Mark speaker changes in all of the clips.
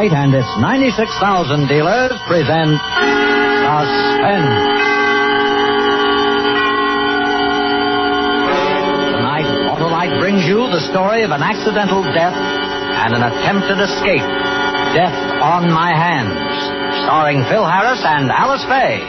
Speaker 1: Autolite and its 96,000 dealers present Suspense. Tonight, Autolite brings you the story of an accidental death and an attempted escape. Death on My Hands, starring Phil Harris and Alice Faye.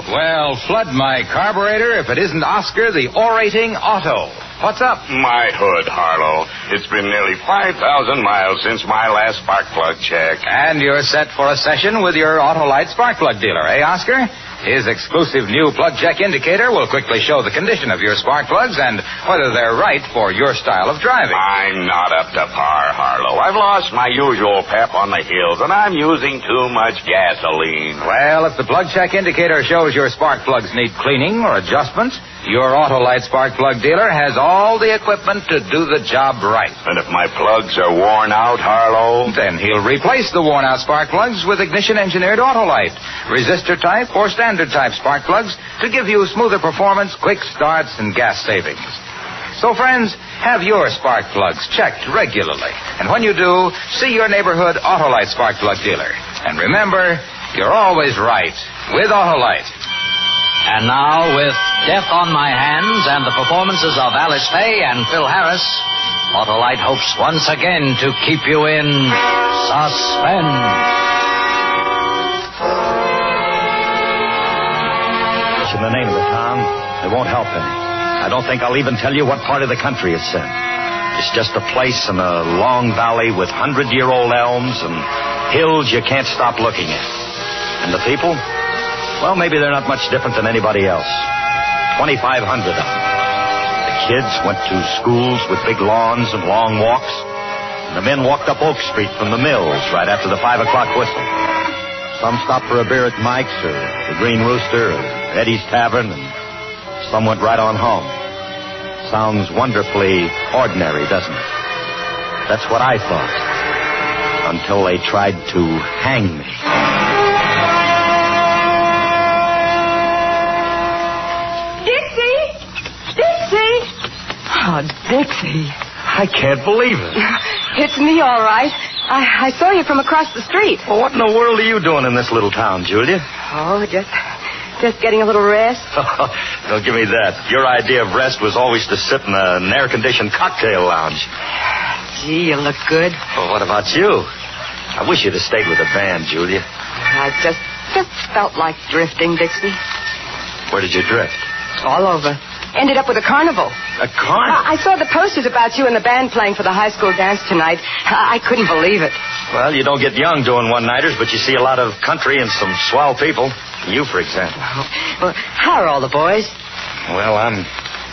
Speaker 2: Well, flood my carburetor if it isn't Oscar, the orating Otto. What's up?
Speaker 3: My hood, Harlow. It's been nearly 5,000 miles since my last spark plug check.
Speaker 2: And you're set for a session with your Autolite spark plug dealer, eh, Oscar? His exclusive new plug check indicator will quickly show the condition of your spark plugs and whether they're right for your style of driving.
Speaker 3: I'm not up to par, Harlow. I've lost my usual pep on the hills, and I'm using too much gasoline.
Speaker 2: Well, if the plug check indicator shows your spark plugs need cleaning or adjustment, your Autolite spark plug dealer has all the equipment to do the job right.
Speaker 3: And if my plugs are worn out, Harlow?
Speaker 2: Then he'll replace the worn-out spark plugs with ignition-engineered Autolite, resistor type or standard type spark plugs to give you smoother performance, quick starts, and gas savings. So, friends, have your spark plugs checked regularly. And when you do, see your neighborhood Autolite spark plug dealer. And remember, you're always right with Autolite.
Speaker 1: And now, with Death on My Hands and the performances of Alice Faye and Phil Harris, Autolite hopes once again to keep you in suspense.
Speaker 4: In the name of the town, it won't help any. I don't think I'll even tell you what part of the country it's in. It's just a place in a long valley with 100-year-old elms and hills you can't stop looking at. And the people? Well, maybe they're not much different than anybody else. 2,500 of them. The kids went to schools with big lawns and long walks. And the men walked up Oak Street from the mills right after the 5 o'clock whistle. Some stopped for a beer at Mike's or the Green Rooster or Eddie's Tavern, and some went right on home. Sounds wonderfully ordinary, doesn't it? That's what I thought. Until they tried to hang me.
Speaker 5: Oh, Dixie.
Speaker 4: I can't believe it.
Speaker 5: It's me, all right. I saw you from across the street.
Speaker 4: Well, what in the world are you doing in this little town, Julia?
Speaker 5: Oh, just getting a little rest.
Speaker 4: Don't give me that. Your idea of rest was always to sit in an air-conditioned cocktail lounge.
Speaker 5: Gee, you look good.
Speaker 4: Well, what about you? I wish you'd have stayed with the band, Julia.
Speaker 5: I just felt like drifting, Dixie.
Speaker 4: Where did you drift?
Speaker 5: All over. Ended up with a carnival.
Speaker 4: A carnival?
Speaker 5: I saw the posters about you and the band playing for the high school dance tonight. I couldn't believe it.
Speaker 4: Well, you don't get young doing one-nighters, but you see a lot of country and some swell people. You, for example.
Speaker 5: Well, how are all the boys?
Speaker 4: Well, I'm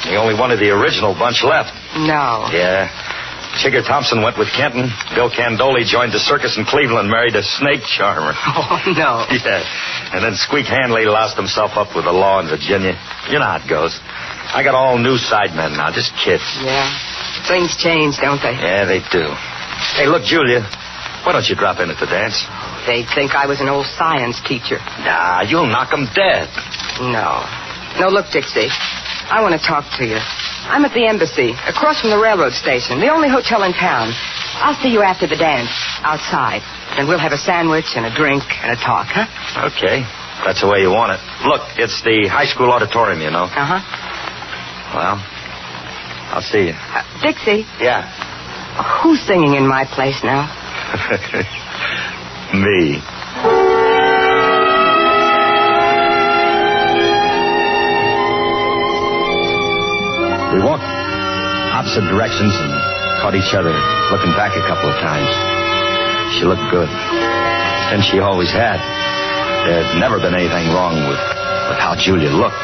Speaker 4: the only one of the original bunch left.
Speaker 5: No.
Speaker 4: Yeah. Chigger Thompson went with Kenton. Bill Candoli joined the circus in Cleveland, married a snake charmer.
Speaker 5: Oh, no.
Speaker 4: Yeah. And then Squeak Hanley lost himself up with the law in Virginia. You know how it goes. I got all new sidemen now, just kids.
Speaker 5: Yeah. Things change, don't they?
Speaker 4: Yeah, they do. Hey, look, Julia, why don't you drop in at the dance?
Speaker 5: They'd think I was an old science teacher.
Speaker 4: Nah, you'll knock them dead.
Speaker 5: No. No, look, Dixie, I want to talk to you. I'm at the embassy, across from the railroad station, the only hotel in town. I'll see you after the dance, outside. And we'll have a sandwich and a drink and a talk, huh?
Speaker 4: Okay. That's the way you want it. Look, it's the high school auditorium, you know.
Speaker 5: Uh-huh.
Speaker 4: Well, I'll see you.
Speaker 5: Dixie.
Speaker 4: Yeah?
Speaker 5: Who's singing in my place now?
Speaker 4: Me. We walked opposite directions and caught each other looking back a couple of times. She looked good. And she always had. There'd never been anything wrong with how Julia looked.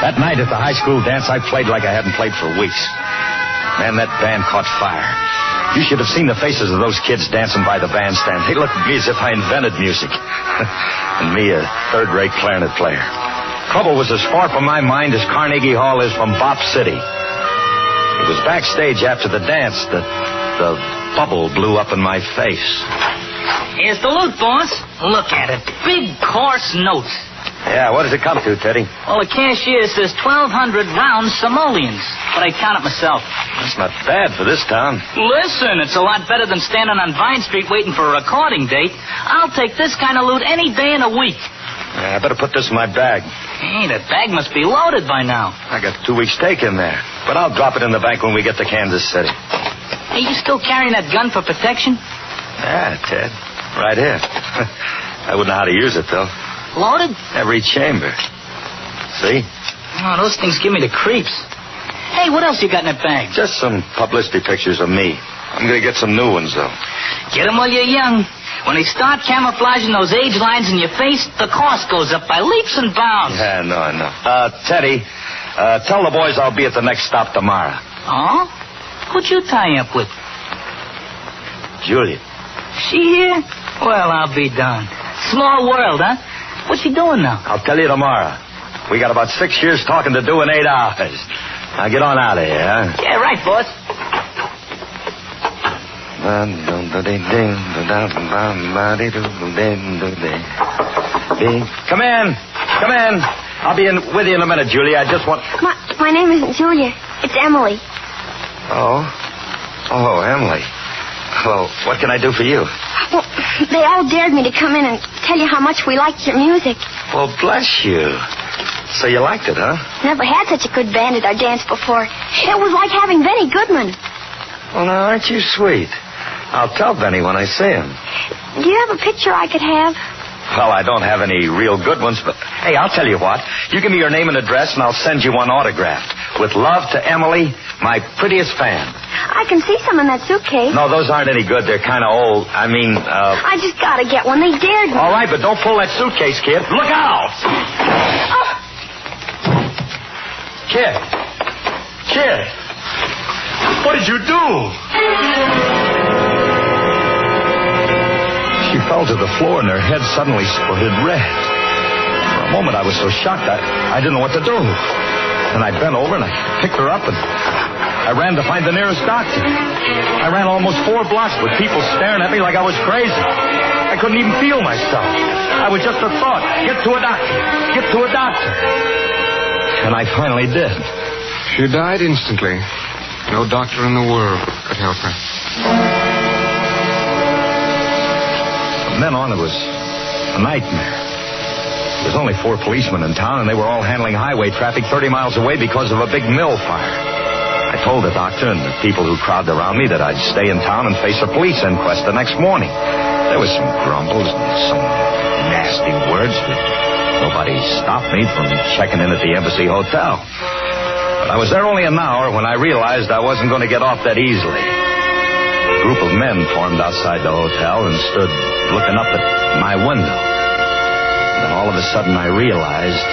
Speaker 4: That night at the high school dance, I played like I hadn't played for weeks. Man, that band caught fire. You should have seen the faces of those kids dancing by the bandstand. They looked at me as if I invented music. And me, a third-rate clarinet player. Trouble was as far from my mind as Carnegie Hall is from Bop City. It was backstage after the dance that the bubble blew up in my face.
Speaker 6: Here's the loot, boss. Look at it. Big, coarse notes.
Speaker 4: Yeah, what does it come to, Teddy?
Speaker 6: Well, the cashier says 1,200 round simoleons, but I count it myself.
Speaker 4: That's not bad for this town.
Speaker 6: Listen, it's a lot better than standing on Vine Street waiting for a recording date. I'll take this kind of loot any day in a week.
Speaker 4: Yeah, I better put this in my bag.
Speaker 6: Hey, that bag must be loaded by now.
Speaker 4: I got 2 weeks' stake in there, but I'll drop it in the bank when we get to Kansas City.
Speaker 6: Hey, you still carrying that gun for protection?
Speaker 4: Yeah, Ted. Right here. I wouldn't know how to use it, though.
Speaker 6: Loaded?
Speaker 4: Every chamber. See?
Speaker 6: Oh, those things give me the creeps. Hey, what else you got in that bag?
Speaker 4: Just some publicity pictures of me. I'm going to get some new ones, though.
Speaker 6: Get them while you're young. When they start camouflaging those age lines in your face, the cost goes up by leaps and bounds.
Speaker 4: Yeah, no. Teddy, tell the boys I'll be at the next stop tomorrow.
Speaker 6: Oh? Who'd you tie up with?
Speaker 4: Julia.
Speaker 6: She here? Well, I'll be darned. Small world, huh? What's she doing now?
Speaker 4: I'll tell you tomorrow. We got about 6 years talking to do in 8 hours. Now get on out of here, huh?
Speaker 6: Yeah, right, boss.
Speaker 4: Come in. I'll be with you in a minute, Julia. I just want...
Speaker 7: My name isn't Julia. It's Emily.
Speaker 4: Oh, Emily. Well, what can I do for you?
Speaker 7: Well, they all dared me to come in and tell you how much we liked your music.
Speaker 4: Well, bless you. So you liked it, huh?
Speaker 7: Never had such a good band at our dance before. It was like having Benny Goodman.
Speaker 4: Well, now, aren't you sweet? I'll tell Benny when I see him.
Speaker 7: Do you have a picture I could have?
Speaker 4: Well, I don't have any real good ones, but... Hey, I'll tell you what. You give me your name and address, and I'll send you one autographed. With love to Emily, my prettiest fan.
Speaker 7: I can see some in that suitcase.
Speaker 4: No, those aren't any good. They're kind of old.
Speaker 7: I just gotta get one. They dared me.
Speaker 4: All right, but don't pull that suitcase, kid. Look out!
Speaker 7: Oh.
Speaker 4: Kid! What did you do? She fell to the floor and her head suddenly spotted red. For a moment I was so shocked I didn't know what to do. And I bent over and I picked her up and I ran to find the nearest doctor. I ran almost 4 blocks with people staring at me like I was crazy. I couldn't even feel myself. I was just a thought. Get to a doctor. And I finally did.
Speaker 8: She died instantly. No doctor in the world could help her.
Speaker 4: From then on, it was a nightmare. There was only 4 policemen in town, and they were all handling highway traffic 30 miles away because of a big mill fire. I told the doctor and the people who crowded around me that I'd stay in town and face a police inquest the next morning. There was some grumbles and some nasty words, but nobody stopped me from checking in at the Embassy Hotel. But I was there only an hour when I realized I wasn't going to get off that easily. A group of men formed outside the hotel and stood looking up at my window. And then all of a sudden I realized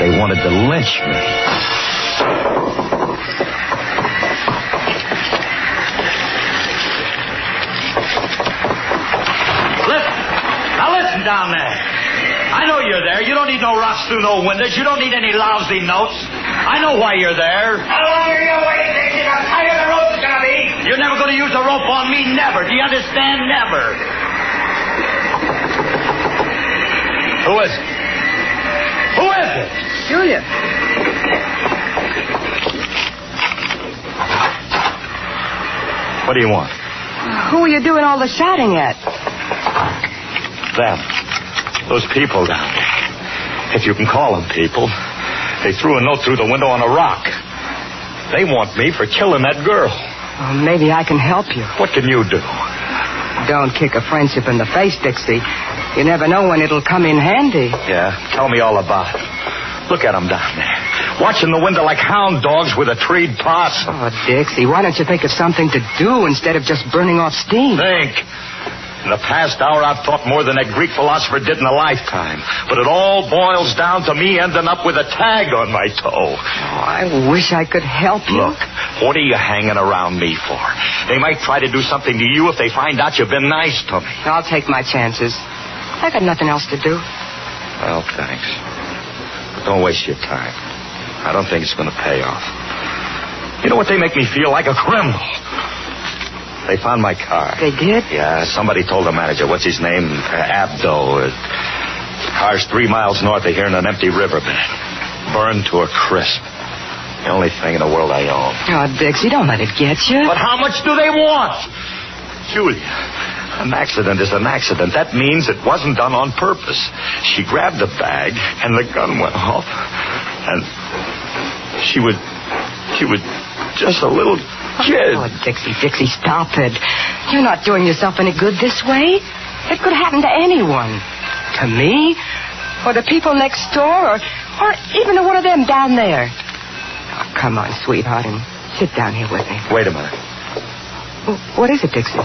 Speaker 4: they wanted to lynch me. Listen down there. I know you're there. You don't need no rocks through no windows. You don't need any lousy notes. I know why you're there.
Speaker 3: How long are you waiting, Dixie? How tight the rope's gonna be?
Speaker 4: You're never going to use a rope on me. Never. Do you understand? Never. Who is it? Who is it?
Speaker 5: Julia.
Speaker 4: What do you want?
Speaker 5: Who are you doing all the shouting at?
Speaker 4: Them. Those people down there. If you can call them people. They threw a note through the window on a rock. They want me for killing that girl.
Speaker 5: Well, maybe I can help you.
Speaker 4: What can you do?
Speaker 5: Don't kick a friendship in the face, Dixie. You never know when it'll come in handy.
Speaker 4: Yeah, tell me all about it. Look at them down there. Watching the window like hound dogs with a treed possum.
Speaker 5: Oh, Dixie, why don't you think of something to do instead of just burning off steam?
Speaker 4: Think. In the past hour, I've thought more than that Greek philosopher did in a lifetime. But it all boils down to me ending up with a tag on my toe.
Speaker 5: Oh, I wish I could help you.
Speaker 4: Look, what are you hanging around me for? They might try to do something to you if they find out you've been nice to me.
Speaker 5: I'll take my chances. I got nothing else to do.
Speaker 4: Well, thanks. But don't waste your time. I don't think it's going to pay off. You know what? They make me feel like a criminal. They found my car.
Speaker 5: They did?
Speaker 4: Yeah, somebody told the manager, what's his name? Abdo. Car's 3 miles north of here in an empty riverbed. Burned to a crisp. The only thing in the world I own.
Speaker 5: Oh, Dixie, don't let it get you.
Speaker 4: But how much do they want? Julia, an accident is an accident. That means it wasn't done on purpose. She grabbed the bag, and the gun went off. And she was just a little kid.
Speaker 5: Oh, Dixie, stop it. You're not doing yourself any good this way. It could happen to anyone. To me, or the people next door, or even to one of them down there. Oh, come on, sweetheart, and sit down here with me.
Speaker 4: Wait a minute.
Speaker 5: What is it, Dixie?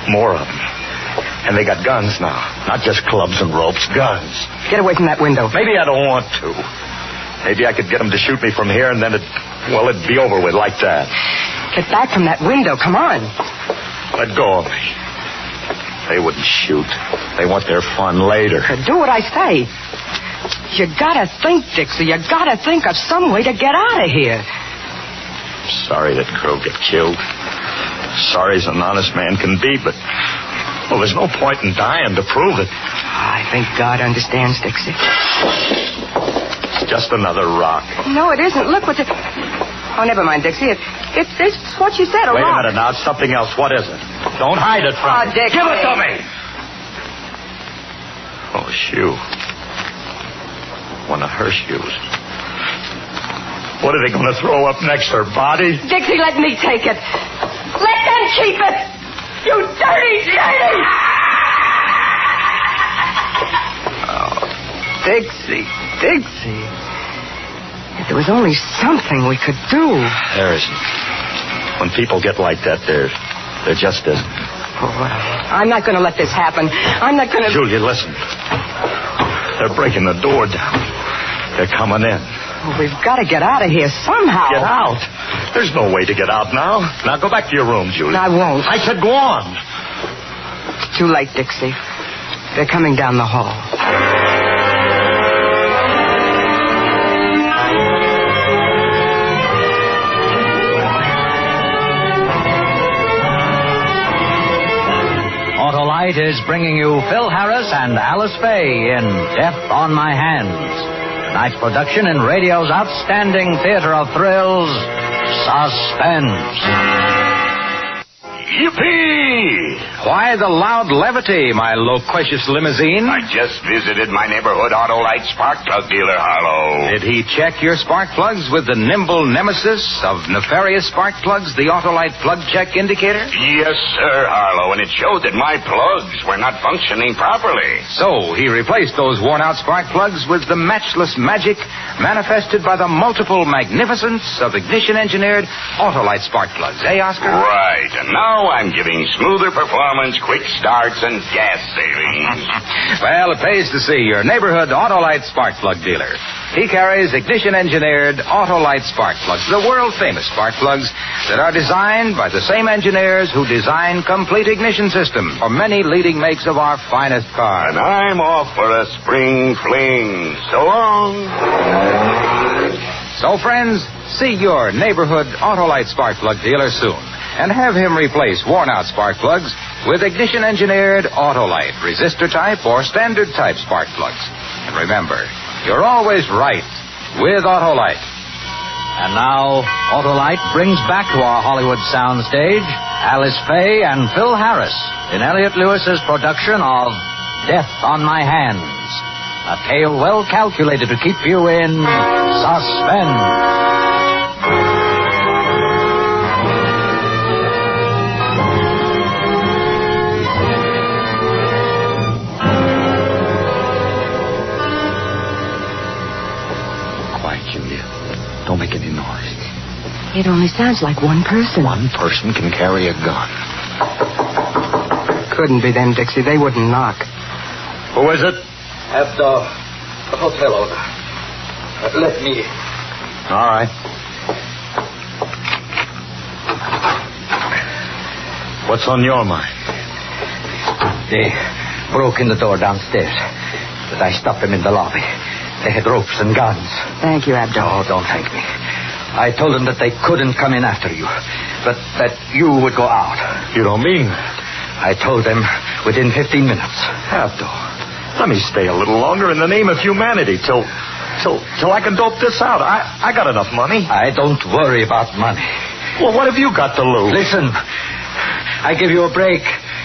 Speaker 4: More of them. And they got guns now. Not just clubs and ropes, guns.
Speaker 5: Get away from that window.
Speaker 4: Maybe I don't want to. Maybe I could get them to shoot me from here, and then it'd be over with like that.
Speaker 5: Get back from that window. Come on.
Speaker 4: Let go of me. They wouldn't shoot. They want their fun later.
Speaker 5: Do what I say. You gotta think, Dixie. You gotta think of some way to get out of here.
Speaker 4: Sorry that girl got killed. Sorry as an honest man can be, but... Well, there's no point in dying to prove it.
Speaker 5: I think God understands, Dixie.
Speaker 4: It's just another rock.
Speaker 5: No, it isn't. Look what the... Oh, never mind, Dixie. It's what you said, a rock.
Speaker 4: Wait a minute now. It's something else. What is it? Don't hide it from me.
Speaker 5: Dixie.
Speaker 4: Give it to me! Oh, shoe. One of her shoes. What are they going to throw up next? Her body?
Speaker 5: Dixie, let me take it. Let them keep it. You dirty lady! Oh, Dixie. If there was only something we could do.
Speaker 4: There isn't. When people get like that, there just isn't.
Speaker 5: Oh, I'm not going to let this happen. I'm not going to...
Speaker 4: Julia, listen. They're breaking the door down. They're coming in.
Speaker 5: Oh, we've got to get out of here somehow.
Speaker 4: Get out? There's no way to get out now. Now go back to your room, Julia.
Speaker 5: I won't.
Speaker 4: I said go on.
Speaker 5: It's too late, Dixie. They're coming down the hall.
Speaker 1: Autolite is bringing you Phil Harris and Alice Faye in Death on My Hands. Tonight's production in radio's outstanding theater of thrills, Suspense.
Speaker 2: Yippee! Why the loud levity, my loquacious limousine?
Speaker 3: I just visited my neighborhood Autolite spark plug dealer, Harlow.
Speaker 2: Did he check your spark plugs with the nimble nemesis of nefarious spark plugs, the Autolite plug check indicator?
Speaker 3: Yes, sir, Harlow, and it showed that my plugs were not functioning properly.
Speaker 2: So he replaced those worn-out spark plugs with the matchless magic manifested by the multiple magnificence of ignition-engineered Autolite spark plugs. Eh, Oscar?
Speaker 3: Right, and now I'm giving smoother performance, quick starts, and gas savings.
Speaker 2: Well, it pays to see your neighborhood Autolite spark plug dealer. He carries ignition-engineered Autolite spark plugs, the world-famous spark plugs that are designed by the same engineers who design complete ignition systems for many leading makes of our finest cars.
Speaker 3: And I'm off for a spring fling. So long.
Speaker 2: So, friends, see your neighborhood Autolite spark plug dealer soon. And have him replace worn-out spark plugs with ignition-engineered Autolite, resistor-type or standard-type spark plugs. And remember, you're always right with Autolite.
Speaker 1: And now, Autolite brings back to our Hollywood soundstage Alice Faye and Phil Harris in Elliot Lewis's production of Death on My Hands. A tale well calculated to keep you in suspense.
Speaker 4: Don't make any noise.
Speaker 5: It only sounds like one person.
Speaker 4: One person can carry a gun.
Speaker 5: Couldn't be them, Dixie. They wouldn't knock.
Speaker 4: Who is it?
Speaker 9: At the hotel owner. Let me.
Speaker 4: All right. What's on your mind?
Speaker 1: They broke in the door downstairs, but I stopped them in the lobby. They had ropes and guns.
Speaker 5: Thank you, Abdul.
Speaker 1: Oh, don't thank me. I told them that they couldn't come in after you, but that you would go out.
Speaker 4: You don't mean that?
Speaker 1: I told them within 15 minutes.
Speaker 4: Abdul, Let me stay a little longer in the name of humanity till I can dope this out. I got enough money.
Speaker 1: I don't worry about money.
Speaker 4: Well, what have you got to lose?
Speaker 1: Listen, I give you a break.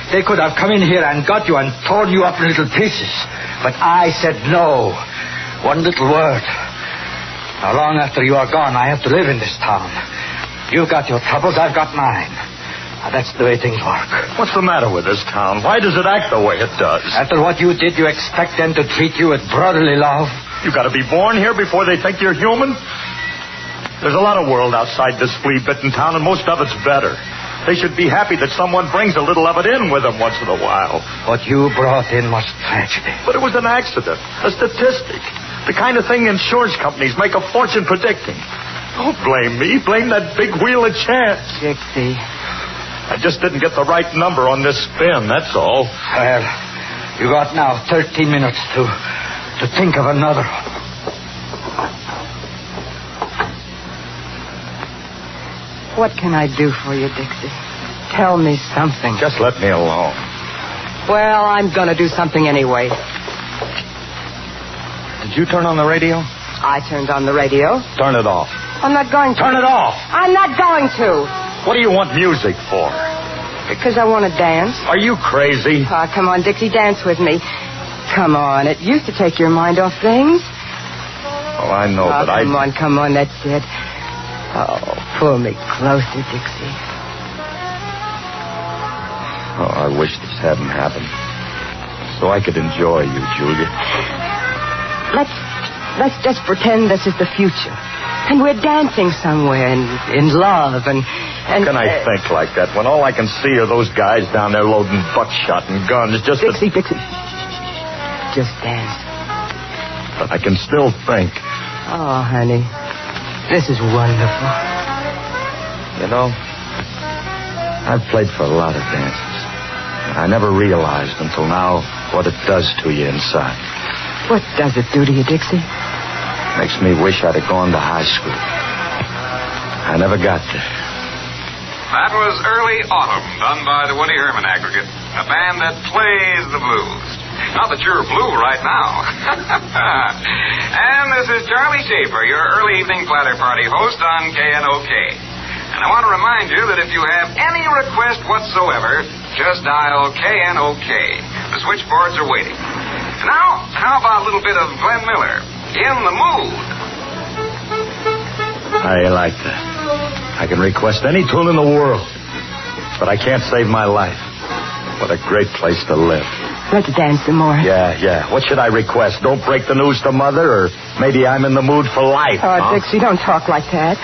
Speaker 1: They could have come in here and got you and torn you up in little pieces. But I said no. One little word. Now, long after you are gone, I have to live in this town. You've got your troubles, I've got mine. Now, that's the way things work.
Speaker 4: What's the matter with this town? Why does it act the way it does?
Speaker 1: After what you did, you expect them to treat you with brotherly love?
Speaker 4: You got to be born here before they think you're human? There's a lot of world outside this flea-bitten town, and most of it's better. They should be happy that someone brings a little of it in with them once in a while.
Speaker 1: What you brought in was tragedy.
Speaker 4: But it was an accident, a statistic. The kind of thing insurance companies make a fortune predicting. Don't blame me. Blame that big wheel of chance.
Speaker 5: Dixie.
Speaker 4: I just didn't get the right number on this spin, that's all.
Speaker 1: Well, you got now 13 minutes to think of another.
Speaker 5: What can I do for you, Dixie? Tell me something.
Speaker 4: Just let me alone.
Speaker 5: Well, I'm going to do something anyway.
Speaker 4: Did you turn on the radio?
Speaker 5: I turned on the radio.
Speaker 4: Turn it off.
Speaker 5: I'm not going to.
Speaker 4: Turn it off.
Speaker 5: I'm not going to.
Speaker 4: What do you want music for?
Speaker 5: Because I want to dance.
Speaker 4: Are you crazy?
Speaker 5: Oh, come on, Dixie, dance with me. Come on, it used to take your mind off things.
Speaker 4: Well, I know, but
Speaker 5: Come on, that's it. Oh, pull me closer, Dixie.
Speaker 4: Oh, I wish this hadn't happened. So I could enjoy you, Julia.
Speaker 5: Let's just pretend this is the future. And we're dancing somewhere in love and
Speaker 4: How can I think like that when all I can see are those guys down there loading buckshot and guns just
Speaker 5: Dixie. Just dance.
Speaker 4: But I can still think.
Speaker 5: Oh, honey. This is wonderful.
Speaker 4: You know, I've played for a lot of dances. I never realized until now what it does to you inside.
Speaker 5: What does it do to you, Dixie?
Speaker 4: Makes me wish I'd have gone to high school. I never got there.
Speaker 2: That was Early Autumn, done by the Woody Herman Aggregate, a band that plays the blues. Not that you're blue right now. And this is Charlie Schaefer, your early evening platter party host on KNOK. And I want to remind you that if you have any request whatsoever, just dial KNOK. The switchboards are waiting. And now, how about a little bit of Glenn Miller? In the Mood.
Speaker 4: I like that. I can request any tune in the world, but I can't save my life. What a great place to live.
Speaker 5: Let's dance some more.
Speaker 4: Yeah. What should I request? Don't break the news to Mother, or maybe I'm in the mood for life.
Speaker 5: Oh,
Speaker 4: huh?
Speaker 5: Dixie, don't talk like that.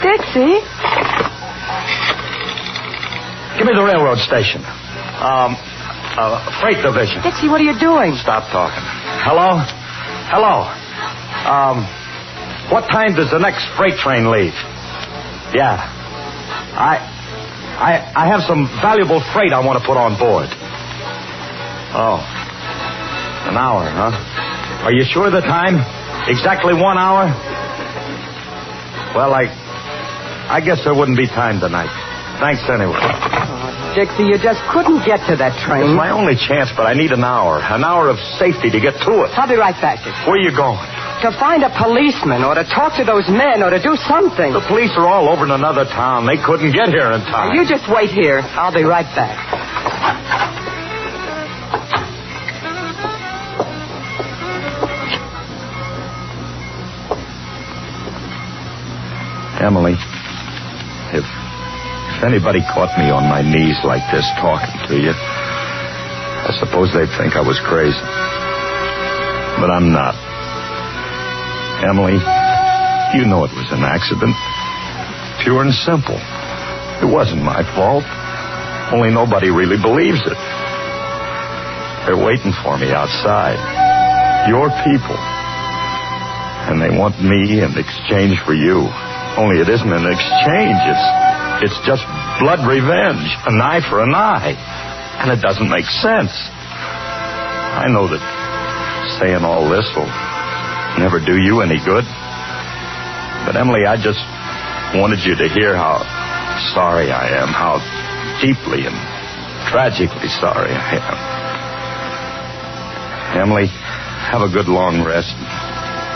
Speaker 5: Dixie?
Speaker 4: Give me the railroad station. Freight division.
Speaker 5: Dixie, what are you doing?
Speaker 4: Stop talking. Hello? What time does the next freight train leave? Yeah. I have some valuable freight I want to put on board. Oh. An hour, huh? Are you sure of the time? Exactly 1 hour? Well, I guess there wouldn't be time tonight. Thanks anyway.
Speaker 5: Oh, Dixie, you just couldn't get to that train.
Speaker 4: It's my only chance, but I need an hour. An hour of safety to get to it.
Speaker 5: I'll be right back, Dixie.
Speaker 4: Where are you going?
Speaker 5: To find a policeman or to talk to those men or to do something.
Speaker 4: The police are all over in another town. They couldn't get here in time.
Speaker 5: You just wait here. I'll be right back.
Speaker 4: Emily, if anybody caught me on my knees like this talking to you, I suppose they'd think I was crazy. But I'm not. Emily, you know it was an accident. Pure and simple. It wasn't my fault. Only nobody really believes it. They're waiting for me outside. Your people. And they want me in exchange for you. Only it isn't an exchange. It's just blood revenge. An eye for an eye. And it doesn't make sense. I know that saying all this will never do you any good. But, Emily, I just wanted you to hear how sorry I am, how deeply and tragically sorry I am. Emily, have a good long rest.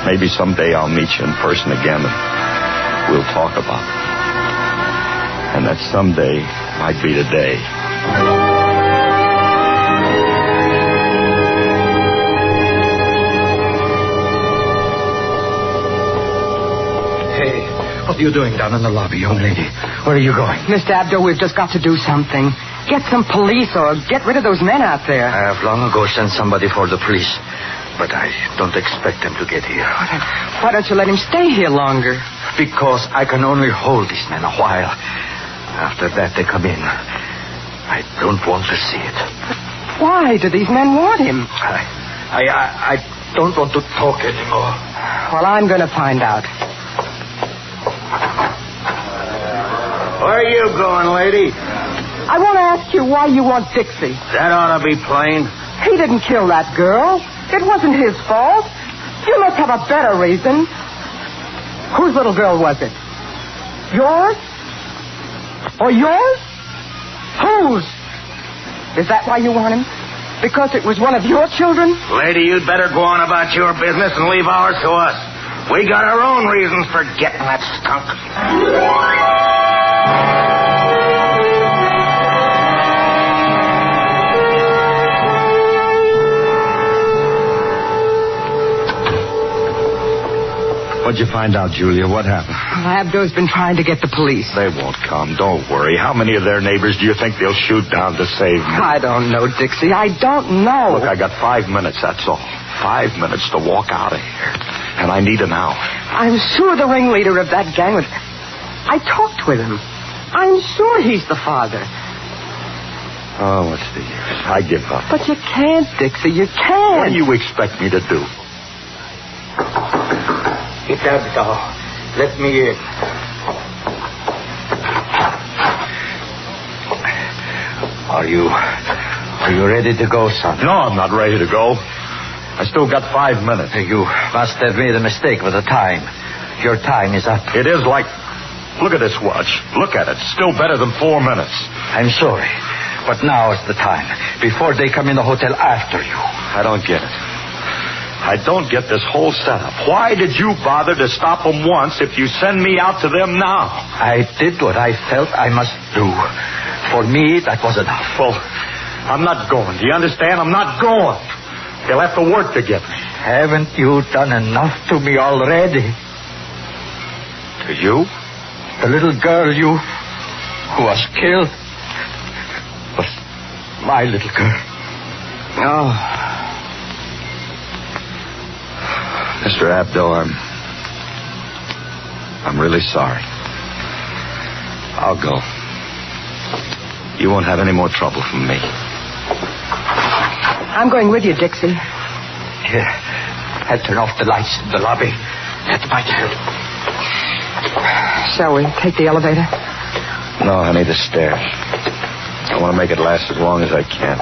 Speaker 4: Maybe someday I'll meet you in person again and we'll talk about it. And that someday might be today.
Speaker 9: Hey, what are you doing down in the lobby, young lady? Where are you going?
Speaker 5: Mr. Abdo, we've just got to do something. Get some police or get rid of those men out there.
Speaker 9: I have long ago sent somebody for the police, but I don't expect them to get here.
Speaker 5: Why don't you let him stay here longer?
Speaker 9: Because I can only hold these men a while. After that, they come in. I don't want to see it.
Speaker 5: Why do these men want him?
Speaker 9: I don't want to talk anymore.
Speaker 5: Well, I'm going to find out.
Speaker 3: Where are you going, lady?
Speaker 5: I want to ask you why you want Dixie.
Speaker 3: That ought to be plain.
Speaker 5: He didn't kill that girl. It wasn't his fault. You must have a better reason. Whose little girl was it? Yours? Or yours? Whose? Is that why you want him? Because it was one of your children?
Speaker 3: Lady, you'd better go on about your business and leave ours to us. We got our own reasons for getting that skunk.
Speaker 4: What'd you find out, Julia? What happened?
Speaker 5: Abdo's been trying to get the police.
Speaker 4: They won't come. Don't worry. How many of their neighbors do you think they'll shoot down to save me?
Speaker 5: I don't know, Dixie. I don't know.
Speaker 4: Look, I got 5 minutes, that's all. 5 minutes to walk out of here. And I need an hour.
Speaker 5: I'm sure the ringleader of that gang was... I talked with him. I'm sure he's the father.
Speaker 4: Oh, what's the use? I give up.
Speaker 5: But you can't, Dixie. You can't.
Speaker 4: What do you expect me to do?
Speaker 9: Get that door. Let me in. Are you ready to go, son?
Speaker 4: No, I'm not ready to go. I still got 5 minutes.
Speaker 9: You must have made a mistake with the time. Your time is up.
Speaker 4: It is like... Look at this watch. Look at it. Still better than 4 minutes.
Speaker 9: I'm sorry, but now is the time. Before they come in the hotel after you.
Speaker 4: I don't get it. I don't get this whole setup. Why did you bother to stop them once if you send me out to them now?
Speaker 9: I did what I felt I must do. For me, that was enough.
Speaker 4: Well, I'm not going. Do you understand? I'm not going. They'll have to work to get me.
Speaker 9: Haven't you done enough to me already?
Speaker 4: To you?
Speaker 9: The little girl who was killed was my little girl.
Speaker 5: Oh.
Speaker 4: Mr. Abdo, I'm really sorry. I'll go. You won't have any more trouble from me.
Speaker 5: I'm going with you, Dixie.
Speaker 9: Here, I'll turn off the lights in the lobby. That's my turn.
Speaker 5: Shall we take the elevator?
Speaker 4: No, honey, the stairs. I want to make it last as long as I can.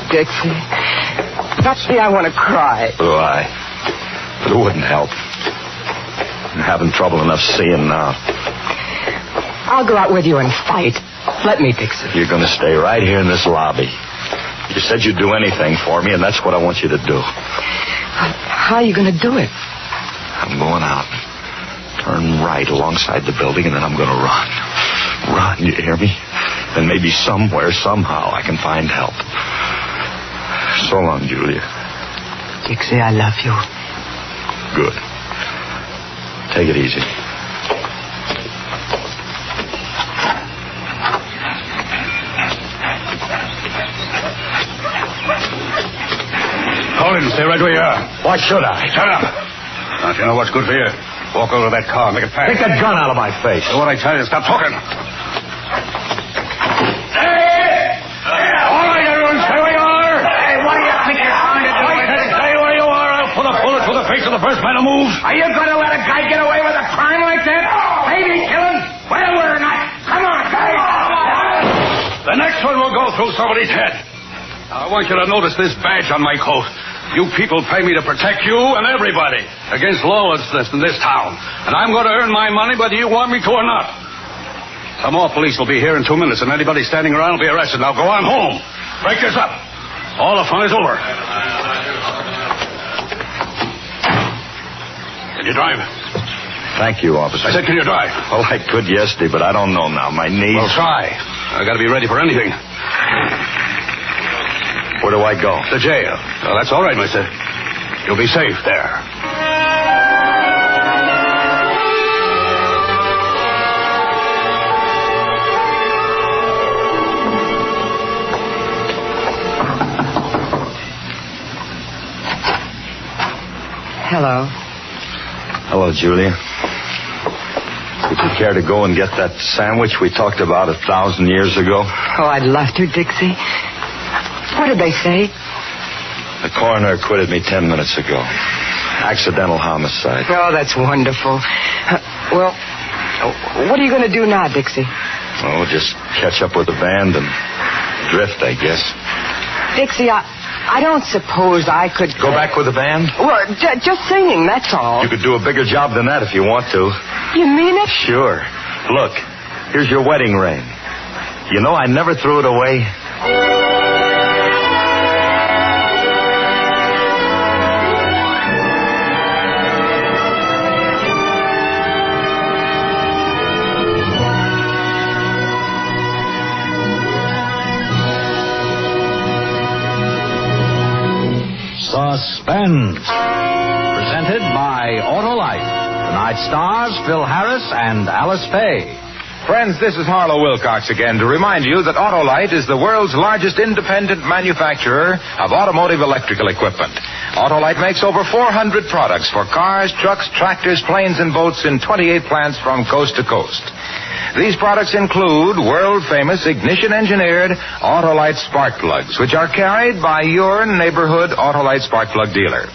Speaker 5: Dixie. Gee, I want to cry.
Speaker 4: So do I. But it wouldn't help. I'm having trouble enough seeing now.
Speaker 5: I'll go out with you and fight. Let me, Dixie.
Speaker 4: You're going to stay right here in this lobby. You said you'd do anything for me, and that's what I want you to do.
Speaker 5: How are you going to do it?
Speaker 4: I'm going out. Turn right alongside the building, and then I'm going to run. Run, you hear me? Then maybe somewhere, somehow, I can find help. So long, Julia.
Speaker 5: Dixie, I love you.
Speaker 4: Good. Take it easy.
Speaker 10: Colin, stay right where you are.
Speaker 4: Why should I?
Speaker 10: Shut up. Don't you know what's good for you? Walk over to that car and make it fast.
Speaker 4: Take that gun out of my face.
Speaker 10: Do what I tell you. Stop talking. Hey! All right, everyone, stay where you are. Hey, what do you think you're trying to do? I said stay where you are. I'll put a bullet through the face of the first man who moves.
Speaker 3: Are you going to let a guy get away with a crime like that? Baby killing? Well, we're not. Come on, guys.
Speaker 10: The next one will go through somebody's head. I want you to notice this badge on my coat. You people pay me to protect you and everybody against lawlessness in this town. And I'm going to earn my money whether you want me to or not. Some more police will be here in 2 minutes, and anybody standing around will be arrested. Now go on home. Break this up. All the fun is over. Can you drive?
Speaker 4: Thank you, officer.
Speaker 10: I said, can you drive?
Speaker 4: Well, I could yesterday, but I don't know now. My knees...
Speaker 10: Well, try. I got to be ready for anything.
Speaker 4: Where do I go?
Speaker 10: The jail. Well, that's all right, mister. You'll be safe there.
Speaker 5: Hello.
Speaker 4: Hello, Julia. Would you care to go and get that sandwich we talked about 1,000 years ago?
Speaker 5: Oh, I'd love to, Dixie. What did they say?
Speaker 4: The coroner acquitted me 10 minutes ago. Accidental homicide.
Speaker 5: Oh, that's wonderful. Well, what are you going to do now, Dixie?
Speaker 4: Oh, just catch up with the band and drift, I guess.
Speaker 5: Dixie, I don't suppose I could...
Speaker 4: Go back with the band?
Speaker 5: Well, just singing, that's all.
Speaker 4: You could do a bigger job than that if you want to.
Speaker 5: You mean it?
Speaker 4: Sure. Look, here's your wedding ring. You know, I never threw it away.
Speaker 1: Suspense. Presented by Autolite. Tonight's stars, Phil Harris and Alice Faye.
Speaker 2: Friends, this is Harlow Wilcox again to remind you that Autolite is the world's largest independent manufacturer of automotive electrical equipment. Autolite makes over 400 products for cars, trucks, tractors, planes, and boats in 28 plants from coast to coast. These products include world-famous ignition-engineered Autolite spark plugs, which are carried by your neighborhood Autolite spark plug dealer.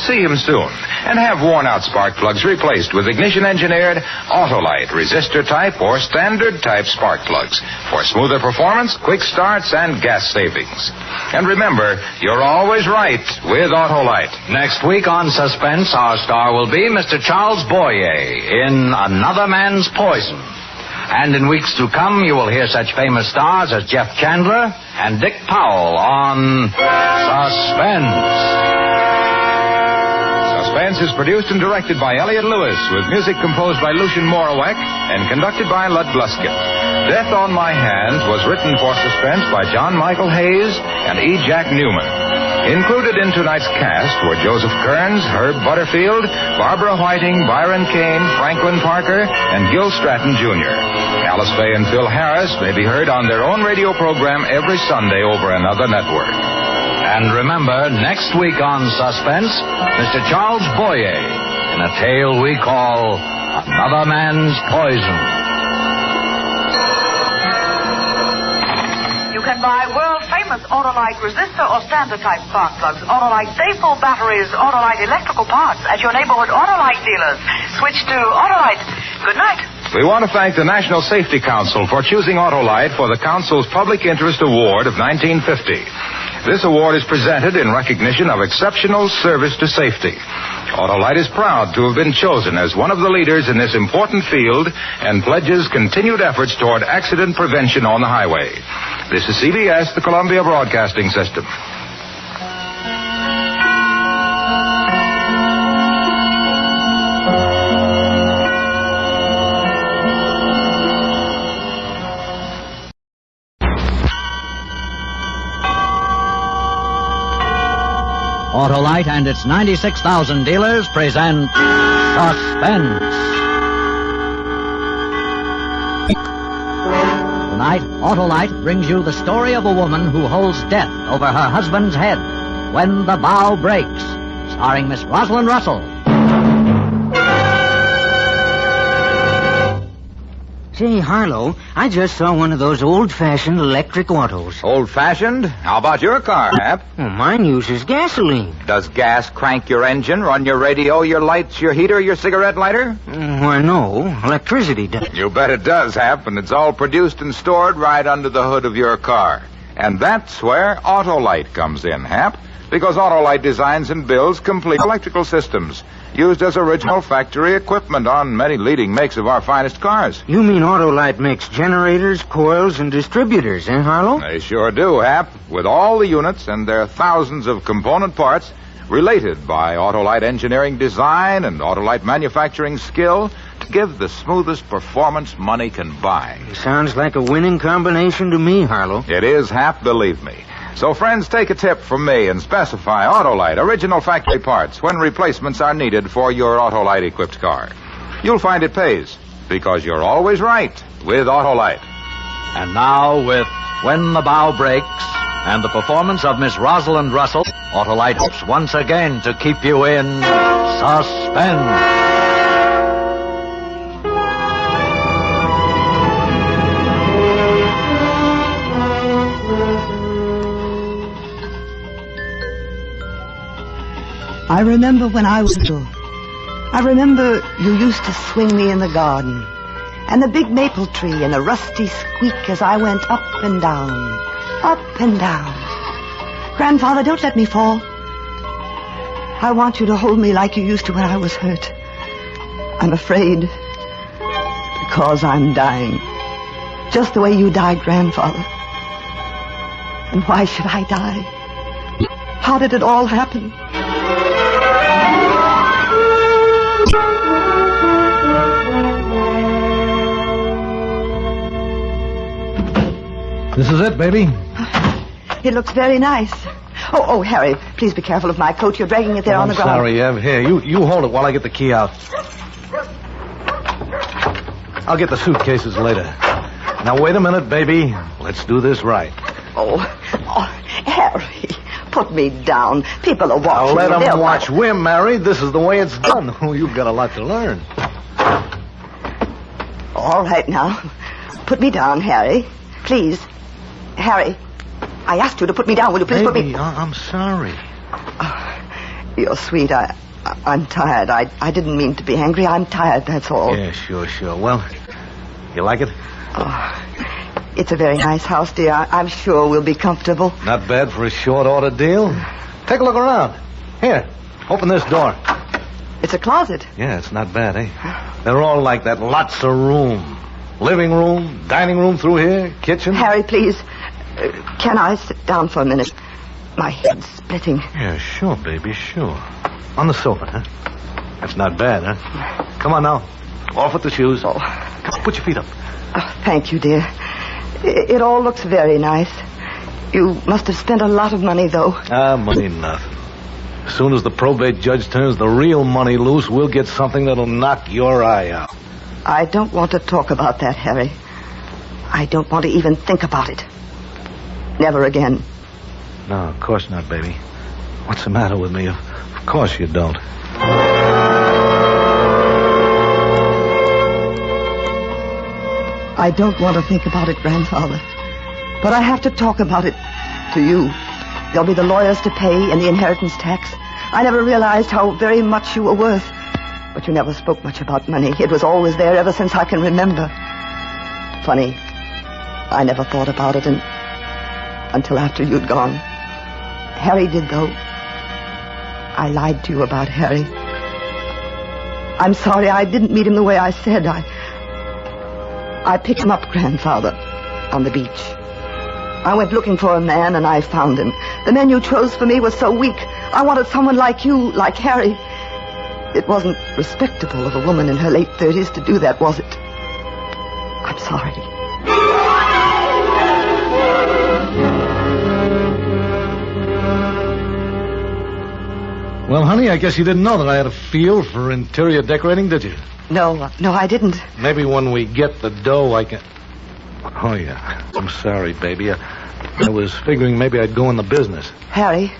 Speaker 2: See him soon and have worn-out spark plugs replaced with ignition-engineered Autolite resistor-type or standard-type spark plugs for smoother performance, quick starts, and gas savings. And remember, you're always right with Autolite.
Speaker 1: Next week on Suspense, our star will be Mr. Charles Boyer in Another Man's Poison. And in weeks to come, you will hear such famous stars as Jeff Chandler and Dick Powell on Suspense.
Speaker 2: Suspense is produced and directed by Elliott Lewis, with music composed by Lucien Morawek and conducted by Lud Gluskin. Death on My Hands was written for Suspense by John Michael Hayes and E. Jack Newman. Included in tonight's cast were Joseph Kearns, Herb Butterfield, Barbara Whiting, Byron Kane, Franklin Parker, and Gil Stratton, Jr. Alice Faye and Phil Harris may be heard on their own radio program every Sunday over another network.
Speaker 1: And remember, next week on Suspense, Mr. Charles Boyer in a tale we call Another Man's Poison.
Speaker 11: You can buy world-famous Autolite resistor or standard-type spark plugs, Autolite Day-Full batteries, Autolite electrical parts at your neighborhood Autolite dealers. Switch to Autolite. Good night.
Speaker 2: We want to thank the National Safety Council for choosing Autolite for the Council's Public Interest Award of 1950. This award is presented in recognition of exceptional service to safety. Autolite is proud to have been chosen as one of the leaders in this important field and pledges continued efforts toward accident prevention on the highway. This is CBS, the Columbia Broadcasting System.
Speaker 1: Autolite and its 96,000 dealers present Suspense. Tonight, Autolite brings you the story of a woman who holds death over her husband's head when the bow breaks, starring Miss Rosalind Russell.
Speaker 12: Say, Harlow, I just saw one of those old-fashioned electric autos.
Speaker 13: Old-fashioned? How about your car, Hap?
Speaker 12: Well, mine uses gasoline.
Speaker 13: Does gas crank your engine, run your radio, your lights, your heater, your cigarette lighter?
Speaker 12: Why, no. Electricity does.
Speaker 13: You bet it does, Hap, and it's all produced and stored right under the hood of your car. And that's where Autolite comes in, Hap. because Autolite designs and builds complete electrical systems used as original factory equipment on many leading makes of our finest cars.
Speaker 12: You mean Autolite makes generators, coils, and distributors, eh, Harlow?
Speaker 13: They sure do, Hap, with all the units and their thousands of component parts related by Autolite engineering design and Autolite manufacturing skill to give the smoothest performance money can buy.
Speaker 12: Sounds like a winning combination to me, Harlow.
Speaker 13: It is, Hap, believe me. So, friends, take a tip from me and specify Autolite original factory parts when replacements are needed for your Autolite-equipped car. You'll find it pays, because you're always right with Autolite.
Speaker 1: And now, with When the Bow Breaks and the performance of Miss Rosalind Russell, Autolite hopes once again to keep you in suspense.
Speaker 14: I remember when I was little. I remember you used to swing me in the garden, and the big maple tree and the rusty squeak as I went up and down, up and down. Grandfather, don't let me fall. I want you to hold me like you used to when I was hurt. I'm afraid because I'm dying, just the way you died, Grandfather. And why should I die? How did it all happen?
Speaker 15: This is it, baby.
Speaker 14: It looks very nice. Oh, Harry, please be careful of my coat. You're dragging it there on the ground.
Speaker 15: Sorry, Ev. Here, you hold it while I get the key out. I'll get the suitcases later. Now, wait a minute, baby. Let's do this right.
Speaker 14: Oh, Harry, put me down. People are watching.
Speaker 15: Now, let them watch. We're married. This is the way it's done. Oh, you've got a lot to learn.
Speaker 14: All right, now. Put me down, Harry. Please. Harry, I asked you to put me down. Will you please put me...
Speaker 15: I'm sorry.
Speaker 14: Oh, you're sweet. I'm tired. I didn't mean to be angry. I'm tired, that's all.
Speaker 15: Yeah, sure. Well, you like it?
Speaker 14: Oh, it's a very nice house, dear. I'm sure we'll be comfortable.
Speaker 15: Not bad for a short order deal. Take a look around. Here, open this door.
Speaker 14: It's a closet.
Speaker 15: Yeah, it's not bad, eh? They're all like that. Lots of room. Living room, dining room through here, kitchen.
Speaker 14: Harry, please. Can I sit down for a minute? My head's splitting.
Speaker 15: Yeah, sure, baby, sure. On the sofa, huh? That's not bad, huh? Come on now. Off with the shoes.
Speaker 14: Oh.
Speaker 15: Come on, put your feet up.
Speaker 14: Oh, thank you, dear. It all looks very nice. You must have spent a lot of money, though.
Speaker 15: Money nothing. As soon as the probate judge turns the real money loose, we'll get something that'll knock your eye out.
Speaker 14: I don't want to talk about that, Harry. I don't want to even think about it. Never again.
Speaker 15: No, of course not, baby. What's the matter with me? Of course you don't.
Speaker 14: I don't want to think about it, Grandfather. But I have to talk about it to you. There'll be the lawyers to pay and the inheritance tax. I never realized how very much you were worth. But you never spoke much about money. It was always there ever since I can remember. Funny. I never thought about it until after you'd gone. Harry did, though. I lied to you about Harry. I'm sorry I didn't meet him the way I said. I picked him up, Grandfather, on the beach. I went looking for a man, and I found him. The man you chose for me was so weak. I wanted someone like you, like Harry. It wasn't respectable of a woman in her late 30s to do that, was it? I'm sorry.
Speaker 15: Well, honey, I guess you didn't know that I had a feel for interior decorating, did you?
Speaker 14: No, I didn't.
Speaker 15: Maybe when we get the dough, I can... Oh, yeah. I'm sorry, baby. I was figuring maybe I'd go in the business.
Speaker 14: Harry,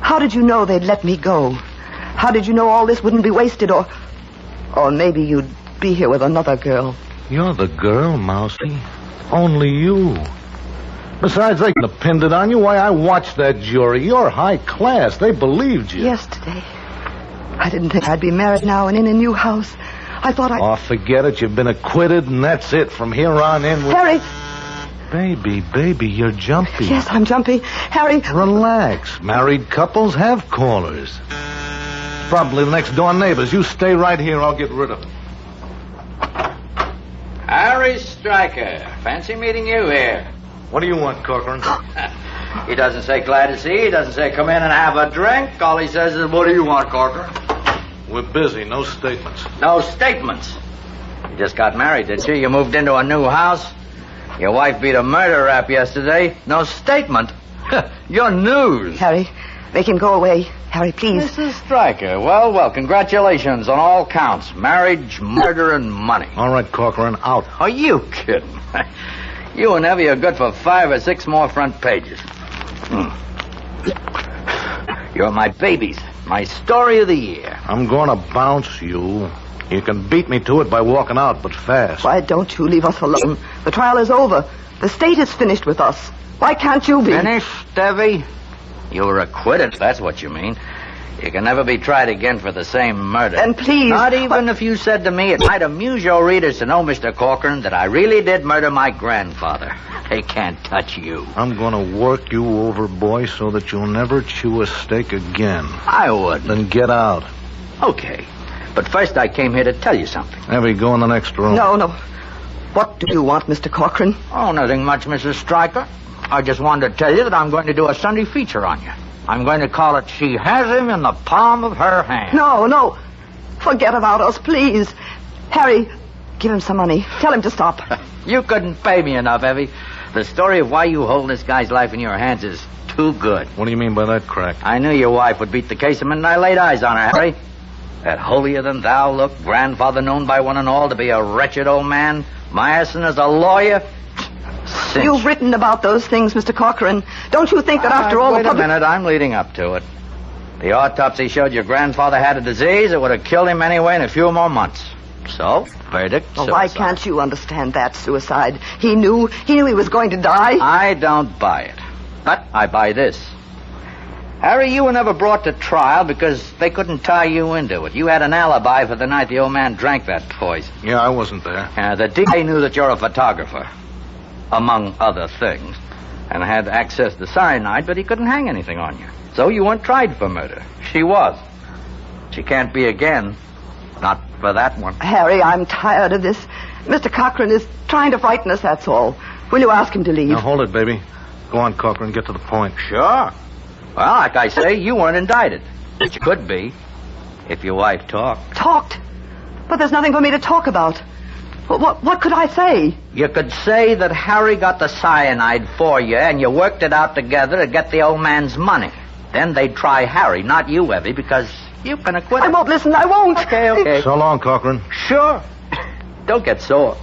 Speaker 14: how did you know they'd let me go? How did you know all this wouldn't be wasted, or maybe you'd be here with another girl?
Speaker 15: You're the girl, Mousy. Only you. Besides, they could have pinned it on you. Why, I watched that jury. You're high class. They believed you.
Speaker 14: Yesterday. I didn't think I'd be married now and in a new house. I thought
Speaker 15: Oh, forget it. You've been acquitted, and that's it. From here on in...
Speaker 14: Harry!
Speaker 15: Baby, you're jumpy.
Speaker 14: Yes, I'm jumpy. Harry...
Speaker 15: Relax. Married couples have callers. Probably the next door neighbors. You stay right here. I'll get rid of them.
Speaker 1: Harry Stryker. Fancy meeting you here.
Speaker 15: What do you want, Corcoran?
Speaker 1: He doesn't say glad to see you. He doesn't say come in and have a drink. All he says is, what do you want, Corcoran?
Speaker 15: We're busy. No statements.
Speaker 1: No statements? You just got married, did you? You moved into a new house? Your wife beat a murder rap yesterday. No statement? You're news.
Speaker 14: Harry, make him go away. Harry, please.
Speaker 1: Mrs. Stryker, well, congratulations on all counts. Marriage, murder, and money.
Speaker 15: All right, Corcoran, out.
Speaker 1: Are you kidding? You and Evie are good for 5 or 6 more front pages. You're my babies. My story of the year.
Speaker 15: I'm going to bounce you. You can beat me to it by walking out, but fast.
Speaker 14: Why don't you leave us alone? The trial is over. The state is finished with us. Why can't you be?
Speaker 1: Finished, Evie? You were acquitted, that's what you mean. You can never be tried again for the same murder.
Speaker 14: And please...
Speaker 1: Not even if you said to me, it might amuse your readers to know, Mr. Corcoran, that I really did murder my grandfather. They can't touch you.
Speaker 15: I'm going to work you over, boy, so that you'll never chew a steak again.
Speaker 1: I wouldn't.
Speaker 15: Then get out.
Speaker 1: Okay. But first I came here to tell you something.
Speaker 15: Evie, go in the next room.
Speaker 14: No. What do you want, Mr. Corcoran?
Speaker 1: Oh, nothing much, Mrs. Stryker. I just wanted to tell you that I'm going to do a Sunday feature on you. I'm going to call it She Has Him in the Palm of Her Hand.
Speaker 14: No. Forget about us, please. Harry, give him some money. Tell him to stop.
Speaker 1: You couldn't pay me enough, Evie. The story of why you hold this guy's life in your hands is too good.
Speaker 15: What do you mean by that crack?
Speaker 1: I knew your wife would beat the case the minute I laid eyes on her, Harry. That holier-than-thou look, grandfather known by one and all to be a wretched old man, Meyerson as a lawyer. Cinch.
Speaker 14: You've written about those things, Mr. Corcoran. Don't you think that after all...
Speaker 1: Wait a minute, I'm leading up to it. The autopsy showed your grandfather had a disease that would have killed him anyway in a few more months. So, verdict, suicide.
Speaker 14: Why can't you understand that, suicide? He knew he was going to die.
Speaker 1: I don't buy it. But I buy this. Harry, you were never brought to trial because they couldn't tie you into it. You had an alibi for the night the old man drank that poison.
Speaker 15: Yeah, I wasn't there.
Speaker 1: The DA knew that you're a photographer, among other things, and had access to cyanide, but he couldn't hang anything on you. So you weren't tried for murder. She was. She can't be again. Not for that one.
Speaker 14: Harry, I'm tired of this. Mr. Corcoran is trying to frighten us, that's all. Will you ask him to leave?
Speaker 15: Now, hold it, baby. Go on, Corcoran, get to the point.
Speaker 1: Sure. Well, like I say, you weren't indicted. But you could be, if your wife talked.
Speaker 14: Talked? But there's nothing for me to talk about. What could I say?
Speaker 1: You could say that Harry got the cyanide for you, and you worked it out together to get the old man's money. Then they'd try Harry, not you, Evie, because you've been acquitted.
Speaker 14: I won't listen, I won't.
Speaker 1: Okay.
Speaker 15: So long, Corcoran.
Speaker 1: Sure. Don't get sore.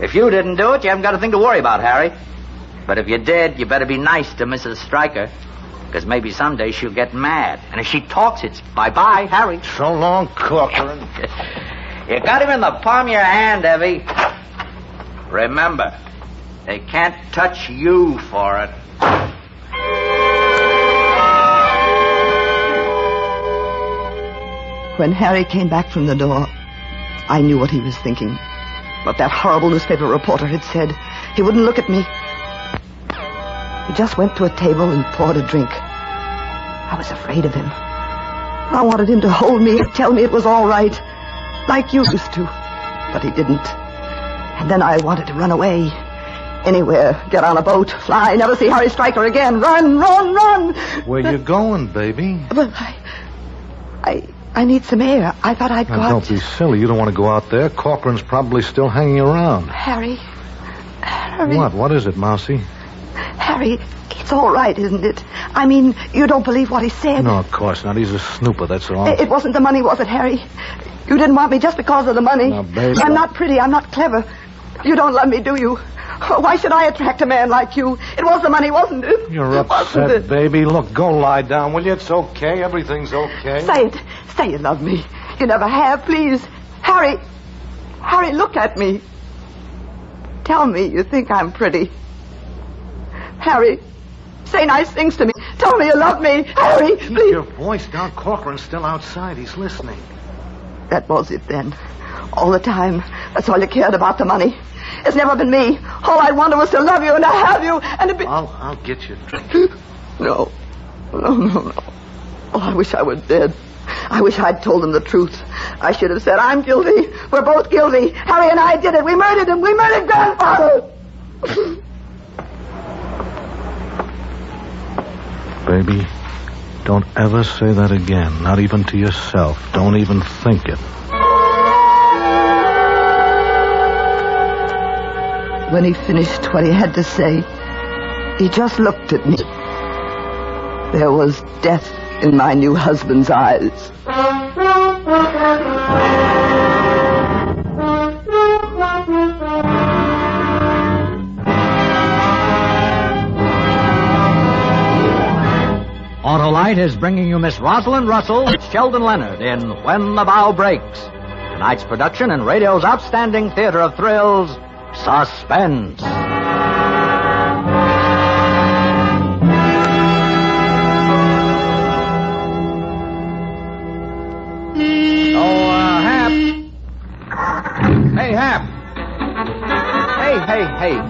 Speaker 1: If you didn't do it, you haven't got a thing to worry about, Harry. But if you did, you better be nice to Mrs. Stryker. Because maybe someday she'll get mad. And if she talks, it's bye-bye, Harry.
Speaker 15: So long, Corcoran.
Speaker 1: You got him in the palm of your hand, Evie. Remember, they can't touch you for it.
Speaker 14: When Harry came back from the door, I knew what he was thinking. What that horrible newspaper reporter had said. He wouldn't look at me. He just went to a table and poured a drink. I was afraid of him. I wanted him to hold me and tell me it was all right, like you used to. But he didn't. And then I wanted to run away. Anywhere. Get on a boat, fly, never see Harry Stryker again. Run!
Speaker 15: Where you going, baby?
Speaker 14: Well, I need some air. I thought I'd go out.
Speaker 15: Don't be silly. You don't want to go out there. Corcoran's probably still hanging around.
Speaker 14: Harry.
Speaker 15: What is it, Mousie?
Speaker 14: Harry, it's all right, isn't it? I mean, you don't believe what he said.
Speaker 15: No, of course not. He's a snooper, that's all.
Speaker 14: It wasn't the money, was it, Harry? You didn't want me just because of the money.
Speaker 15: Now, baby.
Speaker 14: I'm not pretty. I'm not clever. You don't love me, do you? Why should I attract a man like you? It was the money, wasn't it?
Speaker 15: You're upset, baby. Look, go lie down, will you? It's okay. Everything's okay.
Speaker 14: Say it. Say you love me. You never have, please. Harry, look at me. Tell me you think I'm pretty. Harry, say nice things to me. Tell me you love me. Harry,
Speaker 15: Keep
Speaker 14: please.
Speaker 15: your voice down. Corcoran's still outside. He's listening.
Speaker 14: That was it then. All the time. That's all you cared about, the money. It's never been me. All I wanted was to love you and to have you and to be...
Speaker 15: I'll get you a drink.
Speaker 14: No. Oh, I wish I were dead. I wish I'd told them the truth. I should have said, I'm guilty. We're both guilty. Harry and I did it. We murdered him. We murdered Grandfather.
Speaker 15: Baby, don't ever say that again. Not even to yourself. Don't even think it.
Speaker 14: When he finished what he had to say, he just looked at me. There was death in my new husband's eyes.
Speaker 1: Autolite is bringing you Miss Rosalind Russell with Sheldon Leonard in When the Bow Breaks. Tonight's production in radio's outstanding theater of thrills, Suspense.
Speaker 13: Hey, Hap.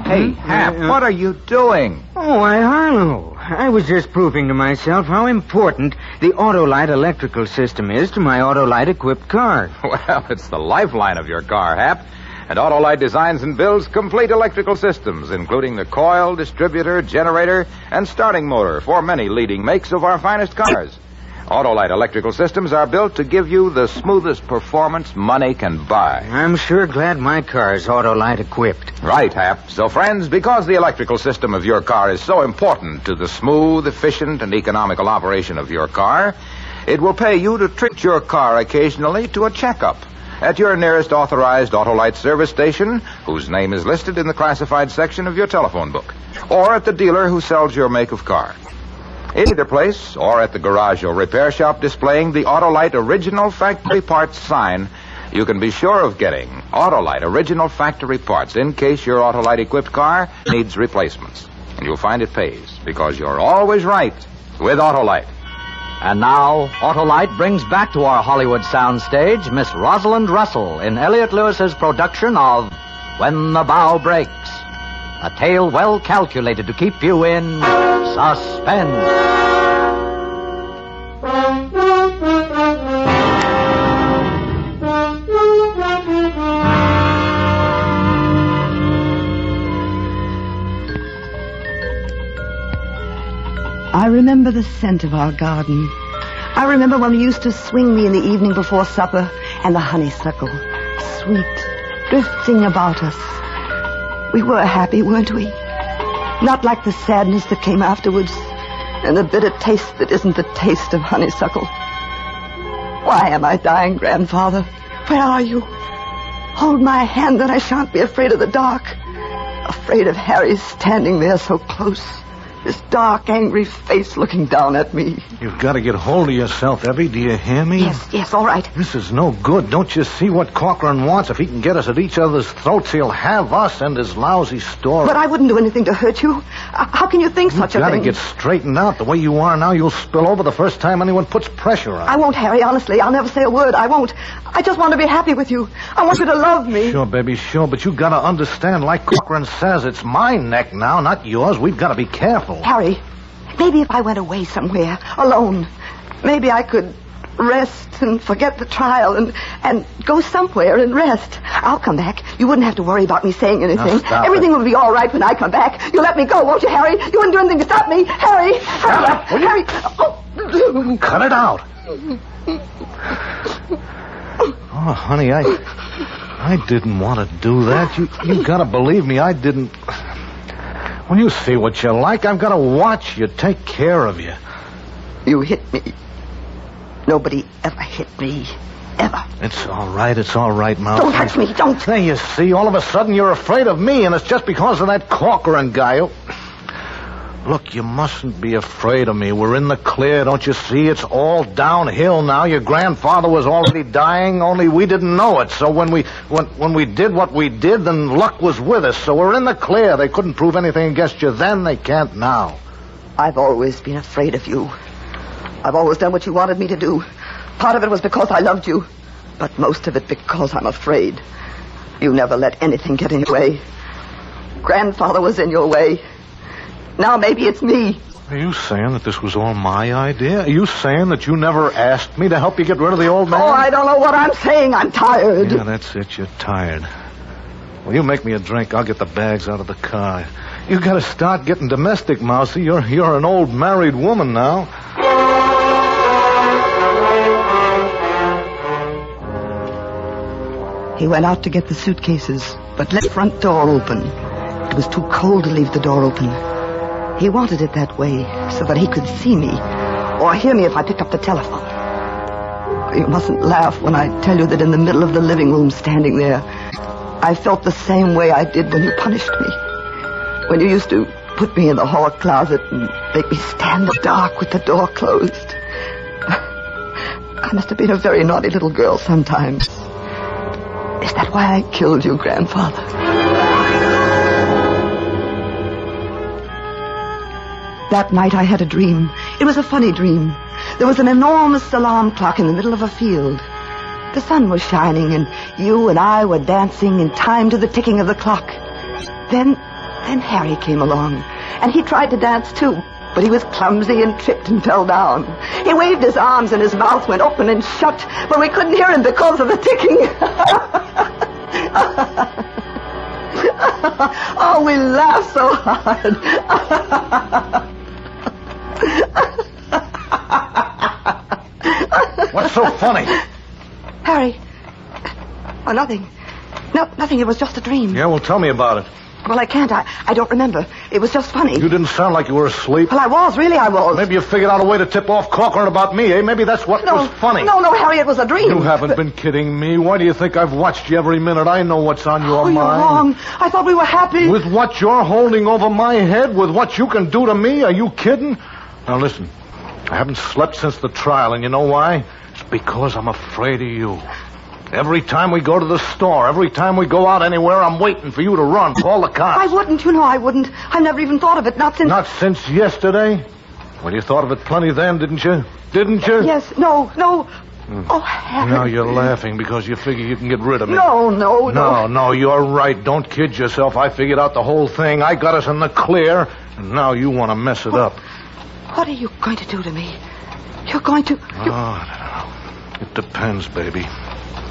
Speaker 13: Hey, Hap, what are you doing?
Speaker 12: Oh, why, Harlow. I was just proving to myself how important the Autolite electrical system is to my Autolite-equipped car.
Speaker 13: Well, it's the lifeline of your car, Hap. And Autolite designs and builds complete electrical systems, including the coil, distributor, generator, and starting motor for many leading makes of our finest cars. Autolite electrical systems are built to give you the smoothest performance money can buy.
Speaker 12: I'm sure glad my car's Autolite-equipped.
Speaker 13: Right, Hap. So, friends, because the electrical system of your car is so important to the smooth, efficient, and economical operation of your car, it will pay you to treat your car occasionally to a checkup at your nearest authorized Autolite service station, whose name is listed in the classified section of your telephone book, or at the dealer who sells your make of car. In either place, or at the garage or repair shop displaying the Autolite Original Factory Parts sign, you can be sure of getting Autolite Original Factory Parts in case your Autolite-equipped car needs replacements. And you'll find it pays, because you're always right with Autolite.
Speaker 1: And now, Autolite brings back to our Hollywood soundstage Miss Rosalind Russell in Elliott Lewis's production of When the Bow Breaks. A tale well calculated to keep you in suspense.
Speaker 14: I remember the scent of our garden. I remember when we used to swing me in the evening before supper, and the honeysuckle, sweet, drifting about us. We were happy, weren't we? Not like the sadness that came afterwards, and the bitter taste that isn't the taste of honeysuckle. Why am I dying, Grandfather? Where are you? Hold my hand, then I shan't be afraid of the dark. Afraid of Harry standing there so close. His dark, angry face looking down at me.
Speaker 15: You've got to get hold of yourself, Evie. Do you hear me?
Speaker 14: Yes, all right.
Speaker 15: This is no good. Don't you see what Corcoran wants? If he can get us at each other's throats, he'll have us and his lousy story.
Speaker 14: But I wouldn't do anything to hurt you. How can you think such a thing?
Speaker 15: You've got to get straightened out. The way you are now, you'll spill over the first time anyone puts pressure on you.
Speaker 14: I won't, Harry, honestly. I'll never say a word. I won't. I just want to be happy with you. I want you to love me.
Speaker 15: Sure, baby, sure. But you've got to understand, like Corcoran says, it's my neck now, not yours. We've got to be careful.
Speaker 14: Harry, maybe if I went away somewhere, alone, maybe I could rest and forget the trial and go somewhere and rest. I'll come back. You wouldn't have to worry about me saying anything. Everything will be all right when I come back. You'll let me go, won't you, Harry? You wouldn't do anything to stop me. Harry!
Speaker 15: Shut up,
Speaker 14: Harry!
Speaker 15: Oh. Cut it out. Oh, honey, I didn't want to do that. You got to believe me, I didn't. When you see what you like, I've got to watch you, take care of you.
Speaker 14: You hit me. Nobody ever hit me. Ever.
Speaker 15: It's all right, Mouse.
Speaker 14: Don't touch me, don't.
Speaker 15: There, you see, all of a sudden you're afraid of me, and it's just because of that Corcoran guy. Look, you mustn't be afraid of me. We're in the clear, don't you see? It's all downhill now. Your grandfather was already dying, only we didn't know it. So when we did what we did, then luck was with us. So we're in the clear. They couldn't prove anything against you then. They can't now.
Speaker 14: I've always been afraid of you. I've always done what you wanted me to do. Part of it was because I loved you, but most of it because I'm afraid. You never let anything get in your way. Grandfather was in your way. Now maybe it's me.
Speaker 15: Are you saying that this was all my idea? Are you saying that you never asked me to help you get rid of the old man?
Speaker 14: Oh, I don't know what I'm saying. I'm tired.
Speaker 15: Yeah, that's it. You're tired. Well, you make me a drink. I'll get the bags out of the car. You got to start getting domestic, Mousy. You're an old married woman now.
Speaker 14: He went out to get the suitcases, but left the front door open. It was too cold to leave the door open. He wanted it that way so that he could see me or hear me if I picked up the telephone. You mustn't laugh when I tell you that in the middle of the living room, standing there, I felt the same way I did when you punished me. When you used to put me in the hall closet and make me stand in the dark with the door closed. I must have been a very naughty little girl sometimes. Is that why I killed you, Grandfather? That night I had a dream. It was a funny dream. There was an enormous alarm clock in the middle of a field. The sun was shining, and you and I were dancing in time to the ticking of the clock. Then Harry came along, and he tried to dance too, but he was clumsy and tripped and fell down. He waved his arms, and his mouth went open and shut, but we couldn't hear him because of the ticking. Oh, we laughed so hard.
Speaker 15: What's so funny?
Speaker 14: Harry. Oh, nothing. No, nothing. It was just a dream.
Speaker 15: Yeah, well, tell me about it.
Speaker 14: Well, I can't. I don't remember. It was just funny.
Speaker 15: You didn't sound like you were asleep.
Speaker 14: Well, I was. Really, I was.
Speaker 15: Maybe you figured out a way to tip off Corcoran about me, eh? Maybe that's what was funny.
Speaker 14: No, Harry, it was a dream.
Speaker 15: You haven't been kidding me. Why do you think I've watched you every minute? I know what's on your mind.
Speaker 14: You're wrong. I thought we were happy.
Speaker 15: With what you're holding over my head? With what you can do to me? Are you kidding? Now, listen. I haven't slept since the trial, and you know why? It's because I'm afraid of you. Every time we go to the store, every time we go out anywhere, I'm waiting for you to run, call the cops.
Speaker 14: I wouldn't, I wouldn't. I never even thought of it, not since...
Speaker 15: Not since yesterday? Well, you thought of it plenty then, didn't you? Didn't you?
Speaker 14: Yes, no. Oh, Harry.
Speaker 15: Now you're laughing because you figure you can get rid of me.
Speaker 14: No.
Speaker 15: No, you're right. Don't kid yourself. I figured out the whole thing. I got us in the clear, and now you want to mess it up.
Speaker 14: What are you going to do to me? You're going to...
Speaker 15: I don't know. It depends, baby.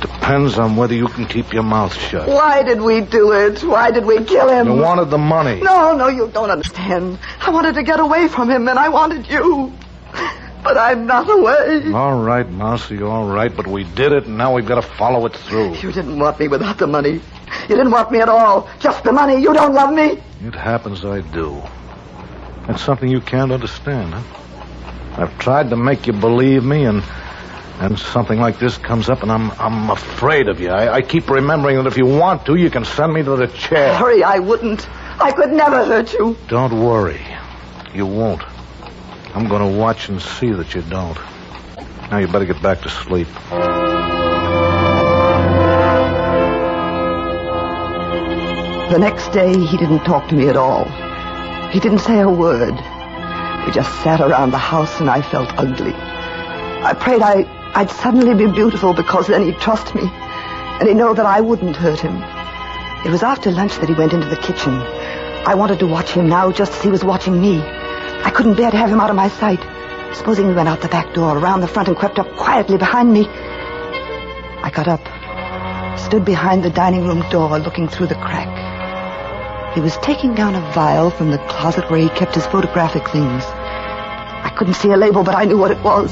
Speaker 15: Depends on whether you can keep your mouth shut.
Speaker 14: Why did we do it? Why did we kill him?
Speaker 15: You wanted the money.
Speaker 14: No, you don't understand. I wanted to get away from him, and I wanted you. But I'm not away.
Speaker 15: All right, Mousy, all right. But we did it, and now we've got to follow it through.
Speaker 14: You didn't want me without the money. You didn't want me at all. Just the money. You don't love me.
Speaker 15: It happens I do. That's something you can't understand, huh? I've tried to make you believe me, and something like this comes up, and I'm afraid of you. I keep remembering that if you want to, you can send me to the chair.
Speaker 14: Harry, I wouldn't. I could never hurt you.
Speaker 15: Don't worry. You won't. I'm going to watch and see that you don't. Now you better get back to sleep.
Speaker 14: The next day, he didn't talk to me at all. He didn't say a word. We just sat around the house, and I felt ugly. I prayed I'd suddenly be beautiful, because then he'd trust me, and he'd know that I wouldn't hurt him. It was after lunch that he went into the kitchen. I wanted to watch him now just as he was watching me. I couldn't bear to have him out of my sight. Supposing he went out the back door, around the front, and crept up quietly behind me. I got up, stood behind the dining room door, looking through the crack. He was taking down a vial from the closet where he kept his photographic things. I couldn't see a label, but I knew what it was.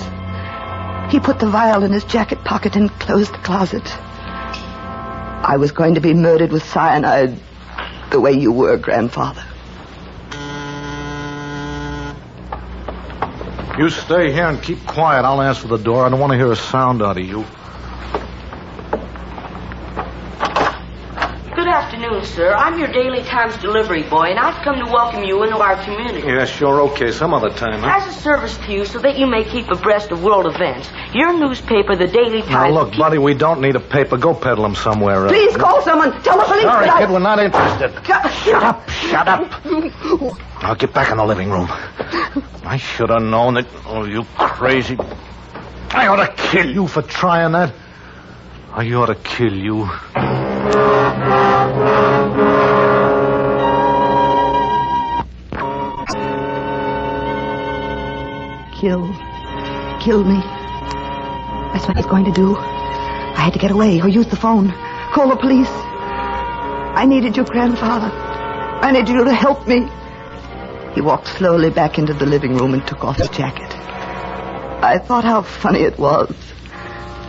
Speaker 14: He put the vial in his jacket pocket and closed the closet. I was going to be murdered with cyanide, the way you were, Grandfather.
Speaker 15: You stay here and keep quiet. I'll answer the door. I don't want to hear a sound out of you.
Speaker 16: Good afternoon, sir. I'm your Daily Times delivery boy, and I've come to welcome you into our community.
Speaker 15: Yeah, sure, okay. Some other time, huh?
Speaker 16: As a service to you, so that you may keep abreast of world events, your newspaper, the Daily Times...
Speaker 15: Now, look, buddy, we don't need a paper. Go peddle them somewhere else.
Speaker 14: Please call someone. Tell the police
Speaker 15: Sorry,
Speaker 14: that
Speaker 15: kid, we're not interested. Shut up. I'll get back in the living room. I should have known that... Oh, you crazy... I ought to kill you for trying that. I ought to kill you.
Speaker 14: kill me. That's what he's going to do. I had to get away or use the phone. Call the police. I needed you, Grandfather. I needed you to help me. He walked slowly back into the living room and took off his jacket. I thought how funny it was.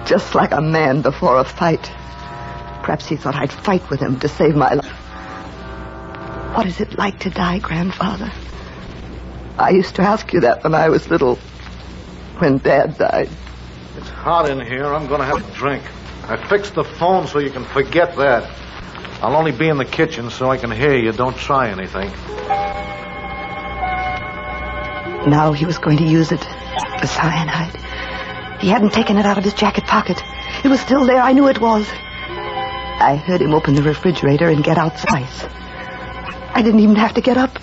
Speaker 14: Just like a man before a fight. Perhaps he thought I'd fight with him to save my life. What is it like to die, Grandfather? I used to ask you that when I was little. When Dad died.
Speaker 15: It's hot in here. I'm going to have a drink. I fixed the phone so you can forget that. I'll only be in the kitchen so I can hear you. Don't try anything.
Speaker 14: Now he was going to use it. The cyanide. He hadn't taken it out of his jacket pocket. It was still there. I knew it was. I heard him open the refrigerator and get out some ice. I didn't even have to get up.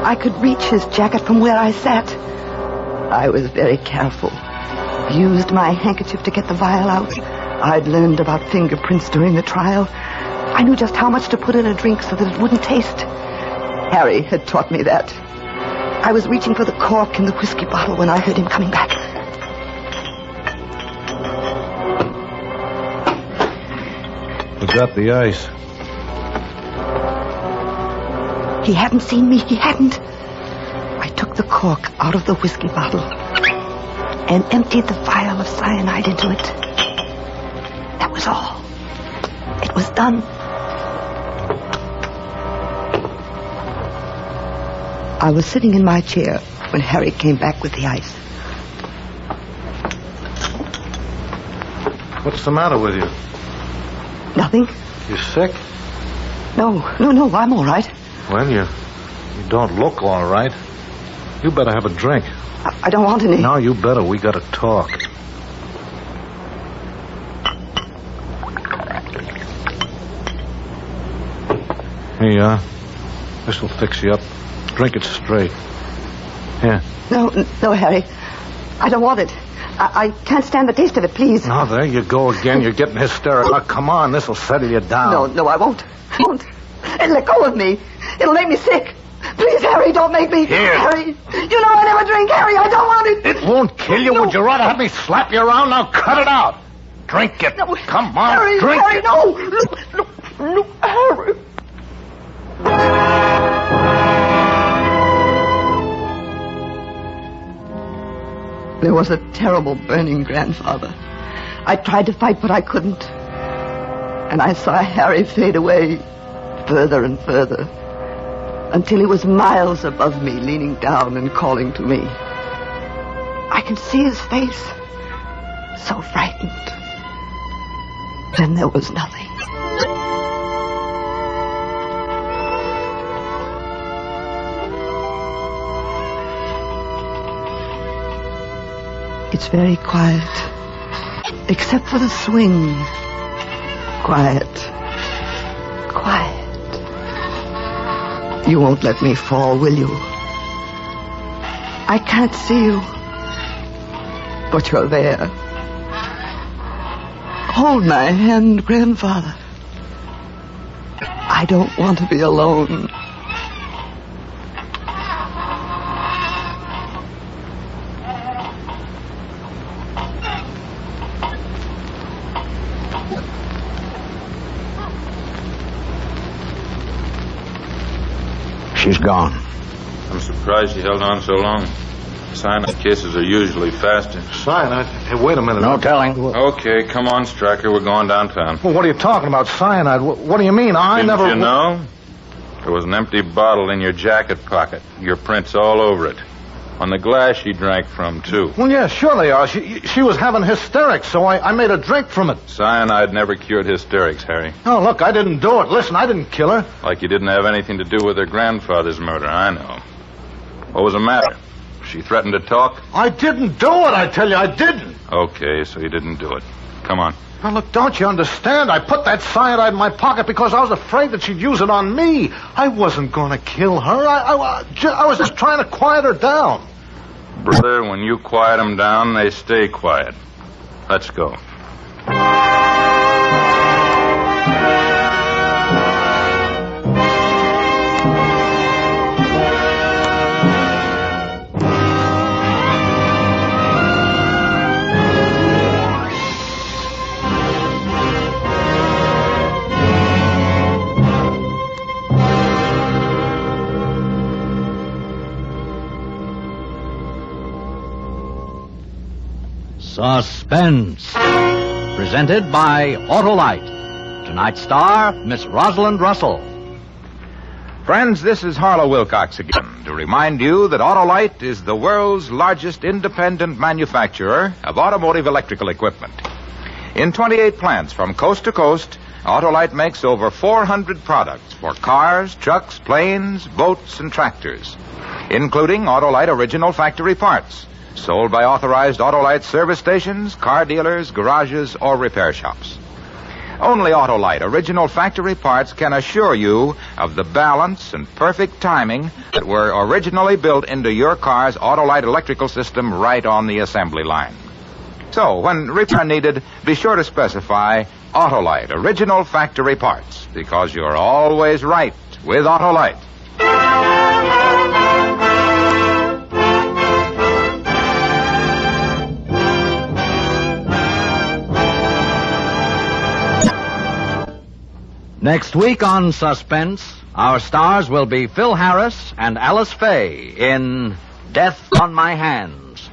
Speaker 14: I could reach his jacket from where I sat. I was very careful. Used my handkerchief to get the vial out. I'd learned about fingerprints during the trial. I knew just how much to put in a drink so that it wouldn't taste. Harry had taught me that. I was reaching for the cork in the whiskey bottle when I heard him coming back.
Speaker 15: We got the ice.
Speaker 14: He hadn't seen me. He hadn't. I took the cork out of the whiskey bottle and emptied the vial of cyanide into it. That was all. It was done. I was sitting in my chair when Harry came back with the ice.
Speaker 15: What's the matter with you?
Speaker 14: Nothing.
Speaker 15: You sick?
Speaker 14: No, I'm all right.
Speaker 15: Well, you don't look all right. You better have a drink.
Speaker 14: I don't want any.
Speaker 15: No, you better. We got to talk. Here you are. This'll fix you up. Drink it straight. Here.
Speaker 14: No, Harry. I don't want it. I can't stand the taste of it, please.
Speaker 15: Oh, there you go again. You're getting hysterical. Now, come on. This'll settle you down.
Speaker 14: No, I won't. I won't. And let go of me. It'll make me sick. Please, Harry, don't make me.
Speaker 15: Here.
Speaker 14: Harry, you know I never drink. Harry, I don't want it.
Speaker 15: It won't kill you. No. Would you rather have me slap you around? Now cut it out. Drink it. No. Come on,
Speaker 14: Harry,
Speaker 15: drink
Speaker 14: Harry,
Speaker 15: it.
Speaker 14: No, Harry. There was a terrible burning, Grandfather. I tried to fight, but I couldn't. And I saw Harry fade away further and further until he was miles above me, leaning down and calling to me. I could see his face, so frightened. Then there was nothing. It's very quiet, except for the swing. Quiet. You won't let me fall, will you? I can't see you, but you're there. Hold my hand, Grandfather. I don't want to be alone.
Speaker 9: She's gone.
Speaker 13: I'm surprised you held on so long. Cyanide cases are usually faster.
Speaker 15: Cyanide? Hey, wait a minute.
Speaker 9: No telling.
Speaker 13: Okay, come on, Stryker. We're going downtown.
Speaker 15: Well, what are you talking about? Cyanide? What do you mean?
Speaker 13: Didn't you know? There was an empty bottle in your jacket pocket. Your prints all over it. On the glass she drank from, too.
Speaker 15: Well, yeah, sure they are. She was having hysterics, so I made a drink from it.
Speaker 13: Cyanide never cured hysterics, Harry.
Speaker 15: Oh, look, I didn't do it. Listen, I didn't kill her.
Speaker 13: Like you didn't have anything to do with her grandfather's murder, I know. What was the matter? She threatened to talk?
Speaker 15: I didn't do it, I tell you, I didn't.
Speaker 13: Okay, so you didn't do it. Come on.
Speaker 15: Now, look, don't you understand? I put that cyanide in my pocket because I was afraid that she'd use it on me. I wasn't going to kill her. I was just trying to quiet her down.
Speaker 13: Brother, when you quiet them down, they stay quiet. Let's go.
Speaker 1: Suspense. Presented by Autolite. Tonight's star, Miss Rosalind Russell.
Speaker 13: Friends, this is Harlow Wilcox again to remind you that Autolite is the world's largest independent manufacturer of automotive electrical equipment. In 28 plants from coast to coast, Autolite makes over 400 products for cars, trucks, planes, boats, and tractors, including Autolite original factory parts, sold by authorized Autolite service stations, car dealers, garages, or repair shops. Only Autolite original factory parts can assure you of the balance and perfect timing that were originally built into your car's Autolite electrical system right on the assembly line. So, when repair needed, be sure to specify Autolite original factory parts, because you're always right with Autolite.
Speaker 1: Next week on Suspense, our stars will be Phil Harris and Alice Faye in Death on My Hands.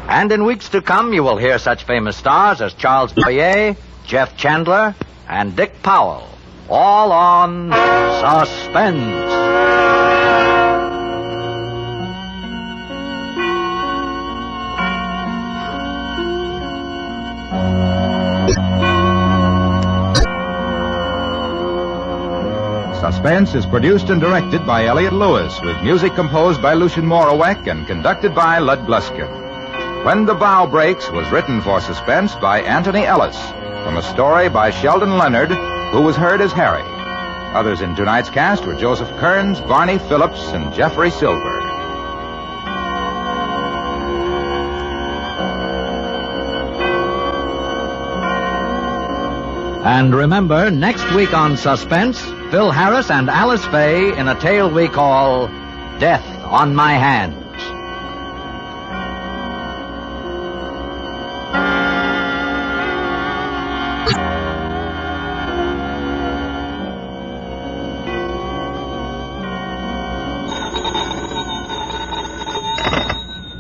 Speaker 1: And in weeks to come, you will hear such famous stars as Charles Boyer, Jeff Chandler, and Dick Powell, all on Suspense.
Speaker 13: Suspense is produced and directed by Elliott Lewis, with music composed by Lucien Morawek and conducted by Lud Gluskin. When the Bow Breaks was written for Suspense by Anthony Ellis, from a story by Sheldon Leonard, who was heard as Harry. Others in tonight's cast were Joseph Kearns, Barney Phillips, and Jeffrey Silver.
Speaker 1: And remember, next week on Suspense, Phil Harris and Alice Faye in a tale we call Death on My Hands.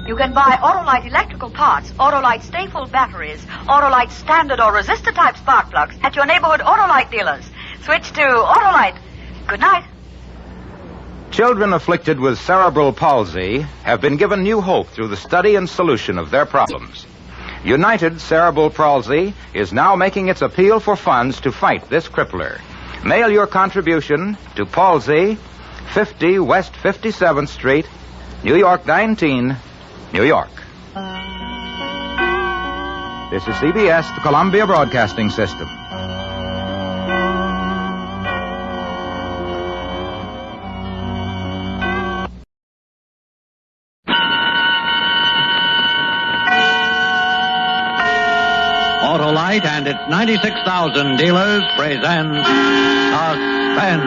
Speaker 11: You can buy Autolite electrical parts, Autolite stay-full batteries, Autolite standard or resistor type spark plugs at your neighborhood Autolite dealers. Switch to Autolite. Good night.
Speaker 13: Children afflicted with cerebral palsy have been given new hope through the study and solution of their problems. United Cerebral Palsy is now making its appeal for funds to fight this crippler. Mail your contribution to Palsy, 50 West 57th Street, New York 19, New York. This is CBS, the Columbia Broadcasting System.
Speaker 1: Autolite and its 96,000 dealers presents Suspense.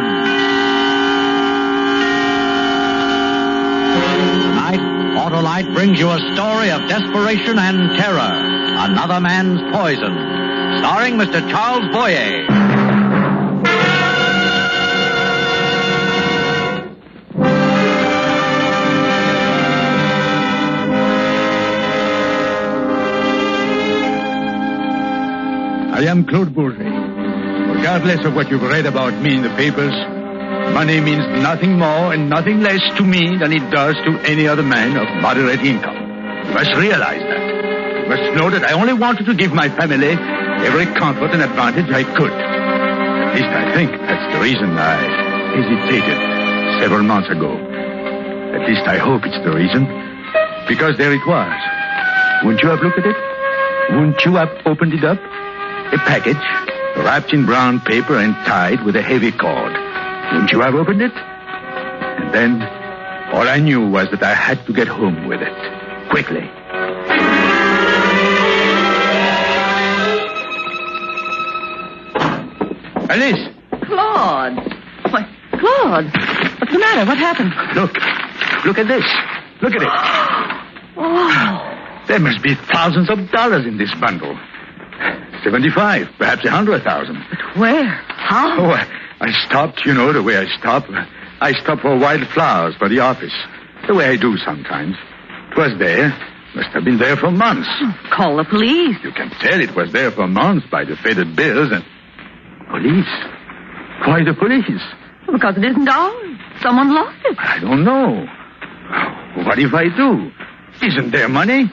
Speaker 1: Tonight, Autolite brings you a story of desperation and terror. Another Man's Poison, starring Mr. Charles Boyer.
Speaker 17: I am Claude Bourget. Regardless of what you've read about me in the papers, money means nothing more and nothing less to me than it does to any other man of moderate income. You must realize that. You must know that I only wanted to give my family every comfort and advantage I could. At least I think that's the reason I hesitated several months ago. At least I hope it's the reason. Because there it was. Wouldn't you have looked at it? Wouldn't you have opened it up? A package, wrapped in brown paper and tied with a heavy cord. Wouldn't you have opened it? And then, all I knew was that I had to get home with it. Quickly. Alice!
Speaker 18: Claude! Why, Claude! What's the matter? What happened?
Speaker 17: Look at this. Look at it.
Speaker 18: Oh.
Speaker 17: There must be thousands of dollars in this bundle. 75, perhaps 100,000.
Speaker 18: But where? How?
Speaker 17: Oh, I stopped, the way I stop. I stopped for wild flowers for the office. The way I do sometimes. It was there, Must have been there for months.
Speaker 18: Call the police.
Speaker 17: You can tell it was there for months by the faded bills and... Police? Why the police?
Speaker 18: Because it isn't ours. Someone lost it.
Speaker 17: I don't know. What if I do? Isn't there money?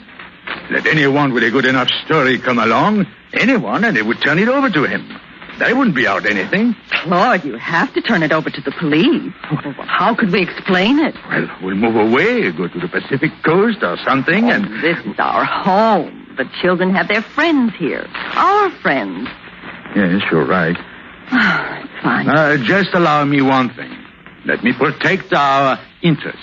Speaker 17: Let anyone with a good enough story come along, anyone, and they would turn it over to him. They wouldn't be out anything.
Speaker 18: Claude, you have to turn it over to the police. Well, how could we explain it?
Speaker 17: Well, we'll move away, go to the Pacific coast or something, and...
Speaker 18: This is our home. The children have their friends here. Our friends.
Speaker 17: Yes, you're right.
Speaker 18: It's fine.
Speaker 17: Just allow me one thing. Let me protect our interest.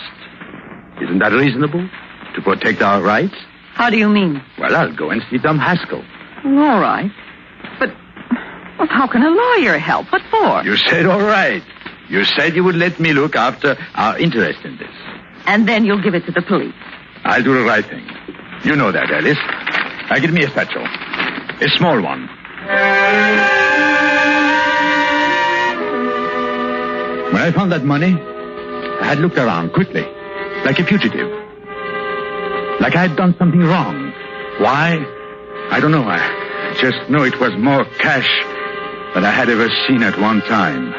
Speaker 17: Isn't that reasonable? To protect our rights?
Speaker 18: How do you mean?
Speaker 17: Well, I'll go and see Tom Haskell.
Speaker 18: All right. But how can a lawyer help? What for?
Speaker 17: You said all right. You said you would let me look after our interest in this.
Speaker 18: And then you'll give it to the police.
Speaker 17: I'll do the right thing. You know that, Alice. Now, give me a satchel. A small one. When I found that money, I had looked around quickly, like a fugitive. Like I had done something wrong. Why? I don't know. I just know it was more cash than I had ever seen at one time.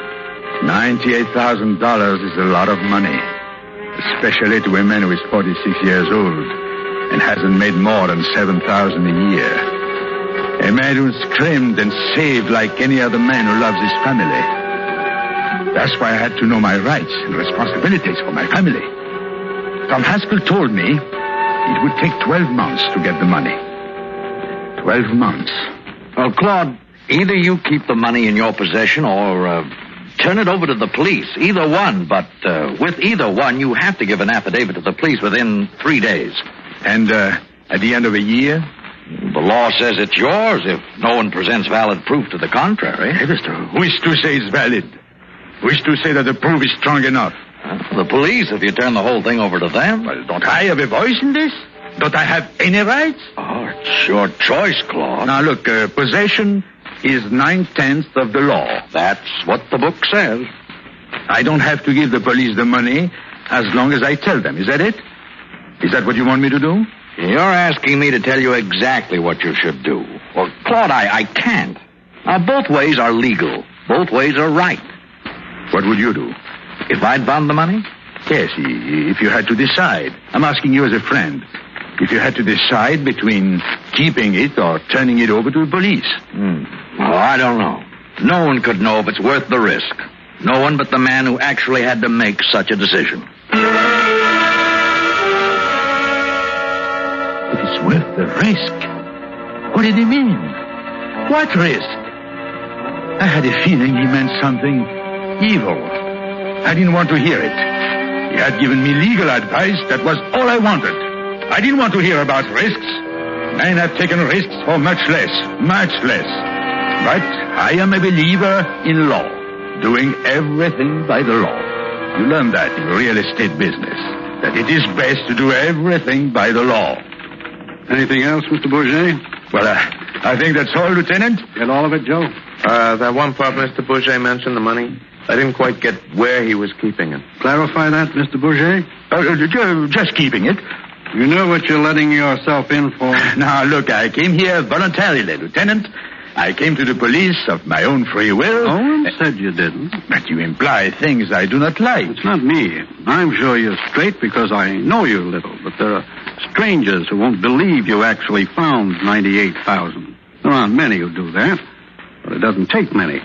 Speaker 17: $98,000 is a lot of money, especially to a man who is 46 years old and hasn't made more than $7,000 a year. A man who's screamed and saved like any other man who loves his family. That's why I had to know my rights and responsibilities for my family. Tom Haskell told me it would take 12 months to get the money. 12 months.
Speaker 9: Well, Claude, either you keep the money in your possession or turn it over to the police. Either one, but with either one, you have to give an affidavit to the police within 3 days.
Speaker 17: And at the end of a year?
Speaker 9: The law says it's yours if no one presents valid proof to the contrary.
Speaker 17: Hey, mister, who is to say it's valid? Who is to say that the proof is strong enough?
Speaker 9: The police, if you turn the whole thing over to them.
Speaker 17: Well, don't I have a voice in this? Don't I have any rights?
Speaker 9: Oh, it's your choice, Claude.
Speaker 17: Now, look, possession is 9/10 of the law.
Speaker 9: That's what the book says.
Speaker 17: I don't have to give the police the money as long as I tell them. Is that it? Is that what you want me to do?
Speaker 9: You're asking me to tell you exactly what you should do. Well, Claude, I can't. Now, both ways are legal. Both ways are right.
Speaker 17: What would you do?
Speaker 9: If I'd found the money?
Speaker 17: Yes, if you had to decide. I'm asking you as a friend. If you had to decide between keeping it or turning it over to the police.
Speaker 9: Well, I don't know. No one could know if it's worth the risk. No one but the man who actually had to make such a decision.
Speaker 17: It is worth the risk. What did he mean? What risk? I had a feeling he meant something evil. I didn't want to hear it. He had given me legal advice. That was all I wanted. I didn't want to hear about risks. Men have taken risks for much less. Much less. But I am a believer in law. Doing everything by the law. You learn that in real estate business. That it is best to do everything by the law.
Speaker 10: Anything else, Mr. Bourget?
Speaker 17: Well, I think that's all, Lieutenant.
Speaker 10: Get all of it, Joe?
Speaker 8: That one part Mr. Bourget mentioned, the money, I didn't quite get where he was keeping it.
Speaker 10: Clarify that, Mr. Bourget?
Speaker 17: Just keeping it.
Speaker 10: You know what you're letting yourself in for?
Speaker 17: Now, look, I came here voluntarily, Lieutenant. I came to the police of my own free will.
Speaker 10: No one said you didn't.
Speaker 17: But you imply things I do not like.
Speaker 10: It's not me. I'm sure you're straight because I know you a little. But there are strangers who won't believe you actually found $98,000. There aren't many who do that. But it doesn't take many.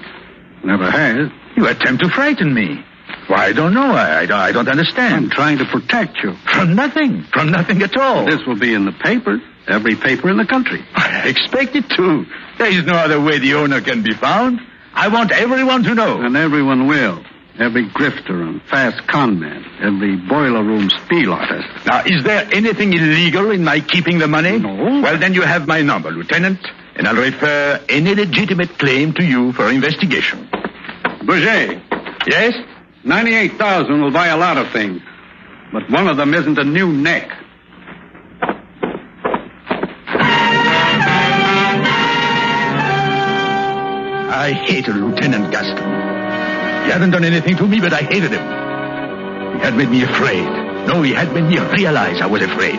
Speaker 10: Never has.
Speaker 17: You attempt to frighten me. Well, I don't know. I don't understand.
Speaker 10: I'm trying to protect you.
Speaker 17: From nothing. From nothing at all.
Speaker 10: This will be in the papers. Every paper in the country.
Speaker 17: I expect it to. There is no other way the owner can be found. I want everyone to know.
Speaker 10: And everyone will. Every grifter and fast con man. Every boiler room spiel artist.
Speaker 17: Now, is there anything illegal in my keeping the money?
Speaker 10: No.
Speaker 17: Well, then you have my number, Lieutenant. And I'll refer any legitimate claim to you for investigation.
Speaker 10: Bourget.
Speaker 17: Yes?
Speaker 10: 98,000 will buy a lot of things. But one of them isn't a new neck.
Speaker 17: I hated Lieutenant Gaston. He hadn't done anything to me, but I hated him. He had made me afraid. No, he had made me realize I was afraid.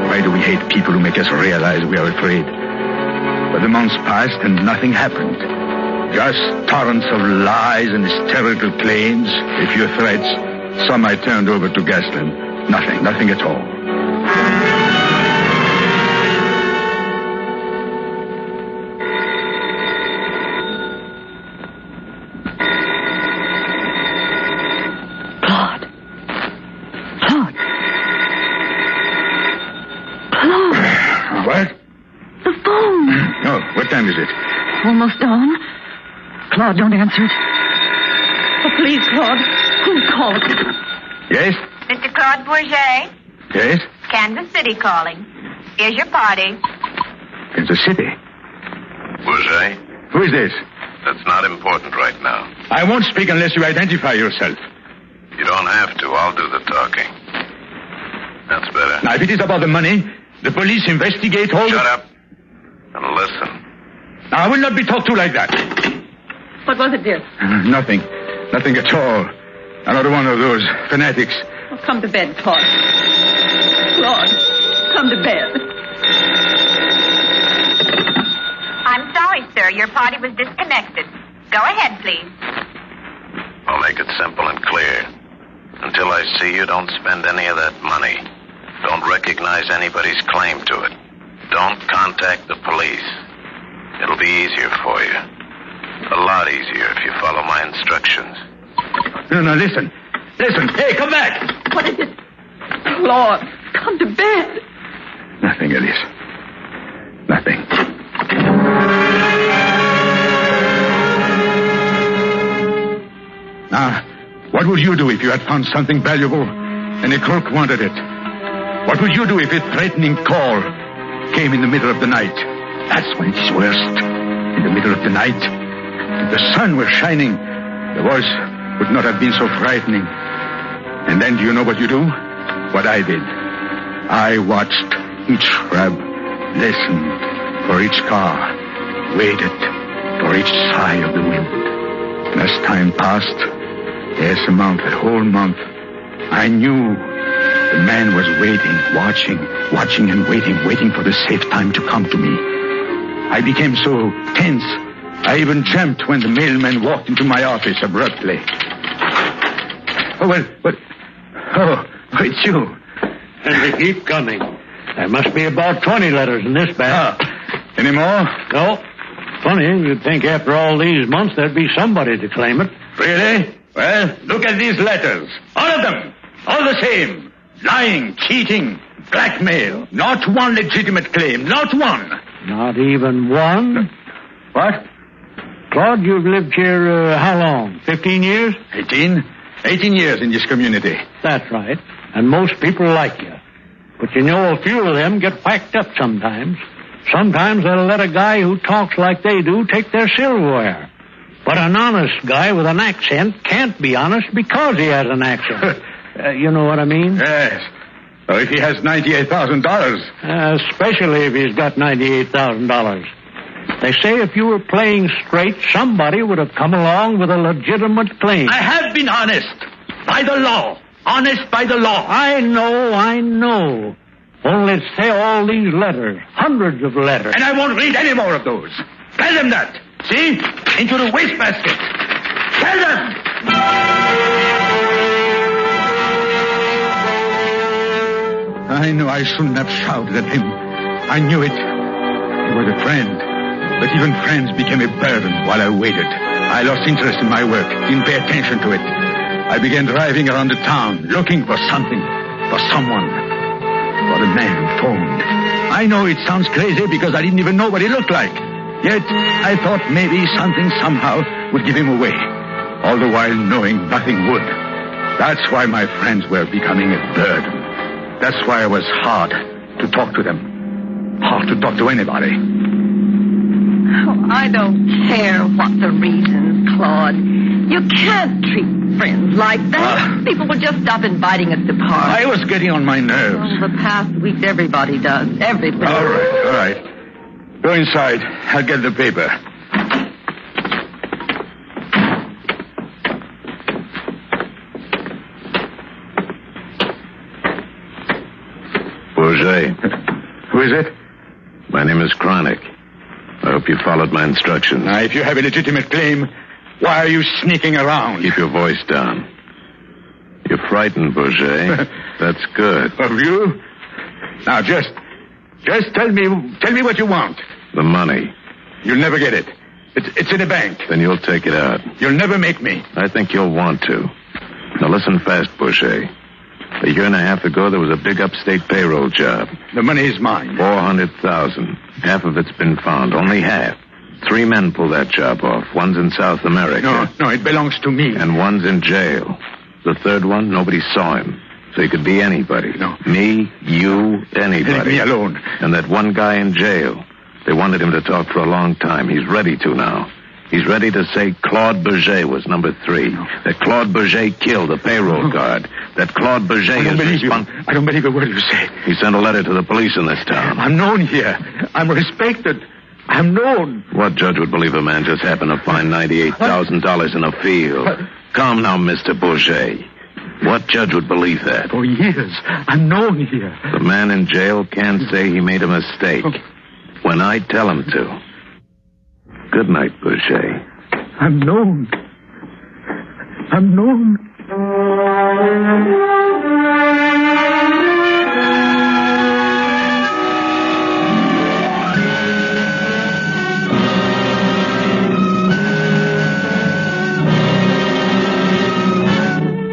Speaker 17: Why do we hate people who make us realize we are afraid? But the months passed and nothing happened. Just torrents of lies and hysterical claims, a few threats. Some I turned over to Gaston. Nothing at all. What time is it?
Speaker 18: Almost dawn. Claude, don't answer it. Oh, please, Claude. Who's calling?
Speaker 17: Yes?
Speaker 19: Mr. Claude Bourget?
Speaker 17: Yes?
Speaker 19: Kansas City calling. Here's your party.
Speaker 17: Kansas City?
Speaker 20: Bourget?
Speaker 17: Who is this?
Speaker 20: That's not important right now.
Speaker 17: I won't speak unless you identify yourself.
Speaker 20: You don't have to. I'll do the talking. That's better.
Speaker 17: Now, if it is about the money, the police investigate all...
Speaker 20: Shut up and listen.
Speaker 17: Now, I will not be talked to like that.
Speaker 18: What was it, dear?
Speaker 17: Nothing at all. Another one of those fanatics.
Speaker 18: Oh, come to bed, Claude. Claude, come to bed.
Speaker 19: I'm sorry, sir. Your party was disconnected. Go ahead, please.
Speaker 20: I'll make it simple and clear. Until I see you, don't spend any of that money. Don't recognize anybody's claim to it. Don't contact the police. It'll be easier for you. A lot easier if you follow my instructions.
Speaker 17: No, listen. Hey, come back.
Speaker 18: What is it? Claude, come to bed.
Speaker 17: Nothing, Elise. Nothing. Now, what would you do if you had found something valuable and a crook wanted it? What would you do if a threatening call came in the middle of the night? That's when it's worst. In the middle of the night. If the sun were shining, the voice would not have been so frightening. And then do you know what you do? What I did. I watched each shrub, listened for each car, waited for each sigh of the wind. And as time passed, yes, a month, a whole month, I knew the man was watching and waiting for the safe time to come to me. I became so tense, I even jumped when the mailman walked into my office abruptly. It's you.
Speaker 15: And they keep coming. There must be about 20 letters in this bag.
Speaker 17: Any more?
Speaker 15: No. Funny, you'd think after all these months there'd be somebody to claim it.
Speaker 17: Really? Well, look at these letters. All of them. All the same. Lying, cheating, blackmail. Not one legitimate claim. Not one.
Speaker 15: Not even one?
Speaker 17: What?
Speaker 15: Claude, you've lived here how long? 15 years?
Speaker 17: 18 years in this community.
Speaker 15: That's right. And most people like you. But you know, a few of them get whacked up sometimes. Sometimes they'll let a guy who talks like they do take their silverware. But an honest guy with an accent can't be honest because he has an accent. You know what I mean?
Speaker 17: Yes. Well, if he has $98,000.
Speaker 15: Especially if he's got $98,000. They say if you were playing straight, somebody would have come along with a legitimate claim.
Speaker 17: I have been honest. By the law. Honest by the law.
Speaker 15: I know. Only say all these letters. Hundreds of letters.
Speaker 17: And I won't read any more of those. Tell them that. See? Into the wastebasket. Tell them! I knew I shouldn't have shouted at him. I knew it. He was a friend. But even friends became a burden while I waited. I lost interest in my work, didn't pay attention to it. I began driving around the town, looking for something, for someone. For the man who phoned. I know it sounds crazy because I didn't even know what he looked like. Yet I thought maybe something somehow would give him away. All the while knowing nothing would. That's why my friends were becoming a burden. That's why it was hard to talk to them. Hard to talk to anybody.
Speaker 18: Oh, I don't care what the reasons, Claude. You can't treat friends like that. People will just stop inviting us to parties.
Speaker 17: I was getting on my nerves.
Speaker 18: Well, the past weeks, everybody does. Everybody.
Speaker 17: All right. Go inside. I'll get the paper.
Speaker 20: Bourget.
Speaker 17: Who is it?
Speaker 20: My name is Chronic. I hope you followed my instructions.
Speaker 17: Now, if you have a legitimate claim, why are you sneaking around?
Speaker 20: Keep your voice down. You're frightened, Bourget. That's good.
Speaker 17: Of you? Now, just tell me what you want.
Speaker 20: The money.
Speaker 17: You'll never get it. It's in a bank.
Speaker 20: Then you'll take it out.
Speaker 17: You'll never make me.
Speaker 20: I think you'll want to. Now listen fast, Bourget. A year and a half ago, there was a big upstate payroll job.
Speaker 17: The money is mine.
Speaker 20: 400,000. Half of it's been found. Only half. 3 men pulled that job off. One's in South America.
Speaker 17: No, it belongs to me.
Speaker 20: And one's in jail. The third one, nobody saw him. So he could be anybody.
Speaker 17: No.
Speaker 20: Me, you, anybody.
Speaker 17: Leave me alone.
Speaker 20: And that one guy in jail. They wanted him to talk for a long time. He's ready to now. He's ready to say Claude Bourget was number 3. No. That Claude Bourget killed the payroll guard. That Claude Bourget is responsible.
Speaker 17: I don't believe a word you say.
Speaker 20: He sent a letter to the police in this town.
Speaker 17: I'm known here. I'm respected. I'm known.
Speaker 20: What judge would believe a man just happened to find $98,000 in a field? Come now, Mr. Bourget. What judge would believe that?
Speaker 17: For years, I'm known here.
Speaker 20: The man in jail can't say he made a mistake. When I tell him to. Good night, Bourget.
Speaker 17: I'm known. I'm known.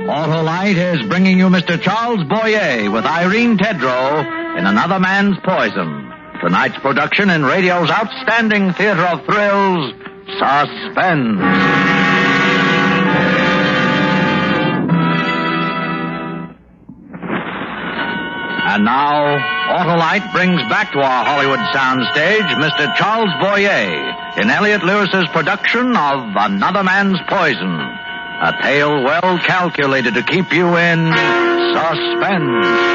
Speaker 9: Autolite is bringing you Mr. Charles Boyer with Irene Tedrow in Another Man's Poison. Tonight's production in radio's outstanding theater of thrills, Suspense. And now, Autolite brings back to our Hollywood soundstage Mr. Charles Boyer in Elliot Lewis's production of Another Man's Poison, a tale well calculated to keep you in suspense.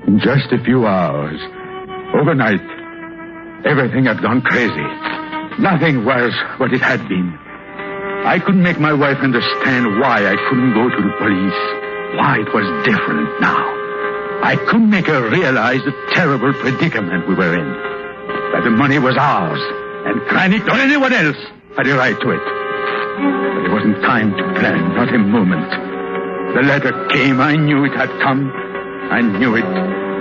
Speaker 17: In just a few hours, overnight, everything had gone crazy. Nothing was what it had been. I couldn't make my wife understand why I couldn't go to the police, why it was different now. I couldn't make her realize the terrible predicament we were in. That the money was ours, and Chronic or anyone else had a right to it. But it wasn't time to plan, not a moment. The letter came. I knew it had come. I knew it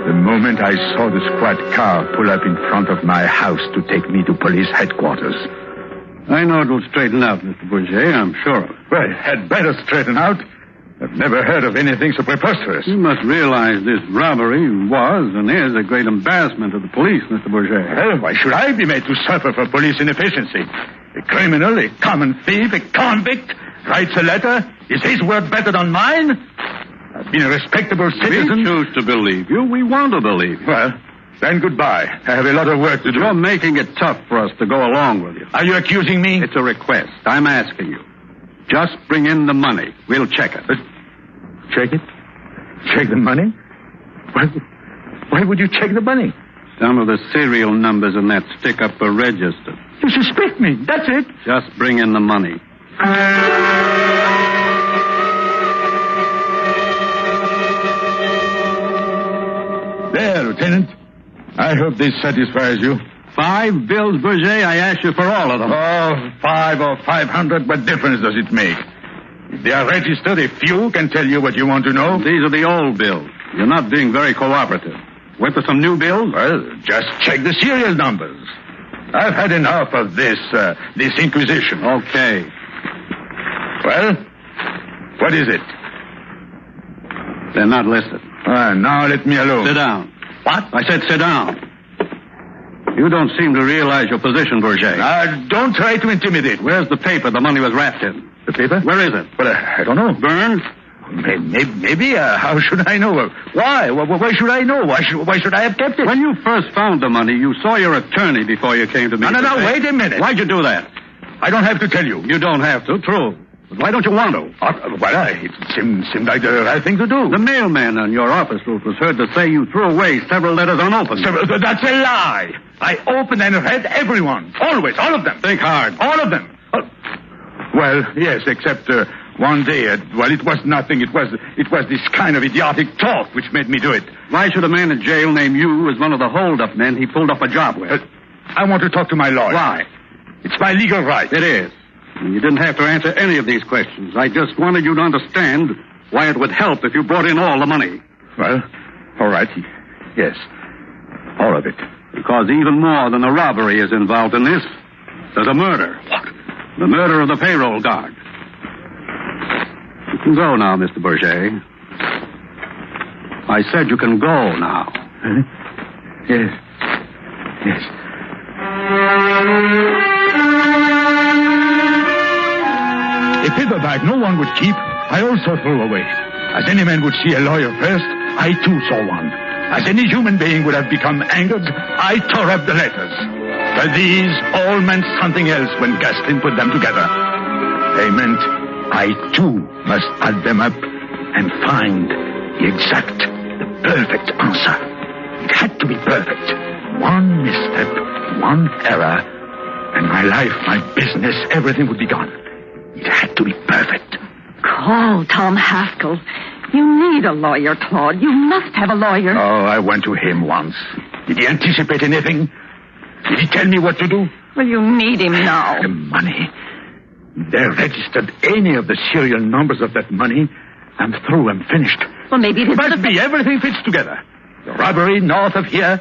Speaker 17: the moment I saw the squad car pull up in front of my house to take me to police headquarters.
Speaker 21: I know it'll straighten out, Mr. Bourget, I'm sure.
Speaker 17: Well, it had better straighten out. I've never heard of anything so preposterous.
Speaker 21: You must realize this robbery was and is a great embarrassment to the police, Mr. Bourget.
Speaker 17: Well, why should I be made to suffer for police inefficiency? A criminal, a common thief, a convict writes a letter. Is his word better than mine? I've been a respectable citizen.
Speaker 21: We choose to believe you. We want to believe you.
Speaker 17: Well, then goodbye. I have a lot of work to do.
Speaker 21: You're making it tough for us to go along with you.
Speaker 17: Are you accusing me?
Speaker 21: It's a request. I'm asking you. Just bring in the money. We'll check it.
Speaker 17: Check it? Check the money? Why would you check the money?
Speaker 21: Some of the serial numbers in that stick-up are registered.
Speaker 17: You suspect me. That's it.
Speaker 21: Just bring in the money.
Speaker 17: There, Lieutenant. I hope this satisfies you.
Speaker 21: 5 bills, Bourget. I asked you for all of them.
Speaker 17: Oh, 5 or 500, what difference does it make? If they are registered, a few can tell you what you want to know.
Speaker 21: These are the old bills. You're not being very cooperative. Wait for some new bills?
Speaker 17: Well, just check the serial numbers. I've had enough of this inquisition.
Speaker 21: Okay.
Speaker 17: Well, what is it?
Speaker 21: They're not listed.
Speaker 17: Now let me alone.
Speaker 21: Sit down.
Speaker 17: What?
Speaker 21: I said sit down. You don't seem to realize your position, Bourget.
Speaker 17: Don't try to intimidate.
Speaker 21: Where's the paper the money was wrapped in?
Speaker 17: The paper?
Speaker 21: Where is it?
Speaker 17: Well, I don't know.
Speaker 21: Burned?
Speaker 17: Maybe. How should I know? Why? Why should I know? Why should I have kept it?
Speaker 21: When you first found the money, you saw your attorney before you came to me.
Speaker 17: No, wait a minute.
Speaker 21: Why'd you do that?
Speaker 17: I don't have to tell you.
Speaker 21: You don't have to, true. But why don't you want to?
Speaker 17: It seemed like the right thing to do.
Speaker 21: The mailman on your office roof was heard to say you threw away several letters unopened.
Speaker 17: That's a lie. I opened and read everyone. Always, all of them.
Speaker 21: Think hard.
Speaker 17: All of them. Well, yes, except one day. It was nothing. It was this kind of idiotic talk which made me do it.
Speaker 21: Why should a man in jail named you as one of the hold-up men he pulled up a job with?
Speaker 17: I want to talk to my lawyer.
Speaker 21: Why?
Speaker 17: It's my legal right.
Speaker 21: It is. And you didn't have to answer any of these questions. I just wanted you to understand why it would help if you brought in all the money.
Speaker 17: Well, all right. Yes. All of it.
Speaker 21: Because even more than a robbery is involved in this. There's a murder.
Speaker 17: What?
Speaker 21: The murder of the payroll guard. You can go now, Mr. Bourget. I said you can go now.
Speaker 17: Huh? Yes. Yes. A paper bag no one would keep, I also threw away. As any man would see a lawyer first, I too saw one. As any human being would have become angered, I tore up the letters. But these all meant something else when Gaston put them together. They meant I too must add them up and find the perfect answer. It had to be perfect. One misstep, one error, and my life, my business, everything would be gone. It had to be perfect.
Speaker 18: Call Tom Haskell. You need a lawyer, Claude. You must have a lawyer.
Speaker 17: Oh, I went to him once. Did he anticipate anything? Did he tell me what to do?
Speaker 18: Well, you need him now.
Speaker 17: The money. They registered any of the serial numbers of that money. I'm through. I'm finished.
Speaker 18: Well, maybe it
Speaker 17: must be. Everything fits together. The robbery north of here,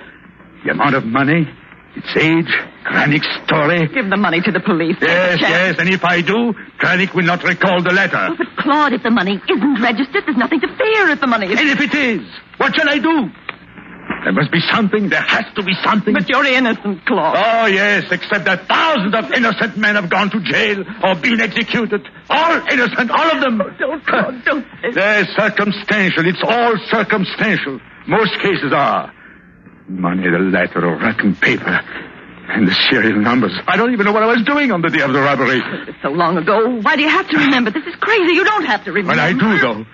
Speaker 17: the amount of money, its age, Kranik's story.
Speaker 18: Give the money to the police.
Speaker 17: Yes, and if I do, Kranik will not recall the letter.
Speaker 18: Oh, but Claude, if the money isn't registered, there's nothing to fear if the money is...
Speaker 17: And if it is, what shall I do? There must be something. There has to be something.
Speaker 18: But you're innocent, Claude.
Speaker 17: Oh, yes, except that thousands of innocent men have gone to jail or been executed. All innocent, all of them.
Speaker 18: Oh, don't, Claude, don't.
Speaker 17: They're circumstantial. It's all circumstantial. Most cases are. Money, the letter, or rotten paper, and the serial numbers. I don't even know what I was doing on the day of the robbery.
Speaker 18: It's so long ago. Why do you have to remember? This is crazy. You don't have to remember.
Speaker 17: But I do, though.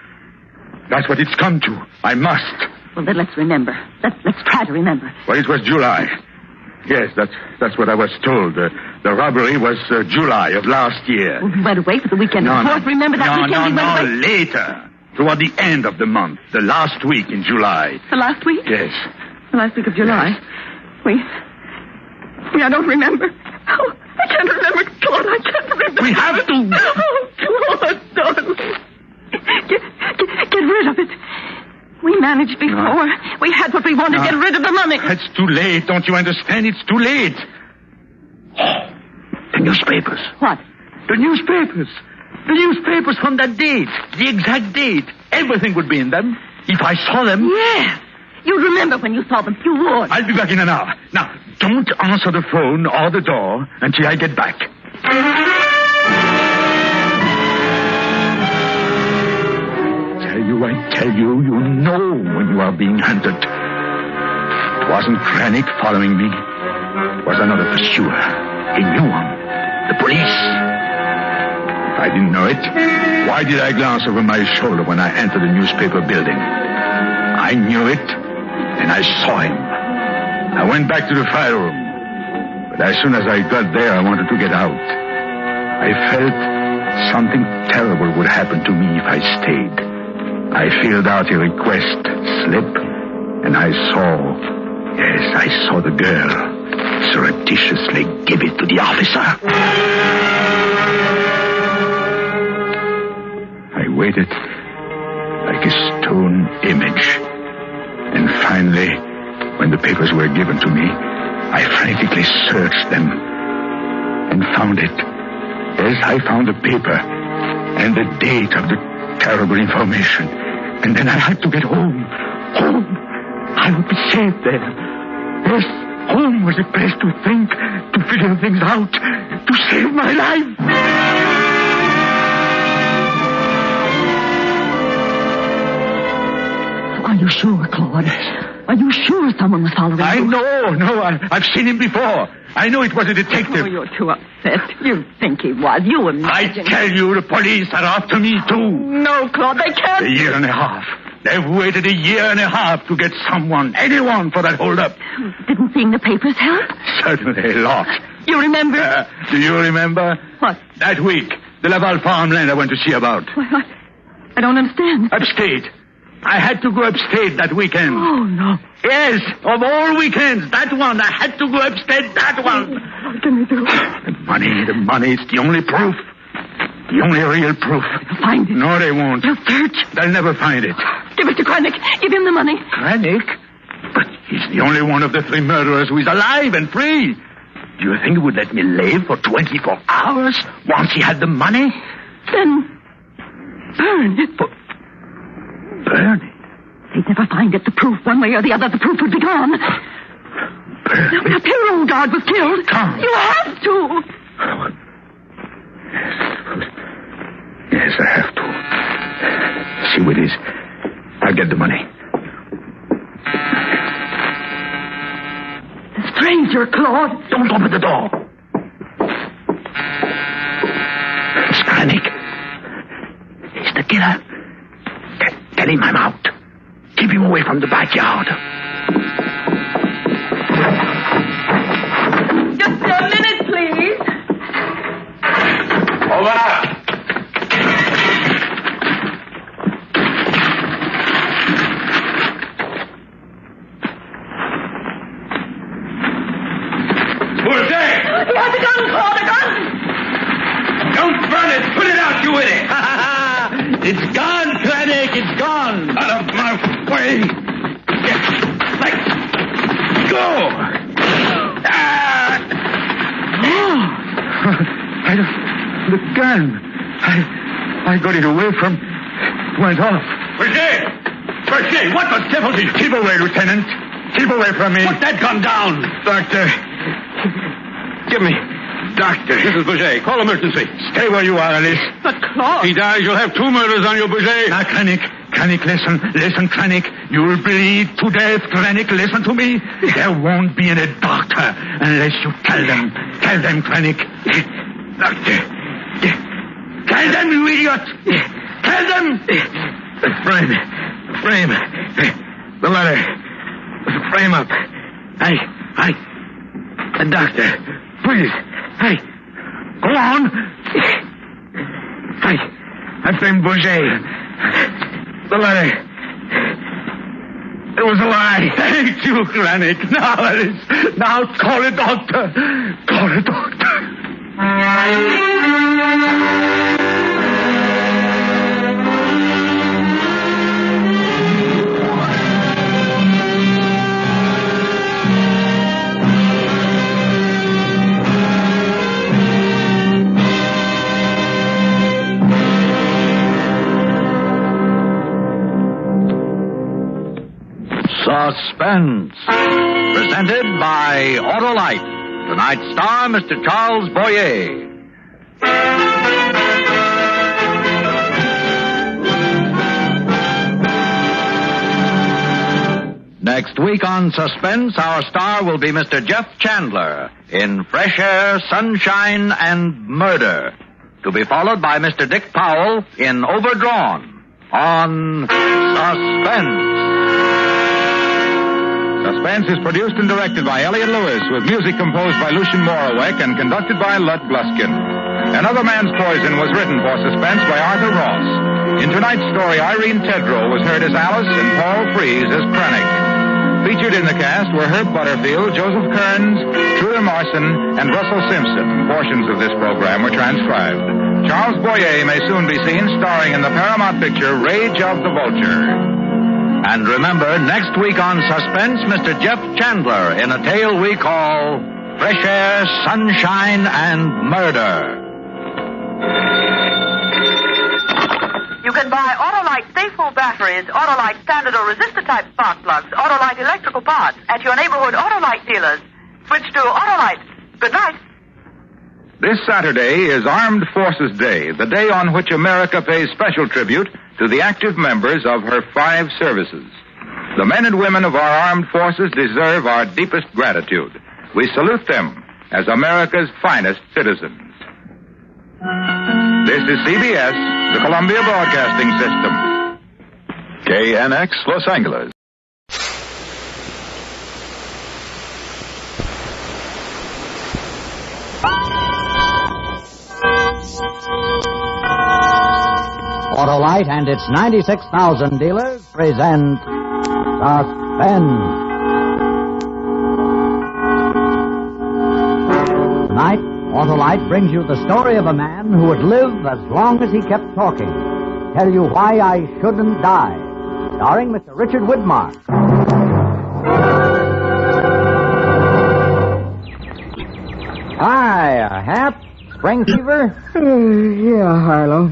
Speaker 17: That's what it's come to. I must.
Speaker 18: Well, then let's remember. Let's try to remember.
Speaker 17: Well, it was July. Yes, that's what I was told. The robbery was July of last year.
Speaker 18: Well, we went away for the weekend.
Speaker 17: No,
Speaker 18: Remember that weekend we went away?
Speaker 17: Later. Toward the end of the month. The last week in July.
Speaker 18: The last week?
Speaker 17: Yes.
Speaker 18: The last week of July. Yes. I don't remember. Oh, I can't remember, Claude. I can't remember.
Speaker 17: We have to.
Speaker 18: Oh, Claude, darling. Get rid of it. We managed before. No. We had what we wanted. No. Get rid of the money.
Speaker 17: It's too late. Don't you understand? It's too late. The newspapers.
Speaker 18: What?
Speaker 17: The newspapers. The newspapers from that date. The exact date. Everything would be in them. If I saw them.
Speaker 18: Yes. You'd remember when you saw them. You would.
Speaker 17: I'll be back in an hour. Now, don't answer the phone or the door until I get back. I tell you, you know when you are being hunted. It wasn't Kranik following me. It was another pursuer. A new one. The police. If I didn't know it, why did I glance over my shoulder when I entered the newspaper building? I knew it, and I saw him. I went back to the file room. But as soon as I got there, I wanted to get out. I felt something terrible would happen to me if I stayed. I filled out a request slip, and I saw the girl surreptitiously give it to the officer. I waited like a stone image. And finally, when the papers were given to me, I frantically searched them and found it. Yes, I found the paper and the date of the terrible information. And then I had to get home. Home. I would be safe there. Yes, home was the place to think, to figure things out, to save my life.
Speaker 18: Are you sure, Claude?
Speaker 17: Yes.
Speaker 18: Are you sure someone was following you?
Speaker 17: No, I've seen him before. I know it was a detective.
Speaker 18: Oh, you're too upset. You think he was. You imagine.
Speaker 17: I tell you, the police are after me, too.
Speaker 18: No, Claude, they can't.
Speaker 17: A year and a half. They've waited a year and a half to get anyone for that holdup.
Speaker 18: Didn't seeing the papers help?
Speaker 17: Certainly, lots.
Speaker 18: You remember?
Speaker 17: Do you remember?
Speaker 18: What?
Speaker 17: That week, the Laval farmland I went to see about.
Speaker 18: Well, I don't understand.
Speaker 17: Upstate. I had to go upstate that weekend.
Speaker 18: Oh, no.
Speaker 17: Yes, of all weekends, that one. I had to go upstate that one.
Speaker 18: What can we do?
Speaker 17: The money, it's the only proof. The only real proof.
Speaker 18: They'll find it.
Speaker 17: No, they won't.
Speaker 18: They'll search.
Speaker 17: They'll never find it.
Speaker 18: Give it to Kranich. Give him the money.
Speaker 17: Kranich? But he's the only one of the 3 murderers who is alive and free. Do you think he would let me live for 24 hours once he had the money?
Speaker 18: Then burn it.
Speaker 17: Burn it?
Speaker 18: They'd never find it. The proof, one way or the other, the proof would be gone. The payroll guard was killed.
Speaker 17: Come.
Speaker 18: You have to.
Speaker 17: Yes, I have to. See what it is. I'll get the money.
Speaker 18: The stranger, Claude.
Speaker 17: Don't open the door. It's Kranich. He's the killer. Tell him I'm out. Keep him away from the backyard.
Speaker 18: Just a minute, please.
Speaker 17: Over.
Speaker 18: He has a gun, Claude, a gun!
Speaker 17: Don't burn it! Put it out, you idiot! It's gone, Kranich, it's gone! Out of my way! Let go! The gun. I got it away from... went off. Berger, what the devil did you... Keep away, Lieutenant. Keep away from me. Put that gun down. Doctor. Give me. Doctor.
Speaker 10: Mrs. Boucher, call emergency.
Speaker 17: Stay where you are, Alice.
Speaker 18: But Claude...
Speaker 10: He dies, you'll have 2 murders on you, Boucher.
Speaker 17: Now, Kranich, listen, Kranich. You'll bleed to death, Kranich. Listen to me. There won't be any doctor unless you tell them. Tell them, Kranich. Doctor. Tell them, you idiot. Tell them. The frame. The letter. Frame up. The doctor. Please. Go on. I framed Bourget. The letter. It was a lie. Thank you, Kranich. Now, Alice. Now, call a doctor. Call a doctor.
Speaker 9: Suspense. Presented by Autolite. Tonight's star, Mr. Charles Boyer. Next week on Suspense, our star will be Mr. Jeff Chandler in Fresh Air, Sunshine, and Murder. To be followed by Mr. Dick Powell in Overdrawn on Suspense.
Speaker 13: Suspense is produced and directed by Elliott Lewis, with music composed by Lucien Moraweck and conducted by Lud Bluskin. Another Man's Poison was written for Suspense by Arthur Ross. In tonight's story, Irene Tedrow was heard as Alice and Paul Frees as Kranich. Featured in the cast were Herb Butterfield, Joseph Kearns, Truder Marson, and Russell Simpson. Portions of this program were transcribed. Charles Boyer may soon be seen starring in the Paramount picture Rage of the Vulture.
Speaker 9: And remember, next week on Suspense, Mr. Jeff Chandler in a tale we call Fresh Air, Sunshine, and Murder.
Speaker 11: You can buy Autolite Stay-Full batteries, Autolite standard or resistor type spark plugs, Autolite electrical parts at your neighborhood Autolite dealers. Switch to Autolite. Good night.
Speaker 13: This Saturday is Armed Forces Day, the day on which America pays special tribute to the active members of her 5 services. The men and women of our armed forces deserve our deepest gratitude. We salute them as America's finest citizens. This is CBS, the Columbia Broadcasting System.
Speaker 6: KNX Los Angeles.
Speaker 1: Autolite and its 96,000 dealers present Suspense. Tonight, Autolite brings you the story of a man who would live as long as he kept talking. Tell you why I shouldn't die. Starring Mr. Richard Widmark. Hi, Hap. Spring fever?
Speaker 12: Yeah, Harlow.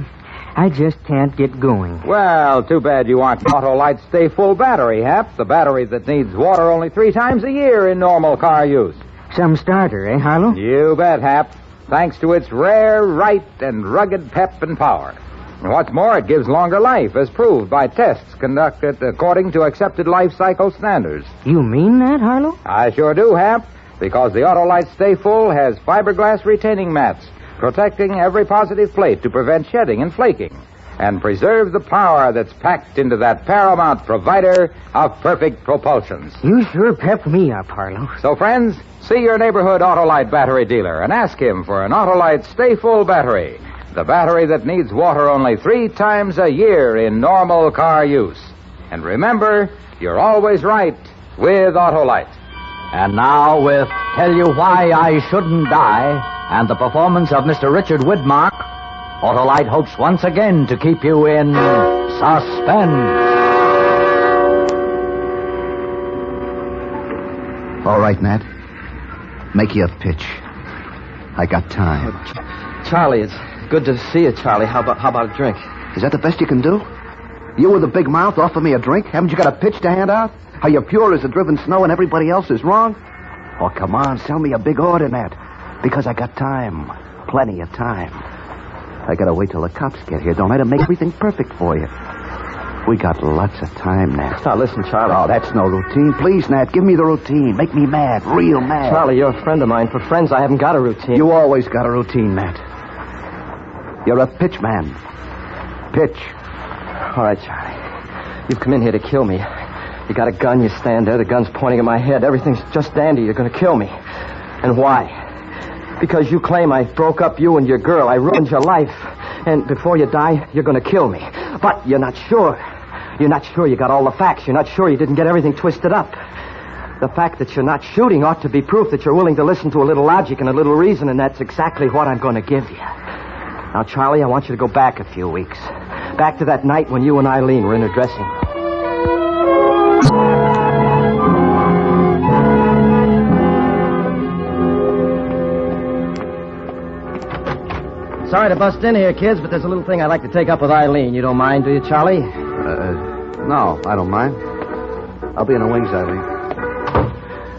Speaker 12: I just can't get going.
Speaker 22: Well, too bad you aren't Autolite Stay Full battery, Hap. The battery that needs water only 3 times a year in normal car use.
Speaker 12: Some starter, eh, Harlow?
Speaker 22: You bet, Hap. Thanks to its rare, right, and rugged pep and power. And what's more, it gives longer life, as proved by tests conducted according to accepted life cycle standards.
Speaker 12: You mean that, Harlow?
Speaker 22: I sure do, Hap, because the Autolite Stay Full has fiberglass retaining mats, protecting every positive plate to prevent shedding and flaking, and preserve the power that's packed into that paramount provider of perfect propulsions.
Speaker 12: You sure pep me up, Harlow.
Speaker 22: So, friends, see your neighborhood Autolite battery dealer and ask him for an Autolite Stay Full battery, the battery that needs water only 3 times a year in normal car use. And remember, you're always right with Autolite.
Speaker 1: And now with Tell You Why I Shouldn't Die and the performance of Mr. Richard Widmark, Autolite hopes once again to keep you in suspense.
Speaker 23: All right, Nat. Make you a pitch. I got time.
Speaker 24: Charlie, it's good to see you, Charlie. How about a drink?
Speaker 23: Is that the best you can do? You with a big mouth offer me a drink? Haven't you got a pitch to hand out? How you're pure as the driven snow and everybody else is wrong? Oh, come on, sell me a big order, Nat. Because I got time. Plenty of time. I gotta wait till the cops get here, don't I, to make everything perfect for you. We got lots of time, Nat.
Speaker 24: Now, listen, Charlie.
Speaker 23: Oh, that's no routine. Please, Nat, give me the routine. Make me mad, real mad.
Speaker 24: Charlie, you're a friend of mine. For friends, I haven't got a routine.
Speaker 23: You always got a routine, Nat. You're a pitch man. Pitch.
Speaker 24: All right, Charlie. You've come in here to kill me. You got a gun, you stand there, the gun's pointing at my head. Everything's just dandy. You're going to kill me. And why? Because you claim I broke up you and your girl. I ruined your life. And before you die, you're going to kill me. But you're not sure. You're not sure you got all the facts. You're not sure you didn't get everything twisted up. The fact that you're not shooting ought to be proof that you're willing to listen to a little logic and a little reason, and that's exactly what I'm going to give you. Now, Charlie, I want you to go back a few weeks. Back to that night when you and Eileen were in her dressing room. Sorry to bust in here, kids, but there's a little thing I'd like to take up with Eileen. You don't mind, do you, Charlie?
Speaker 23: No, I don't mind. I'll be in the wings, Eileen.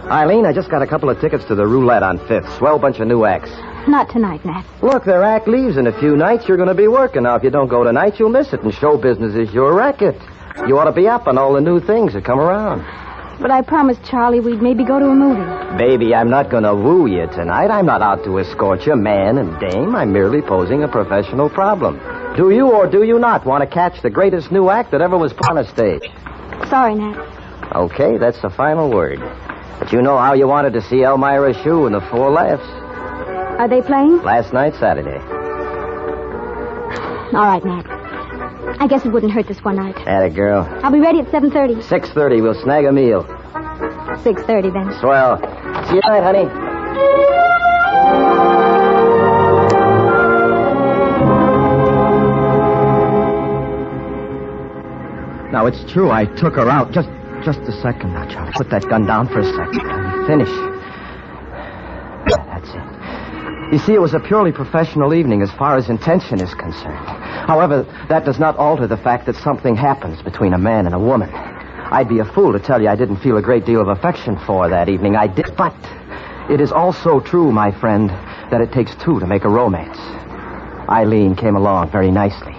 Speaker 24: Eileen, I just got a couple of tickets to the roulette on 5th. Swell bunch of new acts.
Speaker 7: Not tonight, Nat.
Speaker 24: Look, their act leaves in a few nights. You're going to be working. Now, if you don't go tonight, you'll miss it. And show business is your racket. You ought to be up on all the new things that come around.
Speaker 7: But I promised Charlie we'd maybe go to a movie.
Speaker 24: Baby, I'm not going to woo you tonight. I'm not out to escort you, man and dame. I'm merely posing a professional problem. Do you or do you not want to catch the greatest new act that ever was put on a stage?
Speaker 7: Sorry, Nat.
Speaker 24: Okay, that's the final word. But you know how you wanted to see Elmira Shue and the Four Laughs.
Speaker 7: Are they playing?
Speaker 24: Last night, Saturday.
Speaker 7: All right, Nat. I guess it wouldn't hurt this one night.
Speaker 24: Atta girl.
Speaker 7: I'll be ready at 7:30.
Speaker 24: 6:30, we'll snag a meal.
Speaker 7: 6:30 then.
Speaker 24: Swell. See you tonight, honey. Now, it's true, I took her out. Just a second now, Charlie. Put that gun down for a second. Let me finish. That's it. You see, it was a purely professional evening as far as intention is concerned. However, that does not alter the fact that something happens between a man and a woman. I'd be a fool to tell you I didn't feel a great deal of affection for that evening. I did, but it is also true, my friend, that it takes 2 to make a romance. Eileen came along very nicely.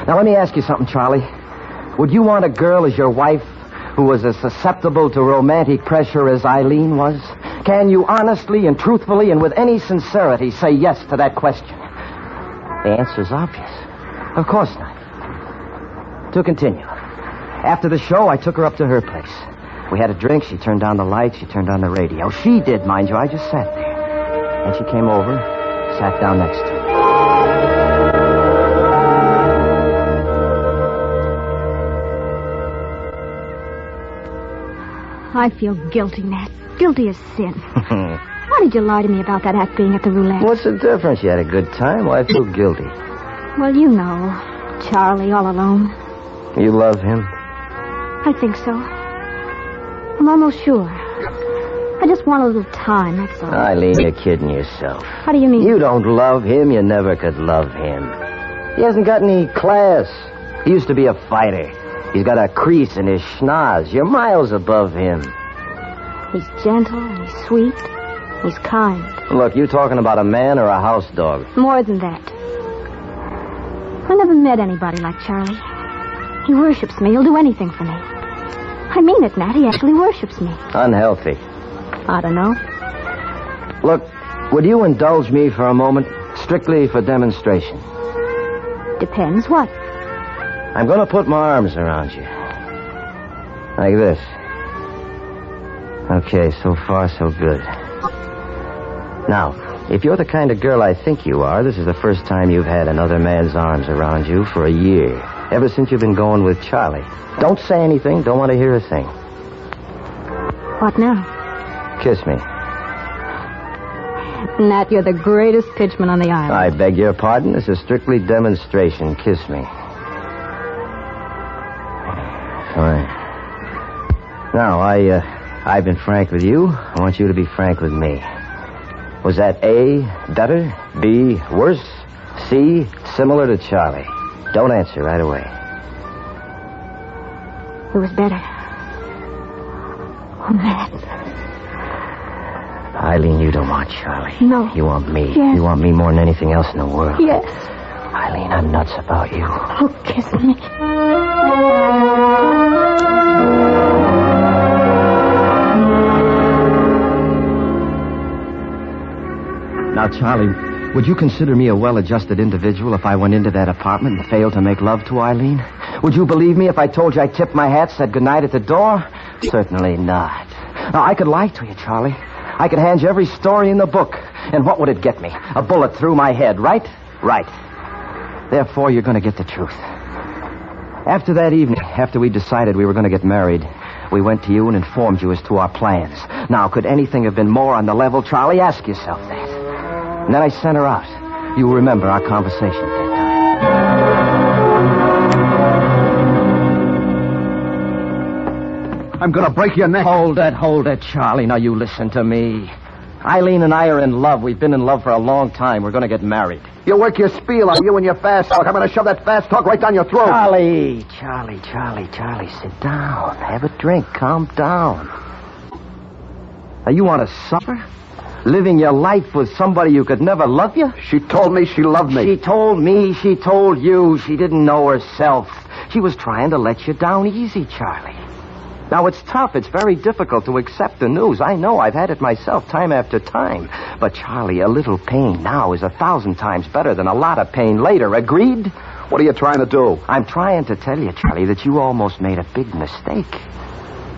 Speaker 24: Now, let me ask you something, Charlie. Would you want a girl as your wife who was as susceptible to romantic pressure as Eileen was? Can you honestly and truthfully and with any sincerity say yes to that question? The answer's obvious. Of course not. To continue. After the show, I took her up to her place. We had a drink. She turned on the lights. She turned on the radio. She did, mind you. I just sat there. And she came over, sat down next to me.
Speaker 2: I feel guilty, Nat. Guilty as sin. Why did you lie to me about that act being at the roulette?
Speaker 24: What's the difference? You had a good time. Why feel guilty?
Speaker 2: Well, you know. Charlie all alone.
Speaker 24: You love him?
Speaker 2: I think so. I'm almost sure. I just want a little time, that's all.
Speaker 24: Eileen, you're kidding yourself.
Speaker 2: How do you mean?
Speaker 24: You don't love him. You never could love him. He hasn't got any class. He used to be a fighter. He's got a crease in his schnoz. You're miles above him.
Speaker 2: He's gentle and he's sweet. He's kind.
Speaker 24: Look, you talking about a man or a house dog?
Speaker 2: More than that. I never met anybody like Charlie. He worships me. He'll do anything for me. I mean it, Nat. He actually worships me.
Speaker 24: Unhealthy.
Speaker 2: I don't know.
Speaker 24: Look, would you indulge me for a moment? Strictly for demonstration.
Speaker 2: Depends what?
Speaker 24: I'm going to put my arms around you. Like this. Okay, so far so good. Now, if you're the kind of girl I think you are, this is the first time you've had another man's arms around you for a year. Ever since you've been going with Charlie. Don't say anything. Don't want to hear a thing.
Speaker 2: What now?
Speaker 24: Kiss me.
Speaker 2: Nat, you're the greatest pitchman on the island.
Speaker 24: I beg your pardon. This is strictly demonstration. Kiss me. Fine. Now, I've been frank with you. I want you to be frank with me. Was that A, better? B, worse? C, similar to Charlie? Don't answer right away.
Speaker 2: It was better. Oh, Nat.
Speaker 24: Eileen, you don't want Charlie.
Speaker 2: No.
Speaker 24: You want me.
Speaker 2: Yes.
Speaker 24: You want me more than anything else in the world.
Speaker 2: Yes.
Speaker 24: Eileen, I'm nuts about you.
Speaker 2: Oh, kiss me.
Speaker 24: Now, Charlie, would you consider me a well-adjusted individual if I went into that apartment and failed to make love to Eileen? Would you believe me if I told you I tipped my hat, said goodnight at the door? Certainly not. Now, I could lie to you, Charlie. I could hand you every story in the book. And what would it get me? A bullet through my head, right? Right. Therefore, you're going to get the truth. After that evening, after we decided we were going to get married, we went to you and informed you as to our plans. Now, could anything have been more on the level, Charlie? Ask yourself that. And then I sent her out. You remember our conversation at that time.
Speaker 23: I'm going to break your neck.
Speaker 24: Hold it, Charlie. Now, you listen to me. Eileen and I are in love. We've been in love for a long time. We're going to get married.
Speaker 23: You work your spiel on you and your fast talk. I'm going to shove that fast talk right down your throat.
Speaker 24: Charlie, sit down. Have a drink. Calm down. Now, you want to suffer? Living your life with somebody who could never love you?
Speaker 23: She told me she loved me.
Speaker 24: She told me, she told you. She didn't know herself. She was trying to let you down easy, Charlie. Now, it's tough. It's very difficult to accept the news. I know. I've had it myself time after time. But, Charlie, a little pain now is 1,000 times better than a lot of pain later. Agreed?
Speaker 23: What are you trying to do?
Speaker 24: I'm trying to tell you, Charlie, that you almost made a big mistake.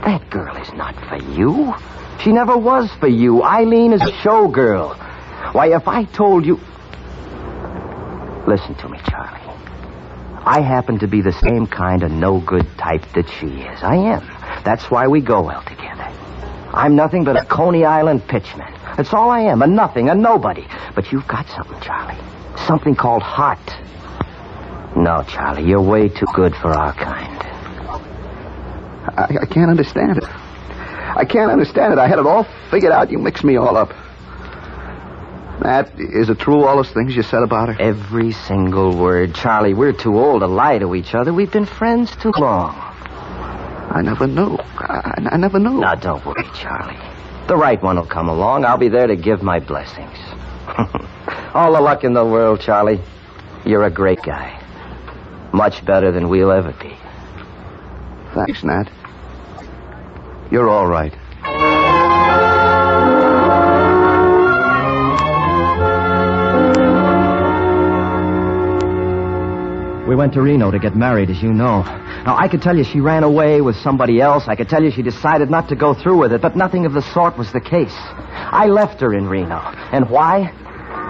Speaker 24: That girl is not for you. She never was for you. Eileen is a showgirl. Why, if I told you... Listen to me, Charlie. I happen to be the same kind of no-good type that she is. I am. That's why we go well together. I'm nothing but a Coney Island pitchman. That's all I am, a nothing, a nobody. But you've got something, Charlie. Something called heart. No, Charlie, you're way too good for our kind.
Speaker 23: I can't understand it. I can't understand it. I had it all figured out. You mixed me all up. Matt, is it true, all those things you said about her?
Speaker 24: Every single word. Charlie, we're too old to lie to each other. We've been friends too long.
Speaker 23: I never knew. I never knew.
Speaker 24: Now, don't worry, Charlie. The right one will come along. I'll be there to give my blessings. All the luck in the world, Charlie. You're a great guy. Much better than we'll ever be.
Speaker 23: Thanks, Nat. You're all right.
Speaker 24: We went went to Reno to get married, as you know. Now, I could tell you she ran away with somebody else. I could tell you she decided not to go through with it, but nothing of the sort was the case. I left her in Reno. And why?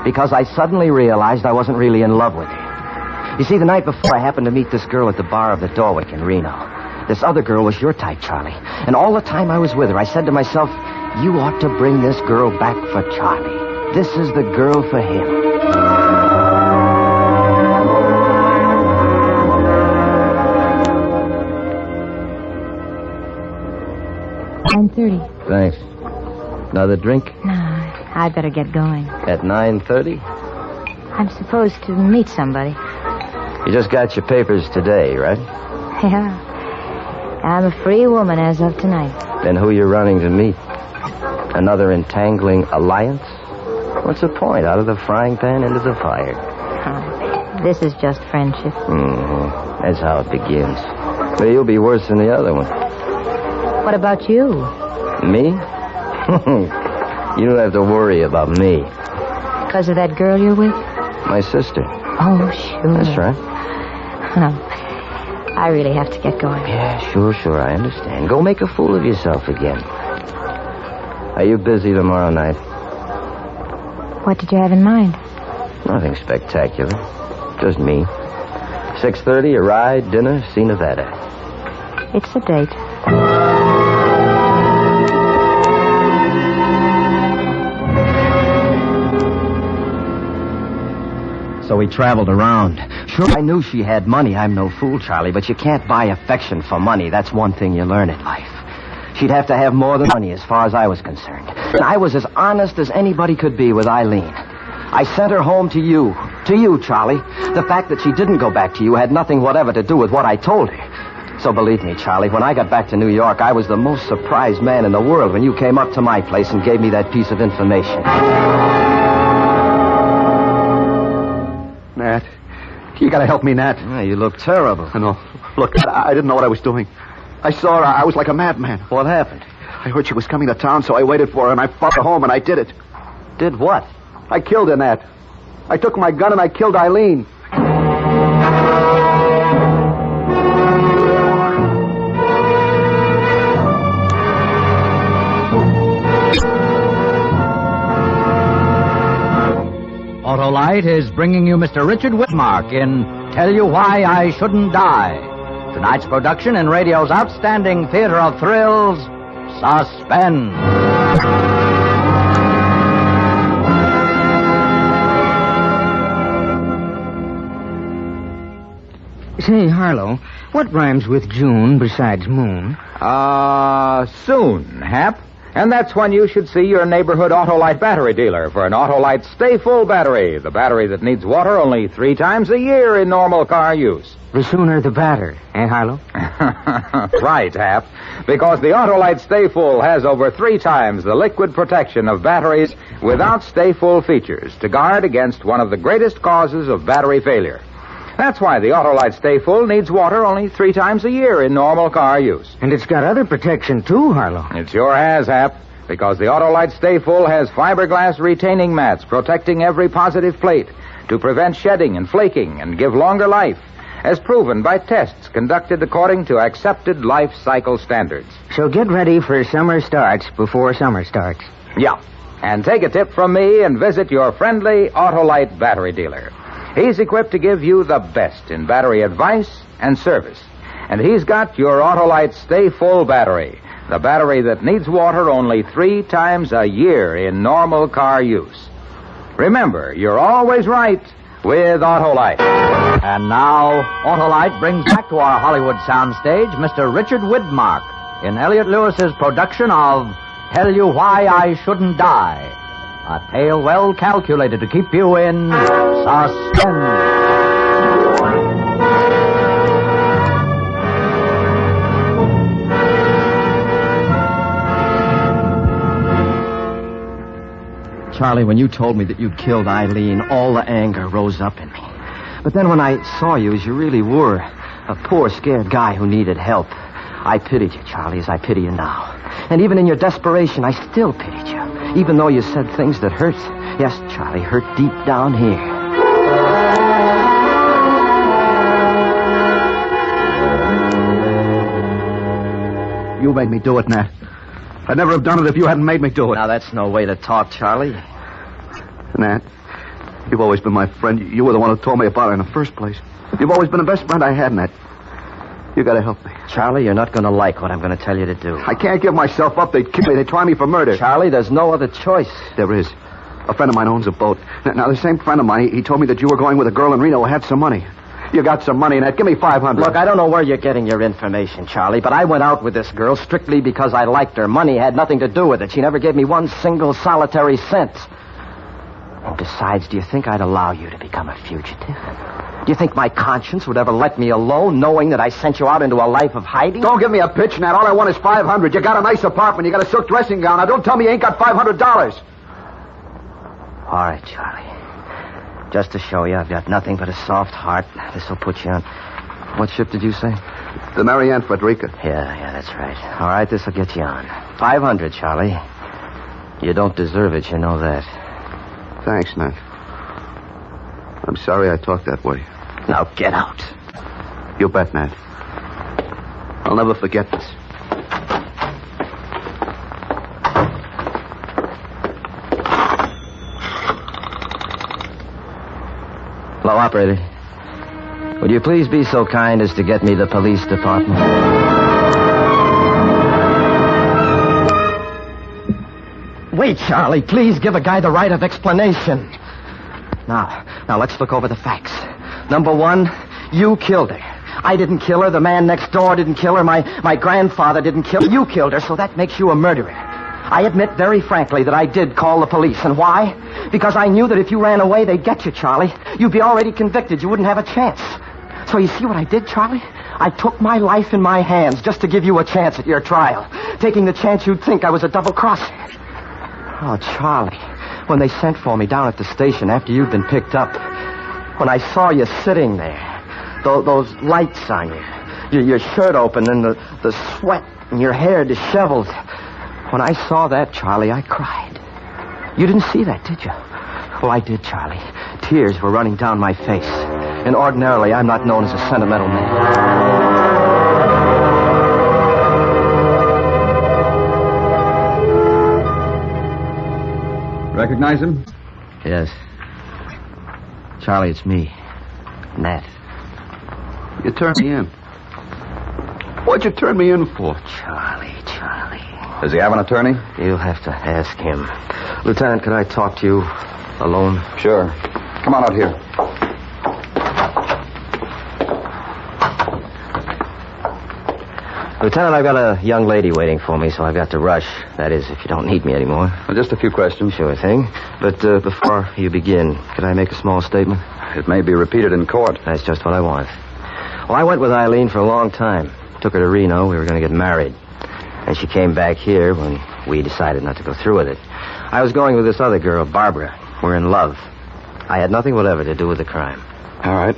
Speaker 24: Because I suddenly realized I wasn't really in love with her. You see, the night before, I happened to meet this girl at the bar of the Dorwick in Reno. This other girl was your type, Charlie. And all the time I was with her, I said to myself, you ought to bring this girl back for Charlie. This is the girl for him.
Speaker 2: 9:30.
Speaker 24: Thanks. Another drink?
Speaker 2: No, I'd better get going.
Speaker 24: At 9:30?
Speaker 2: I'm supposed to meet somebody.
Speaker 24: You just got your papers today, right?
Speaker 2: Yeah. I'm a free woman as of tonight.
Speaker 24: Then who you running to meet? Another entangling alliance? What's the point? Out of the frying pan into the fire.
Speaker 2: Oh, this is just friendship.
Speaker 24: Mm-hmm. That's how it begins. But you'll be worse than the other one.
Speaker 2: What about you?
Speaker 24: Me? You don't have to worry about me.
Speaker 2: Because of that girl you're with?
Speaker 24: My sister.
Speaker 2: Oh, sure.
Speaker 24: That's right.
Speaker 2: Oh, I really have to get going.
Speaker 24: Yeah, sure, I understand. Go make a fool of yourself again. Are you busy tomorrow night?
Speaker 2: What did you have in mind?
Speaker 24: Nothing spectacular. Just me. 6:30, a ride, dinner, see Nevada.
Speaker 2: It's a date.
Speaker 24: So we traveled around. Sure, I knew she had money. I'm no fool, Charlie, but you can't buy affection for money. That's one thing you learn in life. She'd have to have more than money as far as I was concerned. And I was as honest as anybody could be with Eileen. I sent her home to you. To you, Charlie. The fact that she didn't go back to you had nothing whatever to do with what I told her. So believe me, Charlie, when I got back to New York, I was the most surprised man in the world when you came up to my place and gave me that piece of information.
Speaker 23: Nat, you gotta help me, Nat.
Speaker 24: Yeah, you look terrible.
Speaker 23: I know. Look, I didn't know what I was doing. I saw her. I was like a madman.
Speaker 24: What happened?
Speaker 23: I heard she was coming to town, so I waited for her, and I followed her home, and I did it.
Speaker 24: Did what?
Speaker 23: I killed her, Nat. I took my gun, and I killed Eileen.
Speaker 1: Autolite is bringing you Mr. Richard Whitmark in Tell You Why I Shouldn't Die. Tonight's production in radio's outstanding theater of thrills, Suspense.
Speaker 12: Say, Harlow, what rhymes with June besides moon?
Speaker 22: Soon, Hap. And that's when you should see your neighborhood Autolite battery dealer for an Autolite Stay Full battery, the battery that needs water only 3 times a year in normal car use.
Speaker 12: The sooner the better, eh, Harlow?
Speaker 22: Right, Hap. Because the Autolite Stay Full has over 3 times the liquid protection of batteries without Stay Full features to guard against one of the greatest causes of battery failure. That's why the Autolite Stay Full needs water only 3 times a year in normal car use.
Speaker 12: And it's got other protection, too, Harlow.
Speaker 22: It sure has, Hap, because the Autolite Stay Full has fiberglass retaining mats protecting every positive plate to prevent shedding and flaking and give longer life, as proven by tests conducted according to accepted life cycle standards.
Speaker 12: So get ready for summer starts before summer starts.
Speaker 22: Yeah, and take a tip from me and visit your friendly Autolite battery dealer. He's equipped to give you the best in battery advice and service. And he's got your Autolite Stay Full battery, the battery that needs water only 3 times a year in normal car use. Remember, you're always right with Autolite.
Speaker 1: And now, Autolite brings back to our Hollywood soundstage Mr. Richard Whitmark in Elliot Lewis's production of Tell You Why I Shouldn't Die. A tale well calculated to keep you in suspense.
Speaker 24: Charlie, when you told me that you killed Eileen, all the anger rose up in me. But then when I saw you as you really were, a poor, scared guy who needed help, I pitied you, Charlie, as I pity you now. And even in your desperation, I still pitied you, even though you said things that hurt. Yes, Charlie, hurt deep down here.
Speaker 23: You made me do it, Nat. I'd never have done it if you hadn't made me do it.
Speaker 24: Now, that's no way to talk, Charlie.
Speaker 23: Nat, you've always been my friend. You were the one who told me about her in the first place. You've always been the best friend I had, Nat. You gotta help me.
Speaker 24: Charlie, you're not going to like what I'm going to tell you to do.
Speaker 23: I can't give myself up. They'd kill me. They'd try me for murder.
Speaker 24: Charlie, there's no other choice.
Speaker 23: There is. A friend of mine owns a boat. Now, the same friend of mine, he told me that you were going with a girl in Reno who had some money. You got some money, Nat. Give me $500.
Speaker 24: Look, I don't know where you're getting your information, Charlie, but I went out with this girl strictly because I liked her. Money had nothing to do with it. She never gave me one single solitary cent. And besides, do you think I'd allow you to become a fugitive? Do you think my conscience would ever let me alone, knowing that I sent you out into a life of hiding?
Speaker 23: Don't give me a pitch, Nat. All I want is $500. You got a nice apartment. You got a silk dressing gown. Now, don't tell me you ain't got $500.
Speaker 24: All right, Charlie. Just to show you, I've got nothing but a soft heart. This'll put you on. What ship did you say?
Speaker 23: The Marianne Frederica.
Speaker 24: Yeah, that's right. All right, this'll get you on. $500, Charlie. You don't deserve it, you know that.
Speaker 23: Thanks, Nat. I'm sorry I talked that way.
Speaker 24: Now get out.
Speaker 23: You bet, Nat. I'll never forget this.
Speaker 24: Hello, operator. Would you please be so kind as to get me the police department? Wait, Charlie. Please give a guy the right of explanation. Now, let's look over the facts. Number one, you killed her. I didn't kill her. The man next door didn't kill her. My grandfather didn't kill her. You killed her, so that makes you a murderer. I admit very frankly that I did call the police. And why? Because I knew that if you ran away, they'd get you, Charlie. You'd be already convicted. You wouldn't have a chance. So you see what I did, Charlie? I took my life in my hands just to give you a chance at your trial, taking the chance you'd think I was a double-crosser. Oh, Charlie, when they sent for me down at the station after you'd been picked up, when I saw you sitting there, those lights on you, your shirt open and the sweat and your hair disheveled, when I saw that, Charlie, I cried. You didn't see that, did you? Well, I did, Charlie. Tears were running down my face. And ordinarily, I'm not known as a sentimental man.
Speaker 3: Recognize him?
Speaker 24: Yes. Charlie, it's me. Nat.
Speaker 23: You turned me in. What'd you turn me in for?
Speaker 24: Charlie.
Speaker 3: Does he have an attorney?
Speaker 24: You'll have to ask him. Lieutenant, can I talk to you alone?
Speaker 3: Sure. Come on out here.
Speaker 24: Lieutenant, I've got a young lady waiting for me, so I've got to rush. That is, if you don't need me anymore.
Speaker 3: Well, just a few questions.
Speaker 24: Sure thing. But before you begin, could I make a small statement?
Speaker 3: It may be repeated in court.
Speaker 24: That's just what I want. Well, I went with Eileen for a long time. Took her to Reno. We were going to get married. And she came back here when we decided not to go through with it. I was going with this other girl, Barbara. We're in love. I had nothing whatever to do with the crime.
Speaker 3: All right.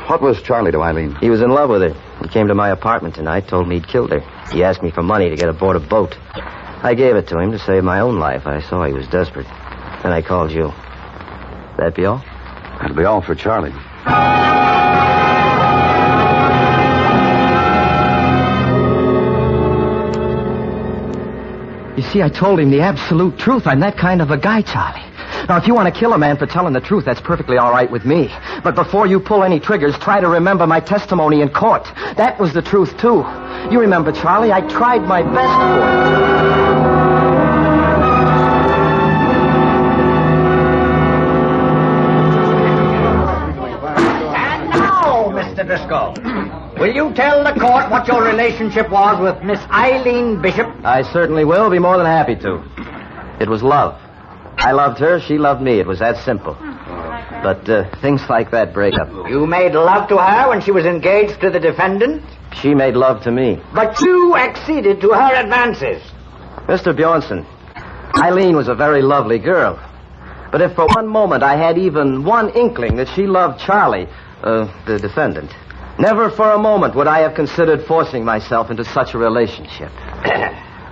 Speaker 3: What was Charlie to Eileen?
Speaker 24: He was in love with her. He came to my apartment tonight, told me he'd killed her. He asked me for money to get aboard a boat. I gave it to him to save my own life. I saw he was desperate. Then I called you. That be all?
Speaker 3: That'll be all for Charlie.
Speaker 24: You see, I told him the absolute truth. I'm that kind of a guy, Charlie. Now, if you want to kill a man for telling the truth, that's perfectly all right with me. But before you pull any triggers, try to remember my testimony in court. That was the truth, too. You remember, Charlie, I tried my best for
Speaker 4: And now, Mr. Driscoll, will you tell the court what your relationship was with Miss Eileen Bishop?
Speaker 24: I certainly will. Be more than happy to. It was love. I loved her, she loved me. It was that simple. But things like that break up.
Speaker 4: You made love to her when she was engaged to the defendant?
Speaker 24: She made love to me.
Speaker 4: But you acceded to her advances.
Speaker 24: Mr. Bjornson, Eileen was a very lovely girl. But if for one moment I had even one inkling that she loved Charlie, the defendant, never for a moment would I have considered forcing myself into such a relationship.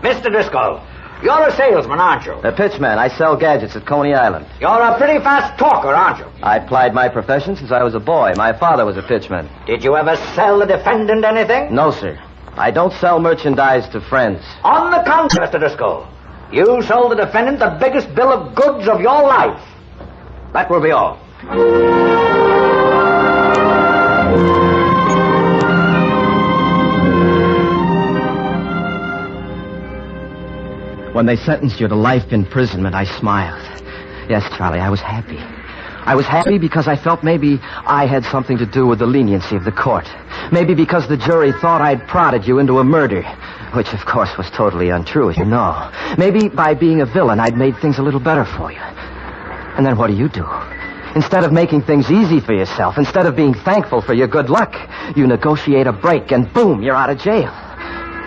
Speaker 4: Mr. Driscoll, you're a salesman, aren't you?
Speaker 24: A pitchman. I sell gadgets at Coney Island.
Speaker 4: You're a pretty fast talker, aren't you?
Speaker 24: I plied my profession since I was a boy. My father was a pitchman.
Speaker 4: Did you ever sell the defendant anything?
Speaker 24: No, sir. I don't sell merchandise to friends.
Speaker 4: On the contrary, Mr. Driscoll, you sold the defendant the biggest bill of goods of your life. That will be all.
Speaker 24: When they sentenced you to life imprisonment, I smiled. Yes, Charlie, I was happy. I was happy because I felt maybe I had something to do with the leniency of the court. Maybe because the jury thought I'd prodded you into a murder, which, of course, was totally untrue, as you know. Maybe by being a villain, I'd made things a little better for you. And then what do? Instead of making things easy for yourself, instead of being thankful for your good luck, you negotiate a break, and boom, you're out of jail.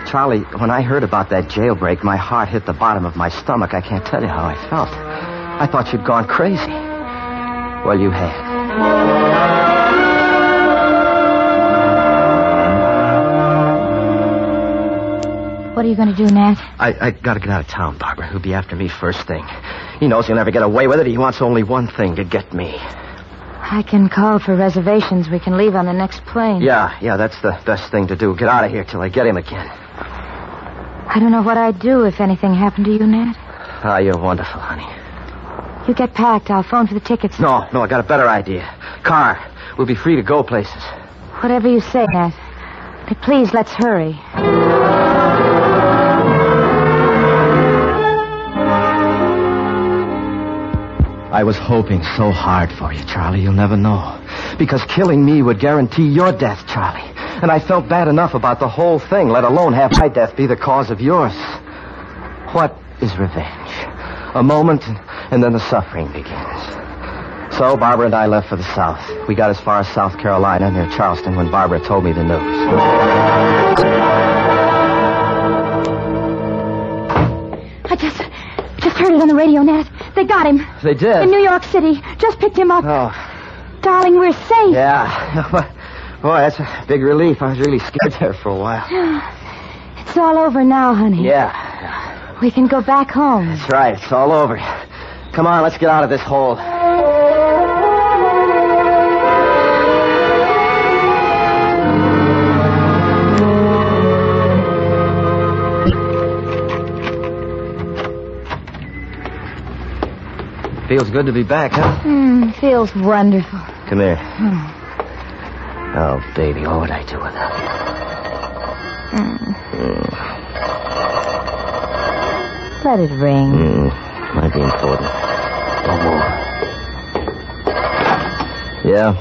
Speaker 24: Charlie, when I heard about that jailbreak, my heart hit the bottom of my stomach. I can't tell you how I felt. I thought you'd gone crazy. Well, you had.
Speaker 2: What are you going to do, Nat?
Speaker 24: I gotta get out of town, Barbara. He'll be after me first thing. He knows he'll never get away with it. He wants only one thing, to get me.
Speaker 2: I can call for reservations. We can leave on the next plane.
Speaker 24: Yeah, that's the best thing to do. Get out of here till I get him again.
Speaker 2: I don't know what I'd do if anything happened to you, Nat.
Speaker 24: Ah, you're wonderful, honey.
Speaker 2: You get packed. I'll phone for the tickets.
Speaker 24: No, I got a better idea. Car. We'll be free to go places.
Speaker 2: Whatever you say, Nat. But please, let's hurry.
Speaker 24: I was hoping so hard for you, Charlie. You'll never know. Because killing me would guarantee your death, Charlie. And I felt bad enough about the whole thing, let alone have my death be the cause of yours. What is revenge? A moment, and then the suffering begins. So Barbara and I left for the South. We got as far as South Carolina, near Charleston, when Barbara told me the news.
Speaker 2: I just heard it on the radio, Nat. They got him.
Speaker 24: They did?
Speaker 2: In New York City. Just picked him up.
Speaker 24: Oh.
Speaker 2: Darling, we're safe.
Speaker 24: Yeah. Boy, that's a big relief. I was really scared there for a while.
Speaker 2: It's all over now, honey.
Speaker 24: Yeah.
Speaker 2: We can go back home.
Speaker 24: That's right. It's all over. Come on, let's get out of this hole. Feels good to be back, huh?
Speaker 2: Feels wonderful.
Speaker 24: Come here. Oh, baby, what would I do without you?
Speaker 2: Let it ring.
Speaker 24: Might be important. Don't move. Yeah?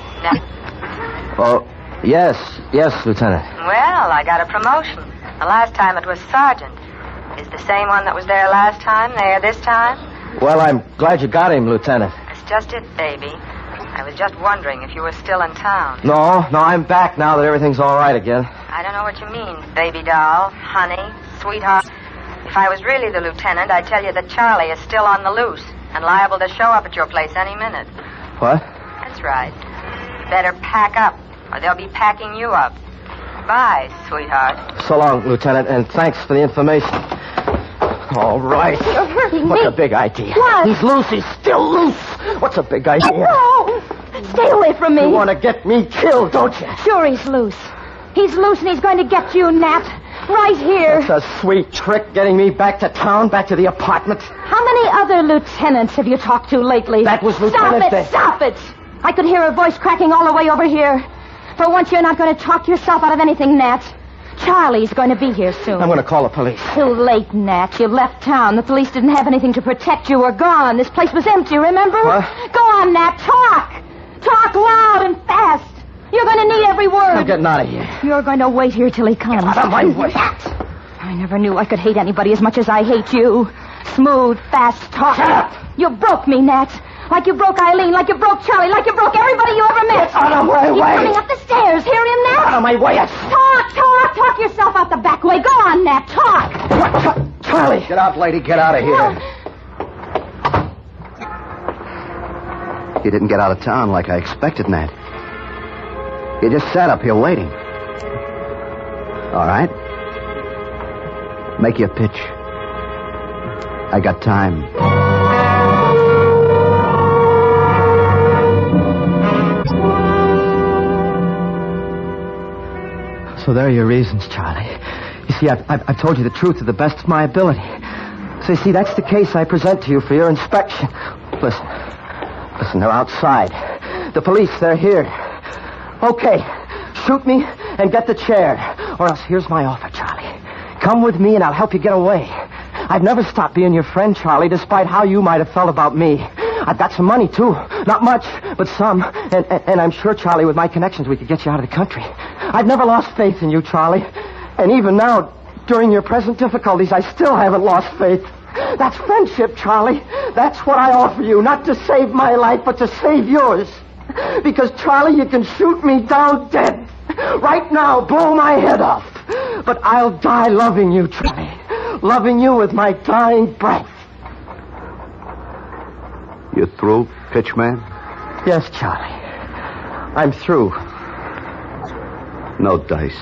Speaker 24: Oh, yes, Lieutenant.
Speaker 19: Well, I got a promotion. The last time it was sergeant. Is the same one that was there last time there this time?
Speaker 24: Well, I'm glad you got him, Lieutenant.
Speaker 19: That's just it, baby. I was just wondering if you were still in town.
Speaker 24: No, I'm back now that everything's all right again.
Speaker 19: I don't know what you mean, baby doll, honey, sweetheart. If I was really the lieutenant, I'd tell you that Charlie is still on the loose and liable to show up at your place any minute.
Speaker 24: What?
Speaker 19: That's right. Better pack up, or they'll be packing you up. Bye, sweetheart.
Speaker 24: So long, Lieutenant, and thanks for the information. All right.
Speaker 2: You're hurting me.
Speaker 24: What's a big idea?
Speaker 2: What?
Speaker 24: He's loose. He's still loose. What's a big idea?
Speaker 2: No! Stay away from me.
Speaker 24: You want to get me killed, don't you?
Speaker 2: Sure he's loose. He's loose and he's going to get you, Nat. Right here.
Speaker 24: That's a sweet trick, getting me back to town, back to the apartment.
Speaker 2: How many other lieutenants have you talked to lately?
Speaker 24: That was Lieutenant
Speaker 2: Stop it! I could hear her voice cracking all the way over here. For once, you're not going to talk yourself out of anything, Nat. Charlie's going to be here soon.
Speaker 24: I'm going to call the police.
Speaker 2: Too late, Nat. You left town. The police didn't have anything to protect you. We're gone. This place was empty, remember?
Speaker 24: What?
Speaker 2: Go on, Nat. Talk! Talk loud and fast. You're going to need every word.
Speaker 24: I'm getting out of here.
Speaker 2: You're going to wait here till he comes.
Speaker 24: Get out of my way.
Speaker 2: I never knew I could hate anybody as much as I hate you. Smooth, fast talk.
Speaker 24: Shut up.
Speaker 2: You broke me, Nat. Like you broke Eileen, like you broke Charlie, like you broke everybody you ever met.
Speaker 24: Get out of my
Speaker 2: He's
Speaker 24: way.
Speaker 2: coming up the stairs. Hear him, Nat?
Speaker 24: Out of my way.
Speaker 2: Talk yourself out the back way. Go on, Nat. Talk.
Speaker 24: Charlie.
Speaker 23: Get out, lady. Get out of here. You didn't get out of town like I expected, Nat. You just sat up here waiting. All right. Make your pitch. I got time.
Speaker 24: So there are your reasons, Charlie. You see, I've told you the truth to the best of my ability. So you see, that's the case I present to you for your inspection. Listen, they're outside. The police, they're here. Okay, shoot me and get the chair. Or else here's my offer, Charlie. Come with me and I'll help you get away. I've never stopped being your friend, Charlie, despite how you might have felt about me. I've got some money, too. Not much, but some. And I'm sure, Charlie, with my connections, we could get you out of the country. I've never lost faith in you, Charlie. And even now, during your present difficulties, I still haven't lost faith. That's friendship, Charlie. That's what I offer you, not to save my life, but to save yours. Because, Charlie, you can shoot me down dead. Right now, blow my head off. But I'll die loving you, Charlie. Loving you with my dying breath.
Speaker 23: You through, Pitchman?
Speaker 24: Yes, Charlie. I'm through.
Speaker 23: No dice.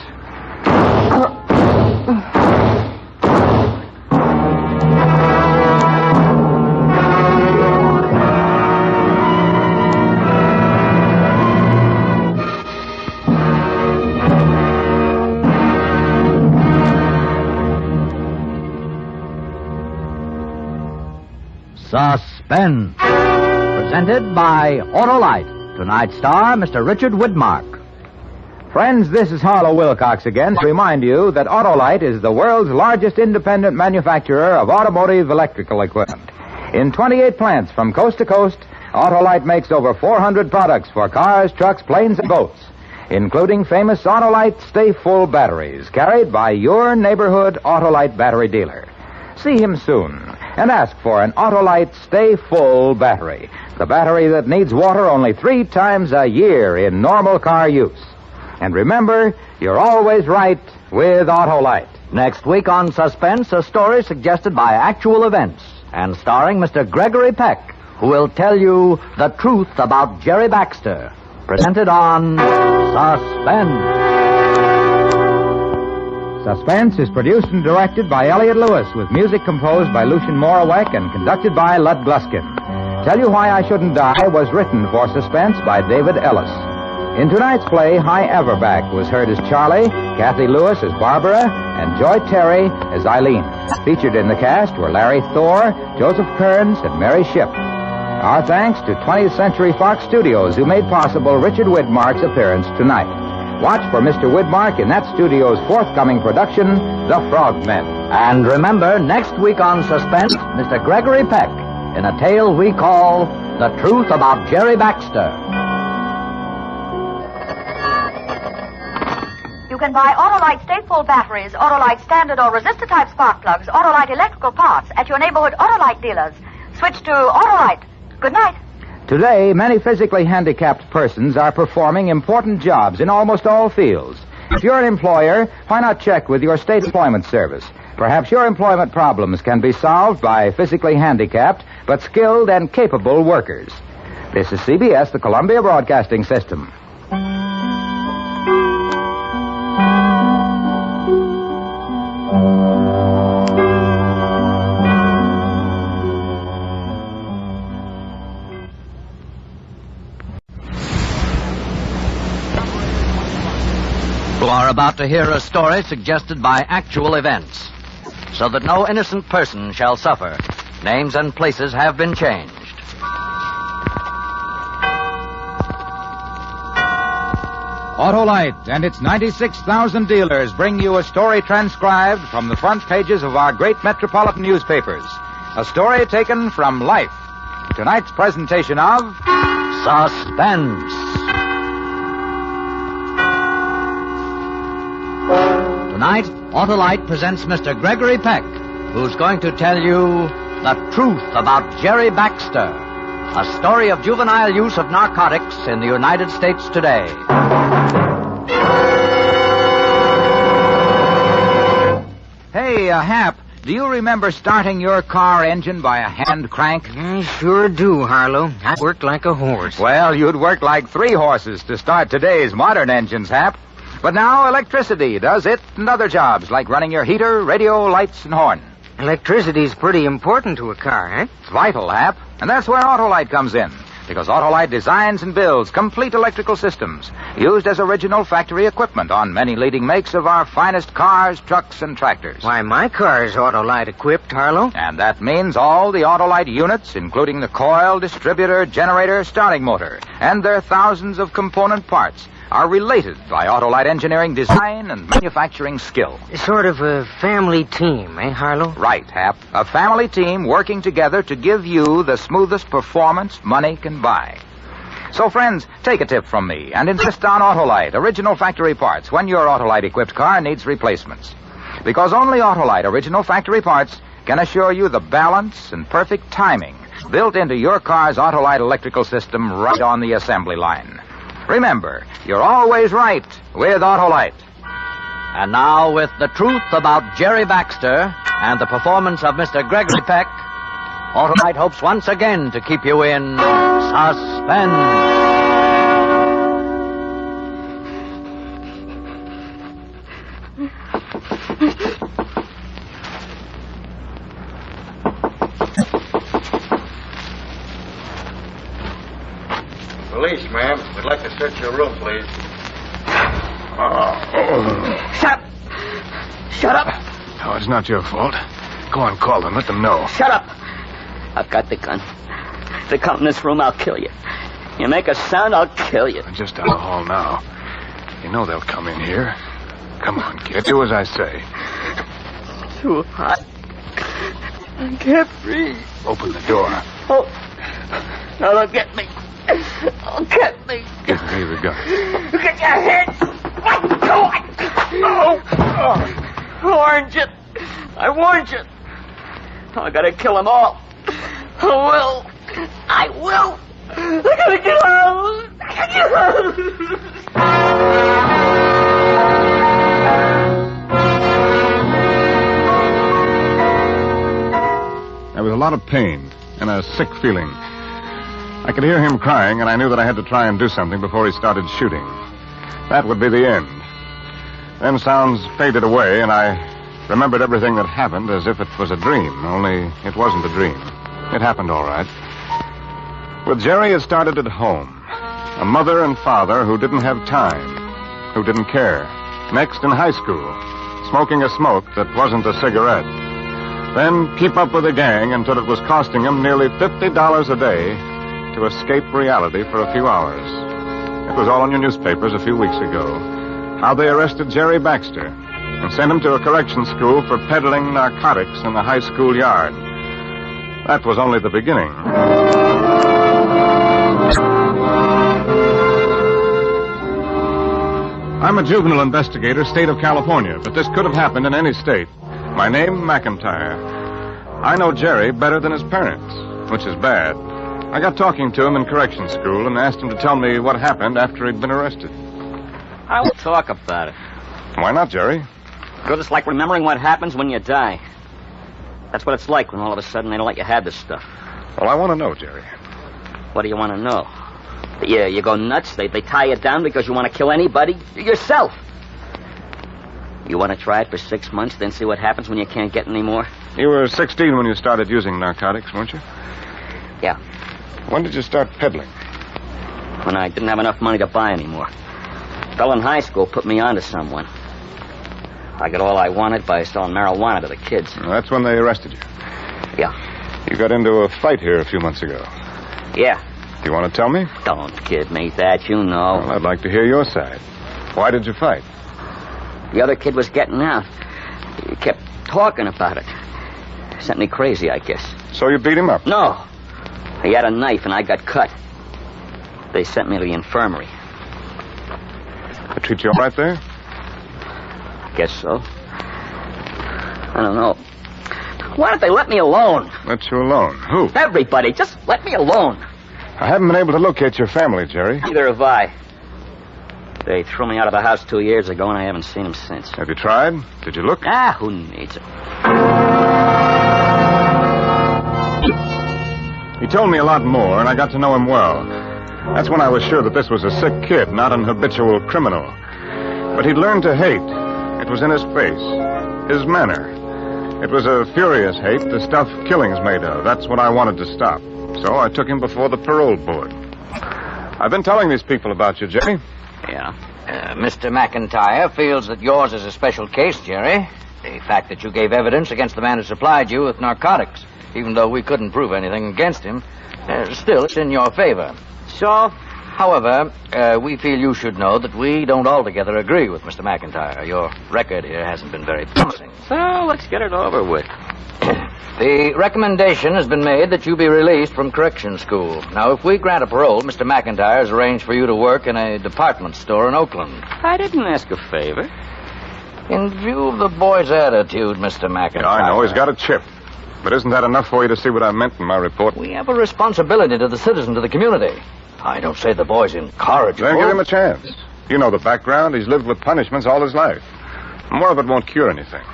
Speaker 1: Suspense. Presented by Autolite. Tonight's star, Mr. Richard Widmark.
Speaker 22: Friends, this is Harlow Wilcox again to remind you that Autolite is the world's largest independent manufacturer of automotive electrical equipment. In 28 plants from coast to coast, Autolite makes over 400 products for cars, trucks, planes, and boats, including famous Autolite Stay Full batteries carried by your neighborhood Autolite battery dealer. See him soon and ask for an Autolite Stay Full battery, the battery that needs water only 3 times a year in normal car use. And remember, you're always right with Autolite.
Speaker 1: Next week on Suspense, a story suggested by actual events and starring Mr. Gregory Peck, who will tell you the truth about Jerry Baxter. Presented on Suspense.
Speaker 22: Suspense is produced and directed by Elliott Lewis, with music composed by Lucien Morawek and conducted by Lud Gluskin. Tell You Why I Shouldn't Die was written for Suspense by David Ellis. In tonight's play, High Everback was heard as Charlie, Kathy Lewis as Barbara, and Joy Terry as Eileen. Featured in the cast were Larry Thor, Joseph Kearns, and Mary Shipp. Our thanks to 20th Century Fox Studios, who made possible Richard Widmark's appearance tonight. Watch for Mr. Widmark in that studio's forthcoming production, The Frogmen.
Speaker 1: And remember, next week on Suspense, Mr. Gregory Peck in a tale we call The Truth About Jerry Baxter.
Speaker 11: You can buy Autolite Stay Full batteries, Autolite standard or resistor type spark plugs, Autolite electrical parts at your neighborhood Autolite dealers. Switch to Autolite. Good night.
Speaker 22: Today, many physically handicapped persons are performing important jobs in almost all fields. If you're an employer, why not check with your state employment service? Perhaps your employment problems can be solved by physically handicapped but skilled and capable workers. This is CBS, the Columbia Broadcasting System.
Speaker 1: You are about to hear a story suggested by actual events, so that no innocent person shall suffer. Names and places have been changed.
Speaker 22: Autolite and its 96,000 dealers bring you a story transcribed from the front pages of our great metropolitan newspapers. A story taken from life. Tonight's presentation of
Speaker 1: Suspense. Tonight, Autolite presents Mr. Gregory Peck, who's going to tell you the truth about Jerry Baxter, a story of juvenile use of narcotics in the United States today.
Speaker 22: Hey, Hap, do you remember starting your car engine by a hand crank?
Speaker 12: I sure do, Harlow. I worked like a horse.
Speaker 22: Well, you'd work like 3 horses to start today's modern engines, Hap. But now electricity does it and other jobs like running your heater, radio, lights, and horn.
Speaker 12: Electricity's pretty important to a car, eh?
Speaker 22: It's vital, Hap. And that's where Autolite comes in. because Autolite designs and builds complete electrical systems used as original factory equipment on many leading makes of our finest cars, trucks, and tractors.
Speaker 12: Why, my car is Autolite equipped, Harlow.
Speaker 22: And that means all the Autolite units, including the coil, distributor, generator, starting motor, and their thousands of component parts, are related by Autolite engineering design and manufacturing skill.
Speaker 12: Sort of a family team, eh, Harlow?
Speaker 22: Right, Hap. A family team working together to give you the smoothest performance money can buy. So, friends, take a tip from me and insist on Autolite, original factory parts, when your Autolite-equipped car needs replacements. Because only Autolite original factory parts can assure you the balance and perfect timing built into your car's Autolite electrical system right on the assembly line. Remember, you're always right with Autolite.
Speaker 1: And now, with the truth about Jerry Baxter and the performance of Mr. Gregory Peck, Autolite hopes once again to keep you in suspense.
Speaker 15: Police, ma'am. We'd like to search your room, please.
Speaker 5: Shut up! Shut up!
Speaker 15: Oh, it's not your fault. Go on, call them. Let them know.
Speaker 5: Shut up! I've got the gun. If they come in this room, I'll kill you. You make a sound, I'll kill you.
Speaker 15: We're just down the hall now. You know they'll come in here. Come on, kid. Do as I say.
Speaker 5: Too hot. I can't breathe.
Speaker 15: Open the door.
Speaker 5: Oh, no, they'll get me. They'll get me.
Speaker 15: Give me the gun.
Speaker 5: Get your head. Let go. Oh, I warned you. I warned you. I gotta kill them all. I will. I will. I gotta get out. I gotta get out.
Speaker 10: There was a lot of pain and a sick feeling. I could hear him crying, and I knew that I had to try and do something before he started shooting. That would be the end. Then sounds faded away, and I remembered everything that happened as if it was a dream, only it wasn't a dream. It happened all right. With Jerry, it started at home. A mother and father who didn't have time, who didn't care. Next, in high school, smoking a smoke that wasn't a cigarette. Then keep up with a gang until it was costing him nearly $50 a day to escape reality for a few hours. It was all in your newspapers a few weeks ago. How they arrested Jerry Baxter and sent him to a correction school for peddling narcotics in the high school yard. That was only the beginning. I'm a juvenile investigator, state of California, but this could have happened in any state. My name, McIntyre. I know Jerry better than his parents, which is bad. I got talking to him in correction school and asked him to tell me what happened after he'd been arrested.
Speaker 5: I will talk about it.
Speaker 10: Why not, Jerry?
Speaker 5: Because it's like remembering what happens when you die. That's what it's like when all of a sudden they don't let you have this stuff.
Speaker 10: Well, I want to know, Jerry.
Speaker 5: What do you want to know? You go nuts? They tie you down because you want to kill anybody? Yourself. You want to try it for 6 months, then see what happens when you can't get any more?
Speaker 10: You were 16 when you started using narcotics, weren't you?
Speaker 5: Yeah.
Speaker 10: When did you start peddling?
Speaker 5: When I didn't have enough money to buy anymore. A fellow in high school put me on to someone. I got all I wanted by selling marijuana to the kids.
Speaker 10: Well, that's when they arrested you.
Speaker 5: Yeah.
Speaker 10: You got into a fight here a few months ago.
Speaker 5: Yeah.
Speaker 10: Do you want to tell me?
Speaker 5: Don't kid me that, you know.
Speaker 10: Well, I'd like to hear your side. Why did you fight?
Speaker 5: The other kid was getting out. He kept talking about it. Sent me crazy, I guess.
Speaker 10: So you beat him up?
Speaker 5: No. He had a knife and I got cut. They sent me to the infirmary.
Speaker 10: They treat you all right there?
Speaker 5: Guess so. I don't know. Why don't they let me alone?
Speaker 10: Let you alone? Who?
Speaker 5: Everybody. Just let me alone.
Speaker 10: I haven't been able to locate your family, Jerry.
Speaker 5: Neither have I. They threw me out of the house 2 years ago, and I haven't seen them since.
Speaker 10: Have you tried? Did you look?
Speaker 5: Who needs it?
Speaker 10: He told me a lot more, and I got to know him well. That's when I was sure that this was a sick kid, not an habitual criminal. But he'd learned to hate. It was in his face, his manner. It was a furious hate, the stuff killing's made of. That's what I wanted to stop.
Speaker 13: So I took him before the parole board. I've been telling these people about you, Jerry.
Speaker 1: Yeah. Mr. McIntyre feels that yours is a special case, Jerry. The fact that you gave evidence against the man who supplied you with narcotics, even though we couldn't prove anything against him, still it's in your favor.
Speaker 5: So?
Speaker 1: However, we feel you should know that we don't altogether agree with Mr. McIntyre. Your record here hasn't been very promising.
Speaker 5: So let's get it over with.
Speaker 1: The recommendation has been made that you be released from correction school. Now, if we grant a parole, Mr. McIntyre has arranged for you to work in a department store in Oakland.
Speaker 5: I didn't ask a favor.
Speaker 1: In view of the boy's attitude, Mr. McIntyre...
Speaker 13: Yeah, I know. He's got a chip. But isn't that enough for you to see what I meant in my report?
Speaker 1: We have a responsibility to the citizens of the community. I don't say the boy's incorrigible.
Speaker 13: Then give him a chance. You know the background. He's lived with punishments all his life. More of it won't cure anything.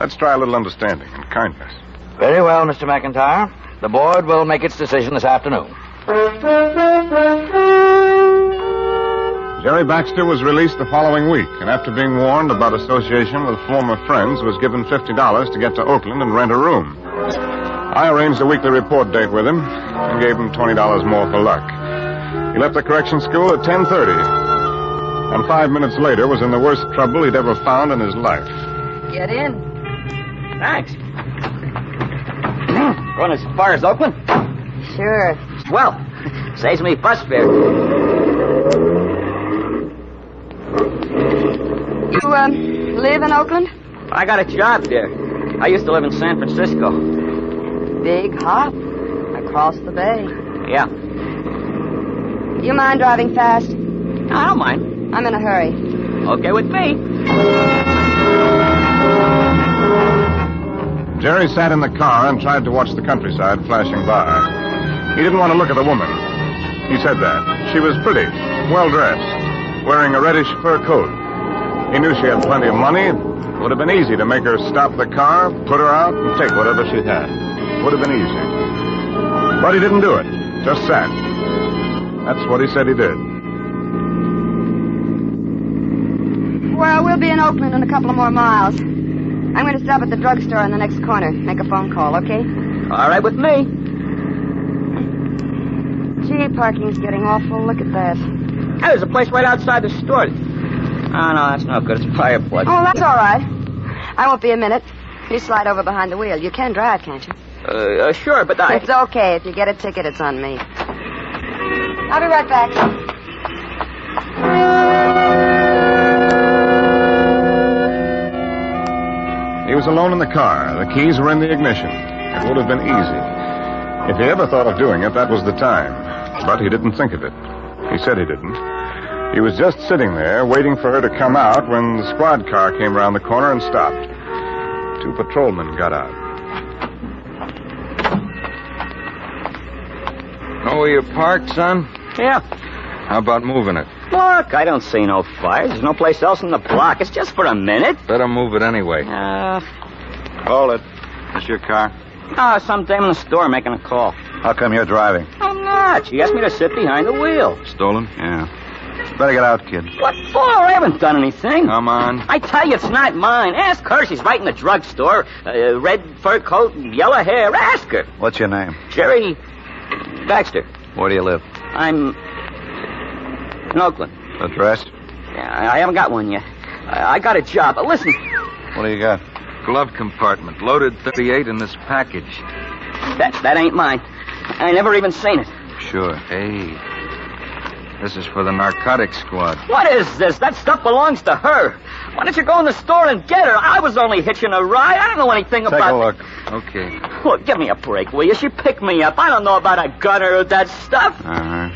Speaker 13: Let's try a little understanding and kindness.
Speaker 1: Very well, Mr. McIntyre. The board will make its decision this afternoon.
Speaker 13: Jerry Baxter was released the following week, and after being warned about association with former friends, was given $50 to get to Oakland and rent a room. I arranged a weekly report date with him and gave him $20 more for luck. He left the correction school at 10:30, and 5 minutes later was in the worst trouble he'd ever found in his life.
Speaker 5: Get in. Thanks. Going as far as Oakland?
Speaker 19: Sure.
Speaker 5: Swell. Saves me bus fare.
Speaker 19: You, live in Oakland?
Speaker 5: I got a job there. I used to live in San Francisco.
Speaker 19: Big hop. Across the bay.
Speaker 5: Yeah.
Speaker 19: You mind driving fast?
Speaker 5: No, I don't mind.
Speaker 19: I'm in a hurry.
Speaker 5: Okay with me.
Speaker 13: Jerry sat in the car and tried to watch the countryside flashing by. He didn't want to look at the woman. He said that. She was pretty, well-dressed, wearing a reddish fur coat. He knew she had plenty of money. It would have been easy to make her stop the car, put her out, and take whatever she had. Would have been easy. But he didn't do it. Just sat. That's what he said he did.
Speaker 19: Well, we'll be in Oakland in a couple of more miles. I'm going to stop at the drugstore on the next corner. Make a phone call, okay?
Speaker 5: All right with me.
Speaker 19: Gee, parking's getting awful. Look at that.
Speaker 5: Hey, there's a place right outside the store. Oh, no, that's no good. It's a fire plug.
Speaker 19: Oh, that's all right. I won't be a minute. You slide over behind the wheel. You can drive, can't you?
Speaker 5: Sure, but I...
Speaker 19: It's okay. If you get a ticket, it's on me. I'll be right back.
Speaker 13: He was alone in the car. The keys were in the ignition. It would have been easy. If he ever thought of doing it, that was the time. But he didn't think of it. He said he didn't. He was just sitting there, waiting for her to come out when the squad car came around the corner and stopped. 2 patrolmen got out.
Speaker 22: Know where you're parked, son?
Speaker 5: Yeah.
Speaker 22: How about moving it?
Speaker 5: Look, I don't see no fires. There's no place else in the block. It's just for a minute.
Speaker 22: Better move it anyway.
Speaker 3: Hold it. This your car?
Speaker 5: Some dame in the store making a call.
Speaker 3: How come you're driving?
Speaker 5: I'm not. She asked me to sit behind the wheel.
Speaker 3: Stolen? Yeah. Better get out, kid.
Speaker 5: What for? I haven't done anything.
Speaker 22: Come on.
Speaker 5: I tell you, it's not mine. Ask her. She's right in the drugstore. Red fur coat, yellow hair. Ask her.
Speaker 3: What's your name?
Speaker 5: Jerry Baxter.
Speaker 3: Where do you live?
Speaker 5: I'm in Oakland.
Speaker 3: Address?
Speaker 5: Yeah, I haven't got one yet. I got a job. Listen.
Speaker 3: What do you got?
Speaker 22: Glove compartment. Loaded 38 in this package.
Speaker 5: That ain't mine. I never even seen it.
Speaker 3: Sure.
Speaker 22: Hey. This is for the narcotics squad.
Speaker 5: What is this? That stuff belongs to her. Why don't you go in the store and get her? I was only hitching a ride. I don't know anything about...
Speaker 3: Take a look.
Speaker 22: Okay.
Speaker 5: Look, give me a break, will you? She picked me up. I don't know about a gun or that stuff.
Speaker 3: Uh-huh.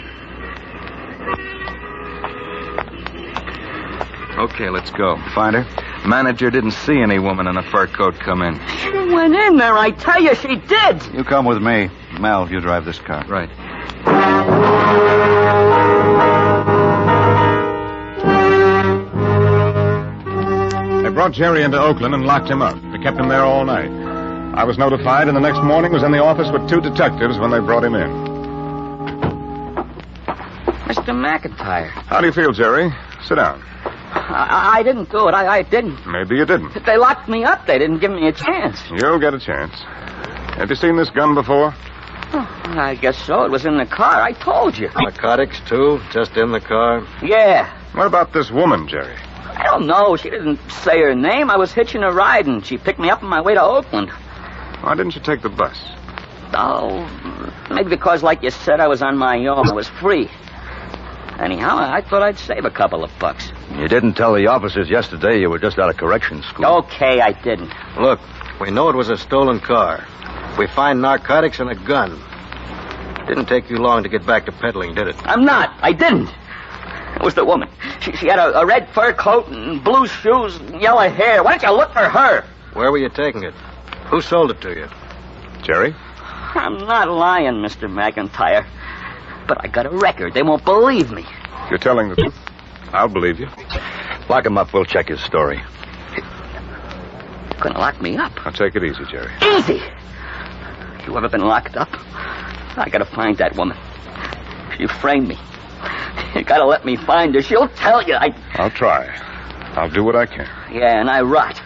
Speaker 22: Okay, let's go.
Speaker 3: Find her?
Speaker 22: Manager didn't see any woman in a fur coat come in.
Speaker 5: She went in there, I tell you, she did.
Speaker 3: You come with me. Mel, you drive this car.
Speaker 22: Right.
Speaker 13: They brought Jerry into Oakland and locked him up. They kept him there all night. I was notified, and the next morning was in the office with 2 detectives when they brought him in.
Speaker 5: Mr. McIntyre.
Speaker 13: How do you feel, Jerry? Sit down.
Speaker 5: I didn't do it. I didn't.
Speaker 13: Maybe you didn't.
Speaker 5: They locked me up. They didn't give me a chance.
Speaker 13: You'll get a chance. Have you seen this gun before?
Speaker 5: I guess so. It was in the car. I told you.
Speaker 8: Narcotics, too? Just in the car?
Speaker 5: Yeah.
Speaker 6: What about this woman, Jerry?
Speaker 5: I don't know. She didn't say her name. I was hitching a ride, and she picked me up on my way to Oakland.
Speaker 6: Why didn't you take the bus?
Speaker 5: Oh, maybe because, like you said, I was on my own. I was free. Anyhow, I thought I'd save a couple of bucks.
Speaker 3: You didn't tell the officers yesterday you were just out of correction school.
Speaker 5: Okay, I didn't.
Speaker 8: Look, we know it was a stolen car. We find narcotics and a gun. Didn't take you long to get back to peddling, did it?
Speaker 5: I'm not. I didn't. It was the woman. She had a red fur coat and blue shoes and yellow hair. Why don't you look for her?
Speaker 8: Where were you taking it? Who sold it to you?
Speaker 6: Jerry?
Speaker 5: I'm not lying, Mr. McIntyre. But I got a record. They won't believe me.
Speaker 6: You're telling the truth? I'll believe you.
Speaker 3: Lock him up. We'll check his story.
Speaker 5: You're going to lock me up?
Speaker 6: Now, take it easy, Jerry.
Speaker 5: Easy? You ever been locked up? I got to find that woman. She framed me. You got to let me find her. She'll tell you.
Speaker 6: I'll try. I'll do what I can.
Speaker 5: Yeah, and I rot.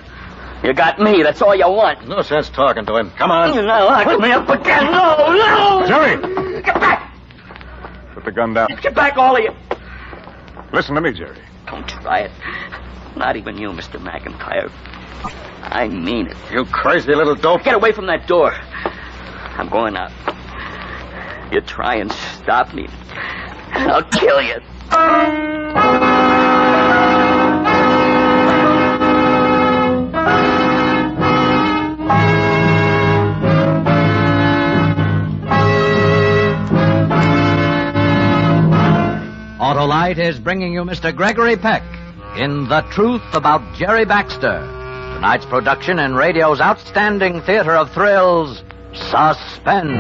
Speaker 5: You got me. That's all you want.
Speaker 8: No sense talking to him. Come on.
Speaker 5: You're not locking me up again. No.
Speaker 6: Jerry!
Speaker 5: Get back.
Speaker 6: Put the gun down.
Speaker 5: Get back, all of you.
Speaker 6: Listen to me, Jerry.
Speaker 5: Don't try it. Not even you, Mr. McIntyre. I mean it.
Speaker 8: You crazy little dope.
Speaker 5: Get away from that door. I'm going out. You try and stop me, and I'll kill you.
Speaker 1: Autolite is bringing you Mr. Gregory Peck in The Truth About Jerry Baxter. Tonight's production in radio's outstanding theater of thrills, Suspense.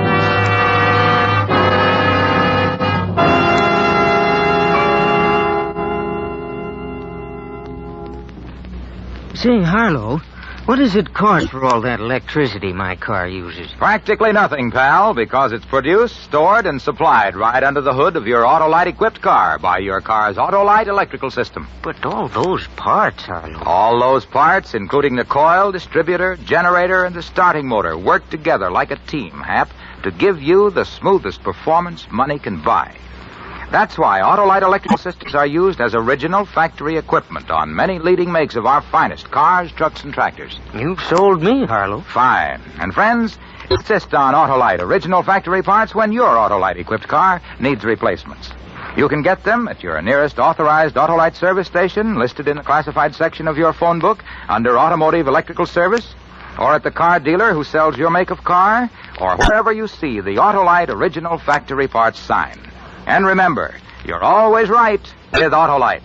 Speaker 12: Say, Harlow, what does it cost for all that electricity my car uses?
Speaker 22: Practically nothing, pal, because it's produced, stored, and supplied right under the hood of your Autolite-equipped car by your car's Autolite electrical system.
Speaker 12: But all those parts, Harlow.
Speaker 22: All those parts, including the coil, distributor, generator, and the starting motor, work together like a team, Hap, to give you the smoothest performance money can buy. That's why Autolite electrical systems are used as original factory equipment on many leading makes of our finest cars, trucks, and tractors.
Speaker 12: You've sold me, Harlow.
Speaker 22: Fine. And friends, insist on Autolite original factory parts when your Autolite-equipped car needs replacements. You can get them at your nearest authorized Autolite service station, listed in the classified section of your phone book under Automotive Electrical Service, or at the car dealer who sells your make of car, or wherever you see the Autolite original factory parts sign. And remember, you're always right with Autolite.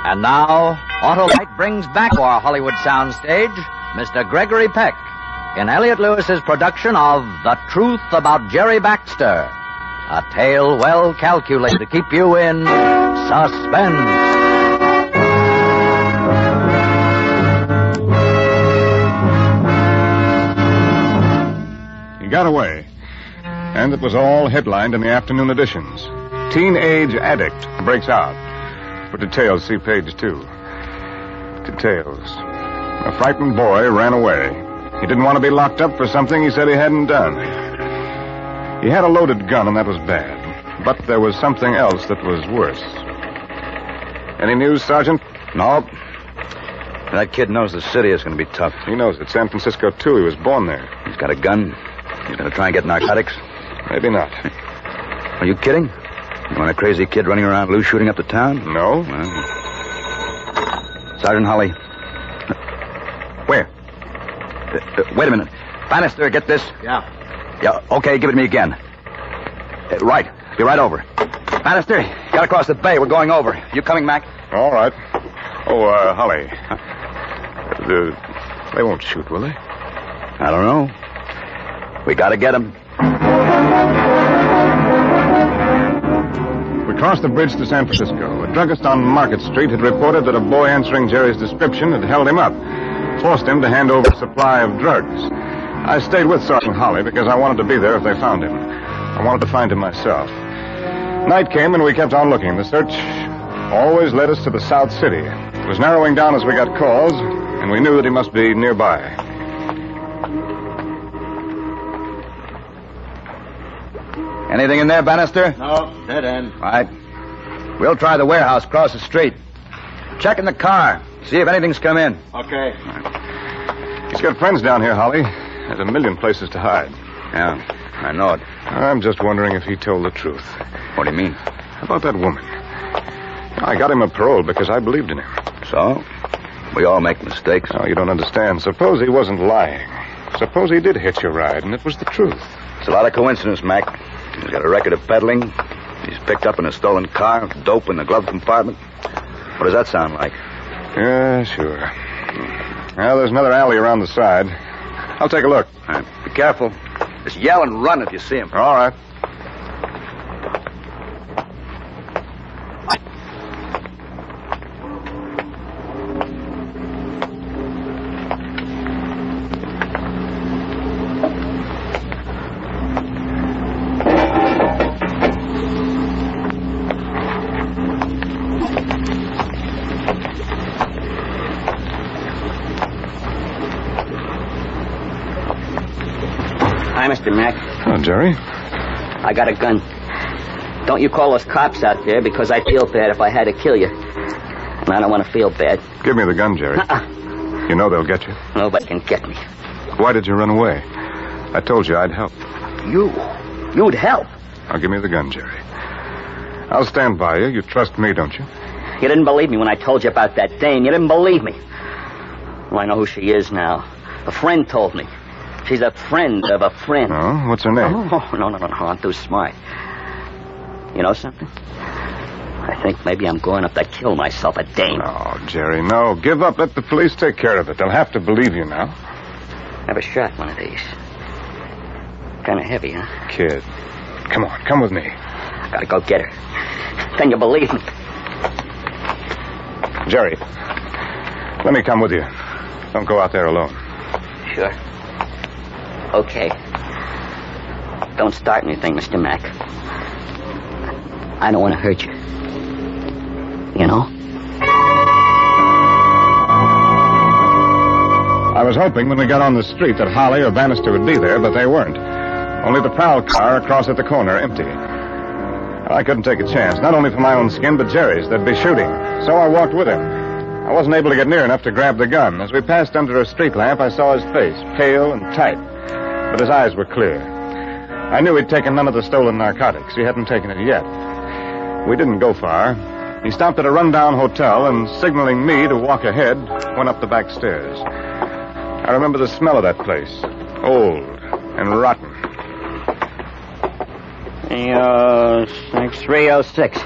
Speaker 1: And now, Autolite brings back to our Hollywood soundstage Mr. Gregory Peck in Elliot Lewis's production of The Truth About Jerry Baxter, a tale well calculated to keep you in suspense.
Speaker 6: He got away. And it was all headlined in the afternoon editions. Teenage addict breaks out. For details, see page 2. Details. A frightened boy ran away. He didn't want to be locked up for something he said he hadn't done. He had a loaded gun, and that was bad. But there was something else that was worse. Any news, Sergeant?
Speaker 3: No. That kid knows the city is going to be tough.
Speaker 6: He knows it. San Francisco, too. He was born there.
Speaker 3: He's got a gun. He's going to try and get narcotics.
Speaker 6: Maybe not.
Speaker 3: Are you kidding? You want a crazy kid running around loose shooting up the town?
Speaker 6: No.
Speaker 3: Well, Sergeant Holly. Where? Wait a minute. Bannister, get this?
Speaker 8: Yeah.
Speaker 3: Yeah, okay, give it to me again. Right. Be right over. Bannister, got across the bay. We're going over. You coming, Mac?
Speaker 6: All right. Oh, Holly. They won't shoot, will they?
Speaker 3: I don't know. We got to get them.
Speaker 6: We crossed the bridge to San Francisco. A druggist on Market Street had reported that a boy answering Jerry's description had held him up, forced him to hand over a supply of drugs. I stayed with Sergeant Holly because I wanted to be there if they found him. I wanted to find him myself. Night came and we kept on looking. The search always led us to the South City. It was narrowing down as we got calls, and we knew that he must be nearby.
Speaker 3: Anything in there, Bannister?
Speaker 8: No, dead end.
Speaker 3: Right. We'll try the warehouse across the street. Check in the car. See if anything's come in.
Speaker 8: Okay.
Speaker 6: He's got friends down here, Holly. There's a million places to hide.
Speaker 3: Yeah, I know it.
Speaker 6: I'm just wondering if he told the truth.
Speaker 3: What do you mean?
Speaker 6: About that woman. I got him a parole because I believed in him.
Speaker 3: So? We all make mistakes.
Speaker 6: Oh, you don't understand. Suppose he wasn't lying. Suppose he did hitch your ride and it was the truth.
Speaker 3: It's a lot of coincidence, Mac. He's got a record of peddling. He's picked up in a stolen car, dope in the glove compartment. What does that sound like?
Speaker 6: Yeah, sure. Well, there's another alley around the side. I'll take a look.
Speaker 3: All right, be careful. Just yell and run if you see him.
Speaker 6: All right.
Speaker 14: Hi, Mr. Mack.
Speaker 6: Oh, Jerry.
Speaker 14: I got a gun. Don't you call those cops out there because I feel bad if I had to kill you. And I don't want to feel bad.
Speaker 6: Give me the gun, Jerry. You know they'll get you.
Speaker 14: Nobody can get me.
Speaker 6: Why did you run away? I told you I'd help.
Speaker 14: You'd help?
Speaker 6: Now, give me the gun, Jerry. I'll stand by you. You trust me, don't you?
Speaker 14: You didn't believe me when I told you about that dame. You didn't believe me. Well, I know who she is now. A friend told me. She's a friend of a friend.
Speaker 6: Oh? What's her name?
Speaker 14: Oh, no. I'm too smart. You know something? I think maybe I'm going up to kill myself, a dame.
Speaker 6: Oh, Jerry, no. Give up. Let the police take care of it. They'll have to believe you now.
Speaker 14: Never shot one of these. Kind of heavy, huh?
Speaker 6: Kid. Come on, come with me.
Speaker 14: I gotta go get her. Can you believe me?
Speaker 6: Jerry, let me come with you. Don't go out there alone.
Speaker 14: Sure. Okay. Don't start anything, Mr. Mack. I don't want to hurt you. You know?
Speaker 6: I was hoping when we got on the street that Holly or Bannister would be there, but they weren't. Only the prowl car across at the corner, empty. I couldn't take a chance, not only for my own skin, but Jerry's. They'd be shooting. So I walked with him. I wasn't able to get near enough to grab the gun. As we passed under a street lamp, I saw his face, pale and tight. But his eyes were clear. I knew he'd taken none of the stolen narcotics. He hadn't taken it yet. We didn't go far. He stopped at a rundown hotel and, signaling me to walk ahead, went up the back stairs. I remember the smell of that place. Old and rotten.
Speaker 14: 306.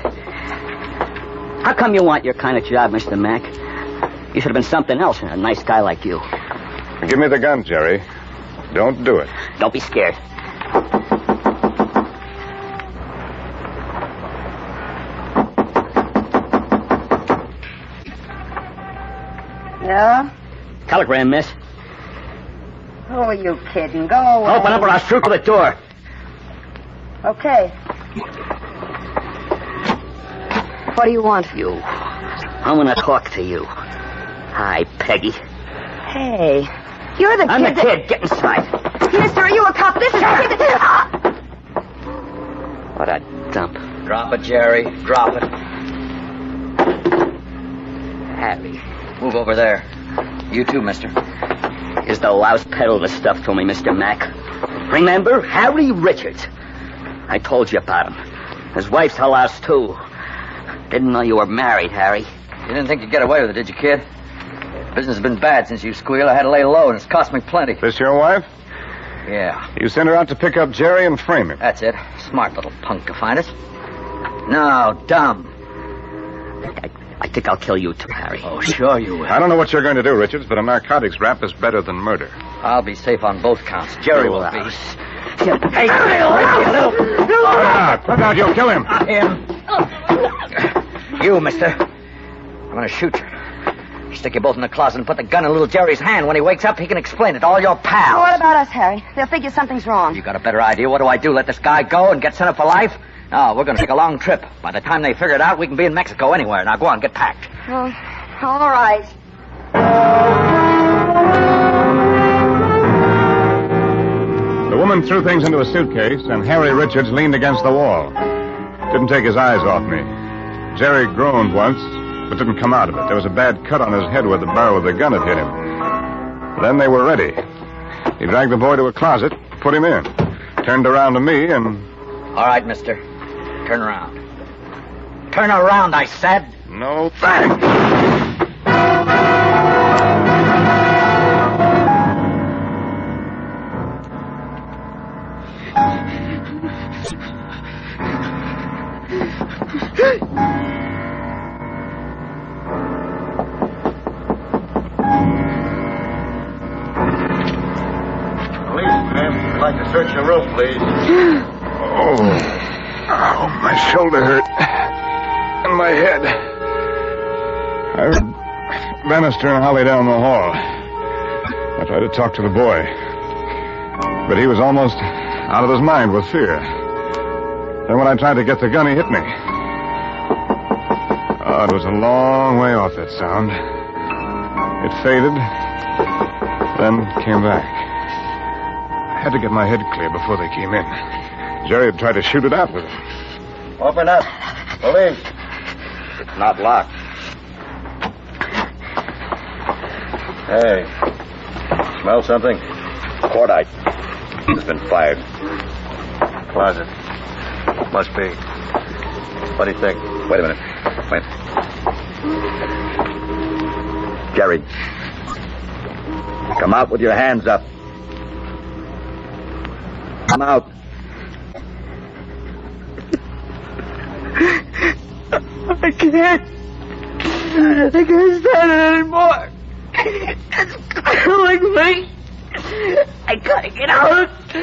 Speaker 14: How come you want your kind of job, Mr. Mack? You should have been something else than a nice guy like you.
Speaker 6: Give me the gun, Jerry. Don't do it.
Speaker 14: Don't be scared.
Speaker 18: Yeah?
Speaker 14: Telegram, miss.
Speaker 18: Who are you kidding? Go away.
Speaker 14: Open up or I'll shoot through the door.
Speaker 18: Okay. What do you want?
Speaker 14: You. I'm going to talk to you. Hi, Peggy.
Speaker 18: Hey, you're the
Speaker 14: I'm
Speaker 18: kid
Speaker 14: the kid. Get inside.
Speaker 18: Mister, are you a cop? This is the kid that...
Speaker 14: What a dump.
Speaker 4: Drop it, Jerry. Drop it.
Speaker 14: Harry.
Speaker 4: Move over there. You too, mister.
Speaker 14: Is the louse peddled the stuff to me, Mr. Mack. Remember? Harry Richards. I told you about him. His wife's a louse, too. Didn't know you were married, Harry.
Speaker 4: You didn't think you'd get away with it, did you, kid? Business has been bad since you squealed. I had to lay low, and it's cost me plenty.
Speaker 6: This your wife?
Speaker 4: Yeah.
Speaker 6: You sent her out to pick up Jerry and frame him.
Speaker 4: That's it. Smart little punk to find us. No, dumb.
Speaker 14: I think I'll kill you too, Harry.
Speaker 4: Oh, sure you will.
Speaker 6: I don't know what you're going to do, Richards, but a narcotics rap is better than murder.
Speaker 4: I'll be safe on both counts. Jerry will be.
Speaker 14: Hey,
Speaker 6: Put out, you'll kill him.
Speaker 4: Him. You, mister. I'm going to shoot you. Stick you both in the closet and put the gun in little Jerry's hand. When he wakes up, he can explain it to all your pals.
Speaker 18: What about us, Harry? They'll figure something's wrong.
Speaker 4: You got a better idea? What do I do? Let this guy go and get sent up for life? No, we're going to take a long trip. By the time they figure it out, we can be in Mexico anywhere. Now, go on, get packed.
Speaker 18: Oh, all right.
Speaker 6: The woman woman threw things into a suitcase, and Harry Richards leaned against the wall. Didn't take his eyes off me. Jerry groaned once, but didn't come out of it. There was a bad cut on his head where the barrel of the gun had hit him. Then they were ready. He dragged the boy to a closet, put him in, turned around to me, and...
Speaker 4: All right, mister. Turn around. Turn around, I said.
Speaker 6: No thanks.
Speaker 8: I'd like to search your room, please.
Speaker 6: Oh, my shoulder hurt. And my head. I heard Bannister and Holly down the hall. I tried to talk to the boy. But he was almost out of his mind with fear. Then when I tried to get the gun, he hit me. Oh, it was a long way off, that sound. It faded, then came back. I had to get my head clear before they came in. Jerry had tried to shoot it out with him.
Speaker 8: Open up. Police.
Speaker 3: It's not locked.
Speaker 8: Hey. Smell something?
Speaker 3: Cordite. It's been fired.
Speaker 8: Closet. Must be. What do you think?
Speaker 3: Wait a minute. Wait. Jerry. Come out with your hands up. Come out.
Speaker 5: I can't stand it anymore. It's killing me. I gotta get out. I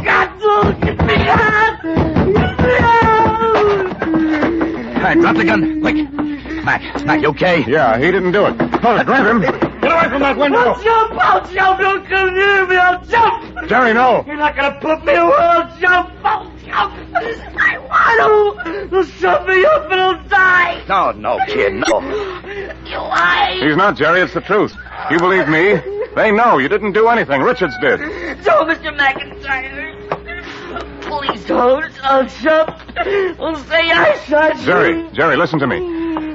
Speaker 5: got to. Get me out. Get me out.
Speaker 9: Hey, drop the gun. Quick. Mac, you okay?
Speaker 6: Yeah, he didn't do it. Hold it, grab him. Get away from that window.
Speaker 5: I'll jump. Don't come near me. I'll jump.
Speaker 6: Jerry, no.
Speaker 5: You're not gonna put me away. I'll jump. I want to. They'll shut me up and I'll die.
Speaker 3: No, kid, no.
Speaker 5: You lie.
Speaker 6: He's not, Jerry. It's the truth. You believe me? They know you didn't do anything. Richards did.
Speaker 5: Don't, Mr. McIntyre. Please don't. I'll jump. I'll say I shot you.
Speaker 6: Jerry, listen to me.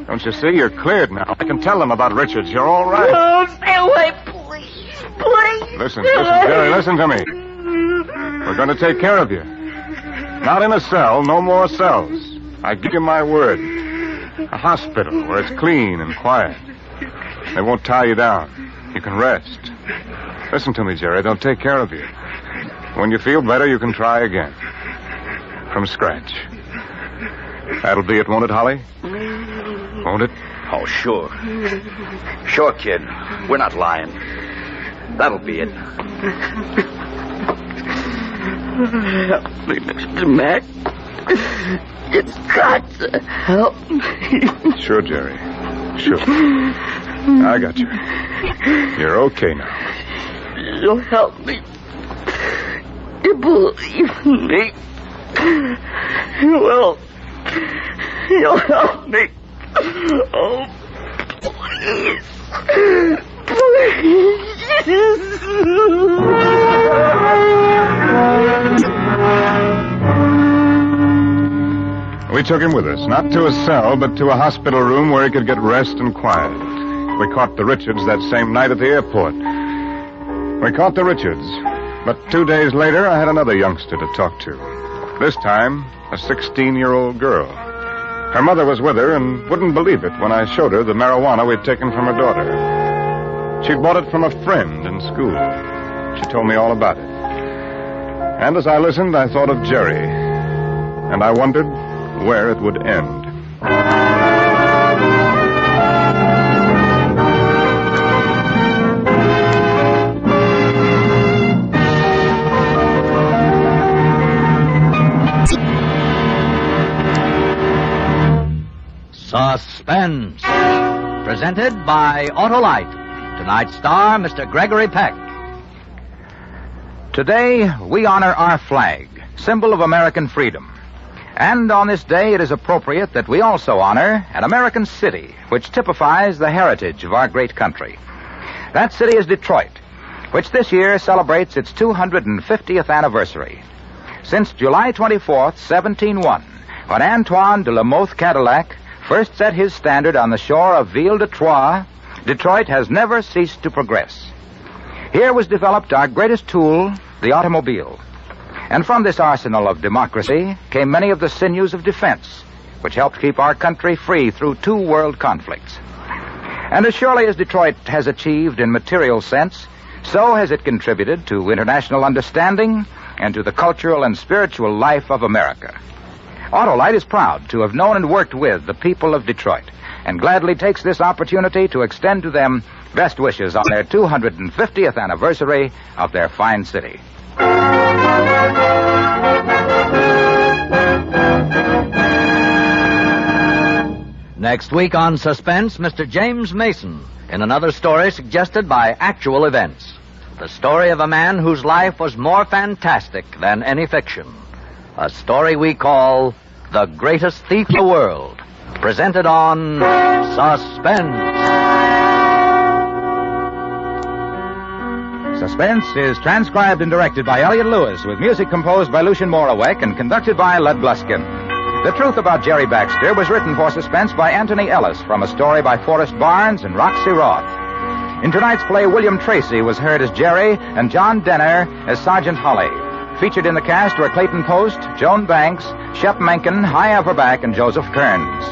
Speaker 6: Don't you see? You're cleared now. I can tell them about Richards. You're all right.
Speaker 5: No, stay away, please. Please.
Speaker 6: Listen, Jerry, listen to me. We're going to take care of you. Not in a cell, no more cells. I give you my word. A hospital where it's clean and quiet. They won't tie you down. You can rest. Listen to me, Jerry. They'll take care of you. When you feel better, you can try again. From scratch. That'll be it, won't it, Holly? Won't it?
Speaker 3: Oh, sure. Sure, kid. We're not lying. That'll be it.
Speaker 5: Help me, Mr. Mac. It's got to help me.
Speaker 6: Sure, Jerry. Sure. I got you. You're okay now.
Speaker 5: You'll help me. You believe in me. You will. You'll help me. Oh, please.
Speaker 6: We took him with us, not to a cell, but to a hospital room where he could get rest and quiet. We caught the Richards that same night at the airport. We caught the Richards, but 2 days later, I had another youngster to talk to. This time, a 16-year-old girl. Her mother was with her and wouldn't believe it when I showed her the marijuana we'd taken from her daughter. She'd bought it from a friend in school. She told me all about it. And as I listened, I thought of Jerry. And I wondered where it would end.
Speaker 1: Suspense. Presented by Autolite. Tonight's star, Mr. Gregory Peck.
Speaker 22: Today, we honor our flag, symbol of American freedom. And on this day, it is appropriate that we also honor an American city, which typifies the heritage of our great country. That city is Detroit, which this year celebrates its 250th anniversary. Since July 24th, 1701, when Antoine de la Mothe Cadillac first set his standard on the shore of Ville de Troyes, Detroit has never ceased to progress. Here was developed our greatest tool, the automobile. And from this arsenal of democracy came many of the sinews of defense, which helped keep our country free through 2 world conflicts. And as surely as Detroit has achieved in material sense, so has it contributed to international understanding and to the cultural and spiritual life of America. Autolite is proud to have known and worked with the people of Detroit, and gladly takes this opportunity to extend to them best wishes on their 250th anniversary of their fine city.
Speaker 1: Next week on Suspense, Mr. James Mason, in another story suggested by actual events. The story of a man whose life was more fantastic than any fiction. A story we call The Greatest Thief in the World. Presented on Suspense.
Speaker 22: Suspense is transcribed and directed by Elliott Lewis, with music composed by Lucien Morawek and conducted by Lud Gluskin. The Truth About Jerry Baxter was written for Suspense by Anthony Ellis from a story by Forrest Barnes and Roxy Roth. In tonight's play, William Tracy was heard as Jerry and John Denner as Sergeant Holly. Featured in the cast were Clayton Post, Joan Banks, Shep Menken, Hy Averback, and Joseph Kearns.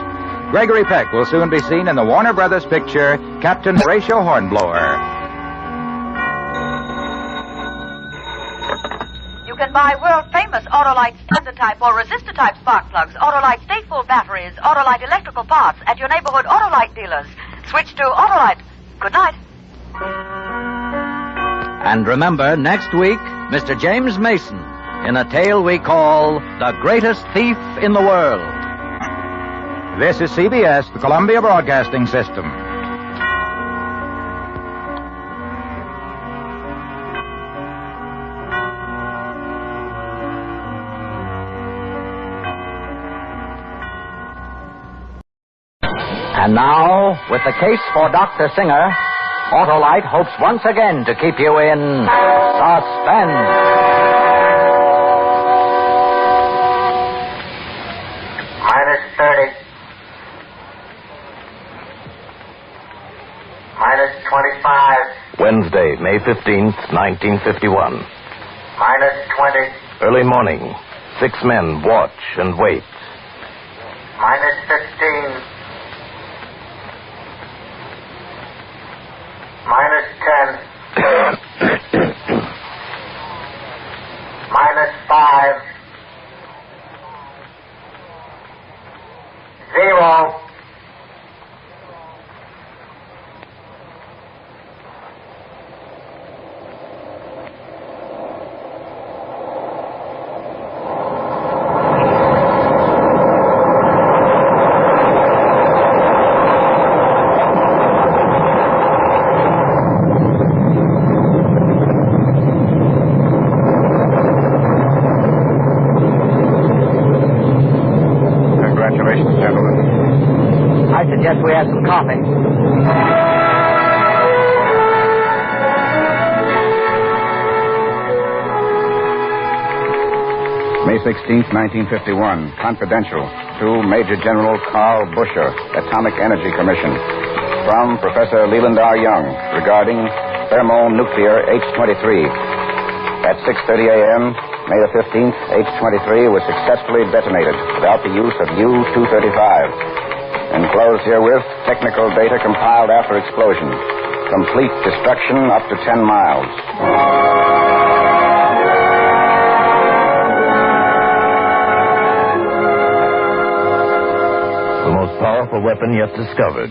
Speaker 22: Gregory Peck will soon be seen in the Warner Brothers picture Captain Horatio Hornblower.
Speaker 11: You can buy world-famous Autolite standard-type or resistor-type spark plugs, Autolite stay-full batteries, Autolite electrical parts at your neighborhood Autolite dealers. Switch to Autolite. Good night.
Speaker 1: And remember, next week, Mr. James Mason, in a tale we call The Greatest Thief in the World.
Speaker 22: This is CBS, the Columbia Broadcasting System.
Speaker 1: And now, with the case for Dr. Singer, Autolite hopes once again to keep you in suspense.
Speaker 16: Minus 30. Minus 25.
Speaker 17: Wednesday, May 15th, 1951.
Speaker 16: Minus 20.
Speaker 17: Early morning. 6 men watch and wait.
Speaker 16: Minus 15. Minus 10. Minus 5. 0.
Speaker 1: Suggest we have some coffee.
Speaker 3: May 16th, 1951. Confidential. To Major General Carl Busher, Atomic Energy Commission. From Professor Leland R. Young regarding thermonuclear H-23. At 6:30 a.m., May the 15th, H-23 was successfully detonated without the use of U-235. Enclosed herewith, technical data compiled after explosion. Complete destruction up to 10 miles.
Speaker 17: The most powerful weapon yet discovered.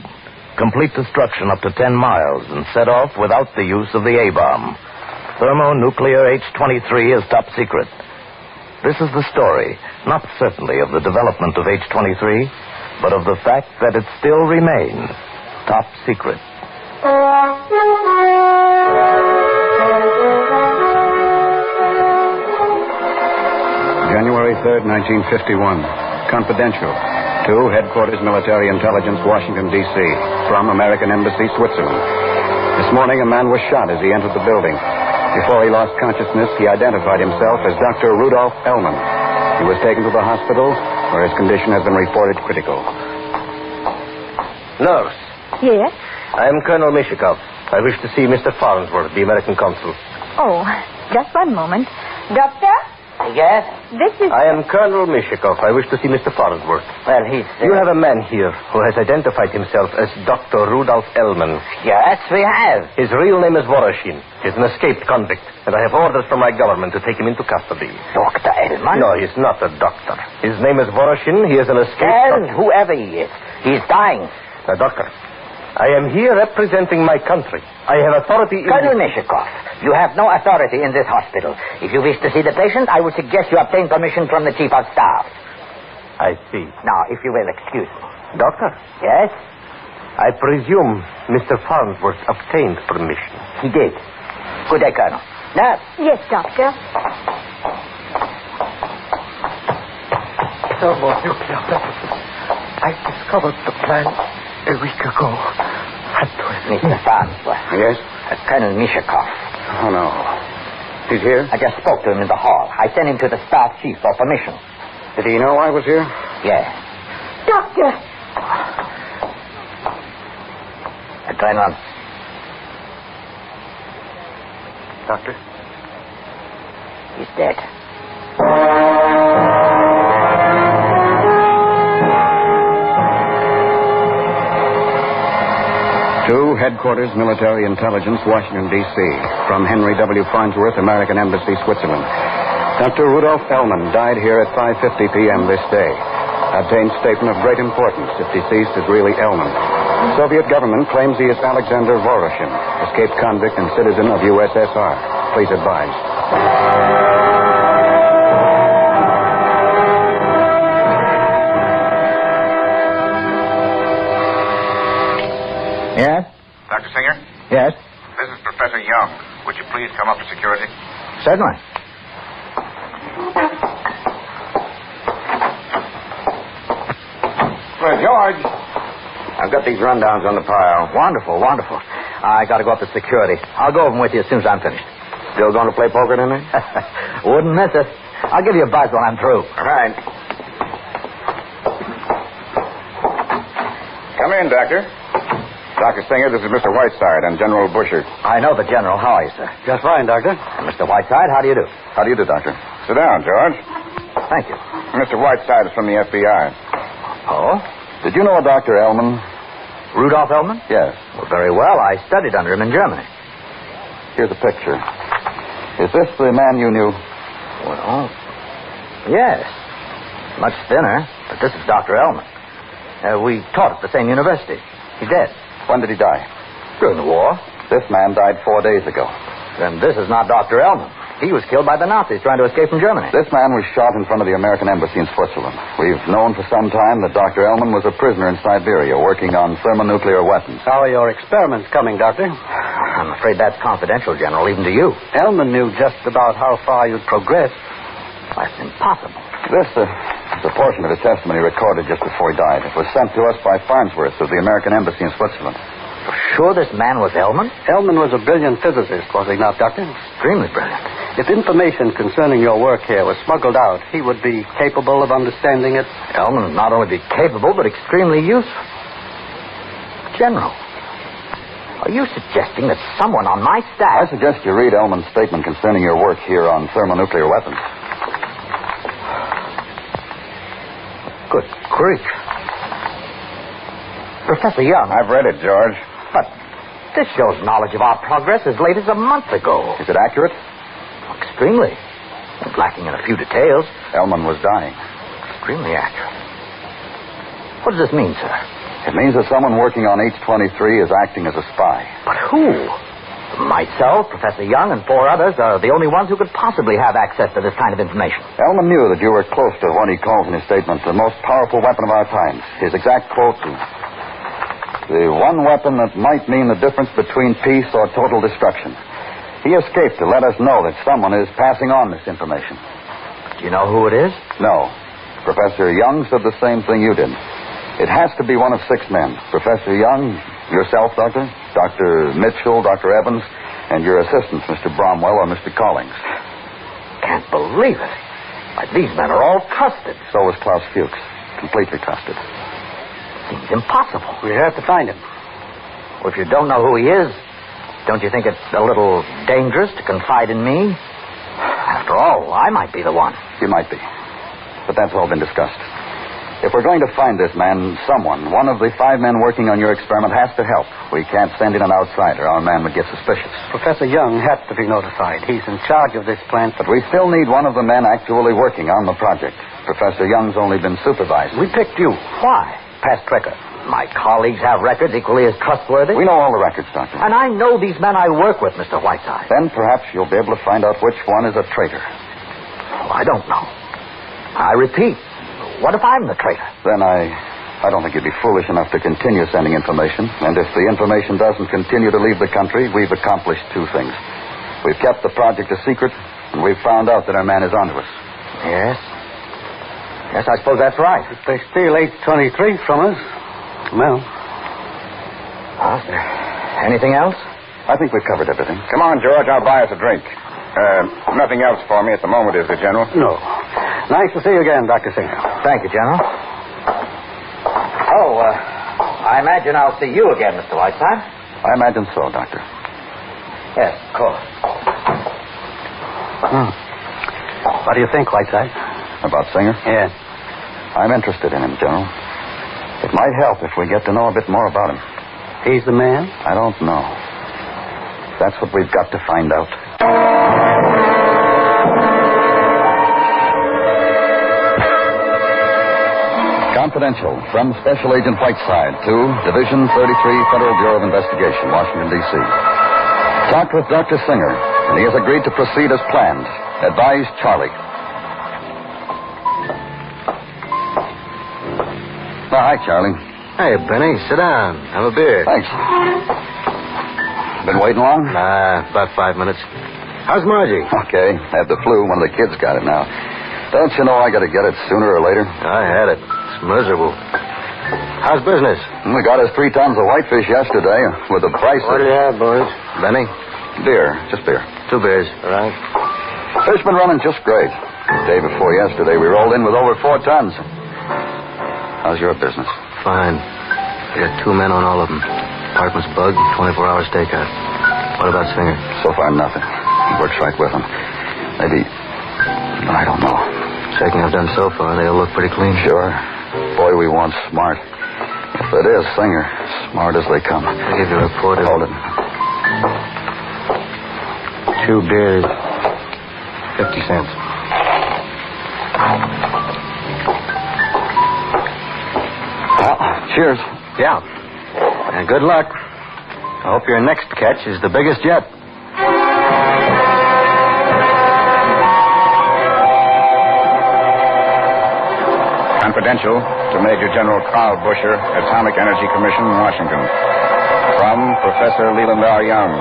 Speaker 17: Complete destruction up to 10 miles and set off without the use of the A-bomb. Thermonuclear H-23 is top secret. This is the story, not certainly of the development of H-23, but of the fact that it still remains top secret.
Speaker 3: January 3rd, 1951. Confidential. To Headquarters Military Intelligence, Washington, D.C. From American Embassy, Switzerland. This morning, a man was shot as he entered the building. Before he lost consciousness, he identified himself as Dr. Rudolph Ellman. He was taken to the hospital, where his condition has been reported critical.
Speaker 8: Nurse,
Speaker 2: Yes?
Speaker 8: I am Colonel Mishikov. I wish to see Mr. Farnsworth, the American consul.
Speaker 2: Oh, just one moment. Doctor?
Speaker 8: Yes?
Speaker 2: This is...
Speaker 8: I am Colonel Mishikov. I wish to see Mr. Farnsworth.
Speaker 14: Well, he's...
Speaker 8: You have a man here who has identified himself as Dr. Rudolph Ellman.
Speaker 14: Yes, we have.
Speaker 8: His real name is Voroshin. He's an escaped convict, and I have orders from my government to take him into custody.
Speaker 14: Dr. Ellman?
Speaker 8: No, he's not a doctor. His name is Voroshin. He is an escaped...
Speaker 14: Well, whoever he is, he's dying.
Speaker 8: Now, doctor, I am here representing my country. I have authority in...
Speaker 14: Colonel Mishikov, you have no authority in this hospital. If you wish to see the patient, I would suggest you obtain permission from the Chief of Staff.
Speaker 8: I see.
Speaker 14: Now, if you will excuse me.
Speaker 8: Doctor?
Speaker 14: Yes?
Speaker 8: I presume Mr. Farnsworth obtained permission.
Speaker 14: He did. Good day, Colonel. Nurse.
Speaker 2: Yes, Doctor.
Speaker 7: Thermonuclear weapons. I discovered the plan a week ago.
Speaker 14: Mr. Farnsworth.
Speaker 3: Yes?
Speaker 14: Colonel Mishikov.
Speaker 3: Oh, no. He's here?
Speaker 14: I just spoke to him in the hall. I sent him to the staff chief for permission.
Speaker 3: Did he know I was here?
Speaker 14: Yes.
Speaker 2: Doctor!
Speaker 14: Colonel.
Speaker 3: Doctor?
Speaker 14: He's dead.
Speaker 3: To Headquarters, Military Intelligence, Washington, D.C. From Henry W. Farnsworth, American Embassy, Switzerland. Dr. Rudolph Ellman died here at 5:50 p.m. this day. Obtained statement of great importance if deceased is really Ellman. Soviet government claims he is Alexander Voroshin, escaped convict and citizen of USSR. Please advise.
Speaker 13: Yes? Dr. Singer?
Speaker 22: Yes?
Speaker 13: This is Professor Young. Would you please come up to security?
Speaker 22: Certainly.
Speaker 3: Well, George. I've got these rundowns on the pile.
Speaker 4: Wonderful, wonderful. I got to go up to security. I'll go over them with you as soon as I'm finished.
Speaker 3: Still going to play poker tonight?
Speaker 4: Wouldn't miss it. I'll give you a buzz when I'm through.
Speaker 3: All right. Come in, Doctor. Dr. Singer, this is Mr. Whiteside and General Busher.
Speaker 4: I know the General. How are you, sir?
Speaker 3: Just fine, Doctor.
Speaker 4: And Mr. Whiteside, how do you do?
Speaker 3: How do you do, Doctor? Sit down, George.
Speaker 4: Thank you.
Speaker 3: Mr. Whiteside is from the FBI.
Speaker 4: Oh?
Speaker 3: Did you know a Dr. Ellman?
Speaker 4: Rudolph Ellman?
Speaker 3: Yes.
Speaker 4: Well, very well. I studied under him in Germany.
Speaker 3: Here's a picture. Is this the man you knew?
Speaker 4: Well, yes. Much thinner, but this is Dr. Ellman. We taught at the same university. He's dead.
Speaker 3: When did he die?
Speaker 4: During the war.
Speaker 3: This man died 4 days ago.
Speaker 4: Then this is not Dr. Ellman. He was killed by the Nazis trying to escape from Germany.
Speaker 3: This man was shot in front of the American Embassy in Switzerland. We've known for some time that Dr. Ellman was a prisoner in Siberia working on thermonuclear weapons.
Speaker 20: How are your experiments coming, Doctor?
Speaker 4: I'm afraid that's confidential, General, even to you.
Speaker 20: Ellman knew just about how far you'd progressed.
Speaker 4: That's impossible.
Speaker 3: This is a portion of his testimony recorded just before he died. It was sent to us by Farnsworth of the American Embassy in Switzerland.
Speaker 4: You're sure this man was Ellman?
Speaker 20: Ellman was a brilliant physicist, was he not, Doctor?
Speaker 4: Extremely brilliant.
Speaker 20: If information concerning your work here was smuggled out, he would be capable of understanding it.
Speaker 4: Ellman would not only be capable, but extremely useful. General, are you suggesting that someone on my staff...
Speaker 3: I suggest you read Ellman's statement concerning your work here on thermonuclear weapons.
Speaker 4: Good grief. Professor Young.
Speaker 3: I've read it, George.
Speaker 4: But this shows knowledge of our progress as late as a month ago.
Speaker 3: Is it accurate?
Speaker 4: Extremely. It's lacking in a few details.
Speaker 3: Ellman was dying.
Speaker 4: Extremely accurate. What does this mean, sir?
Speaker 3: It means that someone working on H-23 is acting as a spy.
Speaker 4: But who? Myself, Professor Young, and 4 others are the only ones who could possibly have access to this kind of information.
Speaker 3: Ellman knew that you were close to what he calls in his statement the most powerful weapon of our times. His exact quote, the one weapon that might mean the difference between peace or total destruction. He escaped to let us know that someone is passing on this information.
Speaker 4: Do you know who it is?
Speaker 3: No. Professor Young said the same thing you did. It has to be one of 6 men. Professor Young, yourself, Doctor, Dr. Mitchell, Dr. Evans, And your assistants, Mr. Bromwell or Mr. Collings.
Speaker 14: Can't believe it. Why, these men are all trusted.
Speaker 3: So was Klaus Fuchs. Completely trusted.
Speaker 14: Seems impossible.
Speaker 20: We have to find him.
Speaker 14: Well, if you don't know who he is, don't you think it's a little dangerous to confide in me? After all, I might be the one.
Speaker 3: You might be. But that's all been discussed. If we're going to find this man, one of the 5 men working on your experiment has to help. We can't send in an outsider. Our man would get suspicious.
Speaker 20: Professor Young has to be notified. He's in charge of this plant.
Speaker 3: But we still need one of the men actually working on the project. Professor Young's only been supervised.
Speaker 14: We picked you. Why? Past record. My colleagues have records equally as trustworthy.
Speaker 3: We know all the records, Doctor.
Speaker 14: And I know these men I work with, Mr. Whiteside.
Speaker 3: Then perhaps you'll be able to find out which one is a traitor.
Speaker 14: Oh, I don't know. I repeat, what if I'm the traitor?
Speaker 3: Then I don't think you'd be foolish enough to continue sending information. And if the information doesn't continue to leave the country, we've accomplished 2 things. We've kept the project a secret, and we've found out that our man is onto us.
Speaker 14: Yes. Yes, I suppose that's right.
Speaker 20: If they steal 823 from us, well.
Speaker 14: Is there anything else?
Speaker 3: I think we've covered everything.
Speaker 6: Come on, George. I'll buy us a drink. Nothing else for me at the moment, is there, General?
Speaker 20: No. Nice to see you again, Dr. Singer.
Speaker 14: Thank you, General. I imagine I'll see you again, Mr. Whiteside.
Speaker 3: I imagine so, Doctor.
Speaker 14: Yes, of course.
Speaker 20: What do you think, Whiteside?
Speaker 3: About Singer?
Speaker 20: Yeah.
Speaker 3: I'm interested in him, General. It might help if we get to know a bit more about him.
Speaker 20: He's the man?
Speaker 3: I don't know. That's what we've got to find out. Confidential from Special Agent Whiteside to Division 33, Federal Bureau of Investigation, Washington, D.C. Talked with Dr. Singer, and he has agreed to proceed as planned. Advised Charlie. Oh, hi, Charlie.
Speaker 8: Hey, Benny, sit down. Have a beer.
Speaker 3: Thanks. Been waiting long?
Speaker 8: About 5 minutes. How's Margie?
Speaker 3: Okay. Had the flu. One of the kids got it now. Don't you know I got to get it sooner or later?
Speaker 8: I had it. It's miserable. How's business?
Speaker 3: We got us 3 tons of whitefish yesterday with the price.
Speaker 8: What do you have, boys? Benny?
Speaker 3: Beer. Just beer.
Speaker 8: 2 beers. All right.
Speaker 3: Fish been running just great. The day before yesterday, we rolled in with over 4 tons. How's your business?
Speaker 8: Fine. I got 2 men on all of them. Apartment's bugged, 24-hour stakeout. What about Singer?
Speaker 3: So far, nothing. He works right with them. Maybe... I don't know.
Speaker 8: Checking I've done so far, they all look pretty clean.
Speaker 3: Sure. Boy, we want smart. If it is Singer, smart as they come.
Speaker 8: I'll give you a report.
Speaker 3: Hold it.
Speaker 8: 2 beers. 50 cents.
Speaker 3: Well, cheers.
Speaker 8: Yeah. And good luck. I hope your next catch is the biggest yet.
Speaker 6: Confidential to Major General Carl Busher, Atomic Energy Commission, Washington. From Professor Leland R. Young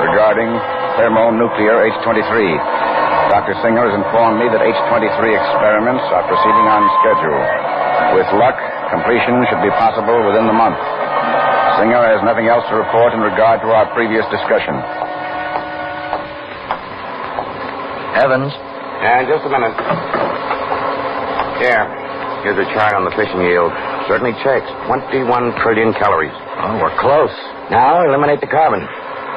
Speaker 6: regarding thermonuclear H-23. Dr. Singer has informed me that H-23 experiments are proceeding on schedule. With luck, completion should be possible within the month. Singer has nothing else to report in regard to our previous discussion.
Speaker 4: Evans?
Speaker 13: Just a minute. Here. Here's a chart on the fishing yield. Certainly checks. 21 trillion calories.
Speaker 4: Oh, we're close. Now eliminate the carbon.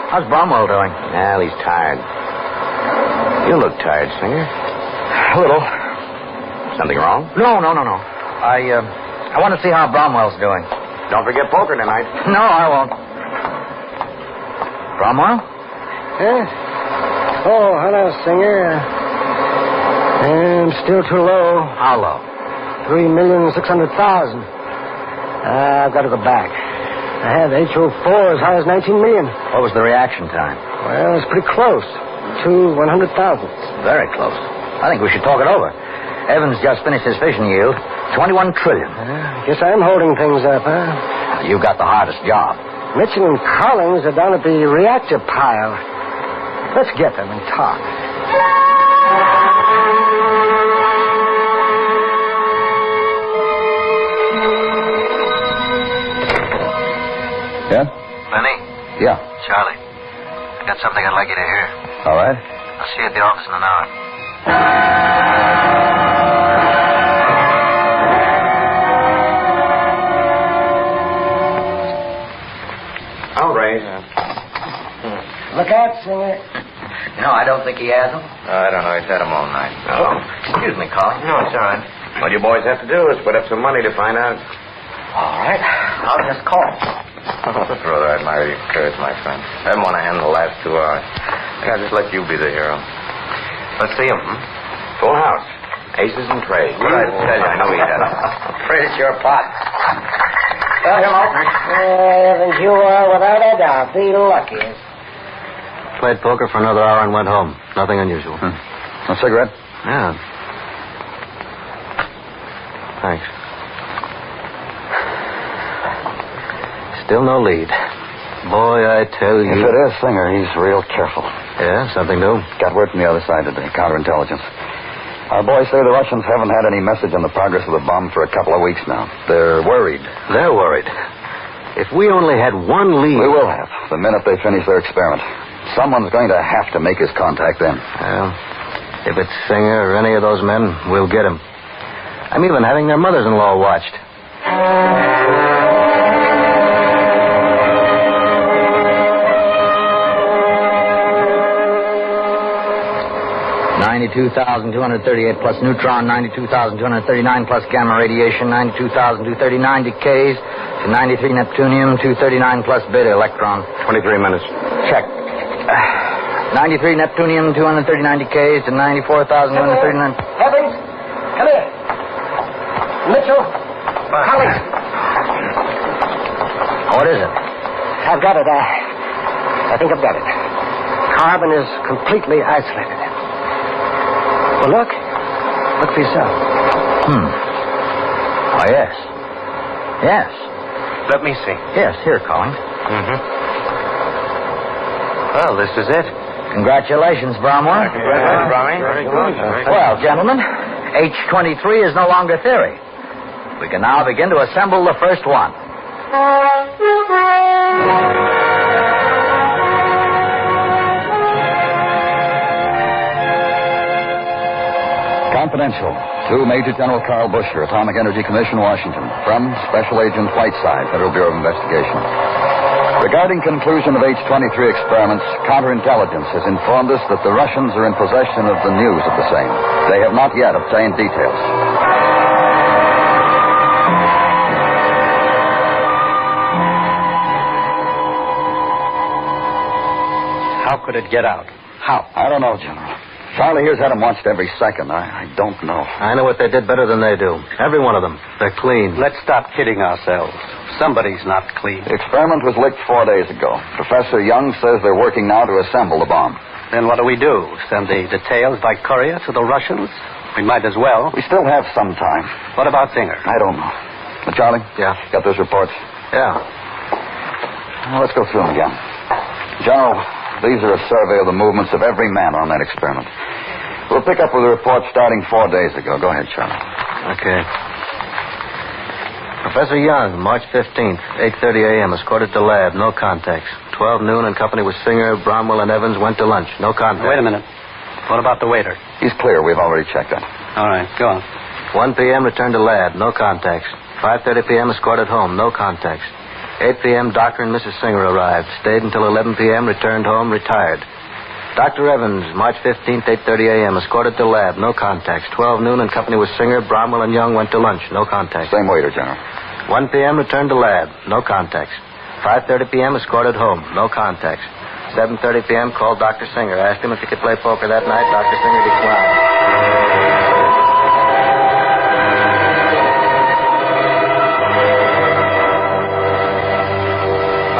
Speaker 4: How's Bromwell doing?
Speaker 13: Well, he's tired. You look tired, Singer.
Speaker 4: A little.
Speaker 13: Something wrong?
Speaker 4: No. I want to see how Bromwell's doing.
Speaker 13: Don't forget poker tonight.
Speaker 4: No, I won't. Bromwell?
Speaker 7: Yes. Oh, hello, Singer. I'm still too low.
Speaker 4: How low?
Speaker 7: 3,600,000. I've got to go back. I had HO4 as high as 19 million.
Speaker 4: What was the reaction time?
Speaker 7: Well, it's pretty close. 2 100,000.
Speaker 4: Very close. I think we should talk it over. Evans just finished his fission yield. 21 trillion.
Speaker 7: Guess I'm holding things up, huh?
Speaker 4: You've got the hardest job.
Speaker 7: Mitchell and Collins are down at the reactor pile. Let's get them and talk.
Speaker 3: Yeah?
Speaker 8: Benny?
Speaker 3: Yeah.
Speaker 8: Charlie. I got something I'd like you to hear.
Speaker 3: All right.
Speaker 8: I'll see you at the office in an hour.
Speaker 15: I'll raise.
Speaker 7: Look out, Singer.
Speaker 4: No, I don't think he has them.
Speaker 15: I don't know. He's had them all night.
Speaker 4: Oh, excuse me, Colin.
Speaker 15: No, it's all right. All you boys have to do is put up some money to find out.
Speaker 4: All right. I'll just call.
Speaker 15: Rather admire your courage, my friend. I didn't want to handle the last 2 hours. I think I'll just let you be the hero. Let's see him. Full house. Aces and trades. What did I tell you? I know he has them.
Speaker 4: Afraid it's your pot.
Speaker 7: Hello. Evans, you are without a doubt the luckiest.
Speaker 8: Played poker for another hour and went home. Nothing unusual.
Speaker 3: A cigarette?
Speaker 8: Yeah. Thanks. Still no lead. Boy, I tell you.
Speaker 3: If it is Singer, he's real careful.
Speaker 8: Yeah, something new?
Speaker 3: Got word from the other side today, counterintelligence. Our boys say the Russians haven't had any message on the progress of the bomb for a couple of weeks now. They're worried.
Speaker 8: They're worried. If we only had one lead...
Speaker 3: We will have, the minute they finish their experiment. Someone's going to have to make his contact then.
Speaker 8: Well, if it's Singer or any of those men, we'll get him. I'm even having their mothers-in-law watched.
Speaker 4: 92,238 plus neutron, 92,239 plus gamma radiation, 92,239 decays to 93 neptunium, 239 plus beta electron.
Speaker 15: 23 minutes.
Speaker 4: Check. 93 neptunium, 239 decays to 94,239.
Speaker 7: Evans, come here. Mitchell, Collins.
Speaker 4: What is it?
Speaker 7: I've got it. I think I've got it. Carbon is completely isolated. Well, look. Look for yourself.
Speaker 4: Oh, yes. Yes.
Speaker 15: Let me see.
Speaker 4: Yes, here, Collins.
Speaker 15: Mm-hmm. Well, this is it.
Speaker 4: Congratulations, Bromwell.
Speaker 15: Congratulations, Bromwell. Very good.
Speaker 4: Well, gentlemen, H-23 is no longer theory. We can now begin to assemble the first one.
Speaker 3: Confidential to Major General Carl Busher, Atomic Energy Commission, Washington. From Special Agent Whiteside, Federal Bureau of Investigation. Regarding conclusion of H-23 experiments, counterintelligence has informed us that the Russians are in possession of the news of the same. They have not yet obtained details.
Speaker 20: How could it get out? How?
Speaker 3: I don't know, General. Charlie here's had them watched every second. I don't know.
Speaker 8: I know what they did better than they do. Every one of them. They're clean.
Speaker 20: Let's stop kidding ourselves. Somebody's not clean.
Speaker 3: The experiment was leaked 4 days ago. Professor Young says they're working now to assemble the bomb.
Speaker 20: Then what do? Send the details by courier to the Russians? We might as well.
Speaker 3: We still have some time.
Speaker 20: What about Singer?
Speaker 3: I don't know. Charlie?
Speaker 8: Yeah?
Speaker 3: Got those reports?
Speaker 8: Yeah.
Speaker 3: Well, let's go through them again. General, these are a survey of the movements of every man on that experiment. We'll pick up with the report starting 4 days ago. Go ahead, Charlie.
Speaker 8: Okay. Professor Young, March 15th, 8:30 a.m., escorted to lab. No contacts. 12 noon in company with Singer, Bromwell, and Evans went to lunch. No contacts.
Speaker 20: Wait a minute. What about the waiter?
Speaker 3: He's clear. We've already checked that.
Speaker 20: All right, go on.
Speaker 8: 1 p.m., returned to lab. No contacts. 5:30 p.m., escorted home. No contacts. 8 p.m., Dr. and Mrs. Singer arrived. Stayed until 11 p.m., returned home, retired. Dr. Evans, March 15th, 8:30 a.m., escorted to lab. No contacts. 12 noon in company with Singer, Bromwell, and Young went to lunch. No contacts.
Speaker 3: Same waiter, General.
Speaker 8: 1 p.m., returned to lab. No contacts. 5:30 p.m., escorted home. No contacts. 7:30 p.m., called Dr. Singer. Asked him if he could play poker that night. Dr. Singer declined.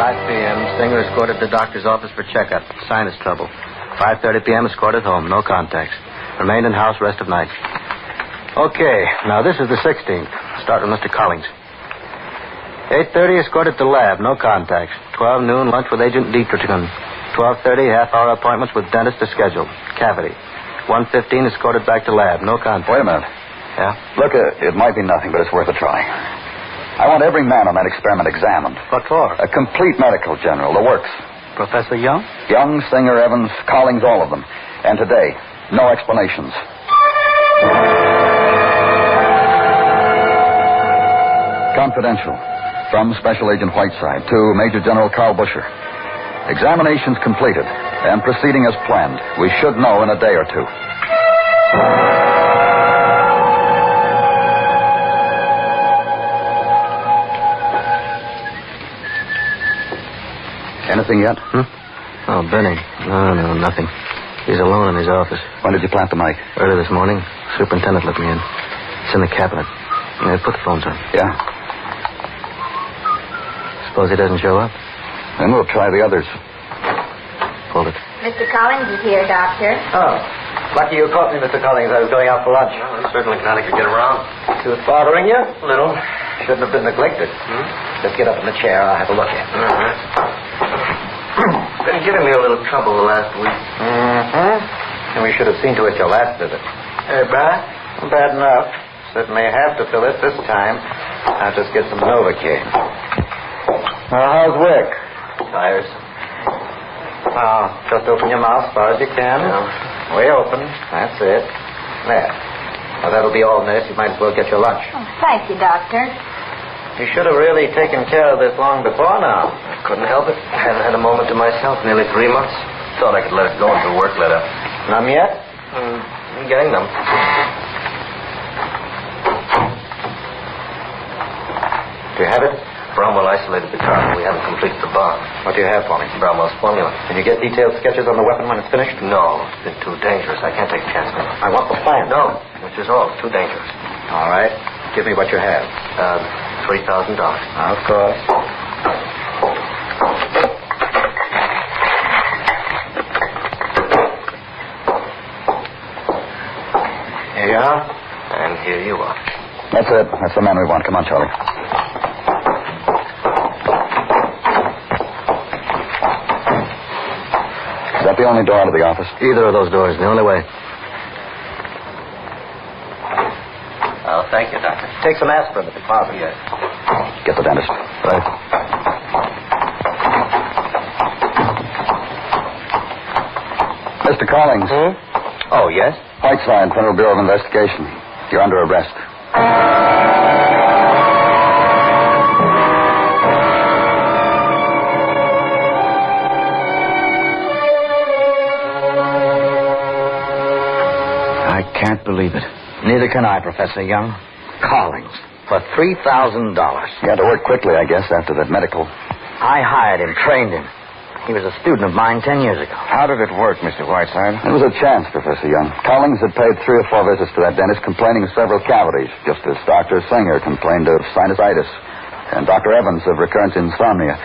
Speaker 8: 5 p.m., Singer escorted to doctor's office for checkup. Sinus trouble. 5:30 p.m., escorted home. No contacts. Remained in house rest of night. Okay, now this is the 16th. Start with Mr. Collins. 8:30, escorted to lab. No contacts. 12 noon, lunch with Agent Dietrichson. 12:30, half-hour appointments with dentist to schedule. Cavity. 1:15, escorted back to lab. No contacts.
Speaker 3: Wait a minute.
Speaker 8: Yeah?
Speaker 3: Look, it might be nothing, but it's worth a try. I want every man on that experiment examined.
Speaker 20: What for?
Speaker 3: A complete medical, General. The works.
Speaker 20: Professor Young?
Speaker 3: Young, Singer, Evans, Collings, all of them. And today, no explanations. Confidential. From Special Agent Whiteside to Major General Carl Busher. Examinations completed and proceeding as planned. We should know in a day or two. Anything yet?
Speaker 8: Oh, Benny. No, nothing. He's alone in his office.
Speaker 3: When did you plant the mic?
Speaker 8: Early this morning. Superintendent let me in. It's in the cabinet. Yeah, put the phones on.
Speaker 3: Yeah.
Speaker 8: Suppose he doesn't show up?
Speaker 3: Then we'll try the others.
Speaker 8: Hold it.
Speaker 2: Mr. Collins is here, Doctor.
Speaker 8: Oh. Lucky you caught me, Mr. Collins. I was going out for lunch.
Speaker 15: Well, I'm certainly glad I could get around.
Speaker 8: Tooth bothering you? A little. Shouldn't have been neglected. Just get up in the chair. I'll have a look at it.
Speaker 15: All right. Been giving me a little trouble the last week.
Speaker 8: And we should have seen to it your last visit. Hey, bad? Bad enough. Certainly have to fill it this time. I'll just get some Novocaine. How's Wick? Tiresome. Oh, just open your mouth as far as you can.
Speaker 15: Yeah.
Speaker 8: Way open. That's it. There. Well, that'll be all, nurse. You might as well get your lunch.
Speaker 2: Oh, thank you, Doctor.
Speaker 8: You should have really taken care of this long before now.
Speaker 15: I couldn't help it. I haven't had a moment to myself nearly 3 months. Thought I could let it go until work let up.
Speaker 8: Numb yet?
Speaker 15: I'm getting them.
Speaker 8: Do you have it?
Speaker 15: Bromwell isolated the car. We haven't completed the bomb.
Speaker 8: What do you have for me?
Speaker 15: Bromwell's formula.
Speaker 8: Can you get detailed sketches on the weapon when it's finished?
Speaker 15: No, it's been too dangerous. I can't take a chance on it.
Speaker 8: I want the plan.
Speaker 15: No, which is all. Too dangerous.
Speaker 8: All right. Give me what you have.
Speaker 15: $3,000.
Speaker 8: Of course. Here you are.
Speaker 15: And here you are.
Speaker 3: That's it. That's the man we want. Come on, Charlie. Is that the only door out of the office?
Speaker 8: Either of those doors. The only way.
Speaker 15: Oh, thank you, Doctor.
Speaker 8: Take some aspirin at the closet.
Speaker 15: Yes.
Speaker 3: Get the dentist.
Speaker 8: Right.
Speaker 3: Mr. Collings.
Speaker 8: Oh, yes?
Speaker 3: Whiteside, Federal Bureau of Investigation. You're under arrest.
Speaker 4: I can't believe it. Neither can I, Professor Young. Collings. For $3,000.
Speaker 3: You had to work quickly, I guess, after that medical.
Speaker 4: I hired him, trained him. He was a student of mine 10 years ago.
Speaker 3: How did it work, Mr. Whiteside? It was a chance, Professor Young. Collings had paid 3 or 4 visits to that dentist complaining of several cavities, just as Dr. Singer complained of sinusitis, and Dr. Evans of recurrent insomnia.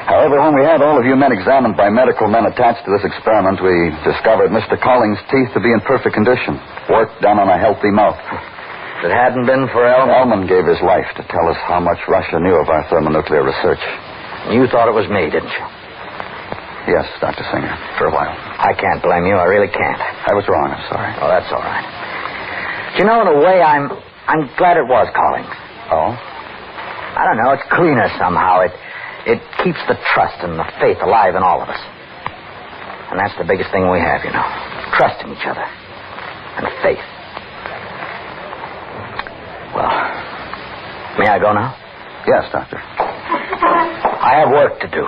Speaker 3: However, when we had all of you men examined by medical men attached to this experiment, we discovered Mr. Collings' teeth to be in perfect condition, worked done on a healthy mouth.
Speaker 4: If it hadn't been for Elman...
Speaker 3: Elman gave his life to tell us how much Russia knew of our thermonuclear research.
Speaker 4: You thought it was me, didn't you?
Speaker 3: Yes, Dr. Singer, for a while.
Speaker 4: I can't blame you. I really can't.
Speaker 3: I was wrong. I'm sorry.
Speaker 4: Oh, that's all right. Do you know, in a way, I'm glad it was Collings.
Speaker 3: Oh?
Speaker 4: I don't know. It's cleaner somehow. It keeps the trust and the faith alive in all of us. And that's the biggest thing we have, you know. Trust in each other. And faith. Well, may I go now?
Speaker 3: Yes, Doctor.
Speaker 4: I have work to do.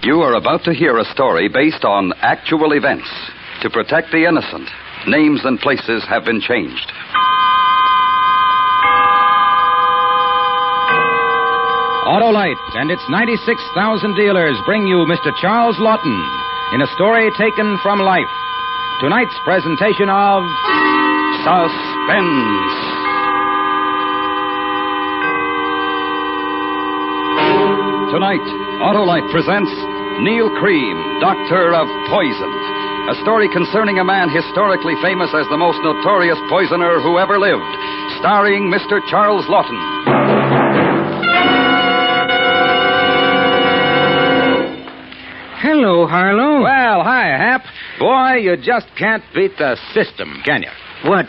Speaker 10: You are about to hear a story based on actual events. To protect the innocent, names and places have been changed.
Speaker 22: Autolite and its 96,000 dealers bring you Mr. Charles Lawton in a story taken from life. Tonight's presentation of Suspense.
Speaker 10: Tonight, Autolite presents Neil Cream, Doctor of Poison. A story concerning a man historically famous as the most notorious poisoner who ever lived. Starring Mr. Charles Lawton.
Speaker 12: Hello, Harlow.
Speaker 22: Well, hi, Hap. Boy, you just can't beat the system, can you?
Speaker 12: What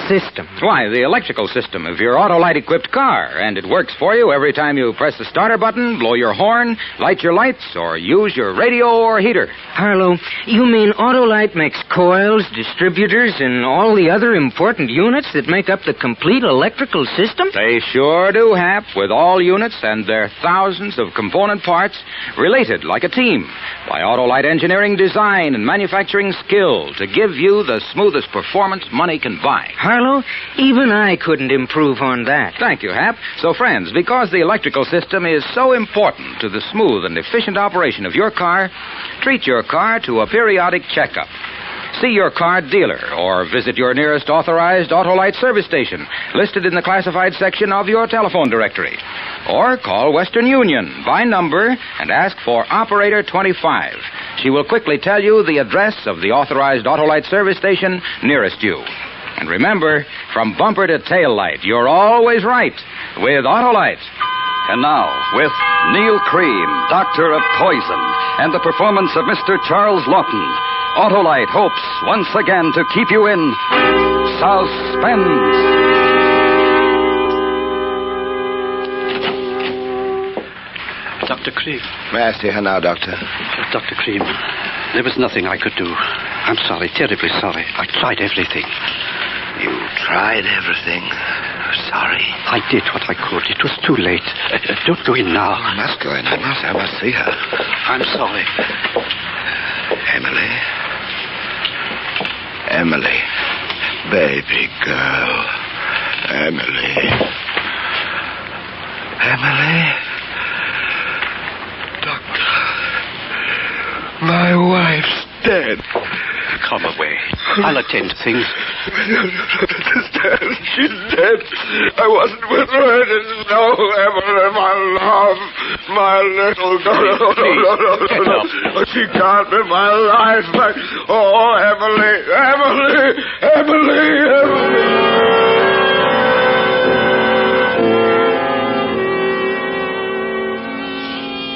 Speaker 12: system?
Speaker 22: Why, the electrical system of your Autolite-equipped car. And it works for you every time you press the starter button, blow your horn, light your lights, or use your radio or heater.
Speaker 12: Harlow, you mean Autolite makes coils, distributors, and all the other important units that make up the complete electrical system?
Speaker 22: They sure do, Hap, with all units and their thousands of component parts related like a team by Autolite engineering design and manufacturing skill to give you the smoothest performance money can buy.
Speaker 12: Harlow, even I couldn't improve on that.
Speaker 22: Thank you, Hap. So, friends, because the electrical system is so important to the smooth and efficient operation of your car, treat your car to a periodic checkup. See your car dealer or visit your nearest authorized Autolite service station listed in the classified section of your telephone directory. Or call Western Union by number and ask for Operator 25. She will quickly tell you the address of the authorized Autolite service station nearest you. And remember, from bumper to tail light, you're always right with Autolite.
Speaker 10: And now, with Neil Cream, Doctor of Poison, and the performance of Mr. Charles Lawton, Autolite hopes once again to keep you in suspense.
Speaker 19: Dr. Cream.
Speaker 21: May I see her now, Doctor?
Speaker 19: Dr. Cream, there was nothing I could do. I'm sorry, terribly sorry. I tried everything.
Speaker 21: You tried everything? Sorry.
Speaker 19: I did what I could. It was too late. Don't go in now.
Speaker 21: I must go in. I must see her.
Speaker 19: I'm sorry.
Speaker 21: Emily. Emily. Baby girl. Emily. Emily. Doctor. My wife's dead.
Speaker 19: Come away. I'll attend to things.
Speaker 21: You don't understand. She's dead. I wasn't with her. I didn't know Emily, my love. My little girl. No. She can't be my life. Oh, Emily.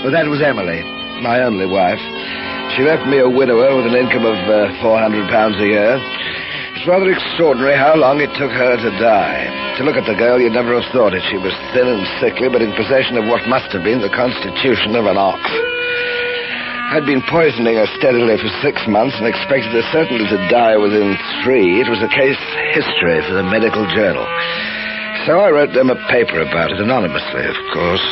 Speaker 21: Well, that was Emily, my only wife. She left me a widower with an income of £400 a year. It's rather extraordinary how long it took her to die. To look at the girl, you'd never have thought it. She was thin and sickly, but in possession of what must have been the constitution of an ox. I'd been poisoning her steadily for 6 months and expected her certainly to die within 3. It was a case history for the medical journal. So I wrote them a paper about it, anonymously, of course.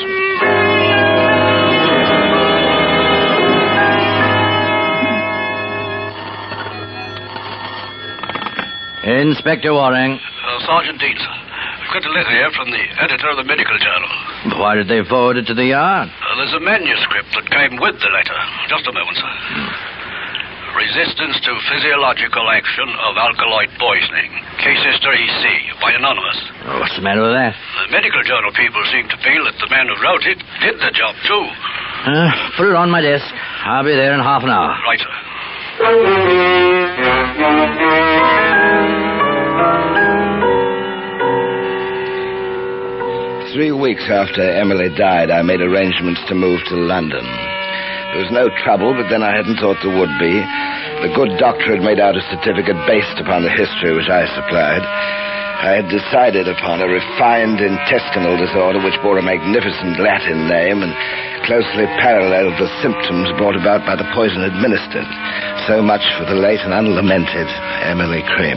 Speaker 1: Inspector Waring.
Speaker 19: Sergeant Dean, sir. I've got a letter here from the editor of the medical journal.
Speaker 1: Why did they forward it to the yard?
Speaker 19: There's a manuscript that came with the letter. Just a moment, sir. Resistance to physiological action of alkaloid poisoning. Case history C, by Anonymous.
Speaker 1: Oh, what's the matter with that?
Speaker 19: The medical journal people seem to feel that the man who wrote it did the job, too.
Speaker 1: Put it on my desk. I'll be there in half an hour.
Speaker 19: Right, sir.
Speaker 21: 3 weeks after Emily died, I made arrangements to move to London. There was no trouble, but then I hadn't thought there would be. The good doctor had made out a certificate based upon the history which I supplied. I had decided upon a refined intestinal disorder which bore a magnificent Latin name and closely paralleled the symptoms brought about by the poison administered. So much for the late and unlamented Emily Cream.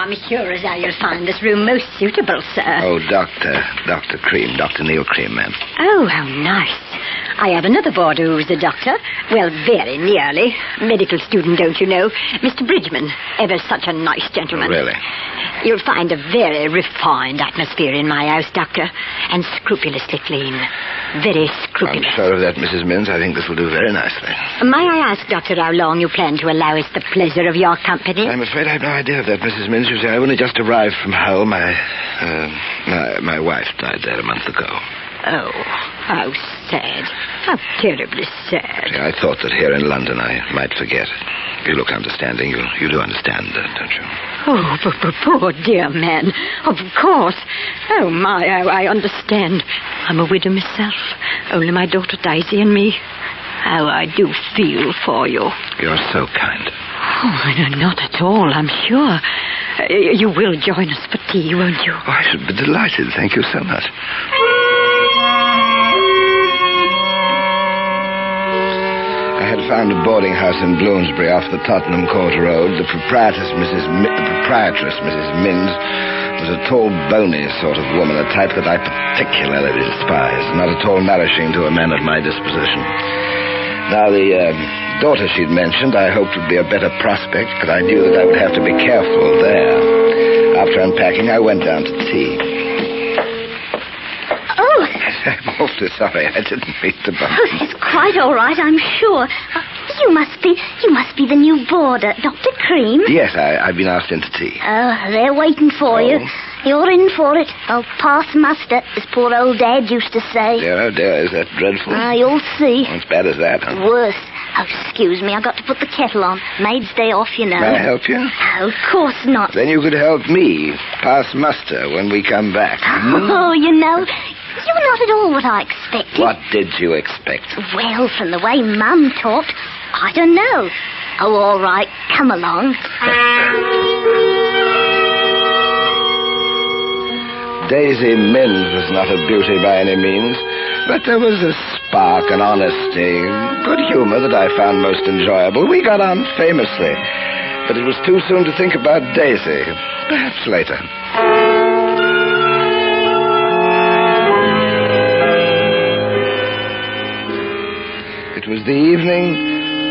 Speaker 23: I'm sure as how you'll find this room most suitable, sir.
Speaker 21: Oh, Dr. Cream, Dr. Neil Cream, ma'am.
Speaker 23: Oh, how nice. I have another boarder who's a doctor. Well, very nearly. Medical student, don't you know? Mr. Bridgman. Ever such a nice gentleman.
Speaker 21: Really?
Speaker 23: You'll find a very refined atmosphere in my house, Doctor. And scrupulously clean. Very scrupulous.
Speaker 21: I'm sure of that, Mrs. Minns. I think this will do very nicely.
Speaker 23: May I ask, Doctor, how long you plan to allow us the pleasure of your company?
Speaker 21: I'm afraid I have no idea of that, Mrs. Minns. You see, I only just arrived from home. My wife died there a month ago.
Speaker 23: Oh, how sad. How terribly sad.
Speaker 21: See, I thought that here in London I might forget. You look understanding. You do understand that, don't you?
Speaker 23: Oh, poor dear man. Of course. Oh, my, I understand. I'm a widow myself. Only my daughter Daisy and me. How I do feel for you.
Speaker 21: You're so kind.
Speaker 23: Oh, no, not at all, I'm sure. You will join us for tea, won't you?
Speaker 21: Oh, I should be delighted. Thank you so much. I had found a boarding house in Bloomsbury off the Tottenham Court Road. The proprietress, Mrs. Minns, was a tall, bony sort of woman, a type that I particularly despise, not at all nourishing to a man of my disposition. Now, the daughter she'd mentioned I hoped would be a better prospect, but I knew that I would have to be careful there. After unpacking, I went down to tea.
Speaker 23: Oh!
Speaker 21: I'm awfully sorry. I didn't mean to bump you.
Speaker 23: It's quite all right, I'm sure. You must be the new boarder, Dr. Cream.
Speaker 21: Yes, I've been asked into tea.
Speaker 23: Oh, they're waiting for you. You're in for it. Oh, pass muster, as poor old Dad used to say.
Speaker 21: Dear, oh dear, is that dreadful?
Speaker 23: You'll see.
Speaker 21: As bad as that, huh?
Speaker 23: Worse. Oh, excuse me, I got to put the kettle on. Maid's day off, you know.
Speaker 21: May I help you?
Speaker 23: Oh, of course not.
Speaker 21: Then you could help me pass muster when we come back.
Speaker 23: Oh, you know, you're not at all what I expected.
Speaker 21: What did you expect?
Speaker 23: Well, from the way Mum talked, I don't know. Oh, all right, come along.
Speaker 21: Daisy Minns was not a beauty by any means, but there was a spark, an honesty, good humor that I found most enjoyable. We got on famously, but it was too soon to think about Daisy. Perhaps later. It was the evening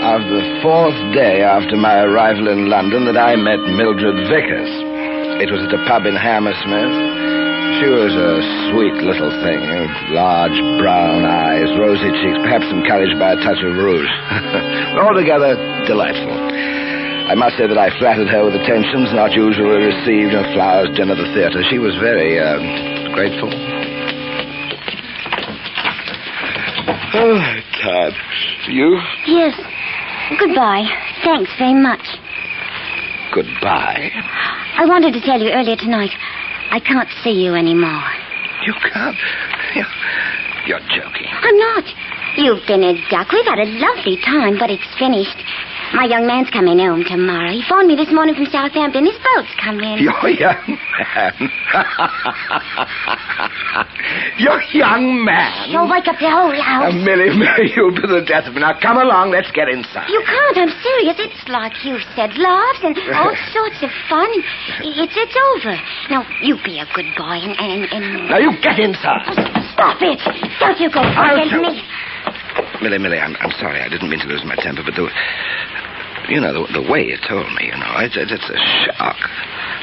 Speaker 21: of the 4th day after my arrival in London that I met Mildred Vickers. It was at a pub in Hammersmith. She was a sweet little thing, large brown eyes, rosy cheeks, perhaps encouraged by a touch of rouge. Altogether delightful. I must say that I flattered her with attentions not usually received, flowers, dinner, the theater. She was very grateful. Oh, tired. You?
Speaker 23: Yes. Goodbye. Thanks very much.
Speaker 21: Goodbye?
Speaker 23: I wanted to tell you earlier tonight. I can't see you anymore.
Speaker 21: You can't? You're joking.
Speaker 23: I'm not. You've been a duck. We've had a lovely time, but it's finished. My young man's coming home tomorrow. He phoned me this morning from Southampton. His boat's coming in.
Speaker 21: Your young man? Your young man?
Speaker 23: You'll wake up the whole house.
Speaker 21: Millie, you'll do the death of me. Now, come along. Let's get inside.
Speaker 23: You can't. I'm serious. It's like you said, laughs and all sorts of fun. It's over. Now, you be a good boy and...
Speaker 21: Now, you get inside.
Speaker 23: Stop it. Don't you go against me.
Speaker 21: Millie, I'm sorry. I didn't mean to lose my temper, but the way you told me, it's a shock.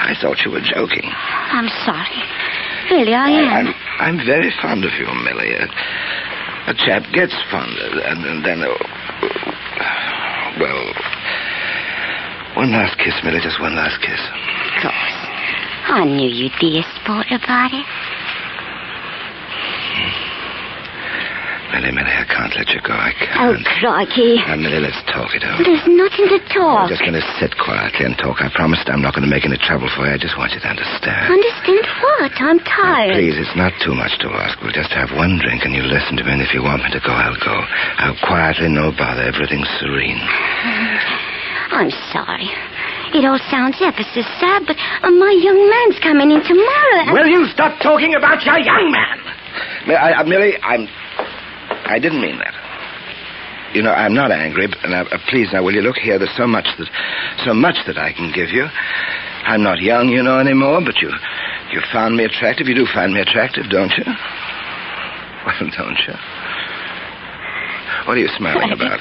Speaker 21: I thought you were joking.
Speaker 23: I'm sorry. Really, I am.
Speaker 21: I'm very fond of you, Millie. A chap gets fond, and then... well... one last kiss, Millie, just one last kiss.
Speaker 23: Of course. I knew you'd be a sport about it.
Speaker 21: Millie, I can't let you go. I can't.
Speaker 23: Oh, crikey.
Speaker 21: Now, Millie, let's talk it over.
Speaker 23: There's nothing to talk.
Speaker 21: I'm just going to sit quietly and talk. I promised I'm not going to make any trouble for you. I just want you to understand.
Speaker 23: Understand what? I'm tired.
Speaker 21: Please, it's not too much to ask. We'll just have one drink and you listen to me. And if you want me to go, I'll go. I'll quietly, no bother. Everything's serene.
Speaker 23: I'm sorry. It all sounds ever so sad, but my young man's coming in tomorrow.
Speaker 21: Will you stop talking about your young man? Millie, I didn't mean that. I'm not angry, and please, now, will you look here? There's so much that I can give you. I'm not young, anymore, but you found me attractive. You do find me attractive, don't you? Well, don't you? What are you smiling about?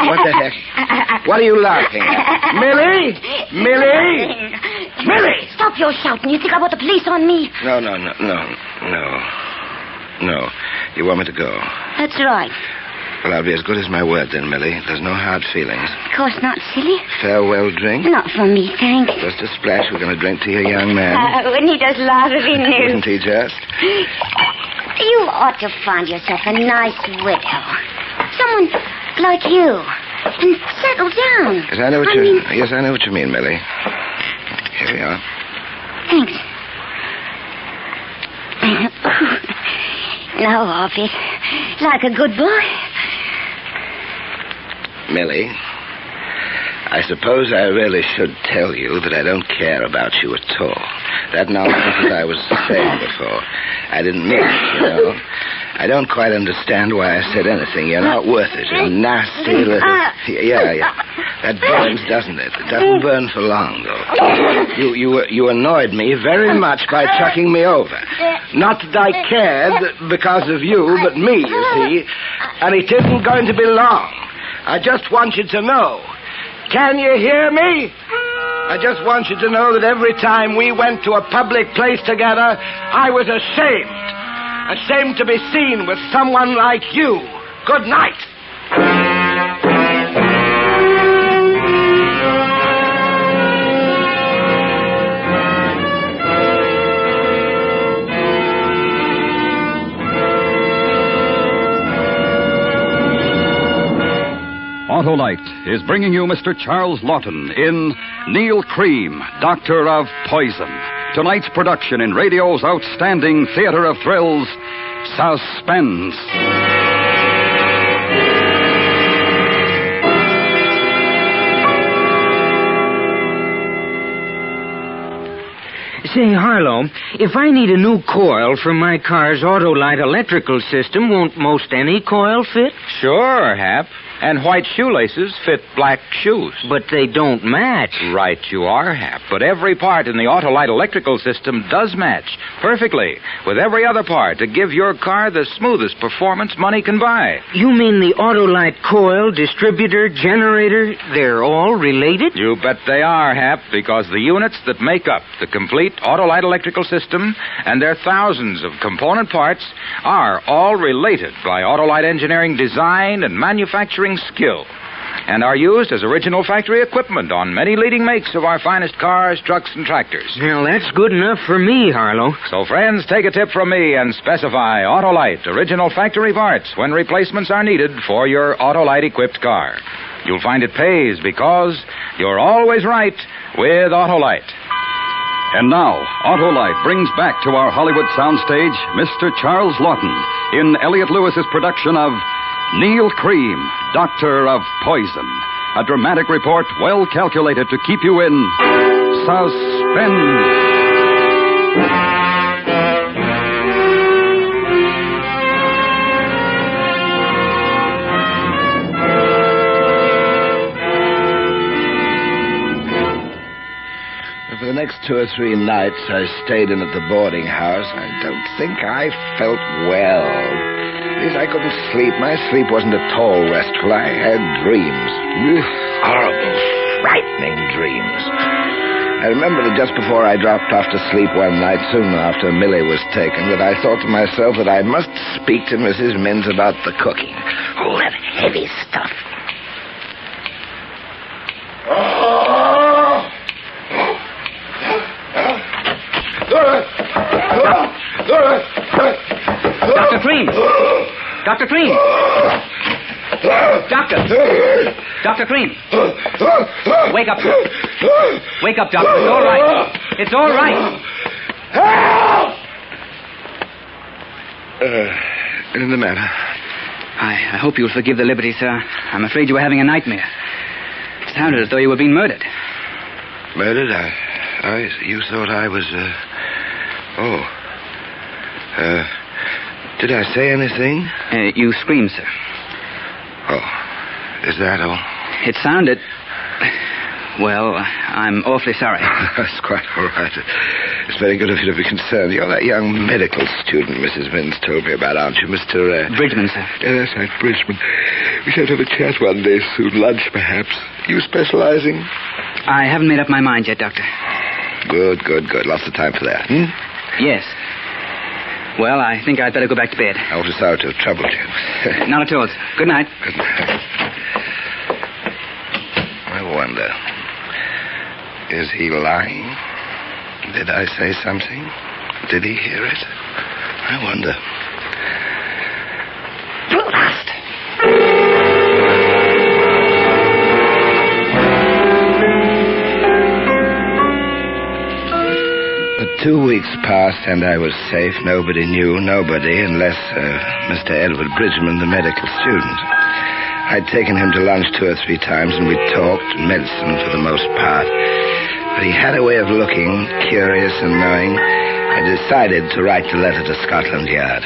Speaker 21: What the heck? What are you laughing at? Millie? Millie? Millie!
Speaker 5: Stop your shouting. You think I want the police on me?
Speaker 21: No. You want me to go?
Speaker 5: That's right.
Speaker 21: Well, I'll be as good as my word then, Millie. There's no hard feelings.
Speaker 5: Of course not, silly.
Speaker 21: Farewell drink?
Speaker 5: Not for me, thanks.
Speaker 21: Just a splash. We're going to drink to your young man.
Speaker 5: Wouldn't he just laugh if he knew?
Speaker 21: Isn't he just?
Speaker 5: You ought to find yourself a nice widow. Someone like you. And settle down.
Speaker 21: Yes, I know what I know what you mean, Millie. Here we are.
Speaker 5: Thanks. Now off it. Like a good boy.
Speaker 21: Millie, I suppose I really should tell you that I don't care about you at all. That nonsense that I was saying before. I didn't mean it, you know. I don't quite understand why I said anything. You're not worth it. A nasty little... Yeah. That burns, doesn't it? It doesn't burn for long, though. You annoyed me very much by chucking me over. Not that I cared because of you, but me, you see. And it isn't going to be long. I just want you to know. Can you hear me? I just want you to know that every time we went to a public place together, I was ashamed. Ashamed to be seen with someone like you. Good night.
Speaker 10: Autolite is bringing you Mr. Charles Lawton in Neil Cream, Doctor of Poison. Tonight's production in radio's outstanding theater of thrills, Suspense.
Speaker 12: Say, Harlow, if I need a new coil for my car's Autolite electrical system, won't most any coil fit?
Speaker 22: Sure, Hap. And white shoelaces fit black shoes.
Speaker 12: But they don't match.
Speaker 22: Right you are, Hap. But every part in the Autolite electrical system does match perfectly with every other part to give your car the smoothest performance money can buy.
Speaker 12: You mean the Autolite coil, distributor, generator, they're all related?
Speaker 22: You bet they are, Hap, because the units that make up the complete Autolite electrical system and their thousands of component parts are all related by Autolite engineering design and manufacturing skill, and are used as original factory equipment on many leading makes of our finest cars, trucks, and tractors.
Speaker 12: Well, that's good enough for me, Harlow.
Speaker 22: So, friends, take a tip from me and specify Autolite original factory parts when replacements are needed for your Autolite-equipped car. You'll find it pays because you're always right with Autolite.
Speaker 10: And now, Autolite brings back to our Hollywood soundstage Mr. Charles Lawton in Elliott Lewis's production of Neil Cream, Doctor of Poison. A dramatic report well calculated to keep you in suspense.
Speaker 21: For the next 2 or 3 nights I stayed in at the boarding house, I don't think I felt well. At least I couldn't sleep. My sleep wasn't at all restful. I had dreams. Horrible, frightening dreams. I remember that just before I dropped off to sleep one night, soon after Millie was taken, that I thought to myself that I must speak to Mrs. Minns about the cooking. All that heavy stuff.
Speaker 12: Dr. Cream! Dr. Cream! Dr. Cream! Wake up. Wake up, Doctor. It's all right. It's all right.
Speaker 21: In the matter?
Speaker 9: I hope you'll forgive the liberty, sir. I'm afraid you were having a nightmare. It sounded as though you were being murdered.
Speaker 21: Murdered? You thought I was, did I say anything?
Speaker 9: You screamed, sir.
Speaker 21: Oh, is that all?
Speaker 9: It sounded... Well, I'm awfully sorry.
Speaker 21: That's quite all right. It's very good of you to be concerned. You're that young medical student Mrs. Vince told me about, aren't you, Mr.
Speaker 9: Bridgman, sir.
Speaker 21: Yes, that's Bridgman. We shall have a chat one day soon, lunch perhaps. You specializing?
Speaker 9: I haven't made up my mind yet, Doctor.
Speaker 21: Good. Lots of time for that,
Speaker 9: Yes. Well, I think I'd better go back to bed.
Speaker 21: I was sorry to have troubled you.
Speaker 9: Not at all, sir. Good night.
Speaker 21: Good night. I wonder, is he lying? Did I say something? Did he hear it? I wonder.
Speaker 5: Blast!
Speaker 21: 2 weeks passed, and I was safe. Nobody knew, unless Mr. Edward Bridgman, the medical student. I'd taken him to lunch 2 or 3 times, and we talked medicine for the most part. But he had a way of looking curious and knowing. I decided to write the letter to Scotland Yard.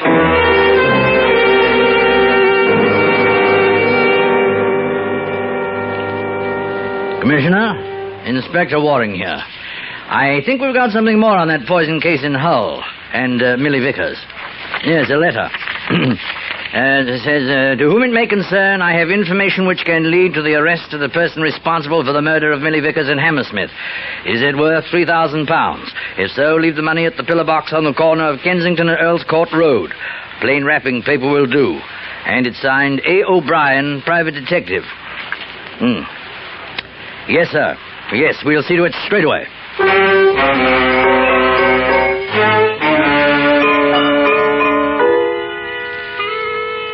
Speaker 11: Commissioner, Inspector Waring here. I think we've got something more on that poison case in Hull and Millie Vickers. Yes, a letter. It says, to whom it may concern, I have information which can lead to the arrest of the person responsible for the murder of Millie Vickers in Hammersmith. Is it worth £3,000? If so, leave the money at the pillar box on the corner of Kensington and Earl's Court Road. Plain wrapping paper will do. And it's signed A. O'Brien, Private Detective. Yes, sir. Yes, we'll see to it straight away.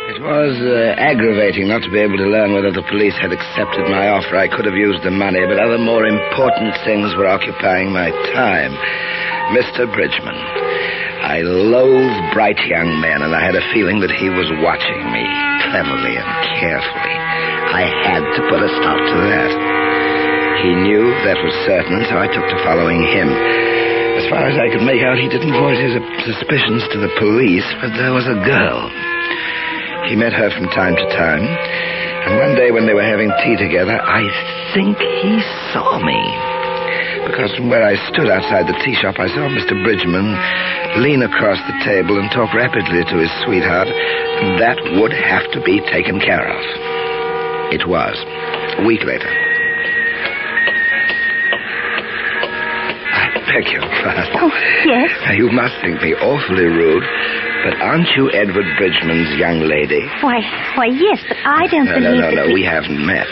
Speaker 21: It was aggravating not to be able to learn whether the police had accepted my offer. I could have used the money, but other more important things were occupying my time. Mr. Bridgman. I loathe bright young men, and I had a feeling that he was watching me cleverly and carefully. I had to put a stop to that. He knew that was certain, so I took to following him. As far as I could make out, he didn't voice his suspicions to the police, but there was a girl. He met her from time to time, and one day when they were having tea together, I think he saw me. Because from where I stood outside the tea shop, I saw Mr. Bridgman lean across the table and talk rapidly to his sweetheart, and that would have to be taken care of. It was. A week later. Beg your pardon.
Speaker 5: Oh, yes?
Speaker 21: Now, you must think me awfully rude, but aren't you Edward Bridgman's young lady?
Speaker 5: Why, yes, but I don't believe
Speaker 21: No, we haven't met.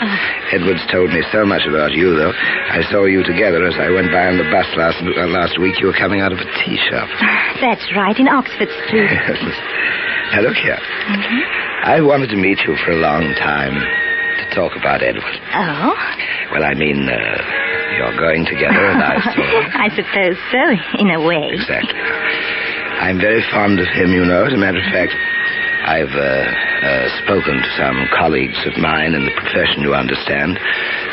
Speaker 21: Edward's told me so much about you, though. I saw you together as I went by on the bus last week. You were coming out of a tea shop.
Speaker 5: That's right, in Oxford Street.
Speaker 21: Yes. Now, look here. I wanted to meet you for a long time to talk about Edward.
Speaker 5: Oh?
Speaker 21: Well, I mean, you're going together, and I saw.
Speaker 5: I suppose so, in a way.
Speaker 21: Exactly. I'm very fond of him, you know. As a matter of fact, I've spoken to some colleagues of mine in the profession, you understand.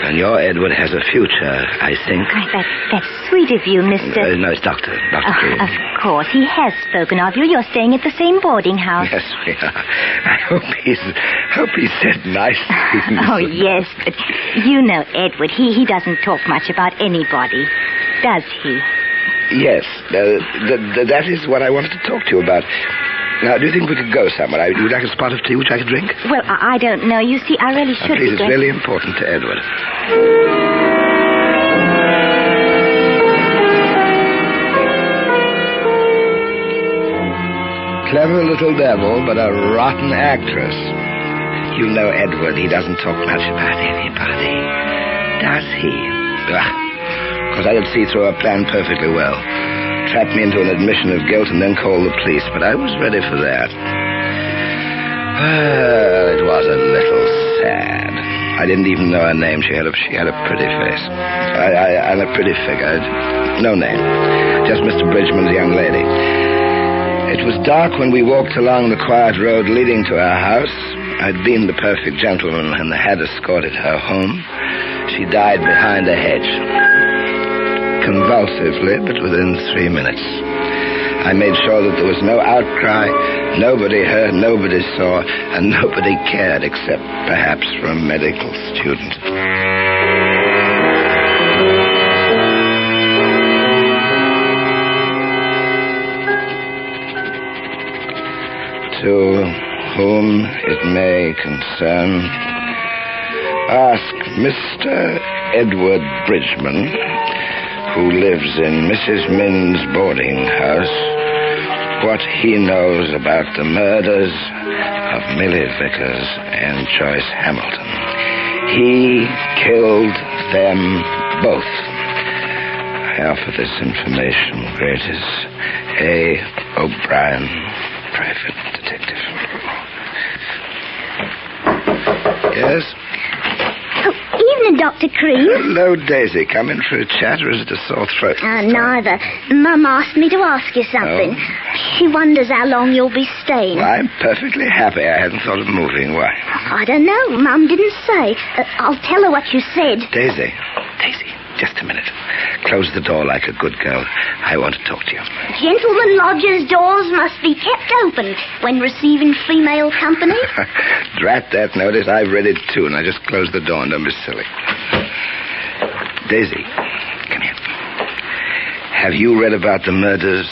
Speaker 21: And your Edward has a future, I think.
Speaker 5: That's sweet of you, Mr.
Speaker 21: No, it's Dr. Green.
Speaker 5: Of course, he has spoken of you. You're staying at the same boarding house.
Speaker 21: Yes, we are. I hope he said nice things.
Speaker 5: Oh, yes, but you know Edward. He doesn't talk much about anybody, does he?
Speaker 21: Yes, that is what I wanted to talk to you about. Now, do you think we could go somewhere? Would you like a spot of tea which I could drink?
Speaker 5: Well, I don't know. You see, I really should
Speaker 21: please, it's really important to Edward. Clever little devil, but a rotten actress. You know Edward, he doesn't talk much about anybody. Does he? Because I could see through her plan perfectly well. Trap me into an admission of guilt and then call the police, but I was ready for that. Well, it was a little sad. I didn't even know her name. She had a pretty face. And a pretty figure. No name. Just Mr. Bridgman's young lady. It was dark when we walked along the quiet road leading to our house. I'd been the perfect gentleman and had escorted her home. She died behind a hedge. Convulsively, but within 3 minutes. I made sure that there was no outcry, nobody heard, nobody saw, and nobody cared except perhaps for a medical student. to whom it may concern, ask Mr. Edward Bridgman, who lives in Mrs. Minn's boarding house, what he knows about the murders of Millie Vickers and Joyce Hamilton. He killed them both. I offer this information, Greatest A. O'Brien, private detective. Yes?
Speaker 5: Oh, evening, Dr. Cream.
Speaker 21: Hello, Daisy. Come in for a chat, or is it a sore throat?
Speaker 5: Neither. Mum asked me to ask you something.
Speaker 21: Oh.
Speaker 5: She wonders how long you'll be staying.
Speaker 21: Well, I'm perfectly happy. I hadn't thought of moving. Why?
Speaker 5: I don't know. Mum didn't say. I'll tell her what you said.
Speaker 21: Daisy, just a minute. Close the door like a good girl. I want to talk to you.
Speaker 5: Gentlemen lodgers' doors must be kept open when receiving female company.
Speaker 21: Drat that notice. I've read it, too. Now just close the door and don't be silly. Daisy, come here. Have you read about the murders,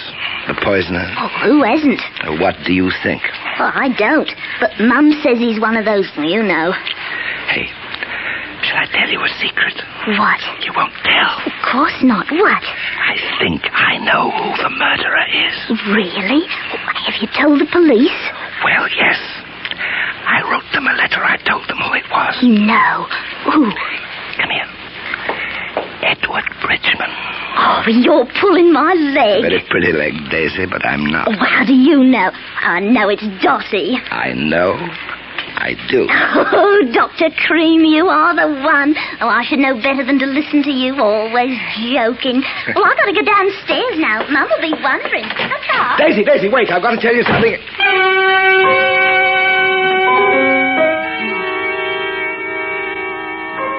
Speaker 21: the poisoners?
Speaker 5: Oh, who hasn't?
Speaker 21: What do you think?
Speaker 5: Well, I don't. But Mum says he's one of those, you know.
Speaker 21: Hey, shall I tell you a secret?
Speaker 5: What?
Speaker 21: You won't tell.
Speaker 5: Of course not. What?
Speaker 21: I think I know who the murderer is.
Speaker 5: Really? Have you told the police?
Speaker 21: Well, yes. I wrote them a letter. I told them who it was.
Speaker 5: No. Who?
Speaker 21: Come here. Edward Bridgman.
Speaker 5: Oh, you're pulling my leg.
Speaker 21: Very pretty leg, Daisy, but I'm not.
Speaker 5: Oh, how do you know? I know it's Dottie.
Speaker 21: I know. I do.
Speaker 5: Oh, Dr. Cream, you are the one. Oh, I should know better than to listen to you, always joking. Oh, I've got to go downstairs now. Mum will be wondering. Okay.
Speaker 21: Daisy, wait. I've got to tell you something.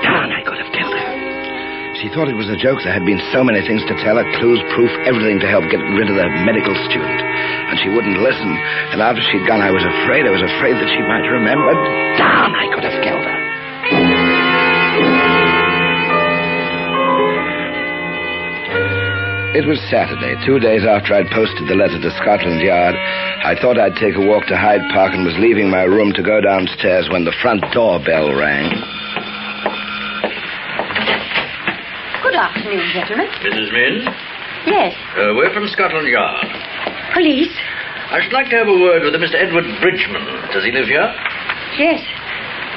Speaker 21: Darn, I could have killed her. She thought it was a joke. There had been so many things to tell her, clues, proof, everything to help get rid of the medical student. And she wouldn't listen. And after she'd gone, I was afraid that she might remember. Darn, I could have killed her. It was Saturday, 2 days after I'd posted the letter to Scotland Yard. I thought I'd take a walk to Hyde Park and was leaving my room to go downstairs when the front door bell rang.
Speaker 23: Good afternoon, gentlemen.
Speaker 11: Mrs. Minn?
Speaker 23: Yes.
Speaker 11: We're from Scotland Yard.
Speaker 23: Police?
Speaker 11: I should like to have a word with a Mr. Edward Bridgman. Does he live here?
Speaker 23: Yes.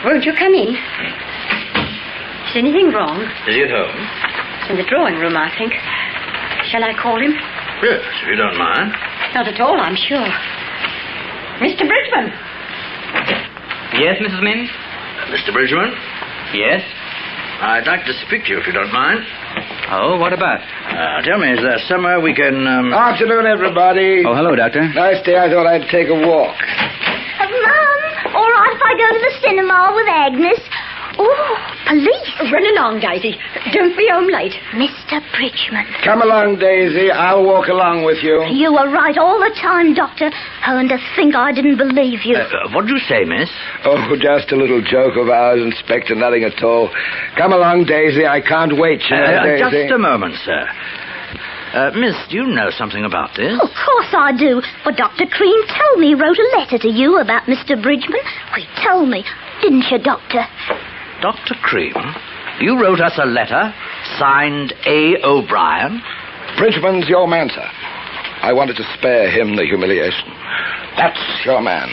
Speaker 23: Won't you come in? Is anything wrong?
Speaker 11: Is he at home?
Speaker 23: It's in the drawing room, I think. Shall I call him?
Speaker 11: Yes, if you don't mind.
Speaker 23: Not at all, I'm sure. Mr. Bridgman.
Speaker 9: Yes, Mrs. Minn?
Speaker 11: Mr. Bridgman?
Speaker 9: Yes?
Speaker 11: I'd like to speak to you, if you don't mind.
Speaker 9: Oh, what about?
Speaker 11: Tell me, is there somewhere we can,
Speaker 21: Afternoon, everybody.
Speaker 9: Oh, hello, Doctor.
Speaker 21: Nice day. I thought I'd take a walk.
Speaker 5: Mum, all right if I go to the cinema with Agnes? Oh, police.
Speaker 23: Run along, Daisy. Don't be home late.
Speaker 5: Mr. Bridgman.
Speaker 21: Come along, Daisy. I'll walk along with you.
Speaker 5: You were right all the time, Doctor. Oh, and to think I didn't believe you.
Speaker 11: What do you say, miss?
Speaker 21: Oh, just a little joke of ours, Inspector, nothing at all. Come along, Daisy. I can't wait, Daisy.
Speaker 11: Just a moment, sir. Miss, do you know something about this?
Speaker 5: Of course I do. But Dr. Cream told me he wrote a letter to you about Mr. Bridgman. He told me. Didn't you, Doctor?
Speaker 11: Dr. Cream, you wrote us a letter signed A. O'Brien?
Speaker 21: Bridgman's your man, sir. I wanted to spare him the humiliation. That's your man.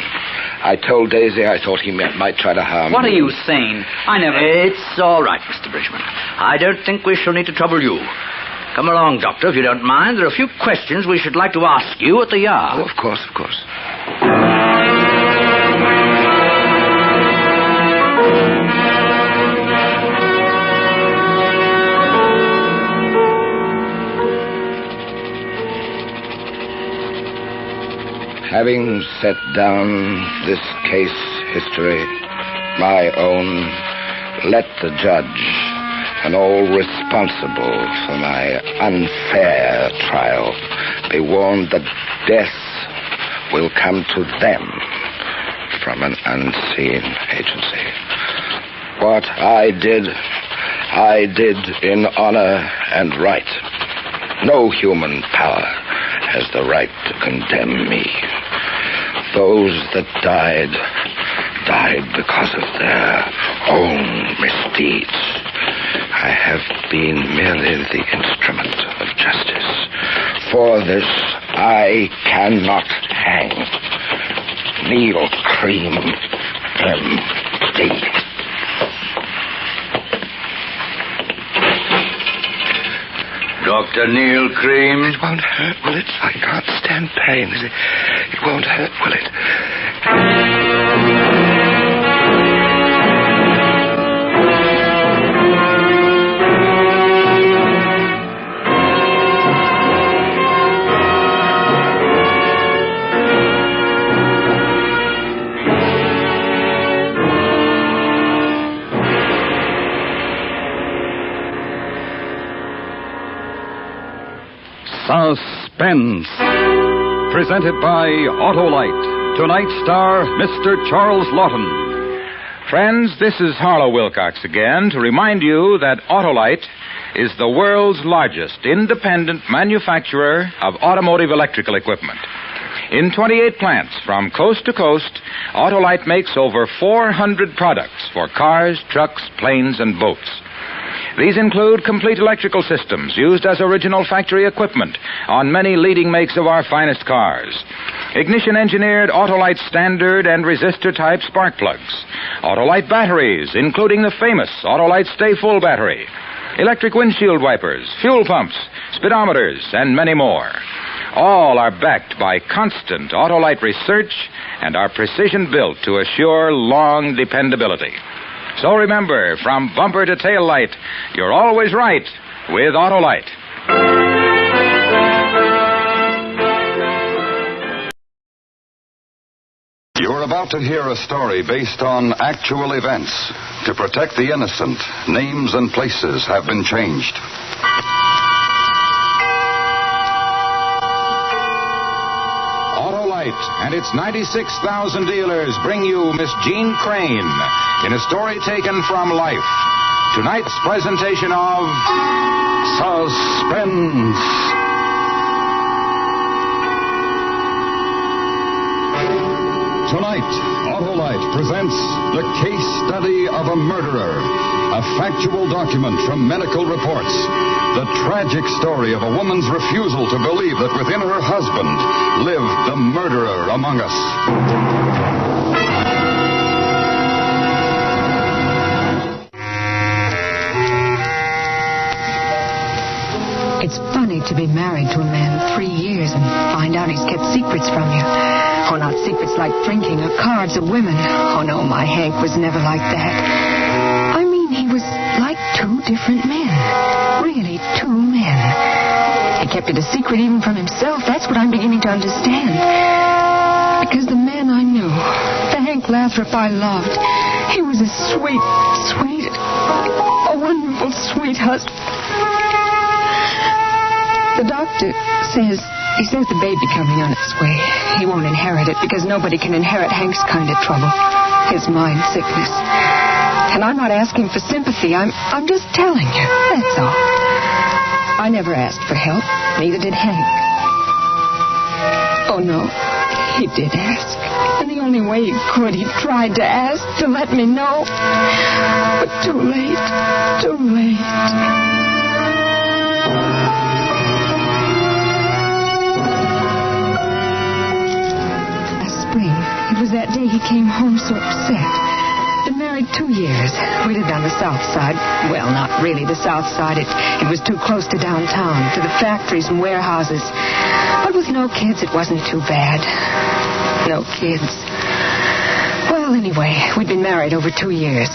Speaker 21: I told Daisy I thought he might try to harm
Speaker 9: What
Speaker 21: me.
Speaker 9: are you saying? I never...
Speaker 11: It's all right, Mr. Bridgman. I don't think we shall need to trouble you. Come along, Doctor, if you don't mind. There are a few questions we should like to ask you at the Yard.
Speaker 21: Oh, of course, of course. Having set down this case history, my own, let the judge and all responsible for my unfair trial be warned that death will come to them from an unseen agency. What I did in honor and right. No human power has the right to condemn me. Those that died because of their own misdeeds. I have been merely the instrument of justice. For this, I cannot hang. Neil Cream, M.D.
Speaker 16: Dr. Neil Cream?
Speaker 21: It won't hurt, will it? I can't stand pain. It won't hurt, will it?
Speaker 10: Suspense. Presented by Autolite. Tonight's star, Mr. Charles Lawton.
Speaker 22: Friends, this is Harlow Wilcox again to remind you that Autolite is the world's largest independent manufacturer of automotive electrical equipment. In 28 plants from coast to coast, Autolite makes over 400 products for cars, trucks, planes, and boats. These include complete electrical systems used as original factory equipment on many leading makes of our finest cars. Ignition-engineered Autolite standard and resistor-type spark plugs. Autolite batteries, including the famous Autolite Stay Full battery. Electric windshield wipers, fuel pumps, speedometers, and many more. All are backed by constant Autolite research and are precision-built to assure long dependability. So remember, from bumper to tail light, you're always right with Autolite.
Speaker 17: You're about to hear a story based on actual events. To protect the innocent, names and places have been changed.
Speaker 6: And its 96,000 dealers bring you Miss Jean Crane in a story taken from life. Tonight's presentation of Suspense. Tonight, Autolite presents The Case Study of a Murderer, a factual document from medical reports. The tragic story of a woman's refusal to believe that within her husband lived the murderer among us.
Speaker 18: It's funny to be married to a man 3 years and find out he's kept secrets from you. Oh, not secrets like drinking or cards or women. Oh, no, my Hank was never like that. I mean, he was like two different men. Really, two men. He kept it a secret even from himself. That's what I'm beginning to understand. Because the man I knew, the Hank Lathrop I loved, he was a sweet, a wonderful, sweet husband. The doctor says the baby coming on its way. He won't inherit it because nobody can inherit Hank's kind of trouble. His mind sickness. And I'm not asking for sympathy. I'm just telling you. That's all. I never asked for help. Neither did Hank. Oh, no. He did ask. And the only way he could, he tried to ask to let me know. But too late. Too late. It was that day he came home so upset. Been married 2 years. We lived on the south side. Well, not really the south side. It was too close to downtown, to the factories and warehouses. But with no kids, it wasn't too bad. No kids. Well, anyway, we'd been married over 2 years.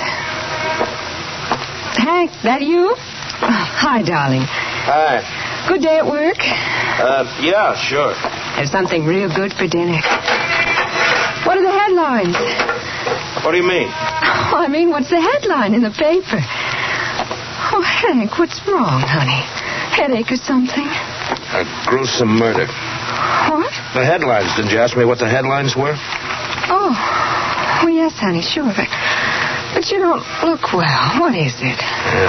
Speaker 18: Hank, that you? Hi, darling.
Speaker 21: Hi.
Speaker 18: Good day at work?
Speaker 21: Yeah, sure.
Speaker 18: There's something real good for dinner. What are the headlines?
Speaker 21: What do you mean?
Speaker 18: Oh, I mean, what's the headline in the paper? Oh, Hank, what's wrong, honey? Headache or something?
Speaker 21: A gruesome murder.
Speaker 18: What?
Speaker 21: The headlines. Didn't you ask me what the headlines were?
Speaker 18: Oh, yes, honey, sure. But you don't look well. What is it?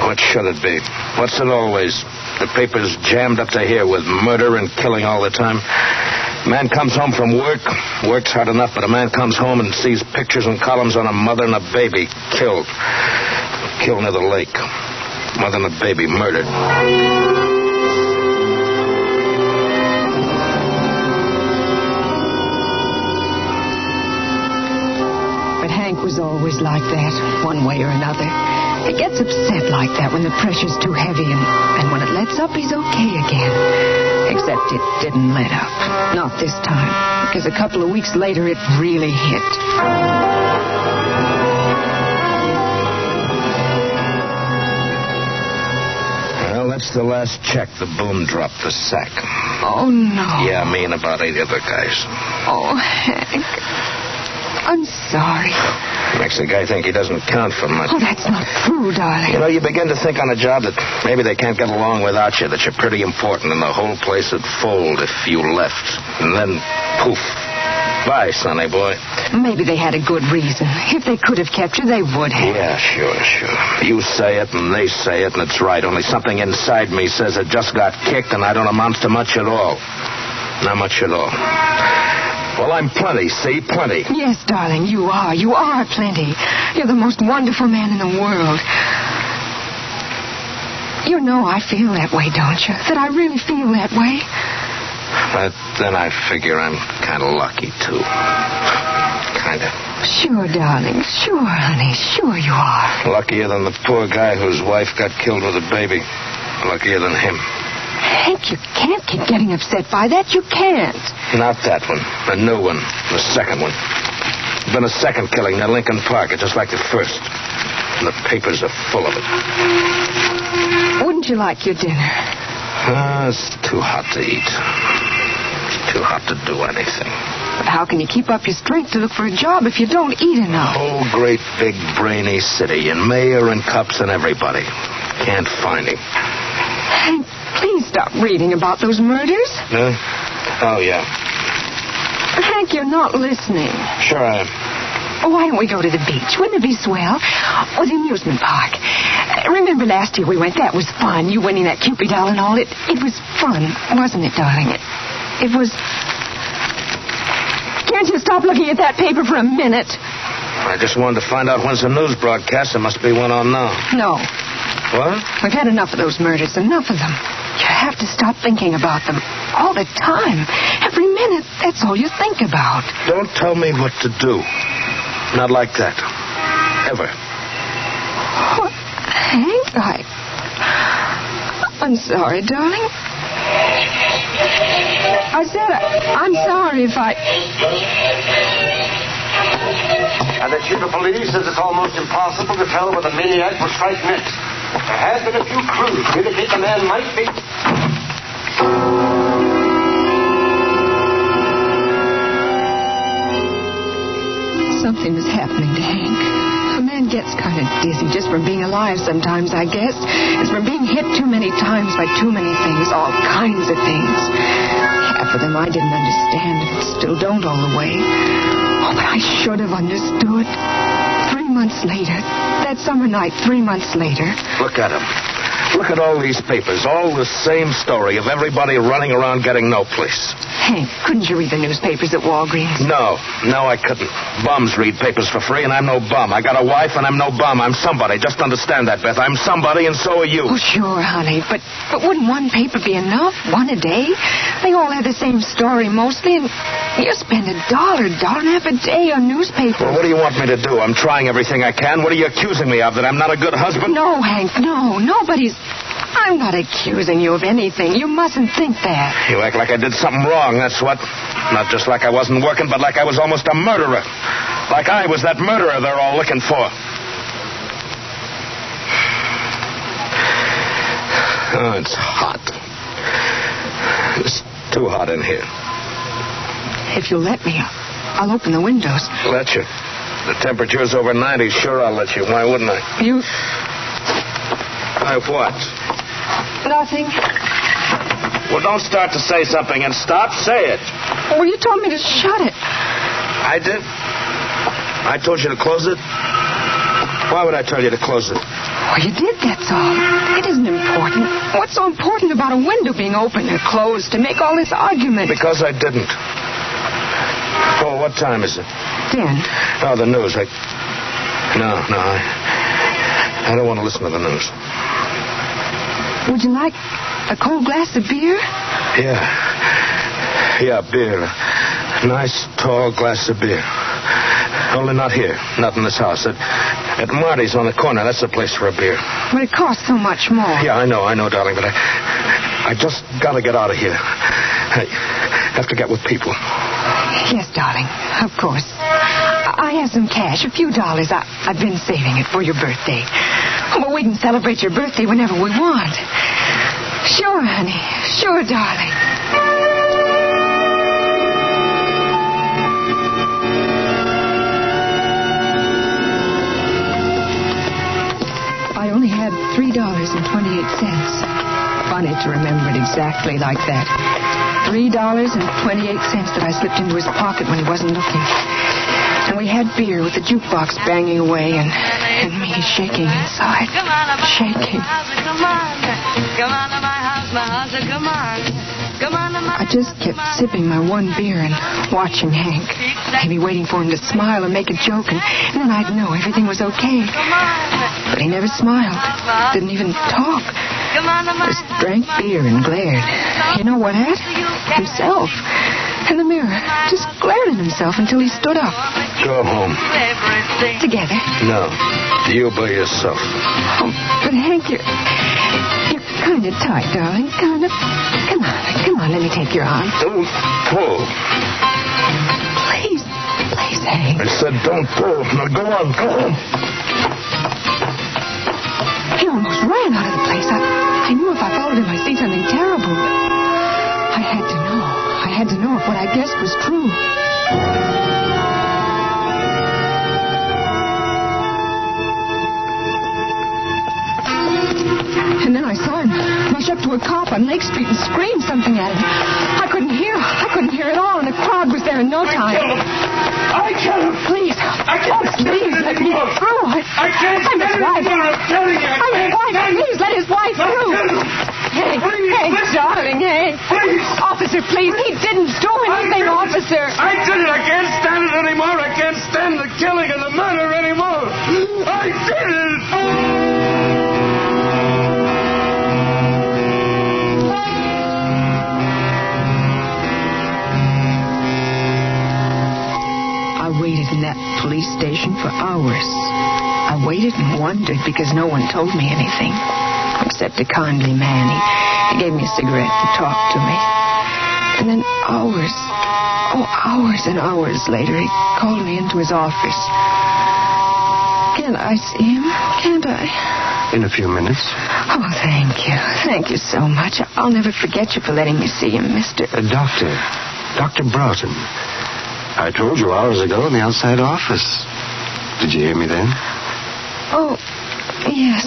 Speaker 21: What should it be? What's it always? The paper's jammed up to here with murder and killing all the time.
Speaker 7: Man comes home from work, works hard enough, but a man comes home and sees pictures and columns on a mother and a baby killed. Killed near the lake. Mother and a baby murdered.
Speaker 18: But Hank was always like that, one way or another. He gets upset like that when the pressure's too heavy, and when it lets up, he's okay again. Except it didn't let up. Not this time, because a couple of weeks later, it really hit.
Speaker 7: Well, that's the last check the boom dropped, the sack.
Speaker 18: Oh, no.
Speaker 7: Yeah, me and about 8 other guys.
Speaker 18: Oh, Hank. I'm sorry.
Speaker 7: Makes the guy think he doesn't count for much.
Speaker 18: Oh, that's not true, darling.
Speaker 7: You know, you begin to think on a job that maybe they can't get along without you, that you're pretty important, and the whole place would fold if you left. And then, poof. Bye, sonny boy.
Speaker 18: Maybe they had a good reason. If they could have kept you, they would have.
Speaker 7: Yeah, sure. You say it, and they say it, and it's right. Only something inside me says it just got kicked, and I don't amount to much at all. Not much at all. Well, I'm plenty, see? Plenty.
Speaker 18: Yes, darling, you are. You are plenty. You're the most wonderful man in the world. You know I feel that way, don't you? That I really feel that way.
Speaker 7: But then I figure I'm kind of lucky, too. Kind of.
Speaker 18: Sure, darling. Sure, honey. Sure you are.
Speaker 7: Luckier than the poor guy whose wife got killed with a baby. Luckier than him.
Speaker 18: Hank, you can't keep getting upset by that. You can't.
Speaker 7: Not that one. The new one. The second one. There's been a second killing near Lincoln Park, just like the first. And the papers are full of it.
Speaker 18: Wouldn't you like your dinner?
Speaker 7: It's too hot to eat. Too hot to do anything.
Speaker 18: But how can you keep up your strength to look for a job if you don't eat enough?
Speaker 7: Whole great big brainy city, and mayor and cops and everybody. Can't find him.
Speaker 18: Hank, please stop reading about those murders.
Speaker 7: Huh? Oh, yeah.
Speaker 18: Hank, you're not listening.
Speaker 7: Sure I am.
Speaker 18: Why don't we go to the beach? Wouldn't it be swell? Or the amusement park? Remember last year we went? That was fun. You winning that Cupid doll and all. It was fun, wasn't it, darling? It was... Can't you stop looking at that paper for a minute?
Speaker 7: I just wanted to find out when's the news broadcast. There must be one on now.
Speaker 18: No.
Speaker 7: What?
Speaker 18: We've had enough of those murders, enough of them. You have to stop thinking about them all the time. Every minute, that's all you think about.
Speaker 7: Don't tell me what to do. Not like that. Ever.
Speaker 18: What? Hank, I'm sorry, darling. I said I'm sorry if I...
Speaker 13: And the chief of police says it's almost impossible to tell where the maniac will strike next. There have been a few clues to indicate the man might be...
Speaker 18: Something was happening to Hank. A man gets kind of dizzy just from being alive sometimes, I guess. It's from being hit too many times by too many things, all kinds of things. Half of them I didn't understand and still don't all the way. Oh, but I should have understood. 3 months later, that summer night, 3 months later.
Speaker 7: Look at him. Look at all these papers. All the same story of everybody running around getting no place.
Speaker 18: Hank, couldn't you read the newspapers at Walgreens?
Speaker 7: No, I couldn't. Bums read papers for free, and I'm no bum. I got a wife, and I'm no bum. I'm somebody. Just understand that, Beth. I'm somebody, and so are you.
Speaker 18: Oh, sure, honey. But wouldn't one paper be enough? One a day? They all have the same story, mostly, and you spend $1.50 a day on newspapers.
Speaker 7: Well, what do you want me to do? I'm trying everything I can. What are you accusing me of? That I'm not a good husband?
Speaker 18: No, Hank, no. Nobody's... I'm not accusing you of anything. You mustn't think that.
Speaker 7: You act like I did something wrong, that's what. Not just like I wasn't working, but like I was almost a murderer. Like I was that murderer they're all looking for. Oh, it's hot. It's too hot in here.
Speaker 18: If you'll let me, I'll open the windows.
Speaker 7: Let you? The temperature's over 90. Sure, I'll let you. Why wouldn't I?
Speaker 18: You...
Speaker 7: Why, what?
Speaker 18: Nothing.
Speaker 7: Well, don't start to say something and stop. Say it.
Speaker 18: Well, you told me to shut it.
Speaker 7: I did? I told you to close it? Why would I tell you to close it?
Speaker 18: Well, you did, that's all. It isn't important. What's so important about a window being open or closed to make all this argument?
Speaker 7: Because I didn't. Oh, what time is it?
Speaker 18: 10.
Speaker 7: Oh, the news. No, I don't want to listen to the news.
Speaker 18: Would you like a cold glass of beer?
Speaker 7: Yeah, beer. A nice, tall glass of beer. Only not here. Not in this house. At Marty's on the corner. That's the place for a beer.
Speaker 18: But it costs so much more.
Speaker 7: Yeah, I know, darling, but I just gotta get out of here. I have to get with people.
Speaker 18: Yes, darling, of course. I have some cash, a few dollars. I've been saving it for your birthday. Well, we can celebrate your birthday whenever we want. Sure, honey. Sure, darling. I only had $3.28. Funny to remember it exactly like that. $3.28 that I slipped into his pocket when he wasn't looking. And we had beer with the jukebox banging away and me shaking inside. Shaking. I just kept sipping my one beer and watching Hank. Maybe waiting for him to smile or make a joke, and then I'd know everything was okay. But he never smiled. Didn't even talk. Just drank beer and glared. You know what at? Himself. In the mirror. Just glared at himself until he stood up.
Speaker 7: Go home.
Speaker 18: Together?
Speaker 7: No. You by yourself.
Speaker 18: Oh, but Hank, you're kind of tight, darling. Kind of. Come on, let me take your arm.
Speaker 7: Don't pull.
Speaker 18: Please, Hank.
Speaker 7: I said don't pull. Now go on.
Speaker 18: He almost ran out of the place. I knew if I followed him I'd see something terrible. I had to know. I had to know if what I guessed was true. And then I saw him rush up to a cop on Lake Street and scream something at him. I couldn't hear at all, and the crowd was there in no time.
Speaker 13: I killed him!
Speaker 18: Please. Please let me through.
Speaker 13: I can't stand it anymore. I'm telling you.
Speaker 18: I'm his wife. Please let his wife through. Hank, darling, Hank.
Speaker 13: Please.
Speaker 18: Officer, please. He didn't do anything, officer.
Speaker 13: I did it. I can't stand it anymore. I can't stand the killing and the murder anymore. I did it.
Speaker 18: I waited in that police station for hours. I waited and wondered because no one told me anything. Except a kindly man. He gave me a cigarette and talked to me. And then hours and hours later, he called me into his office. Can't I see him? Can't I?
Speaker 7: In a few minutes.
Speaker 18: Oh, thank you. Thank you so much. I'll never forget you for letting me see him, Mr.
Speaker 7: Dr. Broughton. I told you hours ago in the outside office. Did you hear me then?
Speaker 18: Oh, yes.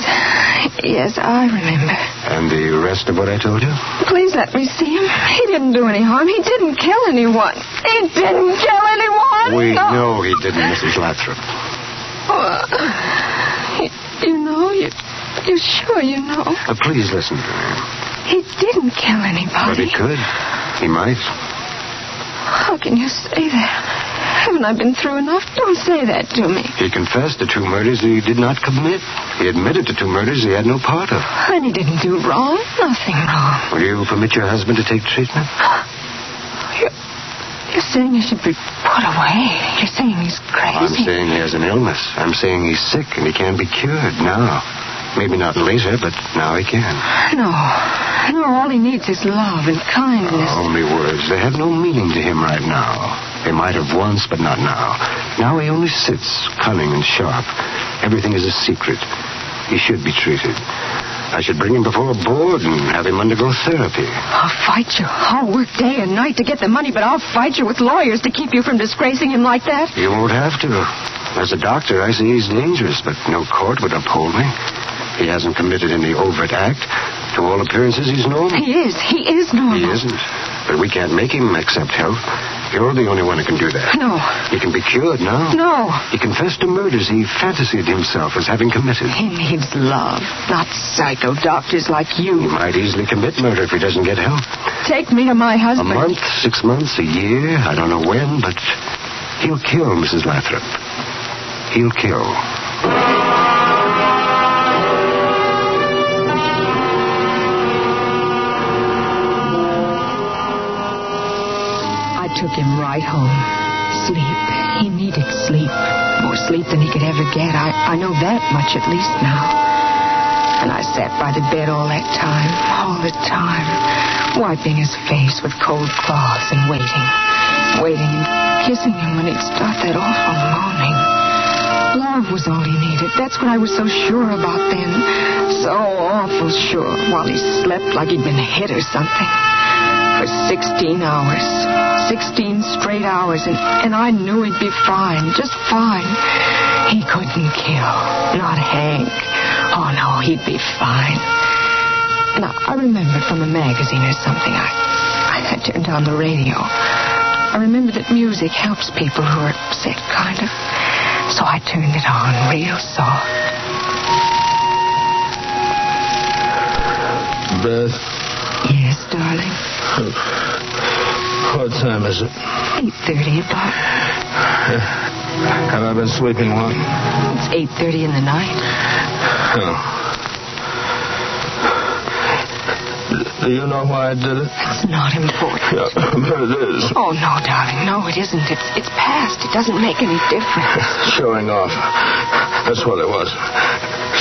Speaker 18: Yes, I remember.
Speaker 7: And the rest of what I told you?
Speaker 18: Please let me see him. He didn't do any harm. He didn't kill anyone. He didn't kill anyone.
Speaker 7: We know he didn't, Mrs. Lathrop.
Speaker 18: You know? You're sure you know?
Speaker 7: Please listen to me.
Speaker 18: He didn't kill anybody.
Speaker 7: But he could. He might.
Speaker 18: How can you say that? Haven't I been through enough? Don't say that to me.
Speaker 7: He confessed to 2 murders he did not commit. He admitted to 2 murders he had no part of.
Speaker 18: And he didn't do wrong. Nothing wrong.
Speaker 7: Will you permit your husband to take treatment?
Speaker 18: You're saying he should be put away. You're saying he's crazy.
Speaker 7: I'm saying he has an illness. I'm saying he's sick and he can't be cured now. Maybe not later, but now he can.
Speaker 18: No, all he needs is love and kindness.
Speaker 7: Only words. They have no meaning to him right now. They might have once, but not now. Now he only sits, cunning and sharp. Everything is a secret. He should be treated. I should bring him before a board and have him undergo therapy.
Speaker 18: I'll fight you. I'll work day and night to get the money, but I'll fight you with lawyers to keep you from disgracing him like that.
Speaker 7: You won't have to. As a doctor, I see he's dangerous, but no court would uphold me. He hasn't committed any overt act. To all appearances, he's normal.
Speaker 18: He is normal.
Speaker 7: He isn't. But we can't make him accept help. You're the only one who can do that.
Speaker 18: No.
Speaker 7: He can be cured now.
Speaker 18: No.
Speaker 7: He confessed to murders he fantasied himself as having committed.
Speaker 18: He needs love, not psycho doctors like you.
Speaker 7: He might easily commit murder if he doesn't get help.
Speaker 18: Take me to my husband.
Speaker 7: A month, 6 months, a year, I don't know when, but He'll kill, Mrs. Lathrop. He'll kill.
Speaker 18: I took him right home. Sleep. He needed sleep. More sleep than he could ever get. I know that much at least now. And I sat by the bed all the time, wiping his face with cold cloths and waiting and kissing him when he'd start that awful moaning. Love was all he needed. That's what I was so sure about then. So awful sure, while he slept like he'd been hit or something. For 16 hours. 16 straight hours, and I knew he'd be fine, just fine. He couldn't kill, not Hank. Oh, no, he'd be fine. And I remembered from a magazine or something, I turned on the radio. I remembered that music helps people who are upset, kind of. So I turned it on real soft.
Speaker 7: Beth?
Speaker 18: Yes, darling?
Speaker 7: What time is it?
Speaker 18: 8:30 about.
Speaker 7: Have I been sleeping long?
Speaker 18: It's 8:30 in the night.
Speaker 7: Oh. Do you know why I did it?
Speaker 18: It's not important.
Speaker 7: Yeah, but it is.
Speaker 18: Oh, no, darling. No, it isn't. It's past. It doesn't make any difference.
Speaker 7: Showing off. That's what it was.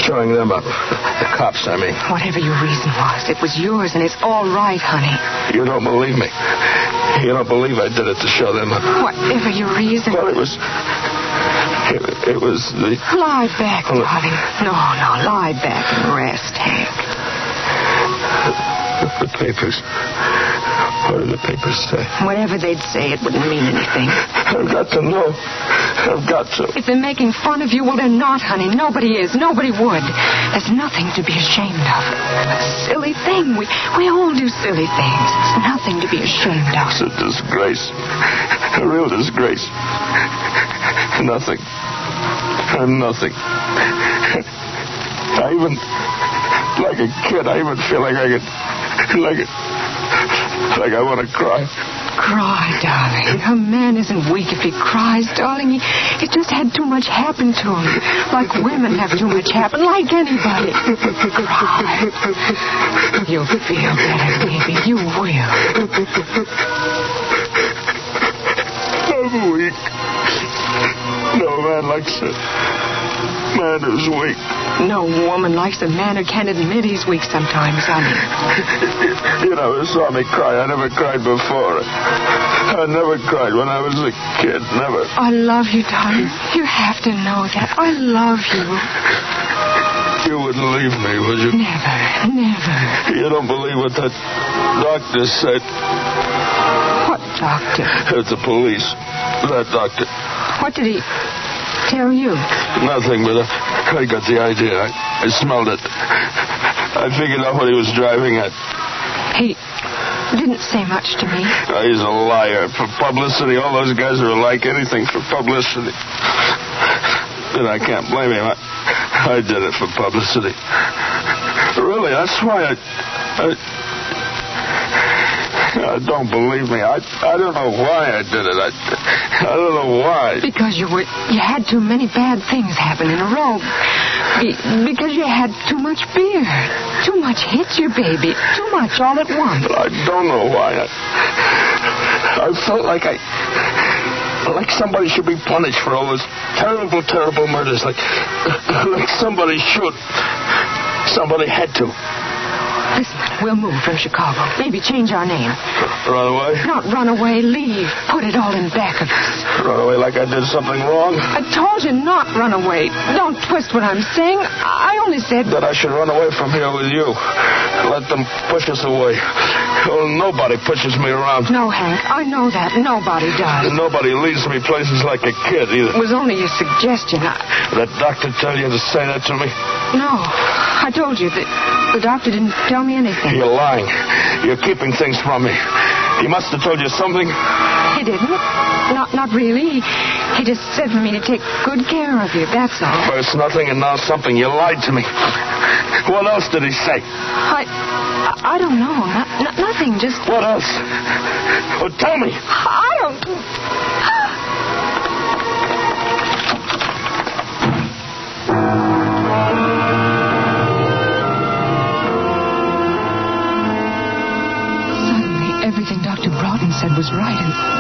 Speaker 7: Showing them up. The cops, I mean.
Speaker 18: Whatever your reason was, it was yours, and it's all right, honey.
Speaker 7: You don't believe me. You don't believe I did it to show them up.
Speaker 18: Whatever your reason.
Speaker 7: Well, it was the...
Speaker 18: Lie back, darling. No, lie back and rest, Hank.
Speaker 7: The papers. What do the papers say?
Speaker 18: Whatever they'd say, it wouldn't mean anything.
Speaker 7: I've got to know. I've got to.
Speaker 18: If they're making fun of you, well, they're not, honey. Nobody is. Nobody would. There's nothing to be ashamed of. A silly thing. We all do silly things. It's nothing to be ashamed of.
Speaker 7: It's a disgrace. A real disgrace. Nothing. I'm nothing. I even, like a kid, I even feel like I could, like I want to cry.
Speaker 18: Cry, darling. A man isn't weak if he cries, darling. He just had too much happen to him. Like women have too much happen, like anybody. Cry. You'll feel better, baby. You will.
Speaker 7: I'm weak. No man likes a man who's weak.
Speaker 18: No woman likes a man who can't admit he's weak sometimes, honey.
Speaker 7: You never saw me cry. I never cried before. I never cried when I was a kid. Never.
Speaker 18: I love you, darling. You have to know that. I love you.
Speaker 7: You wouldn't leave me, would you?
Speaker 18: Never.
Speaker 7: You don't believe what that doctor said?
Speaker 18: What doctor?
Speaker 7: It's the police. That doctor.
Speaker 18: What did he tell you?
Speaker 7: Nothing, but I got the idea. I smelled it. I figured out what he was driving at.
Speaker 18: He didn't say much to me.
Speaker 7: He's a liar. For publicity, all those guys are alike. Anything for publicity. And I can't blame him. I did it for publicity. Really, that's why don't believe me. I don't know why I did it. I don't know why.
Speaker 18: Because you had too many bad things happen in a row. Because you had too much beer. Too much hit you, baby. Too much all at once.
Speaker 7: But I don't know why. I felt like somebody should be punished for all those terrible, terrible murders. Like somebody should. Somebody had to.
Speaker 18: Listen, we'll move from Chicago. Maybe change our name.
Speaker 7: Run away?
Speaker 18: Not run away, leave. Put it all in back of us.
Speaker 7: Run away like I did something wrong?
Speaker 18: I told you not run away. Don't twist what I'm saying. I only said...
Speaker 7: That I should run away from here with you. Let them push us away. Oh, nobody pushes me around.
Speaker 18: No, Hank, I know that. Nobody does.
Speaker 7: Nobody leads me places like a kid, either.
Speaker 18: It was only a suggestion.
Speaker 7: That doctor tell you to say that to me?
Speaker 18: No. I told you that the doctor didn't tell me anything.
Speaker 7: You're lying. You're keeping things from me. He must have told you something.
Speaker 18: He didn't. Not really. He just said for me to take good care of you, that's all.
Speaker 7: First nothing and now something. You lied to me. What else did he say?
Speaker 18: I don't know. Nothing, just...
Speaker 7: What else? Well, tell me.
Speaker 18: I don't...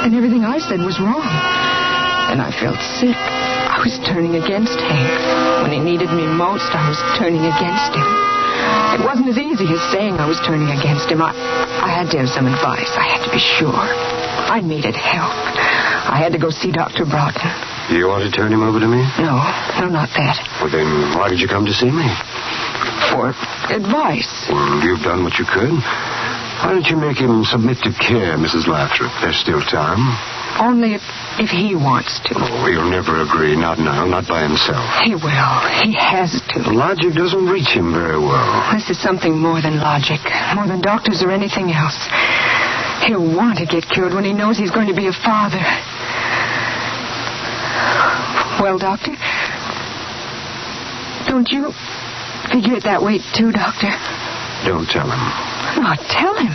Speaker 18: And everything I said was wrong. And I felt sick. I was turning against Hank. When he needed me most, I was turning against him. It wasn't as easy as saying I was turning against him. I had to have some advice. I had to be sure. I needed help. I had to go see Dr. Broughton.
Speaker 13: You want to turn him over to me?
Speaker 18: No, not that.
Speaker 13: Well, then why did you come to see me?
Speaker 18: For advice.
Speaker 13: Well, you've done what you could. Why don't you make him submit to care, Mrs. Lathrop? There's still time.
Speaker 18: Only if he wants to.
Speaker 13: Oh, he'll never agree. Not now. Not by himself.
Speaker 18: He will. He has to.
Speaker 13: Logic doesn't reach him very well.
Speaker 18: This is something more than logic. More than doctors or anything else. He'll want to get cured when he knows he's going to be a father. Well, Doctor? Don't you figure it that way, too, Doctor?
Speaker 13: Don't tell him.
Speaker 18: Not tell him.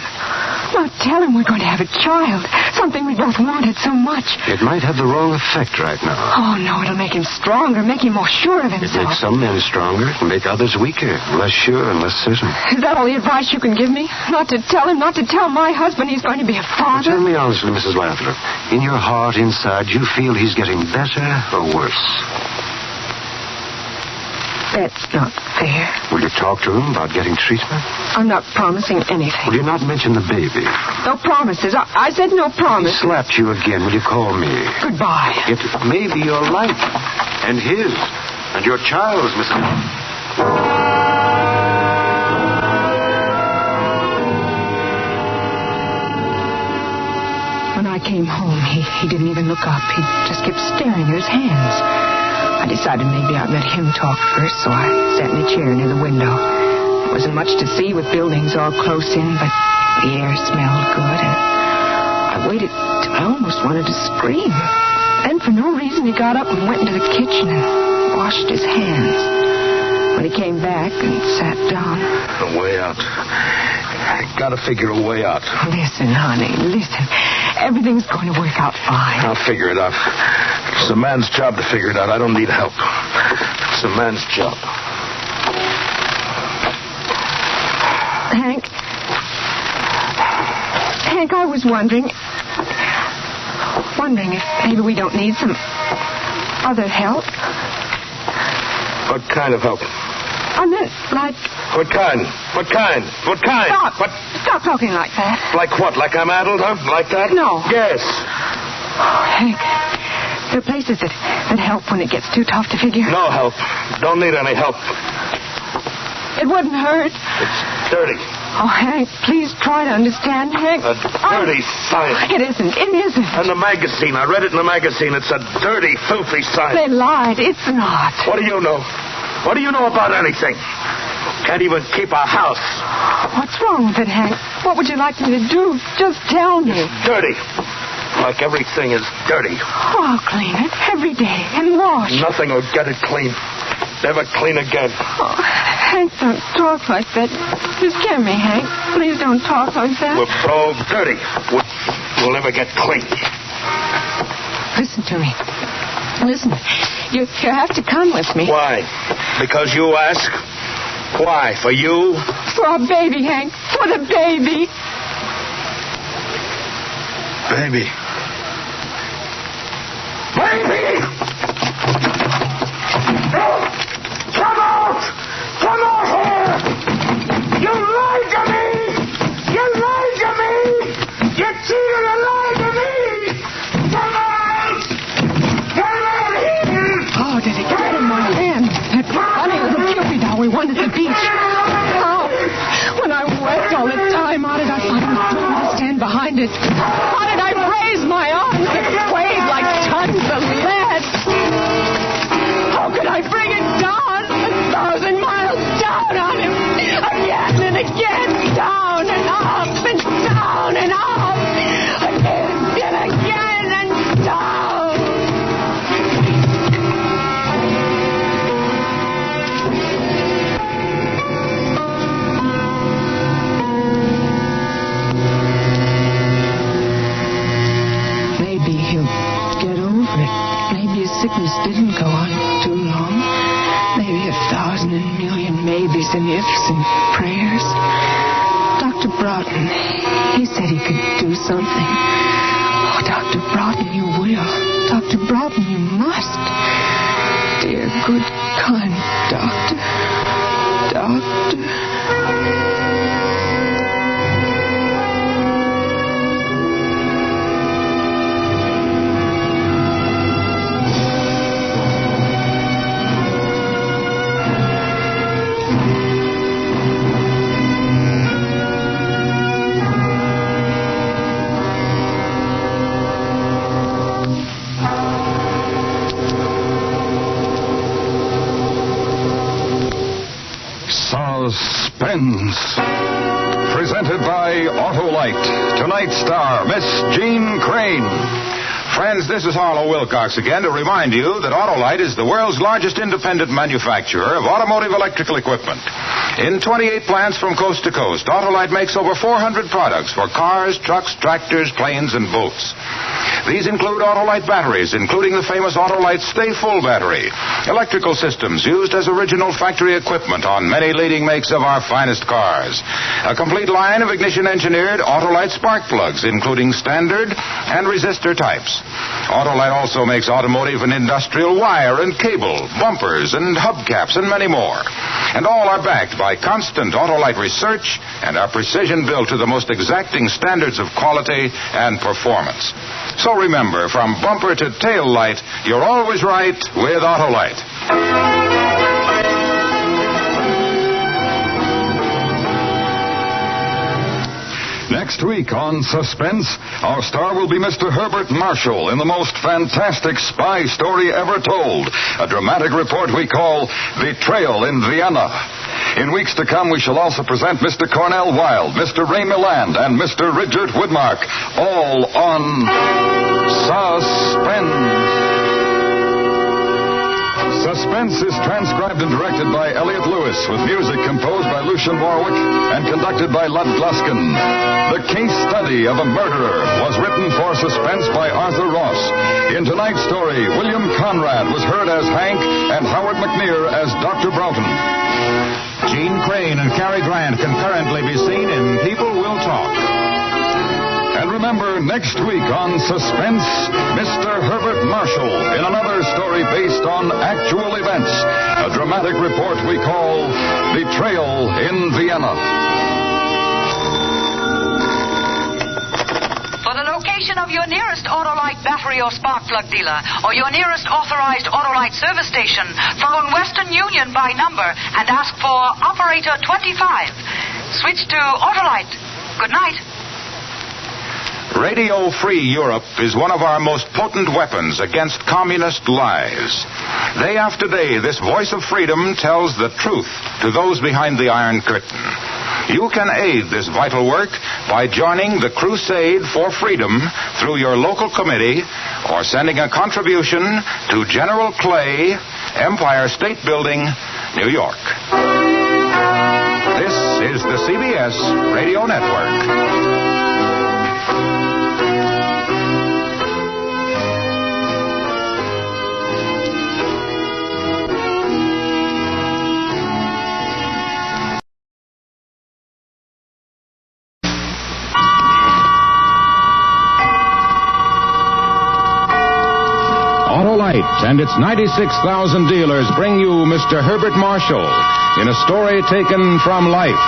Speaker 18: Not tell him we're going to have a child. Something we both wanted so much.
Speaker 13: It might have the wrong effect right now.
Speaker 18: Oh, no, it'll make him stronger, make him more sure of
Speaker 13: It
Speaker 18: himself.
Speaker 13: makes some men stronger and make others weaker, less sure and less certain.
Speaker 18: Is that all the advice you can give me? Not to tell him, not to tell my husband he's going to be a father?
Speaker 13: Tell me honestly, Mrs. Lathrop. In your heart, inside, you feel he's getting better or worse?
Speaker 18: That's not fair.
Speaker 13: Will you talk to him about getting treatment?
Speaker 18: I'm not promising anything.
Speaker 13: Will you not mention the baby?
Speaker 18: No promises. I said no promise.
Speaker 13: He slapped you again. Will you call me?
Speaker 18: Goodbye.
Speaker 13: It may be your life and his and your child's, Mrs.
Speaker 18: When I came home, he didn't even look up. He just kept staring at his hands. I decided maybe I'd let him talk first, so I sat in a chair near the window. There wasn't much to see with buildings all close in, but the air smelled good, and I waited till I almost wanted to scream. Then, for no reason, he got up and went into the kitchen and washed his hands. When he came back and sat down...
Speaker 7: A way out. I gotta figure a way out.
Speaker 18: Listen, honey, listen. Everything's going to work out fine.
Speaker 7: I'll figure it out. It's a man's job to figure it out. I don't need help. It's a man's job.
Speaker 18: Hank, I was wondering if maybe we don't need some other help.
Speaker 7: What kind of help?
Speaker 18: I meant, like...
Speaker 7: What kind? What kind? What kind?
Speaker 18: Stop.
Speaker 7: What?
Speaker 18: Stop talking like that.
Speaker 7: Like what? Like I'm addled, huh? Like that?
Speaker 18: No.
Speaker 7: Yes.
Speaker 18: Oh, Hank, there are places that help when it gets too tough to figure.
Speaker 7: No help. Don't need any help.
Speaker 18: It wouldn't hurt.
Speaker 7: It's dirty.
Speaker 18: Oh, Hank, please try to understand, Hank.
Speaker 7: A dirty science.
Speaker 18: It isn't. It isn't.
Speaker 7: In the magazine. I read it in the magazine. It's a dirty, filthy science.
Speaker 18: They lied. It's not.
Speaker 7: What do you know? What do you know about anything? Can't even keep a house.
Speaker 18: What's wrong with it, Hank? What would you like me to do? Just tell me.
Speaker 7: It's dirty. Like everything is dirty.
Speaker 18: Oh, I'll clean it every day and wash.
Speaker 7: Nothing will get it clean. Never clean again.
Speaker 18: Oh, Hank, don't talk like that. You scare me, Hank. Please don't talk like that.
Speaker 7: We're all dirty. We'll never get clean.
Speaker 18: Listen to me. Listen. You have to come with me.
Speaker 7: Why? Because you ask? Why? For you?
Speaker 18: For our baby, Hank. For the baby.
Speaker 7: Baby. Baby! Come out! Come out here! You lied to me! You lied to me! You cheated and lied to me! Come out! Come out here!
Speaker 18: Oh, did it get in my hand? That funny little Cupid doll we won at the beach. Oh, when I wept all the time, how did I find the strength to stand behind it? How did I raise my arms that swayed like tons of lead? How could I bring it down 1,000 miles down on him? Again and again, down and up and down and up. Again and again and down. Maybe he'll get over it. Maybe his sickness didn't go on too long. Maybe 1,000 and million maybes and ifs and prayers. Dr. Broughton, he said he could do something. Oh, Dr. Broughton, you will. Dr. Broughton, you must. Dear, good, kind doctor. Doctor.
Speaker 17: Suspense. Presented by Autolite. Tonight's star, Miss Jean Crane.
Speaker 2: Friends, this is Harlow Wilcox again to remind you that Autolite is the world's largest independent manufacturer of automotive electrical equipment. In 28 plants from coast to coast, Autolite makes over 400 products for cars, trucks, tractors, planes, and boats. These include Autolite batteries, including the famous Autolite Stay Full battery, electrical systems used as original factory equipment on many leading makes of our finest cars, a complete line of ignition-engineered Autolite spark plugs, including standard and resistor types. Autolite also makes automotive and industrial wire and cable, bumpers and hubcaps, and many more. And all are backed by constant Autolite research and are precision built to the most exacting standards of quality and performance. So remember, from bumper to tail light, you're always right with Autolite.
Speaker 17: Next week on Suspense, our star will be Mr. Herbert Marshall in the most fantastic spy story ever told, a dramatic report we call Betrayal in Vienna. In weeks to come, we shall also present Mr. Cornell Wilde, Mr. Ray Milland, and Mr. Richard Woodmark, all on Suspense. Suspense is transcribed and directed by Elliot Lewis, with music composed by Lucian Warwick and conducted by Lud Gluskin. The Case Study of a Murderer was written for Suspense by Arthur Ross. In tonight's story, William Conrad was heard as Hank and Howard McNear as Dr. Broughton.
Speaker 2: Jean Crane and Cary Grant can currently be seen in People Will Talk.
Speaker 17: And remember, next week on Suspense, Mr. Herbert Marshall in another story based on actual events. A dramatic report we call Betrayal in Vienna.
Speaker 14: For the location of your nearest Autolite battery or spark plug dealer, or your nearest authorized Autolite service station, phone Western Union by number and ask for Operator 25. Switch to Autolite. Good night.
Speaker 2: Radio Free Europe is one of our most potent weapons against communist lies. Day after day, this voice of freedom tells the truth to those behind the Iron Curtain. You can aid this vital work by joining the Crusade for Freedom through your local committee or sending a contribution to General Clay, Empire State Building, New York. This is the CBS Radio Network.
Speaker 6: And its 96,000 dealers bring you Mr. Herbert Marshall in a story taken from life.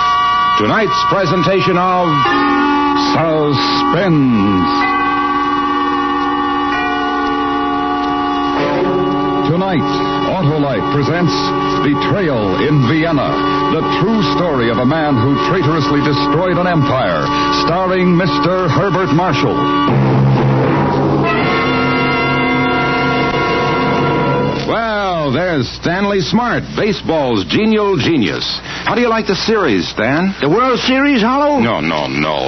Speaker 6: Tonight's presentation of Suspense.
Speaker 17: Tonight, Autolite presents Betrayal in Vienna, the true story of a man who traitorously destroyed an empire, starring Mr. Herbert Marshall.
Speaker 6: Well, there's Stanley Smart, baseball's genial genius. How do you like the series, Stan?
Speaker 20: The World Series, Hollow?
Speaker 6: No.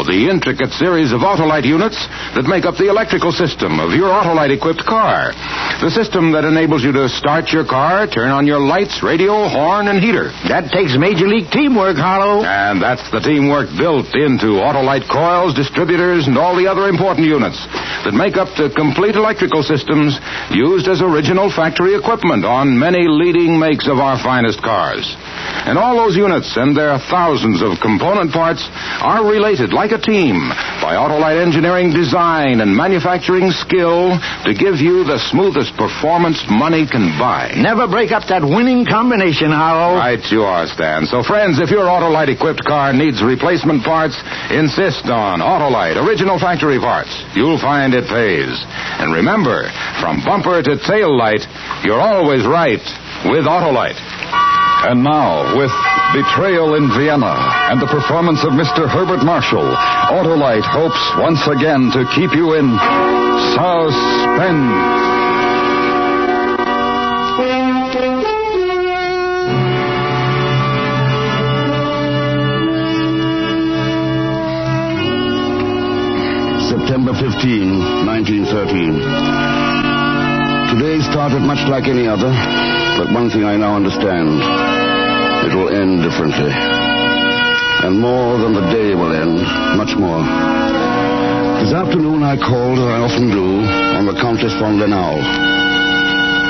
Speaker 6: The intricate series of Autolite units that make up the electrical system of your Autolite-equipped car. The system that enables you to start your car, turn on your lights, radio, horn, and heater.
Speaker 20: That takes major league teamwork, Hollow.
Speaker 6: And that's the teamwork built into Autolite coils, distributors, and all the other important units that make up the complete electrical systems used as original factory equipment on many leading makes of our finest cars.
Speaker 2: And all those units and their thousands of component parts are related like a team by Autolite engineering design and manufacturing skill to give you the smoothest performance money can buy.
Speaker 20: Never break up that winning combination, Harlow.
Speaker 2: Right you are, Stan. So, friends, if your Autolite-equipped car needs replacement parts, insist on Autolite original factory parts. You'll find it pays. And remember, from bumper to tail light, you're always right with Autolite.
Speaker 17: And now, with Betrayal in Vienna and the performance of Mr. Herbert Marshall, Autolite hopes once again to keep you in suspense.
Speaker 21: September 15, 1913. Today started much like any other, but one thing I now understand. It will end differently. And more than the day will end, much more. This afternoon I called, as I often do, on the Countess von Lenau.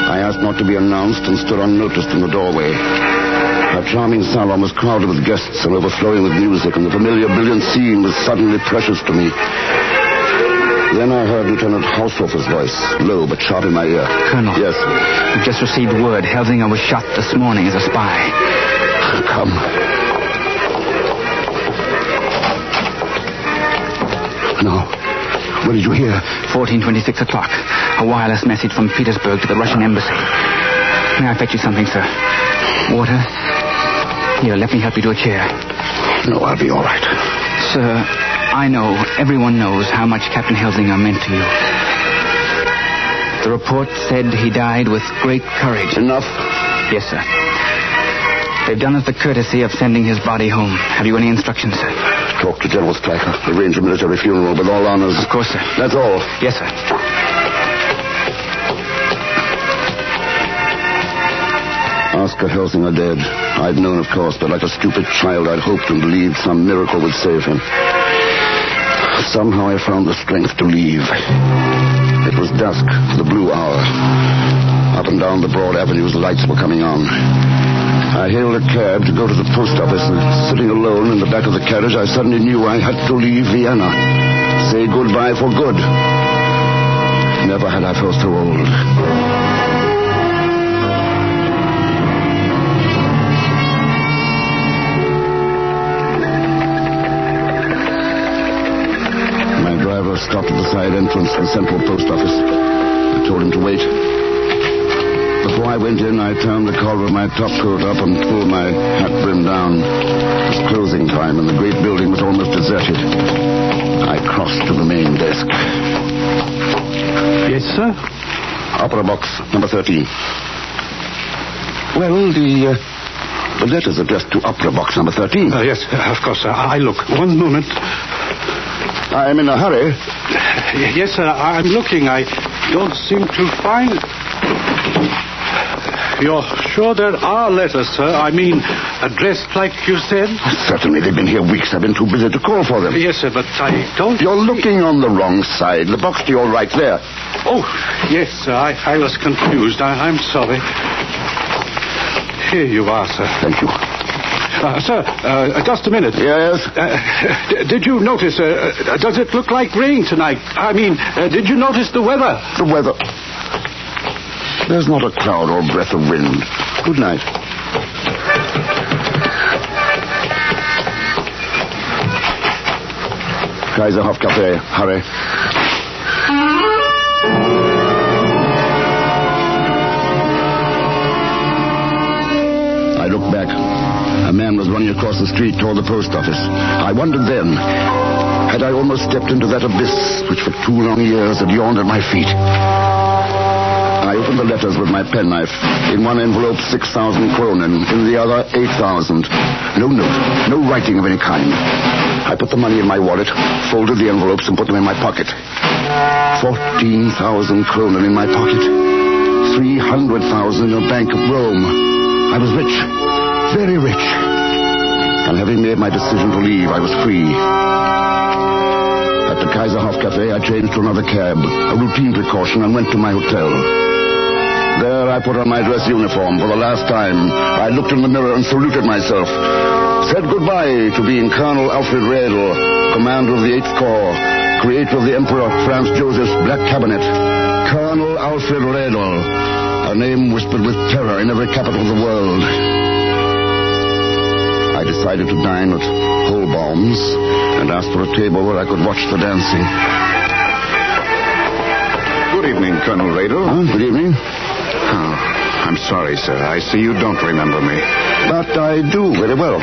Speaker 21: I asked not to be announced and stood unnoticed in the doorway. Her charming salon was crowded with guests and overflowing with music, and the familiar brilliant scene was suddenly precious to me. Then I heard Lieutenant Haushofer's voice, low but sharp in my ear.
Speaker 9: Colonel.
Speaker 21: Yes?
Speaker 9: We've just received word Helsinger was shot this morning as a spy.
Speaker 21: Come. No. What did you hear?
Speaker 9: 14:26 o'clock. A wireless message from Petersburg to the Russian embassy. May I fetch you something, sir? Water? Here, let me help you to a chair.
Speaker 21: No, I'll be all right.
Speaker 9: Sir, I know, everyone knows how much Captain Helsinger meant to you. The report said he died with great courage.
Speaker 21: Enough?
Speaker 9: Yes, sir. They've done us the courtesy of sending his body home. Have you any instructions, sir?
Speaker 21: Talk to General Stryker. Arrange a military funeral with all honors.
Speaker 9: Of course, sir.
Speaker 21: That's all.
Speaker 9: Yes, sir.
Speaker 21: Oscar Helsinger dead. I'd known, of course, but like a stupid child, I'd hoped and believed some miracle would save him. Somehow I found the strength to leave. It was dusk, the blue hour. Up and down the broad avenues, lights were coming on. I hailed a cab to go to the post office, and sitting alone in the back of the carriage, I suddenly knew I had to leave Vienna. Say goodbye for good. Never had I felt so old. Stopped at the side entrance to the central post office. I told him to wait. Before I went in, I turned the collar of my top coat up and pulled my hat brim down. It was closing time, and the great building was almost deserted. I crossed to the main desk.
Speaker 20: Yes, sir?
Speaker 21: Opera box number 13. Well, the letter's addressed to opera box number 13.
Speaker 20: Yes, of course, sir. I look. 1 moment.
Speaker 21: I'm in a hurry.
Speaker 20: Yes, sir, I'm looking. I don't seem to find... You're sure there are letters, sir? I mean, addressed like you said?
Speaker 21: Certainly, they've been here weeks. I've been too busy to call for them.
Speaker 20: Yes, sir, but I don't...
Speaker 21: You're looking on the wrong side. The box to your right there.
Speaker 20: Oh, yes, sir, I was confused. I'm sorry. Here you are, sir.
Speaker 21: Thank you.
Speaker 20: Sir, just a minute.
Speaker 21: Yes?
Speaker 20: Did you notice, does it look like rain tonight? I mean, did you notice the weather?
Speaker 21: The weather? There's not a cloud or breath of wind. Good night. Kaiserhof Cafe. Hurry. I looked back. A man was running across the street toward the post office. I wondered then, had I almost stepped into that abyss which for 2 long years had yawned at my feet? I opened the letters with my penknife. In one envelope, 6,000 kronen. In the other, 8,000. No note, no writing of any kind. I put the money in my wallet, folded the envelopes, and put them in my pocket. 14,000 kronen in my pocket. 300,000 in a bank of Rome. I was rich. Very rich. And having made my decision to leave, I was free. At the Kaiserhof Cafe, I changed to another cab, a routine precaution, and went to my hotel. There There I put on my dress uniform for the last time. I looked in the mirror and saluted myself. Said goodbye to being Colonel Alfred Radel, commander of the 8th Corps, creator of the Emperor Franz Joseph's Black Cabinet. Colonel Alfred Radel, a name whispered with terror in every capital of the world. I decided to dine at Holbaum's and asked for a table where I could watch the dancing.
Speaker 6: Good evening, Colonel Radel.
Speaker 21: Good evening.
Speaker 6: Oh, I'm sorry, sir. I see you don't remember me.
Speaker 21: But I do very well.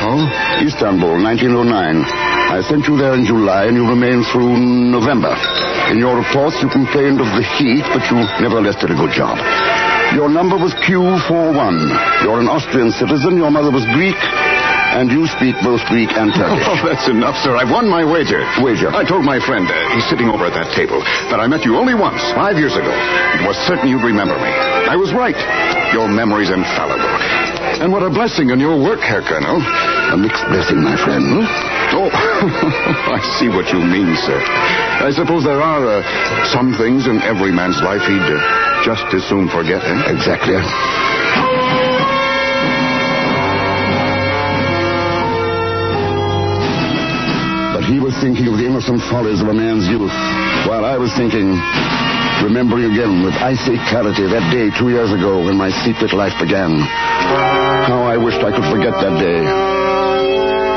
Speaker 21: Istanbul, 1909. I sent you there in July, and you remained through November. In your reports, you complained of the heat, but you nevertheless did a good job. Your number was Q41. You're an Austrian citizen. Your mother was Greek. And you speak both Greek and Turkish.
Speaker 6: Oh, that's enough, sir. I've won my wager.
Speaker 21: Wager?
Speaker 6: I told my friend, he's sitting over at that table, that I met you only once, 5 years ago. It was certain you'd remember me. I was right. Your memory's infallible. And what a blessing in your work, Herr Colonel.
Speaker 21: A mixed blessing, my friend.
Speaker 6: Oh, I see what you mean, sir. I suppose there are some things in every man's life he'd just as soon forget, eh?
Speaker 21: Exactly. He was thinking of the innocent follies of a man's youth, while I was thinking, remembering again with icy clarity that day 2 years ago when my secret life began. How I wished I could forget that day.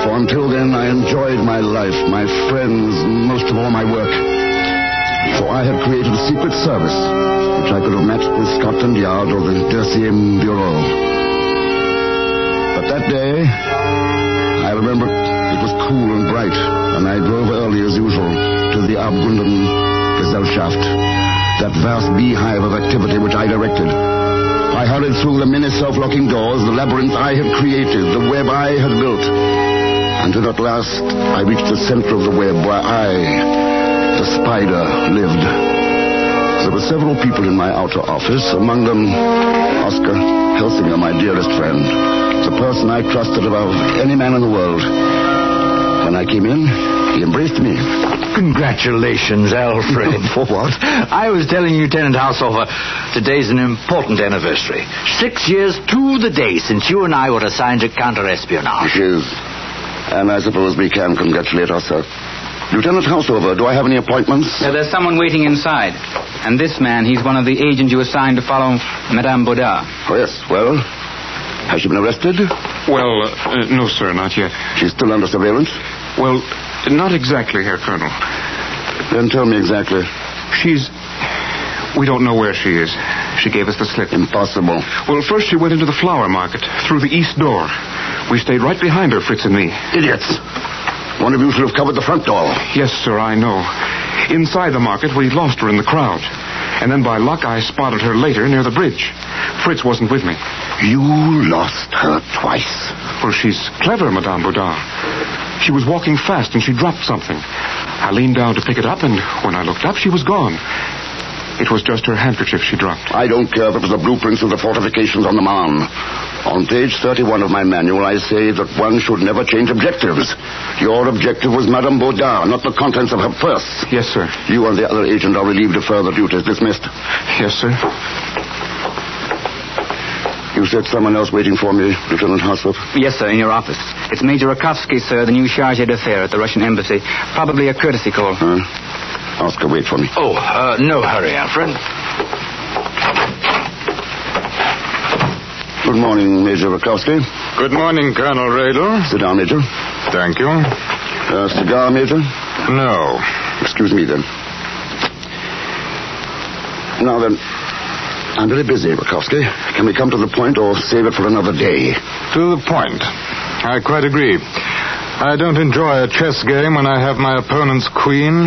Speaker 21: For until then, I enjoyed my life, my friends, most of all my work. For I had created a secret service, which I could have matched with Scotland Yard or the Deuxième Bureau. But that day, I remember it was cool and bright, and I drove early as usual to the Abgründen Gesellschaft, that vast beehive of activity which I directed. I hurried through the many self-locking doors, the labyrinth I had created, the web I had built, until at last I reached the center of the web where I, the spider, lived. There were several people in my outer office, among them Oscar Helsinger, my dearest friend, the person I trusted above any man in the world. When I came in, he embraced me.
Speaker 1: Congratulations, Alfred.
Speaker 21: For what?
Speaker 1: I was telling Lieutenant Haushofer, today's an important anniversary. 6 years to the day since you and I were assigned to counter-espionage.
Speaker 21: It is. And I suppose we can congratulate ourselves. Lieutenant Haushofer, do I have any appointments?
Speaker 9: There's someone waiting inside. And this man, he's one of the agents you assigned to follow Madame Baudard.
Speaker 21: Oh, yes. Well, has she been arrested?
Speaker 6: Well, no, sir, not yet.
Speaker 21: She's still under surveillance?
Speaker 6: Well, not exactly, Herr Colonel.
Speaker 21: Then tell me exactly.
Speaker 6: We don't know where she is. She gave us the slip.
Speaker 21: Impossible.
Speaker 6: Well, first she went into the flower market, through the east door. We stayed right behind her, Fritz and me.
Speaker 21: Idiots. One of you should have covered the front door.
Speaker 6: Yes, sir, I know. Inside the market, we lost her in the crowd. And then by luck, I spotted her later near the bridge. Fritz wasn't with me.
Speaker 21: You lost her twice.
Speaker 6: Well, she's clever, Madame Baudard. She was walking fast and she dropped something. I leaned down to pick it up, and when I looked up, she was gone. It was just her handkerchief she dropped.
Speaker 21: I don't care if it was the blueprints of the fortifications on the Marne. On page 31 of my manual, I say that one should never change objectives. Your objective was Madame Baudard, not the contents of her purse.
Speaker 6: Yes, sir.
Speaker 21: You and the other agent are relieved of further duties. Dismissed.
Speaker 6: Yes, sir.
Speaker 21: You said someone else waiting for me, Lieutenant Haushoff?
Speaker 9: Yes, sir, in your office. It's Major Rakovsky, sir, the new chargé d'affaires at the Russian embassy. Probably a courtesy call.
Speaker 21: Oscar, wait for me.
Speaker 1: Oh, no hurry, Alfred.
Speaker 21: Good morning, Major Rakovsky.
Speaker 6: Good morning, Colonel Radel.
Speaker 21: Sit down, Major.
Speaker 6: Thank you.
Speaker 21: Cigar, Major?
Speaker 6: No.
Speaker 21: Excuse me, then. Now, then, I'm very busy, Rakovsky. Can we come to the point or save it for another day?
Speaker 6: To the point. I quite agree. I don't enjoy a chess game when I have my opponent's queen.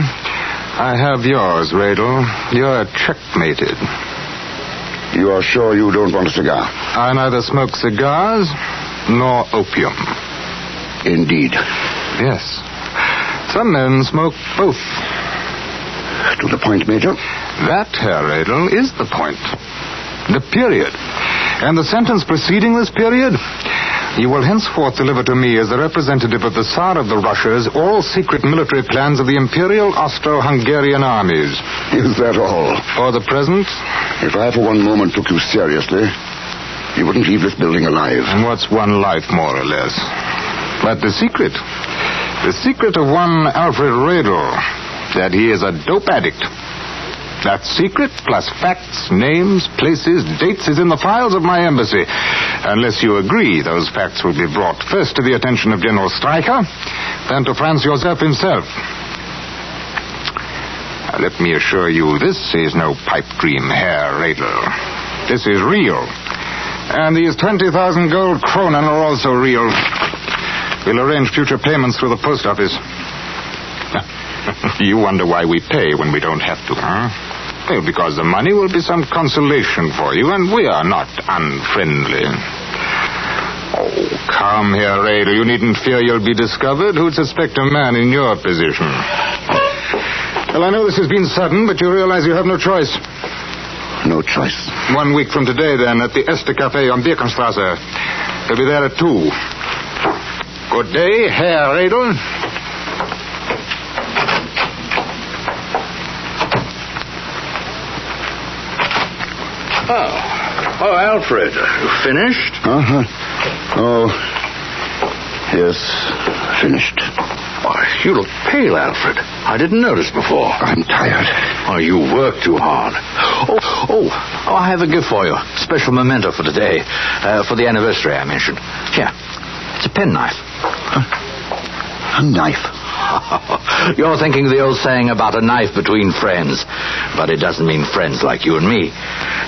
Speaker 6: I have yours, Radel. You're checkmated.
Speaker 21: You are sure you don't want a cigar?
Speaker 6: I neither smoke cigars nor opium.
Speaker 21: Indeed.
Speaker 6: Yes. Some men smoke both.
Speaker 21: To the point, Major?
Speaker 6: That, Herr Radel, is the point. The period. And the sentence preceding this period?
Speaker 2: You will henceforth deliver to me, as the representative of the Tsar of the Russias, all secret military plans of the Imperial Austro-Hungarian armies.
Speaker 3: Is that all?
Speaker 2: For the present?
Speaker 3: If I for one moment took you seriously, you wouldn't leave this building alive.
Speaker 2: And what's one life, more or less? But the secret of one Alfred Radel, that he is a dope addict. That secret, plus facts, names, places, dates, is in the files of my embassy. Unless you agree, those facts will be brought first to the attention of General Streicher, then to Franz Josef himself. Now, let me assure you, this is no pipe dream, Herr Radel. This is real. And these 20,000 gold kronen are also real. We'll arrange future payments through the post office. You wonder why we pay when we don't have to, huh? Well, because the money will be some consolation for you, and we are not unfriendly. Oh, come here, Radel. You needn't fear you'll be discovered. Who'd suspect a man in your position? Well, I know this has been sudden, but you realize you have no choice.
Speaker 3: No choice.
Speaker 2: 1 week from today, then, at the Este Cafe on Birkenstrasse. He'll be there at 2. Good day, Herr Radel.
Speaker 7: Oh, Alfred, you finished?
Speaker 3: Uh-huh. Oh, yes, finished.
Speaker 7: Why, you look pale, Alfred. I didn't notice before.
Speaker 3: I'm tired.
Speaker 7: Oh, you work too hard. Oh, I have a gift for you. Special memento for today. For the anniversary I mentioned. Here, it's a penknife.
Speaker 3: A knife?
Speaker 7: You're thinking the old saying about a knife between friends. But it doesn't mean friends like you and me.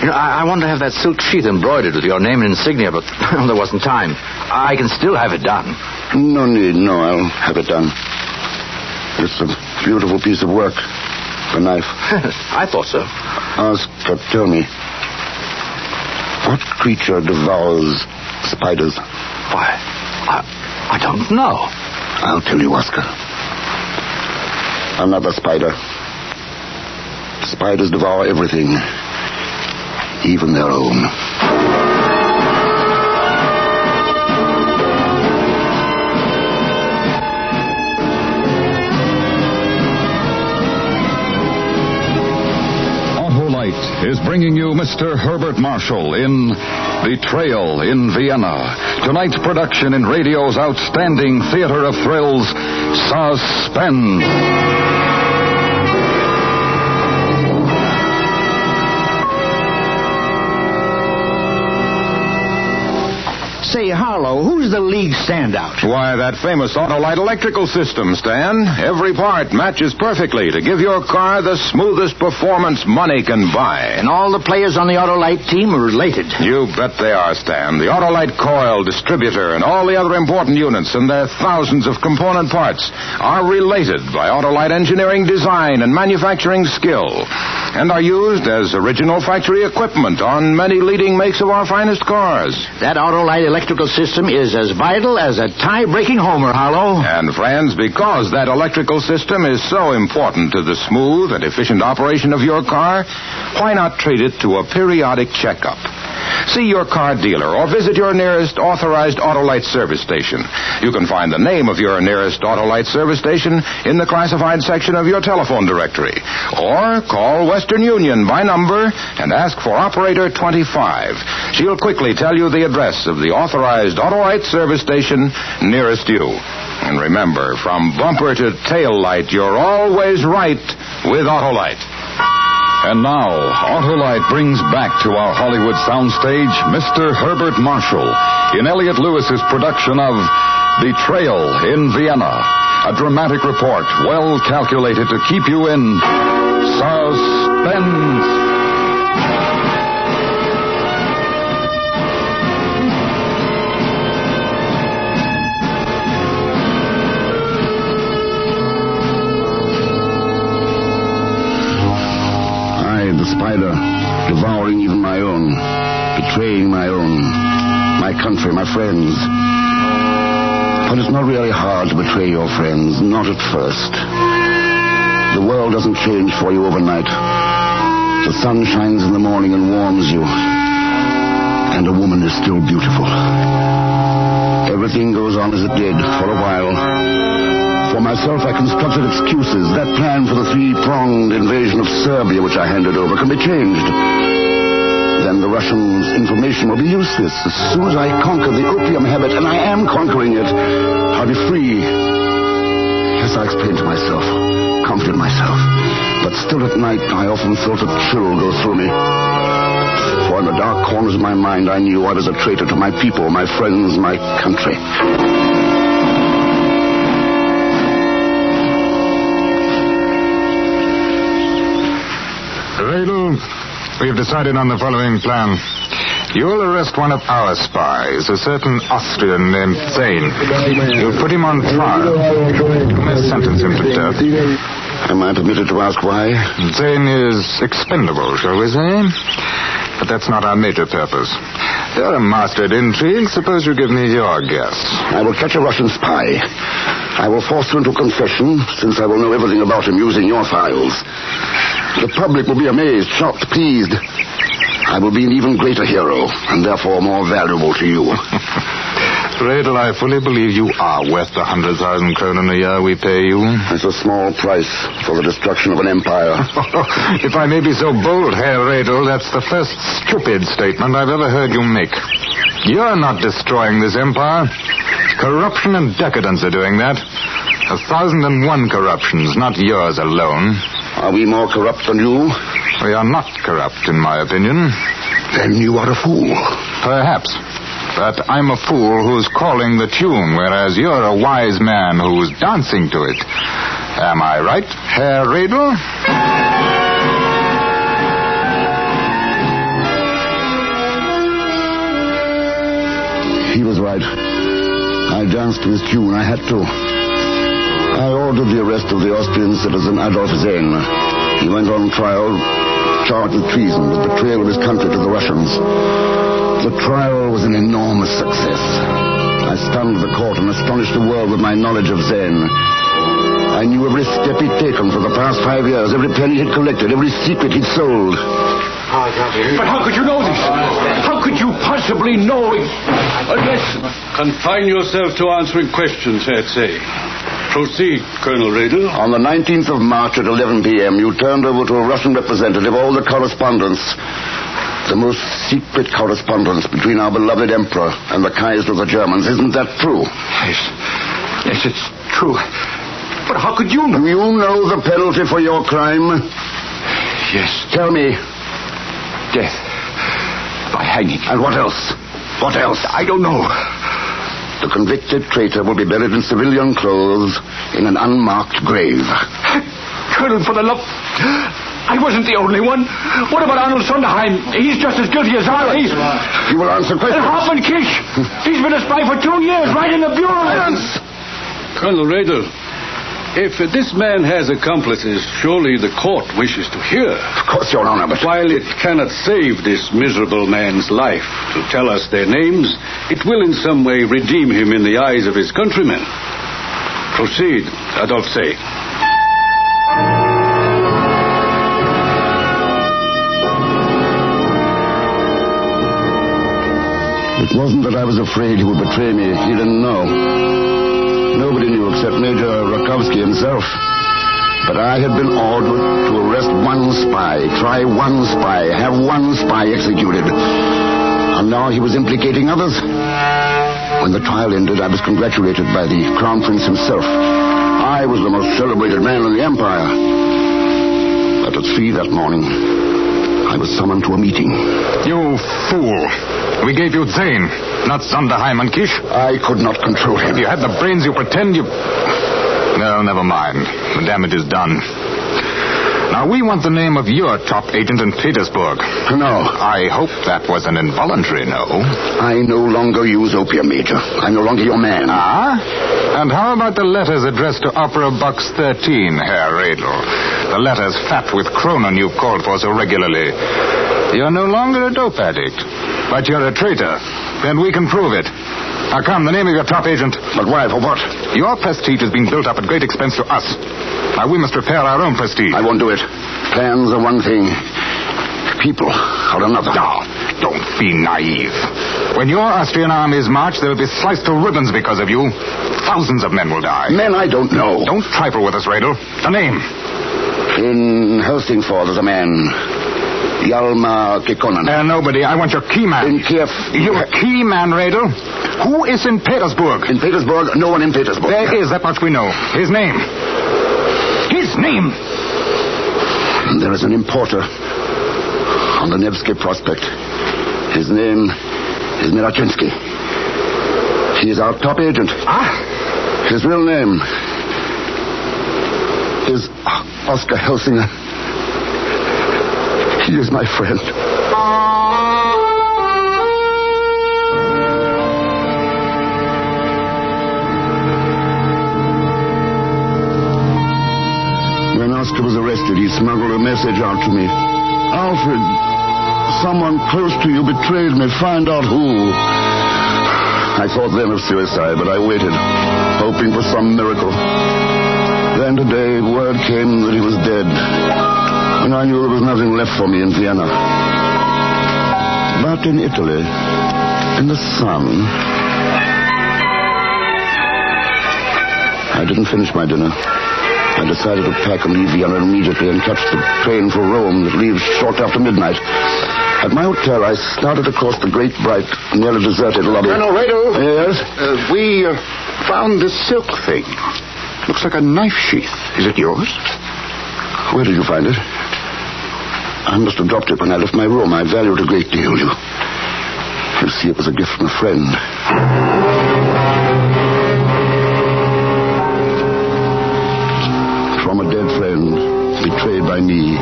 Speaker 7: You know, I wanted to have that silk sheath embroidered with your name and insignia, but there wasn't time. I can still have it done.
Speaker 3: No need. No, I'll have it done. It's a beautiful piece of work. The knife.
Speaker 7: I thought so.
Speaker 3: Tell me, what creature devours spiders?
Speaker 7: Why, I don't know.
Speaker 3: I'll tell you, Oscar. Another spider. Spiders devour everything, even their own.
Speaker 17: Autolite is bringing you Mr. Herbert Marshall in Betrayal in Vienna. Tonight's production in radio's outstanding theater of thrills, Suspense.
Speaker 8: Say, Harlow, who's the league standout?
Speaker 2: Why, that famous Autolite electrical system, Stan. Every part matches perfectly to give your car the smoothest performance money can buy.
Speaker 8: And all the players on the Autolite team are related.
Speaker 2: You bet they are, Stan. The Autolite coil, distributor, and all the other important units and their thousands of component parts are related by Autolite engineering design and manufacturing skill, and are used as original factory equipment on many leading makes of our finest cars.
Speaker 8: That Autolite electrical system is as vital as a tie-breaking homer, Harlow.
Speaker 2: And, friends, because that electrical system is so important to the smooth and efficient operation of your car, why not treat it to a periodic checkup? See your car dealer or visit your nearest authorized Autolite service station. You can find the name of your nearest Autolite service station in the classified section of your telephone directory. Or call Western Union by number and ask for operator 25. She'll quickly tell you the address of the authorized Autolite service station nearest you. And remember, from bumper to tail light, you're always right with Autolite.
Speaker 17: And now, Autolite brings back to our Hollywood soundstage Mr. Herbert Marshall in Elliot Lewis's production of Betrayal in Vienna. A dramatic report well calculated to keep you in suspense.
Speaker 3: The spider, devouring even my own, betraying my own, my country, my friends. But it's not really hard to betray your friends, not at first. The world doesn't change for you overnight. The sun shines in the morning and warms you, and a woman is still beautiful. Everything goes on as it did for a while. For myself, I constructed excuses. That plan for the three-pronged invasion of Serbia, which I handed over, can be changed. Then the Russians' information will be useless. As soon as I conquer the opium habit, and I am conquering it, I'll be free. Yes, I explained to myself, comforted myself. But still at night, I often felt a chill go through me. For in the dark corners of my mind, I knew I was a traitor to my people, my friends, my country.
Speaker 6: Radel, we've decided on the following plan. You'll arrest one of our spies, a certain Austrian named Zane. You'll put him on trial. You may sentence him to death.
Speaker 3: Am I permitted to ask why?
Speaker 6: Zane is expendable, shall we say? But that's not our major purpose. You're a master at intrigue. Suppose you give me your guess.
Speaker 3: I will catch a Russian spy. I will force him into confession, since I will know everything about him using your files. The public will be amazed, shocked, pleased. I will be an even greater hero, and therefore more valuable to you.
Speaker 6: Radel, I fully believe you are worth the 100,000 kronen a year we pay you.
Speaker 3: It's a small price for the destruction of an empire.
Speaker 6: If I may be so bold, Herr Radel, that's the first stupid statement I've ever heard you make. You're not destroying this empire. Corruption and decadence are doing that. 1,001 corruptions, not yours alone.
Speaker 3: Are we more corrupt than you?
Speaker 6: We are not corrupt, in my opinion.
Speaker 3: Then you are a fool.
Speaker 6: Perhaps. But I'm a fool who's calling the tune, whereas you're a wise man who's dancing to it. Am I right, Herr Radel?
Speaker 3: He was right. I danced to his tune. I had to. I ordered the arrest of the Austrian citizen Adolf Zane. He went on trial, charged with treason, with betrayal of his country to the Russians. The trial was an enormous success. I stunned the court and astonished the world with my knowledge of Zane. I knew every step he'd taken for the past 5 years, every penny he'd collected, every secret he'd sold.
Speaker 20: But how could you know this? How could you possibly know it? Unless... Confine yourself to answering questions, I'd say. Proceed, Colonel Radel.
Speaker 3: On the 19th of March at 11 p.m., you turned over to a Russian representative all the correspondence. The most secret correspondence between our beloved emperor and the Kaiser of the Germans. Isn't that true?
Speaker 20: Yes. Yes, it's true. But how could you know?
Speaker 3: Do you know the penalty for your crime?
Speaker 20: Yes.
Speaker 3: Tell me.
Speaker 20: Death. By hanging.
Speaker 3: And what else? What else?
Speaker 20: I don't know.
Speaker 3: The convicted traitor will be buried in civilian clothes in an unmarked grave.
Speaker 20: Colonel, for the love... I wasn't the only one. What about Arnold Sonderheim? He's just as guilty as I.
Speaker 3: You will answer questions.
Speaker 20: And Hoffman Kish. He's been a spy for 2 years, right in the bureau. Colonel Radel, if this man has accomplices, surely the court wishes to hear.
Speaker 3: Of course, Your Honor, but...
Speaker 20: While it cannot save this miserable man's life to tell us their names, it will in some way redeem him in the eyes of his countrymen. Proceed, Adolphe Zane.
Speaker 3: It wasn't that I was afraid he would betray me. He didn't know. Nobody knew except Major Rakovsky himself. But I had been ordered to arrest one spy, try one spy, have one spy executed. And now he was implicating others. When the trial ended, I was congratulated by the Crown Prince himself. I was the most celebrated man in the Empire. But at 3 that morning, I was summoned to a meeting.
Speaker 6: You fool. We gave you Zane, not Sonderheim and Kish.
Speaker 3: I could not control him.
Speaker 6: If you had the brains you pretend you... No, never mind. The damage is done. Now, we want the name of your top agent in Petersburg.
Speaker 3: No.
Speaker 6: I hope that was an involuntary no.
Speaker 3: I no longer use opium, Major. I'm no longer your man.
Speaker 6: Ah? And how about the letters addressed to Opera Box 13, Herr Radel? The letters fat with Cronin you've called for so regularly. You're no longer a dope addict, but you're a traitor. Then we can prove it. Now come, the name of your top agent.
Speaker 3: But why? For what?
Speaker 6: Your prestige has been built up at great expense to us. Now we must repair our own prestige.
Speaker 3: I won't do it. Plans are one thing. People are another.
Speaker 6: No. Don't be naive. When your Austrian armies march, they'll be sliced to ribbons because of you. Thousands of men will die.
Speaker 3: Men I don't know.
Speaker 6: Don't trifle with us, Radel. The name?
Speaker 3: In Helsingfors, there's a man. Hjalmar Kekkonen.
Speaker 6: Nobody. I want your key man.
Speaker 3: In Kiev.
Speaker 6: Your key man, Radel? Who is in Petersburg?
Speaker 3: In Petersburg? No one in Petersburg.
Speaker 6: There is, that much we know. His name. His name!
Speaker 3: There is an importer on the Nevsky Prospect. His name is Mirachinsky. He is our top agent. His real name is Oscar Helsinger. He is my friend. When Oscar was arrested, he smuggled a message out to me. Alfred, someone close to you betrayed me. Find out who. I thought then of suicide, but I waited, hoping for some miracle. Then today, word came that he was dead. And I knew there was nothing left for me in Vienna. But in Italy, in the sun, I didn't finish my dinner. I decided to pack and leave Vienna immediately and catch the train for Rome that leaves short after midnight. At my hotel, I started across the great, bright, nearly deserted lobby.
Speaker 6: Colonel Radel?
Speaker 3: Yes?
Speaker 6: We found this silk thing. Looks like a knife sheath. Is it yours?
Speaker 3: Where did you find it? I must have dropped it when I left my room. I value it a great deal. You see, it was a gift from a friend. From a dead friend, betrayed by me.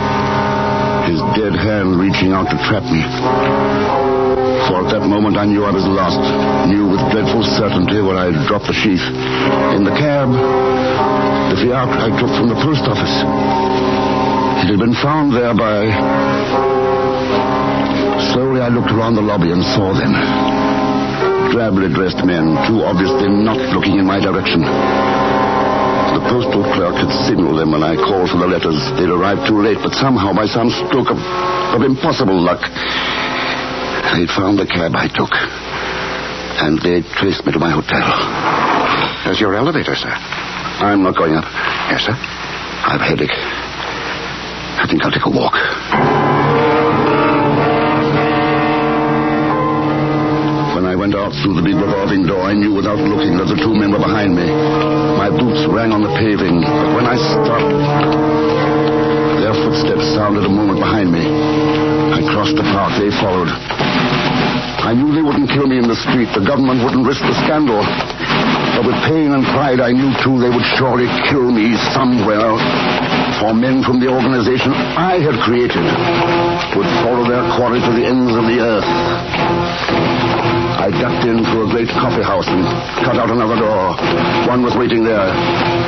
Speaker 3: His dead hand reaching out to trap me. For at that moment I knew I was lost. Knew with dreadful certainty where I'd dropped the sheath. In the cab, the fiacre I took from the post office. It had been found there by... Slowly I looked around the lobby and saw them. Drably dressed men, too obviously not looking in my direction. The postal clerk had signaled them when I called for the letters. They'd arrived too late, but somehow, by some stroke of impossible luck, they'd found the cab I took. And they'd traced me to my hotel.
Speaker 6: There's your elevator, sir.
Speaker 3: I'm not going up.
Speaker 6: Yes, sir?
Speaker 3: I have a headache. I think I'll take a walk. When I went out through the big revolving door, I knew without looking that the two men were behind me. My boots rang on the paving, but when I stopped, their footsteps sounded a moment behind me. I crossed the park. They followed. I knew they wouldn't kill me in the street. The government wouldn't risk the scandal. But with pain and pride, I knew, too, they would surely kill me somewhere. For men from the organization I had created would follow their quarry to the ends of the earth. I ducked into a great coffee house and cut out another door. One was waiting there.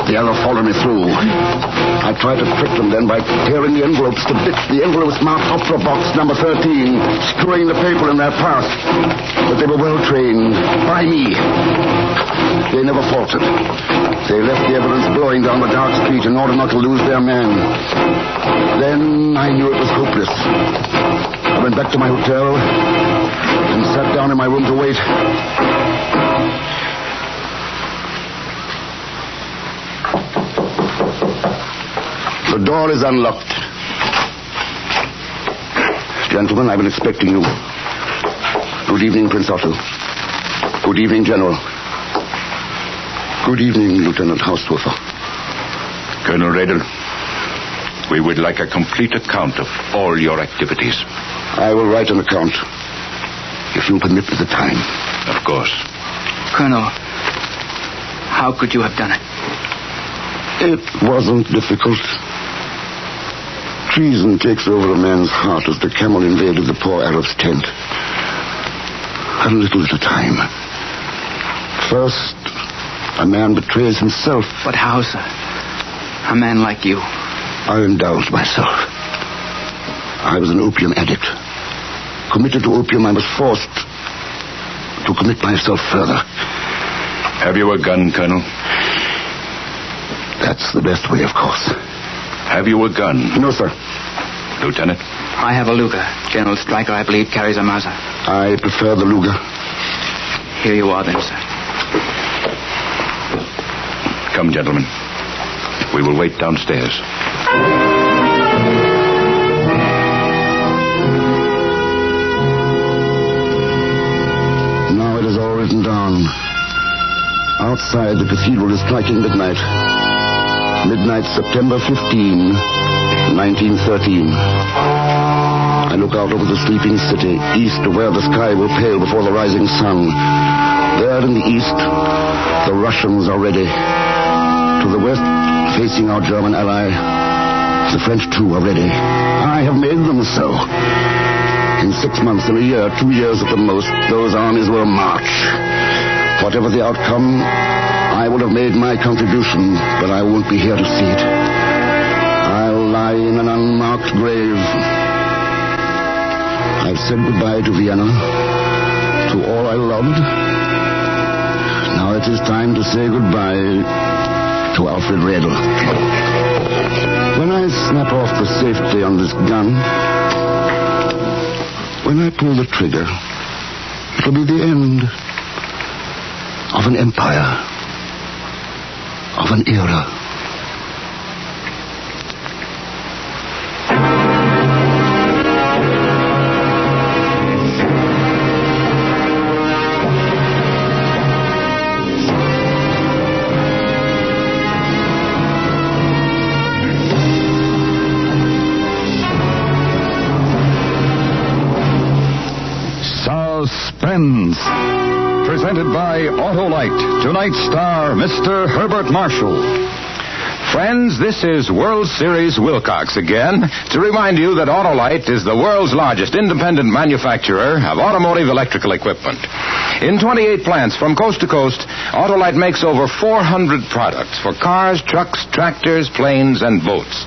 Speaker 3: The other followed me through. I tried to trick them then by tearing the envelopes to bits. The envelopes marked opera box number 13, screwing the paper in their path. But they were well trained by me. They never faltered. They left the evidence blowing down the dark street in order not to lose their man. Then I knew it was hopeless. I went back to my hotel and sat down in my room to wait. The door is unlocked. Gentlemen, I've been expecting you. Good evening, Prince Otto. Good evening, General. Good evening, Lieutenant Haushofer.
Speaker 17: Colonel Radel, we would like a complete account of all your activities.
Speaker 3: I will write an account, if you'll permit me the time.
Speaker 17: Of course.
Speaker 9: Colonel, how could you have done it?
Speaker 3: It wasn't difficult. Treason takes over a man's heart as the camel invaded the poor Arab's tent. A little at a time. First, a man betrays himself.
Speaker 9: But how, sir? A man like you.
Speaker 3: I indulged myself. I was an opium addict. Committed to opium, I was forced to commit myself further.
Speaker 17: Have you a gun, Colonel?
Speaker 3: That's the best way, of course.
Speaker 17: Have you a gun?
Speaker 3: No, sir.
Speaker 17: Lieutenant?
Speaker 9: I have a Luger. General Stryker, I believe, carries a Mauser.
Speaker 3: I prefer the Luger.
Speaker 9: Here you are, then, sir.
Speaker 17: Come, gentlemen. We will wait downstairs.
Speaker 3: Now it is all written down. Outside, the cathedral is striking midnight. Midnight, September 15, 1913. I look out over the sleeping city, east to where the sky will pale before the rising sun. There in the east, the Russians are ready. To the west, facing our German ally, the French too are ready. I have made them so. In 6 months, in a year, 2 years at the most, those armies will march. Whatever the outcome, I will have made my contribution, but I won't be here to see it. I'll lie in an unmarked grave. I've said goodbye to Vienna, to all I loved. Now it is time to say goodbye to Alfred Redl. When I snap off the safety on this gun, when I pull the trigger, it'll be the end of an empire, of an era.
Speaker 17: Suspense. Presented by Autolite. Tonight's star, Mr. Herbert Marshall.
Speaker 2: Friends, this is World Series Wilcox again to remind you that Autolite is the world's largest independent manufacturer of automotive electrical equipment. In 28 plants from coast to coast, Autolite makes over 400 products for cars, trucks, tractors, planes, and boats.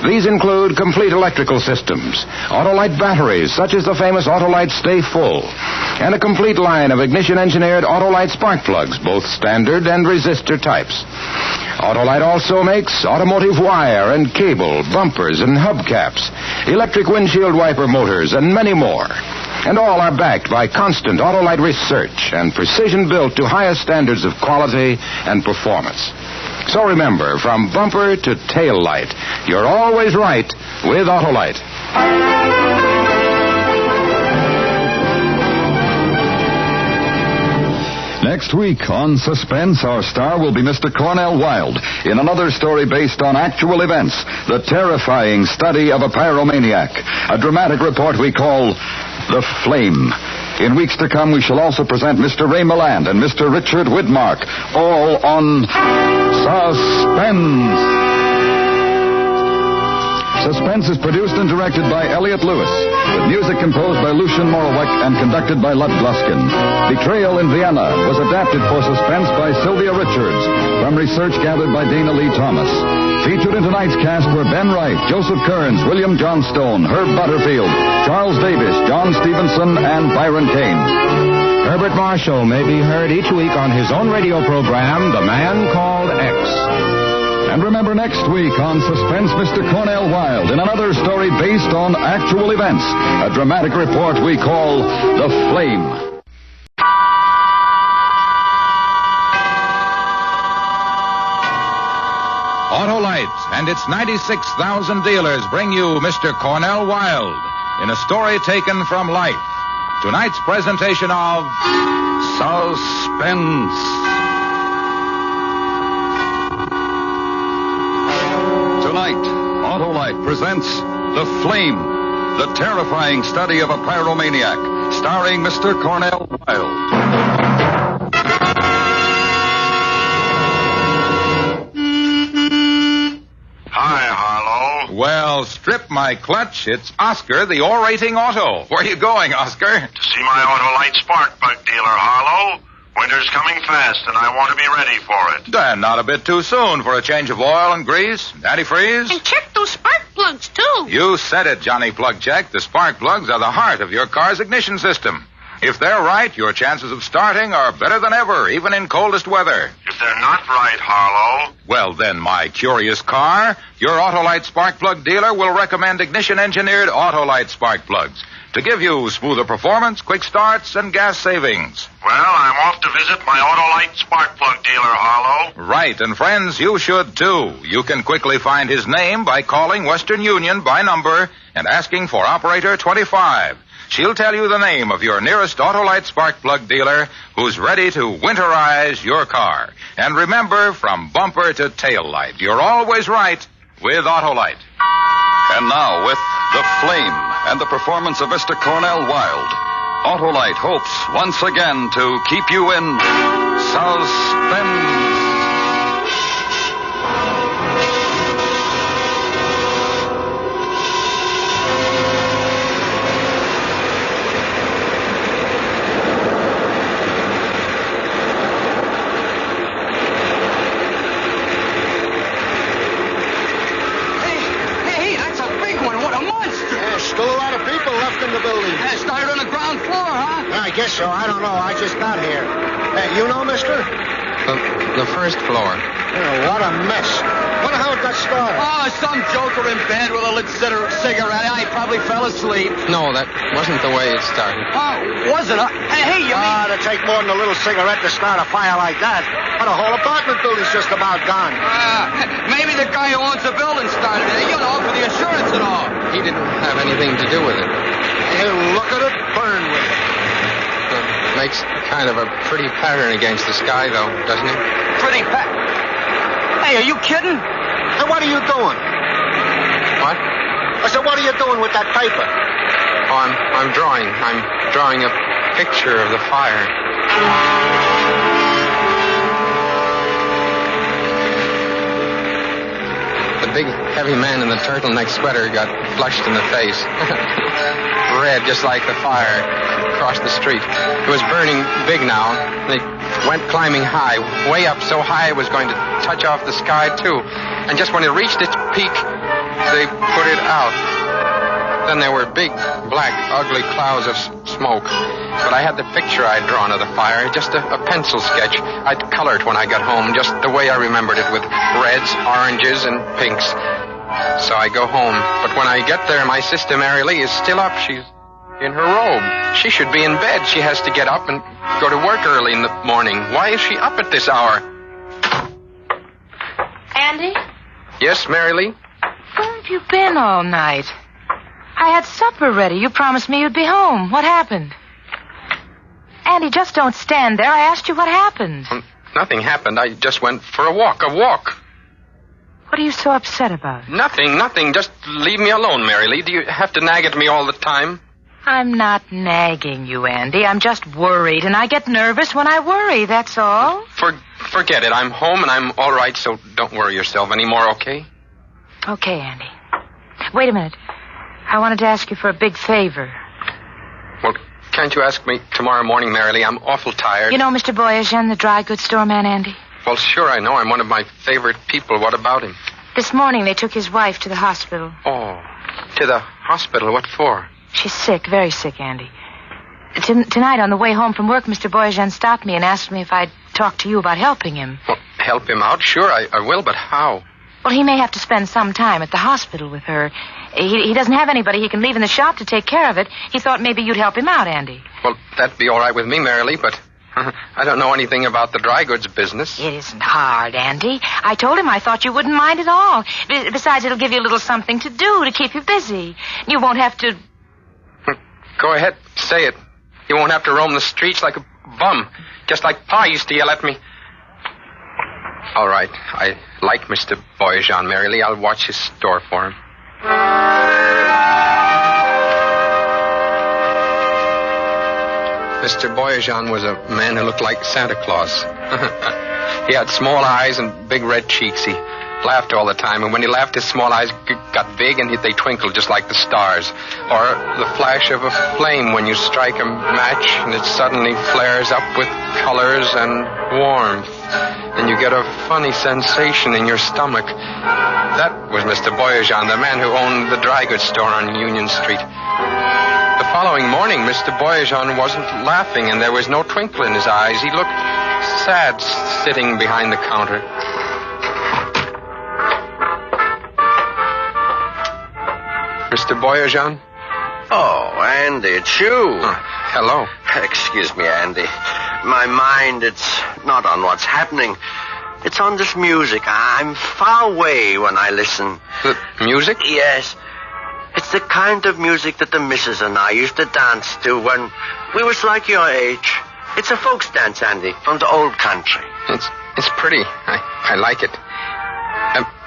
Speaker 2: These include complete electrical systems, Autolite batteries, such as the famous Autolite Stay Full, and a complete line of ignition-engineered Autolite spark plugs, both standard and resistor types. Autolite also makes automotive wire and cable, bumpers and hubcaps, electric windshield wiper motors, and many more. And all are backed by constant Autolite research and precision built to highest standards of quality and performance. So remember, from bumper to tail light, you're always right with Autolite.
Speaker 17: Next week on Suspense, our star will be Mr. Cornell Wilde in another story based on actual events, the terrifying study of a pyromaniac, a dramatic report we call The Flame. In weeks to come, we shall also present Mr. Ray Milland and Mr. Richard Widmark, all on Suspense. Suspense is produced and directed by Elliot Lewis, with music composed by Lucien Moraweck and conducted by Lud Gluskin. Betrayal in Vienna was adapted for Suspense by Sylvia Richards, from research gathered by Dana Lee Thomas. Featured in tonight's cast were Ben Wright, Joseph Kearns, William Johnstone, Herb Butterfield, Charles Davis, John Stevenson, and Byron Kane.
Speaker 22: Herbert Marshall may be heard each week on his own radio program, The Man Called X.
Speaker 17: And remember, next week on Suspense, Mr. Cornell Wilde in another story based on actual events, a dramatic report we call The Flame.
Speaker 2: Autolite and its 96,000 dealers bring you Mr. Cornell Wilde in a story taken from life. Tonight's presentation of Suspense.
Speaker 17: Tonight, Autolite presents The Flame, the terrifying study of a pyromaniac, starring Mr. Cornell Wilde.
Speaker 2: Well, strip my clutch. It's Oscar, the orating auto. Where are you going, Oscar?
Speaker 4: To see my Autolite spark plug dealer, Harlow. Winter's coming fast, and I want to be ready for it.
Speaker 2: Then not a bit too soon for a change of oil and grease, antifreeze.
Speaker 15: And check those spark plugs, too.
Speaker 2: You said it, Johnny Plug Check. The spark plugs are the heart of your car's ignition system. If they're right, your chances of starting are better than ever, even in coldest weather.
Speaker 4: If they're not right, right, Harlow.
Speaker 2: Well, then, my curious car, your Autolite spark plug dealer will recommend ignition-engineered Autolite spark plugs to give you smoother performance, quick starts, and gas savings.
Speaker 4: Well, I'm off to visit my Autolite spark plug dealer, Harlow.
Speaker 2: Right, and friends, you should too. You can quickly find his name by calling Western Union by number and asking for operator 25. She'll tell you the name of your nearest Autolite spark plug dealer who's ready to winterize your car. And remember, from bumper to tail light, you're always right with Autolite.
Speaker 17: And now, with The Flame and the performance of Mr. Cornell Wilde, Autolite hopes once again to keep you in suspense.
Speaker 13: I guess so. I don't know. I just got here. You know, mister?
Speaker 12: The first floor.
Speaker 13: Oh, what a mess. Wonder how it got started.
Speaker 12: Oh, some joker in bed with a lit cigarette. I probably fell asleep. No, that wasn't the way it started.
Speaker 13: Oh, wasn't it? Hey, you mean... to take more than a little cigarette to start a fire like that. But the whole apartment building's just about gone.
Speaker 12: Maybe the guy who owns the building started it, you know, for the insurance and all. He didn't have anything to do with it.
Speaker 13: Hey, look at it burn with it.
Speaker 12: Makes kind of a pretty pattern against the sky, though, doesn't it?
Speaker 13: Pretty pattern? Hey, are you kidding? And what are you doing?
Speaker 12: What?
Speaker 13: I said, what are you doing with that paper?
Speaker 12: Oh, I'm drawing. I'm drawing a picture of the fire. The big, heavy man in the turtleneck sweater got flushed in the face. Red, just like the fire across the street. It was burning big now. They went climbing high, way up, so high it was going to touch off the sky, too. And just when it reached its peak, they put it out. Then there were big, black, ugly clouds of smoke. But I had the picture I'd drawn of the fire, just a pencil sketch. I'd color it when I got home, just the way I remembered it, with reds, oranges, and pinks. So I go home. But when I get there, my sister Mary Lee is still up. She's in her robe. She should be in bed. She has to get up and go to work early in the morning. Why is she up at this hour?
Speaker 19: Andy?
Speaker 12: Yes, Mary Lee?
Speaker 19: Where have you been all night? I had supper ready. You promised me you'd be home. What happened? Andy, just don't stand there. I asked you what happened.
Speaker 12: Nothing happened. I just went for a walk.
Speaker 19: What are you so upset about?
Speaker 12: Nothing. Just leave me alone, Mary Lee. Do you have to nag at me all the time?
Speaker 19: I'm not nagging you, Andy. I'm just worried, and I get nervous when I worry, that's all.
Speaker 12: Forget it. I'm home, and I'm all right, so don't worry yourself anymore, okay?
Speaker 19: Okay, Andy. Wait a minute. I wanted to ask you for a big favor.
Speaker 12: Well, can't you ask me tomorrow morning, Mary Lee? I'm awful tired.
Speaker 19: You know Mr. Boyajian, the dry goods store man, Andy?
Speaker 12: Well, sure, I know. I'm one of my favorite people. What about him?
Speaker 19: This morning they took his wife to the hospital.
Speaker 12: Oh, to the hospital? What for?
Speaker 19: She's sick, very sick, Andy. Tonight on the way home from work, Mr. Boyajian stopped me and asked me if I'd talk to you about helping him.
Speaker 12: Well, help him out? Sure, I will, but how?
Speaker 19: Well, he may have to spend some time at the hospital with her. He doesn't have anybody he can leave in the shop to take care of it. He thought maybe you'd help him out, Andy.
Speaker 12: Well, that'd be all right with me, Mary Lee, but I don't know anything about the dry goods business.
Speaker 19: It isn't hard, Andy. I told him I thought you wouldn't mind at all. Besides, it'll give you a little something to do to keep you busy. You won't have to...
Speaker 12: Go ahead, say it. You won't have to roam the streets like a bum, just like Pa used to yell at me. All right, I like Mr. Boyajian, Mary Lee. I'll watch his store for him. Mr. Boyajian was a man who looked like Santa Claus. He had small eyes and big red cheeks. He laughed all the time, and when he laughed, his small eyes got big and they twinkled just like the stars. Or the flash of a flame when you strike a match and it suddenly flares up with colors and warmth. And you get a funny sensation in your stomach. That was Mr. Boyajian, the man who owned the dry goods store on Union Street. The following morning, Mr. Boyajian wasn't laughing, and there was no twinkle in his eyes. He looked sad sitting behind the counter. Mr. Boyajan?
Speaker 5: Oh, Andy, it's you.
Speaker 12: Hello.
Speaker 5: Excuse me, Andy. My mind, it's not on what's happening. It's on this music. I'm far away when I listen.
Speaker 12: The music?
Speaker 5: Yes. It's the kind of music that the missus and I used to dance to when we was like your age. It's a folks dance, Andy, from the old country.
Speaker 12: It's pretty. I like it.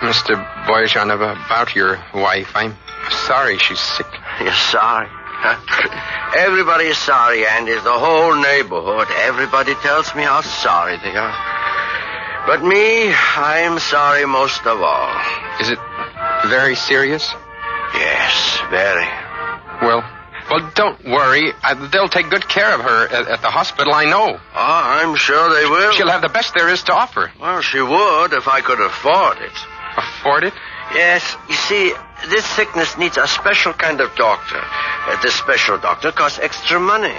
Speaker 12: Mr. Boyajan, about your wife, I'm sorry she's sick.
Speaker 5: You're sorry? Everybody is sorry, Andy. The whole neighborhood. Everybody tells me how sorry they are. But me, I'm sorry most of all.
Speaker 12: Is it very serious?
Speaker 5: Yes, very.
Speaker 12: Well, don't worry. They'll take good care of her at the hospital, I know.
Speaker 5: Oh, I'm sure they will.
Speaker 12: She'll have the best there is to offer.
Speaker 5: Well, she would if I could afford it.
Speaker 12: Afford it?
Speaker 5: Yes. You see, this sickness needs a special kind of doctor. This special doctor costs extra money.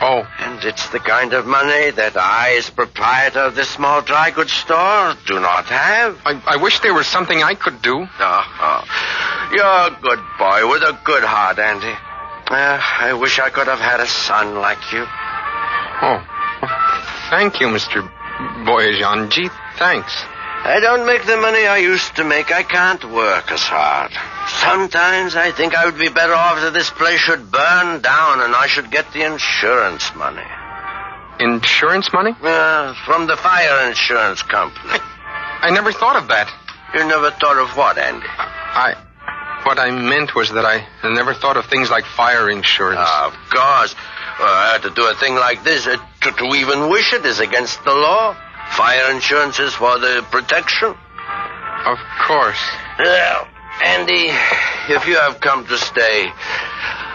Speaker 12: Oh.
Speaker 5: And it's the kind of money that I, as proprietor of this small dry goods store, do not have.
Speaker 12: I wish there was something I could do.
Speaker 5: Oh. You're a good boy with a good heart, Andy. I wish I could have had a son like you.
Speaker 12: Oh. Thank you, Mr. Boyajan. Gee, thanks.
Speaker 5: I don't make the money I used to make. I can't work as hard. Sometimes I think I would be better off that this place should burn down and I should get the insurance money.
Speaker 12: Insurance money?
Speaker 5: From the fire insurance company.
Speaker 12: I never thought of that.
Speaker 5: You never thought of what, Andy?
Speaker 12: What I meant was that I never thought of things like fire insurance.
Speaker 5: Of course. To do a thing like this, to even wish it is against the law. Fire insurance is for the protection.
Speaker 12: Of course.
Speaker 5: Well, Andy, if you have come to stay,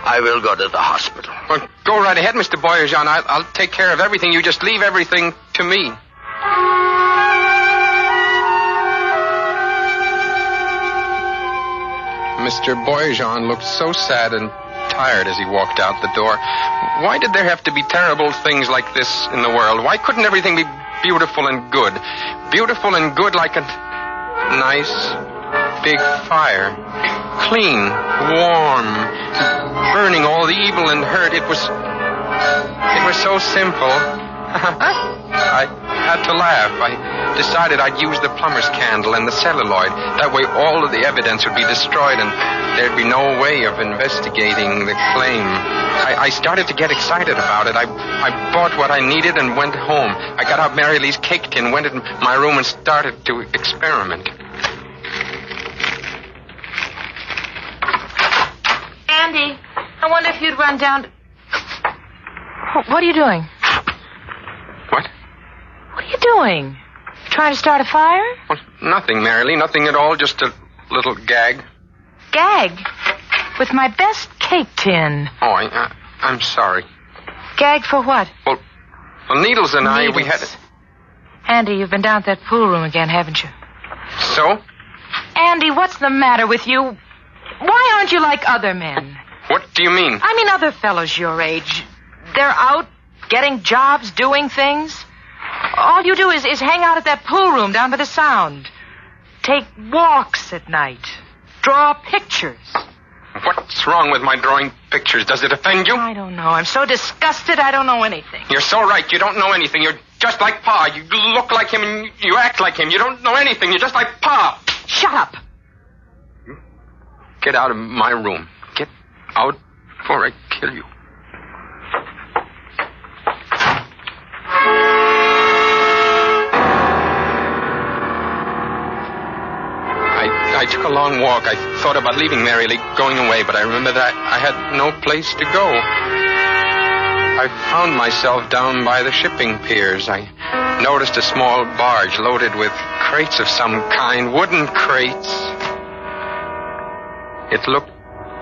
Speaker 5: I will go to the hospital.
Speaker 12: Well, go right ahead, Mr. Boyajan. I'll take care of everything. You just leave everything to me. Mr. Boyajan looked so sad and tired as he walked out the door. Why did there have to be terrible things like this in the world? Why couldn't everything be beautiful and good? Beautiful and good like a nice big fire. Clean, warm, burning all the evil and hurt. It was so simple. I had to laugh. I decided I'd use the plumber's candle and the celluloid. That way all of the evidence would be destroyed and there'd be no way of investigating the claim. I started to get excited about it. I bought what I needed and went home. I got out Mary Lee's cake tin, went in my room and started to experiment.
Speaker 19: Andy, I wonder if you'd run down to... What are you doing?
Speaker 12: What?
Speaker 19: What are you doing? Trying to start a fire?
Speaker 12: Well, nothing, Mary Lee. Nothing at all. Just a little gag.
Speaker 19: Gag? With my best cake tin.
Speaker 12: Oh, I'm sorry.
Speaker 19: Gag for what?
Speaker 12: Well, Needles and I, we had...
Speaker 19: Andy, you've been down at that pool room again, haven't you?
Speaker 12: So?
Speaker 19: Andy, what's the matter with you? Why aren't you like other men?
Speaker 12: What do you mean?
Speaker 19: I mean other fellows your age. They're out getting jobs, doing things. All you do is hang out at that pool room down by the Sound. Take walks at night. Draw pictures.
Speaker 12: What's wrong with my drawing pictures? Does it offend you?
Speaker 19: I don't know. I'm so disgusted I don't know anything.
Speaker 12: You're so right. You don't know anything. You're just like Pa. You look like him and you act like him. You don't know anything. You're just like Pa.
Speaker 19: Shut up.
Speaker 12: Get out of my room. Get out before I kill you. I took a long walk. I thought about leaving Mary Lee, going away, but I remembered that I had no place to go. I found myself down by the shipping piers. I noticed a small barge loaded with crates of some kind, wooden crates. It looked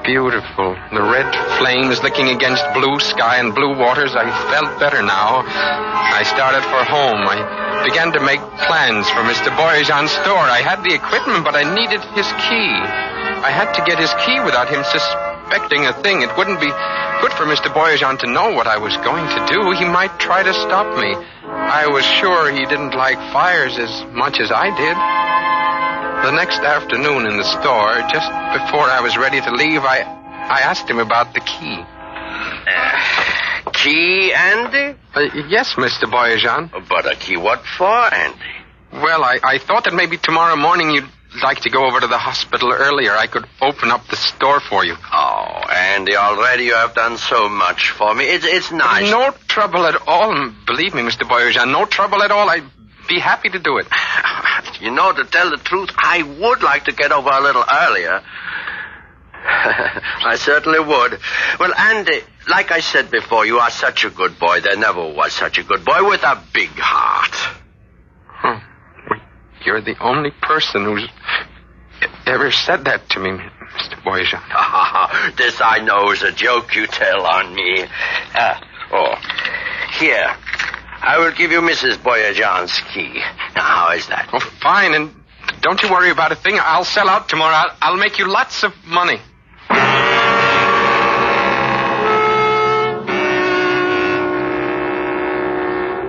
Speaker 12: beautiful. The red flames licking against blue sky and blue waters. I felt better now. I started for home. I began to make plans for Mr. Boyajan's store. I had the equipment, but I needed his key. I had to get his key without him expecting a thing. It wouldn't be good for Mr. Boyajan to know what I was going to do. He might try to stop me. I was sure he didn't like fires as much as I did. The next afternoon in the store, just before I was ready to leave, I asked him about the key.
Speaker 5: Key, Andy?
Speaker 12: Yes, Mr. Boyajan.
Speaker 5: But a key what for, Andy?
Speaker 12: Well, I thought that maybe tomorrow morning you'd like to go over to the hospital earlier. I could open up the store for you.
Speaker 5: Oh, Andy, already you have done so much for me. It's nice.
Speaker 12: No trouble at all. Believe me, Mr. Boyajan, no trouble at all. I'd be happy to do it.
Speaker 5: You know, to tell the truth, I would like to get over a little earlier. I certainly would. Well, Andy, like I said before, you are such a good boy. There never was such a good boy with a big heart.
Speaker 12: You're the only person who's ever said that to me, Mr. Boyajan.
Speaker 5: This I know is a joke you tell on me. Here. I will give you Mrs. Boyajan's key. Now, how is that?
Speaker 12: Oh, fine, and don't you worry about a thing. I'll sell out tomorrow. I'll make you lots of money.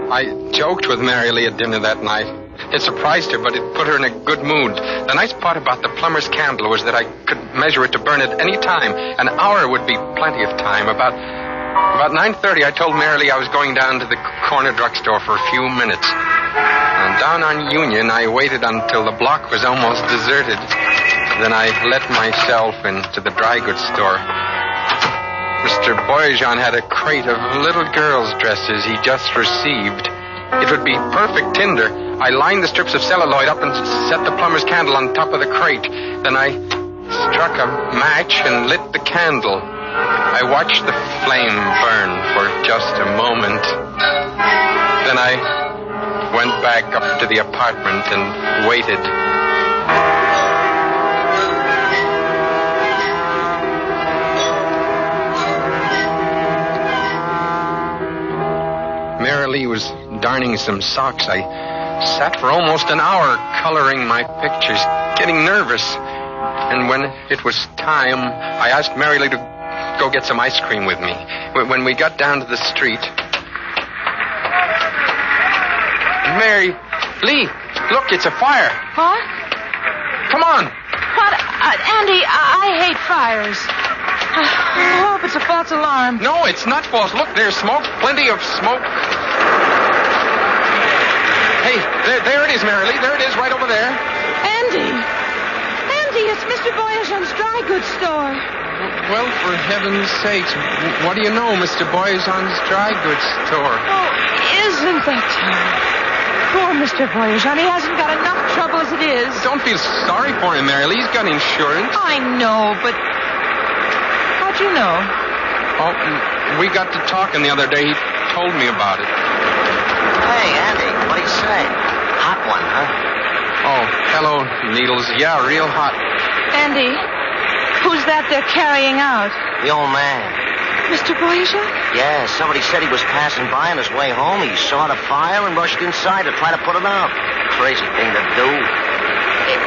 Speaker 12: I joked with Mary Lee at dinner that night. It surprised her, but it put her in a good mood. The nice part about the plumber's candle was that I could measure it to burn at any time. An hour would be plenty of time. About 9:30, I told Mary Lee I was going down to the corner drugstore for a few minutes. And down on Union, I waited until the block was almost deserted. Then I let myself into the dry goods store. Mr. Boyajan had a crate of little girls' dresses he just received. It would be perfect tinder. I lined the strips of celluloid up and set the plumber's candle on top of the crate. Then I struck a match and lit the candle. I watched the flame burn for just a moment. Then I went back up to the apartment and waited. Mary Lee was darning some socks. I sat for almost an hour coloring my pictures, getting nervous. And when it was time, I asked Mary Lee to go get some ice cream with me. When we got down to the street... Mary Lee, look, it's a fire.
Speaker 19: What?
Speaker 12: Come on.
Speaker 19: What? Andy, I hate fires. I hope it's a false alarm.
Speaker 12: No, it's not false. Look, there's smoke. Plenty of smoke. Hey, there it is, Mary Lee. There it is, right over there.
Speaker 19: Andy, it's Mr. Boyajan's dry goods store.
Speaker 12: Well, for heaven's sakes, what do you know, Mr. Boyajan's dry goods store?
Speaker 19: Oh, isn't that terrible? Poor Mr. Boyajan. He hasn't got enough trouble as it is.
Speaker 12: Don't feel sorry for him, Mary Lee. He's got insurance.
Speaker 19: I know, but... How'd you know?
Speaker 12: Oh, we got to talking the other day. He told me about it.
Speaker 5: Hey, Andy, what do you say? Hot one, huh?
Speaker 12: Oh, hello, Needles. Yeah, real hot.
Speaker 19: Andy, who's that they're carrying out?
Speaker 5: The old man.
Speaker 19: Mr. Boyajan?
Speaker 5: Yeah, somebody said he was passing by on his way home. He saw the fire and rushed inside to try to put it out. Crazy thing to do.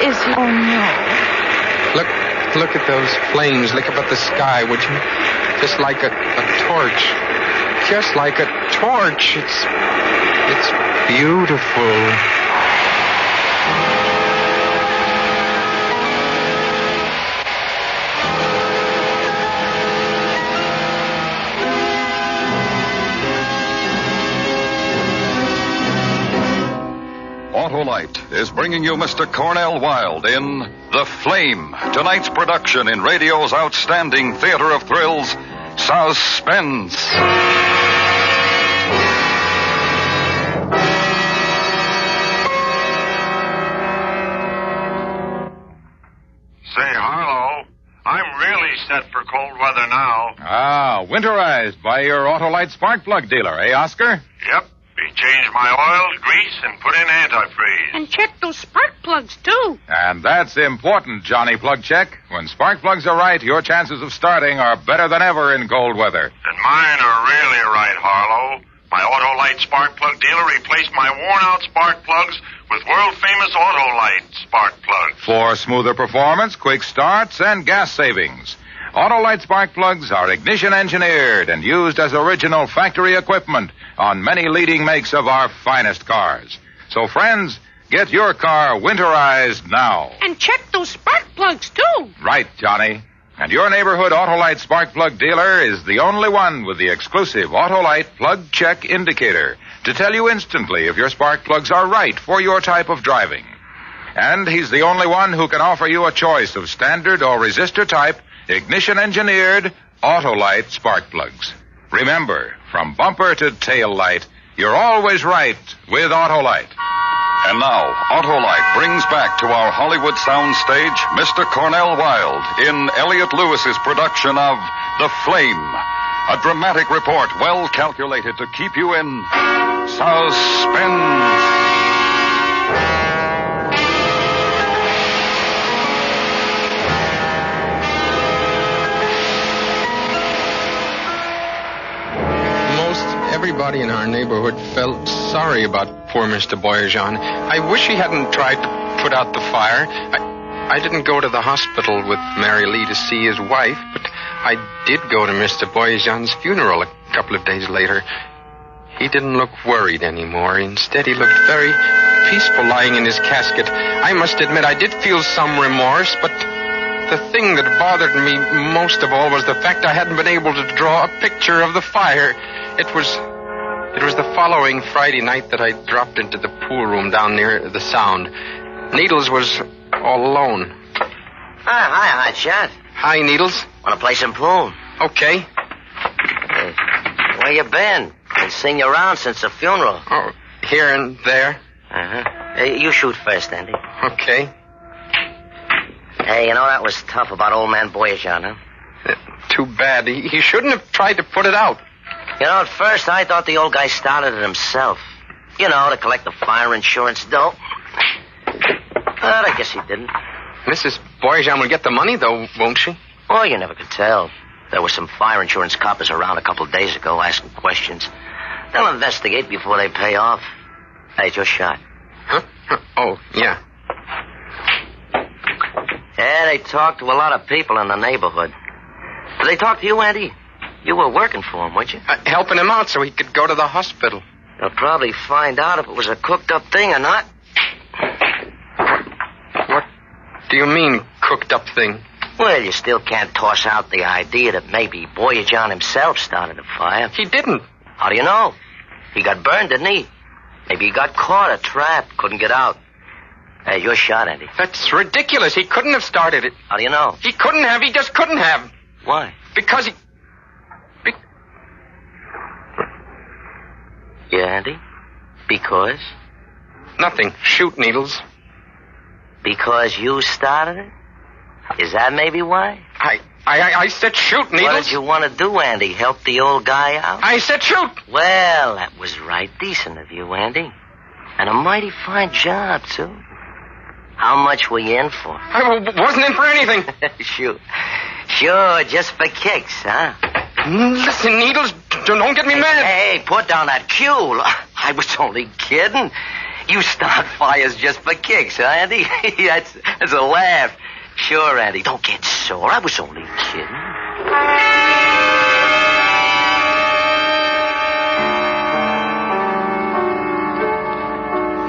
Speaker 19: Is he... Oh, no.
Speaker 12: Look at those flames. Look up at the sky, would you? Just like a torch. Just like a torch. It's beautiful.
Speaker 17: Autolite is bringing you Mr. Cornell Wilde in The Flame, tonight's production in radio's outstanding theater of thrills, Suspense.
Speaker 4: Say, Harlow, I'm really set for cold weather now.
Speaker 6: Ah, winterized by your Autolite spark plug dealer, eh, Oscar?
Speaker 4: Yep. We changed my oil, grease, and put in antifreeze.
Speaker 15: And check those spark plugs, too.
Speaker 6: And that's important, Johnny Plug Check. When spark plugs are right, your chances of starting are better than ever in cold weather.
Speaker 4: And mine are really right, Harlow. My Autolite spark plug dealer replaced my worn-out spark plugs with world-famous Autolite spark plugs.
Speaker 6: For smoother performance, quick starts, and gas savings.
Speaker 2: Autolite spark plugs are ignition engineered and used as original factory equipment on many leading makes of our finest cars. So, friends, get your car winterized now.
Speaker 15: And check those spark plugs, too.
Speaker 2: Right, Johnny. And your neighborhood Autolite spark plug dealer is the only one with the exclusive Autolite plug check indicator to tell you instantly if your spark plugs are right for your type of driving. And he's the only one who can offer you a choice of standard or resistor type, ignition-engineered Autolite spark plugs. Remember, from bumper to tail light, you're always right with Autolite.
Speaker 17: And now, Autolite brings back to our Hollywood soundstage Mr. Cornell Wilde in Elliot Lewis's production of The Flame, a dramatic report well calculated to keep you in suspense.
Speaker 12: Everybody in our neighborhood felt sorry about poor Mr. Boyajian. I wish he hadn't tried to put out the fire. I didn't go to the hospital with Mary Lee to see his wife, but I did go to Mr. Boyajian's funeral a couple of days later. He didn't look worried anymore. Instead, he looked very peaceful lying in his casket. I must admit, I did feel some remorse, but the thing that bothered me most of all was the fact I hadn't been able to draw a picture of the fire. It was the following Friday night that I dropped into the pool room down near the Sound. Needles was all alone.
Speaker 5: Hi, Hotshot.
Speaker 12: Hi, Needles.
Speaker 5: Want to play some pool?
Speaker 12: Okay.
Speaker 5: Hey, where you been? Been seeing you around since the funeral.
Speaker 12: Oh, here and there.
Speaker 5: Uh-huh. Hey, you shoot first, Andy.
Speaker 12: Okay.
Speaker 5: Hey, you know, that was tough about old man Boyajian, huh?
Speaker 12: Too bad. He shouldn't have tried to put it out.
Speaker 5: You know, at first I thought the old guy started it himself. You know, to collect the fire insurance dough. But I guess he didn't.
Speaker 12: Mrs. Boyajian will get the money, though, won't she?
Speaker 5: Oh, you never could tell. There were some fire insurance coppers around a couple of days ago asking questions. They'll investigate before they pay off. Hey, it's your shot.
Speaker 12: Huh? Oh, yeah.
Speaker 5: Yeah, they talked to a lot of people in the neighborhood. Did they talk to you, Andy? You were working for him, weren't you?
Speaker 12: Helping him out so he could go to the hospital.
Speaker 5: They'll probably find out if it was a cooked-up thing or not.
Speaker 12: What do you mean, cooked-up thing?
Speaker 5: Well, you still can't toss out the idea that maybe Boyajian himself started the fire.
Speaker 12: He didn't.
Speaker 5: How do you know? He got burned, didn't he? Maybe he got caught or trapped, couldn't get out. Hey, your shot, Andy.
Speaker 12: That's ridiculous. He couldn't have started it.
Speaker 5: How do you know?
Speaker 12: He couldn't have. He just couldn't have.
Speaker 5: Why?
Speaker 12: Because he...
Speaker 5: Yeah, Andy? Because?
Speaker 12: Nothing. Shoot, Needles.
Speaker 5: Because you started it? Is that maybe why?
Speaker 12: I said shoot, Needles.
Speaker 5: What did you want to do, Andy? Help the old guy out?
Speaker 12: I said shoot.
Speaker 5: Well, that was right decent of you, Andy. And a mighty fine job, too. How much were you in for?
Speaker 12: I wasn't in for anything.
Speaker 5: Shoot. Sure, just for kicks, huh?
Speaker 12: Listen, Needles, don't get me mad.
Speaker 5: Hey, put down that cue. I was only kidding. You start fires just for kicks, huh, Andy? that's a laugh. Sure, Andy, don't get sore. I was only kidding.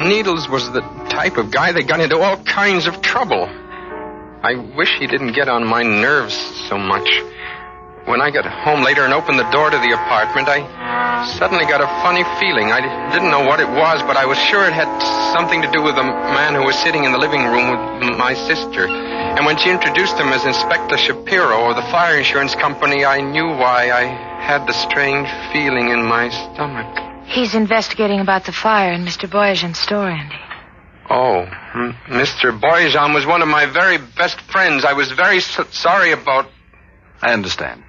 Speaker 12: Needles was the type of guy that got into all kinds of trouble. I wish he didn't get on my nerves so much. When I got home later and opened the door to the apartment, I suddenly got a funny feeling. I didn't know what it was, but I was sure it had something to do with the man who was sitting in the living room with my sister. And when she introduced him as Inspector Shapiro of the fire insurance company, I knew why I had the strange feeling in my stomach.
Speaker 19: He's investigating about the fire in Mr. Boyajian's store, Andy.
Speaker 12: Oh, Mr. Boyajian was one of my very best friends. I was very sorry about...
Speaker 11: I understand.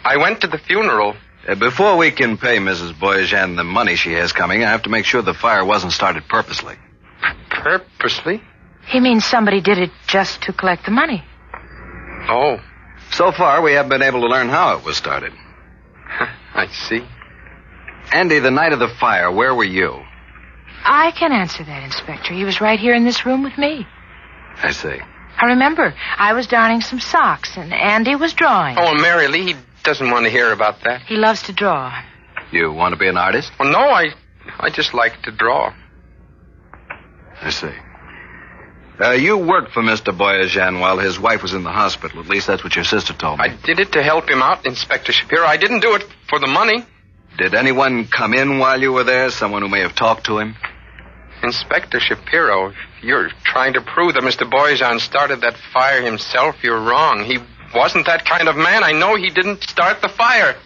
Speaker 12: I went to the funeral.
Speaker 11: Before we can pay Mrs. Boyajian the money she has coming, I have to make sure the fire wasn't started purposely.
Speaker 12: Purposely?
Speaker 19: He means somebody did it just to collect the money.
Speaker 12: Oh.
Speaker 11: So far, we haven't been able to learn how it was started.
Speaker 12: I see.
Speaker 11: Andy, the night of the fire, where were you?
Speaker 19: I can answer that, Inspector. He was right here in this room with me.
Speaker 11: I see.
Speaker 19: I remember. I was darning some socks, and Andy was drawing.
Speaker 12: Oh, and Mary Lee, he doesn't want to hear about that.
Speaker 19: He loves to draw.
Speaker 11: You want to be an artist?
Speaker 12: Well, no, I just like to draw.
Speaker 11: I see. You worked for Mr. Boyajian while his wife was in the hospital. At least that's what your sister told me.
Speaker 12: I did it to help him out, Inspector Shapiro. I didn't do it for the money.
Speaker 11: Did anyone come in while you were there? Someone who may have talked to him?
Speaker 12: Inspector Shapiro, if you're trying to prove that Mr. Boyajian started that fire himself, you're wrong. He wasn't that kind of man. I know he didn't start the fire.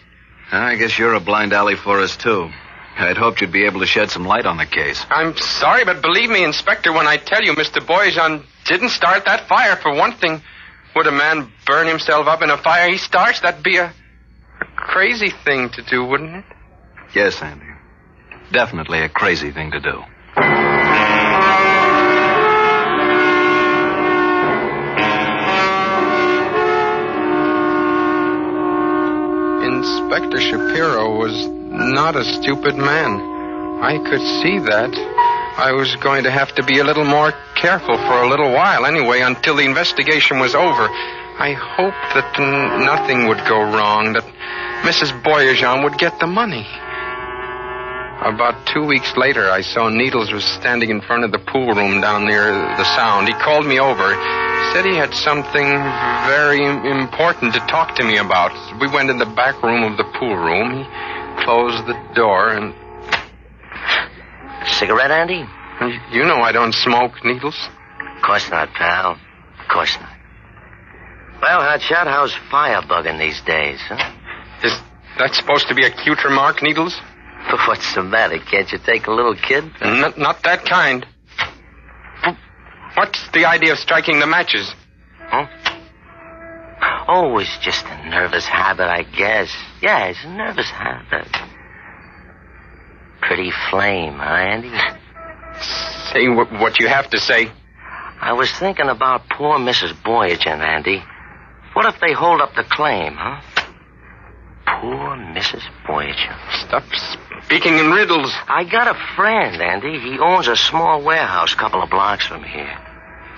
Speaker 11: I guess you're a blind alley for us, too. I'd hoped you'd be able to shed some light on the case.
Speaker 12: I'm sorry, but believe me, Inspector, when I tell you Mr. Boyajian didn't start that fire, for one thing, would a man burn himself up in a fire he starts? That'd be a crazy thing to do, wouldn't it?
Speaker 11: Yes, Andy. Definitely a crazy thing to do.
Speaker 12: Inspector Shapiro was not a stupid man. I could see that. I was going to have to be a little more careful for a little while anyway, until the investigation was over. I hoped that nothing would go wrong, that Mrs. Boyajian would get the money. About 2 weeks later, I saw Needles was standing in front of the pool room down near the Sound. He called me over. Said he had something very important to talk to me about. We went in the back room of the pool room. He closed the door and...
Speaker 5: Cigarette, Andy?
Speaker 12: You know I don't smoke, Needles.
Speaker 5: Of course not, pal. Of course not. Well, Hotshot, how's firebugging these days, huh?
Speaker 12: Is that supposed to be a cute remark, Needles?
Speaker 5: What's the matter? Can't you take a little kid?
Speaker 12: Not that kind. What's the idea of striking the matches?
Speaker 5: Huh? Oh, it's just a nervous habit, I guess. Yeah, it's a nervous habit. Pretty flame, huh, Andy?
Speaker 12: Say what you have to say.
Speaker 5: I was thinking about poor Mrs. Boyajian, Andy. What if they hold up the claim, huh? Poor Mrs. Boyajian.
Speaker 12: Stop speaking in riddles.
Speaker 5: I got a friend, Andy. He owns a small warehouse a couple of blocks from here.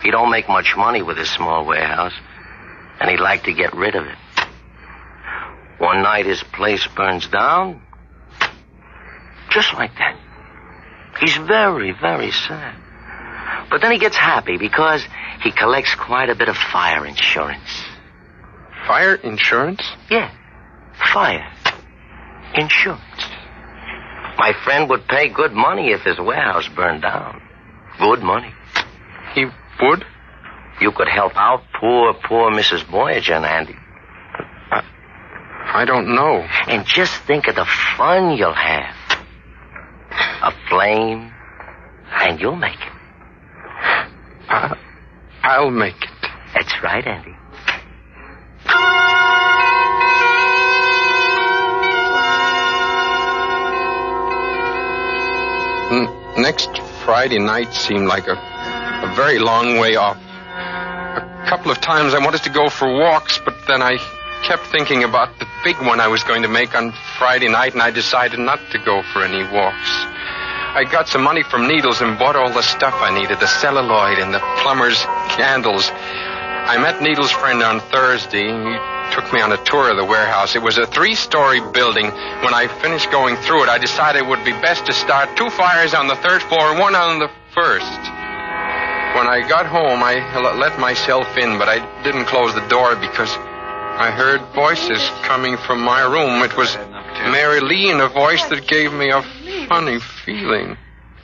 Speaker 5: He don't make much money with his small warehouse, and he'd like to get rid of it. One night his place burns down, just like that. He's very, very sad. But then he gets happy because he collects quite a bit of fire insurance.
Speaker 12: Fire insurance?
Speaker 5: Yeah, fire insurance. My friend would pay good money if his warehouse burned down. Good money.
Speaker 12: He would?
Speaker 5: You could help out poor Mrs. Boyajian, Andy.
Speaker 12: I don't know.
Speaker 5: And just think of the fun you'll have. A flame, and you'll make it.
Speaker 12: I'll make it.
Speaker 5: That's right, Andy.
Speaker 12: Next Friday night seemed like a very long way off. A couple of times I wanted to go for walks, but then I kept thinking about the big one I was going to make on Friday night, and I decided not to go for any walks. I got some money from Needles and bought all the stuff I needed, the celluloid and the plumber's candles. I met Needles' friend on Thursday. He took me on a tour of the warehouse. It was a 3-story building. When I finished going through it, I decided it would be best to start 2 fires on the 3rd floor and 1 on the 1st. When I got home, I let myself in, but I didn't close the door because I heard voices coming from my room. It was Mary Lee in a voice that gave me a funny feeling.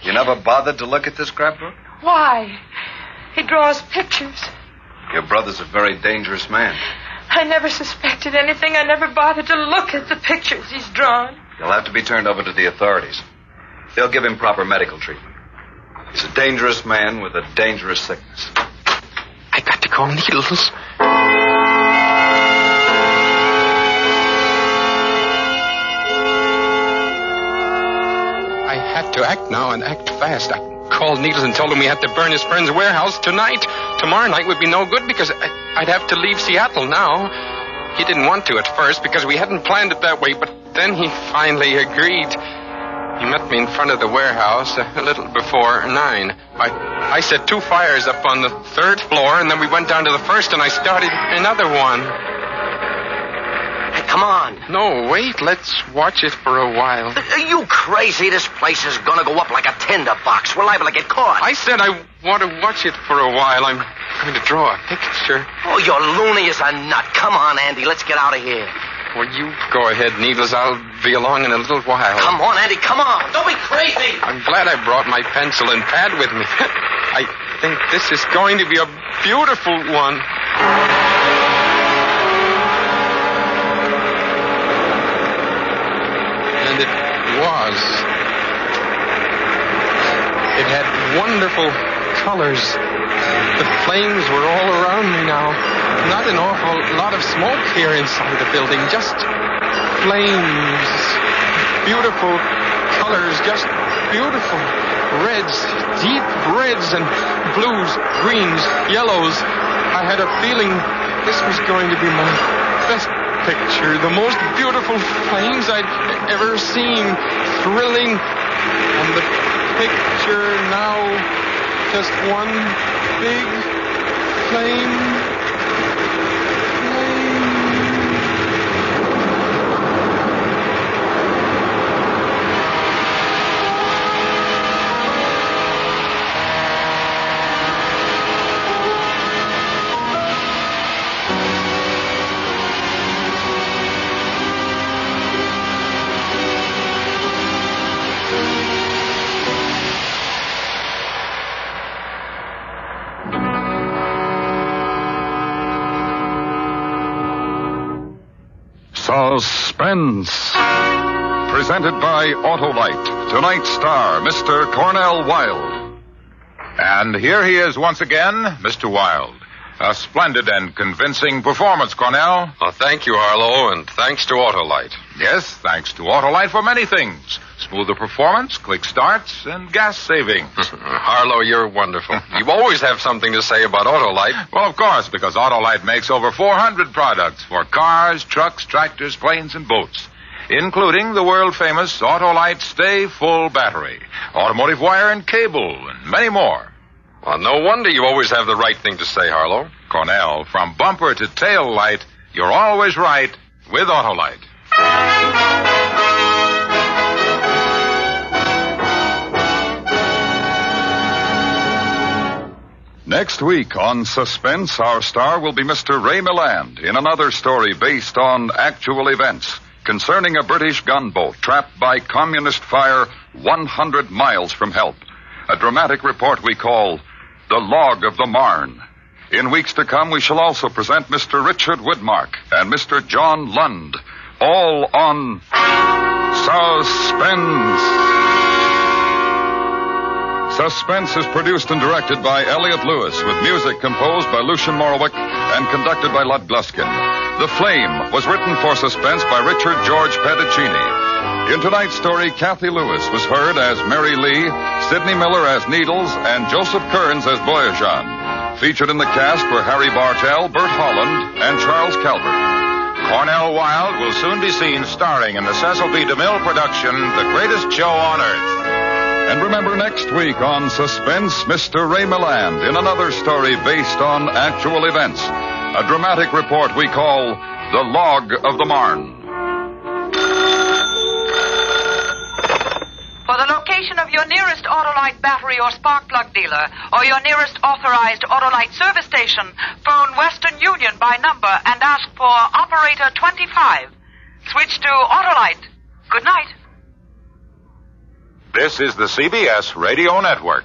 Speaker 11: You never bothered to look at this scrapbook?
Speaker 19: Why? He draws pictures.
Speaker 11: Your brother's a very dangerous man.
Speaker 19: I never suspected anything. I never bothered to look at the pictures he's drawn.
Speaker 11: He'll have to be turned over to the authorities. They'll give him proper medical treatment. He's a dangerous man with a dangerous sickness.
Speaker 12: I got to call Needles. I had to act now and act fast. I called Needles and told him we had to burn his friend's warehouse tonight. Tomorrow night would be no good because I'd have to leave Seattle now. He didn't want to at first because we hadn't planned it that way, but then he finally agreed. He met me in front of the warehouse a little before 9. I set 2 fires up on the 3rd floor, and then we went down to the 1st, and I started another one.
Speaker 5: Hey, come on.
Speaker 12: No, wait. Let's watch it for a while.
Speaker 5: Are you crazy? This place is gonna go up like a tinderbox. We're liable to get caught.
Speaker 12: I said I want to watch it for a while. I'm going to draw a picture.
Speaker 5: Oh, you're loony as a nut. Come on, Andy. Let's get out of here.
Speaker 12: Well, you go ahead, Needles. I'll be along in a little while.
Speaker 5: Come on, Andy. Come on. Don't be crazy.
Speaker 12: I'm glad I brought my pencil and pad with me. I think this is going to be a beautiful one. And it was. It had wonderful colors. The flames were all around me now. Not an awful lot of smoke here inside the building. Just flames. Beautiful colors. Just beautiful. Reds. Deep reds and blues, greens, yellows. I had a feeling this was going to be my best picture. The most beautiful flames I'd ever seen. Thrilling. And the picture now just one big flame.
Speaker 17: Suspense. Presented by Autolite. Tonight's star, Mr. Cornell Wilde.
Speaker 2: And here he is once again, Mr. Wilde. A splendid and convincing performance, Cornell.
Speaker 10: Oh, thank you, Harlow, and thanks to Autolite.
Speaker 2: Yes, thanks to Autolite for many things. Smoother performance, quick starts, and gas saving.
Speaker 10: Harlow, you're wonderful. You always have something to say about Autolite.
Speaker 2: Well, of course, because Autolite makes over 400 products for cars, trucks, tractors, planes, and boats, including the world-famous Autolite Stay Full battery, automotive wire and cable, and many more.
Speaker 10: Well, no wonder you always have the right thing to say, Harlow.
Speaker 2: Cornell, from bumper to tail light, you're always right with Autolite.
Speaker 17: Next week on Suspense, our star will be Mr. Ray Milland in another story based on actual events concerning a British gunboat trapped by communist fire 100 miles from help. A dramatic report we call The Log of the Marne. In weeks to come, we shall also present Mr. Richard Woodmark and Mr. John Lund, all on Suspense. Suspense is produced and directed by Elliot Lewis, with music composed by Lucian Morowick and conducted by Lud Gluskin. The Flame was written for Suspense by Richard George Pedicini. In tonight's story, Kathy Lewis was heard as Mary Lee, Sidney Miller as Needles, and Joseph Kearns as Boyajian. Featured in the cast were Harry Bartell, Bert Holland, and Charles Calvert.
Speaker 2: Cornell Wilde will soon be seen starring in the Cecil B. DeMille production, The Greatest Show on Earth.
Speaker 17: And remember, next week on Suspense, Mr. Ray Milland in another story based on actual events. A dramatic report we call The Log of the Marne.
Speaker 14: For the location of your nearest Autolite battery or spark plug dealer or your nearest authorized Autolite service station, phone Western Union by number and ask for operator 25. Switch to Autolite. Good night.
Speaker 2: This is the CBS Radio Network.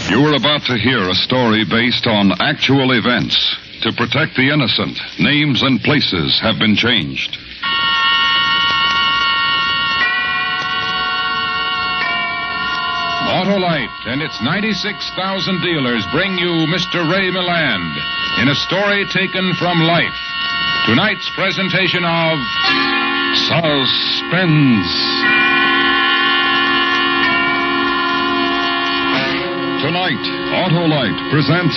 Speaker 17: You are about to hear a story based on actual events. To protect the innocent, names and places have been changed. Autolite and its 96,000 dealers bring you Mr. Ray Milland in a story taken from life. Tonight's presentation of Suspense. Tonight, Autolite presents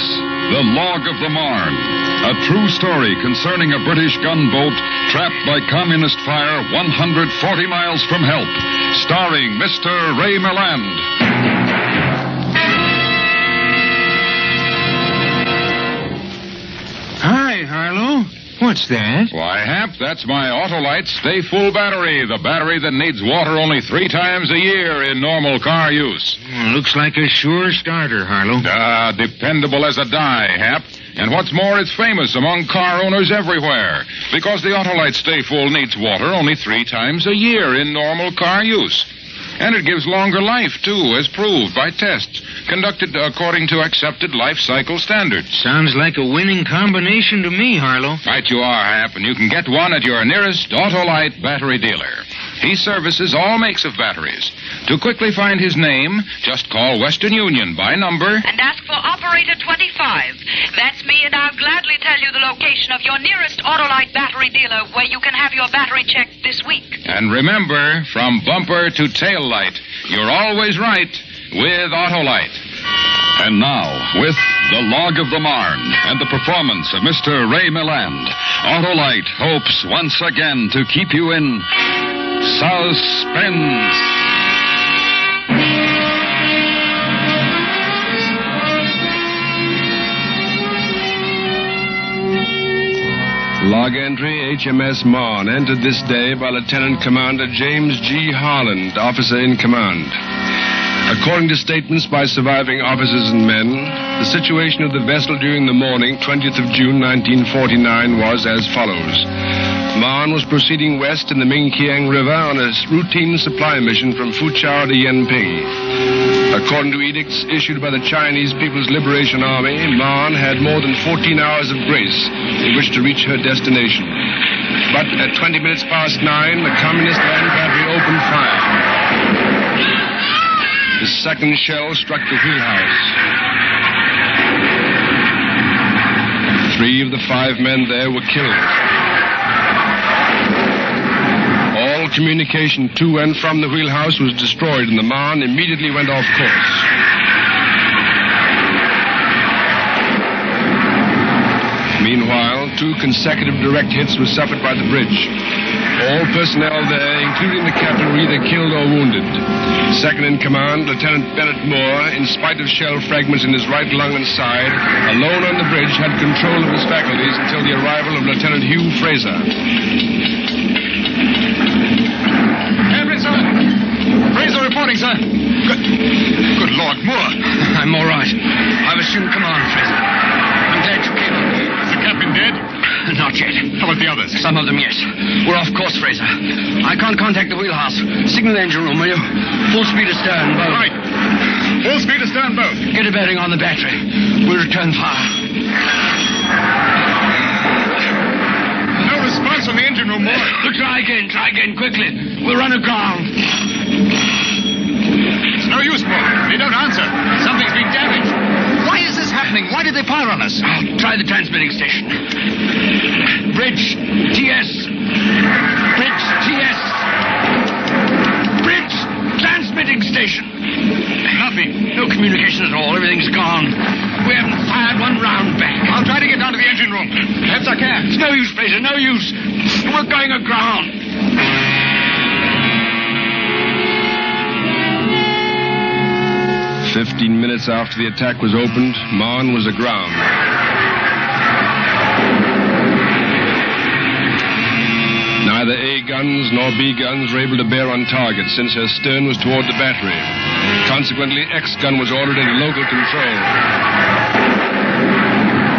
Speaker 17: The Log of the Marne, a true story concerning a British gunboat trapped by communist fire 140 miles from help, starring Mr. Ray Milland.
Speaker 16: Hi, Harlow. What's that?
Speaker 17: Why, Hap, that's my Autolite Stay Full battery, the battery that needs water only 3 times a year in normal car use.
Speaker 16: Looks like a sure starter, Harlow.
Speaker 17: Dependable as a die, Hap. And what's more, it's famous among car owners everywhere, because the Autolite Stay Full needs water only 3 times a year in normal car use. And it gives longer life, too, as proved by tests conducted according to accepted life cycle standards.
Speaker 16: Sounds like a winning combination to me, Harlow.
Speaker 17: Right you are, Hap, and you can get one at your nearest Autolite battery dealer. He services all makes of batteries. To quickly find his name, just call Western Union by number
Speaker 14: and ask for operator 25. That's me, and I'll gladly tell you the location of your nearest Autolite battery dealer where you can have your battery checked this week.
Speaker 17: And remember, from bumper to tail light, you're always right with Autolite. And now, with The Log of the Marne and the performance of Mr. Ray Milland, Autolite hopes once again to keep you in suspense.
Speaker 18: Log entry, HMS Marne, entered this day by Lieutenant Commander James G. Harland, officer in command. According to statements by surviving officers and men, the situation of the vessel during the morning, 20th of June, 1949, was as follows. Marne was proceeding west in the Mingqiang River on a routine supply mission from Fuchao to Yenping. According to edicts issued by the Chinese People's Liberation Army, Marne had more than 14 hours of grace in which to reach her destination. But at 20 minutes past 9, the Communist land battery opened fire. The second shell struck the wheelhouse. 3 of the 5 men there were killed. All communication to and from the wheelhouse was destroyed, and the Marne immediately went off course. Meanwhile, 2 consecutive direct hits were suffered by the bridge. All personnel there, including the captain, were either killed or wounded. Second in command, Lieutenant Bennett Moore, in spite of shell fragments in his right lung and side, alone on the bridge, had control of his faculties until the arrival of Lieutenant Hugh Fraser.
Speaker 23: Fraser reporting, sir. Good Lord, Moore. I'm all right. I've assumed command, Fraser. I'm glad you came up. Is the captain dead? Not yet. How about the others? Some of them, yes. We're off course, Fraser. I can't contact the wheelhouse. Signal the engine room, will you? Full speed astern, both. Right. Full speed astern, both. Get a bearing on the battery. We'll return fire. No response from the engine room, Moore. Try again, quickly. We'll run aground. It's no use, Moore. They don't answer. Something's been damaged. Why is this happening? Why did they fire on us? Oh, try the transmitting station. Bridge, TS. Bridge, TS. Bridge, transmitting station. Nothing. No communication at all. Everything's gone. We haven't fired one round back. I'll try to get down to the engine room. Perhaps I can. It's no use, Fraser. No use. We're going aground.
Speaker 18: 15 minutes after the attack was opened, Marne was aground. Neither A guns nor B guns were able to bear on target since her stern was toward the battery. Consequently, X gun was ordered into local control.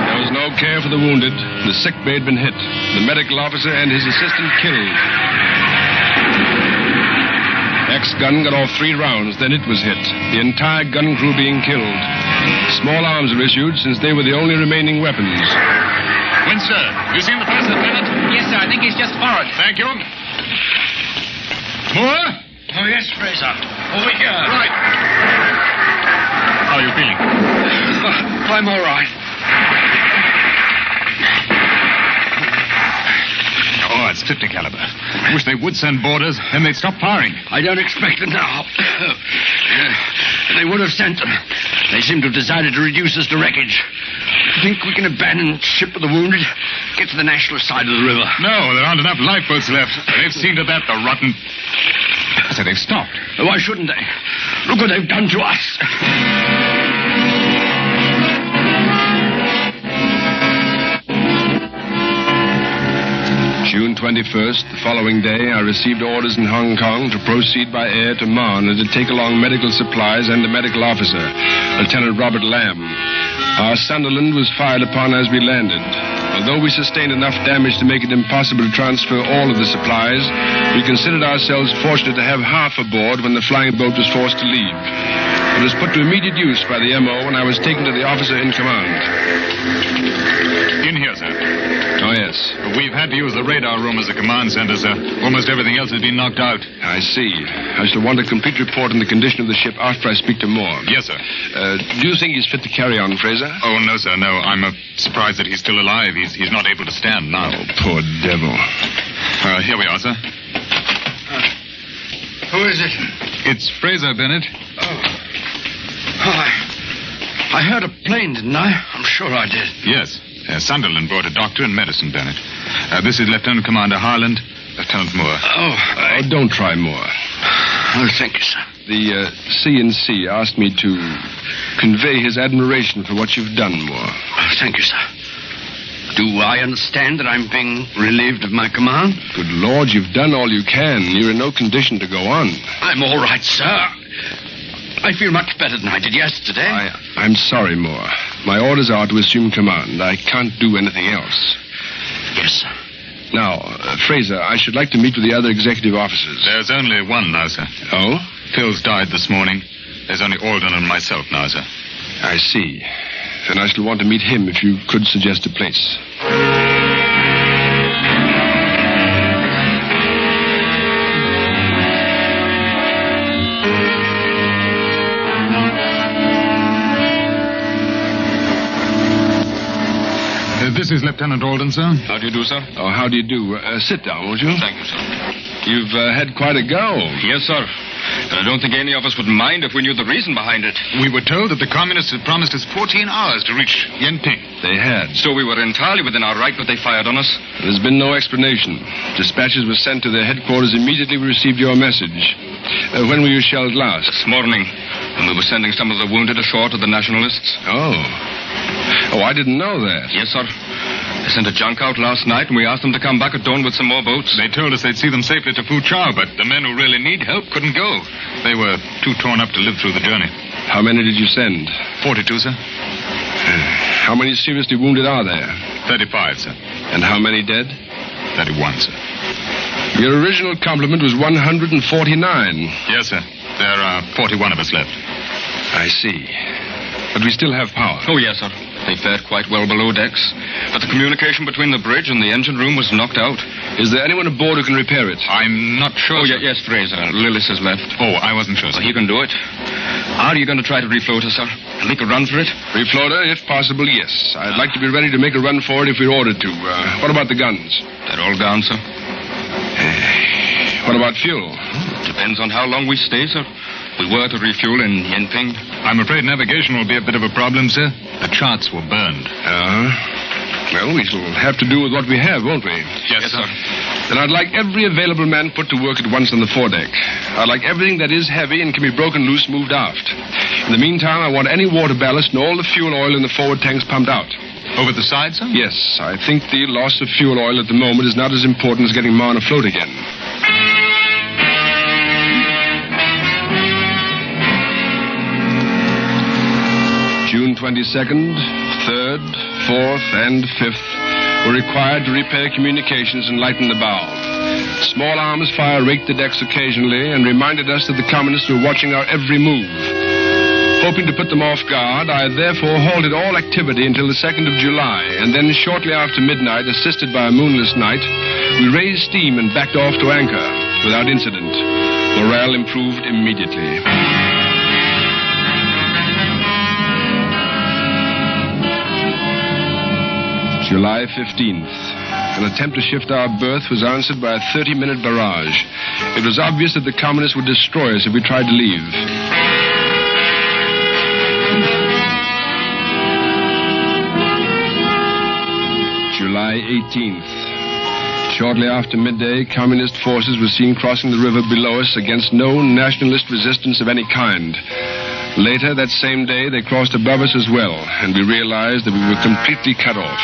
Speaker 18: There was no care for the wounded. The sick bay had been hit. The medical officer and his assistant killed. X-gun got off 3 rounds, then it was hit, the entire gun crew being killed. Small arms were issued since they were the only remaining weapons.
Speaker 23: When, sir? You seen the first lieutenant? Yes, sir. I think he's just forward. Thank you. Moore? Oh, yes, Fraser. Over here. Right. How are you feeling? I'm all right. Oh, it's 50 caliber. I wish they would send boarders, then they'd stop firing. I don't expect them now. They would have sent them.
Speaker 1: They seem to have decided to reduce us to wreckage. Think we can abandon ship with the wounded? Get to the national side of the river.
Speaker 23: No, there aren't enough lifeboats left. They've seen to that, the rotten... I said they've stopped.
Speaker 1: Why shouldn't they? Look what they've done to us.
Speaker 18: June 21st, the following day, I received orders in Hong Kong to proceed by air to Marne and to take along medical supplies and a medical officer, Lieutenant Robert Lamb. Our Sunderland was fired upon as we landed. Although we sustained enough damage to make it impossible to transfer all of the supplies, we considered ourselves fortunate to have half aboard when the flying boat was forced to leave. It was put to immediate use by the MO when I was taken to the officer in command.
Speaker 23: In here, sir.
Speaker 18: Oh, yes.
Speaker 23: We've had to use the radar room as a command center, sir. Almost everything else has been knocked out.
Speaker 18: I see. I shall want a complete report on the condition of the ship after I speak to Moore.
Speaker 23: Yes, sir.
Speaker 18: Do you think he's fit to carry on, Fraser?
Speaker 23: Oh, no, sir, no. I'm surprised that he's still alive. He's not able to stand now.
Speaker 18: Oh, poor devil.
Speaker 23: Here we are, sir.
Speaker 1: Who is it?
Speaker 23: It's Fraser, Bennett.
Speaker 1: I heard a plane, didn't I? I'm sure I did.
Speaker 23: Yes. Sunderland brought a doctor and medicine, Bennett. This is Lieutenant Commander Harland, Lieutenant Moore.
Speaker 18: Oh, don't try Moore.
Speaker 1: Oh, thank you, sir.
Speaker 18: The C&C asked me to convey his admiration for what you've done, Moore.
Speaker 1: Oh, thank you, sir. Do I understand that I'm being relieved of my command?
Speaker 18: Good Lord, you've done all you can. You're in no condition to go on.
Speaker 1: I'm all right, sir. I feel much better than I did yesterday.
Speaker 18: I'm sorry, Moore. My orders are to assume command. I can't do anything else.
Speaker 1: Yes, sir.
Speaker 18: Now, Fraser, I should like to meet with the other executive officers.
Speaker 23: There's only one now, sir.
Speaker 18: Oh?
Speaker 23: Phil's died this morning. There's only Alden and myself now, sir.
Speaker 18: I see. Then I shall want to meet him if you could suggest a place.
Speaker 23: This is Lieutenant Alden, sir.
Speaker 18: How do you do, sir? Oh, how do you do? Sit down, won't you?
Speaker 7: Thank you, sir.
Speaker 18: You've had quite a go.
Speaker 7: Yes, sir. And I don't think any of us would mind if we knew the reason behind it.
Speaker 23: We were told that the communists had promised us 14 hours to reach Yenping.
Speaker 18: They had.
Speaker 7: So we were entirely within our right, but they fired on us.
Speaker 18: There's been no explanation. Dispatches were sent to their headquarters immediately we received your message. When were you shelled last?
Speaker 7: This morning. And we were sending some of the wounded ashore to the nationalists.
Speaker 18: Oh, I didn't know that.
Speaker 7: Yes, sir. They sent a junk out last night, and we asked them to come back at dawn with some more boats.
Speaker 23: They told us they'd see them safely to Foochow, but the men who really need help couldn't go. They were too torn up to live through the journey.
Speaker 18: How many did you send?
Speaker 23: 42, sir.
Speaker 18: How many seriously wounded are there?
Speaker 23: 35, sir.
Speaker 18: And how many dead?
Speaker 23: 31, sir.
Speaker 18: Your original complement was 149.
Speaker 23: Yes, sir. There are 41 of us left.
Speaker 18: I see. But we still have power.
Speaker 7: Oh, yes, sir. They fared quite well below decks. But the communication between the bridge and the engine room was knocked out.
Speaker 18: Is there anyone aboard who can repair it?
Speaker 23: I'm not sure.
Speaker 7: Oh, yes, Fraser. Lillis has left.
Speaker 23: Oh, I wasn't sure, sir.
Speaker 7: He can do it. Are you going to try to refloat her, sir? And make a run for it?
Speaker 18: Refloat her, if possible, yes. I'd like to be ready to make a run for it if we're ordered to. What about the guns?
Speaker 7: They're all gone, sir.
Speaker 18: What about fuel?
Speaker 7: Depends on how long we stay, sir. We were to refuel in Yenping.
Speaker 23: I'm afraid navigation will be a bit of a problem, sir. The charts were burned.
Speaker 18: Well, we shall have to do with what we have, won't we?
Speaker 23: Yes, sir.
Speaker 18: Then I'd like every available man put to work at once on the foredeck. I'd like everything that is heavy and can be broken loose moved aft. In the meantime, I want any water ballast and all the fuel oil in the forward tanks pumped out.
Speaker 23: Over the side, sir?
Speaker 18: Yes. I think the loss of fuel oil at the moment is not as important as getting Marne afloat again. June 22nd, 3rd, 4th, and 5th were required to repair communications and lighten the bow. Small arms fire raked the decks occasionally and reminded us that the communists were watching our every move. Hoping to put them off guard, I therefore halted all activity until the 2nd of July, and then shortly after midnight, assisted by a moonless night, we raised steam and backed off to anchor without incident. Morale improved immediately. July 15th. An attempt to shift our berth was answered by a 30-minute barrage. It was obvious that the communists would destroy us if we tried to leave. July 18th. Shortly after midday, communist forces were seen crossing the river below us against no nationalist resistance of any kind. Later that same day, they crossed above us as well, and we realized that we were completely cut off.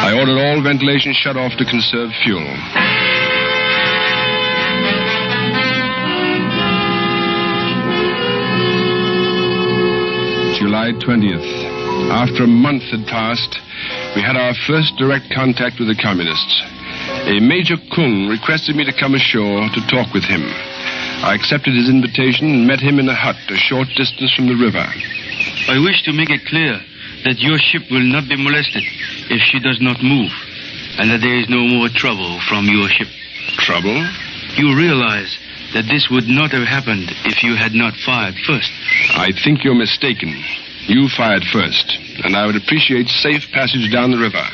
Speaker 18: I ordered all ventilation shut off to conserve fuel. July 20th. After a month had passed, we had our first direct contact with the communists. A Major Kung requested me to come ashore to talk with him. I accepted his invitation and met him in a hut a short distance from the river.
Speaker 16: I wish to make it clear that your ship will not be molested if she does not move, and that there is no more trouble from your ship.
Speaker 18: Trouble?
Speaker 16: You realize that this would not have happened if you had not fired first.
Speaker 18: I think you're mistaken. You fired first, and I would appreciate safe passage down the river.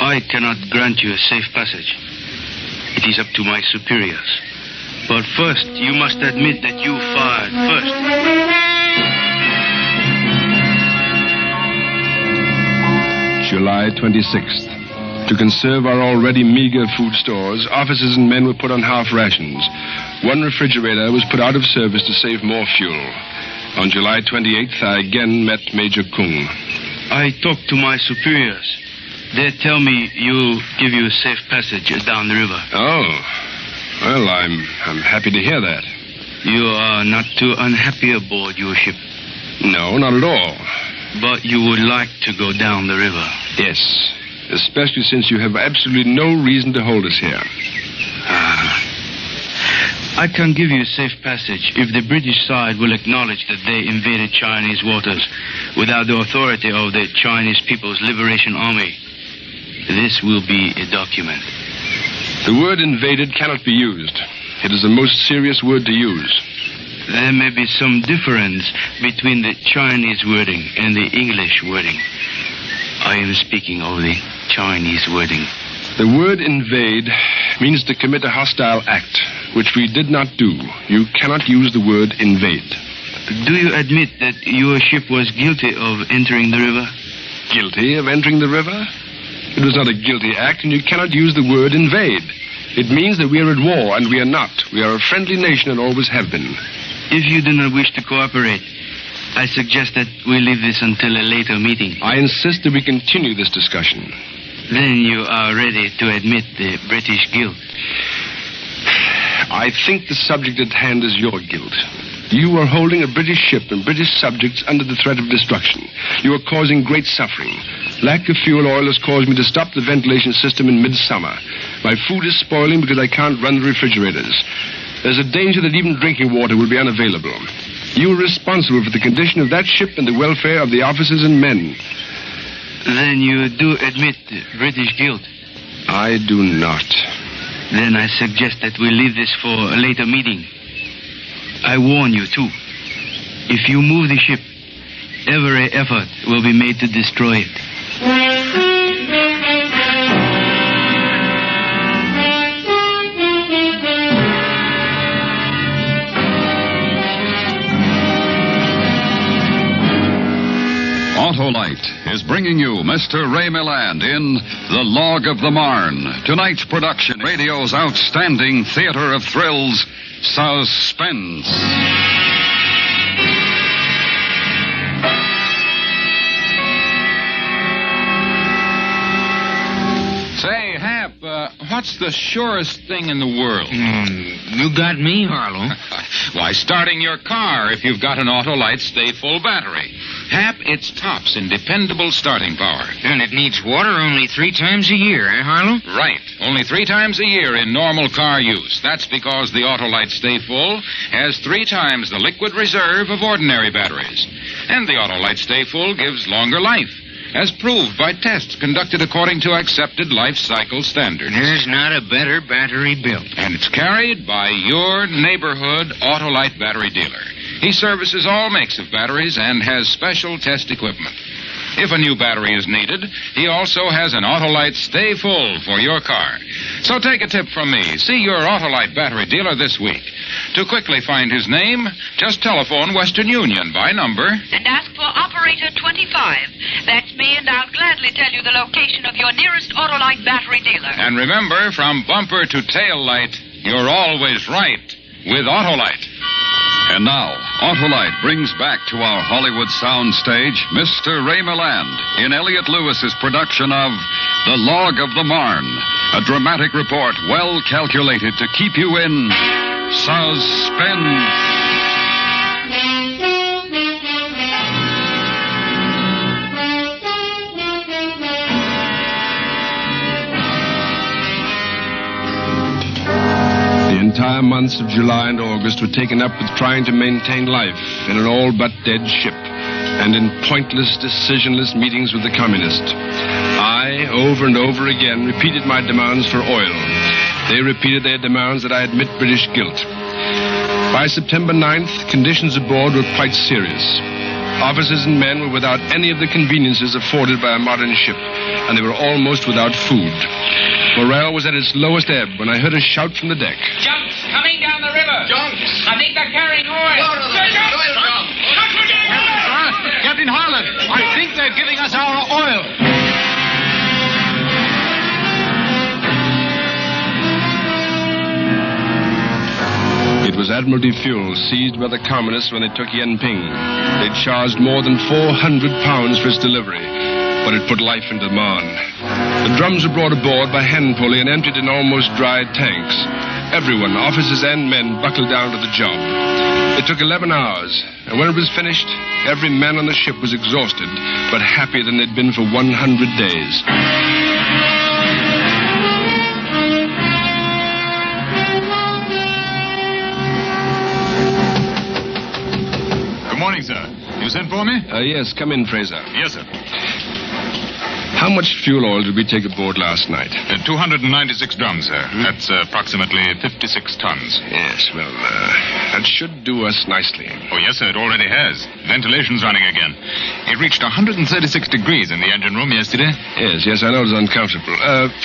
Speaker 16: I cannot grant you a safe passage. It is up to my superiors. But first, you must admit that you fired first.
Speaker 18: July 26th. To conserve our already meager food stores, officers and men were put on half rations. One refrigerator was put out of service to save more fuel. On July 28th, I again met Major Kung.
Speaker 16: I talked to my superiors. They tell me you'll give you a safe passage down the river.
Speaker 18: Oh. Well, I'm happy to hear that.
Speaker 16: You are not too unhappy aboard your ship.
Speaker 18: No, not at all.
Speaker 16: But you would like to go down the river.
Speaker 18: Yes. Especially since you have absolutely no reason to hold us here.
Speaker 16: I can give you a safe passage if the British side will acknowledge that they invaded Chinese waters without the authority of the Chinese People's Liberation Army. This will be a document.
Speaker 18: The word invaded cannot be used. It is the most serious word to use.
Speaker 16: There may be some difference between the Chinese wording and the English wording. I am speaking of the Chinese wording.
Speaker 18: The word invade means to commit a hostile act, which we did not do. You cannot use the word invade.
Speaker 16: Do you admit that your ship was guilty of entering the river?
Speaker 18: Guilty of entering the river? It was not a guilty act, and you cannot use the word invade. It means that we are at war, and we are not. We are a friendly nation and always have been.
Speaker 16: If you do not wish to cooperate, I suggest that we leave this until a later meeting.
Speaker 18: I insist that we continue this discussion.
Speaker 16: Then you are ready to admit the British guilt.
Speaker 18: I think the subject at hand is your guilt. You are holding a British ship and British subjects under the threat of destruction. You are causing great suffering. Lack of fuel oil has caused me to stop the ventilation system in midsummer. My food is spoiling because I can't run the refrigerators. There's a danger that even drinking water will be unavailable. You are responsible for the condition of that ship and the welfare of the officers and men.
Speaker 16: Then you do admit the British guilt?
Speaker 18: I do not.
Speaker 16: Then I suggest that we leave this for a later meeting. I warn you, too. If you move the ship, every effort will be made to destroy it.
Speaker 17: Autolite is bringing you Mr. Ray Milland in The Log of the Marne. Tonight's production, radio's outstanding theater of thrills, Suspense.
Speaker 8: Say, Hap, what's the surest thing in the world?
Speaker 16: You got me, Harlow.
Speaker 8: Why, starting your car if you've got an Autolite Stay Full battery. Hap, it's tops in dependable starting power.
Speaker 16: And it needs water only 3 times a year, eh, Harlow?
Speaker 8: Right. Only 3 times a year in normal car use. That's because the Autolite Stay Full has 3 times the liquid reserve of ordinary batteries. And the Autolite Stay Full gives longer life, as proved by tests conducted according to accepted life cycle standards.
Speaker 16: There's not a better battery built.
Speaker 8: And it's carried by your neighborhood Autolite battery dealer. He services all makes of batteries and has special test equipment. If a new battery is needed, he also has an Autolite Stay Full for your car. So take a tip from me. See your Autolite battery dealer this week. To quickly find his name, just telephone Western Union by number.
Speaker 14: And ask for operator 25. That's me, and I'll gladly tell you the location of your nearest Autolite battery dealer.
Speaker 8: And remember, from bumper to tail light, you're always right with Autolite.
Speaker 17: And now, Autolite brings back to our Hollywood soundstage Mr. Ray Milland in Elliot Lewis's production of The Log of the Marne, a dramatic report well calculated to keep you in suspense.
Speaker 18: The entire months of July and August were taken up with trying to maintain life in an all-but-dead ship and in pointless, decisionless meetings with the communists. I, over and over again, repeated my demands for oil. They repeated their demands that I admit British guilt. By September 9th, conditions aboard were quite serious. Officers and men were without any of the conveniences afforded by a modern ship, and they were almost without food. Morale was at its lowest ebb when I heard a shout from the deck.
Speaker 9: Junks coming down the river. Junks. I think they're carrying oil.
Speaker 23: Captain Harlan, I think they're giving us our oil.
Speaker 18: It was Admiralty fuel seized by the communists when they took Yenping. They charged more than 400 pounds for its delivery, but it put life into Marne. The drums were brought aboard by hand pulley and emptied in almost dry tanks. Everyone, officers and men, buckled down to the job. It took 11 hours, and when it was finished, every man on the ship was exhausted, but happier than they'd been for 100 days.
Speaker 23: Good morning, sir. You sent for me?
Speaker 18: Yes, come in, Fraser.
Speaker 23: Yes, sir.
Speaker 18: How much fuel oil did we take aboard last night?
Speaker 23: 296 drums, sir. That's approximately 56 tons.
Speaker 18: Yes, well, that should do us nicely.
Speaker 23: Oh, yes, sir, it already has. Ventilation's running again. It reached 136 degrees in the engine room yesterday.
Speaker 18: Yes, I know it's uncomfortable.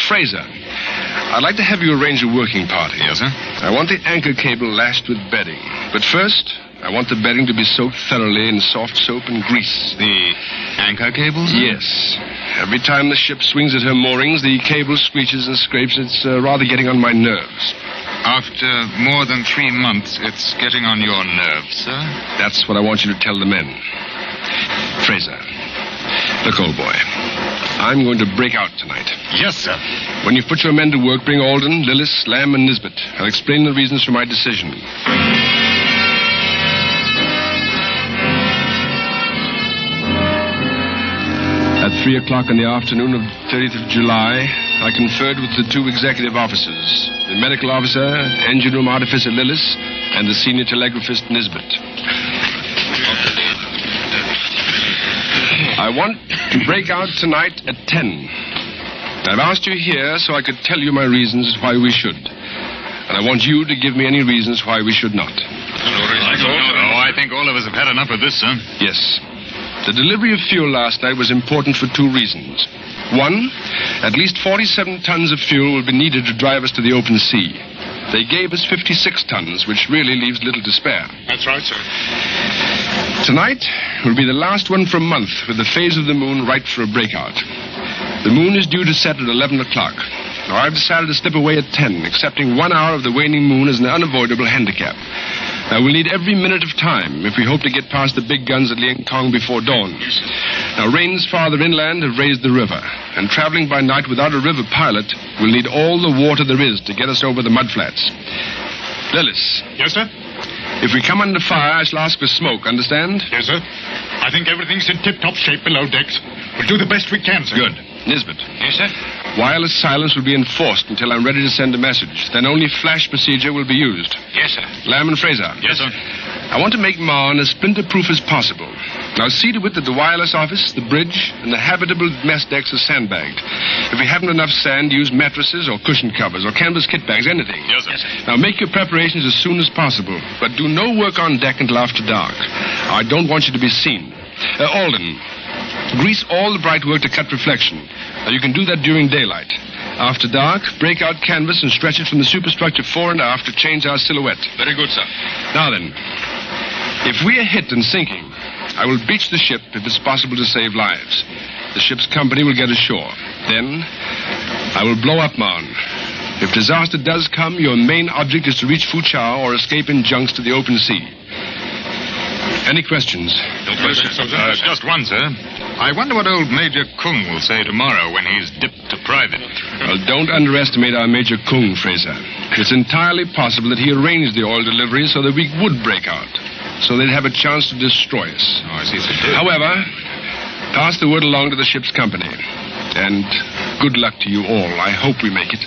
Speaker 18: Fraser, I'd like to have you arrange a working party.
Speaker 23: Yes, sir?
Speaker 18: I want the anchor cable lashed with bedding. But first, I want the bedding to be soaked thoroughly in soft soap and grease.
Speaker 23: The anchor cables?
Speaker 18: Yes. Every time the ship swings at her moorings, the cable screeches and scrapes. It's rather getting on my nerves.
Speaker 23: After more than 3 months, it's getting on your nerves, sir?
Speaker 18: That's what I want you to tell the men. Fraser, look, old boy, I'm going to break out tonight.
Speaker 23: Yes, sir.
Speaker 18: When you've put your men to work, bring Alden, Lillis, Lamb, and Nisbet. I'll explain the reasons for my decision. At 3 o'clock in the afternoon of 30th of July, I conferred with the 2 executive officers, the medical officer, engine room artificer Lillis, and the senior telegraphist Nisbet. I want to break out tonight at 10. I've asked you here so I could tell you my reasons why we should. And I want you to give me any reasons why we should not.
Speaker 23: Oh, I think all of us have had enough of this, sir.
Speaker 18: Yes. The delivery of fuel last night was important for 2 reasons. One, at least 47 tons of fuel will be needed to drive us to the open sea. They gave us 56 tons, which really leaves little to spare.
Speaker 23: That's right, sir.
Speaker 18: Tonight will be the last one for a month, with the phase of the moon right for a breakout. The moon is due to set at 11 o'clock. Now, I've decided to slip away at 10, accepting 1 hour of the waning moon as an unavoidable handicap. Now, we'll need every minute of time if we hope to get past the big guns at Liangtong before dawn. Now, rains farther inland have raised the river, and traveling by night without a river pilot will need all the water there is to get us over the mudflats. Lillis.
Speaker 23: Yes, sir?
Speaker 18: If we come under fire, I shall ask for smoke, understand?
Speaker 23: Yes, sir. I think everything's in tip-top shape below decks. We'll do the best we can, sir.
Speaker 18: Good. Nisbet.
Speaker 23: Yes, sir?
Speaker 18: Wireless silence will be enforced until I'm ready to send a message. Then only flash procedure will be used.
Speaker 23: Yes, sir.
Speaker 18: Lamb and Fraser.
Speaker 23: Yes, sir.
Speaker 18: I want to make Marne as splinter-proof as possible. Now see to it that the wireless office, the bridge, and the habitable mess decks are sandbagged. If we haven't enough sand, use mattresses or cushion covers or canvas kit bags, anything.
Speaker 23: Yes, sir. Yes, sir.
Speaker 18: Now make your preparations as soon as possible, but do no work on deck until after dark. I don't want you to be seen. Alden, grease all the bright work to cut reflection. Now you can do that during daylight. After dark, break out canvas and stretch it from the superstructure fore and aft to change our silhouette.
Speaker 7: Very good, sir.
Speaker 18: Now then, if we are hit and sinking, I will beach the ship if it's possible to save lives. The ship's company will get ashore. Then, I will blow up Marne. If disaster does come, your main object is to reach Foochow or escape in junks to the open sea. Any questions?
Speaker 23: No questions, sir. Just one, sir. I wonder what old Major Kung will say tomorrow when he's dipped to private.
Speaker 18: Well, don't underestimate our Major Kung, Fraser. It's entirely possible that he arranged the oil delivery so that we would break out, so they'd have a chance to destroy us.
Speaker 23: Oh, I see, sir.
Speaker 18: However, pass the word along to the ship's company. And good luck to you all. I hope we make it.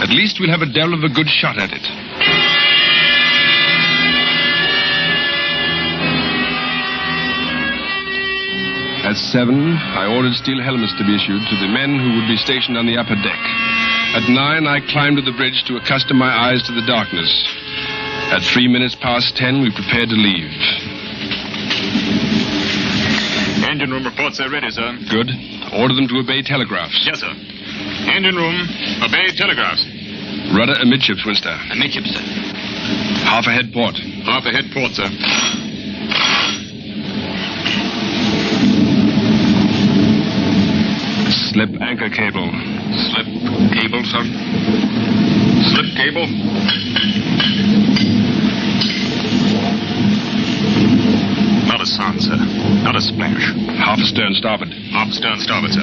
Speaker 18: At least we'll have a devil of a good shot at it. At 7, I ordered steel helmets to be issued to the men who would be stationed on the upper deck. At 9, I climbed to the bridge to accustom my eyes to the darkness. At 3 minutes past 10, we prepared to leave.
Speaker 23: Engine room reports they're ready, sir.
Speaker 18: Good. Order them to obey telegraphs.
Speaker 23: Yes, sir. Engine room, obey telegraphs.
Speaker 18: Rudder amidships, Winster.
Speaker 23: Amidships, sir.
Speaker 18: Half ahead port.
Speaker 23: Half ahead port, sir.
Speaker 18: Slip anchor cable.
Speaker 23: Slip cable, sir. Slip cable. Not a sound, sir. Not a splash.
Speaker 18: Half astern starboard.
Speaker 23: Half astern starboard, sir.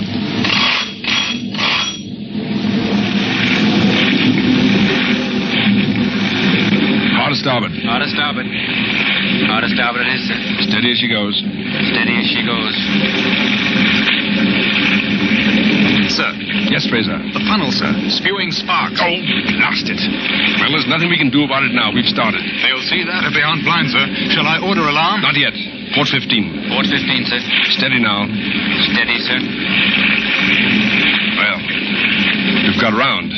Speaker 18: Hard to starboard.
Speaker 16: Hard to starboard. Hard to starboard it is, sir.
Speaker 18: Steady as she goes.
Speaker 16: Steady as she goes.
Speaker 23: Sir.
Speaker 18: Yes, Fraser.
Speaker 23: The funnel, sir. Spewing sparks.
Speaker 18: Oh, blast it. Well, there's nothing we can do about it now. We've started.
Speaker 23: They'll see that if they aren't blind, sir. Shall I order alarm?
Speaker 18: Not yet. Port 15.
Speaker 16: Port 15, sir.
Speaker 18: Steady now.
Speaker 16: Steady, sir.
Speaker 18: Well, we've got round.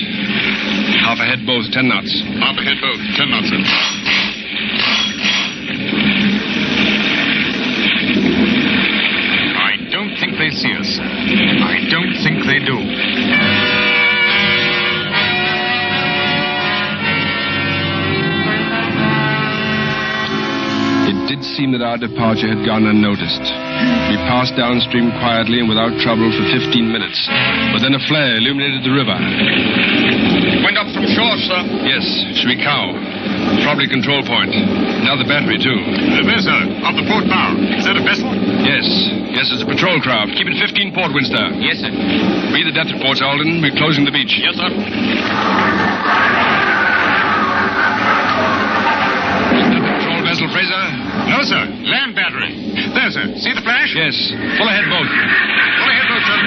Speaker 18: Half ahead both, 10 knots.
Speaker 23: Half ahead both, 10 knots, sir. I don't think they see us, sir. I don't think they do.
Speaker 18: It did seem that our departure had gone unnoticed. We passed downstream quietly and without trouble for 15 minutes. But then a flare illuminated the river.
Speaker 23: It went up from shore, sir.
Speaker 18: Yes, Shui Cow. Probably control point. Now the battery, too.
Speaker 23: There, sir. Off the port bow. Is that a vessel?
Speaker 18: Yes. Yes, it's a patrol craft. Keep it 15 port, Winster.
Speaker 16: Yes, sir.
Speaker 18: Read the depth reports, Alden. We're closing the beach.
Speaker 23: Yes, sir.
Speaker 18: Patrol vessel, Fraser?
Speaker 23: No, sir. Land battery. There, sir. See the flash?
Speaker 18: Yes. Full ahead both.
Speaker 23: Full ahead both, sir.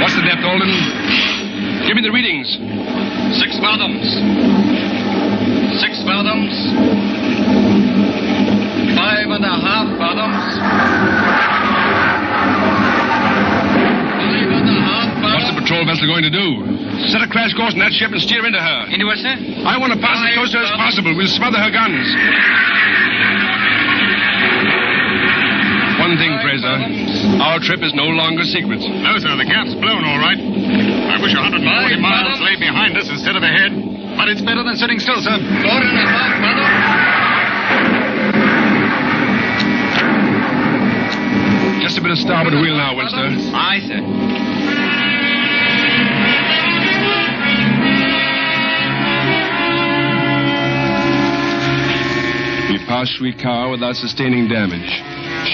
Speaker 18: What's the depth, Alden? Give me the readings.
Speaker 23: 6 fathoms. 6 fathoms. 5.5 fathoms. 5.5 fathoms.
Speaker 18: What's the patrol vessel going to do? Set a crash course in that ship and steer into her.
Speaker 16: Into what, sir?
Speaker 18: I want to pass the coast as possible. We'll smother her guns. One thing, Fraser. Our trip is no longer secret.
Speaker 23: No, sir. The gap's blown, all right. I wish 140 miles lay behind us instead of ahead. But it's better than sitting still, sir. 4.5 fathoms.
Speaker 18: Just a bit of starboard wheel now, Winster.
Speaker 16: Aye, sir.
Speaker 18: We passed Shui Cow without sustaining damage.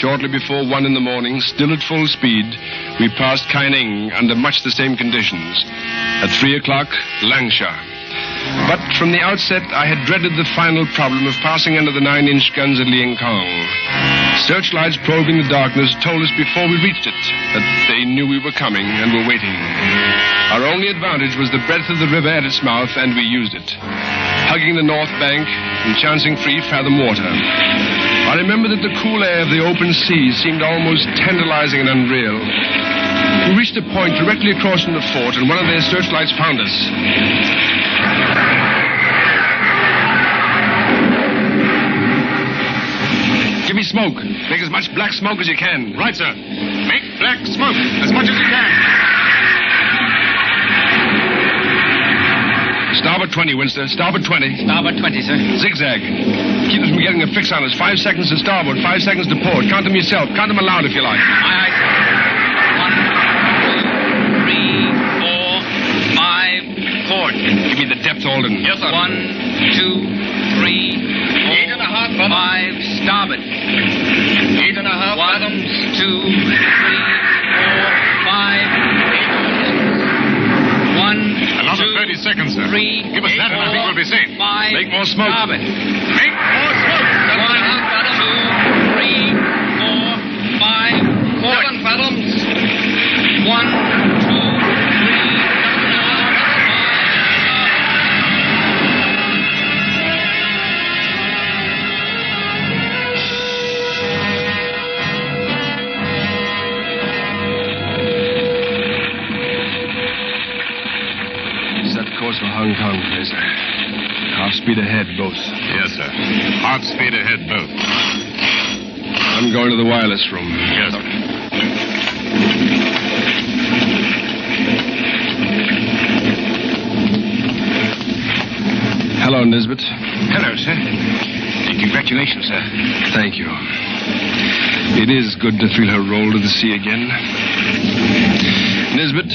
Speaker 18: Shortly before 1 in the morning, still at full speed, we passed Kaining under much the same conditions. At 3 o'clock, Langsha. But from the outset, I had dreaded the final problem of passing under the 9-inch guns at Liankong. Searchlights probing the darkness told us before we reached it that they knew we were coming and were waiting. Our only advantage was the breadth of the river at its mouth, and we used it, hugging the north bank and chancing 3 fathom water. I remember that the cool air of the open sea seemed almost tantalizing and unreal. We reached a point directly across from the fort, and one of their searchlights found us. Give me smoke. Make as much black smoke as you can.
Speaker 23: Right, sir. Make black smoke as much as you can.
Speaker 18: 20, Winston. Starboard 20.
Speaker 23: Starboard 20, sir.
Speaker 18: Zigzag. Keep us from getting a fix on us. 5 seconds to starboard, 5 seconds to port. Count them yourself. Count them aloud if you like.
Speaker 23: Aye, aye. 1, 2, 3, 4, 5, port.
Speaker 18: Give me the depth, Alden.
Speaker 23: Yes, sir. 1, 2, 3, 4, 5, starboard. 8 and a half 1, 2, 3, 4, 5, 1, Another 30 seconds, sir. 3, give us that and I think we'll be safe. 5,
Speaker 18: make more smoke.
Speaker 23: Starboard. Make more smoke. 1, 2, 3, 4, 5, 7 fathoms. 1, 2, 3,
Speaker 18: Course for Hong Kong, Fraser. Half speed ahead, both.
Speaker 23: Yes, sir. Half speed ahead, both.
Speaker 18: I'm going to the wireless room.
Speaker 23: Yes, sir.
Speaker 18: Hello, Nisbet.
Speaker 23: Hello, sir. And congratulations, sir.
Speaker 18: Thank you. It is good to feel her roll to the sea again. Nisbet,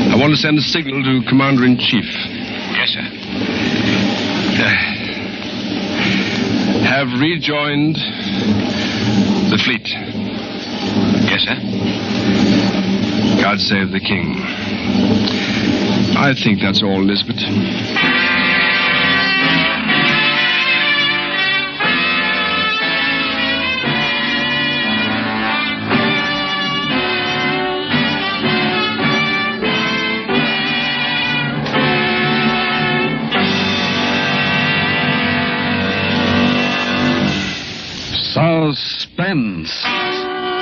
Speaker 18: I want to send a signal to Commander-in-Chief.
Speaker 23: Yes, sir.
Speaker 18: Have rejoined the fleet.
Speaker 23: Yes, sir.
Speaker 18: God save the King. I think that's all, Nisbet.
Speaker 17: Suspense.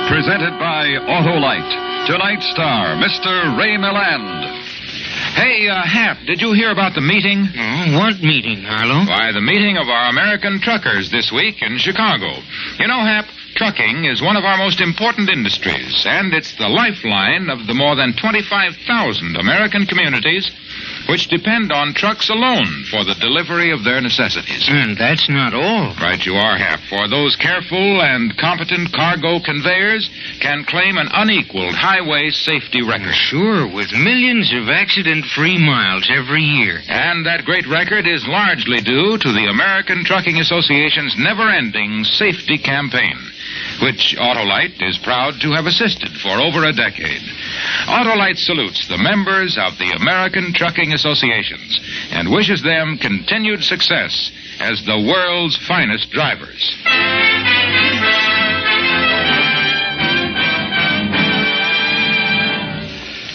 Speaker 17: Presented by Autolite. Tonight's star, Mr. Ray Milland.
Speaker 8: Hey, Hap, did you hear about the meeting?
Speaker 16: What meeting, Harlow?
Speaker 8: Why, the meeting of our American truckers this week in Chicago. You know, Hap, trucking is one of our most important industries, and it's the lifeline of the more than 25,000 American communities which depend on trucks alone for the delivery of their necessities.
Speaker 16: And that's not all.
Speaker 8: Right you are, Hap, for those careful and competent cargo conveyors can claim an unequaled highway safety record.
Speaker 16: Sure, with millions of accident-free miles every year.
Speaker 8: And that great record is largely due to the American Trucking Association's never-ending safety campaign, which Autolite is proud to have assisted for over a decade. Autolite salutes the members of the American Trucking Associations and wishes them continued success as the world's finest drivers.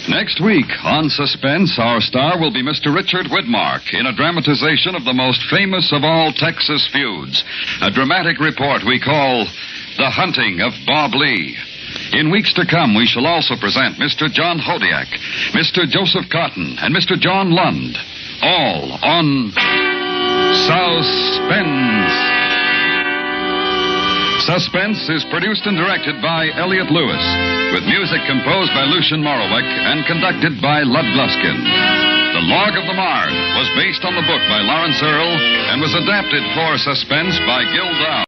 Speaker 17: Next week on Suspense, our star will be Mr. Richard Widmark in a dramatization of the most famous of all Texas feuds. A dramatic report we call The Hunting of Bob Lee. In weeks to come, we shall also present Mr. John Hodiak, Mr. Joseph Cotton, and Mr. John Lund. All on Suspense. Suspense is produced and directed by Elliot Lewis, with music composed by Lucian Morowek and conducted by Lud Gluskin. The Log of the Marne was based on the book by Lawrence Earl and was adapted for Suspense by Gil Dow.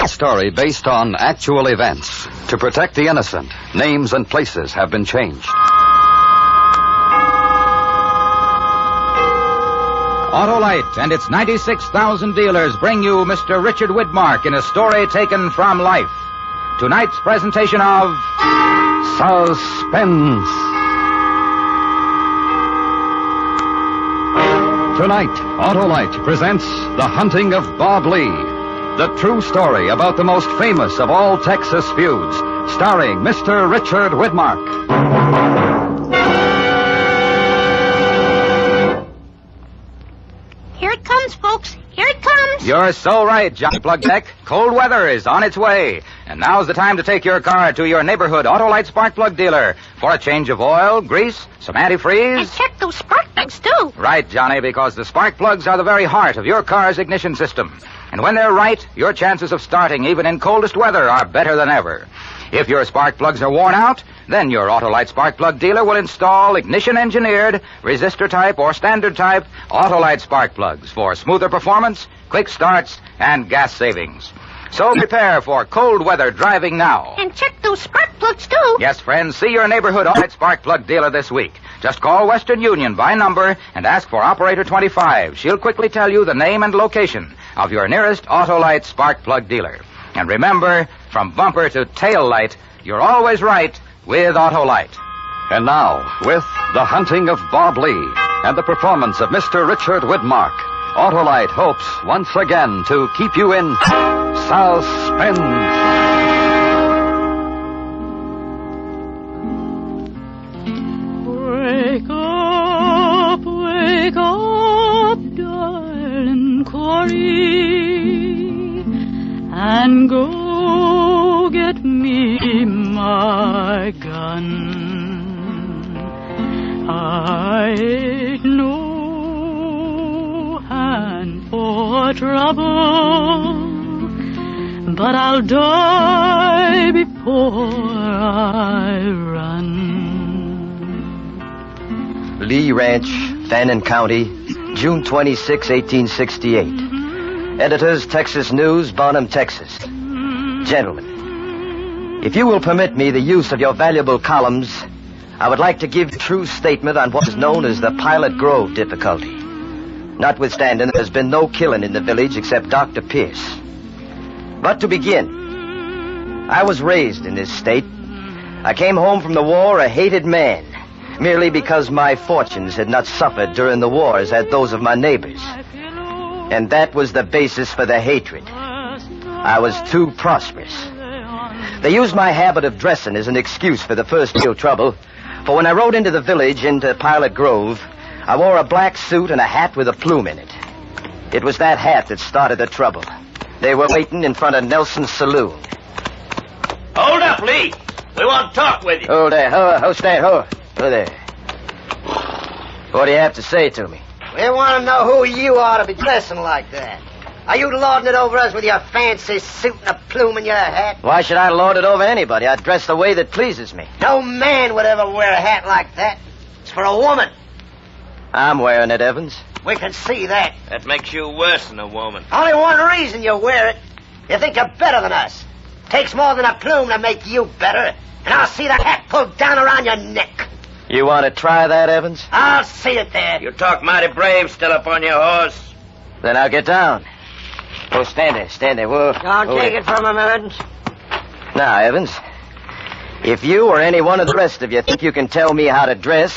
Speaker 17: Story based on actual events. To protect the innocent, names and places have been changed.
Speaker 22: Autolite and its 96,000 dealers bring you Mr. Richard Widmark in a story taken from life. Tonight's presentation of Suspense.
Speaker 17: Tonight, Autolite presents The Hunting of Bob Lee, the true story about the most famous of all Texas feuds, starring Mr. Richard Widmark.
Speaker 15: Here it comes, folks. Here it comes.
Speaker 22: You're so right, Johnny Plugneck. Cold weather is on its way. And now's the time to take your car to your neighborhood Autolite spark plug dealer for a change of oil, grease, some antifreeze.
Speaker 15: And check those spark plugs, too.
Speaker 22: Right, Johnny, because the spark plugs are the very heart of your car's ignition system. And when they're right, your chances of starting even in coldest weather are better than ever. If your spark plugs are worn out, then your Autolite spark plug dealer will install ignition-engineered, resistor-type, or standard-type Autolite spark plugs for smoother performance, quick starts, and gas savings. So prepare for cold weather driving now.
Speaker 15: And check those spark plugs, too.
Speaker 22: Yes, friends, see your neighborhood Autolite spark plug dealer this week. Just call Western Union by number and ask for Operator 25. She'll quickly tell you the name and location of your nearest Autolite spark plug dealer. And remember, from bumper to tail light, you're always right with Autolite.
Speaker 3: And now, with The Hunting of Bob Lee and the performance of Mr. Richard Widmark, Autolite hopes once again to keep you in suspense.
Speaker 20: Wake up, darling Corey, and go get me my gun. I ain't no hand for trouble, but I'll die before I run.
Speaker 21: Lee Ranch, Fannin County, June 26, 1868. Editors, Texas News, Bonham, Texas. Gentlemen, if you will permit me the use of your valuable columns, I would like to give a true statement on what is known as the Pilot Grove difficulty. Notwithstanding, there has been no killing in the village except Dr. Pierce. But to begin, I was raised in this state. I came home from the war a hated man, merely because my fortunes had not suffered during the war as had those of my neighbors. And that was the basis for the hatred. I was too prosperous. They used my habit of dressing as an excuse for the first real trouble, for when I rode into the village, into Pilot Grove, I wore a black suit and a hat with a plume in it. It was that hat that started the trouble. They were waiting in front of Nelson's saloon.
Speaker 24: Hold up, Lee. We want to talk with you.
Speaker 21: Hold there. Hold there. What do you have to say to me?
Speaker 13: We want to know who you ought to be dressing like that. Are you lording it over us with your fancy suit and a plume in your hat?
Speaker 21: Why should I lord it over anybody? I dress the way that pleases me.
Speaker 13: No man would ever wear a hat like that. It's for a woman.
Speaker 21: I'm wearing it, Evans.
Speaker 13: We can see that.
Speaker 24: That makes you worse than a woman.
Speaker 13: Only one reason you wear it. You think you're better than us. Takes more than a plume to make you better. And I'll see the hat pulled down around your neck.
Speaker 21: You want to try that, Evans?
Speaker 13: I'll see it there.
Speaker 24: You talk mighty brave still up on your horse.
Speaker 21: Then I'll get down. Oh, stand there. Whoa.
Speaker 13: Don't take it from him, Evans.
Speaker 21: Now, Evans, if you or any one of the rest of you think you can tell me how to dress,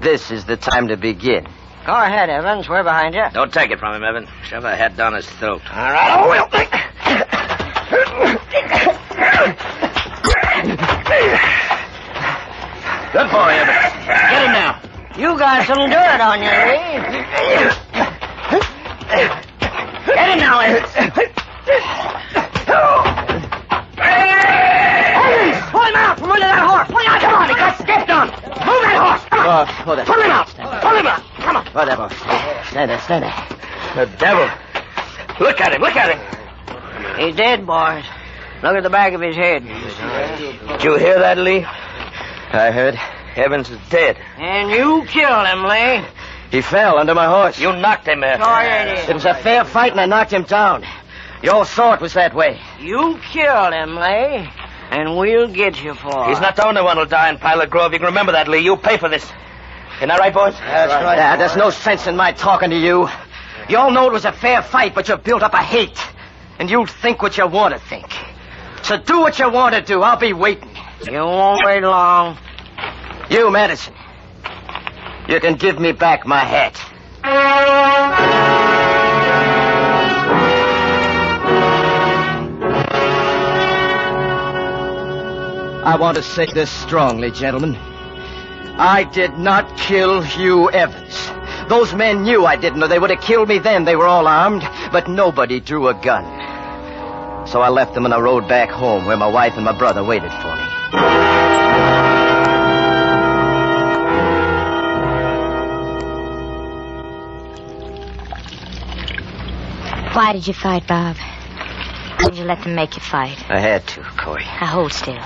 Speaker 21: this is the time to begin.
Speaker 13: Go ahead, Evans. We're behind you.
Speaker 24: Don't take it from him, Evan. Shove a hat down his throat.
Speaker 13: All right, I will.
Speaker 24: Good boy, Evans. Get him now.
Speaker 13: You got some dirt on you, Lee. Get him now, Evans. Evans, pull him out from under that horse. Pull him out. Come on, he got stepped on. Move that horse. Come on.
Speaker 21: Hold it.
Speaker 13: Pull him out. Pull him out. Come on.
Speaker 21: Whatever. Stand there.
Speaker 24: The devil. Look at him.
Speaker 13: He's dead, boys. Look at the back of his head.
Speaker 24: Did you hear that, Lee?
Speaker 21: I heard.
Speaker 24: Evans is dead.
Speaker 13: And you killed him, Lee.
Speaker 21: He fell under my horse.
Speaker 24: You knocked him there.
Speaker 13: Sure you did.
Speaker 21: It was a fair fight, and I knocked him down. Your saw it was that way.
Speaker 13: You killed him, Lee. And we'll get you for it.
Speaker 24: He's not the only one who'll die in Pilot Grove. You can remember that, Lee. You pay for this. Isn't that right, boys?
Speaker 21: That's right. Yeah, there's no sense in my talking to you. You all know it was a fair fight, but you built up a hate. And you'll think what you want to think. So do what you want to do. I'll be waiting.
Speaker 13: You won't wait long.
Speaker 21: You, Madison. You can give me back my hat. I want to say this strongly, gentlemen. I did not kill Hugh Evans. Those men knew I didn't, or they would have killed me then. They were all armed, but nobody drew a gun. So I left them and I rode back home where my wife and my brother waited for me.
Speaker 15: Why did you fight, Bob?
Speaker 4: Did you let them make you fight?
Speaker 21: I had to, Corey.
Speaker 4: Now hold still.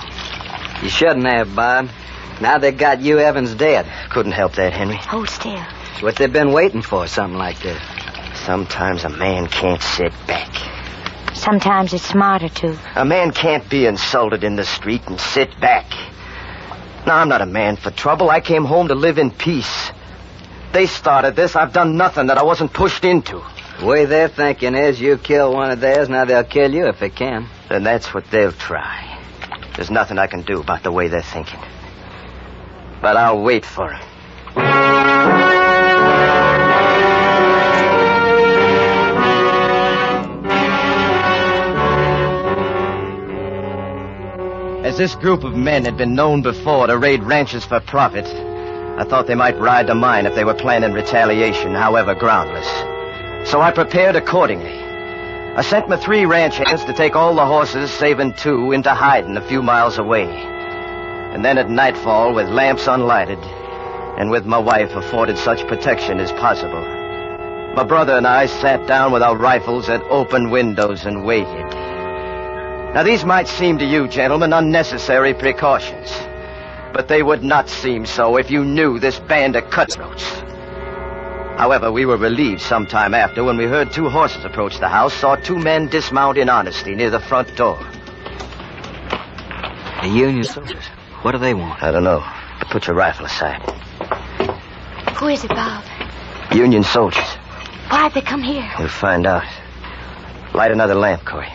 Speaker 21: You shouldn't have, Bob. Now they got you, Evans, dead. Couldn't help that, Henry.
Speaker 4: Hold still.
Speaker 21: It's what they've been waiting for, something like this. Sometimes a man can't sit back.
Speaker 4: Sometimes it's smarter to.
Speaker 21: A man can't be insulted in the street and sit back. No, I'm not a man for trouble. I came home to live in peace. They started this. I've done nothing that I wasn't pushed into. The way they're thinking is you kill one of theirs, now they'll kill you if they can. Then that's what they'll try. There's nothing I can do about the way they're thinking. But I'll wait for it. As this group of men had been known before to raid ranches for profit, I thought they might ride to mine if they were planning retaliation, however groundless. So I prepared accordingly. I sent my 3 ranch hands to take all the horses, saving 2, into hiding a few miles away. And then at nightfall, with lamps unlighted, and with my wife afforded such protection as possible, my brother and I sat down with our rifles at open windows and waited. Now, these might seem to you, gentlemen, unnecessary precautions, but they would not seem so if you knew this band of cutthroats. However, we were relieved sometime after when we heard 2 horses approach the house, saw 2 men dismount in honesty near the front door. The Union soldiers. What do they want? I don't know. But put your rifle aside.
Speaker 4: Who is it, Bob?
Speaker 21: Union soldiers.
Speaker 4: Why'd they come here?
Speaker 21: You'll find out. Light another lamp, Corey.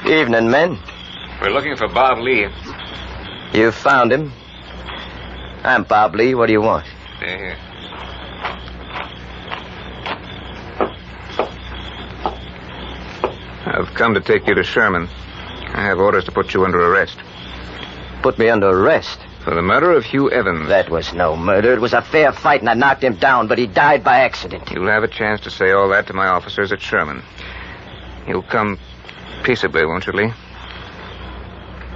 Speaker 21: Evening, men.
Speaker 12: We're looking for Bob Lee.
Speaker 21: You found him. I'm Bob Lee. What do you want?
Speaker 12: Stay here. I've come to take you to Sherman. I have orders to put you under arrest.
Speaker 21: Put me under arrest?
Speaker 12: For the murder of Hugh Evans.
Speaker 21: That was no murder. It was a fair fight, and I knocked him down, but he died by accident.
Speaker 12: You'll have a chance to say all that to my officers at Sherman. You'll come peaceably, won't you, Lee?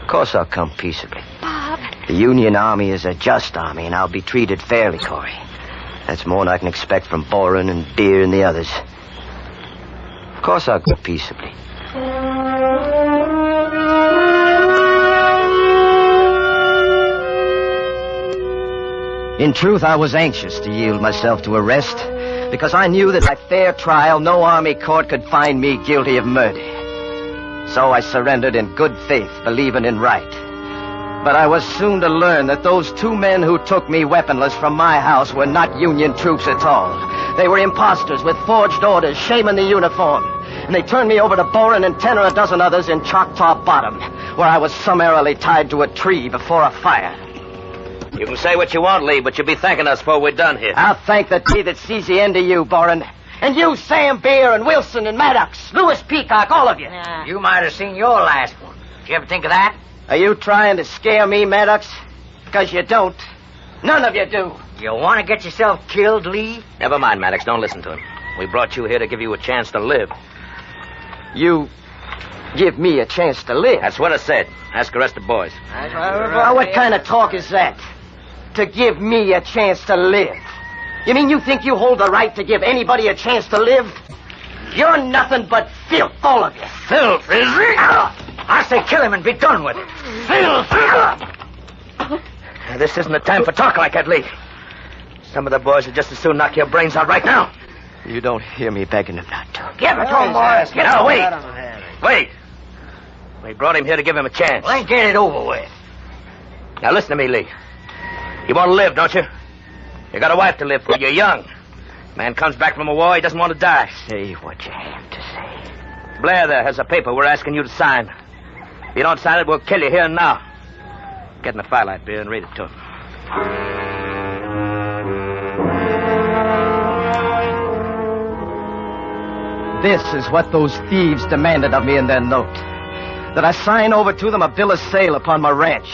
Speaker 21: Of course I'll come peaceably.
Speaker 4: Bob.
Speaker 21: The Union Army is a just army, and I'll be treated fairly, Corey. That's more than I can expect from Boren and Beer and the others. Of course I'll come peaceably. In truth, I was anxious to yield myself to arrest, because I knew that by fair trial, no army court could find me guilty of murder. So I surrendered in good faith, believing in right. But I was soon to learn that those 2 men who took me weaponless from my house were not Union troops at all. They were imposters with forged orders, shaming the uniform. And they turned me over to Boren and 10 or a dozen others in Choctaw Bottom, where I was summarily tied to a tree before a fire.
Speaker 24: You can say what you want, Lee, but you'll be thanking us before we're done here.
Speaker 21: I'll thank the day that sees the end of you, Boren. And you, Sam Beer and Wilson and Maddox, Lewis Peacock, all of you.
Speaker 6: You might have seen your last one. Did you ever think of that?
Speaker 21: Are you trying to scare me, Maddox? Because you don't. None of you do.
Speaker 6: You want to get yourself killed, Lee?
Speaker 24: Never mind, Maddox. Don't listen to him. We brought you here to give you a chance to live.
Speaker 21: You give me a chance to live?
Speaker 24: That's what I said. Ask the rest of the boys.
Speaker 21: Well, what kind of talk is that? To give me a chance to live? You mean you think you hold the right to give anybody a chance to live? You're nothing but filth, all of you.
Speaker 6: Filth, is it? I say kill him and be done with it.
Speaker 21: Filth!
Speaker 24: This isn't the time for talk like that, Lee. Some of the boys would just as soon knock your brains out right now.
Speaker 21: You don't hear me begging them not to.
Speaker 6: Give it to him, boys.
Speaker 24: No, wait. Wait. We brought him here to give him a chance.
Speaker 6: Well, then get it over with.
Speaker 24: Now listen to me, Lee. You want to live, don't you? You got a wife to live for. You're young. Man comes back from a war, he doesn't want to die.
Speaker 21: Say what you have to say.
Speaker 24: Blair there has a paper we're asking you to sign. If you don't sign it, we'll kill you here and now. Get in the firelight, Beer, and read it to him.
Speaker 21: This is what those thieves demanded of me in their note. That I sign over to them a bill of sale upon my ranch.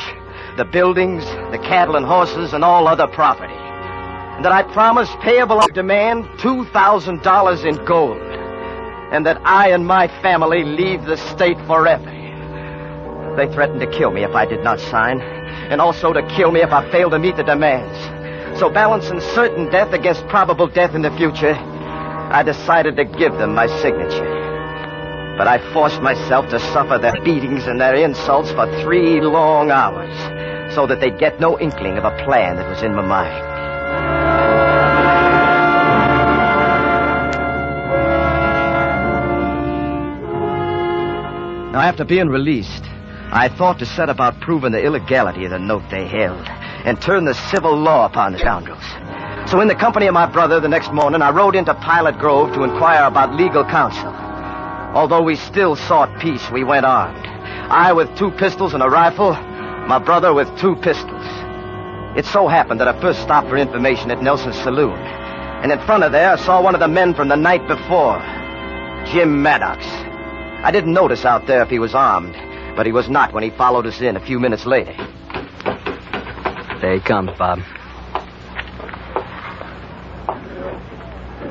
Speaker 21: The buildings, the cattle and horses, and all other property. And that I promise payable on demand $2,000 in gold. And that I and my family leave the state forever. They threatened to kill me if I did not sign, and also to kill me if I failed to meet the demands. So balancing certain death against probable death in the future, I decided to give them my signature. But I forced myself to suffer their beatings and their insults for 3 long hours, so that they'd get no inkling of a plan that was in my mind. Now, after being released, I thought to set about proving the illegality of the note they held and turn the civil law upon the scoundrels. So in the company of my brother the next morning, I rode into Pilot Grove to inquire about legal counsel. Although we still sought peace, we went armed. I with 2 pistols and a rifle, my brother with 2 pistols. It so happened that I first stopped for information at Nelson's saloon. And in front of there, I saw one of the men from the night before, Jim Maddox. I didn't notice out there if he was armed, but he was not when he followed us in a few minutes later. There he comes, Bob.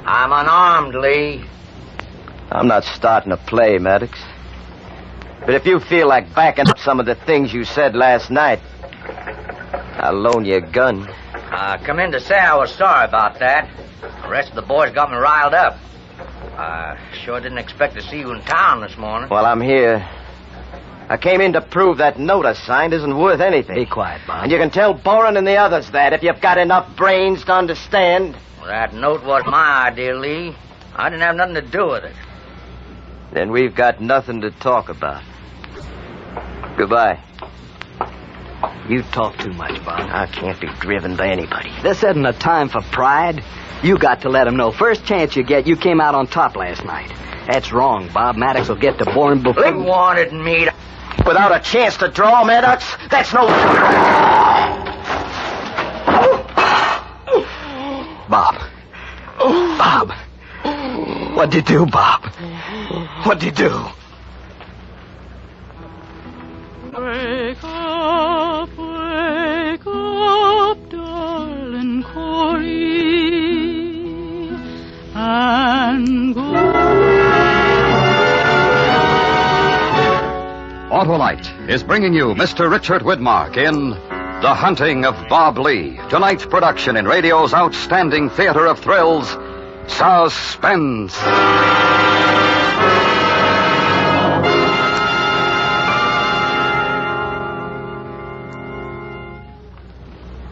Speaker 6: I'm unarmed, Lee.
Speaker 21: I'm not starting to play, Maddox. But if you feel like backing up some of the things you said last night, I'll loan you a gun.
Speaker 6: I come in to say I was sorry about that. The rest of the boys got me riled up. I sure didn't expect to see you in town this morning.
Speaker 21: Well, I'm here. I came in to prove that note I signed isn't worth anything.
Speaker 6: Be quiet, Bob.
Speaker 21: And you can tell Boren and the others that if you've got enough brains to understand.
Speaker 6: Well, that note was my idea, Lee. I didn't have nothing to do with it.
Speaker 21: Then we've got nothing to talk about. Goodbye.
Speaker 5: You talk too much, Bob.
Speaker 21: I can't be driven by anybody.
Speaker 5: This isn't a time for pride. You got to let them know. First chance you get, you came out on top last night. That's wrong, Bob. Maddox will get to Boren before...
Speaker 6: They wanted me to...
Speaker 21: Without a chance to draw, Maddox? That's no...
Speaker 5: Bob. Bob. What'd you do, Bob? What'd you do?
Speaker 20: Wake up, darling Corey, and go.
Speaker 3: Autolite is bringing you Mr. Richard Widmark in The Hunting of Bob Lee, tonight's production in radio's outstanding theater of thrills, Suspense.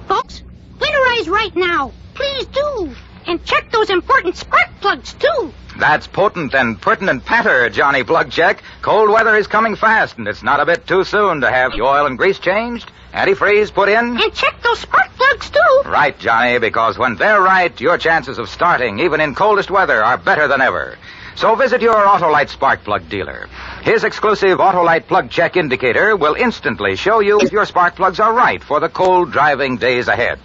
Speaker 15: Folks, winterize right now. Please do. And check those important spark plugs, too.
Speaker 12: That's potent and pertinent patter, Johnny Plugcheck. Cold weather is coming fast, and it's not a bit too soon to have your oil and grease changed, antifreeze put in.
Speaker 15: And check those spark plugs, too.
Speaker 12: Right, Johnny, because when they're right, your chances of starting, even in coldest weather, are better than ever. So visit your Autolite spark plug dealer. His exclusive Autolite plug check indicator will instantly show you if your spark plugs are right for the cold driving days ahead.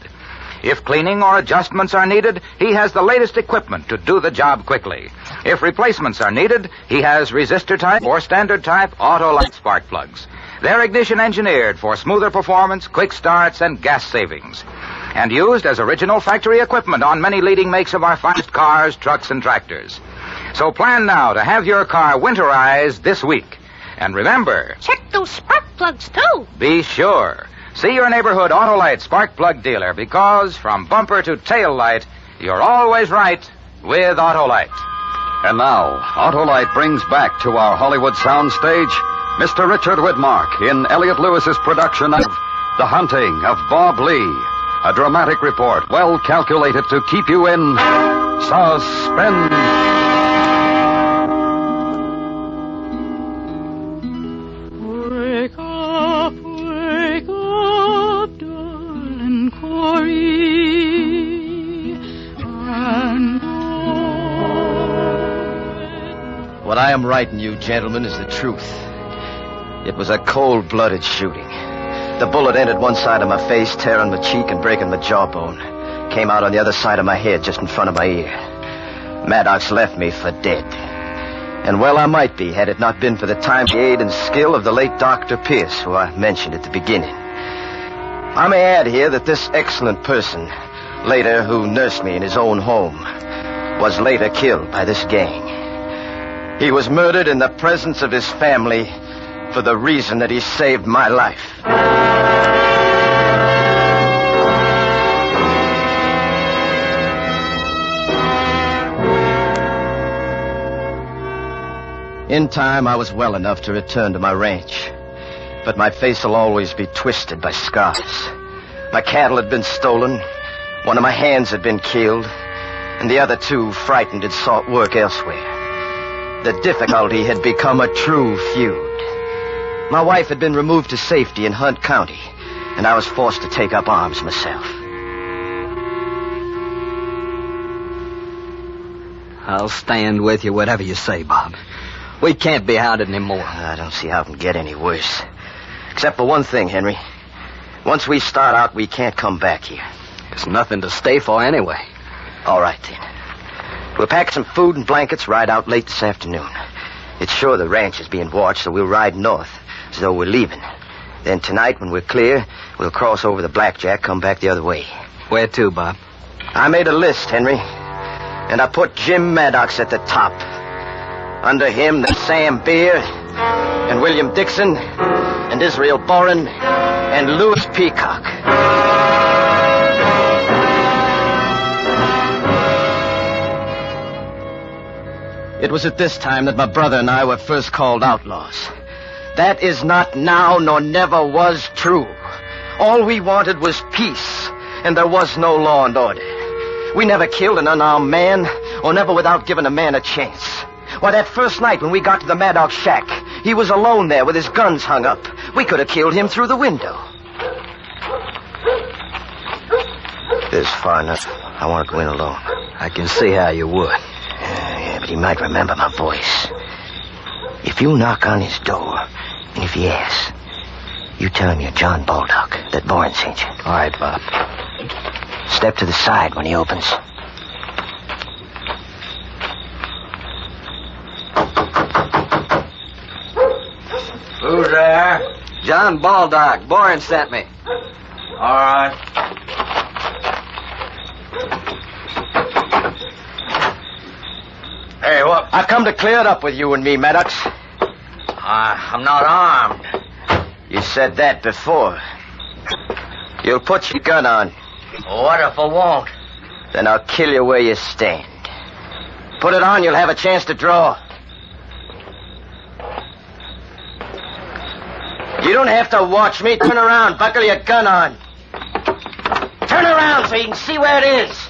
Speaker 12: If cleaning or adjustments are needed, he has the latest equipment to do the job quickly. If replacements are needed, he has resistor type or standard type Autolite spark plugs. They're ignition engineered for smoother performance, quick starts, and gas savings. And used as original factory equipment on many leading makes of our finest cars, trucks, and tractors. So plan now to have your car winterized this week. And remember...
Speaker 15: check those spark plugs, too.
Speaker 12: Be sure. See your neighborhood Autolite spark plug dealer, because from bumper to tail light, you're always right with Autolite.
Speaker 3: And now, Autolite brings back to our Hollywood soundstage Mr. Richard Widmark in Elliot Lewis's production of The Hunting of Bob Lee, a dramatic report well calculated to keep you in suspense.
Speaker 20: Wake up, darling Corey, and
Speaker 21: What I am writing you, gentlemen, is the truth. It was a cold-blooded shooting. The bullet entered one side of my face, tearing my cheek and breaking my jawbone. Came out on the other side of my head, just in front of my ear. Maddox left me for dead. And well, I might be, had it not been for the timely aid and skill of the late Dr. Pierce, who I mentioned at the beginning. I may add here that this excellent person, later who nursed me in his own home, was later killed by this gang. He was murdered in the presence of his family for the reason that he saved my life. In time, I was well enough to return to my ranch. But my face will always be twisted by scars. My cattle had been stolen. One of my hands had been killed. And the other two, frightened, had sought work elsewhere. The difficulty had become a true feud. My wife had been removed to safety in Hunt County, and I was forced to take up arms myself.
Speaker 5: I'll stand with you, whatever you say, Bob. We can't be hounded anymore.
Speaker 21: I don't see how it can get any worse. Except for one thing, Henry. Once we start out, we can't come back here.
Speaker 5: There's nothing to stay for anyway.
Speaker 21: All right, then. We'll pack some food and blankets, ride out late this afternoon. It's sure the ranch is being watched, so we'll ride north, as though we're leaving. Then tonight, when we're clear, we'll cross over the Blackjack, come back the other way.
Speaker 5: Where to, Bob?
Speaker 21: I made a list, Henry. And I put Jim Maddox at the top. Under him, there's Sam Beer, and William Dixon, and Israel Boren, and Louis Peacock. It was at this time that my brother and I were first called outlaws. That is not now, nor never was true. All we wanted was peace, and there was no law and order. We never killed an unarmed man, or never without giving a man a chance. Why, that first night when we got to the Maddox shack, he was alone there with his guns hung up. We could have killed him through the window. This is far enough. I want to go in alone.
Speaker 5: I can see how you would.
Speaker 21: Yeah, but he might remember my voice. If you knock on his door, and if he asks, you tell him you're John Baldock, that Boren sent you.
Speaker 5: All right, Bob.
Speaker 21: Step to the side when he opens.
Speaker 6: Who's there?
Speaker 5: John Baldock. Boren sent me.
Speaker 6: All right. Hey, what?
Speaker 21: I come to clear it up with you and me, Maddox.
Speaker 6: I'm not armed.
Speaker 21: You said that before. You'll put your gun on.
Speaker 6: What if I won't?
Speaker 21: Then I'll kill you where you stand. Put it on, you'll have a chance to draw. You don't have to watch me. Turn around. Buckle your gun on. Turn around so you can see where it is.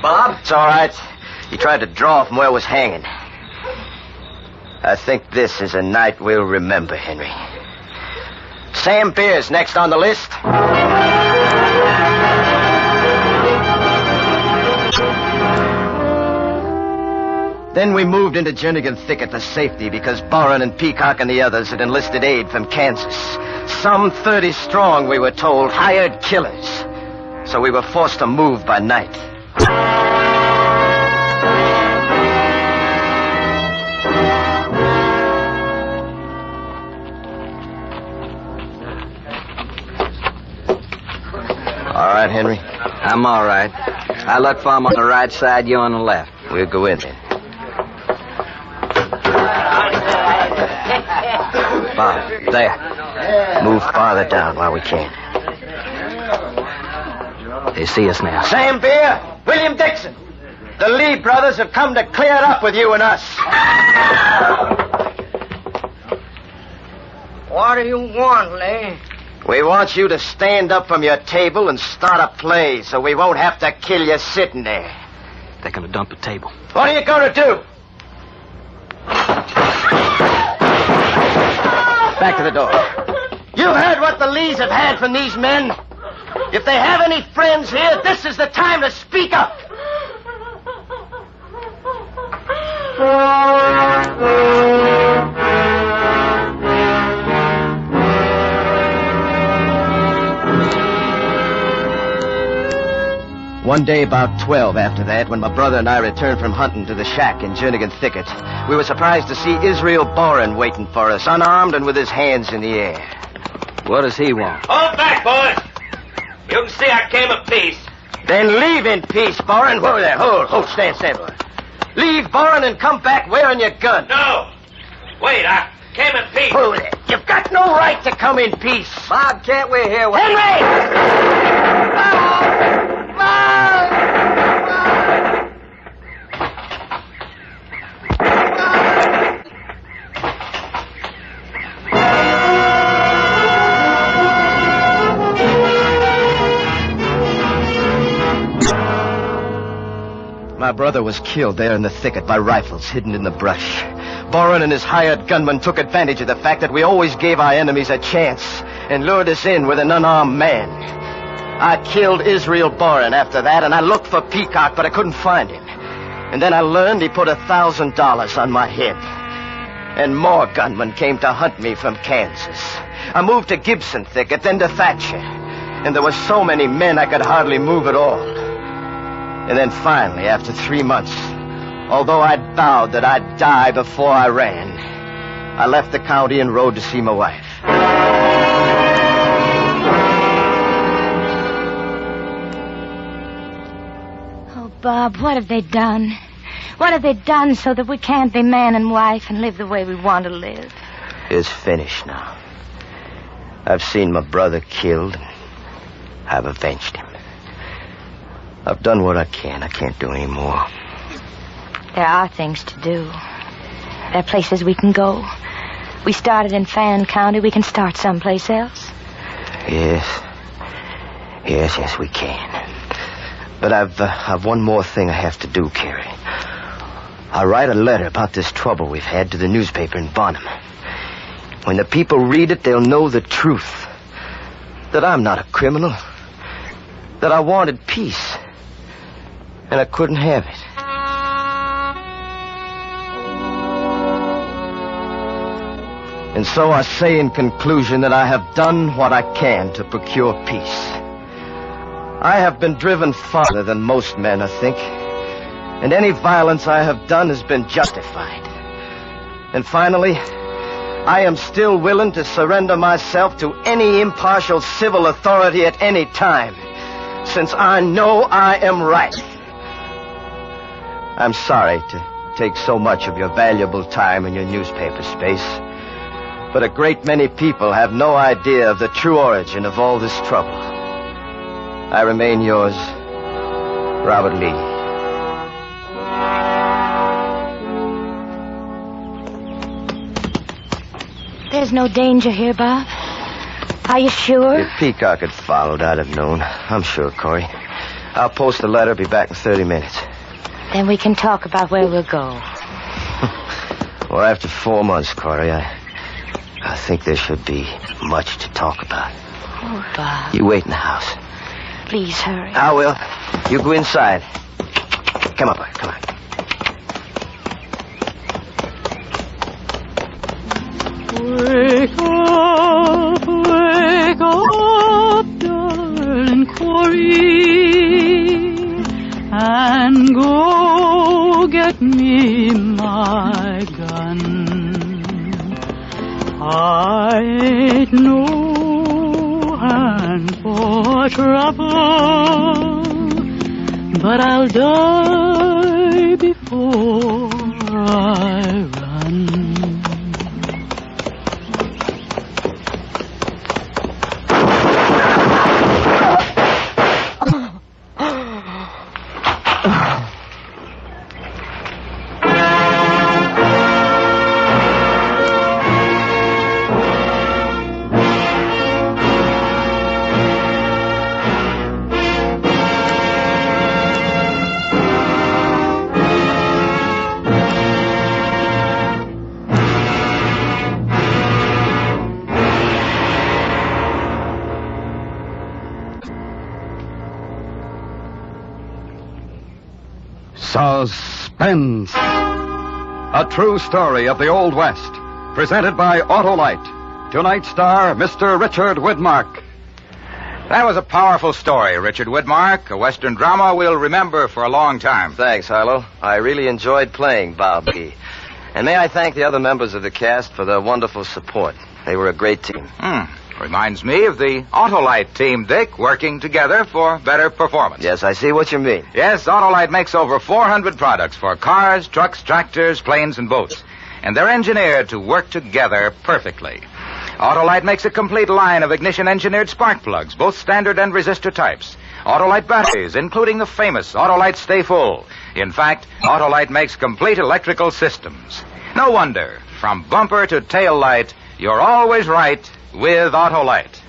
Speaker 5: Bob?
Speaker 21: It's all right. He tried to draw from where it was hanging. I think this is a night we'll remember, Henry. Sam Beer's next on the list. Then we moved into Jernigan Thicket for safety because Boren and Peacock and the others had enlisted aid from Kansas. Some 30 strong, we were told, hired killers. So we were forced to move by night. All right, Henry?
Speaker 5: I'm all right. I look for him on the right side, you on the left.
Speaker 21: We'll go in then.
Speaker 5: Bob, there.
Speaker 21: Move farther down while we can.
Speaker 5: They see us now.
Speaker 21: Sam Beer, William Dixon. The Lee brothers have come to clear it up with you and us.
Speaker 6: What do you want, Lee?
Speaker 21: We want you to stand up from your table and start a play so we won't have to kill you sitting there.
Speaker 5: They're going to dump the table.
Speaker 21: What are you going to do? Back to the door. You've heard what the Lees have had from these men. If they have any friends here, this is the time to speak up. One day about 12 after that, when my brother and I returned from hunting to the shack in Jernigan Thicket, we were surprised to see Israel Boren waiting for us, unarmed and with his hands in the air.
Speaker 5: What does he want?
Speaker 24: Hold back, boys. You can see I came in peace.
Speaker 21: Then leave in peace, Boren. Whoa there. Hold, stand, boy. Leave, Boren, and come back wearing your gun.
Speaker 24: No. Wait, I came in peace.
Speaker 21: Whoa there. You've got no right to come in peace.
Speaker 5: Bob, can't we hear what...
Speaker 21: Henry! My brother was killed there in the thicket by rifles hidden in the brush. Boren and his hired gunmen took advantage of the fact that we always gave our enemies a chance and lured us in with an unarmed man. I killed Israel Boren after that, and I looked for Peacock, but I couldn't find him. And then I learned he put $1,000 on my head. And more gunmen came to hunt me from Kansas. I moved to Gibson Thicket, then to Thatcher. And there were so many men I could hardly move at all. And then finally, after 3 months, although I'd vowed that I'd die before I ran, I left the county and rode to see my wife.
Speaker 4: Oh, Bob, what have they done? What have they done so that we can't be man and wife and live the way we want to live?
Speaker 21: It's finished now. I've seen my brother killed, and I've avenged him. I've done what I can. I can't do any more.
Speaker 4: There are things to do. There are places we can go. We started in Fannin County. We can start someplace else.
Speaker 21: Yes, we can. But I've one more thing I have to do, Carrie. I'll write a letter about this trouble we've had to the newspaper in Bonham. When the people read it, they'll know the truth. That I'm not a criminal. That I wanted peace. And I couldn't have it. And so I say in conclusion that I have done what I can to procure peace. I have been driven farther than most men, I think. And any violence I have done has been justified. And finally, I am still willing to surrender myself to any impartial civil authority at any time, since I know I am right. I'm sorry to take so much of your valuable time in your newspaper space, but a great many people have no idea of the true origin of all this trouble. I remain yours, Robert Lee.
Speaker 4: There's no danger here, Bob. Are you sure?
Speaker 21: If Peacock had followed, I'd have known. I'm sure, Corey. I'll post the letter, be back in 30 minutes.
Speaker 4: Then we can talk about where we'll go.
Speaker 21: Well, after 4 months, Corey, I think there should be much to talk about.
Speaker 4: Oh, Bob.
Speaker 21: You wait in the house.
Speaker 4: Please hurry.
Speaker 21: I will. You go inside. Come on, boy. Come on.
Speaker 20: Wake up, darling Corey, and go get me my gun. I ain't no hand for trouble, but I'll die before I run.
Speaker 3: Suspense. A true story of the Old West. Presented by Autolite. Tonight's star, Mr. Richard Widmark.
Speaker 2: That was a powerful story, Richard Widmark. A Western drama we'll remember for a long time.
Speaker 21: Thanks, Harlow. I really enjoyed playing Bob Lee. And may I thank the other members of the cast for their wonderful support. They were a great team.
Speaker 2: Reminds me of the Autolite team, Dick, working together for better performance.
Speaker 21: Yes, I see what you mean.
Speaker 2: Yes, Autolite makes over 400 products for cars, trucks, tractors, planes, and boats. And they're engineered to work together perfectly. Autolite makes a complete line of ignition-engineered spark plugs, both standard and resistor types. Autolite batteries, including the famous Autolite Stay Full. In fact, Autolite makes complete electrical systems. No wonder, from bumper to tail light, you're always right with Autolite.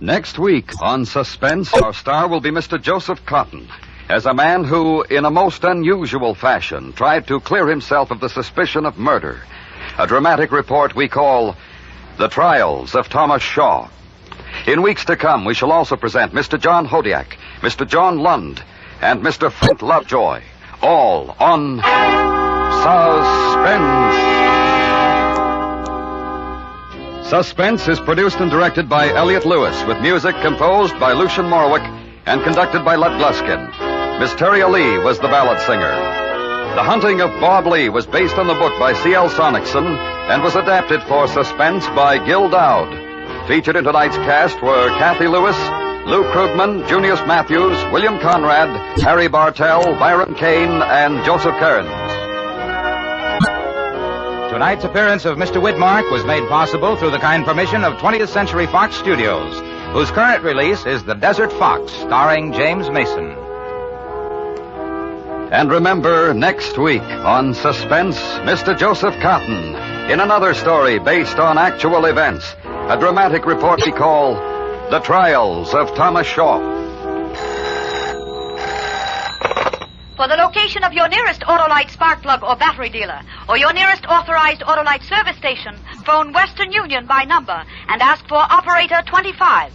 Speaker 3: Next week on Suspense, our star will be Mr. Joseph Cotton, as a man who, in a most unusual fashion, tried to clear himself of the suspicion of murder. A dramatic report we call The Trials of Thomas Shaw. In weeks to come, we shall also present Mr. John Hodiak, Mr. John Lund, and Mr. Flint Lovejoy, all on Suspense. Suspense is produced and directed by Elliot Lewis, with music composed by Lucian Morwick and conducted by Lud Gluskin. Miss Terry Lee was the ballad singer. The Hunting of Bob Lee was based on the book by C.L. Sonicson and was adapted for Suspense by Gil Dowd. Featured in tonight's cast were Kathy Lewis, Lou Krugman, Junius Matthews, William Conrad, Harry Bartell, Byron Kane, and Joseph Kearns.
Speaker 2: Tonight's appearance of Mr. Widmark was made possible through the kind permission of 20th Century Fox Studios, whose current release is The Desert Fox, starring James Mason.
Speaker 3: And remember, next week on Suspense, Mr. Joseph Cotton, in another story based on actual events, a dramatic report we call The Trials of Thomas Shaw.
Speaker 14: For the location of your nearest Autolite spark plug or battery dealer, or your nearest authorized Autolite service station, phone Western Union by number and ask for operator 25.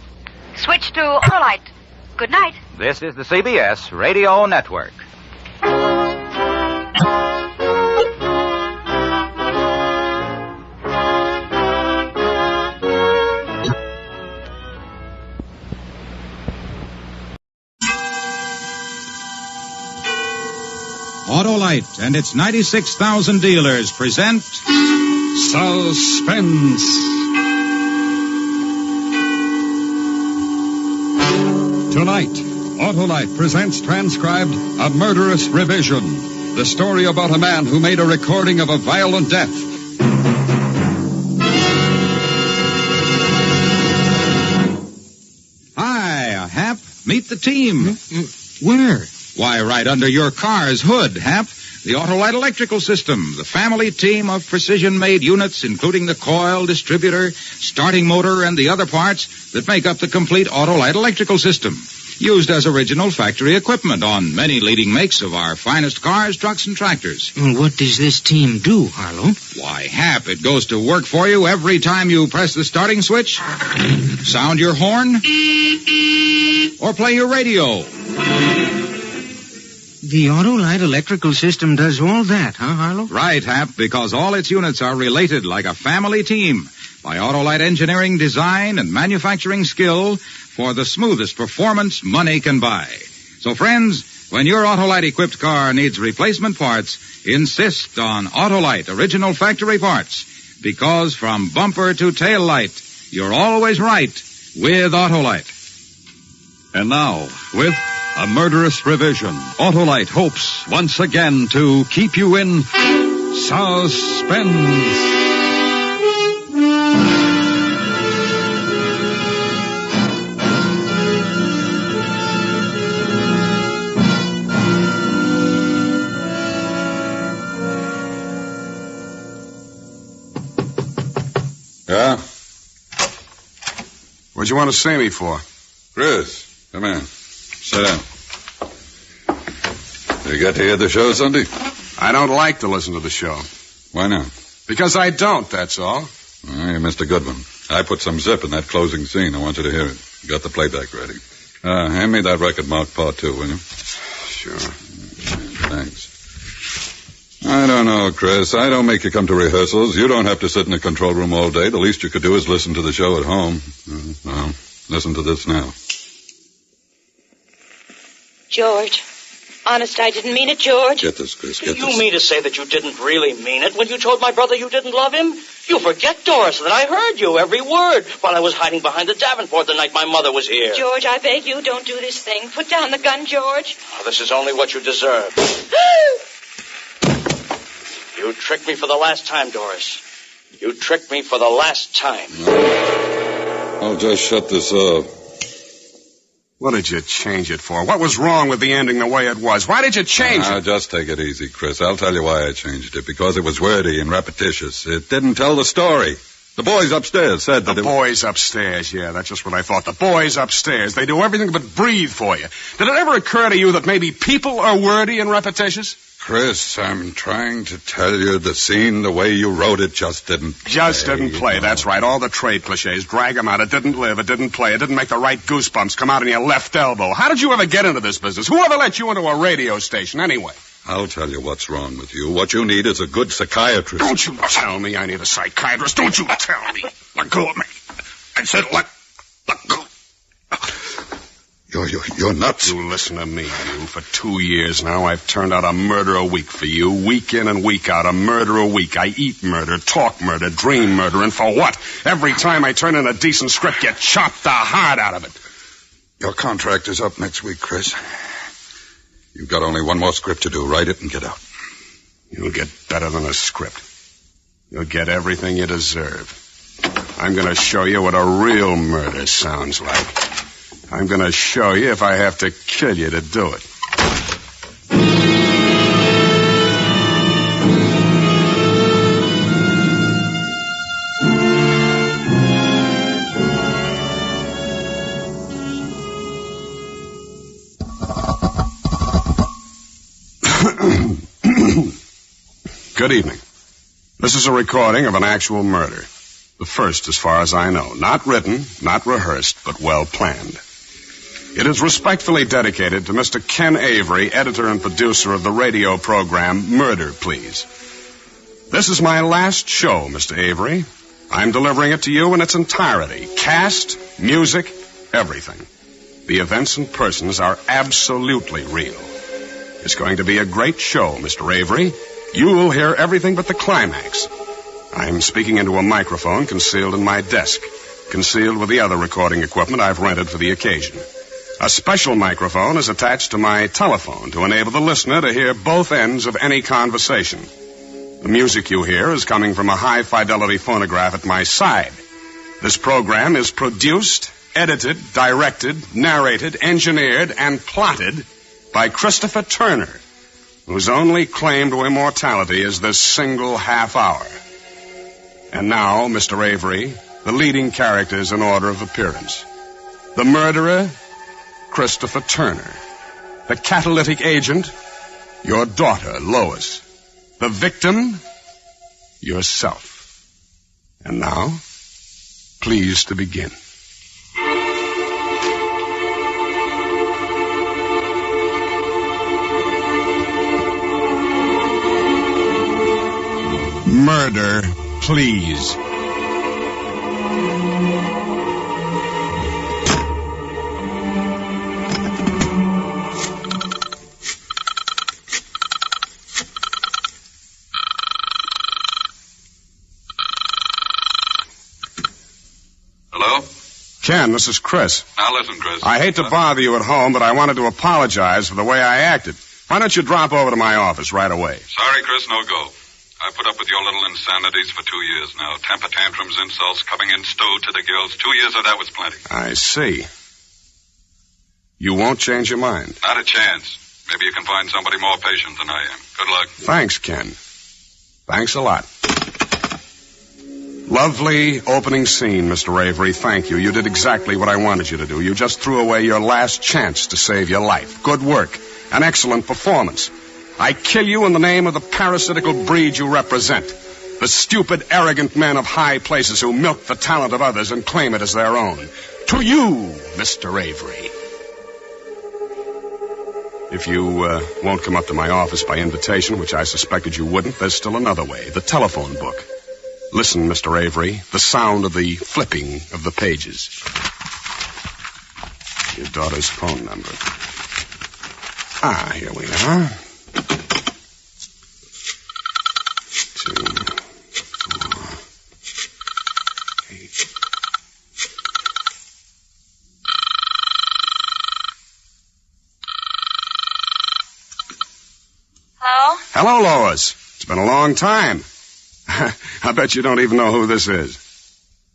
Speaker 14: Switch to Autolite. Good night.
Speaker 2: This is the CBS Radio Network.
Speaker 1: Autolite and its 96,000 dealers present Suspense.
Speaker 17: Tonight, Autolite presents transcribed A Murderous Revision, the story about a man who made a recording of a violent death.
Speaker 1: Hi, Hap. Meet the team.
Speaker 10: Where?
Speaker 1: Why, right under your car's hood, Hap. The Autolite electrical system, the family team of precision-made units, including the coil, distributor, starting motor, and the other parts that make up the complete Autolite electrical system, used as original factory equipment on many leading makes of our finest cars, trucks, and tractors.
Speaker 10: What does this team do, Harlow?
Speaker 1: Why, Hap, it goes to work for you every time you press the starting switch, sound your horn, or play your radio.
Speaker 10: The Autolite electrical system does all that, huh, Harlow?
Speaker 1: Right, Hap, because all its units are related like a family team by Autolite engineering, design, and manufacturing skill for the smoothest performance money can buy. So, friends, when your Autolite-equipped car needs replacement parts, insist on Autolite original factory parts, because from bumper to tail light, you're always right with Autolite.
Speaker 17: And now, with A Murderous Revision, Autolite hopes once again to keep you in suspense.
Speaker 23: Yeah? What'd you want to see me for?
Speaker 17: Chris, come in. Sit down. You got to hear the show Sunday?
Speaker 23: I don't like to listen to the show.
Speaker 17: Why not?
Speaker 23: Because I don't, that's all.
Speaker 17: Oh, you missed a good one. I put some zip in that closing scene. I want you to hear it. Got the playback ready. Hand me that record marked part 2, will you?
Speaker 23: Sure.
Speaker 17: Thanks. I don't know, Chris. I don't make you come to rehearsals. You don't have to sit in the control room all day. The least you could do is listen to the show at home. Well, listen to this now.
Speaker 4: George,
Speaker 7: Honest, I didn't mean it, George.
Speaker 9: Get this, Chris.
Speaker 11: Do you mean to say that you didn't really mean it when you told my brother you didn't love him? You forget, Doris, that I heard you every word while I was hiding behind the Davenport the night my mother was here.
Speaker 7: George, I beg you, don't do this thing. Put down the gun, George.
Speaker 11: Oh, this is only what you deserve. You tricked me for the last time, Doris. You tricked me for the last time.
Speaker 9: I'll just shut this off.
Speaker 19: What did you change it for? What was wrong with the ending the way it was? Why did you change it?
Speaker 9: Just take it easy, Chris. I'll tell you why I changed it. Because it was wordy and repetitious. It didn't tell the story. The boys upstairs said that
Speaker 19: The boys upstairs, yeah, that's just what I thought. The boys upstairs. They do everything but breathe for you. Did it ever occur to you that maybe people are wordy and repetitious?
Speaker 9: Chris, I'm trying to tell you the scene, the way you wrote it, just didn't play.
Speaker 19: Just didn't play, that's right. All the trade cliches. Drag them out. It didn't live. It didn't play. It didn't make the right goosebumps come out in your left elbow. How did you ever get into this business? Who ever let you into a radio station anyway?
Speaker 9: I'll tell you what's wrong with you. What you need is a good psychiatrist.
Speaker 19: Don't you tell me I need a psychiatrist. Don't you tell me. Let go of me. I said let go.
Speaker 9: You're nuts.
Speaker 19: You listen to me, you. For 2 years now, I've turned out a murder a week for you. Week in and week out, a murder a week. I eat murder, talk murder, dream murder, and for what? Every time I turn in a decent script, you chop the heart out of it.
Speaker 9: Your contract is up next week, Chris. You've got only one more script to do. Write it and get out.
Speaker 19: You'll get better than a script. You'll get everything you deserve. I'm going to show you what a real murder sounds like. I'm going to show you if I have to kill you to do it. Good evening. This is a recording of an actual murder. The first, as far as I know. Not written, not rehearsed, but well planned. It is respectfully dedicated to Mr. Ken Avery, editor and producer of the radio program Murder, Please. This is my last show, Mr. Avery. I'm delivering it to you in its entirety. Cast, music, everything. The events and persons are absolutely real. It's going to be a great show, Mr. Avery. You will hear everything but the climax. I'm speaking into a microphone concealed in my desk, concealed with the other recording equipment I've rented for the occasion. A special microphone is attached to my telephone to enable the listener to hear both ends of any conversation. The music you hear is coming from a high-fidelity phonograph at my side. This program is produced, edited, directed, narrated, engineered, and plotted by Christopher Turner, whose only claim to immortality is this single half hour. And now, Mr. Avery, the leading characters in order of appearance. The murderer, Christopher Turner. The catalytic agent, your daughter, Lois. The victim, yourself. And now, please to begin. Murder, Please. Ken, this is Chris.
Speaker 9: Now listen, Chris.
Speaker 19: I hate to bother you at home, but I wanted to apologize for the way I acted. Why don't you drop over to my office right away?
Speaker 9: Sorry, Chris, no go. I put up with your little insanities for 2 years now. Temper tantrums, insults, coming in stowed to the gills. 2 years of that was plenty.
Speaker 19: I see. You won't change your mind?
Speaker 9: Not a chance. Maybe you can find somebody more patient than I am. Good luck.
Speaker 19: Thanks, Ken. Thanks a lot. Lovely opening scene, Mr. Avery. Thank you. You did exactly what I wanted you to do. You just threw away your last chance to save your life. Good work. An excellent performance. I kill you in the name of the parasitical breed you represent. The stupid, arrogant men of high places who milk the talent of others and claim it as their own. To you, Mr. Avery. If you won't come up to my office by invitation, which I suspected you wouldn't, there's still another way. The telephone book. Listen, Mr. Avery, the sound of the flipping of the pages. Your daughter's phone number. Here we are. 2, 4, 8.
Speaker 7: Hello?
Speaker 19: Hello, Lois. It's been a long time. I bet you don't even know who this is.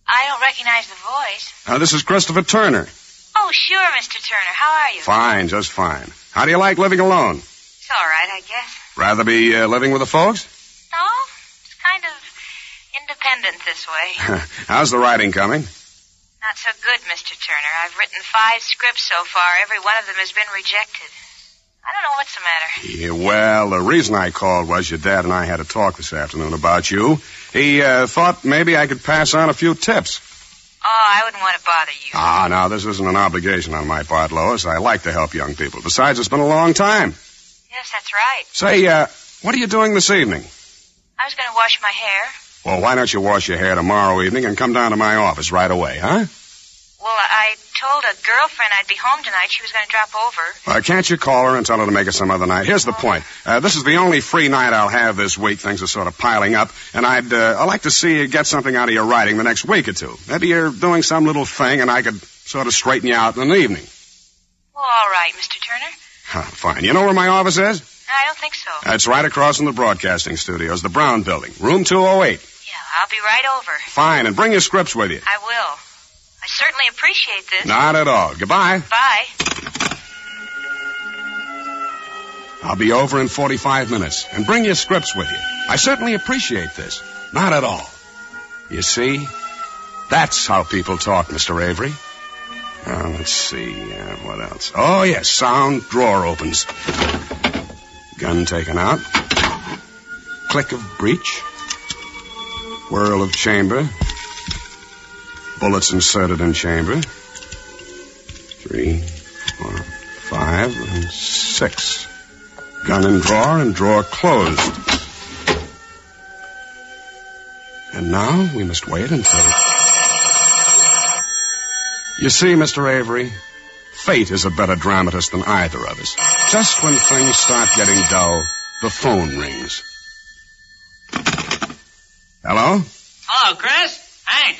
Speaker 7: I don't recognize the voice.
Speaker 19: This is Christopher Turner.
Speaker 7: Oh, sure, Mr. Turner. How are you?
Speaker 19: Fine, just fine. How do you like living alone?
Speaker 7: It's all right, I guess.
Speaker 19: Rather be living with the folks?
Speaker 7: No, it's kind of independent this way.
Speaker 19: How's the writing coming?
Speaker 7: Not so good, Mr. Turner. I've written 5 scripts so far. Every one of them has been rejected. I don't know what's the matter.
Speaker 19: Yeah, well, the reason I called was your dad and I had a talk this afternoon about you. He thought maybe I could pass on a few tips.
Speaker 7: Oh, I wouldn't want to bother you.
Speaker 19: Now, this isn't an obligation on my part, Lois. I like to help young people. Besides, it's been a long time.
Speaker 7: Yes, that's right.
Speaker 19: Say, what are you doing this evening?
Speaker 7: I was going to wash my hair.
Speaker 19: Well, why don't you wash your hair tomorrow evening and come down to my office right away, huh?
Speaker 7: Well, I told a girlfriend I'd be home tonight. She was going to drop over.
Speaker 19: Can't you call her and tell her to make it some other night? Here's the point. This is the only free night I'll have this week. Things are sort of piling up, and I'd like to see you get something out of your writing the next week or two. Maybe you're doing some little thing, and I could sort of straighten you out in the evening.
Speaker 7: Well, all right, Mr. Turner.
Speaker 19: Fine. You know where my office is?
Speaker 7: I don't think so.
Speaker 19: It's right across from the broadcasting studios, the Brown Building, room 208.
Speaker 7: Yeah, I'll be right over.
Speaker 19: Fine, and bring your scripts with you.
Speaker 7: I will. I certainly appreciate this.
Speaker 19: Not at all. Goodbye.
Speaker 7: Bye.
Speaker 19: I'll be over in 45 minutes. And bring your scripts with you. I certainly appreciate this. Not at all. You see, that's how people talk, Mr. Avery. Let's see, what else? Oh, yes, sound drawer opens. Gun taken out. Click of breech. Whirl of chamber. Bullets inserted in chamber. 3, 4, 5, and 6. Gun in drawer and drawer closed. And now we must wait until... You see, Mr. Avery, fate is a better dramatist than either of us. Just when things start getting dull, the phone rings. Hello?
Speaker 11: Hello, Chris. Hank.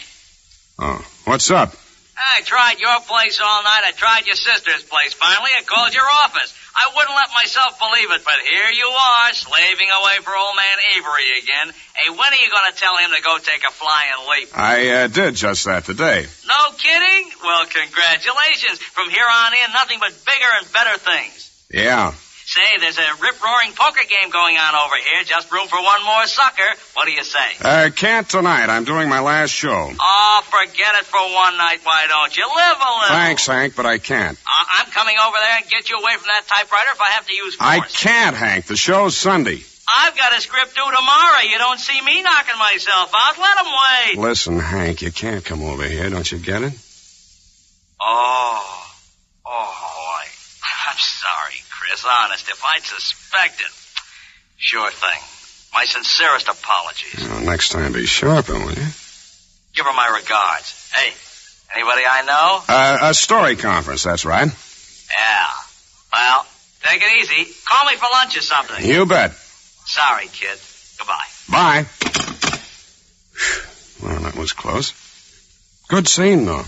Speaker 19: Oh, what's up?
Speaker 11: I tried your place all night. I tried your sister's place. Finally, I called your office. I wouldn't let myself believe it, but here you are, slaving away for old man Avery again. Hey, when are you going to tell him to go take a flying leap?
Speaker 19: I did just that today.
Speaker 11: No kidding? Well, congratulations. From here on in, nothing but bigger and better things.
Speaker 19: Yeah.
Speaker 11: Say, there's a rip-roaring poker game going on over here. Just room for one more sucker. What do you say?
Speaker 19: Can't tonight. I'm doing my last show.
Speaker 11: Oh, forget it for one night. Why don't you? Live a little.
Speaker 19: Thanks, Hank, but I can't.
Speaker 11: I'm coming over there and get you away from that typewriter if I have to use force.
Speaker 19: I can't, Hank. The show's Sunday.
Speaker 11: I've got a script due tomorrow. You don't see me knocking myself out. Let 'em wait.
Speaker 19: Listen, Hank, you can't come over here. Don't you get it?
Speaker 11: I'm sorry, Chris. Honest, if I'd suspected. Sure thing. My sincerest apologies.
Speaker 19: Well, next time be sharper, will you?
Speaker 11: Give her my regards. Hey, anybody I know?
Speaker 19: A story conference, that's right.
Speaker 11: Yeah. Well, take it easy. Call me for lunch or something.
Speaker 19: You bet.
Speaker 11: Sorry, kid. Goodbye.
Speaker 19: Bye. Well, that was close. Good scene, though.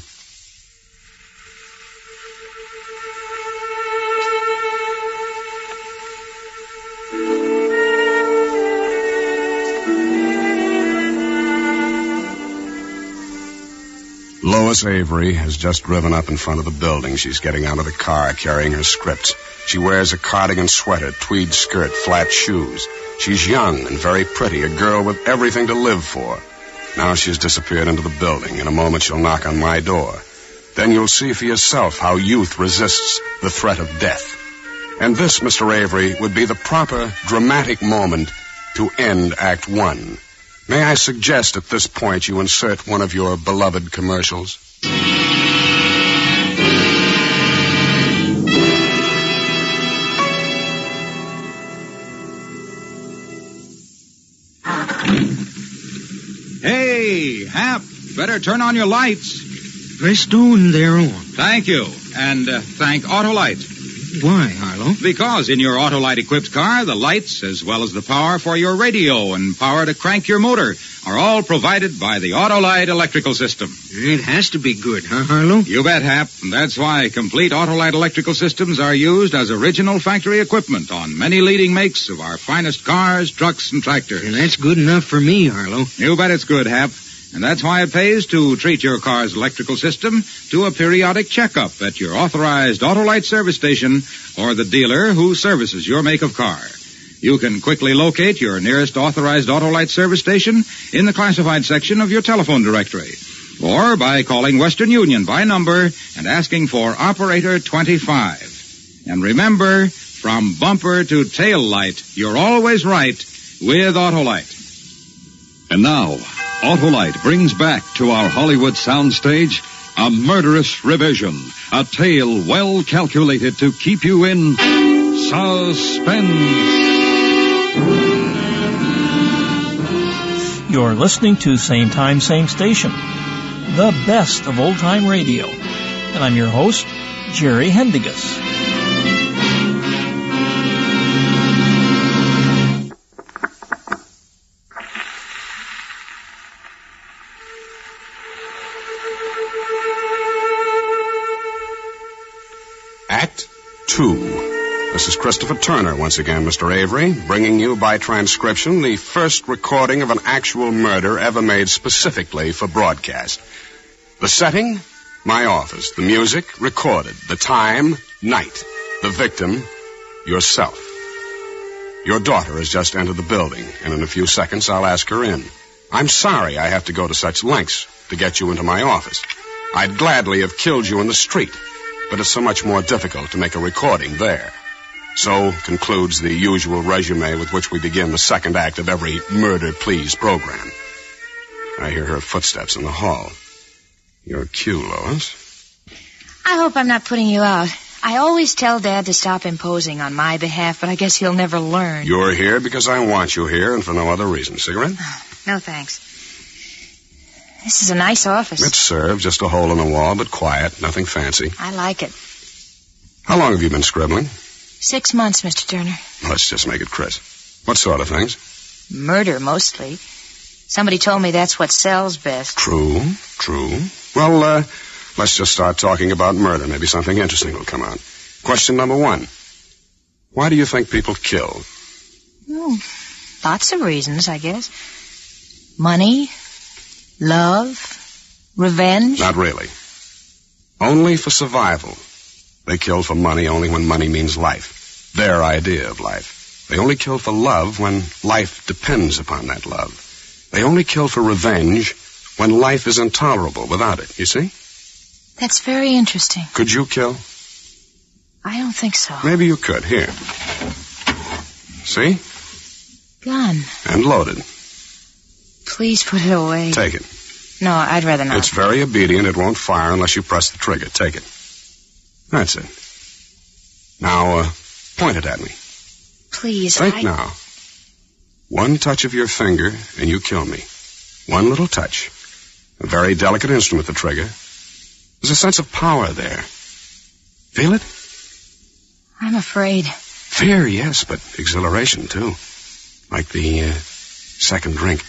Speaker 19: Lois Avery has just driven up in front of the building. She's getting out of the car, carrying her scripts. She wears a cardigan sweater, tweed skirt, flat shoes. She's young and very pretty, a girl with everything to live for. Now she's disappeared into the building. In a moment she'll knock on my door. Then you'll see for yourself how youth resists the threat of death. And this, Mr. Avery, would be the proper, dramatic moment to end Act 1. May I suggest at this point you insert one of your beloved commercials?
Speaker 1: Hey, Hap, better turn on your lights.
Speaker 10: Press down, they're on.
Speaker 1: Thank you. And thank Autolite.
Speaker 10: Why, Harlow?
Speaker 1: Because in your Autolite-equipped car, the lights, as well as the power for your radio and power to crank your motor, are all provided by the Autolite electrical system.
Speaker 10: It has to be good, huh, Harlow?
Speaker 1: You bet, Hap. And that's why complete Autolite electrical systems are used as original factory equipment on many leading makes of our finest cars, trucks, and tractors.
Speaker 10: And that's good enough for me, Harlow.
Speaker 1: You bet it's good, Hap. And that's why it pays to treat your car's electrical system to a periodic checkup at your authorized Autolite service station or the dealer who services your make of car. You can quickly locate your nearest authorized Autolite service station in the classified section of your telephone directory, or by calling Western Union by number and asking for Operator 25. And remember, from bumper to tail light, you're always right with Autolite.
Speaker 17: And now, Autolite brings back to our Hollywood soundstage a murderous revision, a tale well calculated to keep you in suspense.
Speaker 8: You're listening to Same Time, Same Station, the best of old-time radio. And I'm your host, Jerry Hendigas.
Speaker 19: Act 2. This is Christopher Turner once again, Mr. Avery, bringing you by transcription the first recording of an actual murder ever made specifically for broadcast. The setting, my office. The music, recorded. The time, night. The victim, yourself. Your daughter has just entered the building, and in a few seconds I'll ask her in. I'm sorry I have to go to such lengths to get you into my office. I'd gladly have killed you in the street, but it's so much more difficult to make a recording there. So concludes the usual resume with which we begin the second act of every Murder Please program. I hear her footsteps in the hall. Your cue, Lois.
Speaker 4: I hope I'm not putting you out. I always tell Dad to stop imposing on my behalf, but I guess he'll never learn.
Speaker 19: You're here because I want you here and for no other reason. Cigarette?
Speaker 4: No, thanks. This is a nice office.
Speaker 19: It serves. Just a hole in the wall, but quiet. Nothing fancy.
Speaker 4: I like it.
Speaker 19: How long have you been scribbling?
Speaker 4: 6 months, Mr. Turner.
Speaker 19: Let's just make it crisp. What sort of things?
Speaker 4: Murder, mostly. Somebody told me that's what sells best.
Speaker 19: True. Well, let's just start talking about murder. Maybe something interesting will come out. Question number 1. Why do you think people kill?
Speaker 4: Lots of reasons, I guess. Money, love, revenge.
Speaker 19: Not really. Only for survival. They kill for money only when money means life. Their idea of life. They only kill for love when life depends upon that love. They only kill for revenge when life is intolerable without it, you see?
Speaker 4: That's very interesting.
Speaker 19: Could you kill?
Speaker 4: I don't think so.
Speaker 19: Maybe you could. Here. See?
Speaker 4: Gun.
Speaker 19: And loaded.
Speaker 4: Please put it away.
Speaker 19: Take it.
Speaker 4: No, I'd rather not.
Speaker 19: It's very obedient. It won't fire unless you press the trigger. Take it. That's it. Now, point it at me.
Speaker 4: Please,
Speaker 19: Think now. One touch of your finger, and you kill me. One little touch. A very delicate instrument, the trigger. There's a sense of power there. Feel it?
Speaker 4: I'm afraid.
Speaker 19: Fear, yes, but exhilaration, too. Like the second drink.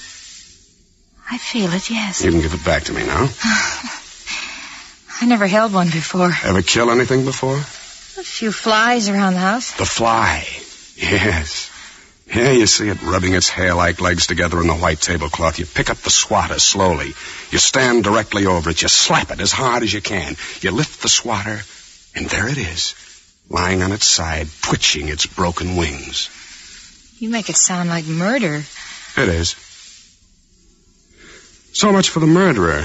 Speaker 4: I feel it, yes.
Speaker 19: You can give it back to me now.
Speaker 4: I never held one before.
Speaker 19: Ever kill anything before?
Speaker 4: A few flies around the house.
Speaker 19: The fly. Yes. Yeah, you see it rubbing its hair-like legs together in the white tablecloth. You pick up the swatter slowly. You stand directly over it. You slap it as hard as you can. You lift the swatter, and there it is, lying on its side, twitching its broken wings.
Speaker 4: You make it sound like murder.
Speaker 19: It is. So much for the murderer.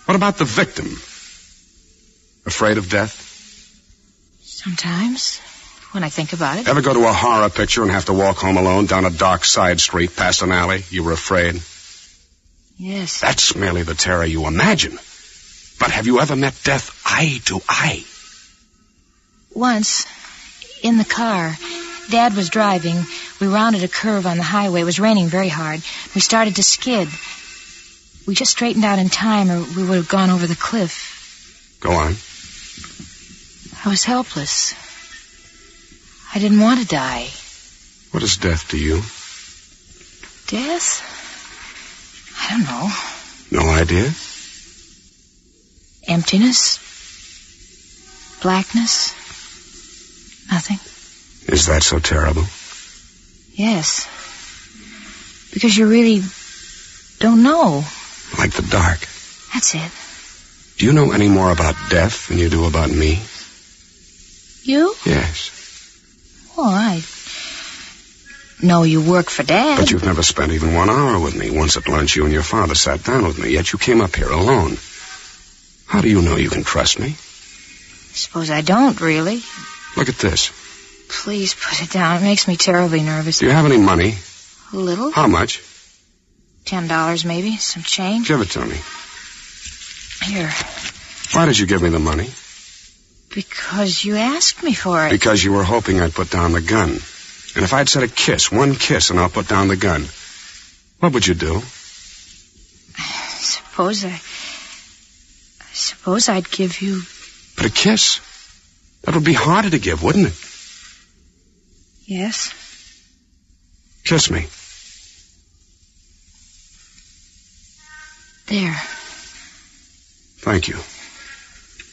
Speaker 19: What about the victim? Afraid of death?
Speaker 4: Sometimes, when I think about it.
Speaker 19: Ever go to a horror picture and have to walk home alone down a dark side street past an alley? You were afraid?
Speaker 4: Yes.
Speaker 19: That's merely the terror you imagine. But have you ever met death eye to eye?
Speaker 4: Once, in the car. Dad was driving. We rounded a curve on the highway. It was raining very hard. We started to skid. We just straightened out in time or we would have gone over the cliff.
Speaker 19: Go on.
Speaker 4: I was helpless. I didn't want to die.
Speaker 19: What is death to you?
Speaker 4: Death? I don't know.
Speaker 19: No idea?
Speaker 4: Emptiness? Blackness? Nothing.
Speaker 19: Is that so terrible?
Speaker 4: Yes. Because you really don't know.
Speaker 19: Like the dark.
Speaker 4: That's it.
Speaker 19: Do you know any more about death than you do about me?
Speaker 4: You?
Speaker 19: Yes.
Speaker 4: Oh, I know you work for Dad.
Speaker 19: But you've never spent even 1 hour with me. Once at lunch, you and your father sat down with me, yet you came up here alone. How do you know you can trust me?
Speaker 4: I suppose I don't, really.
Speaker 19: Look at this.
Speaker 4: Please put it down. It makes me terribly nervous.
Speaker 19: Do you have any money?
Speaker 4: A little.
Speaker 19: How much?
Speaker 4: $10, maybe. Some change.
Speaker 19: Give it to me.
Speaker 4: Here.
Speaker 19: Why did you give me the money?
Speaker 4: Because you asked me for it.
Speaker 19: Because you were hoping I'd put down the gun. And if I'd said a kiss, one kiss, and I'll put down the gun, what would you do?
Speaker 4: Suppose I'd give you...
Speaker 19: But a kiss? That would be harder to give, wouldn't it?
Speaker 4: Yes.
Speaker 19: Kiss me.
Speaker 4: There.
Speaker 19: Thank you.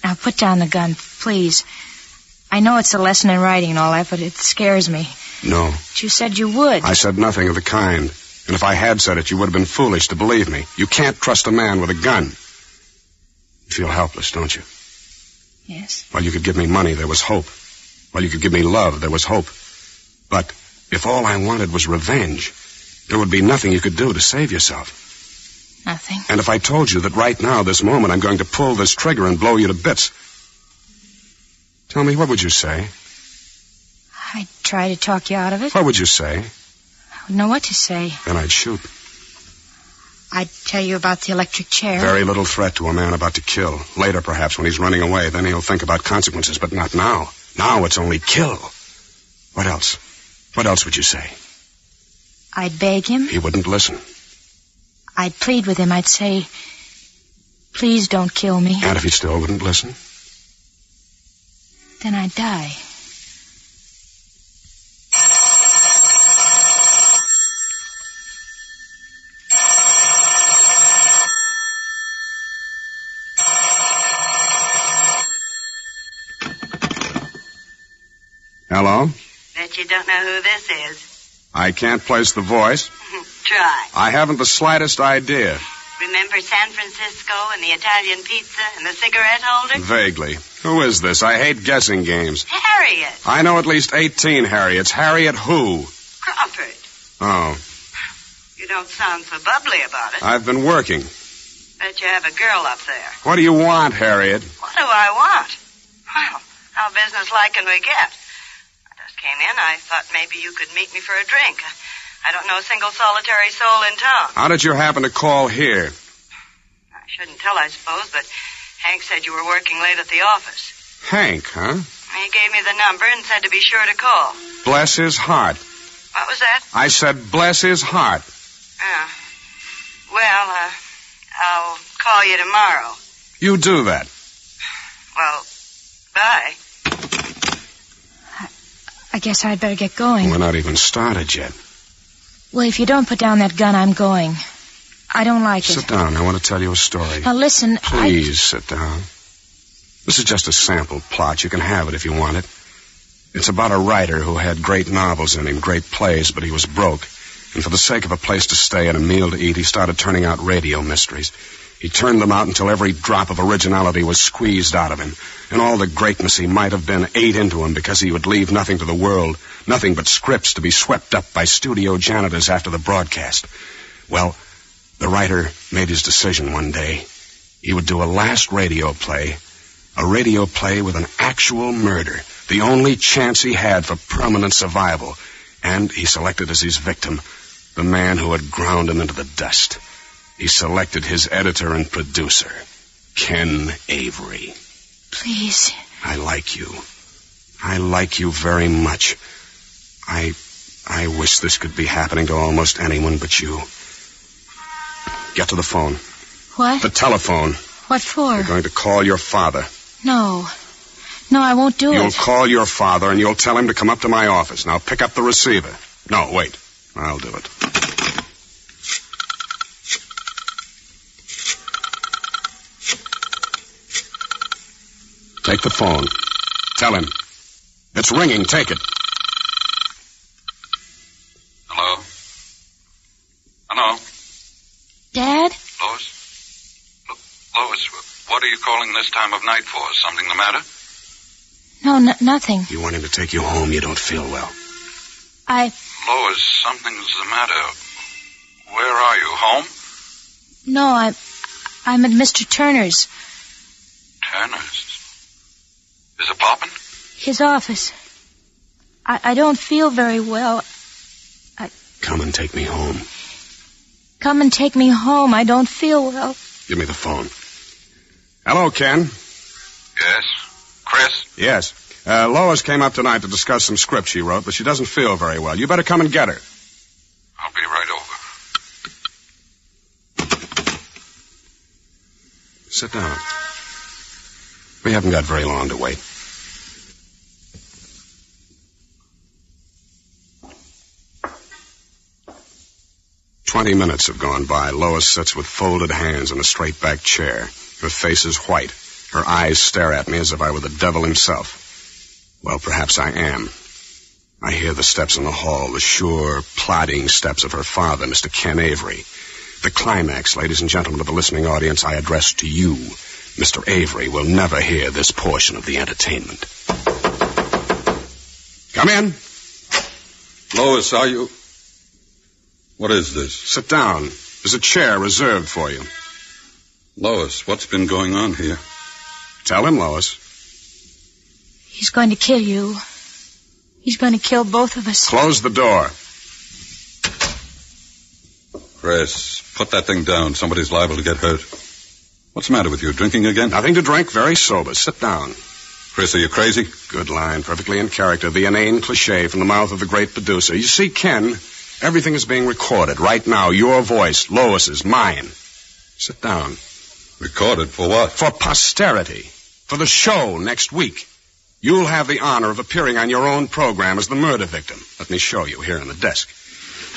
Speaker 4: Now put down the gun, please. I know it's a lesson in writing and all that, but it scares me.
Speaker 19: No.
Speaker 4: But you said you would.
Speaker 19: I said nothing of the kind. And if I had said it, you would have been foolish to believe me. You can't trust a man with a gun. You feel helpless, don't you?
Speaker 4: Yes.
Speaker 19: While you could give me money, there was hope. While you could give me love, there was hope. But if all I wanted was revenge, there would be nothing you could do to save yourself.
Speaker 4: Nothing.
Speaker 19: And if I told you that right now, this moment, I'm going to pull this trigger and blow you to bits, tell me, what would you say?
Speaker 4: I'd try to talk you out of it.
Speaker 19: What would you say?
Speaker 4: I wouldn't know what to say.
Speaker 19: Then I'd shoot.
Speaker 4: I'd tell you about the electric chair.
Speaker 19: Very little threat to a man about to kill. Later, perhaps, when he's running away, then he'll think about consequences, but not now. Now it's only kill. What else? What else would you say?
Speaker 4: I'd beg him.
Speaker 19: He wouldn't listen.
Speaker 4: I'd plead with him. I'd say, please don't kill me.
Speaker 19: And if he still wouldn't listen?
Speaker 4: Then I'd die.
Speaker 19: Hello?
Speaker 7: Bet you don't know who this is.
Speaker 19: I can't place the voice.
Speaker 7: Try.
Speaker 19: I haven't the slightest idea.
Speaker 7: Remember San Francisco and the Italian pizza and the cigarette holder?
Speaker 19: Vaguely. Who is this? I hate guessing games.
Speaker 7: Harriet.
Speaker 19: I know at least 18 Harriets. Harriet who?
Speaker 7: Crawford.
Speaker 19: Oh.
Speaker 7: You don't sound so bubbly about it.
Speaker 19: I've been working.
Speaker 7: Bet you have a girl up there.
Speaker 19: What do you want, Harriet?
Speaker 7: What do I want? Well, how businesslike can we get? I just came in. I thought maybe you could meet me for a drink. I don't know a single solitary soul in town.
Speaker 19: How did you happen to call here?
Speaker 7: I shouldn't tell, I suppose, but Hank said you were working late at the office.
Speaker 19: Hank, huh?
Speaker 7: He gave me the number and said to be sure to call.
Speaker 19: Bless his heart.
Speaker 7: What was that?
Speaker 19: I said bless his heart.
Speaker 7: Well, I'll call you tomorrow.
Speaker 19: You do that.
Speaker 7: Well, bye.
Speaker 4: I guess I'd better get going.
Speaker 19: We're not even started yet.
Speaker 4: Well, if you don't put down that gun, I'm going. I don't like it.
Speaker 19: Sit down. I want to tell you a story.
Speaker 4: Now, listen,
Speaker 19: Please sit down. This is just a sample plot. You can have it if you want it. It's about a writer who had great novels in him, great plays, but he was broke. And for the sake of a place to stay and a meal to eat, he started turning out radio mysteries. He turned them out until every drop of originality was squeezed out of him. And all the greatness he might have been ate into him because he would leave nothing to the world, nothing but scripts to be swept up by studio janitors after the broadcast. Well, the writer made his decision one day. He would do a last radio play, a radio play with an actual murder, the only chance he had for permanent survival. And he selected as his victim the man who had ground him into the dust. He selected his editor and producer, Ken Avery.
Speaker 4: Please.
Speaker 19: I like you. I like you very much. I wish this could be happening to almost anyone but you. Get to the phone.
Speaker 4: What?
Speaker 19: The telephone.
Speaker 4: What for?
Speaker 19: You're going to call your father.
Speaker 4: No. No, I won't do
Speaker 19: You'll
Speaker 4: it.
Speaker 19: call your father and you'll tell him to come up to my office. Now pick up the receiver. No, wait. I'll do it. Take the phone. Tell him. It's ringing. Take it.
Speaker 9: Hello? Hello?
Speaker 4: Dad?
Speaker 9: Lois? Lois, what are you calling this time of night for? Is something the matter?
Speaker 4: No, nothing.
Speaker 19: You want him to take you home. You don't feel well.
Speaker 9: Lois, something's the matter. Where are you? Home?
Speaker 4: No, I'm at Mr. Turner's.
Speaker 9: Turner's? Is it poppin'?
Speaker 4: His office. I don't feel very well.
Speaker 19: Come and take me home.
Speaker 4: Come and take me home. I don't feel well.
Speaker 19: Give me the phone. Hello, Ken.
Speaker 9: Yes? Chris?
Speaker 19: Yes. Lois came up tonight to discuss some script she wrote, but she doesn't feel very well. You better come and get her.
Speaker 9: I'll be right over.
Speaker 19: Sit down. We haven't got very long to wait. "20 minutes have gone by. Lois sits with folded hands in a straight-back chair. Her face is white. Her eyes stare at me as if I were the devil himself. Well, perhaps I am. I hear the steps in the hall, the sure, plodding steps of her father, Mr. Ken Avery. The climax, ladies and gentlemen of the listening audience, I address to you. Mr. Avery will never hear this portion of the entertainment. Come in.
Speaker 9: Lois, are you... What is this?
Speaker 19: Sit down. There's a chair reserved for you.
Speaker 9: Lois, what's been going on here?
Speaker 19: Tell him, Lois.
Speaker 4: He's going to kill you. He's going to kill both of us.
Speaker 19: Close the door.
Speaker 9: Chris, put that thing down. Somebody's liable to get hurt. What's the matter with you? Drinking again?
Speaker 19: Nothing to drink. Very sober. Sit down.
Speaker 9: Chris, are you crazy?
Speaker 19: Good line. Perfectly in character. The inane cliche from the mouth of the great producer. You see, Ken, everything is being recorded. Right now, your voice, Lois's, mine. Sit down.
Speaker 9: Recorded for what?
Speaker 19: For posterity. For the show next week. You'll have the honor of appearing on your own program as the murder victim. Let me show you here on the desk.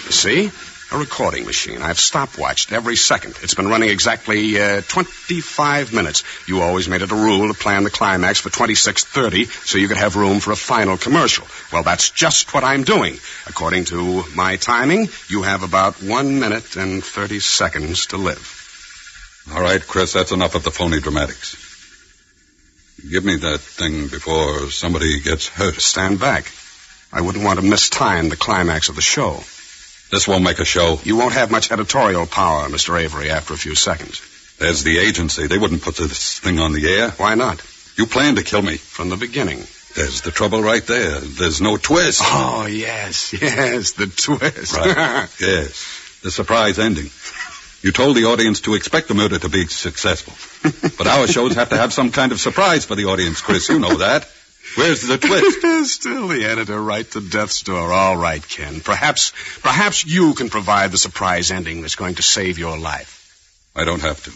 Speaker 19: You see? A recording machine. I've stopwatched every second. It's been running exactly 25 minutes. You always made it a rule to plan the climax for 26:30 so you could have room for a final commercial. Well, that's just what I'm doing. According to my timing, you have about 1 minute and 30 seconds to live.
Speaker 9: All right, Chris, that's enough of the phony dramatics. Give me that thing before somebody gets hurt.
Speaker 19: Stand back. I wouldn't want to mistime the climax of the show.
Speaker 9: This won't make a show.
Speaker 19: You won't have much editorial power, Mr. Avery, after a few seconds.
Speaker 9: There's the agency. They wouldn't put this thing on the air.
Speaker 19: Why not?
Speaker 9: You planned to kill me.
Speaker 19: From the beginning.
Speaker 9: There's the trouble right there. There's no twist.
Speaker 19: Oh, yes, the twist.
Speaker 9: Right. Yes, the surprise ending. You told the audience to expect the murder to be successful. But our shows have to have some kind of surprise for the audience, Chris. You know that. Where's the twist?
Speaker 19: Still the editor right to death's door. All right, Ken. Perhaps you can provide the surprise ending that's going to save your life.
Speaker 9: I don't have to.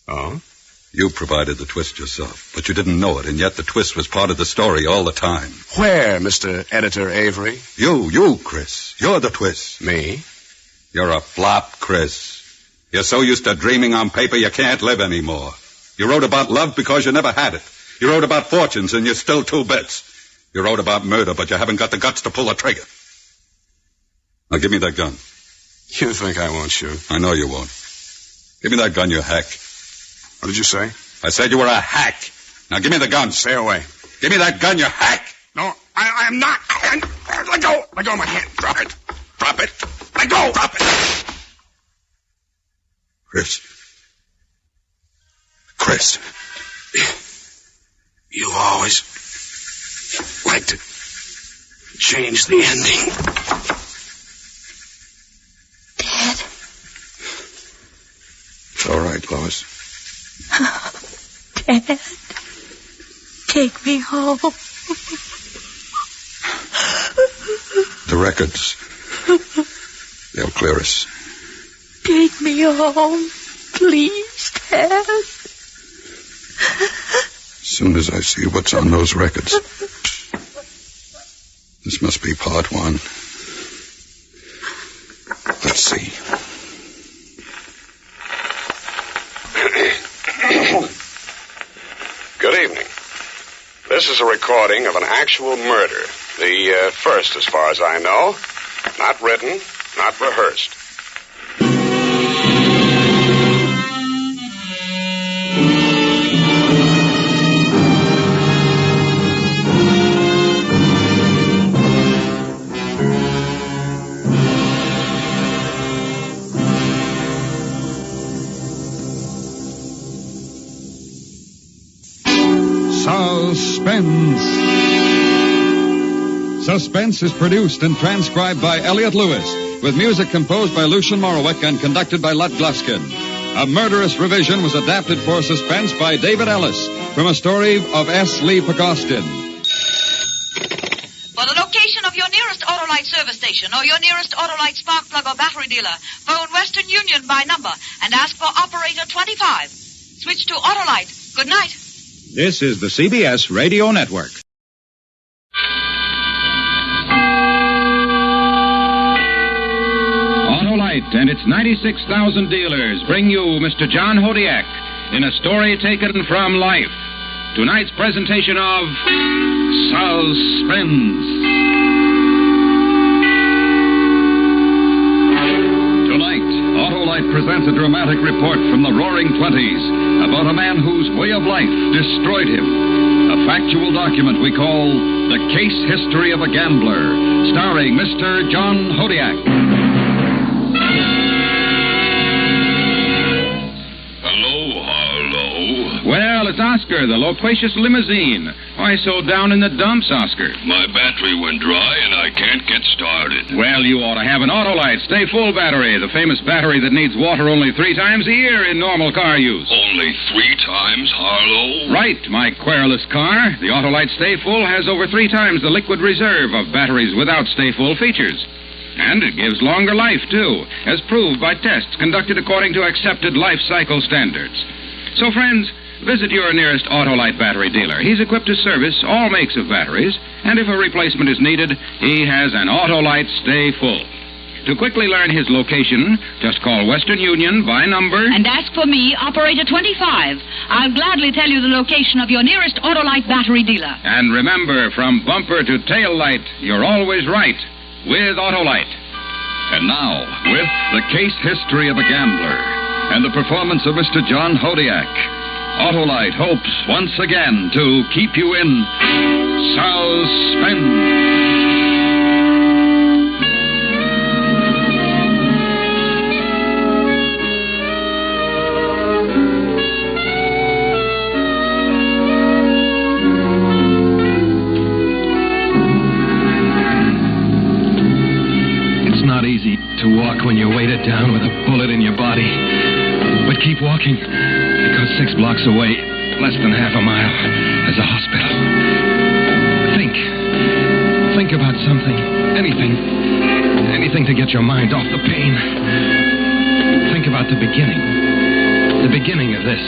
Speaker 19: Oh?
Speaker 9: You provided the twist yourself, but you didn't know it, and yet the twist was part of the story all the time.
Speaker 19: Where, Mr. Editor Avery?
Speaker 9: You, Chris. You're the twist.
Speaker 19: Me?
Speaker 9: You're a flop, Chris. You're so used to dreaming on paper you can't live anymore. You wrote about love because you never had it. You wrote about fortunes and you're still 2 bits. You wrote about murder, but you haven't got the guts to pull the trigger. Now give me that gun.
Speaker 19: You think I won't shoot?
Speaker 9: I know you won't. Give me that gun, you hack.
Speaker 19: What did you say?
Speaker 9: I said you were a hack. Now give me the gun.
Speaker 19: Stay away.
Speaker 9: Give me that gun, you hack.
Speaker 19: No, I am not. Let go. Let go of my hand. Drop it. Drop it. Let go. Drop it. Chris, you always like to change the ending.
Speaker 4: Dad?
Speaker 9: It's all right, Lois.
Speaker 4: Dad, take me home.
Speaker 9: The records, they'll clear us.
Speaker 4: Take me home, please, Dad.
Speaker 9: soon as I see what's on those records. This must be part one. Let's see.
Speaker 19: Good evening. This is a recording of an actual murder. The first, as far as I know. Not written, not rehearsed.
Speaker 1: Suspense. Suspense is produced and transcribed by Elliot Lewis, with music composed by Lucian Morowick and conducted by Lud Gluskin. A Murderous Revision was adapted for Suspense by David Ellis from a story of S. Lee Pagostin.
Speaker 14: For the location of your nearest Autolite service station or your nearest Autolite spark plug or battery dealer, phone Western Union by number and ask for operator 25. Switch to Autolite. Good night.
Speaker 1: This is the CBS Radio Network. Autolite and its 96,000 dealers bring you Mr. John Hodiak in a story taken from life. Tonight's presentation of Suspense. Tonight, Autolite presents a dramatic report from the Roaring Twenties about a man whose way of life destroyed him. A factual document we call The Case History of a Gambler, starring Mr. John Hodiak. Well, it's Oscar, the loquacious limousine. Why so down in the dumps, Oscar?
Speaker 13: My battery went dry and I can't get started.
Speaker 1: Well, you ought to have an Autolite Stay Full battery, the famous battery that needs water only 3 times a year in normal car use.
Speaker 13: Only 3 times, Harlow?
Speaker 1: Right, my querulous car. The Autolite Stay Full has over 3 times the liquid reserve of batteries without Stay Full features. And it gives longer life, too, as proved by tests conducted according to accepted life cycle standards. So, friends, visit your nearest Autolite battery dealer. He's equipped to service all makes of batteries, and if a replacement is needed, he has an Autolite Stay Full. To quickly learn his location, just call Western Union by number
Speaker 14: and ask for me, operator 25. I'll gladly tell you the location of your nearest Autolite battery dealer.
Speaker 1: And remember, from bumper to tail light, you're always right with Autolite. And now, with The Case History of a Gambler and the performance of Mr. John Hodiak, Autolite hopes once again to keep you in suspense.
Speaker 16: It's not easy to walk when you're weighted down with a bullet in your body. But keep walking, because 6 blocks away, less than half a mile, is a hospital. Think about something, anything to get your mind off the pain. Think about the beginning of this.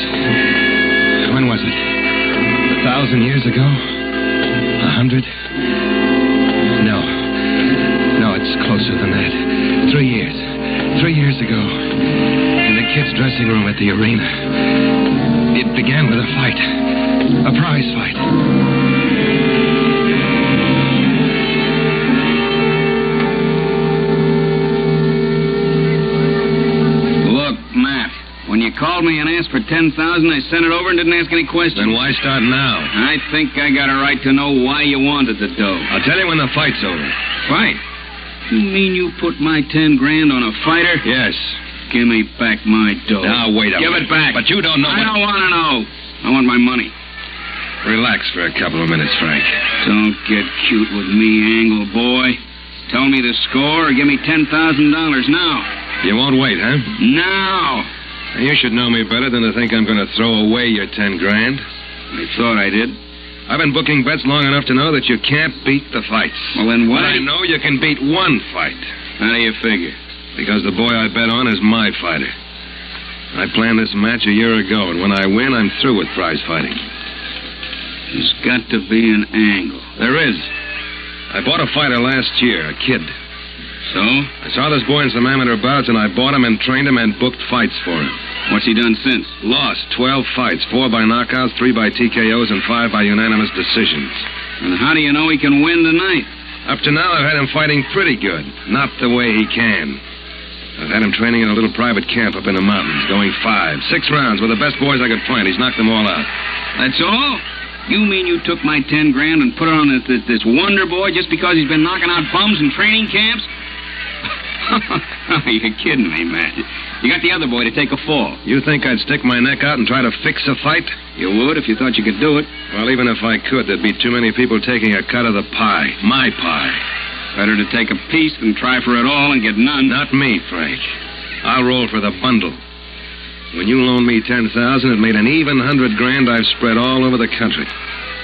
Speaker 16: When was it? 1,000 years ago? 100? No, it's closer than that. 3 years. 3 years ago. In the kids' dressing room at the arena. It began with a fight. A prize fight.
Speaker 18: Look, Matt, when you called me and asked for 10,000, I sent it over and didn't ask any questions.
Speaker 16: Then why start now?
Speaker 18: I think I got a right to know why you wanted the dough.
Speaker 16: I'll tell you when the fight's over.
Speaker 18: Fight? You mean you put my 10 grand on a fighter?
Speaker 16: Yes.
Speaker 18: Give me back my dough.
Speaker 16: Now, wait a minute.
Speaker 18: Give it back.
Speaker 16: But you don't know
Speaker 18: I don't want to know. I want my money.
Speaker 16: Relax for a couple of minutes, Frank.
Speaker 18: Don't get cute with me, Angle boy. Tell me the score or give me $10,000 now.
Speaker 16: You won't wait, huh?
Speaker 18: Now.
Speaker 16: You should know me better than to think I'm going to throw away your 10 grand.
Speaker 18: I thought I did.
Speaker 19: I've been booking bets long enough to know that you can't beat the fights.
Speaker 18: Well, then what?
Speaker 19: But I know you can beat one fight.
Speaker 18: How do you figure?
Speaker 19: Because the boy I bet on is my fighter. I planned this match a year ago, and when I win, I'm through with prize fighting.
Speaker 18: There's got to be an angle.
Speaker 16: There is. I bought a fighter last year, a kid.
Speaker 18: So?
Speaker 16: I saw this boy in some amateur bouts, and I bought him and trained him and booked fights for him.
Speaker 18: What's he done since?
Speaker 16: Lost 12 fights, 4 by knockouts, 3 by TKOs, and 5 by unanimous decisions.
Speaker 18: And how do you know he can win tonight?
Speaker 16: Up to now, I've had him fighting pretty good. Not the way he can. I've had him training in a little private camp up in the mountains, going 5, 6 rounds with the best boys I could find. He's knocked them all out.
Speaker 18: That's all? You mean you took my 10 grand and put it on this wonder boy just because he's been knocking out bums in training camps? You're kidding me, man. You got the other boy to take a fall.
Speaker 16: You think I'd stick my neck out and try to fix a fight?
Speaker 18: You would if you thought you could do it.
Speaker 16: Well, even if I could, there'd be too many people taking a cut of the pie. My pie.
Speaker 18: Better to take a piece than try for it all and get none.
Speaker 16: Not me, Frank. I'll roll for the bundle. When you loaned me $10,000, it made an even $100 grand I've spread all over the country.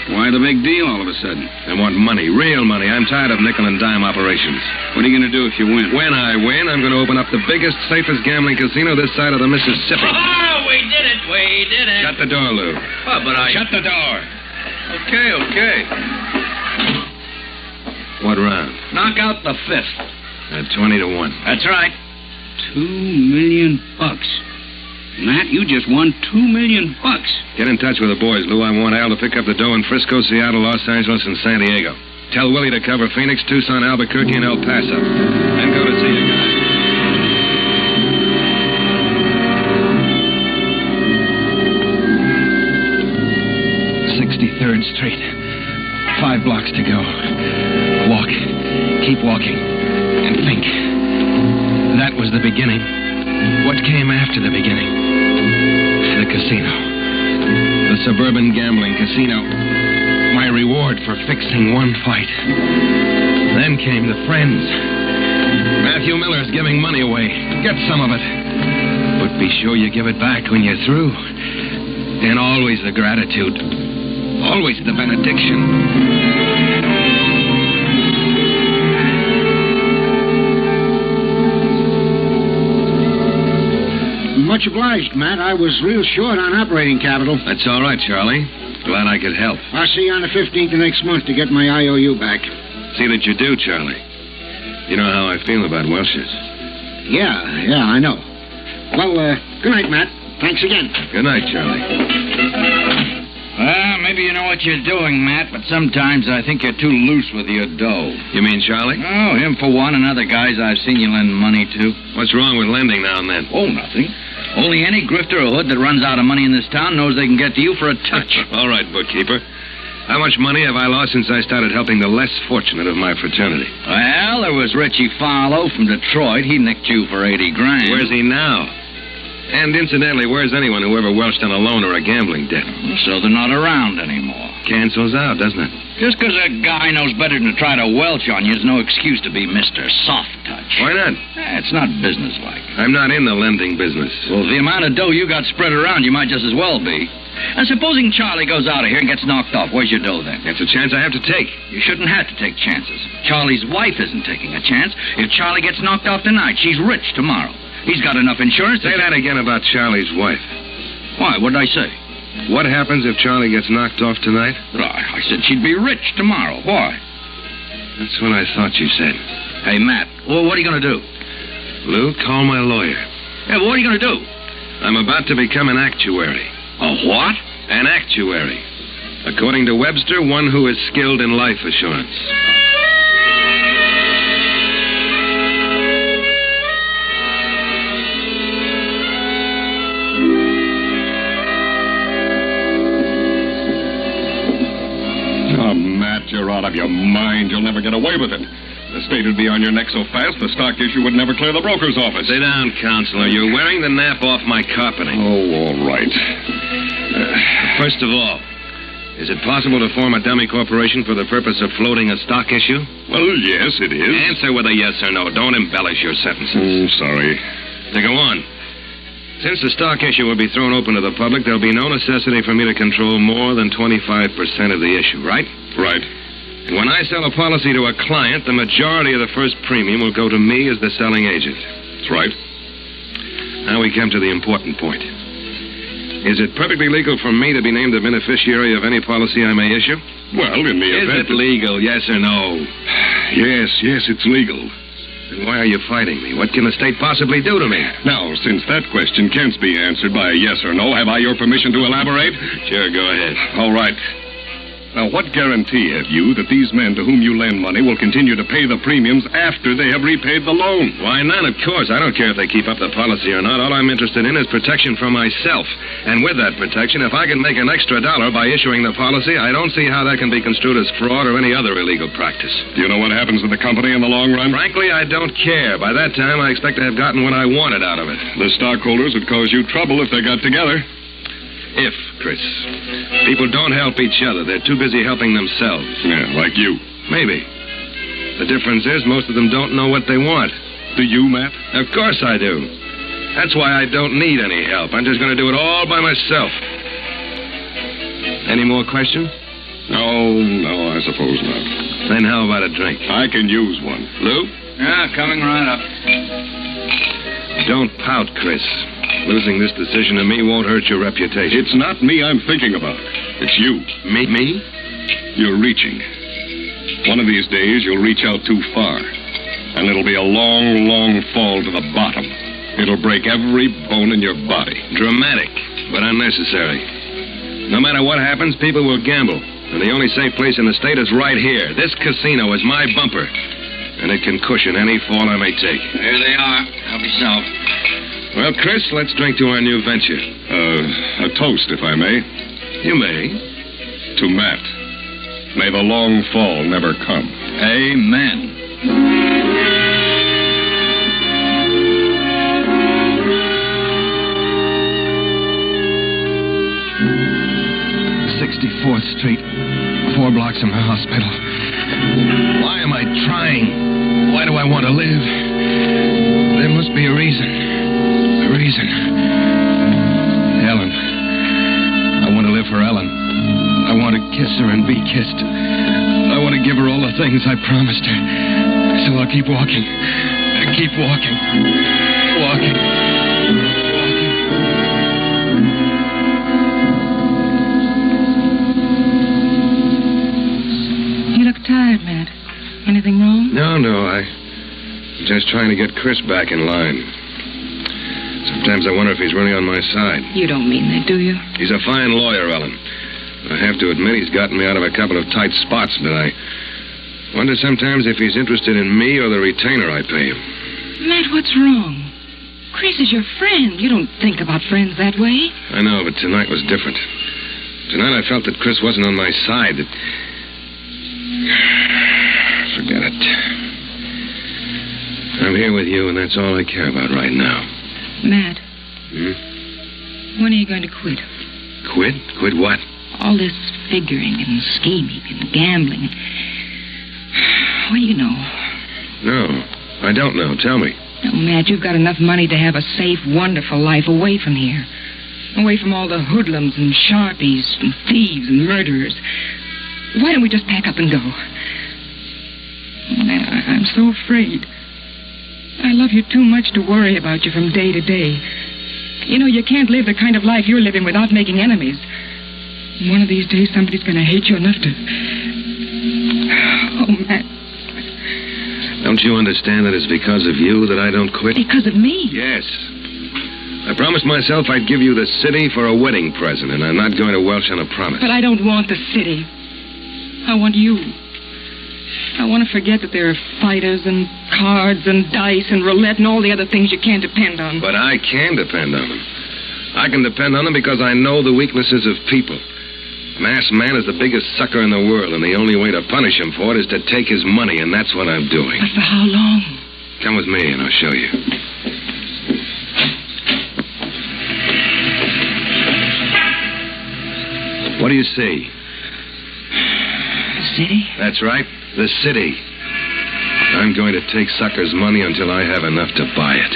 Speaker 18: Why the big deal all of a sudden?
Speaker 16: I want money, real money. I'm tired of nickel and dime operations.
Speaker 18: What are you going to do if you win?
Speaker 16: When I win, I'm going to open up the biggest, safest gambling casino this side of the Mississippi.
Speaker 11: Oh, we did it. We did it.
Speaker 16: Shut the door, Lou.
Speaker 11: Oh, but
Speaker 16: Shut the door.
Speaker 11: Okay.
Speaker 16: What round?
Speaker 11: Knock out the fifth.
Speaker 16: At 20 to 1.
Speaker 11: That's right.
Speaker 18: $2 million. Matt, you just won $2 million.
Speaker 16: Get in touch with the boys, Lou. I want Al to pick up the dough in Frisco, Seattle, Los Angeles, and San Diego. Tell Willie to cover Phoenix, Tucson, Albuquerque, and El Paso. Then go to see you guys. 63rd Street. 5 blocks to go. Walk. Keep walking. And think. That was the beginning. What came after the beginning? The casino. The suburban gambling casino. My reward for fixing one fight. Then came the friends. Matthew Miller's giving money away. Get some of it. But be sure you give it back when you're through. And always the gratitude. Always the benediction.
Speaker 10: Much obliged, Matt. I was real short on operating capital.
Speaker 16: That's all right, Charlie. Glad I could help.
Speaker 10: I'll see you on the 15th of next month to get my IOU back.
Speaker 16: See that you do, Charlie. You know how I feel about Welshers.
Speaker 10: Yeah, I know. Well, good night, Matt. Thanks again.
Speaker 16: Good night, Charlie.
Speaker 11: Well, maybe you know what you're doing, Matt, but sometimes I think you're too loose with your dough.
Speaker 16: You mean Charlie?
Speaker 11: Oh, him for one, and other guys I've seen you lend money to.
Speaker 16: What's wrong with lending now and then?
Speaker 11: Oh, nothing. Only any grifter or hood that runs out of money in this town knows they can get to you for a touch.
Speaker 16: All right, bookkeeper. How much money have I lost since I started helping the less fortunate of my fraternity?
Speaker 11: Well, there was Richie Farlow from Detroit. He nicked you for 80 grand.
Speaker 16: Where's he now? And incidentally, where's anyone who ever welched on a loan or a gambling debt?
Speaker 11: So they're not around anymore.
Speaker 16: Cancels out, doesn't it?
Speaker 11: Just because a guy knows better than to try to welch on you is no excuse to be Mr. Soft Touch.
Speaker 16: Why not?
Speaker 11: It's not businesslike.
Speaker 16: I'm not in the lending business.
Speaker 11: Well, the amount of dough you got spread around, you might just as well be. And supposing Charlie goes out of here and gets knocked off, where's your dough then?
Speaker 16: That's a chance I have to take.
Speaker 11: You shouldn't have to take chances. Charlie's wife isn't taking a chance. If Charlie gets knocked off tonight, she's rich tomorrow. He's got enough insurance to...
Speaker 16: Say that again about Charlie's wife.
Speaker 11: Why? What did I say?
Speaker 16: What happens if Charlie gets knocked off tonight?
Speaker 11: I said she'd be rich tomorrow. Why?
Speaker 16: That's what I thought you said.
Speaker 11: Hey, Matt, well, what are you going to do?
Speaker 16: Lou, call my lawyer.
Speaker 11: Yeah, well, what are you going to do?
Speaker 16: I'm about to become an actuary.
Speaker 11: A what?
Speaker 16: An actuary. According to Webster, one who is skilled in life assurance.
Speaker 23: Matt, you're out of your mind. You'll never get away with it. The state would be on your neck so fast, the stock issue would never clear the broker's office.
Speaker 16: Sit down, Counselor. You're wearing the nap off my carpeting.
Speaker 23: Oh, all right.
Speaker 16: First of all, is it possible to form a dummy corporation for the purpose of floating a stock issue?
Speaker 23: Well, yes, it is.
Speaker 16: Answer with a yes or no. Don't embellish your sentences.
Speaker 23: Oh, sorry.
Speaker 16: Now go on. Since the stock issue will be thrown open to the public, there'll be no necessity for me to control more than 25% of the issue, right?
Speaker 23: Right.
Speaker 16: And when I sell a policy to a client, the majority of the first premium will go to me as the selling agent.
Speaker 23: That's right.
Speaker 16: Now we come to the important point. Is it perfectly legal for me to be named the beneficiary of any policy I may issue?
Speaker 13: Well, in the event...
Speaker 16: Is it legal, yes or no?
Speaker 13: Yes, it's legal.
Speaker 16: Then why are you fighting me? What can the state possibly do to me?
Speaker 13: Now, since that question can't be answered by a yes or no, have I your permission to elaborate?
Speaker 16: Sure, go ahead.
Speaker 13: All right. Now, what guarantee have you that these men to whom you lend money will continue to pay the premiums after they have repaid the loan?
Speaker 16: Why, none, of course. I don't care if they keep up the policy or not. All I'm interested in is protection for myself. And with that protection, if I can make an extra dollar by issuing the policy, I don't see how that can be construed as fraud or any other illegal practice.
Speaker 13: Do you know what happens to the company in the long run?
Speaker 16: Frankly, I don't care. By that time, I expect to have gotten what I wanted out of it.
Speaker 13: The stockholders would cause you trouble if they got together.
Speaker 16: If, Chris. People don't help each other. They're too busy helping themselves.
Speaker 13: Yeah, like you.
Speaker 16: Maybe. The difference is most of them don't know what they want.
Speaker 13: Do you, Matt?
Speaker 16: Of course I do. That's why I don't need any help. I'm just going to do it all by myself. Any more questions?
Speaker 13: No, I suppose not.
Speaker 16: Then how about a drink?
Speaker 13: I can use one.
Speaker 16: Lou?
Speaker 11: Yeah, coming right up.
Speaker 16: Don't pout, Chris. Losing this decision to me won't hurt your reputation.
Speaker 13: It's not me I'm thinking about. It's you.
Speaker 16: Me?
Speaker 13: You're reaching. One of these days, you'll reach out too far. And it'll be a long, long fall to the bottom. It'll break every bone in your body.
Speaker 16: Dramatic, but unnecessary. No matter what happens, people will gamble. And the only safe place in the state is right here. This casino is my bumper. And it can cushion any fall I may take.
Speaker 11: Here they are. Help yourself.
Speaker 16: Well, Chris, let's drink to our new venture.
Speaker 13: A toast, if I may.
Speaker 16: You may.
Speaker 13: To Matt. May the long fall never come.
Speaker 11: Amen.
Speaker 16: Street, 4 blocks from the hospital. Why am I trying? Why do I want to live? There must be a reason. A reason. Ellen. I want to live for Ellen. I want to kiss her and be kissed. I want to give her all the things I promised her. So I'll keep walking. Keep walking. Walking.
Speaker 4: Tired, Matt. Anything wrong?
Speaker 16: No. I'm just trying to get Chris back in line. Sometimes I wonder if he's really on my side.
Speaker 4: You don't mean that, do you?
Speaker 16: He's a fine lawyer, Ellen. I have to admit he's gotten me out of a couple of tight spots, but I wonder sometimes if he's interested in me or the retainer I pay him.
Speaker 4: Matt, what's wrong? Chris is your friend. You don't think about friends that way.
Speaker 16: I know, but tonight was different. Tonight I felt that Chris wasn't on my side, that... Forget it. I'm here with you, and that's all I care about right now.
Speaker 4: Matt. When are you going to quit?
Speaker 16: Quit? Quit what?
Speaker 4: All this figuring and scheming and gambling. What do you know?
Speaker 16: No, I don't know. Tell me.
Speaker 4: Oh, Matt, you've got enough money to have a safe, wonderful life away from here. Away from all the hoodlums and sharpies and thieves and murderers. Why don't we just pack up and go? Matt, I'm so afraid. I love you too much to worry about you from day to day. You know, you can't live the kind of life you're living without making enemies. One of these days, somebody's going to hate you enough to... Oh, Matt.
Speaker 16: Don't you understand that it's because of you that I don't quit?
Speaker 4: Because of me?
Speaker 16: Yes. I promised myself I'd give you the city for a wedding present, and I'm not going to welch on a promise.
Speaker 4: But I don't want the city. I want you. I want to forget that there are fighters and cards and dice and roulette and all the other things you can't depend on.
Speaker 16: But I can depend on them. I can depend on them because I know the weaknesses of people. A masked man is the biggest sucker in the world, and the only way to punish him for it is to take his money, and that's what I'm doing.
Speaker 4: But for how long?
Speaker 16: Come with me, and I'll show you. What do you see?
Speaker 4: The city?
Speaker 16: That's right, the city. I'm going to take suckers' money until I have enough to buy it.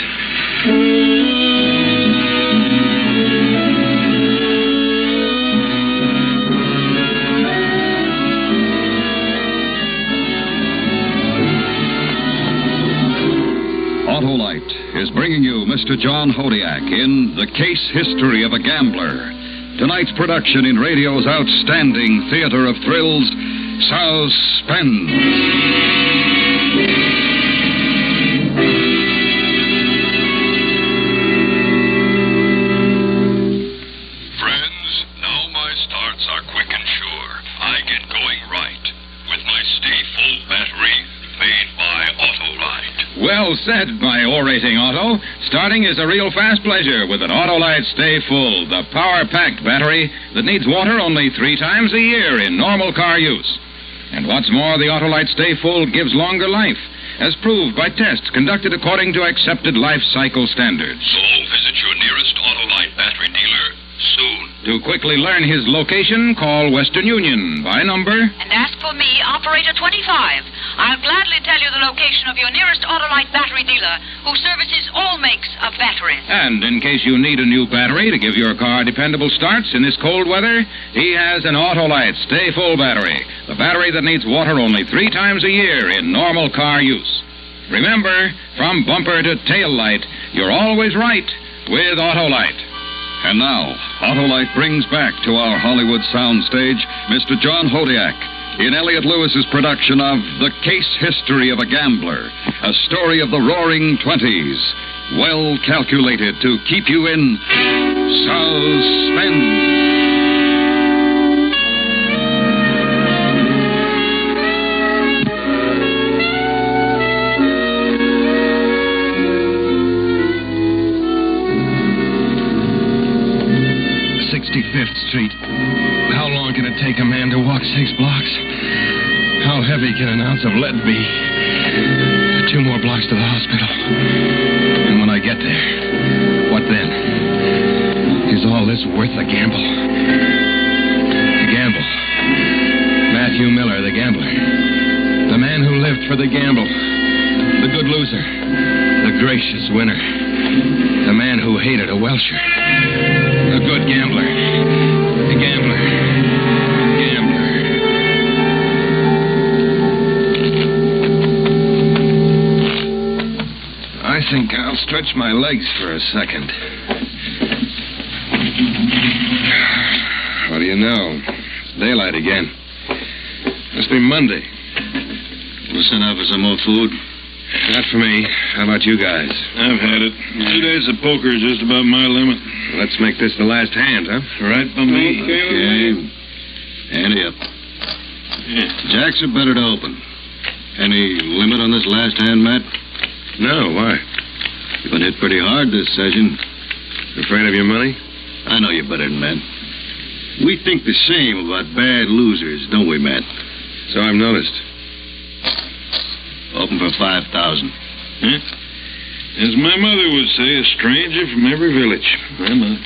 Speaker 3: Autolite is bringing you Mr. John Hodiak in The Case History of a Gambler. Tonight's production in radio's outstanding theater of thrills, Suspense.
Speaker 13: Friends, now my starts are quick and sure. I get going right with my Stay Full battery made by Autolite.
Speaker 6: Well said by Orating Auto. Starting is a real fast pleasure with an Autolite Stay Full, the power-packed battery that needs water only 3 times a year in normal car use. And what's more, the Autolite Stay Full gives longer life, as proved by tests conducted according to accepted life cycle standards.
Speaker 13: So visit your nearest Autolite battery dealer soon.
Speaker 6: To quickly learn his location, call Western Union by number
Speaker 14: And ask for me, Operator 25. I'll gladly tell you the location of your nearest Autolite battery dealer, who services all makes of batteries.
Speaker 6: And in case you need a new battery to give your car dependable starts in this cold weather, he has an Autolite Stay Full battery, the battery that needs water only 3 times a year in normal car use. Remember, from bumper to tail light, you're always right with Autolite.
Speaker 3: And now, Autolite brings back to our Hollywood soundstage Mr. John Hodiak in Elliot Lewis's production of The Case History of a Gambler, a story of the roaring 20s, well calculated to keep you in suspense.
Speaker 16: 65th Street. How long can it take a man to walk 6 blocks? How heavy can an ounce of lead be? 2 more blocks to the hospital. And when I get there, what then? Is all this worth the gamble? The gamble. Matthew Miller, the gambler. The man who lived for the gamble. The good loser. The gracious winner. The man who hated a Welsher. A good gambler. A gambler. Gambler. I think I'll stretch my legs for a second. What do you know? It's daylight again. Must be Monday.
Speaker 12: We'll send out for some more food.
Speaker 16: Not for me. How about you guys?
Speaker 12: I've had it. 2 days of poker is just about my limit.
Speaker 16: Let's make this the last hand, huh?
Speaker 12: Right by me.
Speaker 16: Okay.
Speaker 12: Ante up. Jacks are better to open. Any limit on this last hand, Matt?
Speaker 16: No, why?
Speaker 12: You've been hit pretty hard this session.
Speaker 16: Afraid of your money?
Speaker 12: I know you're better than Matt. We think the same about bad losers, don't we, Matt?
Speaker 16: So I've noticed.
Speaker 12: Open for 5,000.
Speaker 15: Huh? As my mother would say, a stranger from every village. I'm a...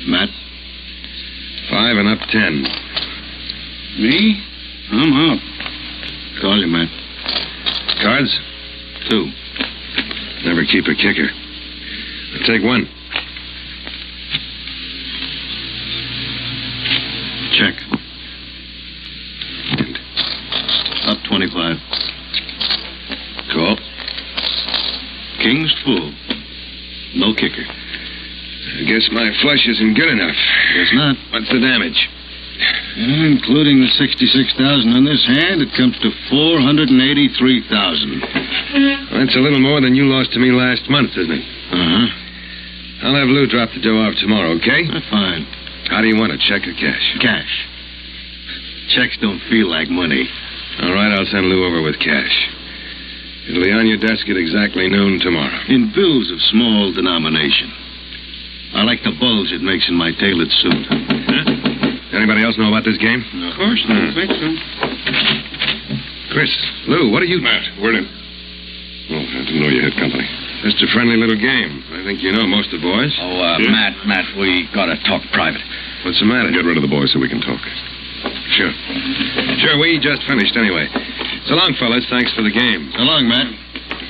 Speaker 12: Matt?
Speaker 16: 5 and up 10.
Speaker 12: Me? I'm out. Call you, Matt.
Speaker 16: Cards?
Speaker 12: 2.
Speaker 16: Never keep a kicker. I'll take 1.
Speaker 12: Check. And up 25.
Speaker 16: Call.
Speaker 12: King's full. No kicker.
Speaker 16: I guess my flush isn't good enough.
Speaker 12: Guess not.
Speaker 16: What's the damage?
Speaker 12: Including the 66,000 on this hand, it comes to 483,000.
Speaker 16: That's a little more than you lost to me last month, isn't it?
Speaker 12: Uh-huh.
Speaker 16: I'll have Lou drop the dough off tomorrow, okay?
Speaker 12: Fine.
Speaker 16: How do you want it, check or cash?
Speaker 12: Cash. Checks don't feel like money.
Speaker 16: All right, I'll send Lou over with cash. It'll be on your desk at exactly noon tomorrow.
Speaker 12: In bills of small denomination. I like the bulge it makes in my tailored suit.
Speaker 16: Huh? Anybody else know about this game?
Speaker 15: Of course, I don't think so.
Speaker 16: Chris, Lou, what are you...
Speaker 13: Matt, we're in.
Speaker 16: Oh, I didn't know you had company. Just a friendly little game. I think you know most of the boys.
Speaker 12: Oh, Matt, we gotta talk private.
Speaker 16: What's the matter?
Speaker 13: Get rid of the boys so we can talk.
Speaker 16: Sure. Sure, we just finished anyway. So long, fellas. Thanks for the game.
Speaker 12: So long, Matt.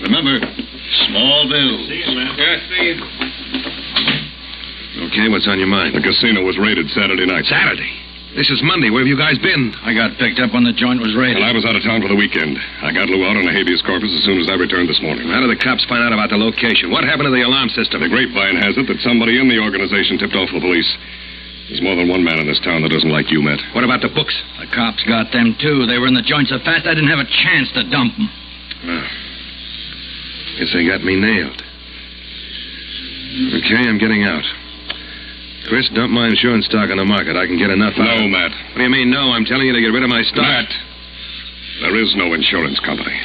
Speaker 12: Remember, small bills.
Speaker 15: See you, Matt. Yeah, see you.
Speaker 16: Okay, what's on your mind?
Speaker 13: The casino was raided Saturday night.
Speaker 16: Saturday? This is Monday. Where have you guys been?
Speaker 15: I got picked up when the joint was raided.
Speaker 13: Well, I was out of town for the weekend. I got Lou out on a habeas corpus as soon as I returned this morning.
Speaker 16: How did the cops find out about the location? What happened to the alarm system?
Speaker 13: The grapevine has it that somebody in the organization tipped off the police. There's more than one man in this town that doesn't like you, Matt.
Speaker 16: What about the books?
Speaker 15: The cops got them, too. They were in the joint so fast I didn't have a chance to dump them.
Speaker 16: Well, guess they got me nailed. Okay, I'm getting out. Chris, dump my insurance stock on the market. I can get enough out.
Speaker 13: No, Matt.
Speaker 16: What do you mean, no? I'm telling you to get rid of my stock.
Speaker 13: Matt, there is no insurance company.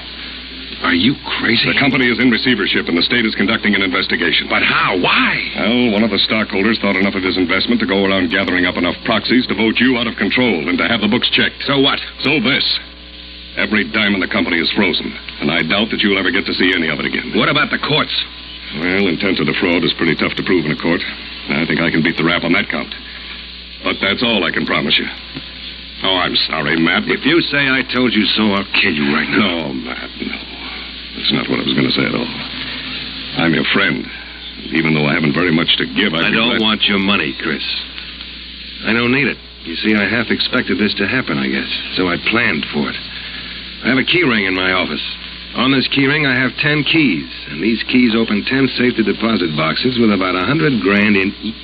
Speaker 16: Are you crazy?
Speaker 13: The company is in receivership, and the state is conducting an investigation.
Speaker 16: But how? Why?
Speaker 13: Well, one of the stockholders thought enough of his investment to go around gathering up enough proxies to vote you out of control and to have the books checked.
Speaker 16: So what?
Speaker 13: So this. Every dime in the company is frozen, and I doubt that you'll ever get to see any of it again.
Speaker 16: What about the courts?
Speaker 13: Well, intent to defraud is pretty tough to prove in a court. I think I can beat the rap on that count. But that's all I can promise you. Oh, I'm sorry, Matt, but...
Speaker 16: If you say I told you so, I'll kill you right now.
Speaker 13: No, Matt, no. That's not what I was going to say at all. I'm your friend. Even though I haven't very much to give,
Speaker 16: I don't want your money, Chris. I don't need it. You see, I half expected this to happen, I guess. So I planned for it. I have a key ring in my office. On this key ring, I have 10 keys. And these keys open 10 safety deposit boxes with about $100,000 in each.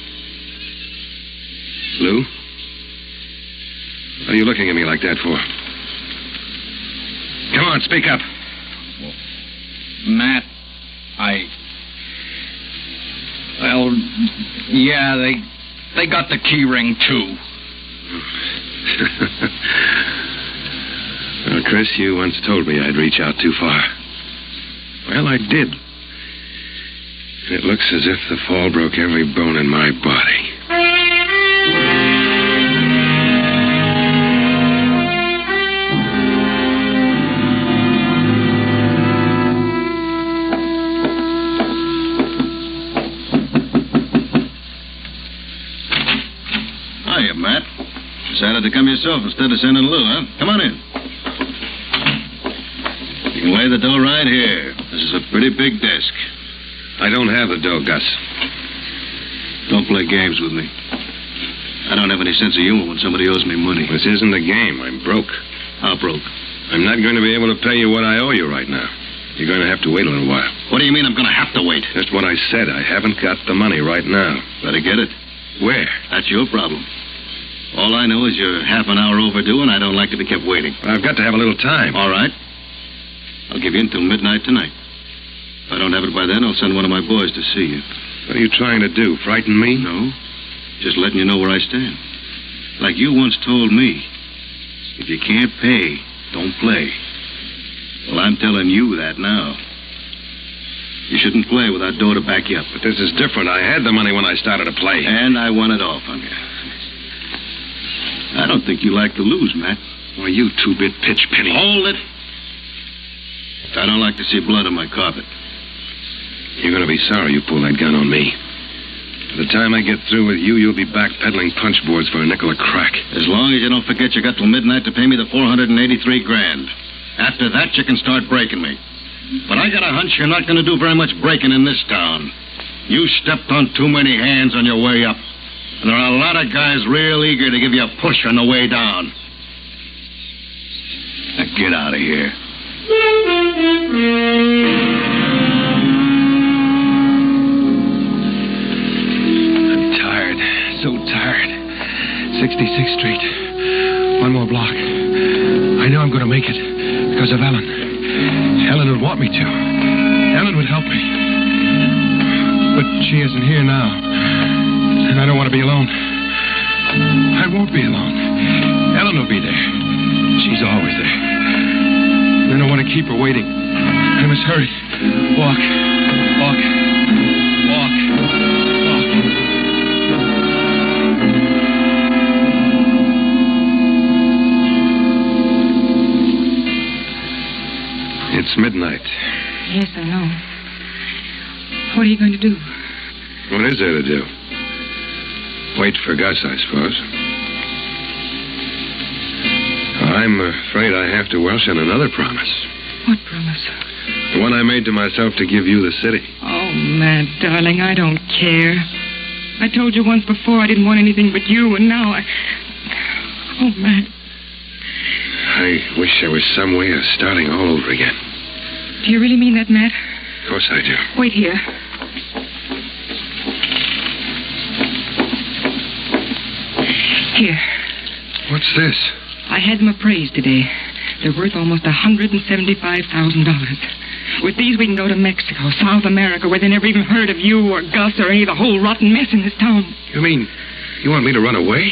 Speaker 16: Lou? What are you looking at me like that for? Come on, speak up.
Speaker 15: Matt, Well, yeah, they got the key ring, too.
Speaker 16: Well, Chris, you once told me I'd reach out too far. Well, I did. It looks as if the fall broke every bone in my body.
Speaker 12: Hiya, Matt. Decided to come yourself instead of sending Lou, huh? Come on in. You can lay the dough right here. This is a pretty big desk.
Speaker 16: I don't have the dough, Gus.
Speaker 12: Don't play games with me. I don't have any sense of humor when somebody owes me money.
Speaker 16: This isn't a game. I'm broke.
Speaker 12: How broke?
Speaker 16: I'm not going to be able to pay you what I owe you right now. You're going to have to wait a little while.
Speaker 12: What do you mean I'm going to have to wait?
Speaker 16: Just what I said. I haven't got the money right now.
Speaker 12: Better get it.
Speaker 16: Where?
Speaker 12: That's your problem. All I know is you're half an hour overdue, and I don't like to be kept waiting.
Speaker 16: I've got to have a little time.
Speaker 12: All right. I'll give you until midnight tonight. If I don't have it by then, I'll send one of my boys to see you.
Speaker 16: What are you trying to do, frighten me?
Speaker 12: No. Just letting you know where I stand. Like you once told me, if you can't pay, don't play. Well, I'm telling you that now. You shouldn't play without dough to back you up.
Speaker 16: But this is different. I had the money when I started to play.
Speaker 12: And I won it off on you. I don't think you like to lose, Matt.
Speaker 16: Well, you two-bit pitch penny.
Speaker 12: Hold it. I don't like to see blood on my carpet.
Speaker 16: You're going to be sorry you pulled that gun on me. By the time I get through with you, you'll be back peddling punch boards for a nickel a crack.
Speaker 12: As long as you don't forget you got till midnight to pay me the $483,000. After that, you can start breaking me. But I got a hunch you're not going to do very much breaking in this town. You stepped on too many hands on your way up. And there are a lot of guys real eager to give you a push on the way down. Now get out of here.
Speaker 16: I'm tired. So tired. 66th Street. One more block. I know I'm going to make it because of Ellen. Ellen would want me to. Ellen would help me. But she isn't here now. And I don't want to be alone. I won't be alone. Ellen will be there. She's always there. And I don't want to keep her waiting. I must hurry. Walk. Walk. Walk. Walk. It's midnight.
Speaker 5: Yes, I know. What are you going to do?
Speaker 16: What is there to do? Wait for Gus, I suppose. I'm afraid I have to welch on another promise.
Speaker 5: What promise?
Speaker 16: The one I made to myself to give you the city.
Speaker 5: Oh, Matt, darling, I don't care. I told you once before I didn't want anything but you, and now Oh, Matt.
Speaker 23: I wish there was some way of starting all over again.
Speaker 5: Do you really mean that, Matt?
Speaker 23: Of course I do.
Speaker 5: Wait here. Here.
Speaker 23: What's this?
Speaker 5: I had them appraised today. They're worth almost $175,000. With these, we can go to Mexico, South America, where they never even heard of you or Gus or any of the whole rotten mess in this town.
Speaker 23: You mean you want me to run away?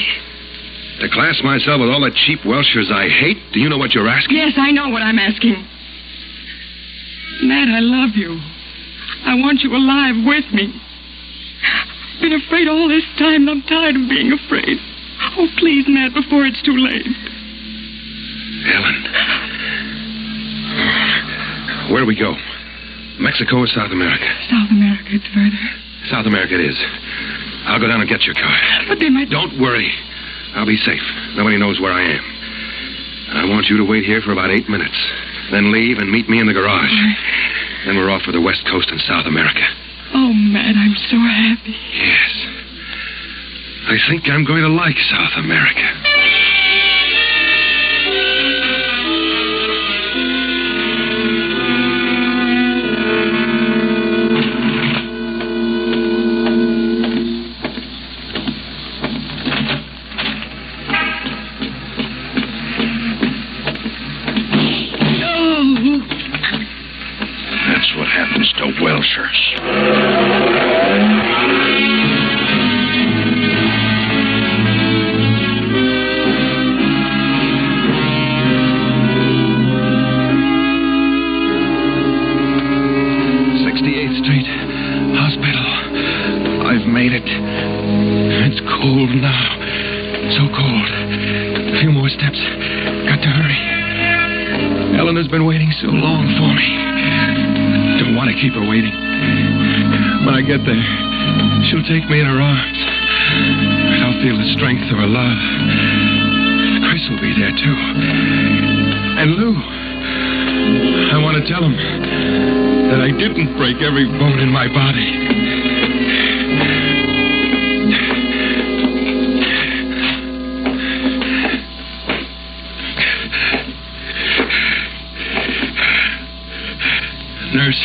Speaker 23: To class myself with all the cheap Welshers I hate? Do you know what you're asking?
Speaker 5: Yes, I know what I'm asking. Matt, I love you. I want you alive with me. I've been afraid all this time, and I'm tired of being afraid. Oh, please, Matt, before it's too late.
Speaker 23: Ellen. Where do we go? Mexico or South America?
Speaker 5: South America, it's further.
Speaker 23: South America it is. I'll go down and get your car.
Speaker 5: But they might...
Speaker 23: Don't worry. I'll be safe. Nobody knows where I am. And I want you to wait here for about 8 minutes. Then leave and meet me in the garage. Then we're off for the West Coast and South America.
Speaker 5: Oh, Matt, I'm so happy.
Speaker 23: Yes. I think I'm going to like South America. That's what happens to Welshers. 68th Street Hospital. I've made it. It's cold now. So cold. A few more steps. Got to hurry. Ellen has been waiting so long for me. Don't want to keep her waiting. When I get there, she'll take me in her arms. And I'll feel the strength of her love. Chris will be there, too. And Lou. I want to tell him that I didn't break every bone in my body. Nurse.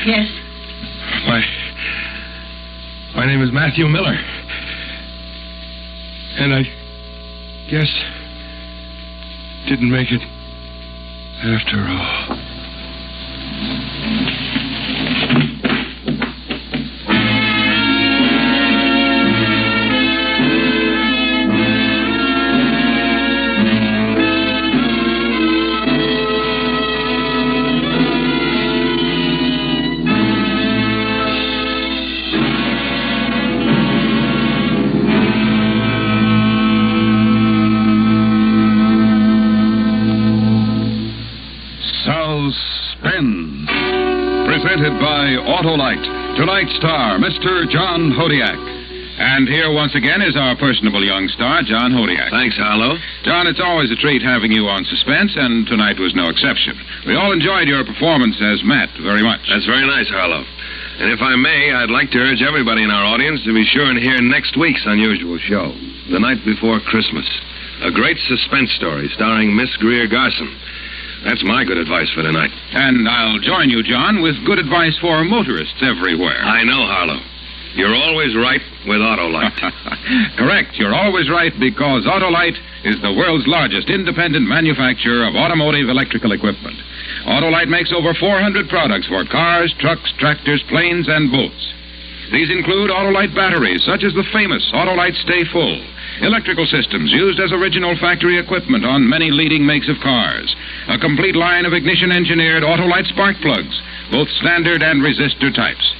Speaker 5: Yes?
Speaker 23: My name is Matthew Miller. And I guess didn't make it after all.
Speaker 17: Suspense. Presented by Autolite. Tonight's star, Mr. John Hodiak.
Speaker 1: And here once again is our personable young star, John Hodiak.
Speaker 23: Thanks, Harlow.
Speaker 1: John, it's always a treat having you on Suspense, and tonight was no exception. We all enjoyed your performance as Matt very much.
Speaker 23: That's very nice, Harlow. And if I may, I'd like to urge everybody in our audience to be sure and hear next week's unusual show, The Night Before Christmas. A great suspense story starring Miss Greer Garson. That's my good advice for tonight.
Speaker 1: And I'll join you, John, with good advice for motorists everywhere.
Speaker 23: I know, Harlow. You're always right with Autolite.
Speaker 1: Correct. You're always right because Autolite is the world's largest independent manufacturer of automotive electrical equipment. Autolite makes over 400 products for cars, trucks, tractors, planes, and boats. These include Autolite batteries, such as the famous Autolite Stay Full, electrical systems used as original factory equipment on many leading makes of cars, a complete line of ignition-engineered Autolite spark plugs, both standard and resistor types.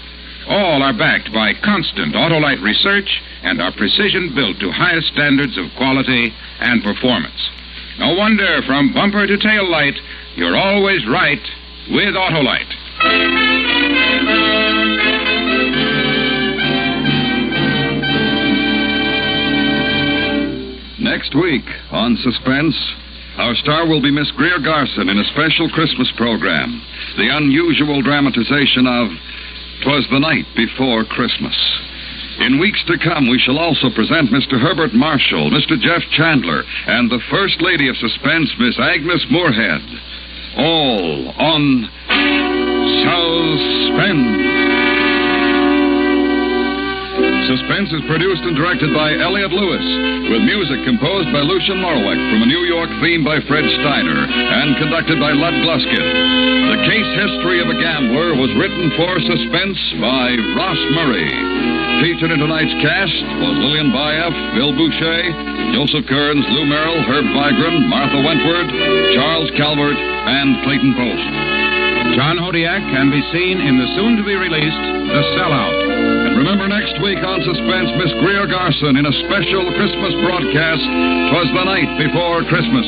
Speaker 1: All are backed by constant Autolite research and are precision-built to highest standards of quality and performance. No wonder, from bumper to tail light, you're always right with Autolite.
Speaker 17: Next week on Suspense, our star will be Miss Greer Garson in a special Christmas program. The unusual dramatization of 'Twas the Night Before Christmas.
Speaker 6: In weeks to come, we shall also present Mr. Herbert Marshall, Mr. Jeff Chandler, and the First Lady of Suspense, Miss Agnes Moorehead. All on Suspense. Suspense is produced and directed by Elliott Lewis, with music composed by Lucian Lorwick from a New York theme by Fred Steiner, and conducted by Lud Gluskin. The Case History of a Gambler was written for Suspense by Ross Murray. Featured in tonight's cast was Lillian Baeff, Bill Boucher, Joseph Kearns, Lou Merrill, Herb Vigran, Martha Wentworth, Charles Calvert, and Clayton Post.
Speaker 1: John Hodiak can be seen in the soon-to-be-released The Sellout. And remember, next week on Suspense, Miss Greer Garson in a special Christmas broadcast, 'Twas the Night Before Christmas.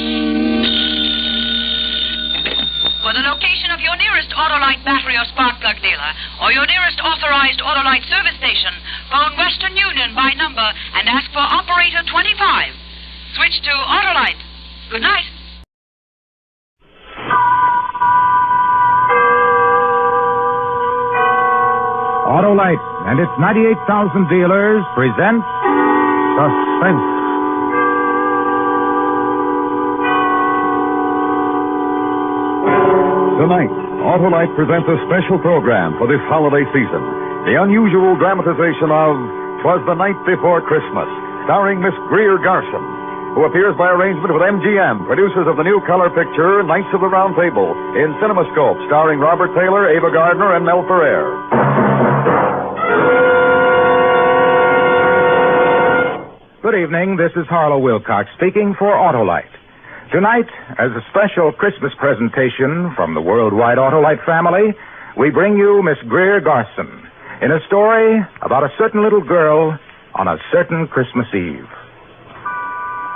Speaker 14: For the location of your nearest Autolite battery or spark plug dealer, or your nearest authorized Autolite service station, phone Western Union by number and ask for operator 25. Switch to Autolite. Good night.
Speaker 1: Autolite and its 98,000 dealers present Suspense.
Speaker 17: Tonight, Autolite presents a special program for this holiday season. The unusual dramatization of 'Twas the Night Before Christmas, starring Miss Greer Garson, who appears by arrangement with MGM, producers of the new color picture Knights of the Round Table, in CinemaScope, starring Robert Taylor, Ava Gardner, and Mel Ferrer.
Speaker 1: Good evening. This is Harlow Wilcox speaking for Autolite. Tonight, as a special Christmas presentation from the worldwide Autolite family, we bring you Miss Greer Garson in a story about a certain little girl on a certain Christmas Eve.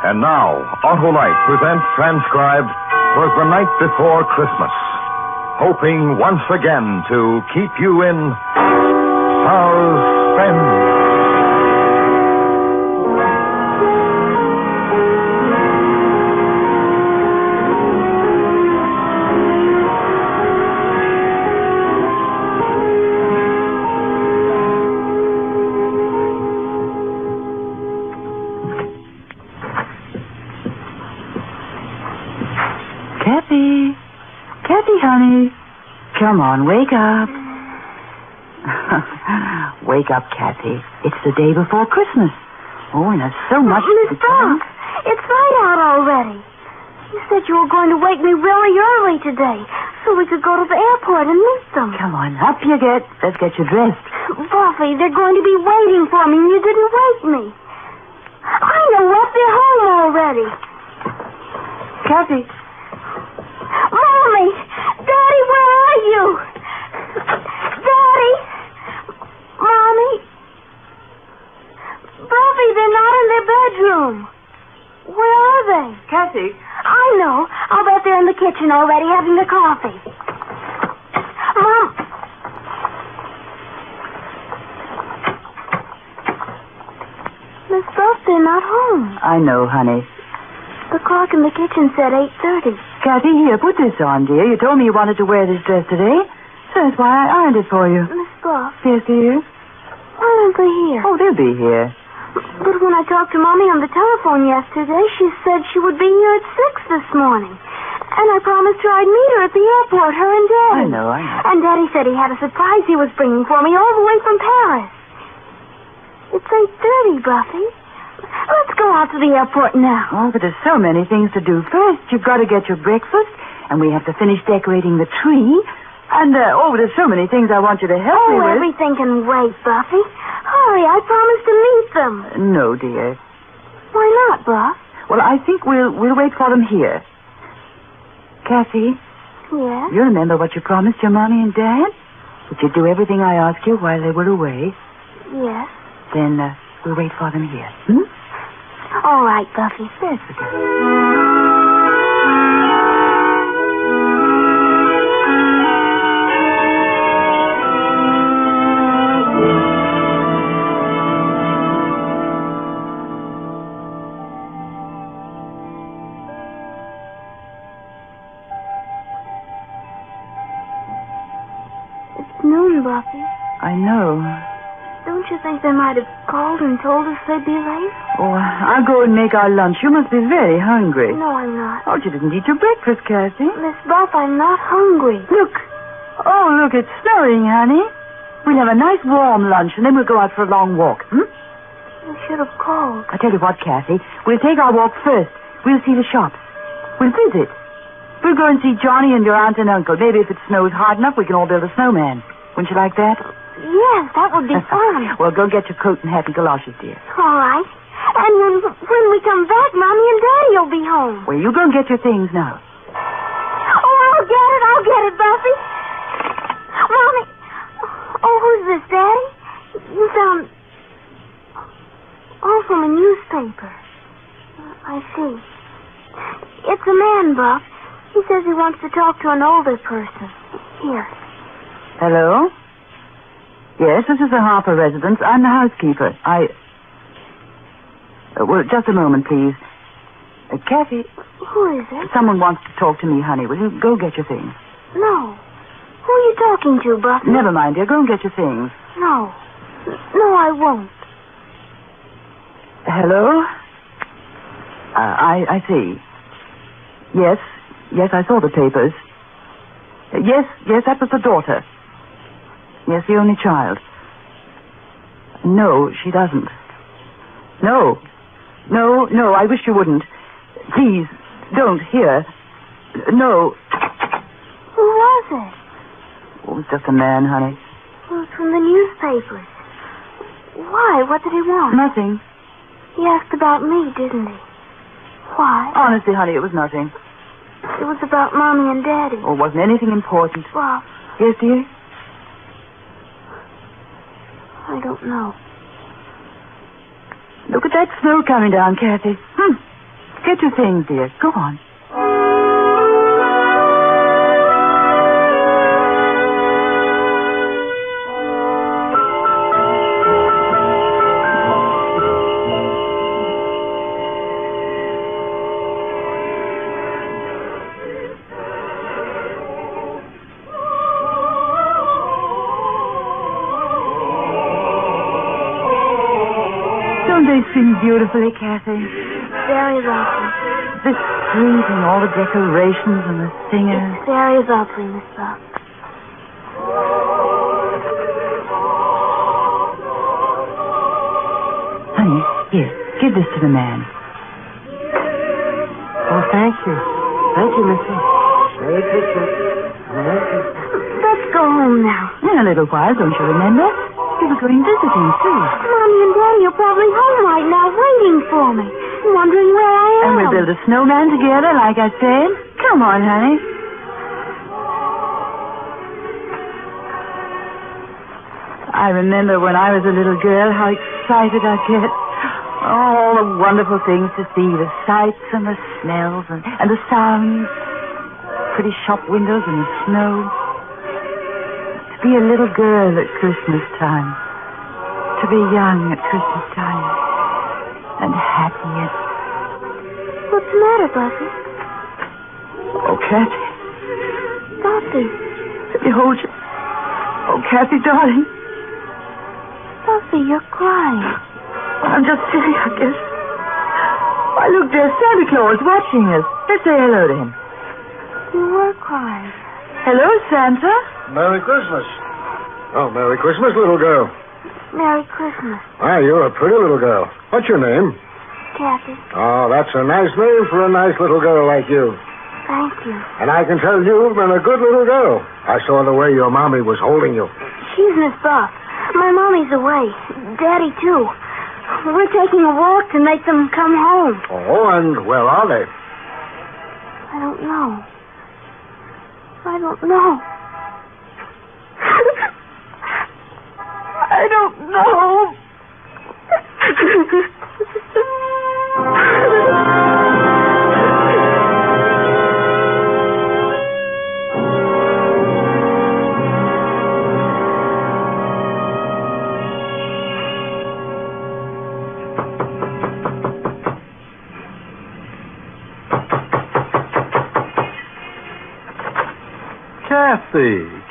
Speaker 17: And now, Autolite presents transcribed 'Twas the Night Before Christmas, hoping once again to keep you in suspense.
Speaker 20: Kathy, honey. Come on, wake up. Wake up, Kathy. It's the day before Christmas. Oh, and there's so much
Speaker 21: Miss Brock, it's light out already. You said you were going to wake me really early today so we could go to the airport and meet them.
Speaker 20: Come on, up you get. Let's get you dressed.
Speaker 21: Buffy, they're going to be waiting for me and you didn't wake me. I know what, they're home already.
Speaker 20: Kathy.
Speaker 21: Mommy! Daddy, where are you? Daddy! Mommy? Buffy, they're not in their bedroom. Where are they?
Speaker 20: Kathy.
Speaker 21: I know. I'll bet they're in the kitchen already having the coffee. Mom. Miss Buff, they're not home.
Speaker 20: I know, honey.
Speaker 21: The clock in the kitchen said 8:30.
Speaker 20: Kathy, here, put this on, dear. You told me you wanted to wear this dress today, so that's why I ironed it for you.
Speaker 21: Miss Buff.
Speaker 20: Yes, dear?
Speaker 21: Why aren't they here?
Speaker 20: Oh, they'll be here.
Speaker 21: But when I talked to Mommy on the telephone yesterday, she said she would be here at 6 this morning. And I promised her I'd meet her at the airport, her and Daddy.
Speaker 20: I know.
Speaker 21: And Daddy said he had a surprise he was bringing for me all the way from Paris. It's 8:30, Buffy. Let's go out to the airport now.
Speaker 20: Oh, but there's so many things to do. First, you've got to get your breakfast, and we have to finish decorating the tree. And, there's so many things I want you to help me with.
Speaker 21: Everything can wait, Buffy. Hurry, I promised to meet them.
Speaker 20: No, dear.
Speaker 21: Why not, Buff?
Speaker 20: Well, I think we'll wait for them here. Kathy?
Speaker 21: Yes?
Speaker 20: You remember what you promised your Mommy and Dad? That you'd do everything I asked you while they were away.
Speaker 21: Yes.
Speaker 20: Then, we'll wait for them here. Hmm?
Speaker 21: All right, Buffy.
Speaker 20: Yes, okay.
Speaker 21: It's noon, Buffy.
Speaker 20: I know.
Speaker 21: Don't you think they might have called and told us they'd be late?
Speaker 20: Oh, I'll go and make our lunch. You must be very hungry.
Speaker 21: No, I'm not.
Speaker 20: Oh, you didn't eat your breakfast, Cassie.
Speaker 21: Miss Buff, I'm not hungry.
Speaker 20: Look. Oh, look, it's snowing, honey. We'll have a nice warm lunch, and then we'll go out for a long walk,
Speaker 21: You should have called.
Speaker 20: I tell you what, Cassie. We'll take our walk first. We'll see the shops. We'll visit. We'll go and see Johnny and your aunt and uncle. Maybe if it snows hard enough, we can all build a snowman. Wouldn't you like that?
Speaker 21: Yes, that would be fun.
Speaker 20: Well, go get your coat and hat and galoshes, dear.
Speaker 21: All right. And when we come back, Mommy and Daddy will be home.
Speaker 20: Well, you go and get your things now.
Speaker 21: Oh, I'll get it, Buffy. Mommy. Oh, who's this, Daddy? You found... Oh, from a newspaper. I see. It's a man, Buff. He says he wants to talk to an older person. Here.
Speaker 20: Hello? Yes, this is the Harper residence. I'm the housekeeper. Well, just a moment, please. Kathy.
Speaker 21: Who is it?
Speaker 20: Someone wants to talk to me, honey. Will you go get your things?
Speaker 21: No. Who are you talking to, Buffy?
Speaker 20: Never mind, dear. Go and get your things.
Speaker 21: No. No, I won't.
Speaker 20: Hello? I see. Yes, I saw the papers. Yes, that was the daughter. Yes, the only child. No, she doesn't. No, I wish you wouldn't. Please, don't, here. No.
Speaker 21: Who was it?
Speaker 20: Oh, it was just a man, honey.
Speaker 21: It was from the newspapers. Why? What did he want?
Speaker 20: Nothing.
Speaker 21: He asked about me, didn't he? Why?
Speaker 20: Honestly, honey, it was nothing.
Speaker 21: It was about Mommy and Daddy.
Speaker 20: Oh, it wasn't anything important.
Speaker 21: Well...
Speaker 20: Yes, dear?
Speaker 21: I don't know.
Speaker 20: Look at that snow coming down, Kathy. Get your things, dear. Go on. They sing beautifully, Kathy.
Speaker 21: Very lovely.
Speaker 20: The street and all the decorations and the singers.
Speaker 21: It's very lovely, Miss Buck.
Speaker 20: Honey, here, give this to the man.
Speaker 10: Oh, thank you. Thank you, Missy. Merry Christmas. Merry Christmas.
Speaker 21: Let's go home now.
Speaker 20: In a little while, don't you remember? We were going visiting, too.
Speaker 21: Mommy and Daddy are probably home right now waiting for me, wondering where I am.
Speaker 20: And we'll build a snowman together, like I said. Come on, honey. I remember when I was a little girl how excited I'd get. All the wonderful things to see, the sights and the smells and the sounds. Pretty shop windows and the snow. To be a little girl at Christmas time. To be young at Christmas time. And happy and...
Speaker 21: What's the matter, Buffy?
Speaker 20: Oh, Kathy.
Speaker 21: Buffy.
Speaker 20: Let me hold you. Oh, Kathy, darling.
Speaker 21: Buffy, you're crying.
Speaker 20: I'm just silly, I guess. Why, look, there's Santa Claus watching us. Let's say hello to him.
Speaker 21: You were crying.
Speaker 20: Hello, Santa.
Speaker 12: Merry Christmas. Oh, Merry Christmas, little girl.
Speaker 21: Merry Christmas.
Speaker 12: Ah, you're a pretty little girl. What's your name?
Speaker 21: Kathy.
Speaker 12: Oh, that's a nice name for a nice little girl like you.
Speaker 21: Thank you.
Speaker 12: And I can tell you've been a good little girl. I saw the way your mommy was holding you.
Speaker 21: She's Miss Buff. My mommy's away. Daddy, too. We're taking a walk to make them come home.
Speaker 12: Oh, and where are they?
Speaker 21: I don't know. I don't know. I don't know.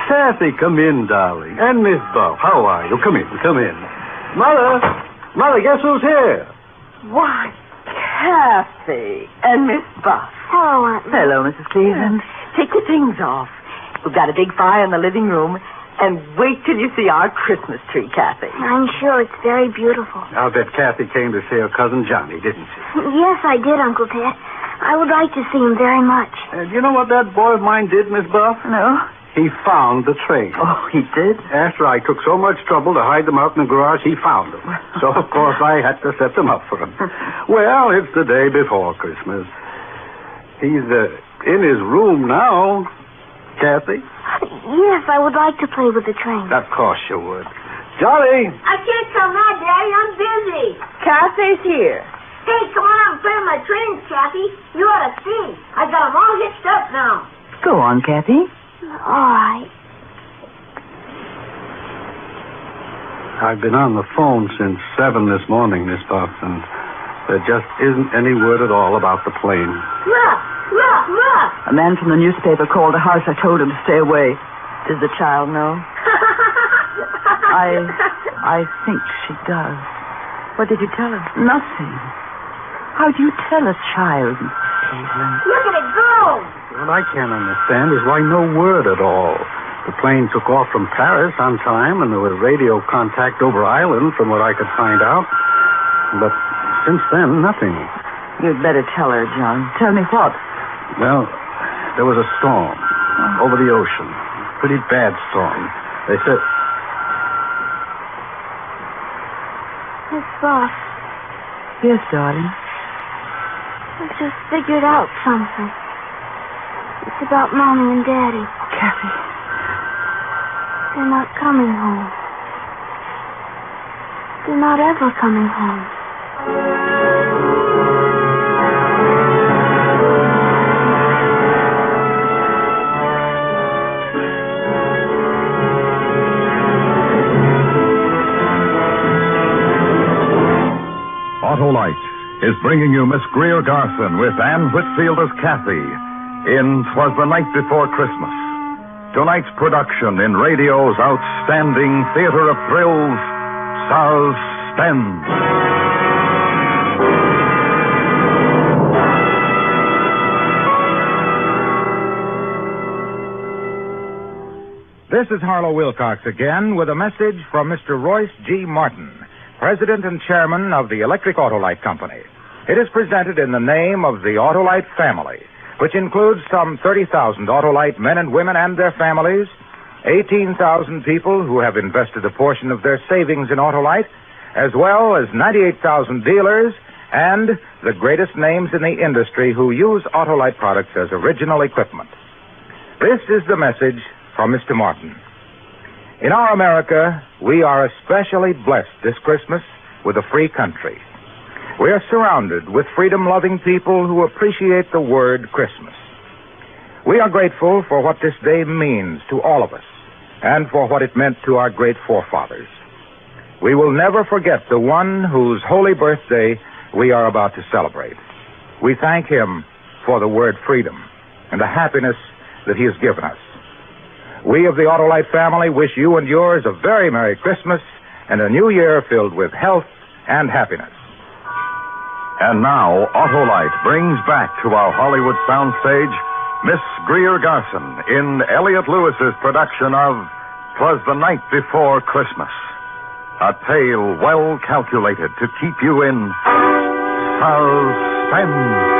Speaker 2: Kathy, come in, darling. And Miss Buff, how are you? Come in. Mother, guess who's here?
Speaker 20: Why, Kathy and Miss Buff.
Speaker 21: Hello, Aunt May.
Speaker 20: Hello, Mrs. Cleveland. Take your things off. We've got a big fire in the living room. And wait till you see our Christmas tree, Kathy.
Speaker 21: I'm sure it's very beautiful.
Speaker 2: I'll bet Kathy came to see her cousin Johnny, didn't she?
Speaker 21: Yes, I did, Uncle Ted. I would like to see him very much.
Speaker 2: Do you know what that boy of mine did, Miss Buff?
Speaker 20: No.
Speaker 2: He found the train.
Speaker 20: Oh, he did?
Speaker 2: After I took so much trouble to hide them out in the garage, he found them. So, of course, I had to set them up for him. Well, it's the day before Christmas. He's in his room now. Kathy?
Speaker 21: Yes, I would like to play with the train.
Speaker 2: Of course you would. Johnny!
Speaker 21: I can't come now, Daddy. I'm busy.
Speaker 20: Kathy's here.
Speaker 21: Hey, come on out and play with my trains, Kathy. You ought to see. I got them all hitched up now.
Speaker 20: Go on, Kathy.
Speaker 21: All right.
Speaker 2: I've been on the phone since 7 this morning, Miss Buff, and there just isn't any word at all about the plane.
Speaker 21: Look!
Speaker 20: A man from the newspaper called the house. I told him to stay away. Does the child know? I think she does. What did you tell her? Nothing. How do you tell a child, Miss Cleveland?
Speaker 21: Look at it go!
Speaker 2: What I can't understand is why no word at all. The plane took off from Paris on time, and there was radio contact over island, from what I could find out. But since then, nothing.
Speaker 20: You'd better tell her, John. Tell me what?
Speaker 2: Well, there was a storm over the ocean. Pretty bad storm. They said...
Speaker 21: Miss Buff.
Speaker 20: Yes, darling.
Speaker 21: I just figured out something. It's about Mommy and Daddy.
Speaker 20: Kathy.
Speaker 21: They're not coming home. They're not ever coming home.
Speaker 17: Autolite is bringing you Miss Greer Garson with Anne Whitfield as Kathy in 'Twas the Night Before Christmas. Tonight's production in radio's outstanding theater of thrills, Suspense.
Speaker 1: This is Harlow Wilcox again with a message from Mr. Royce G. Martin, President and Chairman of the Electric Autolite Company. It is presented in the name of the Autolite family, which includes some 30,000 Autolite men and women and their families, 18,000 people who have invested a portion of their savings in Autolite, as well as 98,000 dealers and the greatest names in the industry who use Autolite products as original equipment. This is the message from Mr. Martin. In our America, we are especially blessed this Christmas with a free country. We are surrounded with freedom-loving people who appreciate the word Christmas. We are grateful for what this day means to all of us and for what it meant to our great forefathers. We will never forget the one whose holy birthday we are about to celebrate. We thank him for the word freedom and the happiness that he has given us. We of the Autolite family wish you and yours a very Merry Christmas and a new year filled with health and happiness.
Speaker 17: And now, Autolite brings back to our Hollywood soundstage Miss Greer Garson in Elliot Lewis's production of 'Twas the Night Before Christmas. A tale well calculated to keep you in suspense.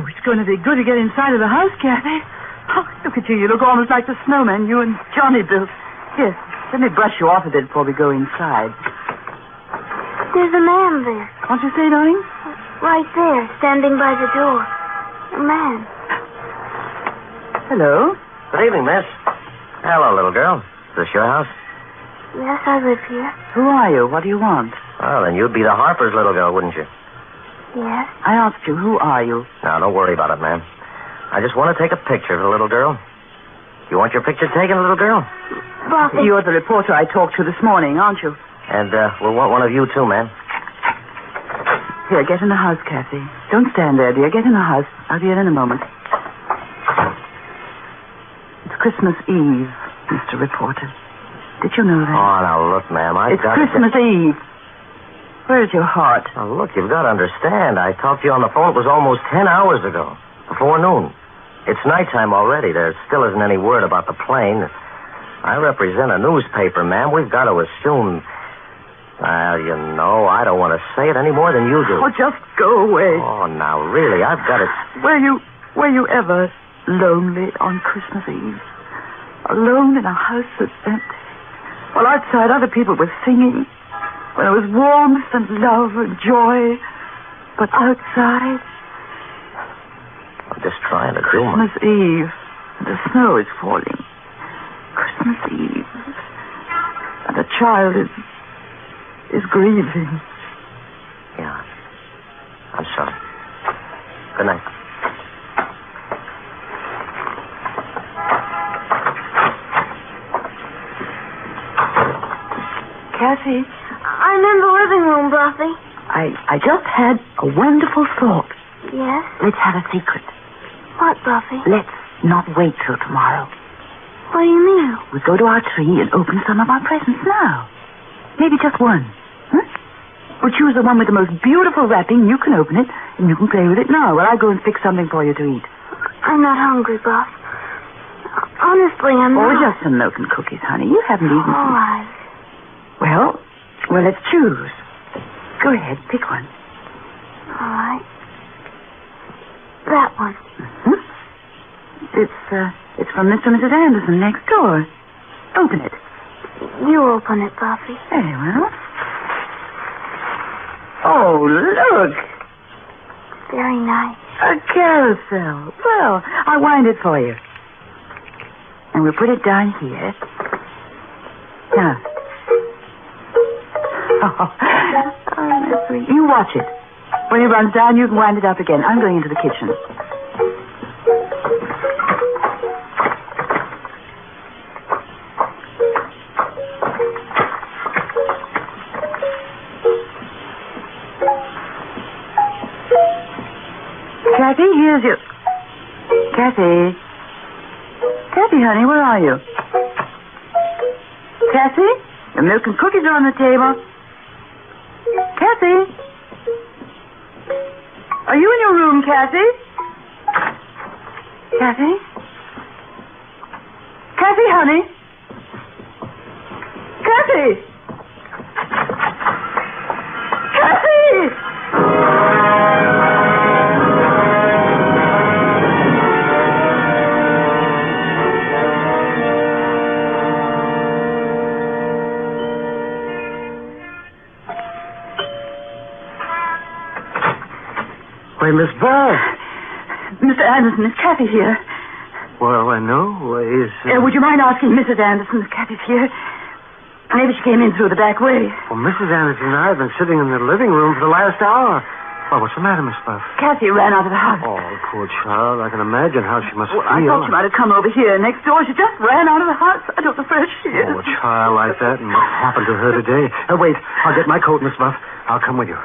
Speaker 20: It's going to be good to get inside of the house, Kathy. Oh, look at you. You look almost like the snowman you and Johnny built. Yes, let me brush you off a bit before we go inside.
Speaker 21: There's a man there.
Speaker 20: What'd you say, darling?
Speaker 21: Right there, standing by the door. A man.
Speaker 20: Hello.
Speaker 8: Good evening, miss. Hello, little girl. Is this your house?
Speaker 21: Yes, I live here.
Speaker 20: Who are you? What do you want?
Speaker 8: Oh, then you'd be the Harper's little girl, wouldn't you?
Speaker 21: Yes.
Speaker 20: I asked you, who are you?
Speaker 8: Now, don't worry about it, ma'am. I just want to take a picture of the little girl. You want your picture taken, little girl?
Speaker 21: Buffy.
Speaker 20: You're the reporter I talked to this morning, aren't you?
Speaker 8: And we'll want one of you, too, ma'am.
Speaker 20: Here, get in the house, Kathy. Don't stand there, dear. Get in the house. I'll be in a moment. It's Christmas Eve, Mr. Reporter. Did you know that?
Speaker 8: Oh, now, look, ma'am,
Speaker 20: It's Christmas Eve. Where's your heart?
Speaker 8: Oh, look, you've got to understand. I talked to you on the phone. It was almost 10 hours ago, before noon. It's nighttime already. There still isn't any word about the plane. I represent a newspaper, ma'am. We've got to assume... Well, you know, I don't want to say it any more than you do.
Speaker 20: Oh, just go away.
Speaker 8: Oh, now, really, I've got to...
Speaker 20: Were you ever lonely on Christmas Eve? Alone in a house that's empty? While outside other people were singing. When there was warmth and love and joy. But outside...
Speaker 8: I'm just trying to do my...
Speaker 20: Christmas Eve. And the snow is falling. Christmas Eve. And the child is grieving.
Speaker 8: Yeah. I'm sorry. Good night.
Speaker 20: Kathy?
Speaker 21: I'm in the living room, Buffy.
Speaker 20: I just had a wonderful thought.
Speaker 21: Yes?
Speaker 20: Let's have a secret.
Speaker 21: What, Buffy?
Speaker 20: Let's not wait till tomorrow.
Speaker 21: What do you mean?
Speaker 20: We go to our tree and open some of our presents now. Maybe just one. Huh? We'll choose the one with the most beautiful wrapping. You can open it, and you can play with it now while I go and fix something for you to eat.
Speaker 21: I'm not hungry, Buff. Honestly, I'm not.
Speaker 20: Oh, just some milk and cookies, honey. You haven't eaten.
Speaker 21: All right.
Speaker 20: Well, let's choose. Go ahead, pick one.
Speaker 21: All right. That one.
Speaker 20: Mm-hmm. It's from Mr. and Mrs. Anderson next door. Open it.
Speaker 21: You open it, Buffy.
Speaker 20: Very well. Oh, look.
Speaker 21: Very nice.
Speaker 20: A carousel. Well, I'll wind it for you. And we'll put it down here. Now. Oh, you watch it. When it runs down, you can wind it up again. I'm going into the kitchen. Kathy, here's your... Kathy? Kathy, honey, where are you? Kathy? The milk and cookies are on the table. Kathy? Are you in your room, Kathy? Kathy? Kathy, honey? Kathy? Kathy!
Speaker 2: Why, Miss Bell.
Speaker 20: Mr. Anderson, is Kathy here?
Speaker 2: Well, I know.
Speaker 20: Would you mind asking Mrs. Anderson if Kathy's here? Maybe she came in through the back way.
Speaker 2: Well, Mrs. Anderson and I have been sitting in the living room for the last hour. Well, what's the matter, Miss Buff?
Speaker 20: Kathy ran out of the house.
Speaker 2: Oh, poor child. I can imagine how she must feel.
Speaker 20: I thought she might have come over here next door. She just ran out of the house. I don't know where she is.
Speaker 2: Oh, a child like that, and what happened to her today? Wait, I'll get my coat, Miss Buff. I'll come with you.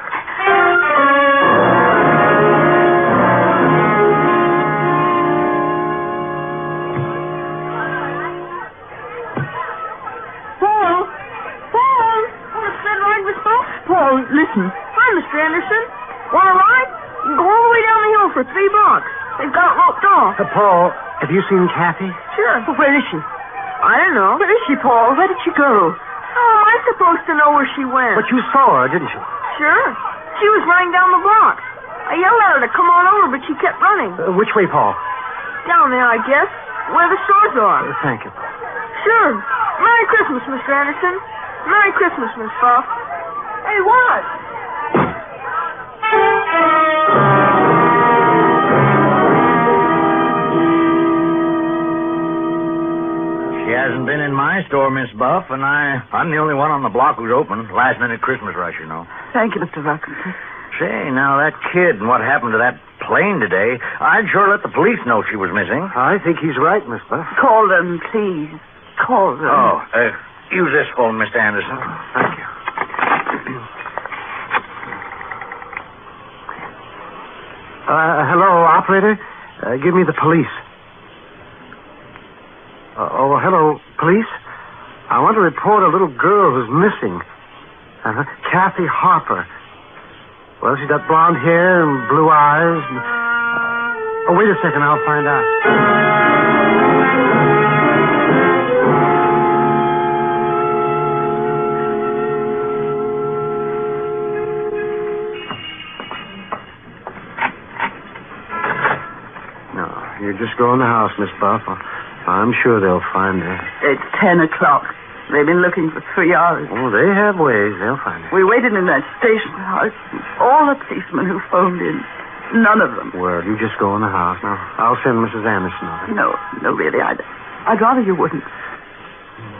Speaker 20: Paul, listen.
Speaker 21: Hi, Mr. Anderson. Want a ride? You can go all the way down the hill for $3. They've got it roped off.
Speaker 2: Paul, have you seen Kathy?
Speaker 21: Sure.
Speaker 20: Well, where is she?
Speaker 21: I don't know.
Speaker 20: Where is she, Paul? Where did she go?
Speaker 21: How am I supposed to know where she went?
Speaker 2: But you saw her, didn't you?
Speaker 21: Sure. She was running down the block. I yelled at her to come on over, but she kept running.
Speaker 2: Which way, Paul?
Speaker 21: Down there, I guess. Where the stores are.
Speaker 2: Thank you, Paul.
Speaker 21: Sure. Merry Christmas, Mr. Anderson. Merry Christmas, Miss Buff. Hey, what?
Speaker 8: She hasn't been in my store, Miss Buff, and I'm the only one on the block who's open. Last-minute Christmas rush, you know.
Speaker 20: Thank you, Mr. Robinson.
Speaker 8: Say, now, that kid and what happened to that
Speaker 7: plane today, I'd sure let the police know she was missing.
Speaker 2: I think he's right, Miss Buff.
Speaker 20: Call them, please. Call them.
Speaker 7: Oh, use this phone, Mr. Anderson.
Speaker 2: Thank you. Hello, operator. Give me the police. Hello, police. I want to report a little girl who's missing. Kathy Harper. Well, she's got blonde hair and blue eyes. Wait a second. I'll find out. No, you just go in the house, Miss Buff. I'm sure they'll find her.
Speaker 20: It's 10 o'clock. They've been looking for 3 hours.
Speaker 2: Oh, they have ways. They'll find her.
Speaker 20: We waited in that station house. All the policemen who phoned in. None of them.
Speaker 2: Well, you just go in the house. Now, I'll send Mrs. Anderson over.
Speaker 20: No, really. I'd rather you wouldn't.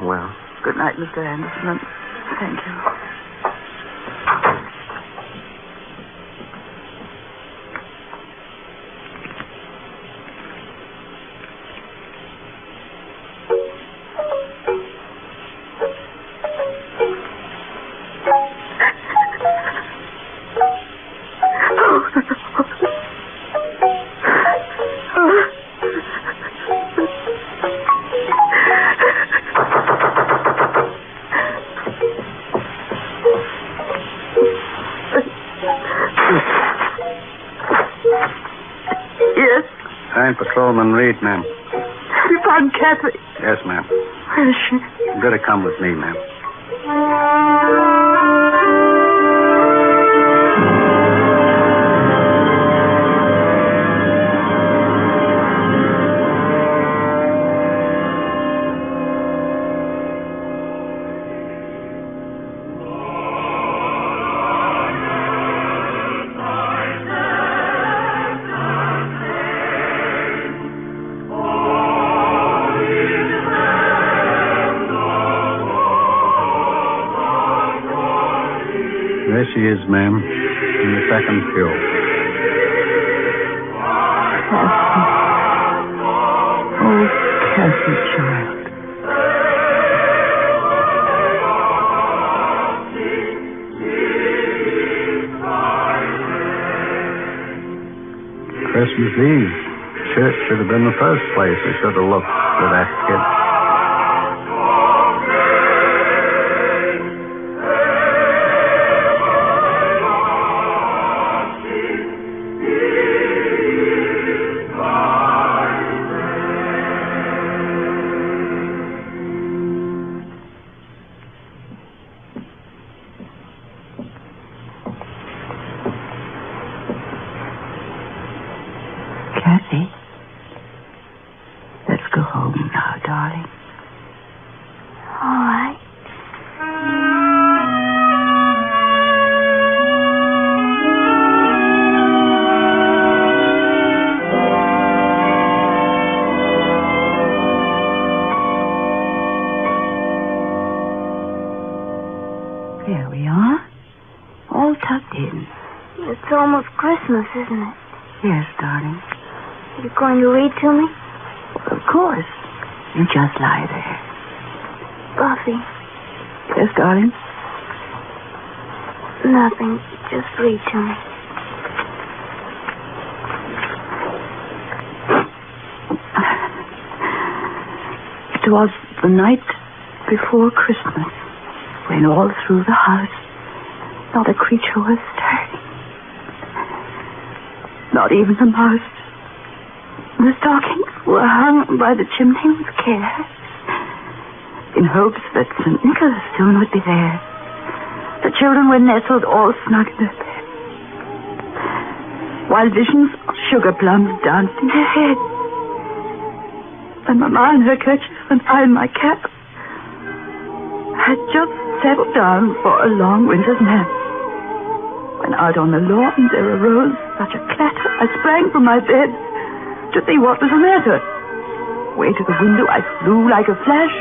Speaker 2: Well.
Speaker 20: Good night, Mr. Anderson. Thank you.
Speaker 21: Yes?
Speaker 2: I'm Patrolman Reed, ma'am.
Speaker 21: You found Kathy?
Speaker 2: Yes, ma'am.
Speaker 21: Where is she?
Speaker 2: You better come with me, ma'am. There she is, ma'am, in the second pew.
Speaker 20: Oh, Kathy, child.
Speaker 2: Christmas Eve. Church should have been the first place we should have looked for that kid.
Speaker 20: Kathy, let's go home now, darling.
Speaker 21: All right.
Speaker 20: There we are. All tucked in.
Speaker 21: It's almost Christmas, isn't it?
Speaker 20: Yes, darling.
Speaker 21: You going to read to me?
Speaker 20: Of course. You just lie there.
Speaker 21: Buffy.
Speaker 20: Yes, darling?
Speaker 21: Nothing. Just read to me.
Speaker 20: It was the night before Christmas when all through the house not a creature was stirring. Not even a mouse. The stockings were hung by the chimney with care, in hopes that St. Nicholas soon would be there. The children were nestled all snug in their beds, while visions of sugar plums danced in their heads. And Mamma in her kerchief and I in my cap had just settled down for a long winter's nap. When out on the lawn there arose such a clatter, I sprang from my bed to see what was the matter. Way to the window I flew like a flash,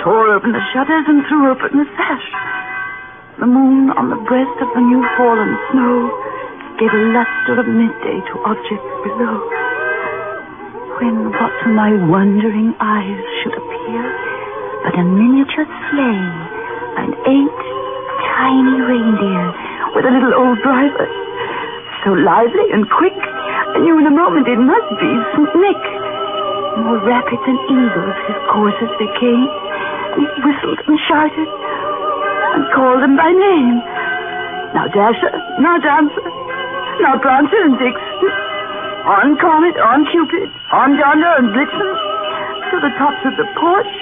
Speaker 20: tore open the shutters and threw open the sash. The moon on the breast of the new fallen snow gave a luster of midday to objects below. When what to my wondering eyes should appear but a miniature sleigh and 8 tiny reindeer with a little old driver, so lively and quick, I knew in a moment it must be St. Nick. More rapid than eagles his coursers they came, and he whistled and shouted and called them by name. Now Dasher, now Dancer, now Prancer and Vixen, on Comet, on Cupid, on Donder and Blitzen, to the tops of the porch,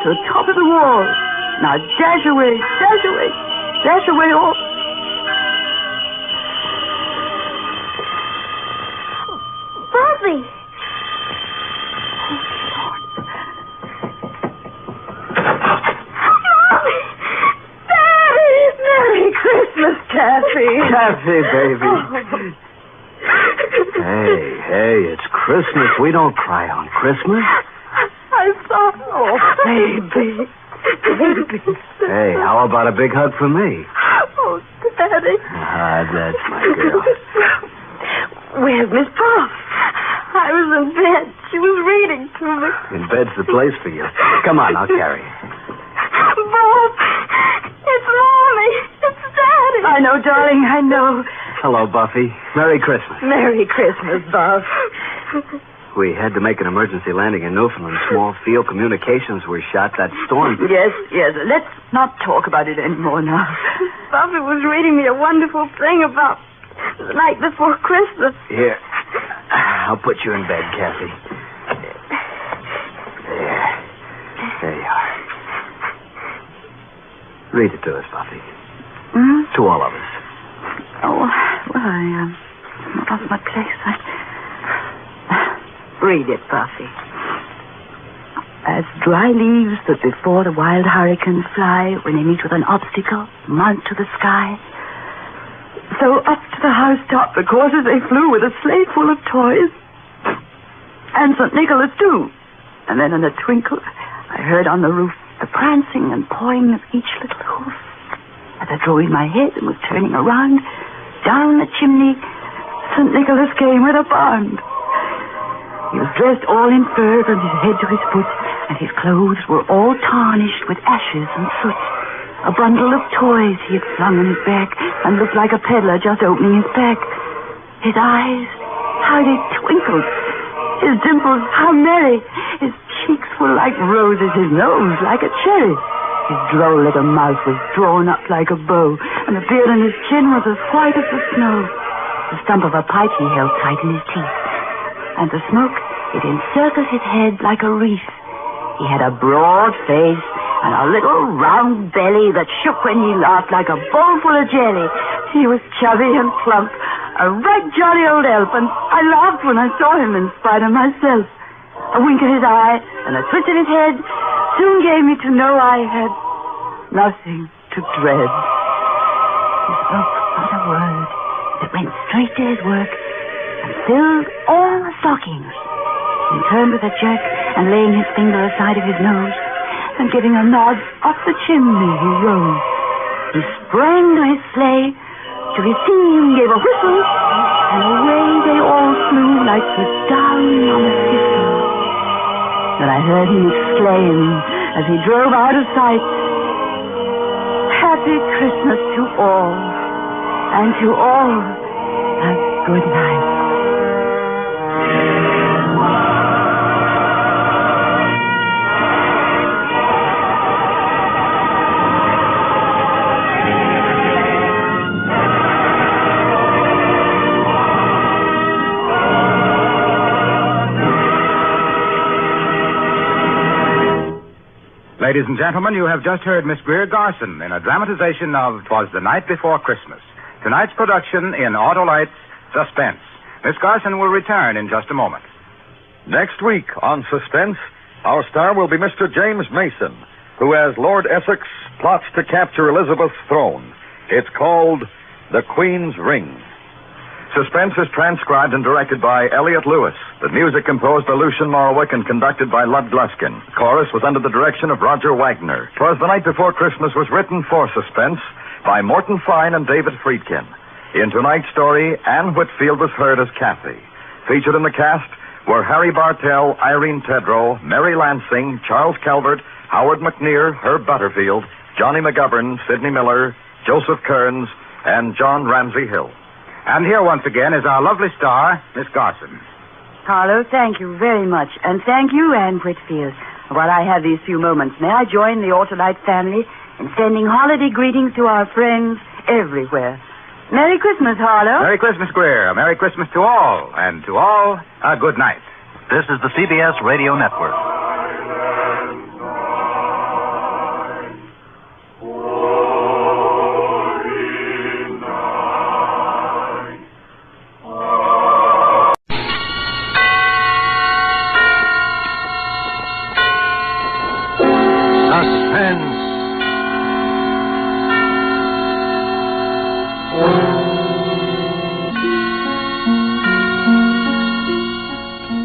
Speaker 20: to the top of the wall. Now dash away, dash away, dash away all.
Speaker 21: Buffy!
Speaker 2: Kathy, baby. Hey, it's Christmas. We don't cry on Christmas.
Speaker 21: I thought, oh, baby.
Speaker 2: Hey, how about a big hug from me?
Speaker 21: Oh, Daddy.
Speaker 2: That's my girl.
Speaker 21: Where's Miss Puff? I was in bed. She was reading to me.
Speaker 2: In bed's the place for you. Come on, I'll carry you.
Speaker 21: Bob, it's Mommy. It's Daddy.
Speaker 20: I know, darling, I know.
Speaker 2: Hello, Buffy. Merry Christmas.
Speaker 20: Merry Christmas, Bob.
Speaker 2: We had to make an emergency landing in Newfoundland. Small field communications were shot. That storm...
Speaker 20: Yes. Let's not talk about it anymore now.
Speaker 21: Buffy was reading me a wonderful thing about the night before Christmas.
Speaker 2: Here. I'll put you in bed, Kathy. There you are. Read it to us, Buffy. To all of us.
Speaker 20: Oh, well, I lost my place. Read it, Buffy. As dry leaves that before the wild hurricanes fly when they meet with an obstacle, mount to the sky, so up to the housetop the coursers they flew with a sleigh full of toys. And St. Nicholas, too. And then in a twinkle, I heard on the roof the prancing and pawing of each little hoof. As I drew in my head and was turning around, down the chimney, St. Nicholas came with a bound. He was dressed all in fur from his head to his foot, and his clothes were all tarnished with ashes and soot. A bundle of toys he had flung on his back and looked like a peddler just opening his pack. His eyes, how they twinkled. His dimples, how merry. His cheeks were like roses, his nose like a cherry. His droll little mouth was drawn up like a bow, and the beard on his chin was as white as the snow. The stump of a pipe he held tight in his teeth, and the smoke, it encircled his head like a wreath. He had a broad face and a little round belly that shook when he laughed like a bowl full of jelly. He was chubby and plump, a right jolly old elf, and I laughed when I saw him in spite of myself. A wink of his eye and a twist of his head soon gave me to know I had nothing to dread. He spoke not a word, but went straight to his work and filled all the stockings. He turned with a jerk and laying his finger aside of his nose and giving a nod up the chimney he rose. He sprang to his sleigh, to his team gave a whistle, and away they all flew like the down on a thistle. But I heard him exclaim as he drove out of sight, "Happy Christmas to all, and to all a good night."
Speaker 1: Ladies and gentlemen, you have just heard Miss Greer Garson in a dramatization of 'Twas the Night Before Christmas. Tonight's production in Autolite's Suspense. Miss Garson will return in just a moment.
Speaker 9: Next week on Suspense, our star will be Mr. James Mason, who, as Lord Essex, plots to capture Elizabeth's throne. It's called The Queen's Ring. Suspense is transcribed and directed by Elliot Lewis. The music composed by Lucien Morawick and conducted by Lud Gluskin. Chorus was under the direction of Roger Wagner. 'Twas the Night Before Christmas was written for Suspense by Morton Fine and David Friedkin. In tonight's story, Ann Whitfield was heard as Kathy. Featured in the cast were Harry Bartell, Irene Tedrow, Mary Lansing, Charles Calvert, Howard McNear, Herb Butterfield, Johnny McGovern, Sidney Miller, Joseph Kearns, and John Ramsey Hill.
Speaker 1: And here once again is our lovely star, Miss Garson.
Speaker 20: Carlo, thank you very much. And thank you, Ann Whitfield. While I have these few moments, may I join the Autolite family in sending holiday greetings to our friends everywhere. Merry Christmas, Harlow.
Speaker 1: Merry Christmas, Greer. Merry Christmas to all. And to all, a good night.
Speaker 18: This is the CBS Radio Network.
Speaker 19: Suspense.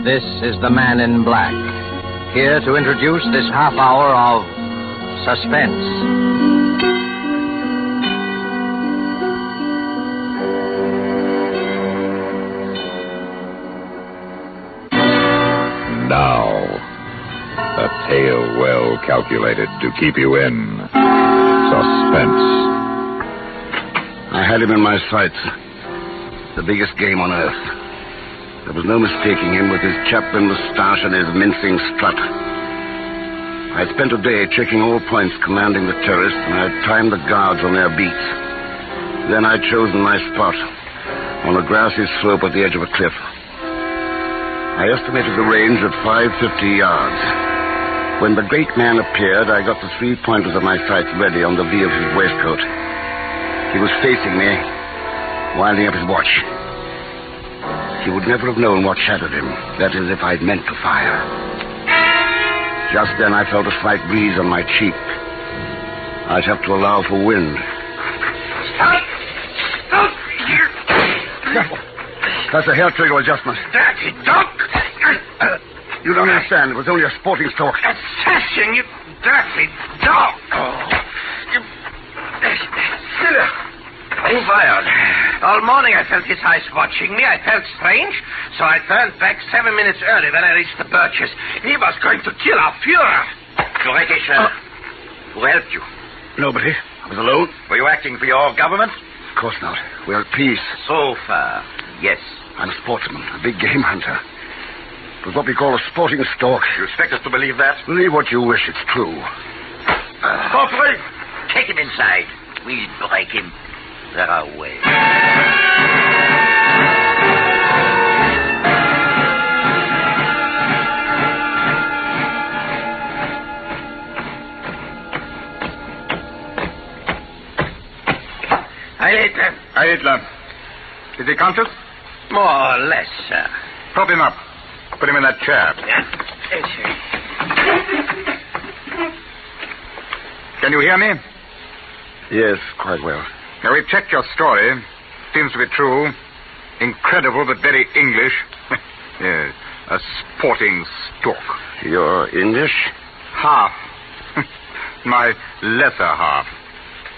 Speaker 19: This is the Man in Black, here to introduce this half hour of Suspense.
Speaker 17: Now, a tale well calculated to keep you in suspense.
Speaker 22: I had him in my sights. The biggest game on earth. There was no mistaking him with his Chaplin moustache and his mincing strut. I spent a day checking all points commanding the terrace, and I had timed the guards on their beats. Then I'd chosen my spot on a grassy slope at the edge of a cliff. I estimated the range at 550 yards. When the great man appeared, I got the 3 pointers of my sights ready on the V of his waistcoat. He was facing me, winding up his watch. He would never have known what shadowed him. That is, if I'd meant to fire. Just then, I felt a slight breeze on my cheek. I'd have to allow for wind.
Speaker 24: Stop! Stop!
Speaker 22: That's a hair trigger adjustment.
Speaker 24: Dirty dog!
Speaker 22: You don't understand. It was only a sporting stalk.
Speaker 24: Assassin, you dirty dog! Who fired? All morning I felt his eyes watching me. I felt strange, so I turned back 7 minutes early when I reached the birches. He was going to kill our Führer.
Speaker 22: Correct, sir.
Speaker 24: Who helped you?
Speaker 22: Nobody. I was alone.
Speaker 24: Were you acting for your government?
Speaker 22: Of course not. We're at peace.
Speaker 24: So far, yes.
Speaker 22: I'm a sportsman, a big game hunter. It was what we call a sporting stalk.
Speaker 24: You expect us to believe that?
Speaker 22: Believe what you wish. It's true.
Speaker 24: Corporal, take him inside. We'll break him. There are ways.
Speaker 1: Heil Hitler. Is he conscious?
Speaker 24: More or less, sir.
Speaker 1: Prop him up. Put him in that chair.
Speaker 24: Yeah. Yes, sir.
Speaker 1: Can you hear me?
Speaker 22: Yes, quite well.
Speaker 1: Now, we've checked your story. Seems to be true. Incredible, but very English. Yes, a sporting stalk.
Speaker 22: You're English?
Speaker 1: Half. My lesser half.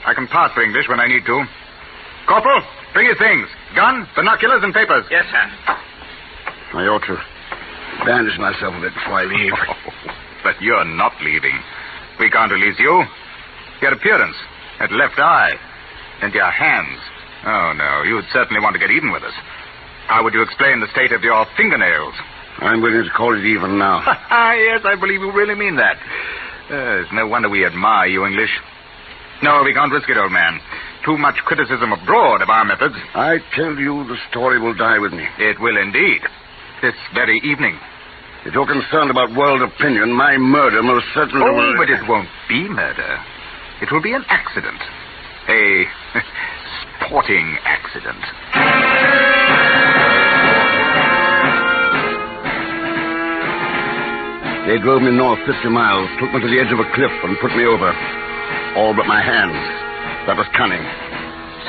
Speaker 1: I can pass for English when I need to. Corporal, bring your things. Gun, binoculars, and papers.
Speaker 24: Yes, sir.
Speaker 22: I ought to bandage myself a bit before I leave.
Speaker 1: Oh, but you're not leaving. We can't release you. Your appearance, that left eye, and your hands. Oh, no, you'd certainly want to get even with us. How would you explain the state of your fingernails?
Speaker 22: I'm willing to call it even now.
Speaker 1: Yes, I believe you really mean that. It's no wonder we admire you English. No, we can't risk it, old man. Too much criticism abroad of our methods.
Speaker 22: I tell you, the story will die with me.
Speaker 1: It will indeed. This very evening.
Speaker 22: If you're concerned about world opinion, my murder most certainly will...
Speaker 1: Oh, but it won't be murder. It will be an accident. A sporting accident.
Speaker 22: They drove me north 50 miles, took me to the edge of a cliff and put me over. All but my hands. That was cunning.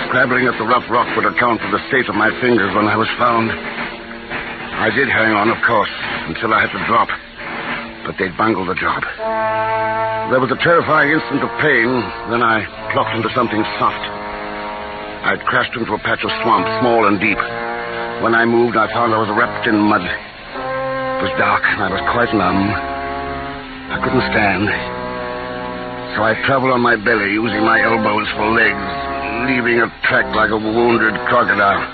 Speaker 22: Scrabbling at the rough rock would account for the state of my fingers when I was found. I did hang on, of course, until I had to drop. But they'd bungled the job. There was a terrifying instant of pain, then I plucked into something soft. I'd crashed into a patch of swamp, small and deep. When I moved, I found I was wrapped in mud. It was dark, and I was quite numb. I couldn't stand. So I traveled on my belly, using my elbows for legs, leaving a track like a wounded crocodile.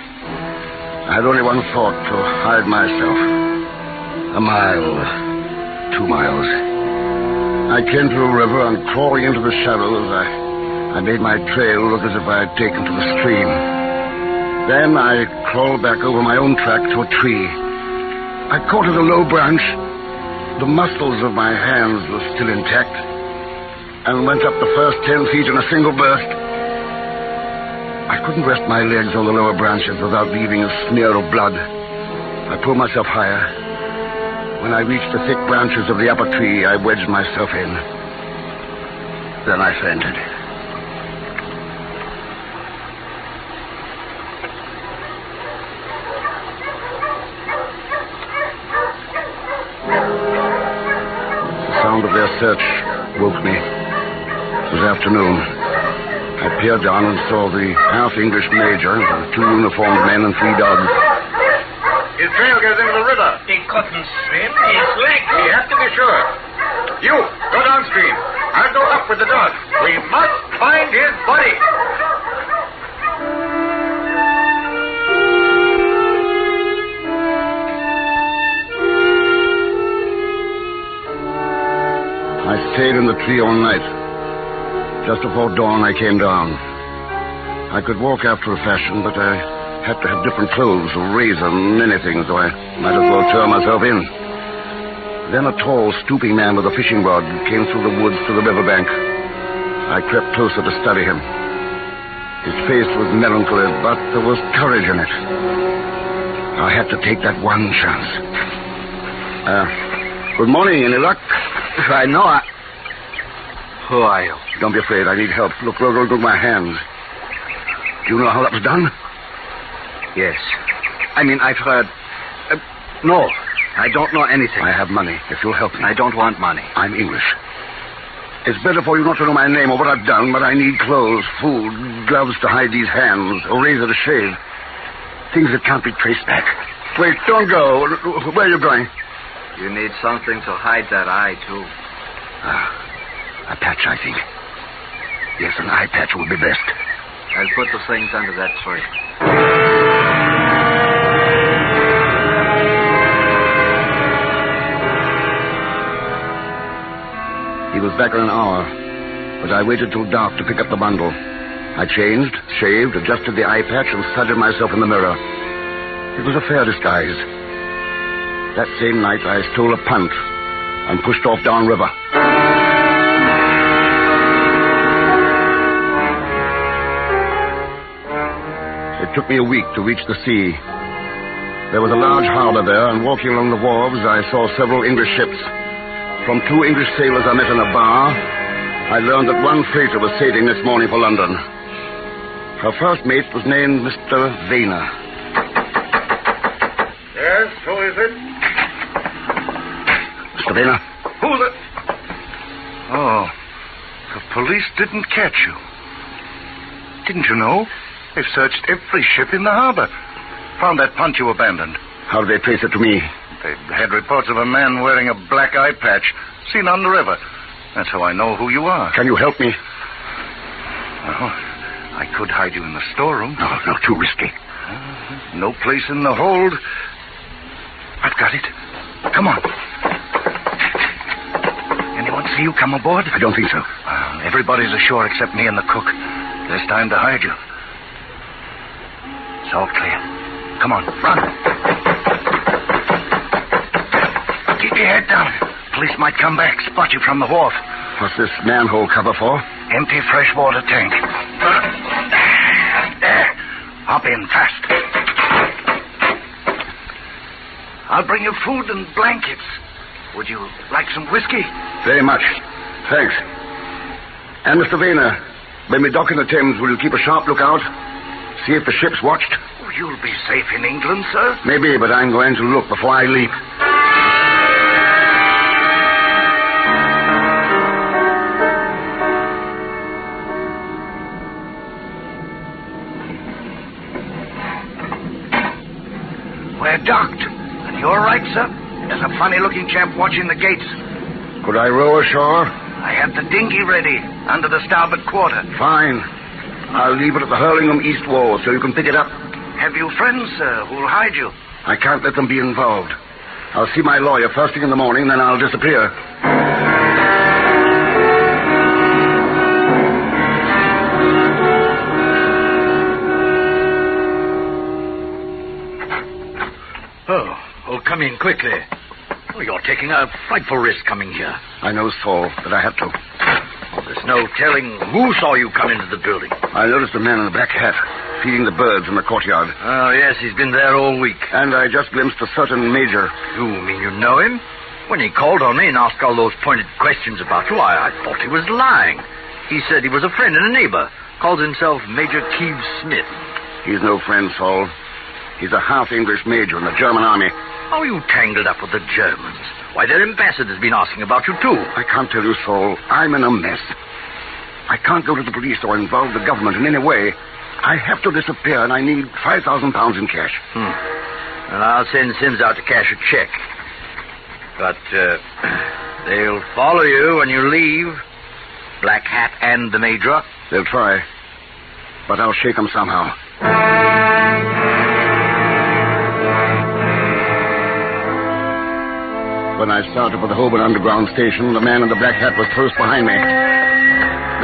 Speaker 22: I had only one thought, to hide myself. 1 mile, 2 miles. I came to a river, and crawling into the shallows, I made my trail look as if I had taken to the stream. Then I crawled back over my own track to a tree. I caught at a low branch. The muscles of my hands were still intact, and went up the first 10 feet in a single burst. I couldn't rest my legs on the lower branches without leaving a smear of blood. I pulled myself higher. When I reached the thick branches of the upper tree, I wedged myself in. Then I fainted. The sound of their search woke me. It was afternoon. I peered down and saw the half-English major, 2 uniformed men and 3 dogs.
Speaker 24: His trail goes into the river. He couldn't swim. He's legs. We have to be sure. You, go downstream. I'll go up with the dog. We must find his body.
Speaker 22: I stayed in the tree all night. Just before dawn, I came down. I could walk after a fashion, but I had to have different clothes, a razor, many things, so I might as well turn myself in. Then a tall, stooping man with a fishing rod came through the woods to the riverbank. I crept closer to study him. His face was melancholy, but there was courage in it. I had to take that one chance. Good morning. Any luck?
Speaker 24: I know. Who are you?
Speaker 22: Don't be afraid. I need help. Look at my hands. Do you know how that was done?
Speaker 24: Yes. I mean, I've heard... no, I don't know anything.
Speaker 22: I have money, if you'll help me.
Speaker 24: I don't want money.
Speaker 22: I'm English. It's better for you not to know my name or what I've done, but I need clothes, food, gloves to hide these hands, a razor to shave. Things that can't be traced back. Wait, don't go. Where are you going?
Speaker 24: You need something to hide that eye, too.
Speaker 22: A patch, I think. Yes, an eye patch would be best.
Speaker 24: I'll put the things under that tree.
Speaker 22: He was back in an hour, but I waited till dark to pick up the bundle. I changed, shaved, adjusted the eye patch, and studied myself in the mirror. It was a fair disguise. That same night, I stole a punt and pushed off downriver. It took me a week to reach the sea. There was a large harbor there, and walking along the wharves, I saw several English ships. From 2 English sailors I met in a bar, I learned that one freighter was sailing this morning for London. Her first mate was named Mr. Vayner.
Speaker 24: Yes, who is it?
Speaker 22: Mr. Vayner?
Speaker 24: Who's it? Oh, the police didn't catch you. Didn't you know? They've searched every ship in the harbor. Found that punt you abandoned.
Speaker 22: How did they trace it to me?
Speaker 24: They had reports of a man wearing a black eye patch seen on the river. That's how I know who you are.
Speaker 22: Can you help me?
Speaker 24: Well, I could hide you in the storeroom.
Speaker 22: No, too risky.
Speaker 24: No place in the hold. I've got it. Come on. Anyone see you come aboard?
Speaker 22: I don't think so.
Speaker 24: Everybody's ashore except me and the cook. There's time to hide you. It's all clear. Come on, run. Keep your head down. Police might come back, spot you from the wharf.
Speaker 22: What's this manhole cover for?
Speaker 24: Empty freshwater tank. There. Hop in fast. I'll bring you food and blankets. Would you like some whiskey?
Speaker 22: Very much. Thanks. And Mr. Vayner, when we dock in the Thames, will you keep a sharp lookout? See if the ship's watched?
Speaker 24: Oh, you'll be safe in England, sir.
Speaker 22: Maybe, but I'm going to look before I leap.
Speaker 24: funny-looking chap watching the gates.
Speaker 22: Could I row ashore?
Speaker 24: I have the dinghy ready, under the starboard quarter.
Speaker 22: Fine. I'll leave it at the Hurlingham east wall so you can pick it up.
Speaker 24: Have you friends, sir, who'll hide you?
Speaker 22: I can't let them be involved. I'll see my lawyer first thing in the morning, then I'll disappear.
Speaker 24: Oh, come in quickly. Oh, you're taking a frightful risk coming here.
Speaker 22: I know, Saul, but I had to.
Speaker 24: Oh, there's no telling who saw you come into the building.
Speaker 22: I noticed a man in a black hat feeding the birds in the courtyard.
Speaker 24: Oh, yes, he's been there all week.
Speaker 22: And I just glimpsed a certain major.
Speaker 24: You mean you know him? When he called on me and asked all those pointed questions about you, I thought he was lying. He said he was a friend and a neighbor. Calls himself Major Keeves Smith.
Speaker 22: He's no friend, Saul. He's a half-English major in the German army.
Speaker 24: How are you tangled up with the Germans? Why, their ambassador's been asking about you, too.
Speaker 22: I can't tell you, Saul. I'm in a mess. I can't go to the police or involve the government in any way. I have to disappear, and I need 5,000 pounds in cash.
Speaker 24: And I'll send Sims out to cash a check. But they'll follow you when you leave. Black Hat and the Major.
Speaker 22: They'll try. But I'll shake them somehow. When I started for the Holborn Underground Station, the man in the black hat was close behind me.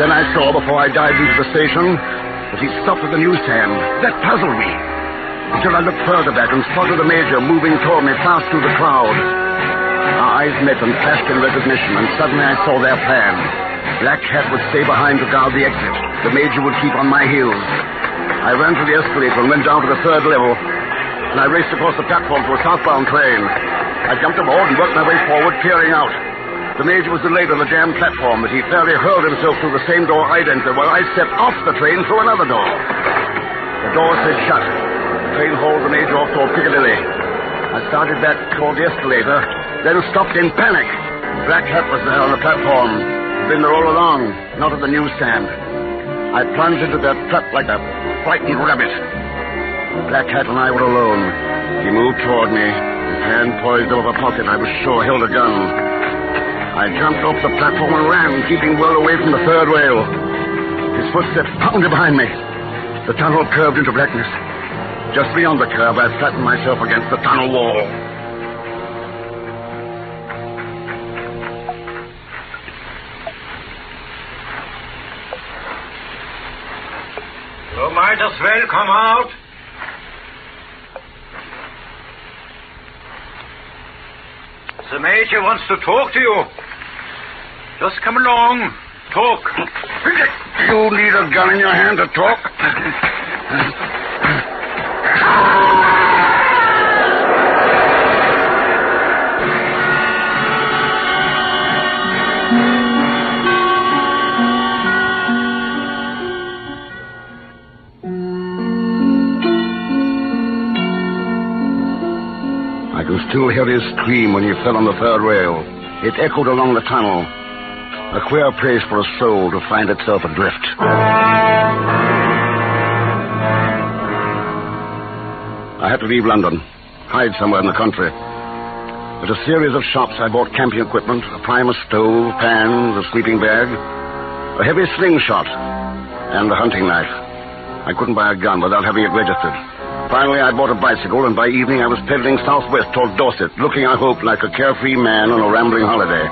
Speaker 22: Then I saw, before I dived into the station, that he stopped at the newsstand. That puzzled me. Until I looked further back and spotted the Major moving toward me fast through the crowd. Our eyes met and flashed in recognition, and suddenly I saw their plan. Black Hat would stay behind to guard the exit. The Major would keep on my heels. I ran to the escalator and went down to the third level. And I raced across the platform to a southbound train. I jumped aboard and worked my way forward, peering out. The Major was delayed on the jammed platform, but he fairly hurled himself through the same door I'd entered, while I stepped off the train through another door. The door said shut. The train hauled the Major off toward Piccadilly. I started back toward the escalator, then stopped in panic. Black Hat was there on the platform. He'd been there all along, not at the newsstand. I plunged into that trap like a frightened rabbit. Black Hat and I were alone. He moved toward me. His hand poised over a pocket I was sure held a gun. I jumped off the platform and ran, keeping well away from the third rail. His footsteps pounded behind me. The tunnel curved into blackness. Just beyond the curve, I flattened myself against the tunnel wall.
Speaker 24: You might as well come out. The Major wants to talk to you. Just come along. Talk.
Speaker 22: You need a gun in your hand to talk? I can still hear his scream when he fell on the third rail. It echoed along the tunnel. A queer place for a soul to find itself adrift. I had to leave London, hide somewhere in the country. At a series of shops, I bought camping equipment, a primus stove, pans, a sleeping bag, a heavy slingshot, and a hunting knife. I couldn't buy a gun without having it registered. Finally, I bought a bicycle, and by evening I was pedaling southwest toward Dorset, looking, I hoped, like a carefree man on a rambling holiday.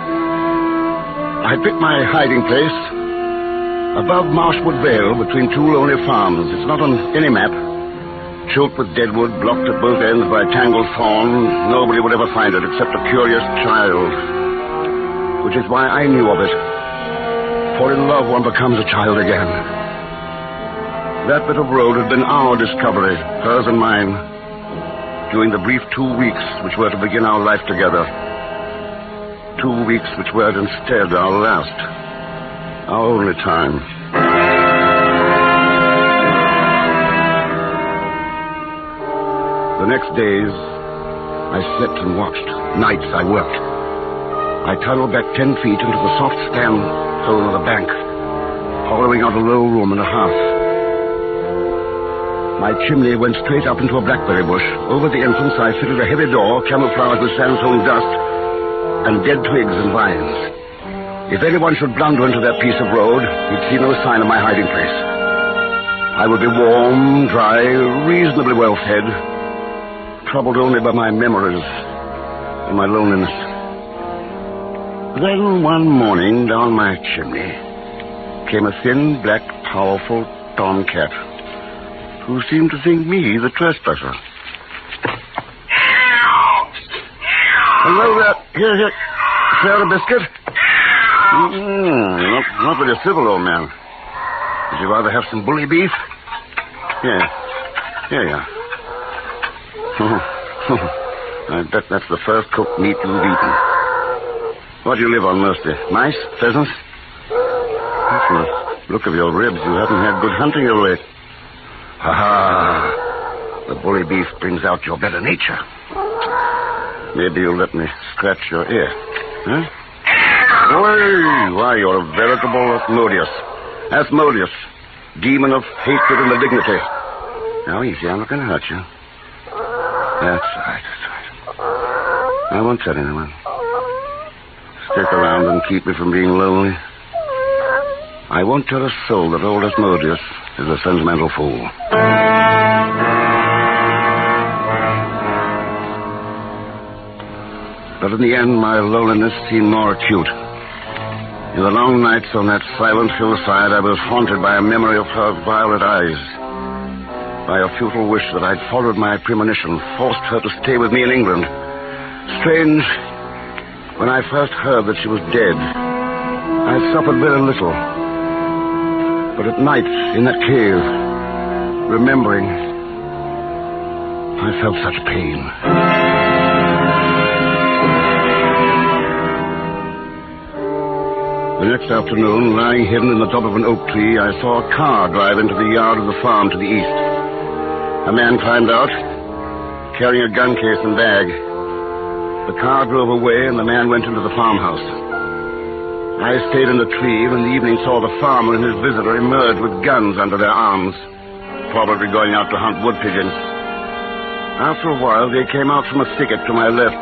Speaker 22: I picked my hiding place above Marshwood Vale between two lonely farms. It's not on any map. Choked with deadwood, blocked at both ends by tangled thorns, nobody would ever find it except a curious child. Which is why I knew of it. For in love one becomes a child again. That bit of road had been our discovery, hers and mine, during the brief 2 weeks which were to begin our life together. 2 weeks which were instead our last, our only time. The next days, I slept and watched. Nights, I worked. I tunneled back 10 feet into the soft sandstone of the bank, hollowing out a low room and a hearth. My chimney went straight up into a blackberry bush. Over the entrance, I fitted a heavy door, camouflaged with sandstone dust, and dead twigs and vines. If anyone should blunder into that piece of road, he'd see no sign of my hiding place. I would be warm, dry, reasonably well fed, troubled only by my memories and my loneliness. Then one morning, down my chimney, came a thin, black, powerful tomcat who seemed to think me the trespasser. Hello there. Here. Share a biscuit? Not very civil, old man. Would you rather have some bully beef? Yeah. Here you are. I bet that's the first cooked meat you've eaten. What do you live on mostly? Mice? Pheasants? From the look of your ribs, you haven't had good hunting of late. Ha! The bully beef brings out your better nature. Maybe you'll let me scratch your ear. Huh? Why, you're a veritable Asmodeus. Asmodeus, demon of hatred and malignity. Now, easy, I'm not going to hurt you. That's right. I won't tell anyone. Stick around and keep me from being lonely. I won't tell a soul that old Asmodeus is a sentimental fool. But in the end, my loneliness seemed more acute. In the long nights on that silent hillside, I was haunted by a memory of her violet eyes, by a futile wish that I'd followed my premonition, forced her to stay with me in England. Strange, when I first heard that she was dead, I suffered very little. But at night, in that cave, remembering, I felt such pain. The next afternoon, lying hidden in the top of an oak tree, I saw a car drive into the yard of the farm to the east. A man climbed out, carrying a gun case and bag. The car drove away, and the man went into the farmhouse. I stayed in the tree, and in the evening saw the farmer and his visitor emerge with guns under their arms, probably going out to hunt wood pigeons. After a while, they came out from a thicket to my left.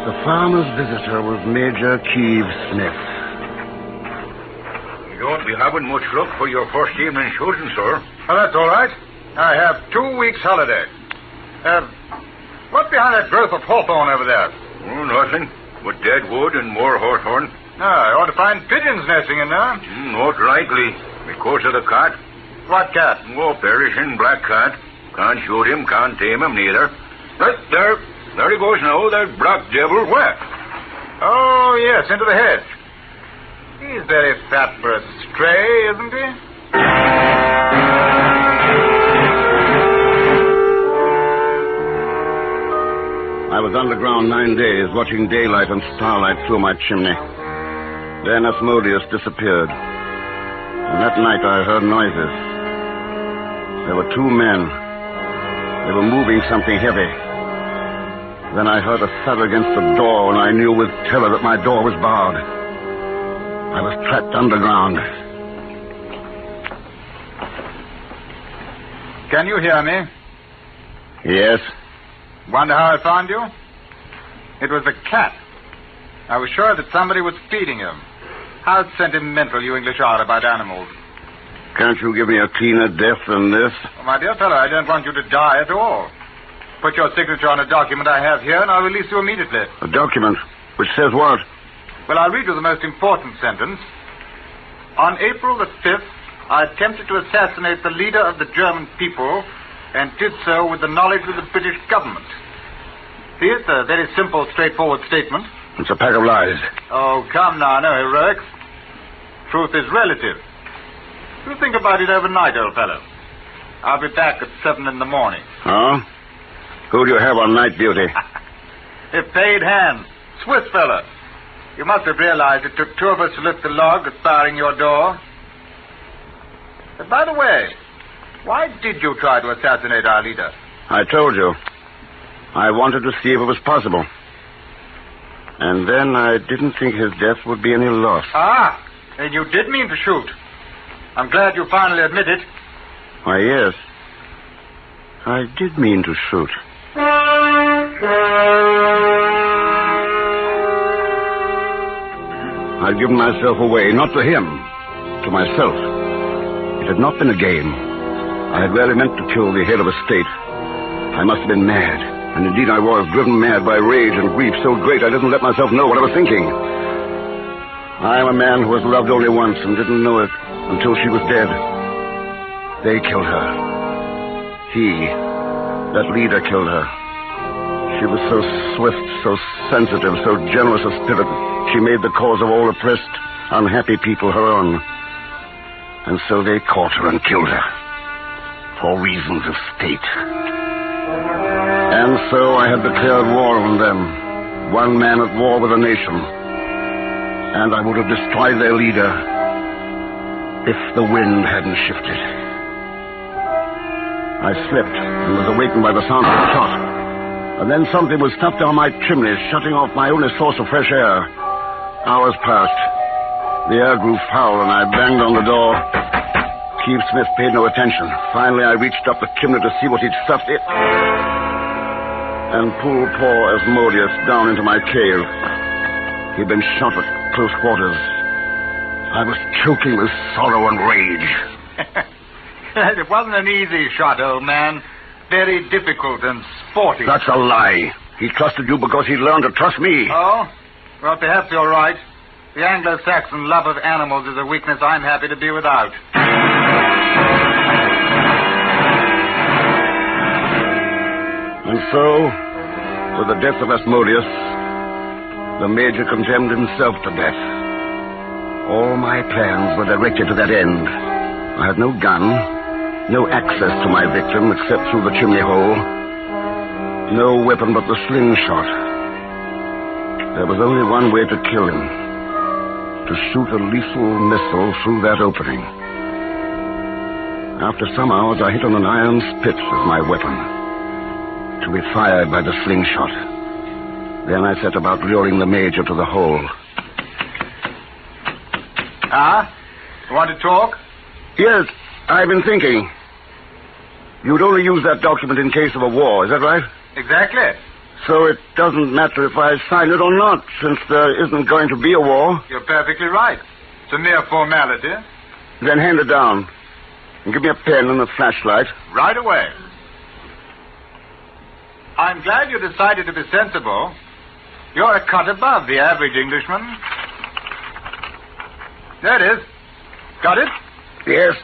Speaker 22: The farmer's visitor was Major Keeve Smith.
Speaker 3: You don't be having much luck for your first evening shooting, sir.
Speaker 4: Oh, that's all right. I have 2 weeks' holiday. What's behind that growth of hawthorn over there?
Speaker 3: Oh, nothing. But dead wood and more hawthorn.
Speaker 4: I ought to find pigeons nesting in there.
Speaker 3: Not likely. Because of the cat.
Speaker 4: What cat?
Speaker 3: Oh, perishing black cat. Can't shoot him, can't tame him neither. There he goes now, that black devil.
Speaker 4: Where? Oh, yes, into the hedge. He's very fat for a stray, isn't he?
Speaker 22: I was underground 9 days, watching daylight and starlight through my chimney. Then Asmodeus disappeared. And that night I heard noises. There were 2 men. They were moving something heavy. Then I heard a thud against the door, and I knew with terror that my door was barred. I was trapped underground.
Speaker 4: Can you hear me?
Speaker 22: Yes.
Speaker 4: Wonder how I found you? It was the cat. I was sure that somebody was feeding him. How sentimental you English are about animals.
Speaker 22: Can't you give me a cleaner death than this?
Speaker 4: Oh, my dear fellow, I don't want you to die at all. Put your signature on a document I have here, and I'll release you immediately.
Speaker 22: A document? Which says what?
Speaker 4: Well, I'll read you the most important sentence. On April the 5th, I attempted to assassinate the leader of the German people, and did so with the knowledge of the British government. See, it's a very simple, straightforward statement.
Speaker 22: It's a pack of lies.
Speaker 4: Oh, come now, no heroics. Truth is relative. You think about it overnight, old fellow. I'll be back at 7 in the morning.
Speaker 22: Oh? Who do you have on night duty?
Speaker 4: A paid hand. Swiss fella. You must have realized it took 2 of us to lift the log that's barring your door. But by the way, why did you try to assassinate our leader?
Speaker 22: I told you. I wanted to see if it was possible. And then I didn't think his death would be any loss.
Speaker 4: Ah, and you did mean to shoot. I'm glad you finally admit it.
Speaker 22: Why, yes. I did mean to shoot. I'd given myself away, not to him, to myself. It had not been a game. I had really meant to kill the head of a state. I must have been mad, and indeed I was, driven mad by rage and grief so great I didn't let myself know what I was thinking. I am a man who was loved only once and didn't know it until she was dead. They killed her. He, that leader, killed her. She was so swift, so sensitive, so generous of spirit. She made the cause of all oppressed, unhappy people her own. And so they caught her and killed her. For reasons of state. And so I had declared war on them. One man at war with a nation. And I would have destroyed their leader if the wind hadn't shifted. I slept and was awakened by the sound of a shot. And then something was stuffed down my chimney, shutting off my only source of fresh air. Hours passed. The air grew foul, and I banged on the door. Keith Smith paid no attention. Finally, I reached up the chimney to see what he'd stuffed it, and pulled poor Asmodeus down into my cave. He'd been shot at close quarters. I was choking with sorrow and rage.
Speaker 4: It wasn't an easy shot, old man. Very difficult and sporty.
Speaker 22: That's a lie. He trusted you because he'd learned to trust me.
Speaker 4: Oh? Well, perhaps you're right. The Anglo-Saxon love of animals is a weakness I'm happy to be without.
Speaker 22: And so, with the death of Asmodeus, the Major condemned himself to death. All my plans were directed to that end. I had no gun, no access to my victim except through the chimney hole, no weapon but the slingshot. There was only one way to kill him, to shoot a lethal missile through that opening. After some hours, I hit on an iron spit as my weapon, to be fired by the slingshot. Then I set about luring the Major to the hole.
Speaker 4: You want to talk?
Speaker 22: Yes, I've been thinking. You'd only use that document in case of a war, is that right?
Speaker 4: Exactly.
Speaker 22: So it doesn't matter if I sign it or not, since there isn't going to be a war?
Speaker 4: You're perfectly right. It's a mere formality.
Speaker 22: Then hand it down. And give me a pen and a flashlight.
Speaker 4: Right away. I'm glad you decided to be sensible. You're a cut above the average Englishman. There it is. Got it?
Speaker 22: Yes.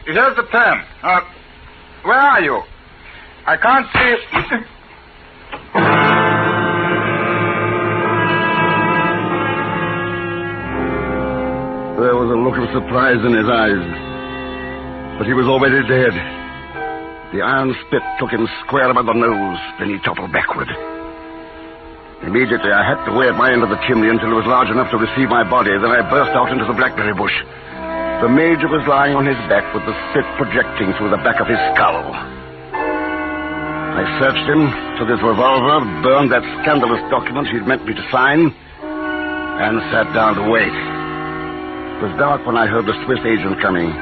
Speaker 4: Here's the pen. Where are you? I can't see it.
Speaker 22: There was a look of surprise in his eyes. But he was already dead. The iron spit took him square by the nose, then he toppled backward. Immediately, I hacked away at my end of the chimney until it was large enough to receive my body. Then I burst out into the blackberry bush. The Major was lying on his back with the spit projecting through the back of his skull. I searched him, took his revolver, burned that scandalous document he'd meant me to sign, and sat down to wait. It was dark when I heard the Swiss agent coming.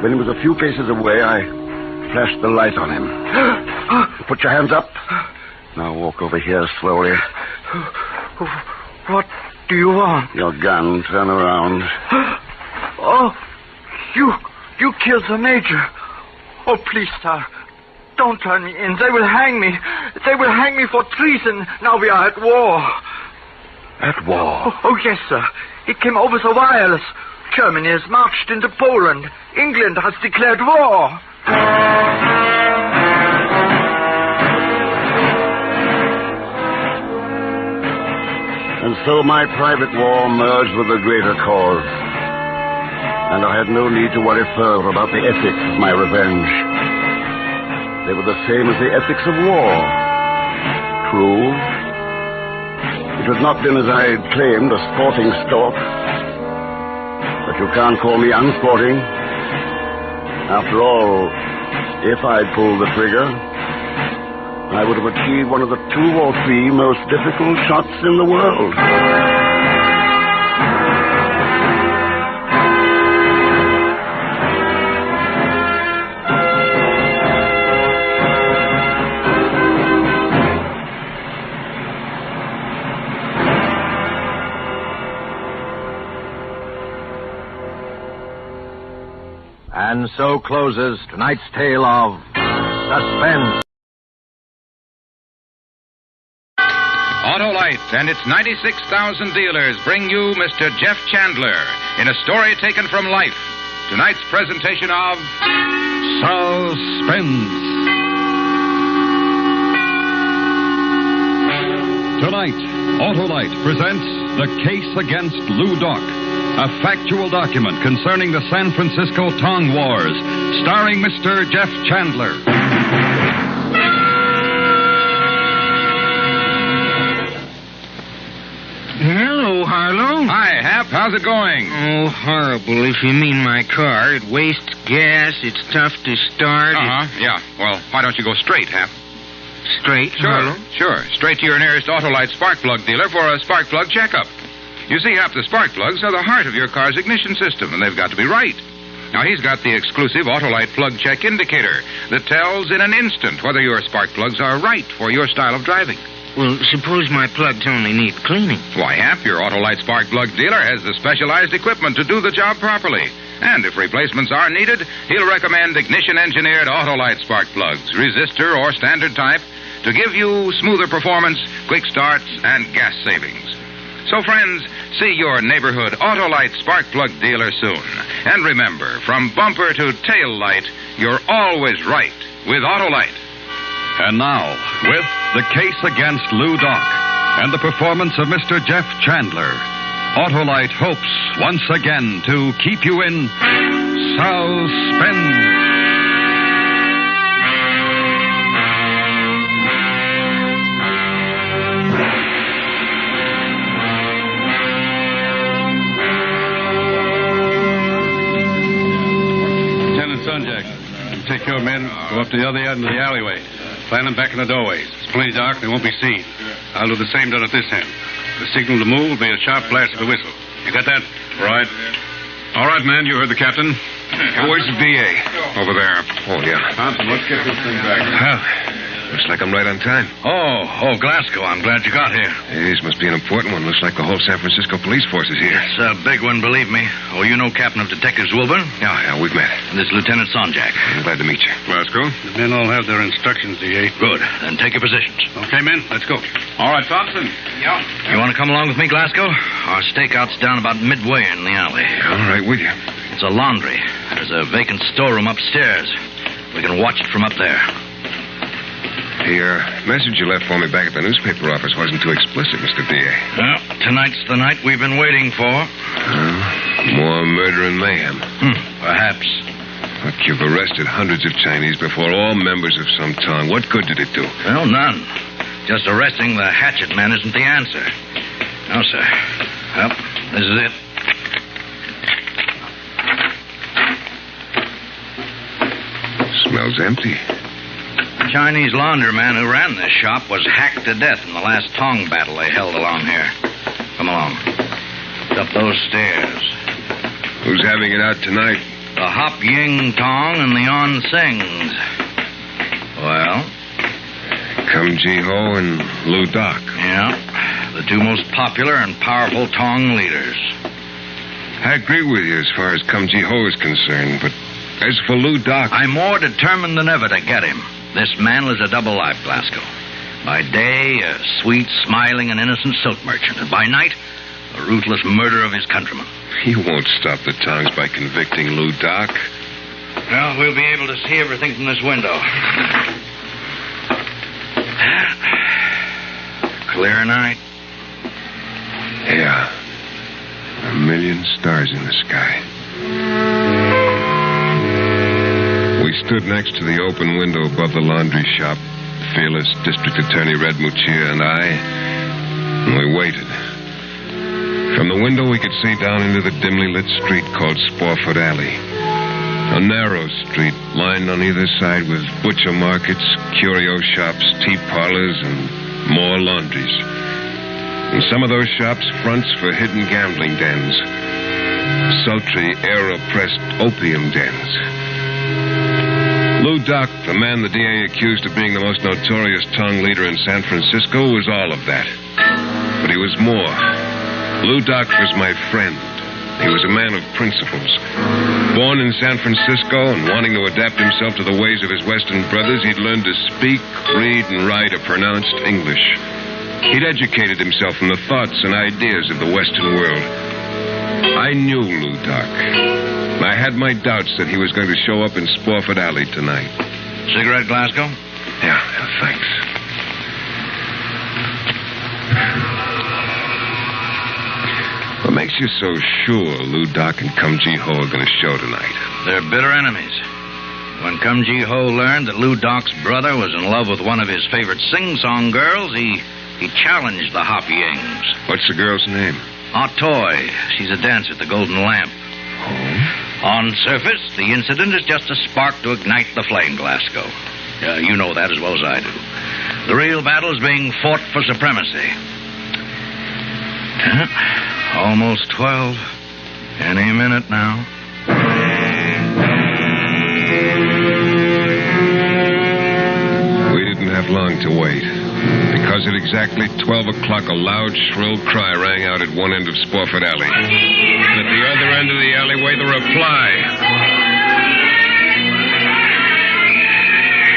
Speaker 22: When he was a few paces away, I flashed the light on him. Put your hands up. Now walk over here slowly.
Speaker 11: What do you want?
Speaker 22: Your gun. Turn around.
Speaker 11: Oh, you killed the Major. Oh, please, sir. Don't turn me in. They will hang me. They will hang me for treason. Now we are at war.
Speaker 22: At war?
Speaker 11: Oh, yes, sir. It came over the wireless. Germany has marched into Poland. England has declared war.
Speaker 22: And so my private war merged with the greater cause. And I had no need to worry further about the ethics of my revenge. They were the same as the ethics of war. True. It had not been, as I had claimed, a sporting stalk. But you can't call me unsporting. After all, if I'd pulled the trigger, I would have achieved one of the 2 or 3 most difficult shots in the world.
Speaker 19: And so closes tonight's tale of Suspense.
Speaker 1: Autolite and its 96,000 dealers bring you Mr. Jeff Chandler in a story taken from life. Tonight's presentation of
Speaker 17: Suspense. Tonight, Autolite presents The Case Against Lou Doc, a factual document concerning the San Francisco Tong Wars, starring Mr. Jeff Chandler.
Speaker 5: Hello, Harlow.
Speaker 1: Hi, Hap. How's it going?
Speaker 5: Oh, horrible, if you mean my car. It wastes gas. It's tough to start.
Speaker 1: Yeah. Well, why don't you go straight, Hap?
Speaker 5: Straight, Harlow?
Speaker 1: Sure. Straight to your nearest Autolite spark plug dealer for a spark plug checkup. You see, Hap, the spark plugs are the heart of your car's ignition system, and they've got to be right. Now, he's got the exclusive Autolite plug check indicator that tells in an instant whether your spark plugs are right for your style of driving.
Speaker 5: Well, suppose my plugs only need cleaning.
Speaker 1: Why, Hap, your Autolite spark plug dealer has the specialized equipment to do the job properly. And if replacements are needed, he'll recommend ignition-engineered Autolite spark plugs, resistor or standard type, to give you smoother performance, quick starts, and gas savings. So, friends, see your neighborhood Autolite spark plug dealer soon. And remember, from bumper to tail light, you're always right with Autolite.
Speaker 17: And now, with The Case Against Lou Doc and the performance of Mr. Jeff Chandler, Autolite hopes once again to keep you in suspense.
Speaker 13: Take your men, go up to the other end of the alleyway. Plant them back in the doorways. It's plenty dark, they won't be seen. I'll do the same down at this end. The signal to move will be a sharp blast of the whistle. You got that? Right. All right, man, you heard the captain.
Speaker 15: Where's the VA? Over there. Oh, yeah.
Speaker 13: Thompson, let's get this thing back.
Speaker 15: Looks like I'm right on time.
Speaker 12: Oh, Glasgow, I'm glad you got here.
Speaker 15: This must be an important one. Looks like the whole San Francisco police force is here.
Speaker 12: It's a big one, believe me. Oh, you know Captain of Detectives Wilburn?
Speaker 15: Yeah, we've met.
Speaker 12: And this Lieutenant Sonjak.
Speaker 15: I'm glad to meet you.
Speaker 13: Glasgow, the men all have their instructions, DA.
Speaker 12: Good. Then take your positions.
Speaker 13: Okay, men, let's go. All right, Thompson.
Speaker 12: Yeah. You want to come along with me, Glasgow? Our stakeout's down about midway in the alley.
Speaker 15: All right, with you.
Speaker 12: It's a laundry. There's a vacant storeroom upstairs. We can watch it from up there.
Speaker 15: The message you left for me back at the newspaper office wasn't too explicit, Mr. D.A.
Speaker 12: Well, tonight's the night we've been waiting for.
Speaker 15: More murder and mayhem.
Speaker 12: Perhaps.
Speaker 15: Look, you've arrested hundreds of Chinese before, all members of some Tong. What good did it do?
Speaker 12: Well, none. Just arresting the hatchet man isn't the answer. No, sir. Well, this is it.
Speaker 15: Smells empty.
Speaker 12: The Chinese laundryman who ran this shop was hacked to death in the last Tong battle they held along here. Come along. It's up those stairs.
Speaker 15: Who's having it out tonight?
Speaker 12: The Hop Ying Tong and the On Sings. Well?
Speaker 15: Kum Ji Ho and Lou Doc.
Speaker 12: Yeah. The two most popular and powerful Tong leaders.
Speaker 15: I agree with you as far as Kum Ji Ho is concerned, but as for Lou Doc...
Speaker 12: I'm more determined than ever to get him. This man lives a double life, Glasgow. By day, a sweet, smiling, and innocent silk merchant. And by night, a ruthless murderer of his countrymen.
Speaker 15: He won't stop the Tongs by convicting Lou Doc.
Speaker 12: Well, we'll be able to see everything from this window. Clear night.
Speaker 15: Yeah. 1,000,000 stars in the sky. We stood next to the open window above the laundry shop, fearless District Attorney Red Muccia and I, and we waited. From the window, we could see down into the dimly lit street called Spofford Alley. A narrow street lined on either side with butcher markets, curio shops, tea parlors, and more laundries. In some of those shops, fronts for hidden gambling dens, sultry, air-oppressed opium dens. Lou Doc, the man the DA accused of being the most notorious Tong leader in San Francisco, was all of that. But he was more. Lou Doc was my friend, He was a man of principles. Born in San Francisco and wanting to adapt himself to the ways of his Western brothers, he'd learned to speak, read, and write a pronounced English. He'd educated himself in the thoughts and ideas of the Western world. I knew Lou Doc. I had my doubts that he was going to show up in Spofford Alley tonight.
Speaker 12: Cigarette, Glasgow?
Speaker 15: Yeah, thanks. What makes you so sure Lou Doc and Kum Ji Ho are going to show tonight?
Speaker 12: They're bitter enemies. When Kum Ji Ho learned that Lou Doc's brother was in love with one of his favorite sing-song girls, he challenged the Hop Yings.
Speaker 15: What's the girl's name?
Speaker 12: Ah Toy. She's a dancer at the Golden Lamp.
Speaker 15: Oh?
Speaker 12: On surface, the incident is just a spark to ignite the flame, Glasgow. You know that as well as I do. The real battle is being fought for supremacy. Almost 12. Any minute now.
Speaker 15: We didn't have long to wait. Because at exactly 12 o'clock, a loud, shrill cry rang out at one end of Spofford Alley. And at the other end of the alleyway, the reply.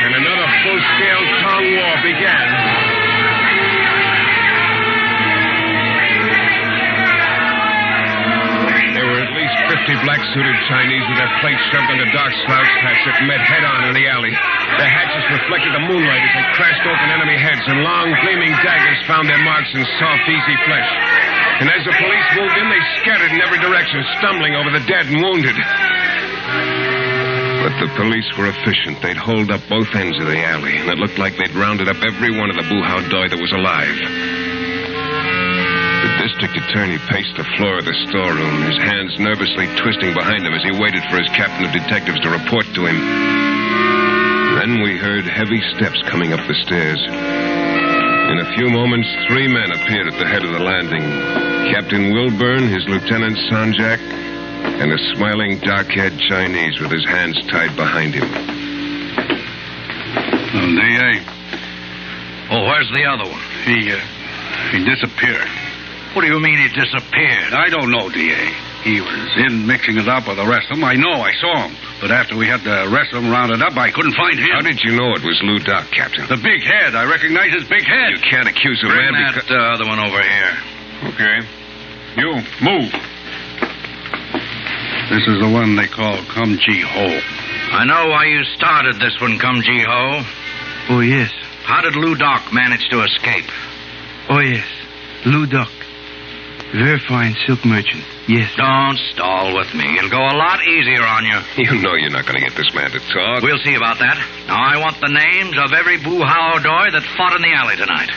Speaker 15: And another full-scale tongue war began. There were at least 50 black-suited Chinese with their plates shoved into dark slouch hats that met head-on in the alley. Their hatches reflected the moonlight as they crashed open enemy heads, and long, gleaming daggers found their marks in soft, easy flesh. And as the police moved in, they scattered in every direction, stumbling over the dead and wounded. But the police were efficient. They'd holed up both ends of the alley, and it looked like they'd rounded up every one of the boo-how doi that was alive. The district attorney paced the floor of the storeroom, his hands nervously twisting behind him as he waited for his captain of detectives to report to him. Then we heard heavy steps coming up the stairs. In a few moments, 3 men appeared at the head of the landing. Captain Wilburn, his Lieutenant Sanjak, and a smiling, dark-haired Chinese with his hands tied behind him.
Speaker 13: D.A.
Speaker 12: Oh, where's the other one?
Speaker 13: He disappeared.
Speaker 12: What do you mean he disappeared?
Speaker 13: I don't know, D.A. He was in mixing it up with the rest of them. I know, I saw him. But after we had the rest of them rounded up, I couldn't find him.
Speaker 15: How did you know it was Lou Doc, Captain?
Speaker 13: The big head. I recognize his big head.
Speaker 15: You can't accuse a
Speaker 12: Bring
Speaker 15: man
Speaker 12: that other one over here.
Speaker 13: Okay. You, move. This is the one they call Kum Ji Ho.
Speaker 12: I know why you started this one, Kum Ji Ho.
Speaker 6: Oh, yes.
Speaker 12: How did Lou Doc manage to escape?
Speaker 6: Oh, yes. Lou Doc. Very fine silk merchant. Yes.
Speaker 12: Don't stall with me. It'll go a lot easier on you.
Speaker 15: You know you're not going to get this man to talk.
Speaker 12: We'll see about that. Now, I want the names of every boo-how doi that fought in the alley tonight.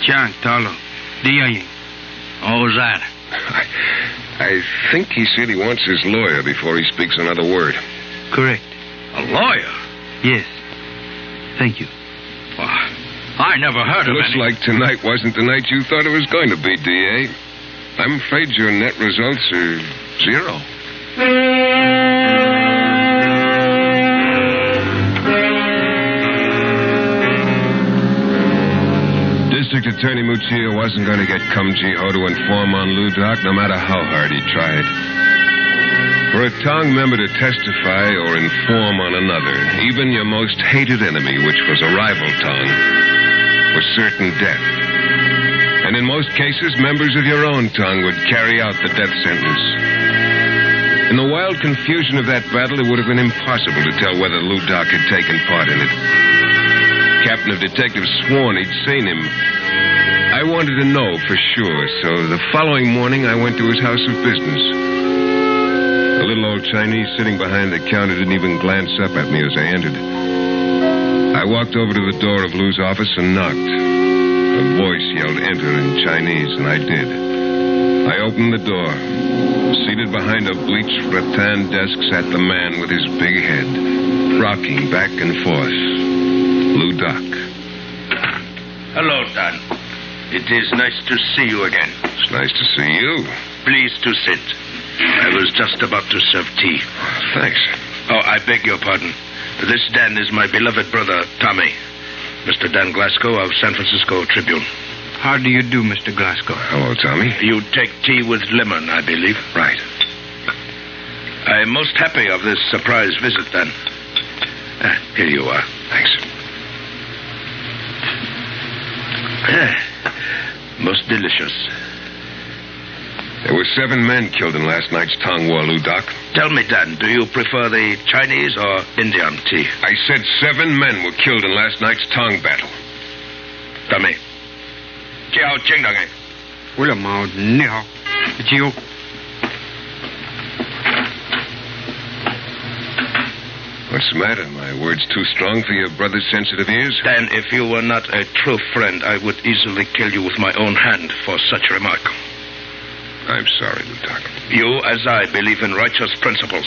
Speaker 6: Chang, Talo, Diaying.
Speaker 12: Who's that?
Speaker 15: I think he said he wants his lawyer before he speaks another word.
Speaker 6: Correct.
Speaker 12: A lawyer?
Speaker 6: Yes. Thank you.
Speaker 12: Well, I never heard of
Speaker 15: Looks
Speaker 12: any...
Speaker 15: like tonight wasn't the night you thought it was going to be, D.A. I'm afraid your net results are 0. District Attorney Muccia wasn't going to get Kum Ji Ho to inform on Lou Doc, no matter how hard he tried. For a Tong member to testify or inform on another, even your most hated enemy, which was a rival Tong, was certain death. And in most cases, members of your own Tong would carry out the death sentence. In the wild confusion of that battle, it would have been impossible to tell whether Lou Doc had taken part in it. Captain of detectives sworn he'd seen him. I wanted to know for sure, so the following morning I went to his house of business. The little old Chinese sitting behind the counter didn't even glance up at me as I entered. I walked over to the door of Lou's office and knocked. A voice yelled enter in Chinese, and I did. I opened the door. Seated behind a bleached rattan desk sat the man with his big head, rocking back and forth. Lou Doc.
Speaker 24: Hello, Dan. It is nice to see you again.
Speaker 15: It's nice to see you.
Speaker 24: Please to sit. I was just about to serve tea.
Speaker 15: Thanks.
Speaker 24: Oh, I beg your pardon. This Dan is my beloved brother, Tommy. Mr. Dan Glasgow of San Francisco Tribune.
Speaker 6: How do you do, Mr. Glasgow?
Speaker 15: Hello, Tommy.
Speaker 24: You take tea with lemon, I believe.
Speaker 15: Right.
Speaker 10: I'm most happy of this surprise visit, then. Here you are.
Speaker 15: Thanks.
Speaker 10: Most delicious.
Speaker 15: There were 7 men killed in last night's Tong War, Lou Doc.
Speaker 10: Tell me, Dan, do you prefer the Chinese or Indian tea?
Speaker 15: I said 7 men were killed in last night's Tong battle.
Speaker 10: Tell me. Jiao Jingdang.
Speaker 6: 为了毛，你好，酒。
Speaker 15: What's the matter? My words too strong for your brother's sensitive ears?
Speaker 10: Dan, if you were not a true friend, I would easily kill you with my own hand for such a remark.
Speaker 15: I'm sorry, Lou Doc.
Speaker 10: You, as I, believe in righteous principles.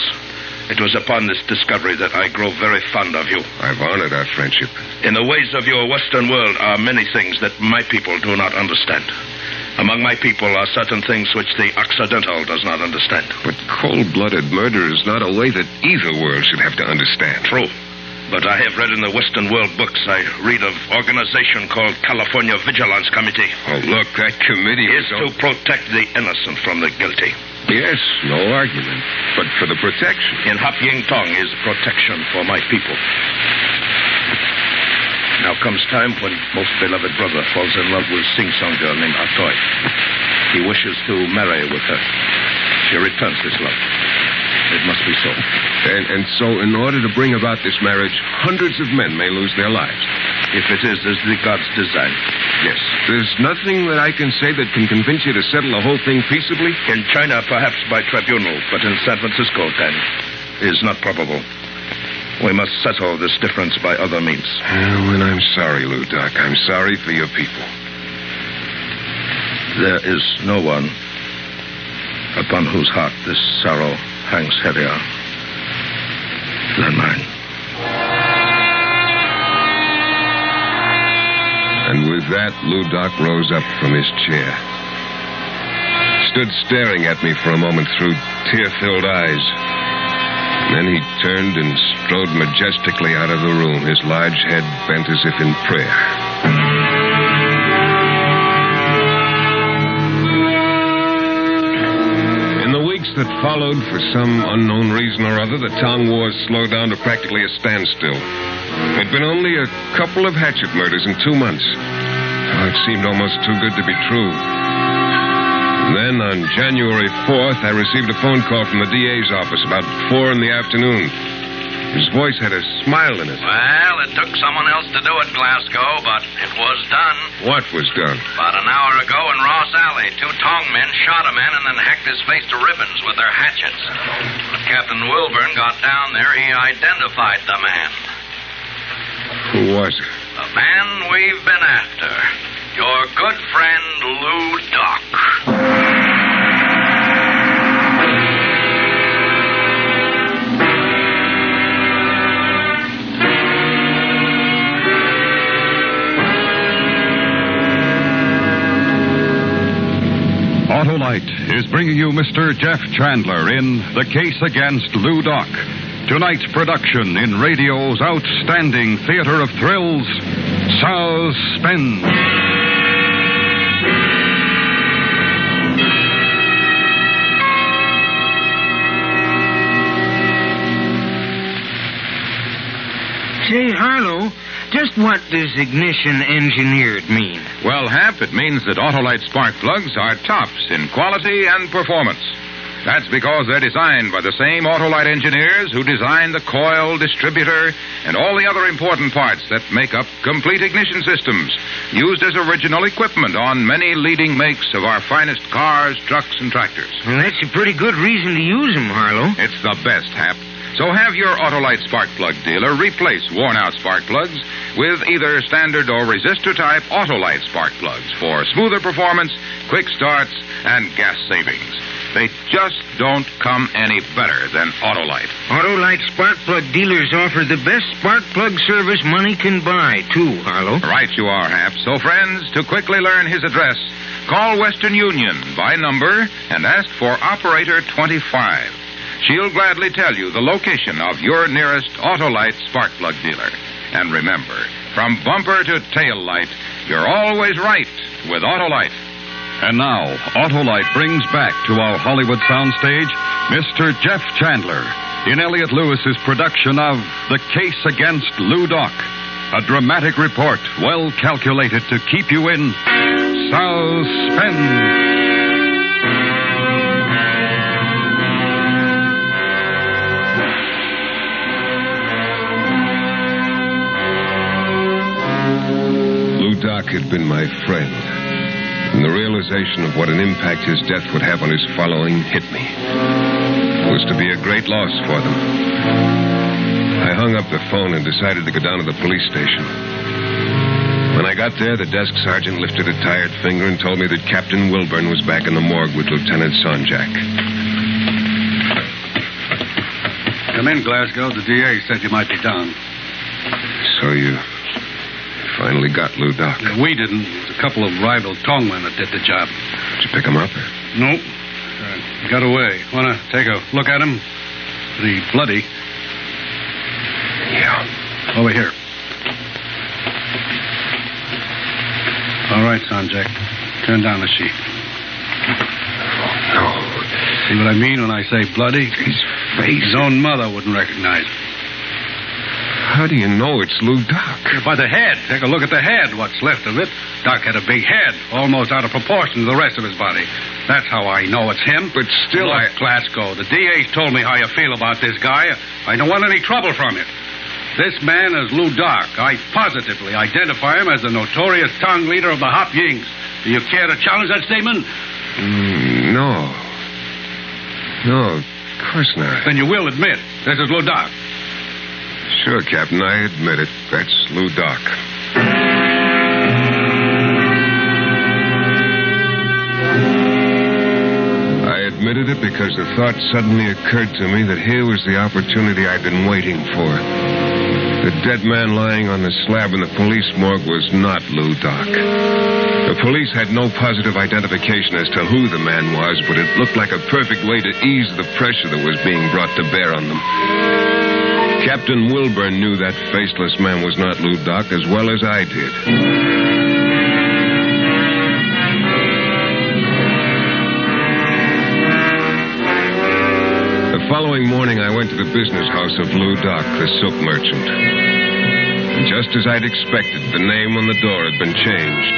Speaker 10: It was upon this discovery that I grow very fond of you.
Speaker 15: I've honored our friendship.
Speaker 10: In the ways of your Western world are many things that my people do not understand. Among my people are certain things which the Occidental does not understand.
Speaker 15: But cold-blooded murder is not a way that either world should have to understand.
Speaker 10: True. But I have read in the Western world books, I read of organization called California Vigilance Committee.
Speaker 15: Oh, look, that committee
Speaker 10: is to protect the innocent from the guilty.
Speaker 15: Yes, no argument. But for the protection.
Speaker 10: In Hap Ying Tong is protection for my people. Now comes time when most beloved brother falls in love with sing-song girl named Atoy. He wishes to marry with her. She returns his love. It must be so.
Speaker 15: And so in order to bring about this marriage, hundreds of men may lose their lives.
Speaker 10: If it is as the gods design.
Speaker 15: Yes. There's nothing that I can say that can convince you to settle the whole thing peaceably?
Speaker 10: In China, perhaps by tribunal, but in San Francisco, then, is not probable. We must settle this difference by other means.
Speaker 15: Oh, and I'm sorry, Lou Doc. I'm sorry for your people.
Speaker 10: There is no one upon whose heart this sorrow hangs heavier than mine.
Speaker 15: And with that, Lou Doc rose up from his chair. Stood staring at me for a moment through tear-filled eyes. Then he turned and strode majestically out of the room, his large head bent as if in prayer. In the weeks that followed, for some unknown reason or other, the Tong Wars slowed down to practically a standstill. There'd been only a couple of hatchet murders in 2 months. Oh, it seemed almost too good to be true. And then on January 4th, I received a phone call from the DA's office about 4 in the afternoon. His voice had a smile in it.
Speaker 14: Well, it took someone else to do it, Glasgow, but it was done.
Speaker 15: What was done?
Speaker 14: About an hour ago in Ross Alley, 2 Tong men shot a man and then hacked his face to ribbons with their hatchets. When Captain Wilburn got down there, he identified the man.
Speaker 15: Who was it?
Speaker 14: The man we've been after. Your good friend, Lou Doc.
Speaker 16: Autolite is bringing you Mr. Jeff Chandler in The Case Against Lou Doc. Tonight's production in radio's outstanding theater of thrills, Suspense.
Speaker 5: Say, Harlow, just what does ignition engineered mean?
Speaker 1: Well, Hap, it means that Autolite spark plugs are tops in quality and performance. That's because they're designed by the same Autolite engineers who designed the coil, distributor, and all the other important parts that make up complete ignition systems, used as original equipment on many leading makes of our finest cars, trucks, and tractors.
Speaker 5: Well, that's a pretty good reason to use them, Harlow.
Speaker 1: It's the best, Hap. So have your Autolite spark plug dealer replace worn-out spark plugs with either standard or resistor-type Autolite spark plugs for smoother performance, quick starts, and gas savings. They just don't come any better than Autolite.
Speaker 5: Autolite spark plug dealers offer the best spark plug service money can buy, too, Harlow.
Speaker 1: Right you are, Hap. So, friends, to quickly learn his address, call Western Union by number and ask for Operator 25. She'll gladly tell you the location of your nearest Autolite spark plug dealer. And remember, from bumper to tail light, you're always right with Autolite.
Speaker 16: And now, Autolite brings back to our Hollywood soundstage Mr. Jeff Chandler in Elliot Lewis's production of The Case Against Lou Doc, a dramatic report well calculated to keep you in suspense.
Speaker 15: Lou Doc had been my friend, and the realization of what an impact his death would have on his following hit me. It was to be a great loss for them. I hung up the phone and decided to go down to the police station. When I got there, the desk sergeant lifted a tired finger and told me that Captain Wilburn was back in the morgue with Lieutenant Sonjak.
Speaker 13: Come in, Glasgow. The DA said you might be down.
Speaker 15: So you finally got Lou Doc.
Speaker 13: We didn't. It was a couple of rival tongmen that did the job.
Speaker 15: Did you pick him up?
Speaker 13: Nope. Got away. Want to take a look at him? The bloody.
Speaker 15: Yeah.
Speaker 13: Over here. All right, Sonjak. Turn down the sheet.
Speaker 15: No.
Speaker 13: See what I mean when I say bloody?
Speaker 15: His face.
Speaker 13: His own mother wouldn't recognize him.
Speaker 15: How do you know it's Lou Doc?
Speaker 13: By the head. Take a look at the head, what's left of it. Doc had a big head, almost out of proportion to the rest of his body. That's how I know it's him.
Speaker 15: But still,
Speaker 13: Look, Glasgow, the DA's told me how you feel about this guy. I don't want any trouble from it. This man is Lou Doc. I positively identify him as the notorious tongue leader of the Hop Yings. Do you care to challenge that statement?
Speaker 15: No. No, of course not.
Speaker 13: Then you will admit this is Lou Doc.
Speaker 15: Sure, Captain, I admit it. That's Lou Doc. I admitted it because the thought suddenly occurred to me that here was the opportunity I'd been waiting for. The dead man lying on the slab in the police morgue was not Lou Doc. The police had no positive identification as to who the man was, but it looked like a perfect way to ease the pressure that was being brought to bear on them. Captain Wilburn knew that faceless man was not Lou Doc as well as I did. The following morning, I went to the business house of Lou Doc, the silk merchant. And just as I'd expected, the name on the door had been changed.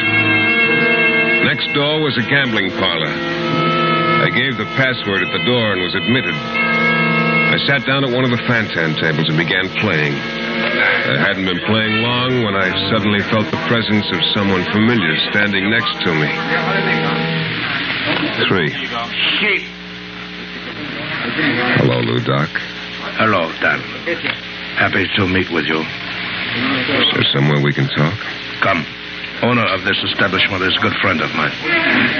Speaker 15: Next door was a gambling parlor. I gave the password at the door and was admitted. I sat down at one of the fantan tables and began playing. I hadn't been playing long when I suddenly felt the presence of someone familiar standing next to me. 3.
Speaker 24: Sheep.
Speaker 15: Hello, Lou Doc.
Speaker 3: Hello, Dan. Happy to meet with you.
Speaker 15: Is there somewhere we can talk?
Speaker 3: Come. Owner of this establishment is a good friend of mine.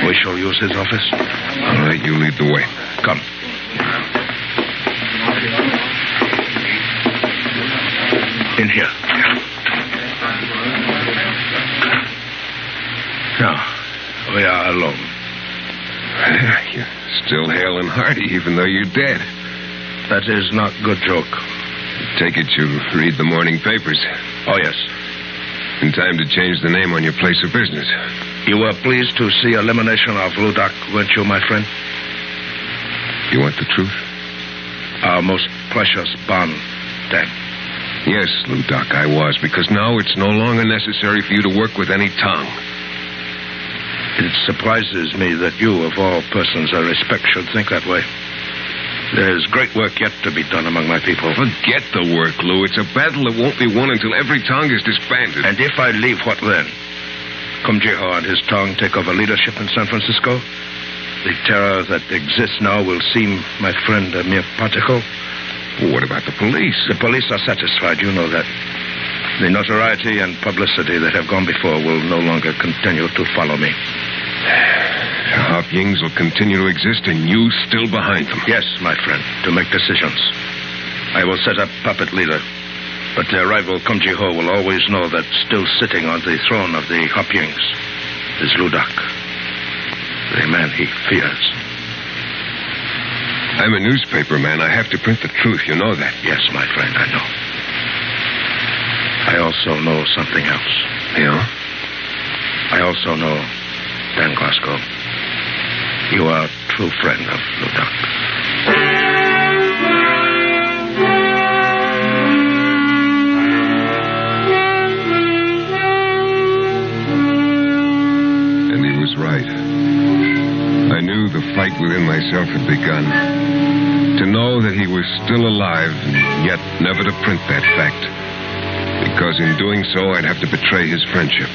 Speaker 3: We shall use his office.
Speaker 15: All right, you lead the way.
Speaker 3: Come. In here. Now, we are alone.
Speaker 15: You're still hale and hearty, even though you're dead.
Speaker 3: That is not good joke.
Speaker 15: Take it you read the morning papers.
Speaker 3: Oh, yes.
Speaker 15: In time to change the name on your place of business.
Speaker 3: You were pleased to see elimination of Lou Doc, weren't you, my friend?
Speaker 15: You want the truth?
Speaker 3: Our most precious bond, Dan.
Speaker 15: Yes, Lou Doc, I was, because now it's no longer necessary for you to work with any tongue.
Speaker 3: It surprises me that you, of all persons I respect, should think that way. There's great work yet to be done among my people.
Speaker 15: Forget the work, Lou. It's a battle that won't be won until every tongue is disbanded.
Speaker 3: And if I leave, what then? Kumjiho and his tongue take over leadership in San Francisco? The terror that exists now will seem, my friend, a mere particle?
Speaker 15: Well, what about the police?
Speaker 3: The police are satisfied, you know that. The notoriety and publicity that have gone before will no longer continue to follow me.
Speaker 15: The Hop Yings will continue to exist and you still behind them.
Speaker 3: Yes, my friend, to make decisions. I will set up puppet leader, but their rival Kumjiho will always know that still sitting on the throne of the Hop Yings is Lou Doc, the man he fears.
Speaker 15: I'm a newspaper man. I have to print the truth. You know that.
Speaker 3: Yes, my friend, I know. I also know something else.
Speaker 15: Yeah?
Speaker 3: I also know, Dan Glasgow, You are a true friend of Ludoc.
Speaker 15: And he was right. I knew the fight within myself had begun. To know that he was still alive, and yet never to print that fact. Because in doing so, I'd have to betray his friendship.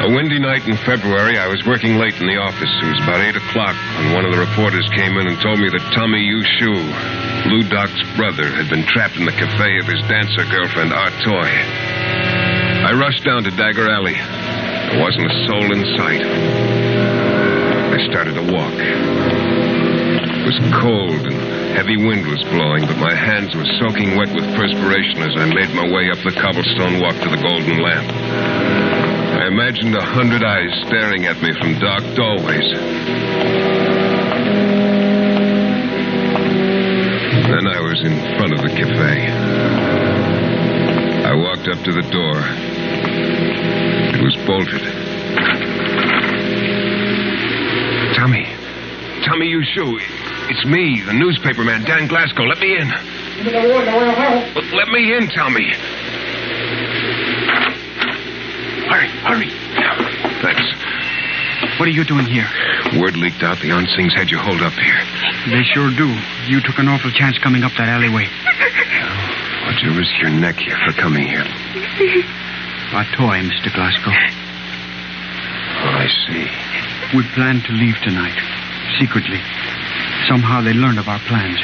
Speaker 15: A windy night in February, I was working late in the office. It was about 8 o'clock when one of the reporters came in and told me that Tommy Yushu, Ludoc's brother, had been trapped in the cafe of his dancer girlfriend, Artoy. I rushed down to Dagger Alley. There wasn't a soul in sight. I started to walk. It was cold and heavy wind was blowing, but my hands were soaking wet with perspiration as I made my way up the cobblestone walk to the Golden Lamp. I imagined 100 eyes staring at me from dark doorways. Then I was in front of the cafe. I walked up to the door. It was bolted. Tommy Yushu. It's me, the newspaper man, Dan Glasgow. Let me in. Let me in, Tommy.
Speaker 6: Hurry.
Speaker 15: Thanks.
Speaker 6: What are you doing here?
Speaker 15: Word leaked out the Onsings had you holed up here.
Speaker 6: They sure do. You took an awful chance coming up that alleyway.
Speaker 15: Why'd you risk your neck here for coming here?
Speaker 6: A toy, Mr. Glasgow.
Speaker 15: Oh, I see.
Speaker 6: We planned to leave tonight, secretly. Somehow they learned of our plans.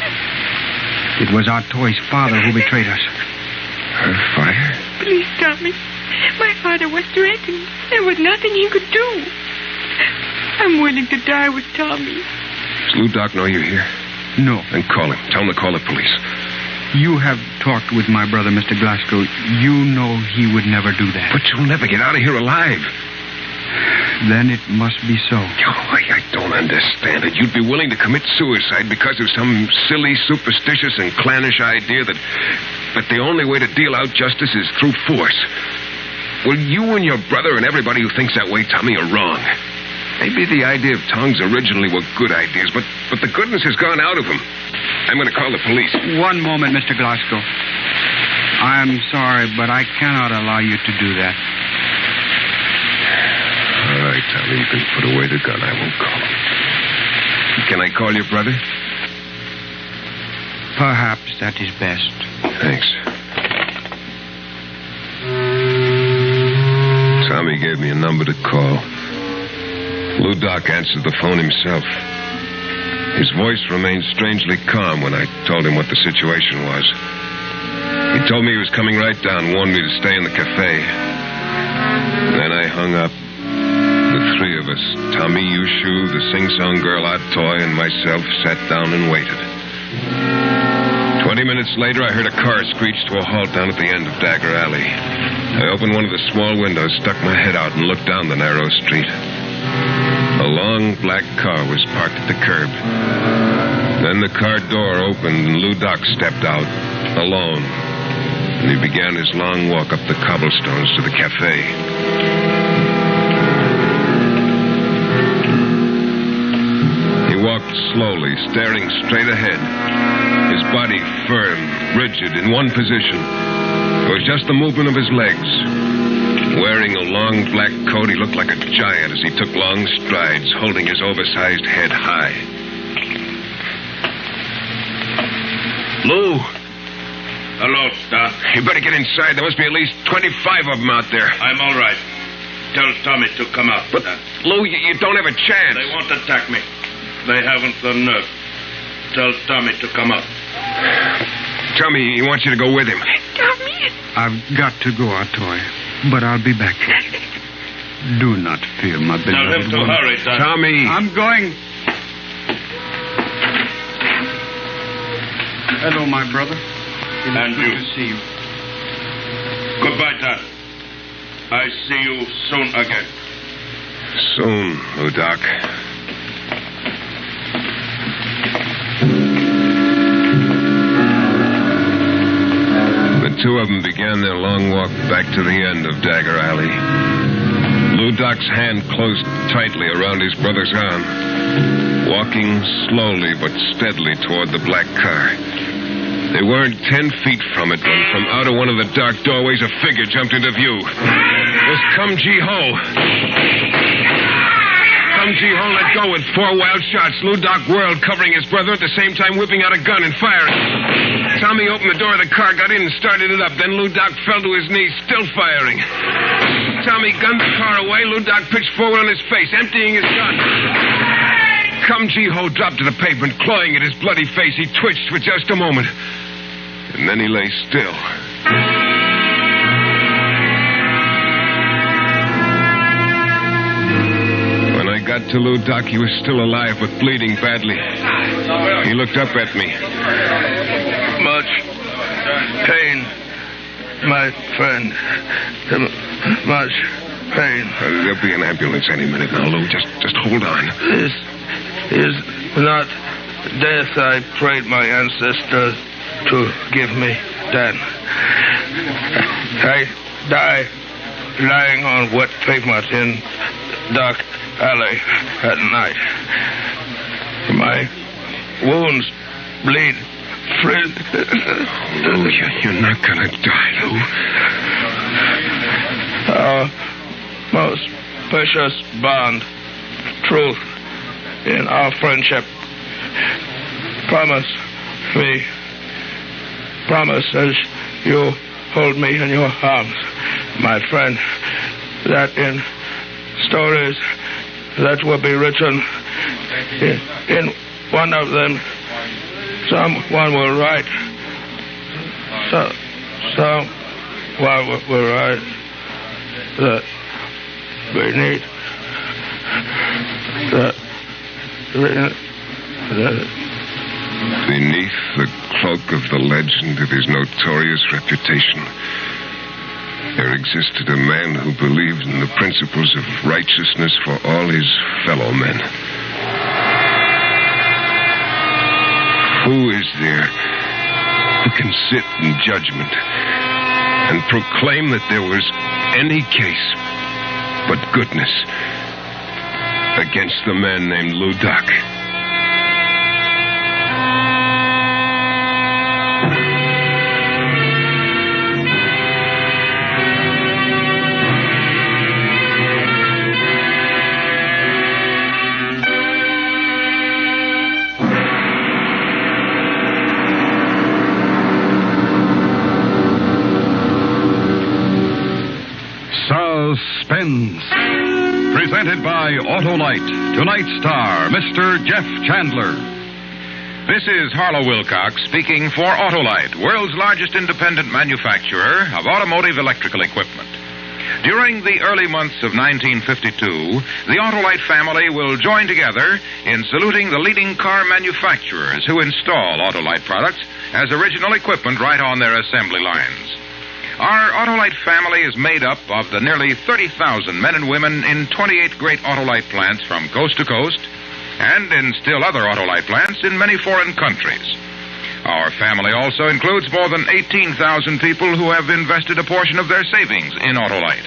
Speaker 6: It was our toy's father who betrayed us.
Speaker 15: Her father?
Speaker 7: Please, Tommy. My father was threatened. There was nothing he could do. I'm willing to die with Tommy.
Speaker 15: Does Ludoc know you're here?
Speaker 6: No.
Speaker 15: Then call him. Tell him to call the police.
Speaker 6: You have talked with my brother, Mr. Glasgow. You know he would never do that.
Speaker 15: But you'll never get out of here alive.
Speaker 6: Then it must be so.
Speaker 15: Oh, I don't understand it. You'd be willing to commit suicide because of some silly, superstitious, and clannish idea that the only way to deal out justice is through force. Well, you and your brother and everybody who thinks that way, Tommy, are wrong. Maybe the idea of tongues originally were good ideas, but the goodness has gone out of them. I'm going to call the police.
Speaker 6: One moment, Mr. Glasgow. I'm sorry, but I cannot allow you to do that.
Speaker 15: All right, Tommy, you can put away the gun. I won't call him. Can I call your brother?
Speaker 6: Perhaps that is best.
Speaker 15: Thanks. Tommy gave me a number to call. Ludoc answered the phone himself. His voice remained strangely calm when I told him what the situation was. He told me he was coming right down, warned me to stay in the cafe. Then I hung up. The three of us, Tommy Yushu, the sing-song girl Toy, and myself, sat down and waited. 20 minutes later, I heard a car screech to a halt down at the end of Dagger Alley. I opened one of the small windows, stuck my head out, and looked down the narrow street. A long black car was parked at the curb. Then the car door opened, and Ludoc stepped out, alone. And he began his long walk up the cobblestones to the cafe. He walked slowly, staring straight ahead. His body firm, rigid, in one position. It was just the movement of his legs. Wearing a long black coat, he looked like a giant as he took long strides, holding his oversized head high. Lou!
Speaker 3: Hello, Star.
Speaker 15: You better get inside. There must be at least 25 of them out there.
Speaker 3: I'm all right. Tell Tommy to come out.
Speaker 15: But, Lou, you don't have a chance.
Speaker 3: They won't attack me. They haven't the nerve. Tell Tommy to come out.
Speaker 15: Tommy, he wants you to go with him.
Speaker 7: Tommy!
Speaker 6: I've got to go, Toy, but I'll be back. Do not fear, my beloved
Speaker 3: Tell him to
Speaker 6: woman.
Speaker 3: hurry, Tom.
Speaker 15: Tommy!
Speaker 6: I'm going. Hello, my brother.
Speaker 3: And
Speaker 6: good
Speaker 3: you.
Speaker 6: to see you.
Speaker 3: Goodbye, Dad. I see you soon again.
Speaker 15: Soon, Ludoc. The two of them began their long walk back to the end of Dagger Alley. Lou Doc's hand closed tightly around his brother's arm, walking slowly but steadily toward the black car. They weren't 10 feet from it when from out of one of the dark doorways a figure jumped into view. It was Kum Ji-ho. Kum Ji-ho let go with 4 wild shots. Lou Doc whirled, covering his brother, at the same time whipping out a gun and firing. Tommy opened the door of the car, got in and started it up. Then Lou Doc fell to his knees, still firing. Tommy gunned the car away. Lou Doc pitched forward on his face, emptying his gun. Kum Ji-ho dropped to the pavement, clawing at his bloody face. He twitched for just a moment. And then he lay still. When I got to Lou Doc, he was still alive, but bleeding badly. He looked up at me.
Speaker 3: Much pain, my friend. Much pain.
Speaker 15: There'll be an ambulance any minute now, Lou. Just hold on.
Speaker 3: This is not death I prayed my ancestors to give me then. I die lying on wet pavement in dark alley at night. My wounds bleed freely.
Speaker 15: Lou, you're not gonna die, Lou.
Speaker 3: Our most precious bond, truth in our friendship. Promise me. Promise as you hold me in your arms, my friend, that in stories that will be written, in one of them, someone will write. Someone will write that beneath
Speaker 15: Beneath the cloak of the legend of his notorious reputation, there existed a man who believed in the principles of righteousness for all his fellow men. Who is there who can sit in judgment and proclaim that there was any case but goodness against the man named Lou Doc?
Speaker 16: Suspense. Presented by Autolite. Tonight's star, Mr. Jeff Chandler.
Speaker 1: This is Harlow Wilcox speaking for Autolite, world's largest independent manufacturer of automotive electrical equipment. During the early months of 1952, the Autolite family will join together in saluting the leading car manufacturers who install Autolite products as original equipment right on their assembly lines. Our Autolite family is made up of the nearly 30,000 men and women in 28 great Autolite plants from coast to coast, and in still other Autolite plants in many foreign countries. Our family also includes more than 18,000 people who have invested a portion of their savings in Autolite,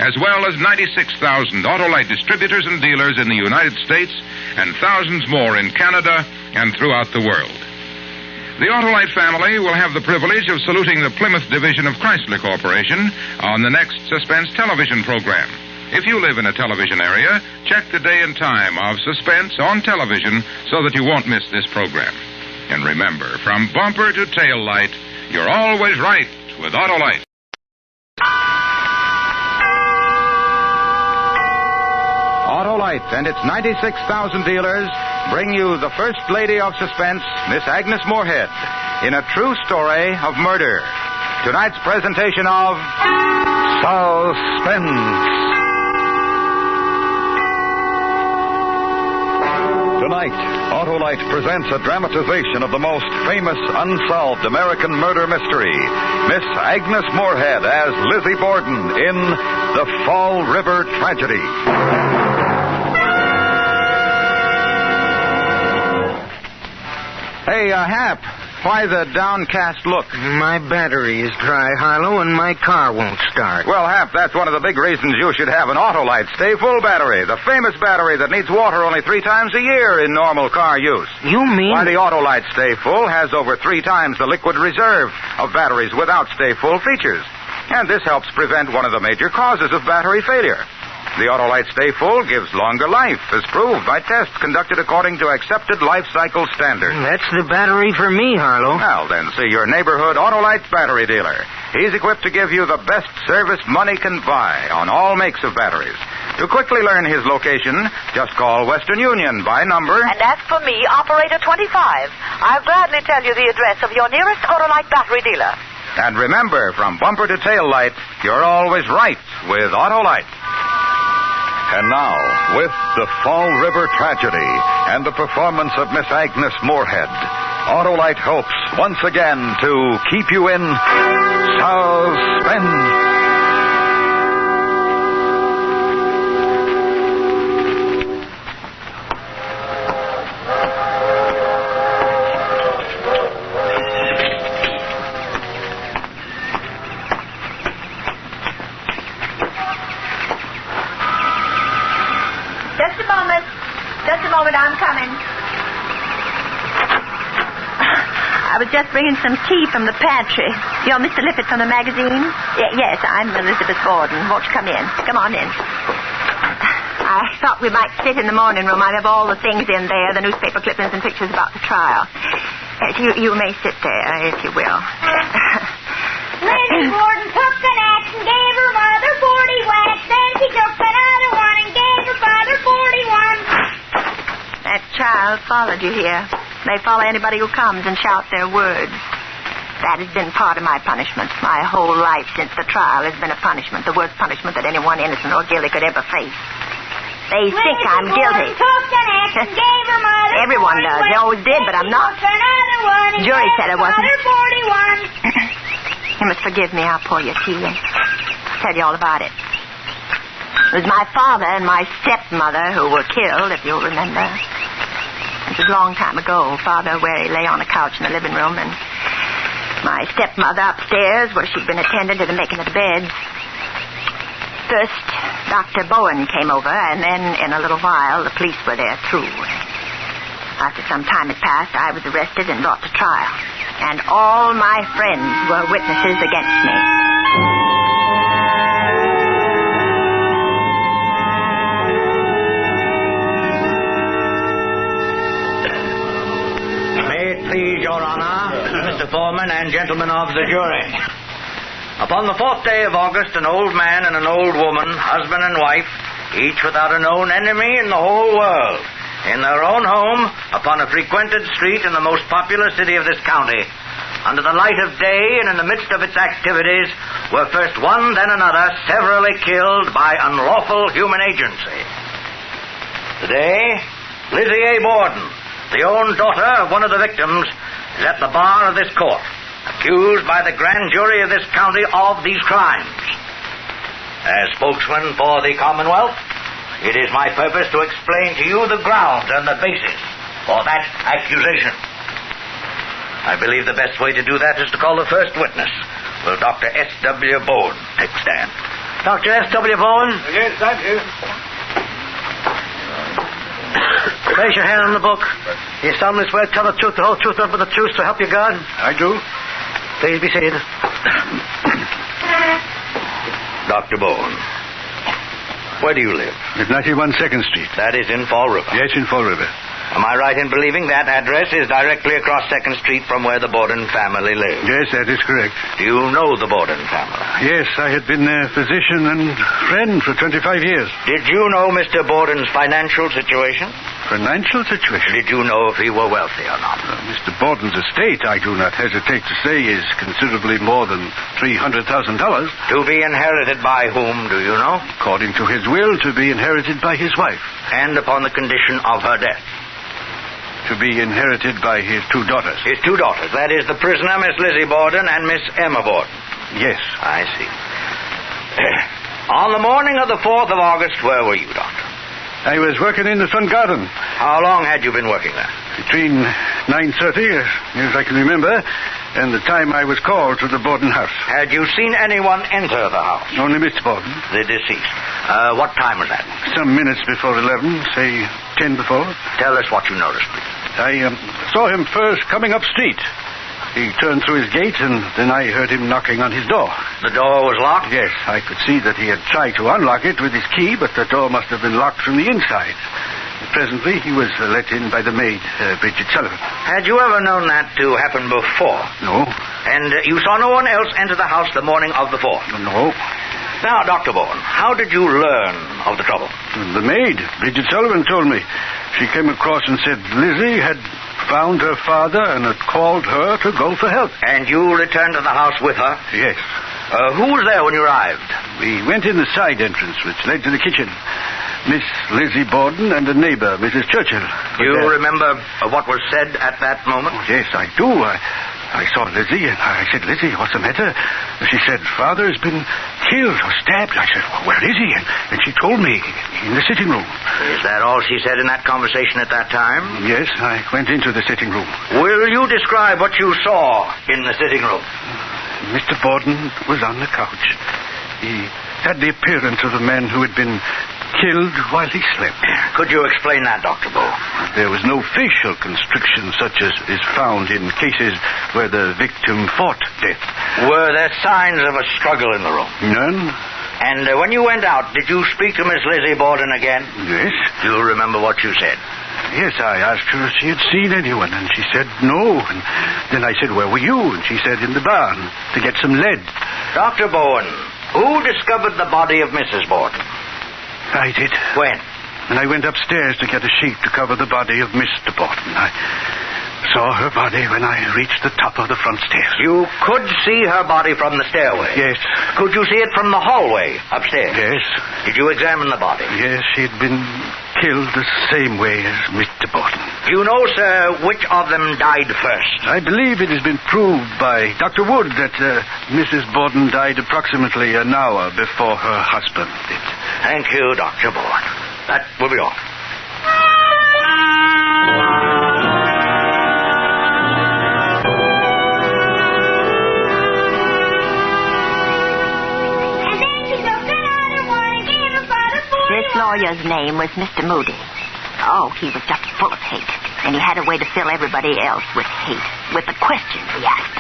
Speaker 1: as well as 96,000 Autolite distributors and dealers in the United States and thousands more in Canada and throughout the world. The Autolite family will have the privilege of saluting the Plymouth division of Chrysler Corporation on the next Suspense television program. If you live in a television area, check the day and time of Suspense on television so that you won't miss this program. And remember, from bumper to tail light, you're always right with Autolite. Autolite and its 96,000 dealers bring you the First Lady of Suspense, Miss Agnes Moorehead, in a true story of murder. Tonight's presentation of Suspense.
Speaker 9: Tonight, Autolite presents a dramatization of the most famous unsolved American murder mystery. Miss Agnes Moorehead as Lizzie Borden in The Fall River Tragedy.
Speaker 1: Hey, Hap, Why the downcast look?
Speaker 5: My battery is dry, Harlow, and my car won't start.
Speaker 1: Well, Hap, that's one of the big reasons you should have an Autolite Stay Full battery. The famous battery that needs water only 3 times a year in normal car use.
Speaker 5: You mean?
Speaker 1: Why, the Autolite Stay Full has over 3 times the liquid reserve of batteries without Stay Full features. And this helps prevent one of the major causes of battery failure. The Autolite Stay Full gives longer life, as proved by tests conducted according to accepted life cycle standards.
Speaker 5: That's the battery for me, Harlow.
Speaker 1: Well, then, see your neighborhood Autolite battery dealer. He's equipped to give you the best service money can buy on all makes of batteries. To quickly learn his location, just call Western Union by number.
Speaker 2: And as for me, Operator 25, I'll gladly tell you the address of your nearest Autolite battery dealer.
Speaker 1: And remember, from bumper to tail light, you're always right with Autolite.
Speaker 17: And now, with the Fall River tragedy and the performance of Miss Agnes Moorehead, Autolite hopes once again to keep you in suspense.
Speaker 2: I'm coming. I was just bringing some tea from the pantry. You're Mr. Lippett from the magazine? Yes, I'm Elizabeth Borden. Won't you come in? Come on in. I thought we might sit in the morning room. I have all the things in there, the newspaper clippings and pictures about the trial. You may sit there, if you will.
Speaker 8: Lizzie Borden took an axe and gave her mother 40 whacks. Then she took another one and gave her father 41.
Speaker 2: That child followed you here. They follow anybody who comes and shout their words. That has been part of my punishment. My whole life since the trial has been a punishment, the worst punishment that anyone innocent or guilty could ever face. They think I'm guilty. Everyone does. They always did, but I'm not. Jury said I wasn't. You must forgive me. I'll pour your tea and tell you all about it. It was my father and my stepmother who were killed, if you'll remember. It was a long time ago. Father, where he lay on a couch in the living room, and my stepmother upstairs, where she'd been attending to the making of the beds. First, Dr. Bowen came over, and then, in a little while, the police were there, too. After some time had passed, I was arrested and brought to trial. And all my friends were witnesses against me.
Speaker 24: Please, Your Honor, Mr. Foreman, and gentlemen of the jury. Upon the 4th day of August, an old man and an old woman, husband and wife, each without a known enemy in the whole world, in their own home, upon a frequented street in the most popular city of this county, under the light of day and in the midst of its activities, were first one, then another, severally killed by unlawful human agency. Today, Lizzie A. Borden, the own daughter of one of the victims, is at the bar of this court, accused by the grand jury of this county of these crimes. As spokesman for the Commonwealth, it is my purpose to explain to you the grounds and the basis for that accusation. I believe the best way to do that is to call the first witness. Will Dr. S.W. Bowen take stand? Dr. S.W. Bowen?
Speaker 21: Yes, thank you.
Speaker 24: Raise your hand on the book. You solemnly swear to tell the truth, the whole truth, nothing but the truth, so help you God?
Speaker 21: I do.
Speaker 24: Please be seated. Dr. Bowen, where do you live?
Speaker 21: At 91 2nd Street.
Speaker 24: That is in Fall River.
Speaker 21: Yes, in Fall River.
Speaker 24: Am I right in believing that address is directly across 2nd Street from where the Borden family lives?
Speaker 21: Yes, that is correct.
Speaker 24: Do you know the Borden family?
Speaker 21: Yes, I had been their physician and friend for 25 years.
Speaker 24: Did you know Mr. Borden's financial situation?
Speaker 21: Financial situation?
Speaker 24: Did you know if he were wealthy or not?
Speaker 21: Mr. Borden's estate, I do not hesitate to say, is considerably more than $300,000.
Speaker 24: To be inherited by whom, do you know?
Speaker 21: According to his will, to be inherited by his wife.
Speaker 24: And upon the condition of her death?
Speaker 21: To be inherited by his 2 daughters.
Speaker 24: His 2 daughters. That is the prisoner, Miss Lizzie Borden, and Miss Emma Borden.
Speaker 21: Yes.
Speaker 24: I see. On the morning of the 4th of August, where were you, Doctor?
Speaker 21: I was working in the front garden.
Speaker 24: How long had you been working there?
Speaker 21: Between 9:30, as near as I can remember, and the time I was called to the Borden house.
Speaker 24: Had you seen anyone enter the house?
Speaker 21: Only Mr. Borden.
Speaker 24: The deceased. What time was that?
Speaker 21: Some minutes before 11, say 10 before.
Speaker 24: Tell us what you noticed, please.
Speaker 21: I saw him first coming up street. He turned through his gate, and then I heard him knocking on his door.
Speaker 24: The door was locked?
Speaker 21: Yes, I could see that he had tried to unlock it with his key, but the door must have been locked from the inside. Presently, he was let in by the maid, Bridget Sullivan.
Speaker 24: Had you ever known that to happen before?
Speaker 21: No.
Speaker 24: And you saw no one else enter the house the morning of the 4th?
Speaker 21: No.
Speaker 24: Now, Dr. Bourne, how did you learn of the trouble?
Speaker 21: The maid, Bridget Sullivan, told me. She came across and said Lizzie had found her father and had called her to go for help.
Speaker 24: And you returned to the house with her?
Speaker 21: Yes.
Speaker 24: Who was there when you arrived?
Speaker 21: We went in the side entrance, which led to the kitchen. Miss Lizzie Borden and a neighbor, Mrs. Churchill.
Speaker 24: Do you remember what was said at that moment?
Speaker 21: Oh, yes, I do. I saw Lizzie, and I said, Lizzie, what's the matter? She said, Father has been killed or stabbed. I said, well, where is he? And she told me, in the sitting room.
Speaker 24: Is that all she said in that conversation at that time?
Speaker 21: Yes, I went into the sitting room.
Speaker 24: Will you describe what you saw in the sitting room?
Speaker 21: Mr. Borden was on the couch. He had the appearance of a man who had been killed while he slept.
Speaker 24: Could you explain that, Dr. Bow?
Speaker 21: There was no facial constriction such as is found in cases where the victim fought death.
Speaker 24: Were there signs of a struggle in the room?
Speaker 21: None.
Speaker 24: And when you went out, did you speak to Miss Lizzie Borden again?
Speaker 21: Yes.
Speaker 24: Do you remember what you said?
Speaker 21: Yes, I asked her if she had seen anyone, and she said no. And then I said, where were you? And she said, in the barn, to get some lead.
Speaker 24: Dr. Bowen, who discovered the body of Mrs. Borden?
Speaker 21: I did.
Speaker 24: When?
Speaker 21: And I went upstairs to get a sheet to cover the body of Mr. Borden. I saw her body when I reached the top of the front stairs.
Speaker 24: You could see her body from the stairway?
Speaker 21: Yes.
Speaker 24: Could you see it from the hallway upstairs?
Speaker 21: Yes.
Speaker 24: Did you examine the body?
Speaker 21: Yes, she'd been killed the same way as Mr. Borden.
Speaker 24: Do you know, sir, which of them died first?
Speaker 21: I believe it has been proved by Dr. Wood that Mrs. Borden died approximately an hour before her husband did.
Speaker 24: Thank you, Dr. Bowen. That will be all.
Speaker 2: This lawyer's name was Mr. Moody. Oh, he was just full of hate. And he had a way to fill everybody else with hate, with the questions he asked.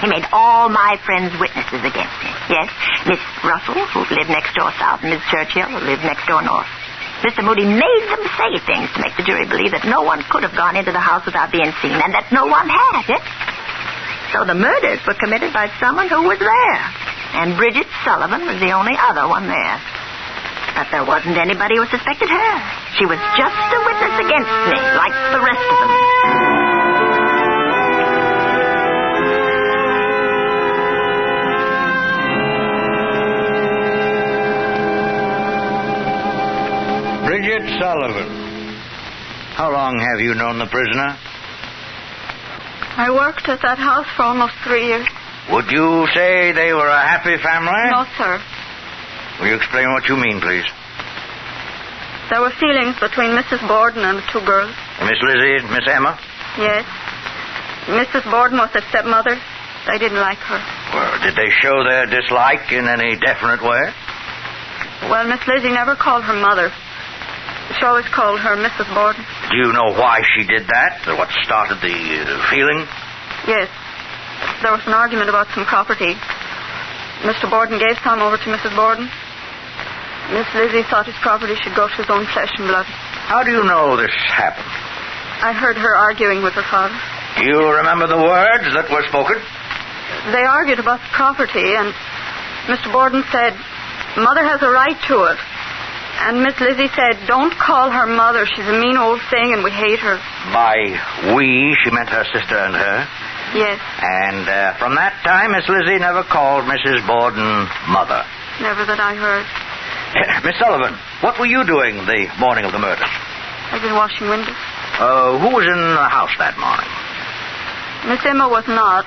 Speaker 2: He made all my friends witnesses against me. Yes, Miss Russell, who lived next door south, and Miss Churchill, who lived next door north. Mr. Moody made them say things to make the jury believe that no one could have gone into the house without being seen, and that no one had it. So the murders were committed by someone who was there. And Bridget Sullivan was the only other one there. But there wasn't anybody who suspected her. She was just a witness against me, like the rest of them.
Speaker 24: Bridget Sullivan. How long have you known the prisoner?
Speaker 4: I worked at that house for almost 3 years.
Speaker 24: Would you say they were a happy family?
Speaker 4: No, sir.
Speaker 24: Will you explain what you mean, please?
Speaker 4: There were feelings between Mrs. Borden and the two girls.
Speaker 24: Miss Lizzie, Miss Emma?
Speaker 4: Yes. Mrs. Borden was their stepmother. They didn't like her.
Speaker 24: Well, did they show their dislike in any definite way?
Speaker 4: Well, Miss Lizzie never called her mother. She always called her Mrs. Borden.
Speaker 24: Do you know why she did that? What started the feeling?
Speaker 4: Yes. There was an argument about some property. Mr. Borden gave some over to Mrs. Borden. Miss Lizzie thought his property should go to his own flesh and blood.
Speaker 24: How do you know this happened?
Speaker 4: I heard her arguing with her father.
Speaker 24: Do you remember the words that were spoken?
Speaker 4: They argued about the property, and Mr. Borden said, Mother has a right to it. And Miss Lizzie said, don't call her mother. She's a mean old thing, and we hate her.
Speaker 24: By we, she meant her sister and her?
Speaker 4: Yes.
Speaker 24: And from that time, Miss Lizzie never called Mrs. Borden mother?
Speaker 4: Never that I heard.
Speaker 24: Miss Sullivan, what were you doing the morning of the murder?
Speaker 4: I've been washing windows.
Speaker 24: Who was in the house that morning?
Speaker 4: Miss Emma was not.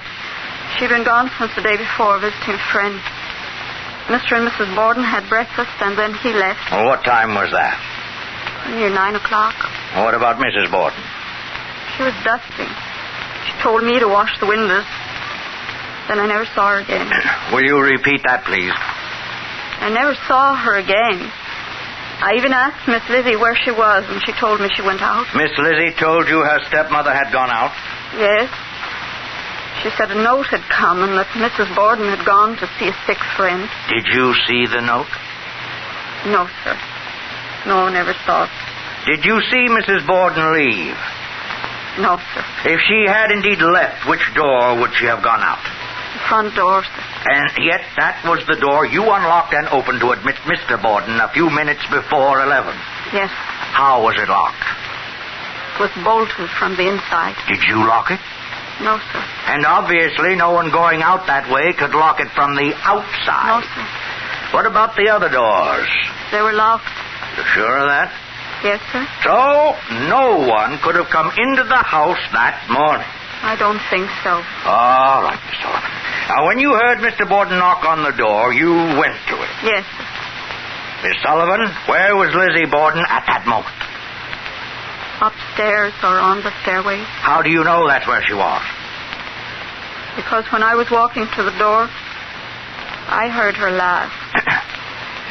Speaker 4: She'd been gone since the day before, visiting a friend. Mr. and Mrs. Borden had breakfast, and then he left.
Speaker 24: Well, what time was that?
Speaker 4: near 9 o'clock.
Speaker 24: What about Mrs. Borden?
Speaker 4: She was dusting. She told me to wash the windows. Then I never saw her again.
Speaker 24: Will you repeat that, please?
Speaker 4: I never saw her again. I even asked Miss Lizzie where she was, and she told me she went out.
Speaker 24: Miss Lizzie told you her stepmother had gone out?
Speaker 4: Yes. She said a note had come and that Mrs. Borden had gone to see a sick friend.
Speaker 24: Did you see the note?
Speaker 4: No, sir. No, never saw it.
Speaker 24: Did you see Mrs. Borden leave?
Speaker 4: No, sir.
Speaker 24: If she had indeed left, which door would she have gone out?
Speaker 4: The front door, sir.
Speaker 24: And yet that was the door you unlocked and opened to admit Mr. Borden a few minutes before 11.
Speaker 4: Yes.
Speaker 24: How was it locked?
Speaker 4: It was bolted from the inside.
Speaker 24: Did you lock it?
Speaker 4: No, sir.
Speaker 24: And obviously no one going out that way could lock it from the outside.
Speaker 4: No, sir.
Speaker 24: What about the other doors?
Speaker 4: They were locked.
Speaker 24: You sure of that?
Speaker 4: Yes, sir.
Speaker 24: So, no one could have come into the house that morning?
Speaker 4: I don't think so.
Speaker 24: All right, Miss Sullivan. Now, when you heard Mr. Borden knock on the door, you went to it.
Speaker 4: Yes, sir.
Speaker 24: Miss Sullivan, where was Lizzie Borden at that moment?
Speaker 4: Upstairs or on the stairway.
Speaker 24: How do you know that's where she was?
Speaker 4: Because when I was walking to the door, I heard her laugh.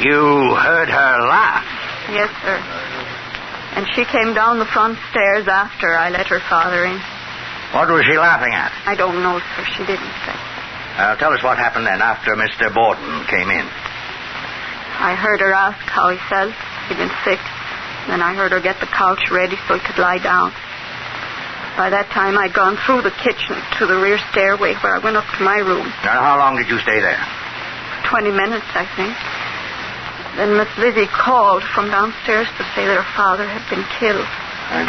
Speaker 24: You heard her laugh?
Speaker 4: Yes, sir. And she came down the front stairs after I let her father in.
Speaker 24: What was she laughing at?
Speaker 4: I don't know, sir. She didn't say.
Speaker 24: Tell us what happened then after Mr. Borden came in.
Speaker 4: I heard her ask how he felt. He'd been sick. Then I heard her get the couch ready so he could lie down. By that time, I'd gone through the kitchen to the rear stairway where I went up to my room.
Speaker 24: Now, how long did you stay there?
Speaker 4: 20 minutes, I think. Then Miss Lizzie called from downstairs to say that her father had been killed.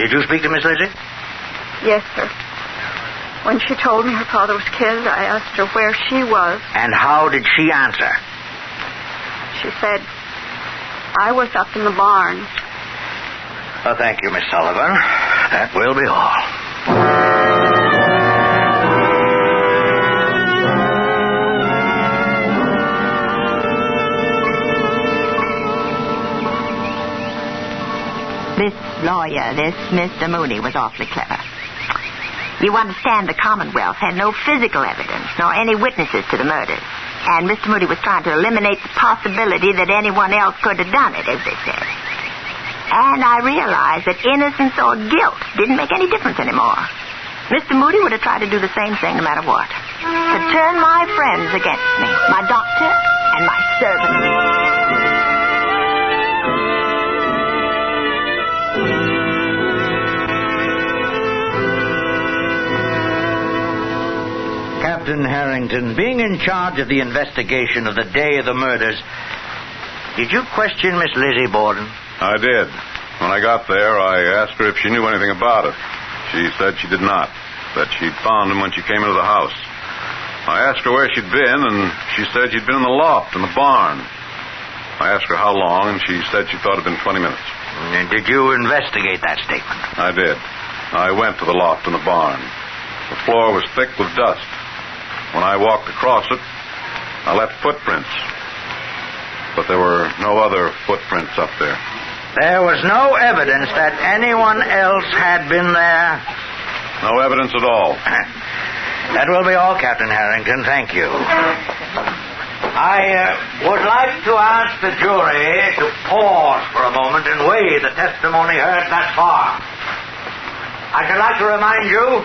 Speaker 24: Did you speak to Miss Lizzie?
Speaker 4: Yes, sir. When she told me her father was killed, I asked her where she was.
Speaker 24: And how did she answer?
Speaker 4: She said, I was up in the barn.
Speaker 24: Well, thank you, Miss Sullivan. That will be all.
Speaker 2: This lawyer, this Mr. Mooney, was awfully clever. You understand the Commonwealth had no physical evidence, nor any witnesses to the murders. And Mr. Mooney was trying to eliminate the possibility that anyone else could have done it, as they said. And I realized that innocence or guilt didn't make any difference anymore. Mr. Moody would have tried to do the same thing no matter what. To turn my friends against me, my doctor and my servant.
Speaker 24: Captain Harrington, being in charge of the investigation of the day of the murders, did you question Miss Lizzie Borden?
Speaker 11: I did. When I got there, I asked her if she knew anything about it. She said she did not, that she'd found him when she came into the house. I asked her where she'd been, and she said she'd been in the loft, in the barn. I asked her how long, and she said she thought it had been 20 minutes.
Speaker 24: And did you investigate that statement?
Speaker 11: I did. I went to the loft in the barn. The floor was thick with dust. When I walked across it, I left footprints. But there were no other footprints up there.
Speaker 24: There was no evidence that anyone else had been there?
Speaker 11: No evidence at all.
Speaker 24: That will be all, Captain Harrington. Thank you. I would like to ask the jury to pause for a moment and weigh the testimony heard thus far. I should like to remind you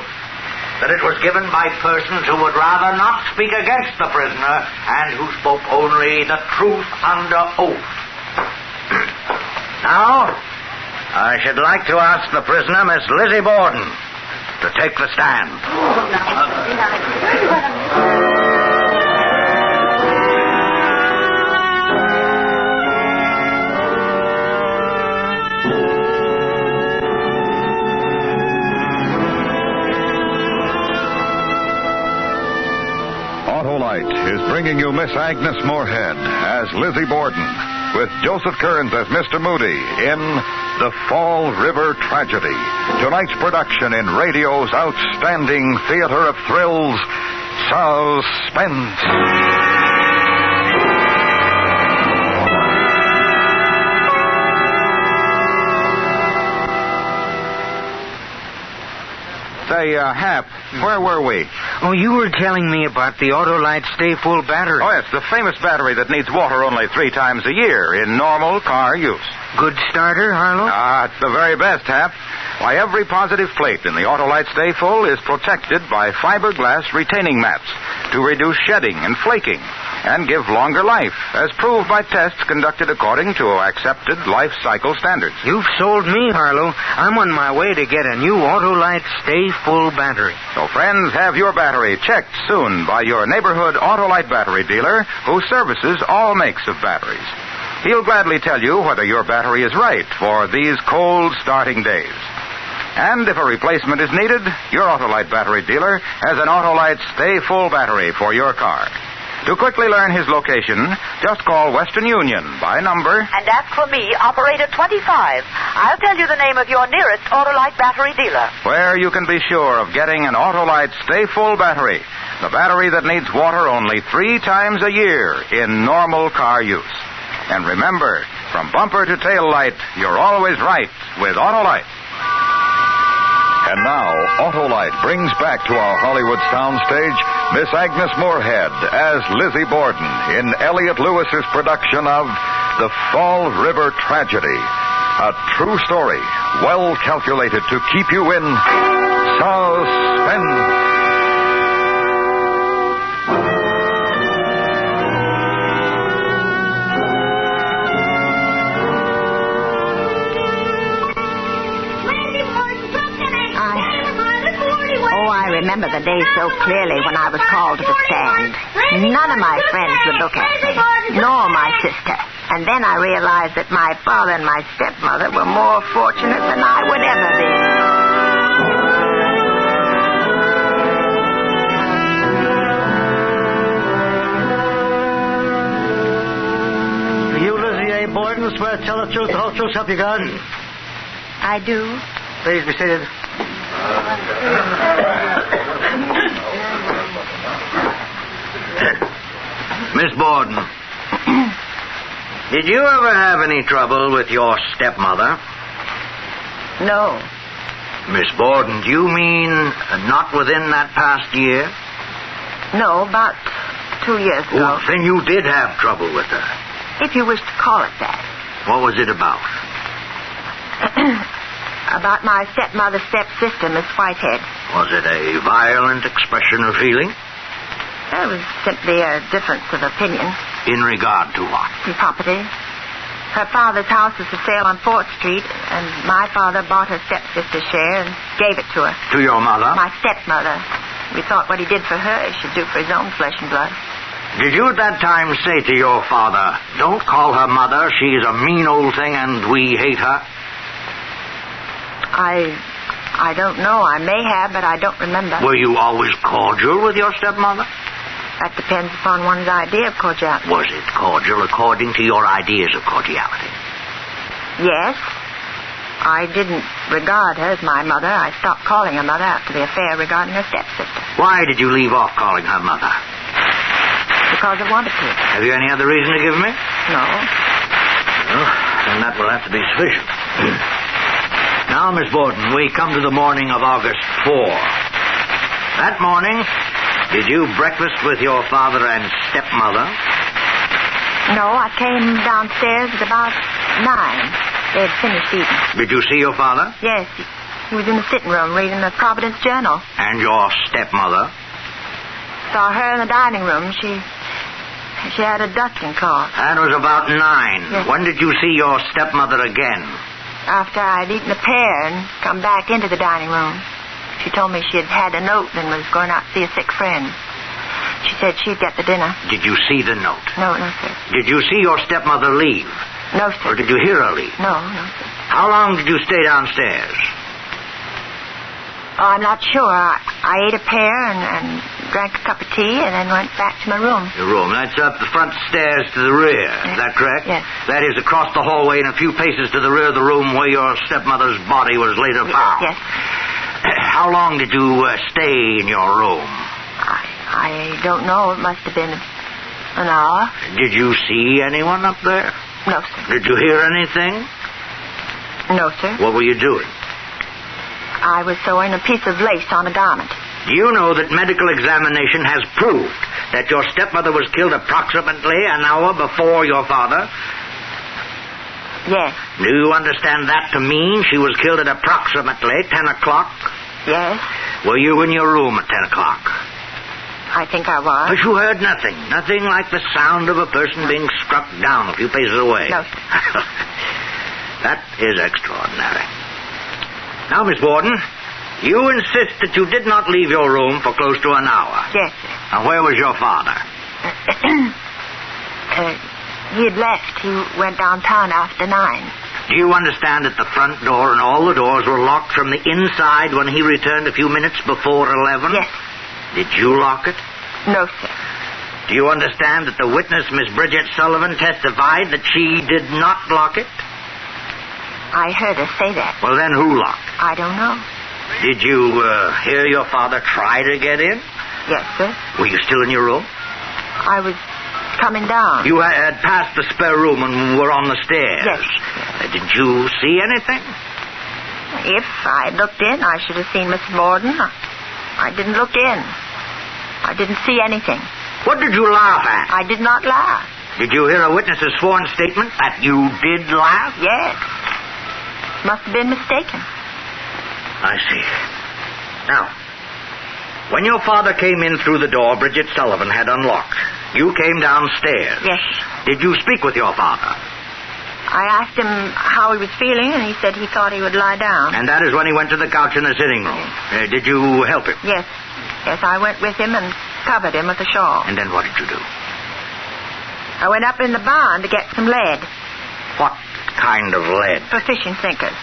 Speaker 24: that it was given by persons who would rather not speak against the prisoner and who spoke only the truth under oath. Now, I should like to ask the prisoner, Miss Lizzie Borden, to take the stand.
Speaker 17: Autolite is bringing you Miss Agnes Moorehead as Lizzie Borden, with Joseph Kearns as Mr. Moody in The Fall River Tragedy. Tonight's production in radio's outstanding theater of thrills, Suspense.
Speaker 1: Say, Hap, where were we?
Speaker 5: Oh, you were telling me about the Autolite Stay Full battery.
Speaker 1: Oh, yes, the famous battery that needs water only 3 times a year in normal car use.
Speaker 5: Good starter, Harlow?
Speaker 1: It's the very best, Hap. Why, every positive plate in the Autolite Stay Full is protected by fiberglass retaining mats to reduce shedding and flaking and give longer life, as proved by tests conducted according to accepted life cycle standards.
Speaker 5: You've sold me, Harlow. I'm on my way to get a new Autolite Stay Full battery.
Speaker 1: So, friends, have your battery checked soon by your neighborhood Autolite battery dealer who services all makes of batteries. He'll gladly tell you whether your battery is right for these cold starting days. And if a replacement is needed, your Autolite battery dealer has an Autolite Stay Full battery for your car. To quickly learn his location, just call Western Union by number
Speaker 18: and ask for me, Operator 25. I'll tell you the name of your nearest Autolite battery dealer.
Speaker 1: where you can be sure of getting an Autolite Stay Full battery, the battery that needs water only 3 times a year in normal car use. And remember, from bumper to tail light, you're always right with Autolite.
Speaker 17: And now, Autolite brings back to our Hollywood soundstage Miss Agnes Moorehead as Lizzie Borden in Elliot Lewis's production of The Fall River Tragedy. A true story, well calculated to keep you in suspense.
Speaker 2: I remember the day so clearly when I was called to the stand. None of my friends would look at me, nor my sister. And then I realized that my father and my stepmother were more fortunate than I would ever be.
Speaker 24: You, Lizzie A. Borden, swear to tell the truth, the whole truth, help you God?
Speaker 2: I do.
Speaker 24: Please be seated. Miss Borden, did you ever have any trouble with your stepmother?
Speaker 2: No.
Speaker 24: Miss Borden, do you mean not within that past year?
Speaker 2: No, about 2 years ago.
Speaker 24: Oh, then you did have trouble with her.
Speaker 2: If you wish to call it that.
Speaker 24: What was it about?
Speaker 2: About my stepmother's stepsister, Miss Whitehead.
Speaker 24: Was it a violent expression of feeling?
Speaker 2: It was simply a difference of opinion.
Speaker 24: In regard to what?
Speaker 2: To property. Her father's house was for sale on 4th Street, and my father bought her stepsister's share and gave it to her.
Speaker 24: To your mother?
Speaker 2: My stepmother. We thought what he did for her, he should do for his own flesh and blood.
Speaker 24: Did you at that time say to your father, don't call her mother, she's a mean old thing and we hate her?
Speaker 2: I don't know. I may have, but I don't remember.
Speaker 24: Were you always cordial with your stepmother?
Speaker 2: That depends upon one's idea of cordiality.
Speaker 24: Was it cordial according to your ideas of cordiality?
Speaker 2: Yes. I didn't regard her as my mother. I stopped calling her mother after the affair regarding her stepsister.
Speaker 24: Why did you leave off calling her mother?
Speaker 2: Because I wanted to.
Speaker 24: Have you any other reason to give me?
Speaker 2: No.
Speaker 24: Well, then that will have to be sufficient. Now, Miss Borden, we come to the morning of August 4. That morning, did you breakfast with your father and stepmother?
Speaker 2: No, I came downstairs at about 9. They had finished eating.
Speaker 24: Did you see your father?
Speaker 2: Yes, he was in the sitting room reading the Providence Journal.
Speaker 24: And your stepmother?
Speaker 2: Saw her in the dining room. She had a dusting cloth.
Speaker 24: That was about 9.
Speaker 2: Yes.
Speaker 24: When did you see your stepmother again?
Speaker 2: After I'd eaten a pear and come back into the dining room. She told me she had had a note and was going out to see a sick friend. She said she'd get the dinner.
Speaker 24: Did you see the note?
Speaker 2: No, sir.
Speaker 24: Did you see your stepmother leave?
Speaker 2: No, sir.
Speaker 24: Or did you hear her leave?
Speaker 2: No, sir.
Speaker 24: How long did you stay downstairs?
Speaker 2: Oh, I'm not sure. I ate a pear and drank a cup of tea and then went back to my room.
Speaker 24: Your room. That's up the front stairs to the rear.
Speaker 2: Yes.
Speaker 24: Is that correct?
Speaker 2: Yes.
Speaker 24: That is across the hallway and a few paces to the rear of the room where your stepmother's body was later found.
Speaker 2: Yes.
Speaker 24: How long did you stay in your room?
Speaker 2: I don't know. It must have been an hour.
Speaker 24: Did you see anyone up there?
Speaker 2: No, sir.
Speaker 24: Did you hear anything?
Speaker 2: No, sir.
Speaker 24: What were you doing?
Speaker 2: I was sewing a piece of lace on a garment.
Speaker 24: Do you know that medical examination has proved that your stepmother was killed approximately an hour before your father?
Speaker 2: Yes.
Speaker 24: Do you understand that to mean she was killed at approximately 10 o'clock?
Speaker 2: Yes.
Speaker 24: Were you in your room at 10 o'clock?
Speaker 2: I think I was.
Speaker 24: But you heard nothing. Nothing like the sound of a person being struck down a few paces away.
Speaker 2: No.
Speaker 24: That is extraordinary. Now, Miss Borden, you insist that you did not leave your room for close to an hour.
Speaker 2: Yes, sir.
Speaker 24: Now, where was your father?
Speaker 2: He had left. He went downtown after 9.
Speaker 24: Do you understand that the front door and all the doors were locked from the inside when he returned a few minutes before 11?
Speaker 2: Yes.
Speaker 24: Did you lock it?
Speaker 2: No, sir.
Speaker 24: Do you understand that the witness, Miss Bridget Sullivan, testified that she did not lock it?
Speaker 2: I heard her say that.
Speaker 24: Well, then who locked it?
Speaker 2: I don't know.
Speaker 24: Did you hear your father try to get in?
Speaker 2: Yes, sir.
Speaker 24: Were you still in your room?
Speaker 2: I was coming down.
Speaker 24: You had passed the spare room and were on the stairs.
Speaker 2: Yes.
Speaker 24: Did you see anything?
Speaker 2: If I had looked in, I should have seen Miss Borden. I didn't look in. I didn't see anything.
Speaker 24: What did you laugh at?
Speaker 2: I did not laugh.
Speaker 24: Did you hear a witness's sworn statement that you did laugh?
Speaker 2: Yes. Must have been mistaken.
Speaker 24: I see. Now, when your father came in through the door Bridget Sullivan had unlocked, you came downstairs.
Speaker 2: Yes.
Speaker 24: Did you speak with your father?
Speaker 2: I asked him how he was feeling, and he said he thought he would lie down.
Speaker 24: And that is when he went to the couch in the sitting room. Did you help him?
Speaker 2: Yes. Yes, I went with him and covered him with a shawl.
Speaker 24: And then what did you do?
Speaker 2: I went up in the barn to get some lead.
Speaker 24: What kind of lead?
Speaker 2: For fishing sinkers.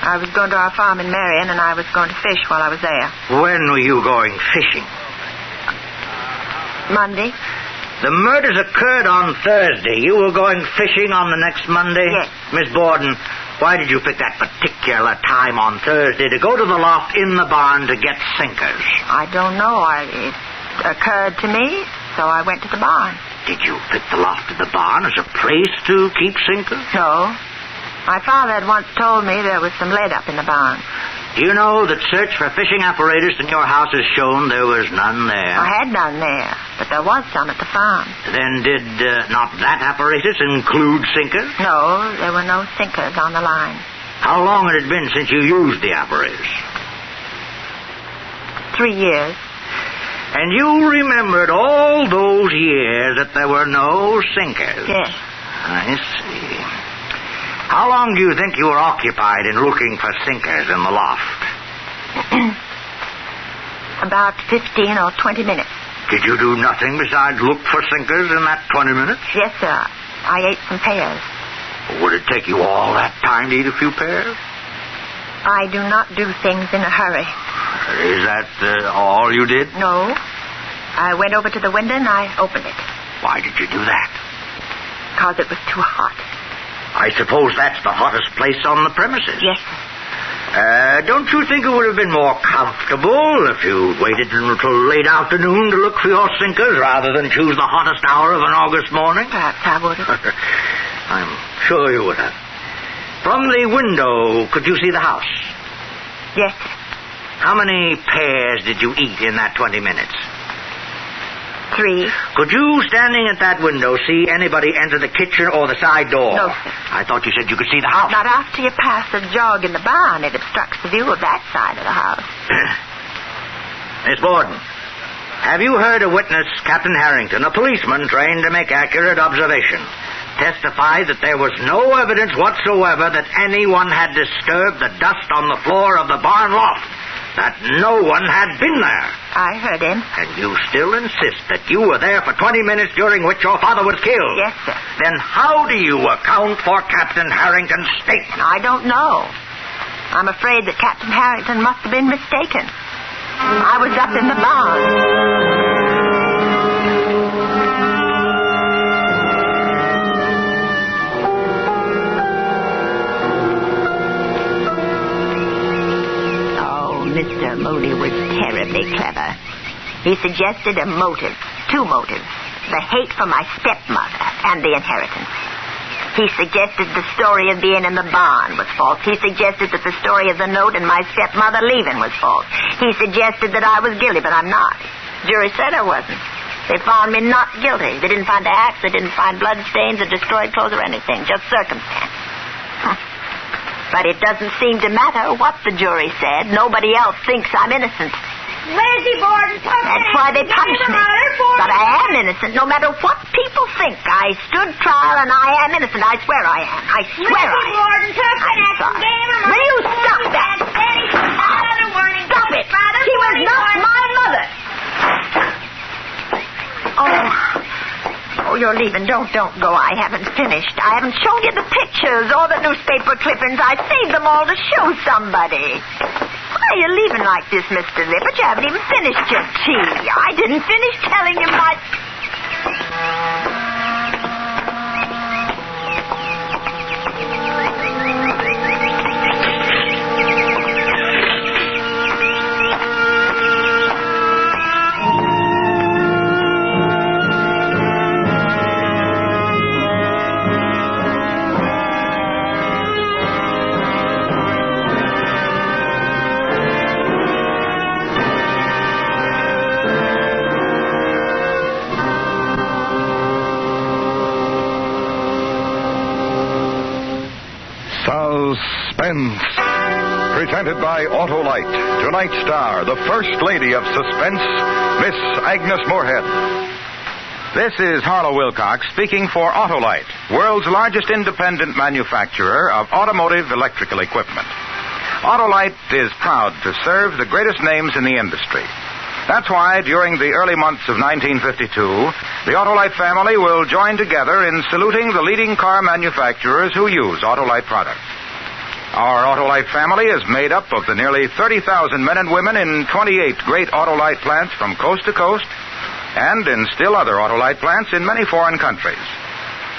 Speaker 2: I was going to our farm in Marion, and I was going to fish while I was there.
Speaker 24: When were you going fishing?
Speaker 2: Monday.
Speaker 24: The murders occurred on Thursday. You were going fishing on the next Monday?
Speaker 2: Yes.
Speaker 24: Miss Borden, why did you pick that particular time on Thursday to go to the loft in the barn to get sinkers?
Speaker 2: I don't know. It occurred to me, so I went to the barn.
Speaker 24: Did you pick the loft of the barn as a place to keep sinkers?
Speaker 2: No. My father had once told me there was some lead up in the barn.
Speaker 24: Do you know that search for fishing apparatus in your house has shown there was none there?
Speaker 2: I had none there, but there was some at the farm.
Speaker 24: Then did not that apparatus include sinkers?
Speaker 2: No, there were no sinkers on the line.
Speaker 24: How long had it been since you used the apparatus?
Speaker 2: 3 years.
Speaker 24: And you remembered all those years that there were no sinkers?
Speaker 2: Yes.
Speaker 24: I see. How long do you think you were occupied in looking for sinkers in the loft?
Speaker 2: About 15 or 20 minutes.
Speaker 24: Did you do nothing besides look for sinkers in that 20 minutes?
Speaker 2: Yes, sir. I ate some pears.
Speaker 24: Would it take you all that time to eat a few pears?
Speaker 2: I do not do things in a hurry.
Speaker 24: Is that all you did?
Speaker 2: No. I went over to the window and I opened it.
Speaker 24: Why did you do that?
Speaker 2: Because it was too hot.
Speaker 24: I suppose that's the hottest place on the premises.
Speaker 2: Yes.
Speaker 24: Don't you think it would have been more comfortable if you waited until late afternoon to look for your sinkers rather than choose the hottest hour of an August morning?
Speaker 2: Perhaps I would have.
Speaker 24: I'm sure you would have. From the window, could you see the house?
Speaker 2: Yes.
Speaker 24: How many pears did you eat in that 20 minutes?
Speaker 2: 3.
Speaker 24: Could you, standing at that window, see anybody enter the kitchen or the side door?
Speaker 2: No, sir.
Speaker 24: I thought you said you could see the house.
Speaker 2: Not after you pass the jog in the barn. It obstructs the view of that side of the house.
Speaker 24: Miss Borden, have you heard a witness, Captain Harrington, a policeman trained to make accurate observation, testify that there was no evidence whatsoever that anyone had disturbed the dust on the floor of the barn loft? That no one had been there?
Speaker 2: I heard him.
Speaker 24: And you still insist that you were there for 20 minutes during which your father was killed?
Speaker 2: Yes, sir.
Speaker 24: Then how do you account for Captain Harrington's statement?
Speaker 2: I don't know. I'm afraid that Captain Harrington must have been mistaken. I was up in the barn. Mr. Moody was terribly clever. He suggested a motive, 2 motives. The hate for my stepmother and the inheritance. He suggested the story of being in the barn was false. He suggested that the story of the note and my stepmother leaving was false. He suggested that I was guilty, but I'm not. The jury said I wasn't. They found me not guilty. They didn't find the axe, they didn't find blood stains or destroyed clothes or anything, just circumstance. But it doesn't seem to matter what the jury said. Nobody else thinks I'm innocent.
Speaker 8: Lizzie Borden took
Speaker 2: That's why they punished me. But I am innocent, no matter what people think. I stood trial, and I am innocent. I swear I am. I swear I am.
Speaker 8: Lizzie Borden took an axe and gave her
Speaker 2: Will you stop that? Stop it. She was not my mother. Oh, you're leaving. Don't go. I haven't finished. I haven't shown you the pictures or the newspaper clippings. I saved them all to show somebody. Why are you leaving like this, Mr. Lippert? You haven't even finished your tea. I didn't finish telling you my...
Speaker 17: Suspense. Presented by Autolite. Tonight's star, the First Lady of Suspense, Miss Agnes Moorehead.
Speaker 1: This is Harlow Wilcox speaking for Autolite, world's largest independent manufacturer of automotive electrical equipment. Autolite is proud to serve the greatest names in the industry. That's why during the early months of 1952, the Autolite family will join together in saluting the leading car manufacturers who use Autolite products. Our Autolite family is made up of the nearly 30,000 men and women in 28 great Autolite plants from coast to coast, and in still other Autolite plants in many foreign countries.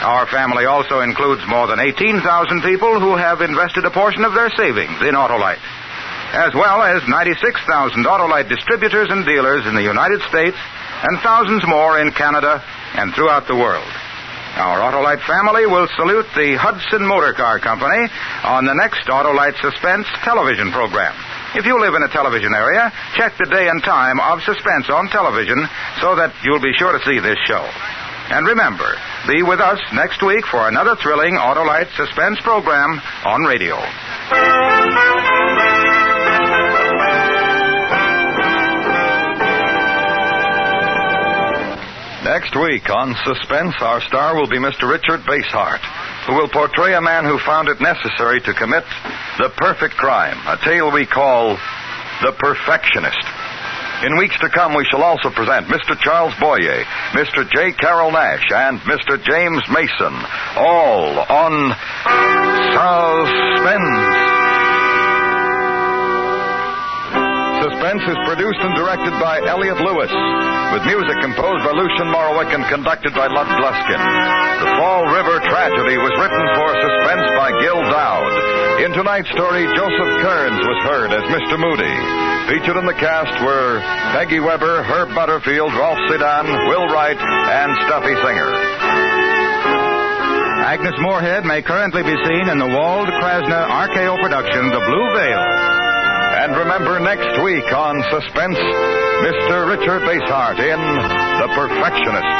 Speaker 1: Our family also includes more than 18,000 people who have invested a portion of their savings in Autolite, as well as 96,000 Autolite distributors and dealers in the United States and thousands more in Canada and throughout the world. Our Autolite family will salute the Hudson Motor Car Company on the next Autolite Suspense television program. If you live in a television area, check the day and time of Suspense on television so that you'll be sure to see this show. And remember, be with us next week for another thrilling Autolite Suspense program on radio.
Speaker 17: Next week on Suspense, our star will be Mr. Richard Basehart, who will portray a man who found it necessary to commit the perfect crime, a tale we call The Perfectionist. In weeks to come, we shall also present Mr. Charles Boyer, Mr. J. Carroll Nash, and Mr. James Mason, all on Suspense. Suspense is produced and directed by Elliot Lewis, with music composed by Lucian Morowick and conducted by Lud Gluskin. The Fall River Tragedy was written for Suspense by Gil Dowd. In tonight's story, Joseph Kearns was heard as Mr. Moody. Featured in the cast were Peggy Weber, Herb Butterfield, Rolf Sedan, Will Wright, and Stuffy Singer.
Speaker 1: Agnes Moorehead may currently be seen in the Wald Krasner RKO production, The Blue Veil.
Speaker 17: And remember, next week on Suspense, Mr. Richard Basehart in The Perfectionist.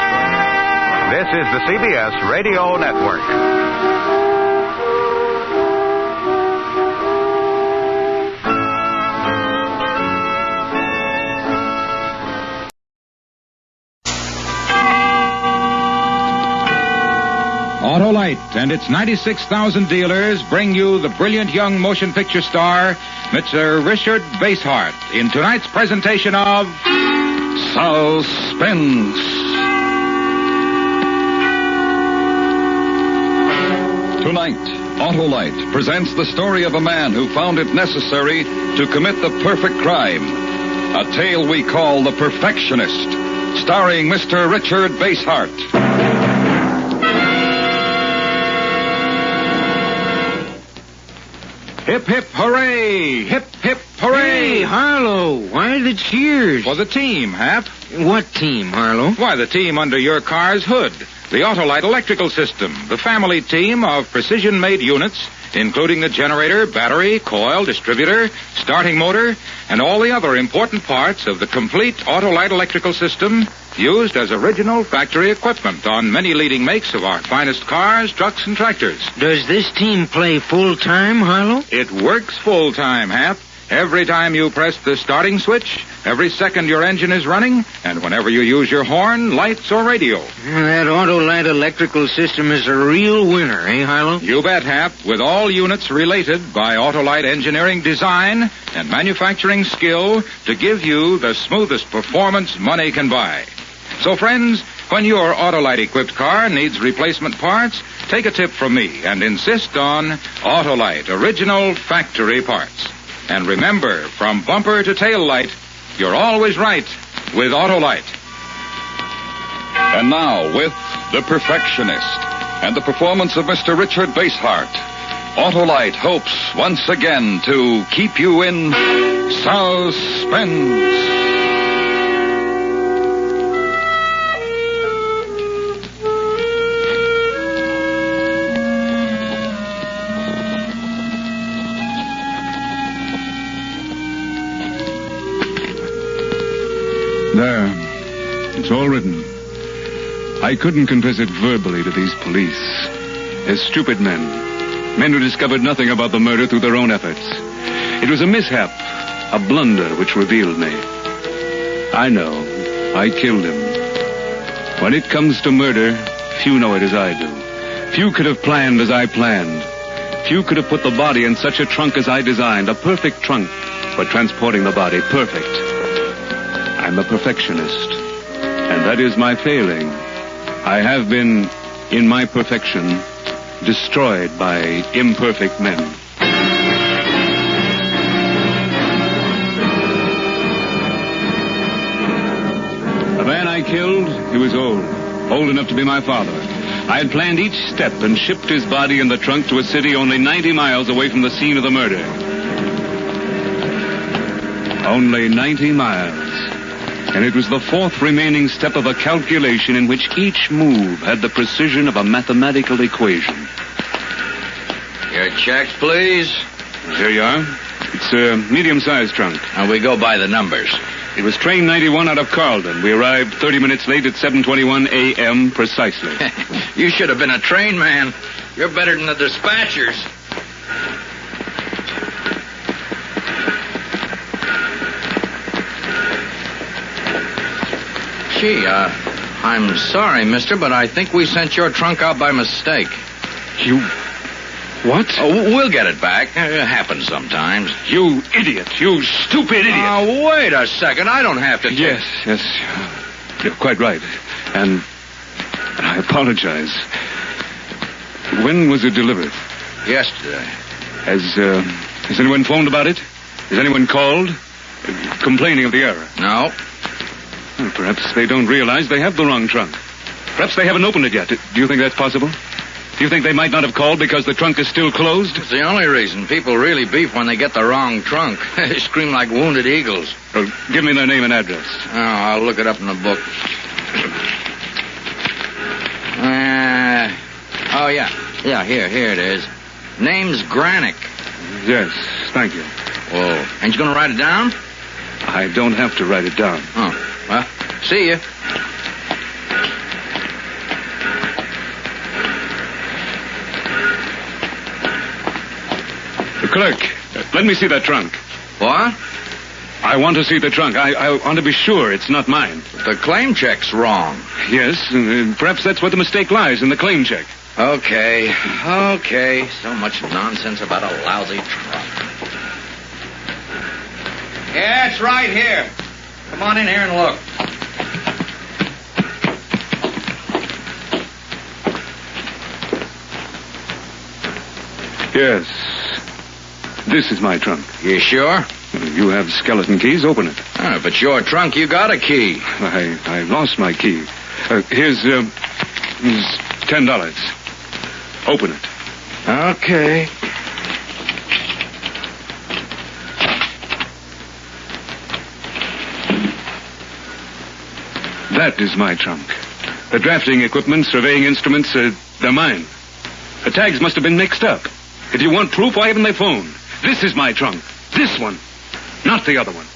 Speaker 1: This is the CBS Radio Network. Autolite and its 96,000 dealers bring you the brilliant young motion picture star, Mr. Richard Basehart, in tonight's presentation of
Speaker 17: Suspense.
Speaker 19: Tonight, Autolite presents the story of a man who found it necessary to commit the perfect crime. A tale we call The Perfectionist, starring Mr. Richard Basehart.
Speaker 1: Hip, hip, hooray! Hip, hip, hooray!
Speaker 5: Hey, Harlow, why the cheers?
Speaker 1: For the team, Hap.
Speaker 5: What team, Harlow?
Speaker 1: Why, the team under your car's hood. The Autolite electrical system, the family team of precision-made units, including the generator, battery, coil, distributor, starting motor, and all the other important parts of the complete Autolite electrical system used as original factory equipment on many leading makes of our finest cars, trucks, and tractors.
Speaker 5: Does this team play full-time, Harlow?
Speaker 1: It works full-time, Hap. Every time you press the starting switch, every second your engine is running, and whenever you use your horn, lights, or radio.
Speaker 5: That Autolite electrical system is a real winner, eh, Harlow?
Speaker 1: You bet, Hap, with all units related by Autolite engineering design and manufacturing skill to give you the smoothest performance money can buy. So, friends, when your Autolite-equipped car needs replacement parts, take a tip from me and insist on Autolite original factory parts. And remember, from bumper to tail light, you're always right with Autolite.
Speaker 19: And now, with The Perfectionist and the performance of Mr. Richard Basehart, Autolite hopes once again to keep you in suspense.
Speaker 6: There. It's all written. I couldn't confess it verbally to these police. They're stupid men. Men who discovered nothing about the murder through their own efforts. It was a mishap, a blunder which revealed me. I know. I killed him. When it comes to murder, few know it as I do. Few could have planned as I planned. Few could have put the body in such a trunk as I designed. A perfect trunk for transporting the body. Perfect. I'm a perfectionist, and that is my failing. I have been, in my perfection, destroyed by imperfect men. The man I killed, he was old enough to be my father. I had planned each step and shipped his body in the trunk to a city only 90 miles away from the scene of the murder. Only 90 miles. And it was the fourth remaining step of a calculation in which each move had the precision of a mathematical equation.
Speaker 14: Your checks, please.
Speaker 6: Here you are. It's a medium-sized trunk.
Speaker 14: Now, we go by the numbers.
Speaker 6: It was train 91 out of Carlton. We arrived 30 minutes late at 7:21 a.m. precisely.
Speaker 14: You should have been a train man. You're better than the dispatchers. Gee, I'm sorry, mister, but I think we sent your trunk out by mistake.
Speaker 6: You... what?
Speaker 14: Oh, we'll get it back. It happens sometimes.
Speaker 6: You idiot. You stupid idiot.
Speaker 14: Oh, wait a second. I don't have to...
Speaker 6: Yes. You're quite right. And I apologize. When was it delivered?
Speaker 14: Yesterday.
Speaker 6: Has anyone phoned about it? Has anyone called? Complaining of the error?
Speaker 14: No.
Speaker 6: Well, perhaps they don't realize they have the wrong trunk. Perhaps they haven't opened it yet. Do you think that's possible? Do you think they might not have called because the trunk is still closed?
Speaker 14: It's the only reason. People really beef when they get the wrong trunk. They scream like wounded eagles.
Speaker 6: Well, give me their name and address.
Speaker 14: Oh, I'll look it up in the book. Yeah, here it is. Name's Granick.
Speaker 6: Yes, thank you.
Speaker 14: Well, ain't you going to write it down?
Speaker 6: I don't have to write it down.
Speaker 14: Oh, well, see you.
Speaker 6: Clerk, let me see that trunk.
Speaker 14: What?
Speaker 6: I want to see the trunk. I want to be sure it's not mine.
Speaker 14: The claim check's wrong.
Speaker 6: Yes, perhaps that's where the mistake lies, in the claim check.
Speaker 14: Okay. So much nonsense about a lousy trunk. Yeah, it's right here. Come on in here and look.
Speaker 6: Yes. This is my trunk.
Speaker 14: You sure?
Speaker 6: You have skeleton keys. Open it.
Speaker 14: If it's your trunk, you got a key.
Speaker 6: I lost my key. Here's $10. Open it.
Speaker 14: Okay.
Speaker 6: That is my trunk. The drafting equipment, surveying instruments, they're mine. The tags must have been mixed up. If you want proof, why haven't they phoned? This is my trunk. This one. Not the other one.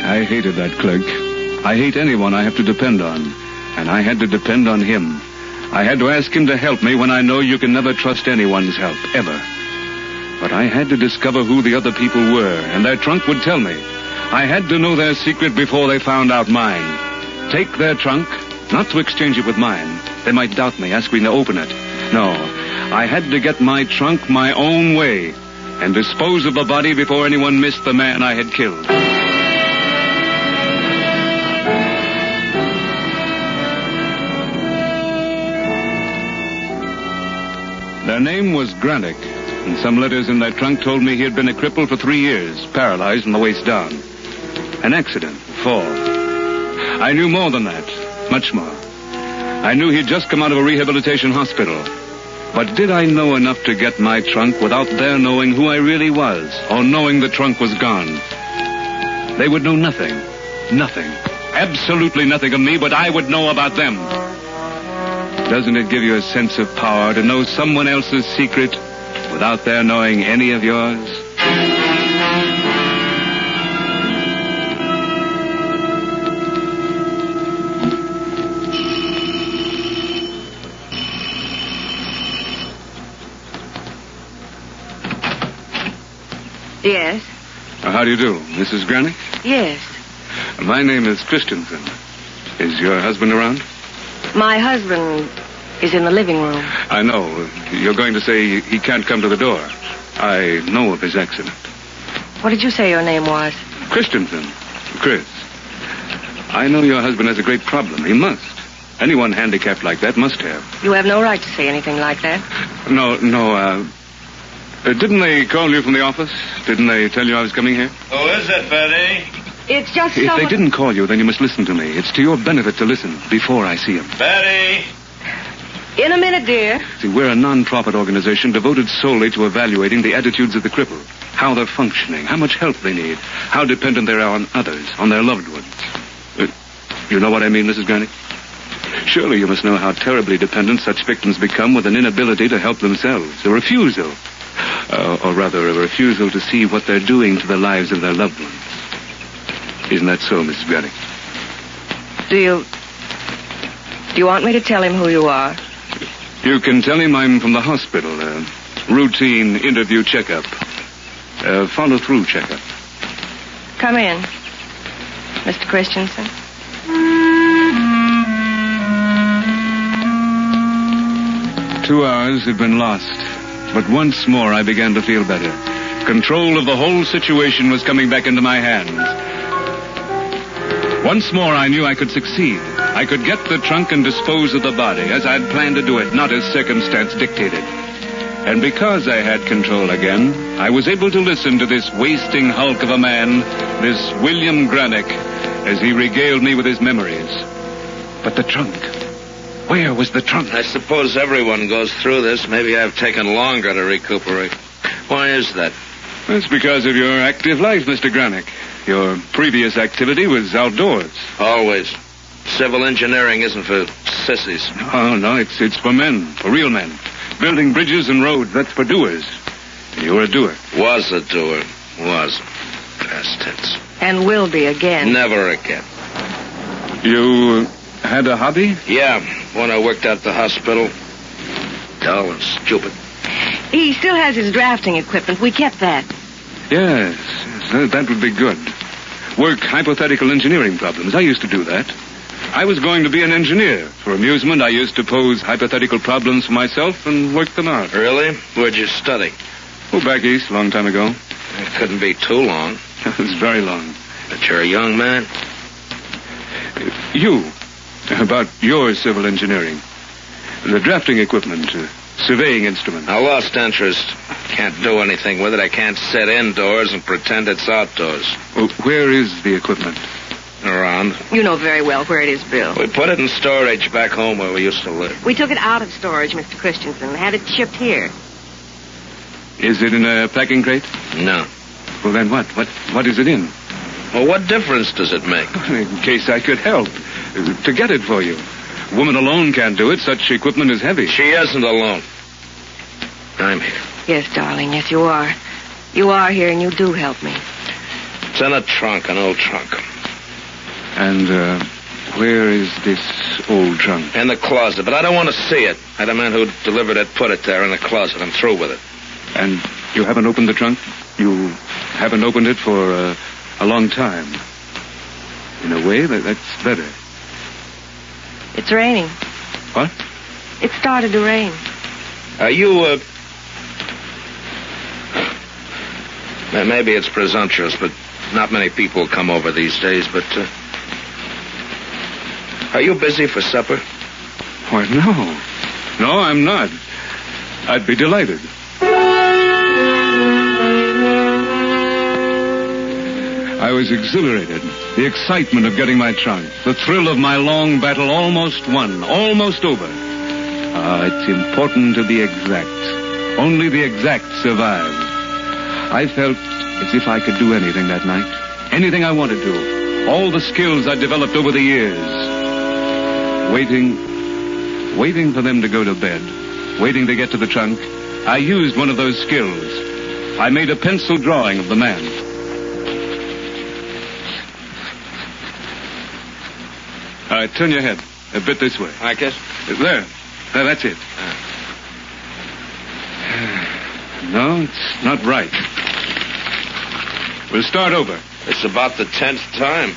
Speaker 6: I hated that clerk. I hate anyone I have to depend on. And I had to depend on him. I had to ask him to help me when I know you can never trust anyone's help, ever. But I had to discover who the other people were, and their trunk would tell me. I had to know their secret before they found out mine. Take their trunk, not to exchange it with mine. They might doubt me, ask me to open it. No, I had to get my trunk my own way and dispose of the body before anyone missed the man I had killed. Their name was Granick, and some letters in their trunk told me he had been a cripple for 3 years, paralyzed from the waist down. An accident, fall. I knew more than that, much more. I knew he'd just come out of a rehabilitation hospital. But did I know enough to get my trunk without their knowing who I really was, or knowing the trunk was gone? They would know nothing, absolutely nothing of me, but I would know about them. Doesn't it give you a sense of power to know someone else's secret without their knowing any of yours?
Speaker 12: Yes?
Speaker 6: How do you do, Mrs. Granick?
Speaker 12: Yes.
Speaker 6: My name is Christensen. Is your husband around?
Speaker 12: My husband is in the living room.
Speaker 6: I know. You're going to say he can't come to the door. I know of his accident.
Speaker 12: What did you say your name was?
Speaker 6: Christensen. Chris. I know your husband has a great problem. He must. Anyone handicapped like that must have.
Speaker 12: You have no right to say anything like that.
Speaker 6: No, didn't they call you from the office? Didn't they tell you I was coming here?
Speaker 14: Who is it, Betty?
Speaker 12: It's just
Speaker 6: If they didn't call you, then you must listen to me. It's to your benefit to listen before I see him.
Speaker 14: Betty!
Speaker 12: In a minute, dear.
Speaker 6: See, we're a non-profit organization devoted solely to evaluating the attitudes of the crippled, how they're functioning, how much help they need, how dependent they are on others, on their loved ones. You know what I mean, Mrs. Granick? Surely you must know how terribly dependent such victims become with an inability to help themselves, a refusal. Or rather, a refusal to see what they're doing to the lives of their loved ones. Isn't that so, Mrs. Granick?
Speaker 12: Do you want me to tell him who you are?
Speaker 6: You can tell him I'm from the hospital. Routine interview checkup. Follow-through checkup.
Speaker 12: Come in, Mr. Christensen.
Speaker 6: 2 hours had been lost. But once more I began to feel better. Control of the whole situation was coming back into my hands. Once more I knew I could succeed. I could get the trunk and dispose of the body as I'd planned to do it, not as circumstance dictated. And because I had control again, I was able to listen to this wasting hulk of a man, this William Granick, as he regaled me with his memories. But the trunk... Where was the trunk?
Speaker 14: I suppose everyone goes through this. Maybe I've taken longer to recuperate. Why is that?
Speaker 6: That's because of your active life, Mr. Granick. Your previous activity was outdoors.
Speaker 14: Always. Civil engineering isn't for sissies.
Speaker 6: Oh, no, it's for men, for real men. Building bridges and roads, that's for doers. And you're a doer.
Speaker 14: Was a doer. Was. Past tense.
Speaker 12: And will be again.
Speaker 14: Never again.
Speaker 6: You had a hobby?
Speaker 14: Yeah, when I worked at the hospital. Dull and stupid.
Speaker 12: He still has his drafting equipment. We kept that.
Speaker 6: Yes, that would be good. Work hypothetical engineering problems. I used to do that. I was going to be an engineer. For amusement, I used to pose hypothetical problems for myself and work them out.
Speaker 14: Really? Where'd you study?
Speaker 6: Oh, back east, a long time ago.
Speaker 14: It couldn't be too long.
Speaker 6: It was very long.
Speaker 14: But you're a young man.
Speaker 6: About your civil engineering. The drafting equipment, surveying instrument.
Speaker 14: I lost interest. Can't do anything with it. I can't sit indoors and pretend it's outdoors.
Speaker 6: Well, where is the equipment?
Speaker 14: Around.
Speaker 12: You know very well where it is, Bill.
Speaker 14: We put it in storage back home where we used to live.
Speaker 12: We took it out of storage, Mr. Christensen, and had it shipped here.
Speaker 6: Is it in a packing crate?
Speaker 14: No.
Speaker 6: Well, then what? What is it in?
Speaker 3: Well, what difference does it make?
Speaker 6: In case I could help. To get it for you. A woman alone can't do it. Such equipment is heavy.
Speaker 3: She isn't alone. I'm here.
Speaker 12: Yes, darling. Yes, you are. You are here, and you do help me.
Speaker 3: It's in a trunk, an old trunk.
Speaker 6: And, where is this old trunk?
Speaker 3: In the closet, but I don't want to see it. I had a man who delivered it, put it there in the closet. I'm through with it.
Speaker 6: And you haven't opened the trunk? You haven't opened it for a long time. In a way, that's better.
Speaker 12: It's raining.
Speaker 6: What?
Speaker 12: It started to rain.
Speaker 3: You, maybe it's presumptuous, but not many people come over these days, but, are you busy for supper?
Speaker 6: Why, no. No, I'm not. I'd be delighted. I was exhilarated. The excitement of getting my trunk. The thrill of my long battle almost won. Almost over. It's important to be exact. Only the exact survive. I felt as if I could do anything that night. Anything I wanted to. All the skills I developed over the years. Waiting for them to go to bed. Waiting to get to the trunk. I used one of those skills. I made a pencil drawing of the man. All right, turn your head. A bit this way.
Speaker 3: Like this?
Speaker 6: There, that's it. No, it's not right. We'll start over.
Speaker 3: It's about the 10th time.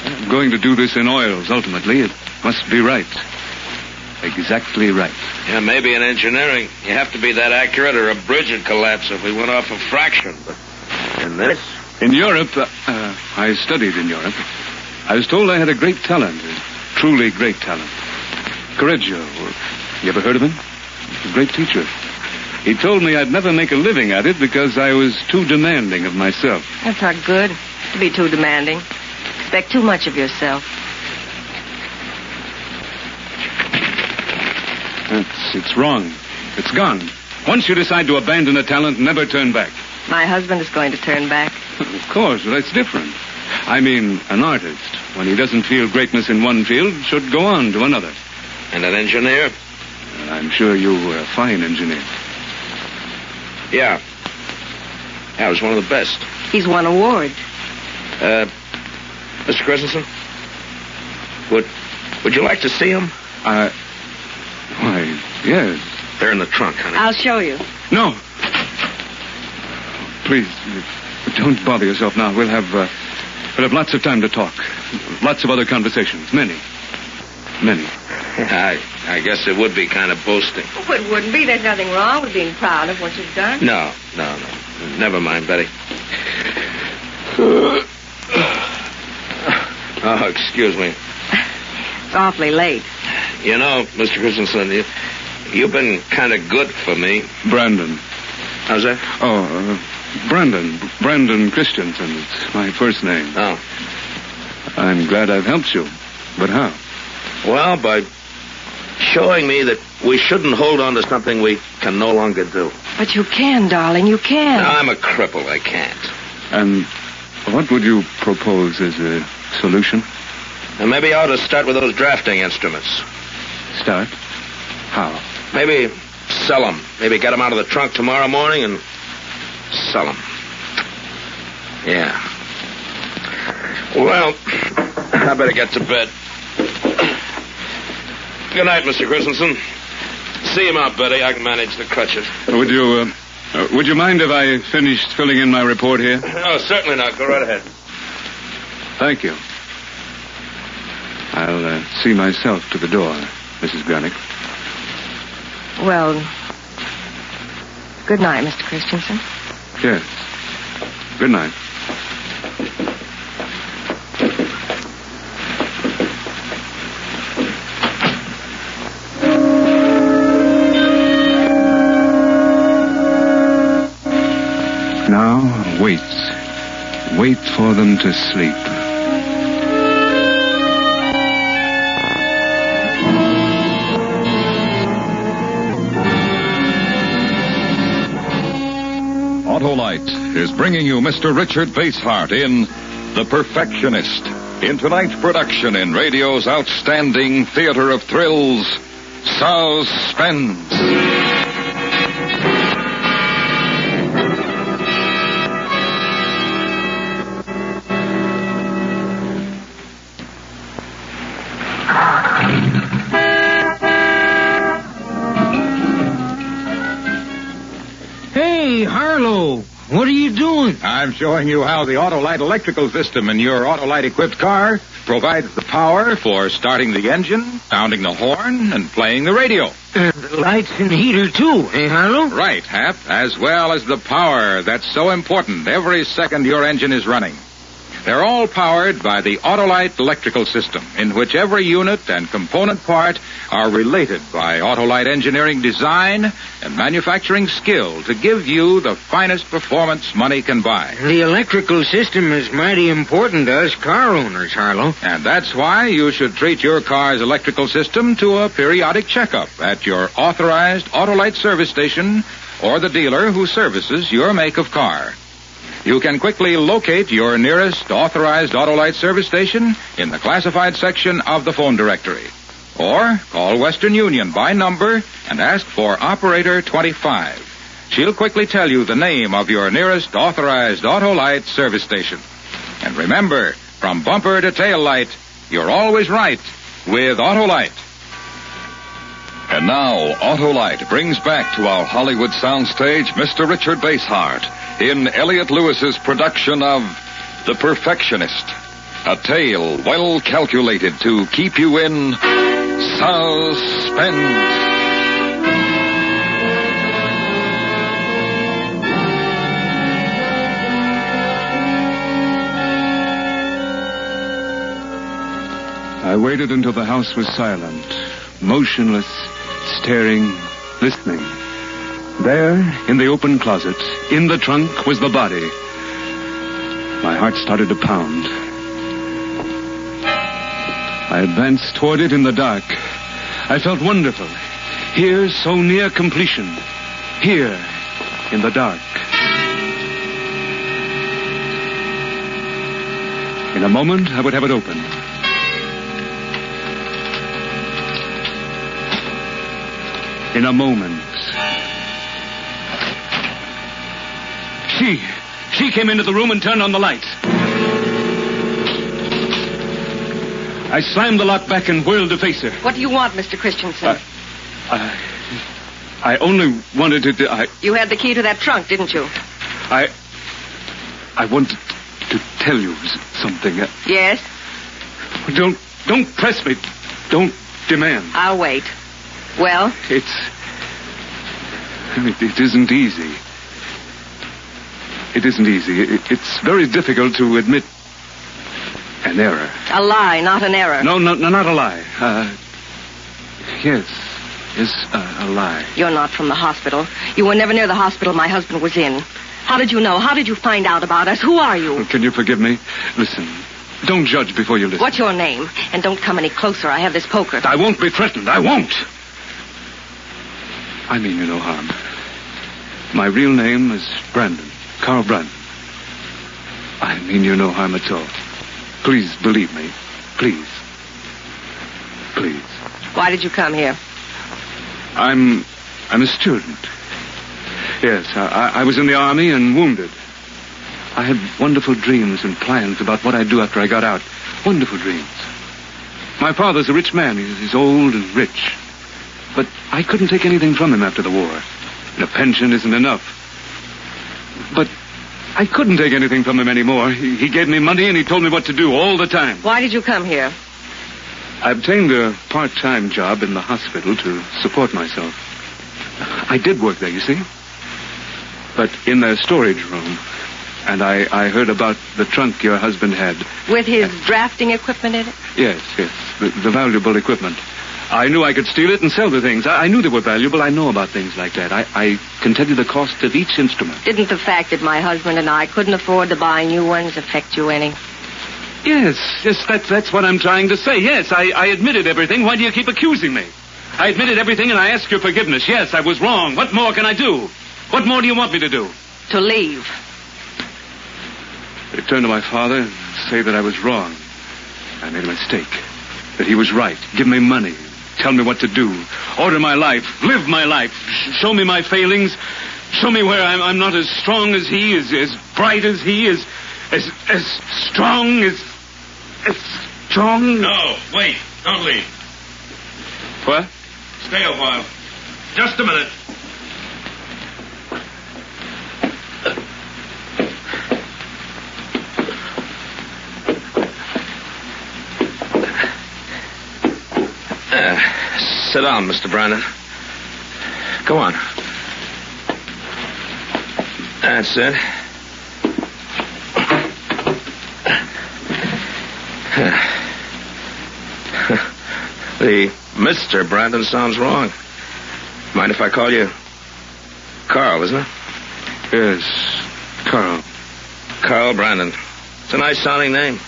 Speaker 6: I'm going to do this in oils, ultimately. It must be right. Exactly right.
Speaker 3: Yeah, maybe in engineering, you have to be that accurate or a bridge would collapse if we went off a fraction. But in this?
Speaker 6: In Europe, I studied in Europe. I was told I had a great talent, a truly great talent. Correggio, you ever heard of him? A great teacher. He told me I'd never make a living at it because I was too demanding of myself.
Speaker 12: That's not good, to be too demanding. Expect too much of yourself.
Speaker 6: It's wrong. It's gone. Once you decide to abandon a talent, never turn back.
Speaker 12: My husband is going to turn back.
Speaker 6: Of course, but that's different. I mean, an artist, when he doesn't feel greatness in one field, should go on to another.
Speaker 3: And an engineer?
Speaker 6: I'm sure you were a fine engineer.
Speaker 3: Yeah. I was one of the best.
Speaker 12: He's won awards.
Speaker 3: Mr. Christensen? Would you like to see him?
Speaker 6: Why, yes.
Speaker 3: They're in the trunk, honey.
Speaker 12: I'll show you.
Speaker 6: No. Please, don't bother yourself now. We'll have lots of time to talk. Lots of other conversations. Many.
Speaker 3: I guess it would be kind of boasting.
Speaker 12: Oh, it wouldn't be. There's nothing wrong with being proud of what you've done.
Speaker 3: No. Never mind, Betty. Oh, excuse me.
Speaker 12: It's awfully late.
Speaker 3: You know, Mr. Christensen, you've been kind of good for me.
Speaker 6: Brandon.
Speaker 3: How's that?
Speaker 6: Oh, Brandon Christensen. It's my first name.
Speaker 3: Oh.
Speaker 6: I'm glad I've helped you. But how?
Speaker 3: Well, by showing me that we shouldn't hold on to something we can no longer do.
Speaker 12: But you can, darling. You can.
Speaker 3: No, I'm a cripple. I can't.
Speaker 6: And what would you propose as a solution?
Speaker 3: And maybe I ought to start with those drafting instruments.
Speaker 6: Start? How?
Speaker 3: Maybe sell them. Maybe get them out of the trunk tomorrow morning and sell them. Yeah. Well, I better get to bed. Good night, Mr. Christensen. See him out, Betty. I can manage the crutches.
Speaker 6: Would you mind if I finished filling in my report here?
Speaker 3: Oh, certainly not. Go right ahead.
Speaker 6: Thank you. I'll see myself to the door, Mrs. Granick.
Speaker 12: Well, good night, Mr. Christensen.
Speaker 6: Yes. Good night. Now, wait. Wait for them to sleep.
Speaker 19: Autolite is bringing you Mr. Richard Basehart in The Perfectionist, in tonight's production in radio's outstanding theater of thrills, Suspense.
Speaker 5: Hey, Harlow, what are you doing?
Speaker 1: I'm showing you how the Autolite electrical system in your Autolite-equipped car provides the power for starting the engine, sounding the horn, and playing the radio.
Speaker 5: And the lights and heater, too, eh, Harlow?
Speaker 1: Right, Hap, as well as the power that's so important every second your engine is running. They're all powered by the Autolite electrical system, in which every unit and component part are related by Autolite engineering design and manufacturing skill to give you the finest performance money can buy.
Speaker 5: The electrical system is mighty important to us car owners, Harlow.
Speaker 1: And that's why you should treat your car's electrical system to a periodic checkup at your authorized Autolite service station or the dealer who services your make of car. You can quickly locate your nearest authorized Autolite service station in the classified section of the phone directory. Or call Western Union by number and ask for Operator 25. She'll quickly tell you the name of your nearest authorized Autolite service station. And remember, from bumper to tail light, you're always right with Autolite.
Speaker 19: And now, Autolite brings back to our Hollywood soundstage Mr. Richard Basehart in Elliot Lewis's production of The Perfectionist, a tale well calculated to keep you in suspense.
Speaker 6: I waited until the house was silent, motionless, staring, listening. There, in the open closet, in the trunk, was the body. My heart started to pound. I advanced toward it in the dark. I felt wonderful. Here, so near completion. Here, in the dark. In a moment, I would have it open. In a moment. She came into the room and turned on the lights. I slammed the lock back and whirled to face her.
Speaker 12: What do you want, Mr. Christensen?
Speaker 6: I only wanted to...
Speaker 12: You had the key to that trunk, didn't you?
Speaker 6: I wanted to tell you something.
Speaker 12: Yes?
Speaker 6: Don't press me. Don't demand.
Speaker 12: I'll wait. Well?
Speaker 6: It isn't easy. It isn't easy. It's very difficult to admit an error.
Speaker 12: A lie, not an error.
Speaker 6: No, not a lie. Yes, a lie.
Speaker 12: You're not from the hospital. You were never near the hospital my husband was in. How did you know? How did you find out about us? Who are you?
Speaker 6: Can you forgive me? Listen, don't judge before you listen.
Speaker 12: What's your name? And don't come any closer. I have this poker.
Speaker 6: I won't be threatened. I won't. I mean you no harm. My real name is Brandon. Carl Brandon. I mean you no harm at all. Please believe me. Please. Please.
Speaker 12: Why did you come here?
Speaker 6: I'm a student. Yes, I was in the army and wounded. I had wonderful dreams and plans about what I'd do after I got out. Wonderful dreams. My father's a rich man. He's old and rich. But I couldn't take anything from him after the war. And a pension isn't enough. But I couldn't take anything from him anymore. He gave me money and he told me what to do all the time.
Speaker 12: Why did you come here?
Speaker 6: I obtained a part-time job in the hospital to support myself. I did work there, you see. But in their storage room. And I heard about the trunk your husband had.
Speaker 12: With his drafting equipment in it?
Speaker 6: Yes. The valuable equipment. I knew I could steal it and sell the things. I knew they were valuable. I know about things like that. I can tell you the cost of each instrument.
Speaker 12: Didn't the fact that my husband and I couldn't afford to buy new ones affect you any?
Speaker 6: Yes, that's what I'm trying to say. Yes, I admitted everything. Why do you keep accusing me? I admitted everything and I ask your forgiveness. Yes, I was wrong. What more can I do? What more do you want me to do?
Speaker 12: To leave.
Speaker 6: I turned to my father and say that I was wrong. I made a mistake. That he was right. Give me money. Tell me what to do. Order my life. Live my life. Show me my failings. Show me where I'm not as strong as he, as bright as he, as strong as strong.
Speaker 3: No, wait. Don't leave.
Speaker 6: What?
Speaker 3: Stay a while. Just a minute.
Speaker 14: Sit down, Mr. Brandon. Go on. That's it. The Mr. Brandon sounds wrong. Mind if I call you Carl, isn't it?
Speaker 6: Yes, Carl.
Speaker 14: Carl Brandon. It's a nice sounding name.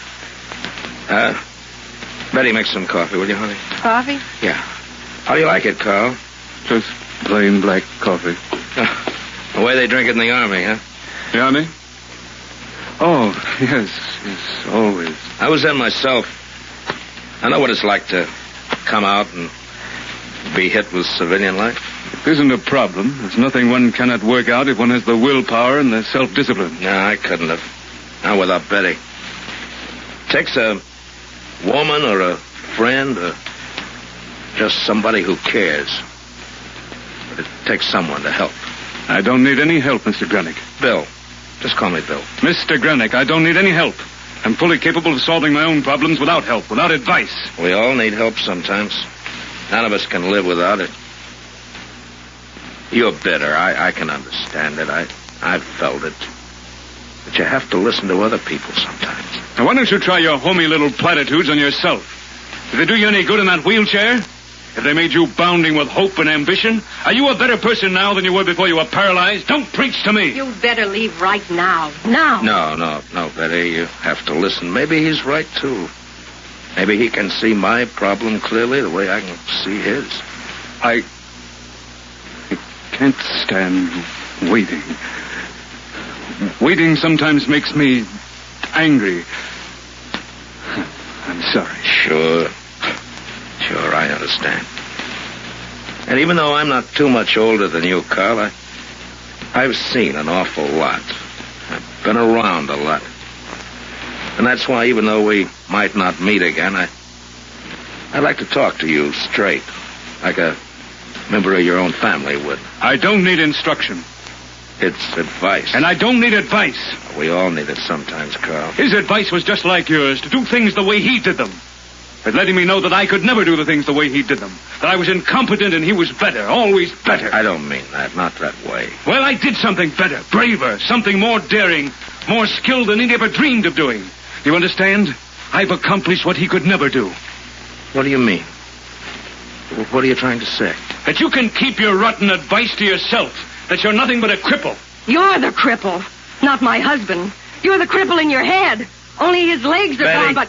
Speaker 14: Betty, make some coffee, will you, honey?
Speaker 12: Coffee?
Speaker 14: Yeah. How do you like it, Carl?
Speaker 6: Just plain black coffee.
Speaker 14: The way they drink it in the Army, huh?
Speaker 6: The Army? Oh, yes, always.
Speaker 14: I was in myself. I know what it's like to come out and be hit with civilian life.
Speaker 6: It isn't a problem. There's nothing one cannot work out if one has the willpower and the self-discipline.
Speaker 14: No, I couldn't have. Not without Betty. Takes a woman or a friend or just somebody who cares. But it takes someone to help.
Speaker 6: I don't need any help, Mr. Granick.
Speaker 14: Bill. Just call me Bill.
Speaker 6: Mr. Granick, I don't need any help. I'm fully capable of solving my own problems without help, without advice.
Speaker 14: We all need help sometimes. None of us can live without it. You're bitter. I can understand it. I've felt it. But you have to listen to other people sometimes.
Speaker 6: Now, why don't you try your homey little platitudes on yourself? Did they do you any good in that wheelchair? If they made you bounding with hope and ambition? Are you a better person now than you were before you were paralyzed? Don't preach to me.
Speaker 12: You'd better leave right now. Now.
Speaker 14: No, Betty. You have to listen. Maybe he's right, too. Maybe he can see my problem clearly the way I can see his.
Speaker 6: I can't stand waiting. Waiting sometimes makes me angry. I'm sorry.
Speaker 14: Sure, I understand. And even though I'm not too much older than you, Carl, I've seen an awful lot. I've been around a lot. And that's why, even though we might not meet again, I'd like to talk to you straight, like a member of your own family would.
Speaker 6: I don't need instruction.
Speaker 14: It's advice.
Speaker 6: And I don't need advice.
Speaker 14: We all need it sometimes, Carl.
Speaker 6: His advice was just like yours, to do things the way he did them. But letting me know that I could never do the things the way he did them. That I was incompetent and he was better, always better.
Speaker 14: I don't mean that, not that way.
Speaker 6: Well, I did something better, braver, something more daring, more skilled than he'd ever dreamed of doing. You understand? I've accomplished what he could never do.
Speaker 14: What do you mean? What are you trying to say?
Speaker 6: That you can keep your rotten advice to yourself. That you're nothing but a cripple.
Speaker 12: You're the cripple, not my husband. You're the cripple in your head. Only his legs are
Speaker 14: Betty.
Speaker 12: gone, but...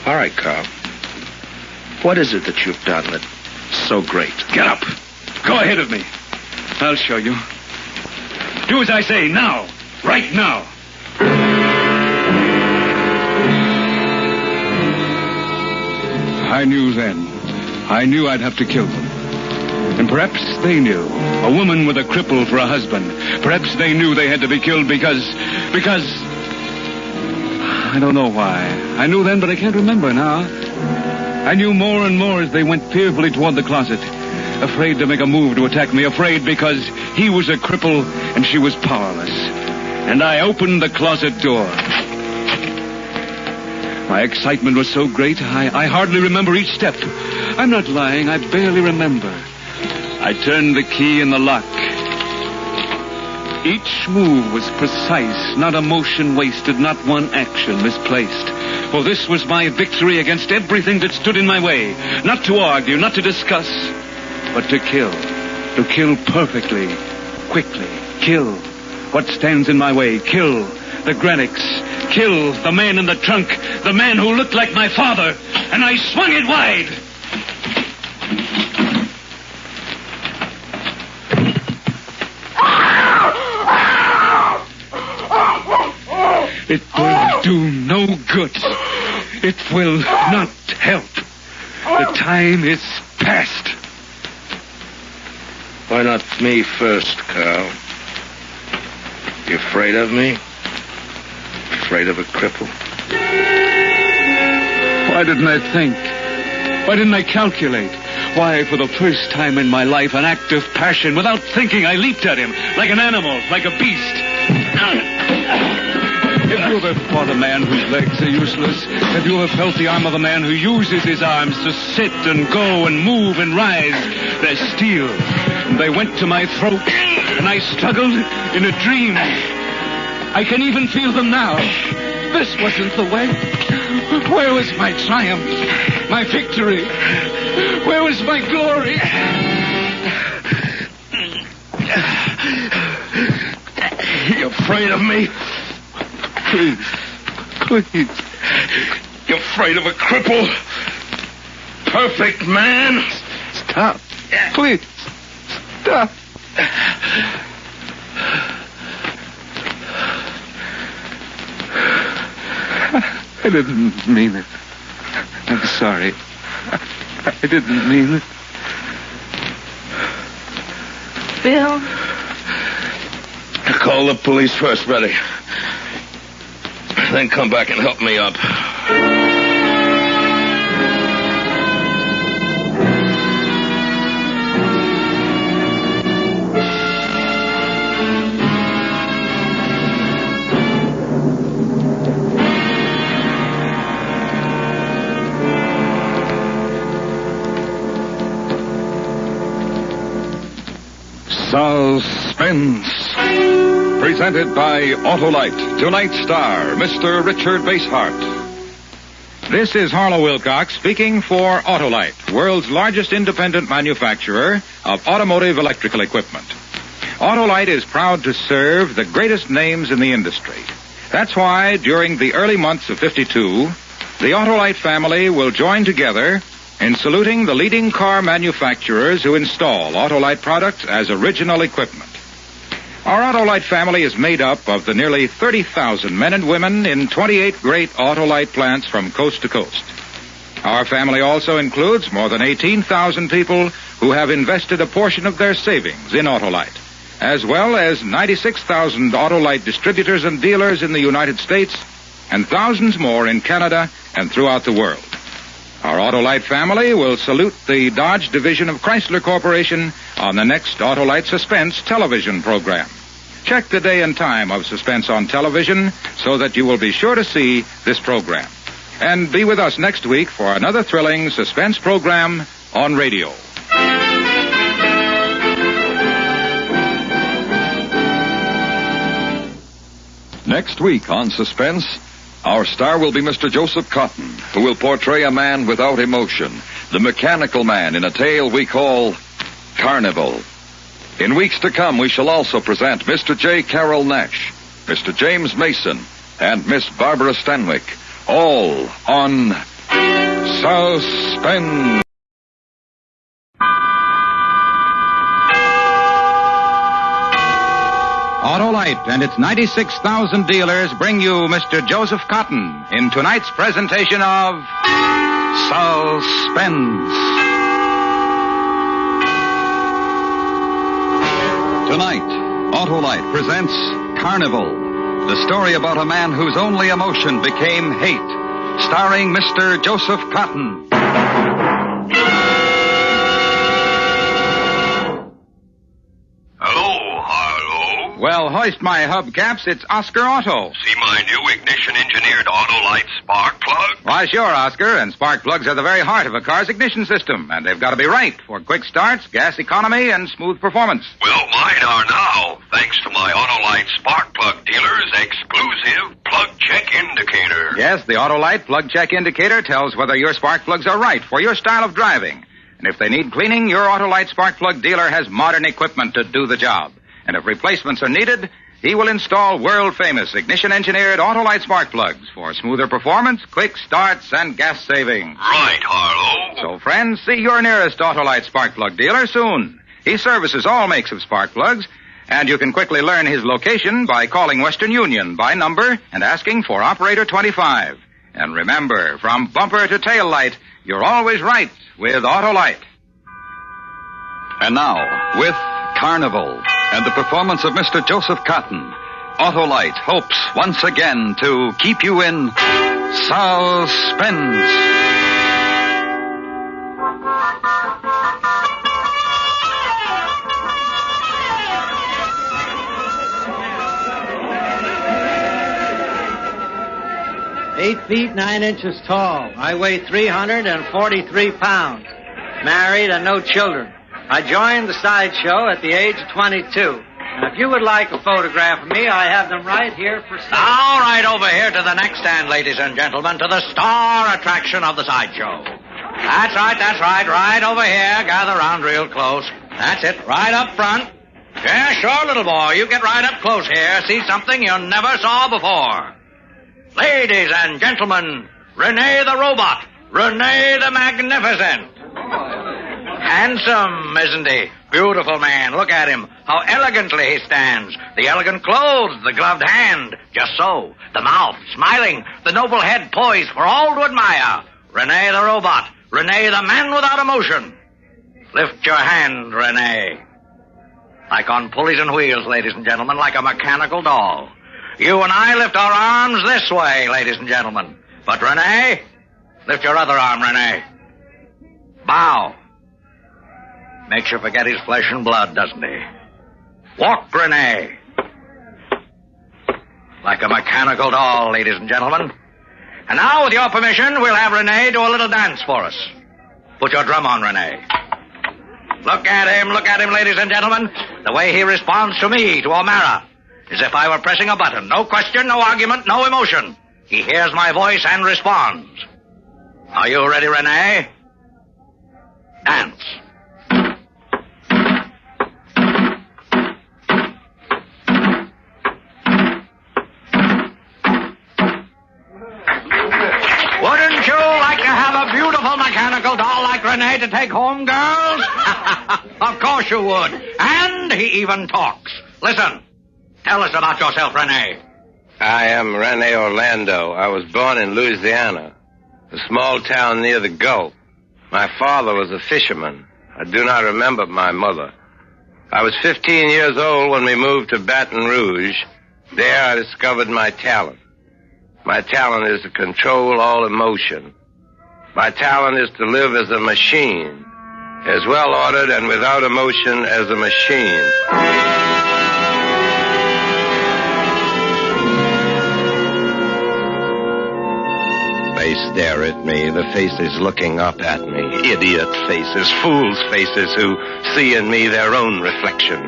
Speaker 14: All right, Carl. What is it that you've done that's so great?
Speaker 6: Get up. Go ahead of me. I'll show you. Do as I say, now. Right now. I knew then. I knew I'd have to kill them. And perhaps they knew. A woman with a cripple for a husband. Perhaps they knew they had to be killed because... I don't know why. I knew then, but I can't remember now. I knew more and more as they went fearfully toward the closet. Afraid to make a move to attack me. Afraid because he was a cripple and she was powerless. And I opened the closet door. My excitement was so great, I hardly remember each step. I'm not lying. I barely remember. I turned the key in the lock. Each move was precise, not a motion wasted, not one action misplaced. For this was my victory against everything that stood in my way. Not to argue, not to discuss, but to kill. To kill perfectly, quickly. Kill what stands in my way. Kill the Granicks. Kill the man in the trunk, the man who looked like my father. And I swung it wide. It will do no good. It will not help. The time is past.
Speaker 14: Why not me first, Carl? You afraid of me? Afraid of a cripple?
Speaker 6: Why didn't I think? Why didn't I calculate? Why, for the first time in my life, an act of passion, without thinking, I leaped at him, like an animal, like a beast. Have you ever fought a man whose legs are useless? Have you ever felt the arm of a man who uses his arms to sit and go and move and rise? They're steel. And they went to my throat, and I struggled in a dream. I can even feel them now. This wasn't the way. Where was my triumph? My victory? Where was my glory?
Speaker 14: You afraid of me?
Speaker 6: Please.
Speaker 14: You're afraid of a cripple? Perfect man?
Speaker 6: Stop. Please. Stop. I didn't mean it. I'm sorry. I didn't mean it.
Speaker 12: Bill?
Speaker 14: Call the police first, Betty. Then come back and help me up.
Speaker 19: Suspense. Presented by Autolite. Tonight's star, Mr. Richard Basehart.
Speaker 1: This is Harlow Wilcox speaking for Autolite, world's largest independent manufacturer of automotive electrical equipment. Autolite is proud to serve the greatest names in the industry. That's why during the early months of '52, the Autolite family will join together in saluting the leading car manufacturers who install Autolite products as original equipment. Our Autolite family is made up of the nearly 30,000 men and women in 28 great Autolite plants from coast to coast. Our family also includes more than 18,000 people who have invested a portion of their savings in Autolite, as well as 96,000 Autolite distributors and dealers in the United States and thousands more in Canada and throughout the world. Our Autolite family will salute the Dodge division of Chrysler Corporation on the next Autolite Suspense television program. Check the day and time of Suspense on television so that you will be sure to see this program. And be with us next week for another thrilling Suspense program on radio.
Speaker 19: Next week on Suspense, our star will be Mr. Joseph Cotton, who will portray a man without emotion, the mechanical man in a tale we call Carnival. In weeks to come, we shall also present Mr. J. Carroll Nash, Mr. James Mason, and Miss Barbara Stanwyck, all on Suspense.
Speaker 1: Autolite and its 96,000 dealers bring you Mr. Joseph Cotton in tonight's presentation of Suspense.
Speaker 19: Tonight, Autolite presents Carnival, the story about a man whose only emotion became hate, starring Mr. Joseph Cotton.
Speaker 1: Well, hoist my hubcaps. It's Oscar Otto.
Speaker 10: See my new ignition-engineered Autolite spark plug?
Speaker 1: Why, sure, Oscar. And spark plugs are the very heart of a car's ignition system. And they've got to be right for quick starts, gas economy, and smooth performance.
Speaker 10: Well, mine are now, thanks to my Autolite spark plug dealer's exclusive plug check indicator.
Speaker 1: Yes, the Autolite plug check indicator tells whether your spark plugs are right for your style of driving. And if they need cleaning, your Autolite spark plug dealer has modern equipment to do the job. And if replacements are needed, he will install world-famous ignition-engineered Autolite spark plugs for smoother performance, quick starts, and gas saving.
Speaker 10: Right, Harlow.
Speaker 1: So, friends, see your nearest Autolite spark plug dealer soon. He services all makes of spark plugs, And you can quickly learn his location by calling Western Union by number and asking for Operator 25. And remember, from bumper to tail light, you're always right with Autolite.
Speaker 19: And now, with Carnival and the performance of Mr. Joseph Cotton, Autolite hopes once again to keep you in suspense.
Speaker 24: "8 feet 9 inches tall. I weigh 343 pounds. Married and no children. I joined the sideshow at the age of 22. And if you would like a photograph of me, I have them right here for sale." All right, over here to the next stand, ladies and gentlemen, to the star attraction of the sideshow. That's right, right over here. Gather round real close. That's it, right up front. Yeah, sure, little boy, you get right up close here. See something you never saw before. Ladies and gentlemen, Rene the Robot, Rene the Magnificent. Handsome, isn't he? Beautiful man. Look at him. How elegantly he stands. The elegant clothes, the gloved hand. Just so. The mouth, smiling. The noble head poised for all to admire. Rene the Robot. Rene the man without emotion. Lift your hand, Rene. Like on pulleys and wheels, ladies and gentlemen, like a mechanical doll. You and I lift our arms this way, ladies and gentlemen. But Rene, lift your other arm, Rene. Bow. Makes you forget his flesh and blood, doesn't he? Walk, Rene. Like a mechanical doll, ladies and gentlemen. And now, with your permission, we'll have Rene do a little dance for us. Put your drum on, Rene. Look at him, ladies and gentlemen. The way he responds to me, to O'Mara. As if I were pressing a button. No question, no argument, no emotion. He hears my voice and responds. Are you ready, Rene? Dance. Wouldn't you like to have a beautiful mechanical doll like Rene to take home, girls? Of course you would. And he even talks. Listen. Tell us about yourself, Rene.
Speaker 14: I am Rene Orlando. I was born in Louisiana, a small town near the Gulf. My father was a fisherman. I do not remember my mother. I was 15 years old when we moved to Baton Rouge. There I discovered my talent. My talent is to control all emotion. My talent is to live as a machine, as well ordered and without emotion as a machine. They stare at me, the faces looking up at me, idiot faces, fools' faces who see in me their own reflection,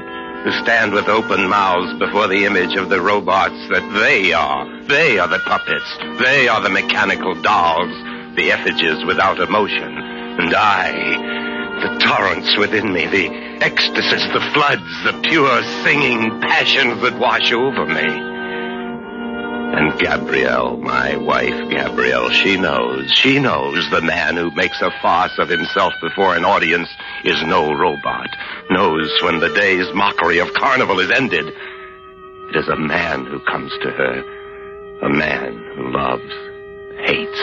Speaker 14: who stand with open mouths before the image of the robots that they are. They are the puppets. They are the mechanical dolls, the effigies without emotion. And I, the torrents within me, the ecstasies, the floods, the pure singing passions that wash over me. And Gabrielle, my wife, Gabrielle, she knows the man who makes a farce of himself before an audience is no robot, knows when the day's mockery of carnival is ended. It is a man who comes to her, a man who loves, hates.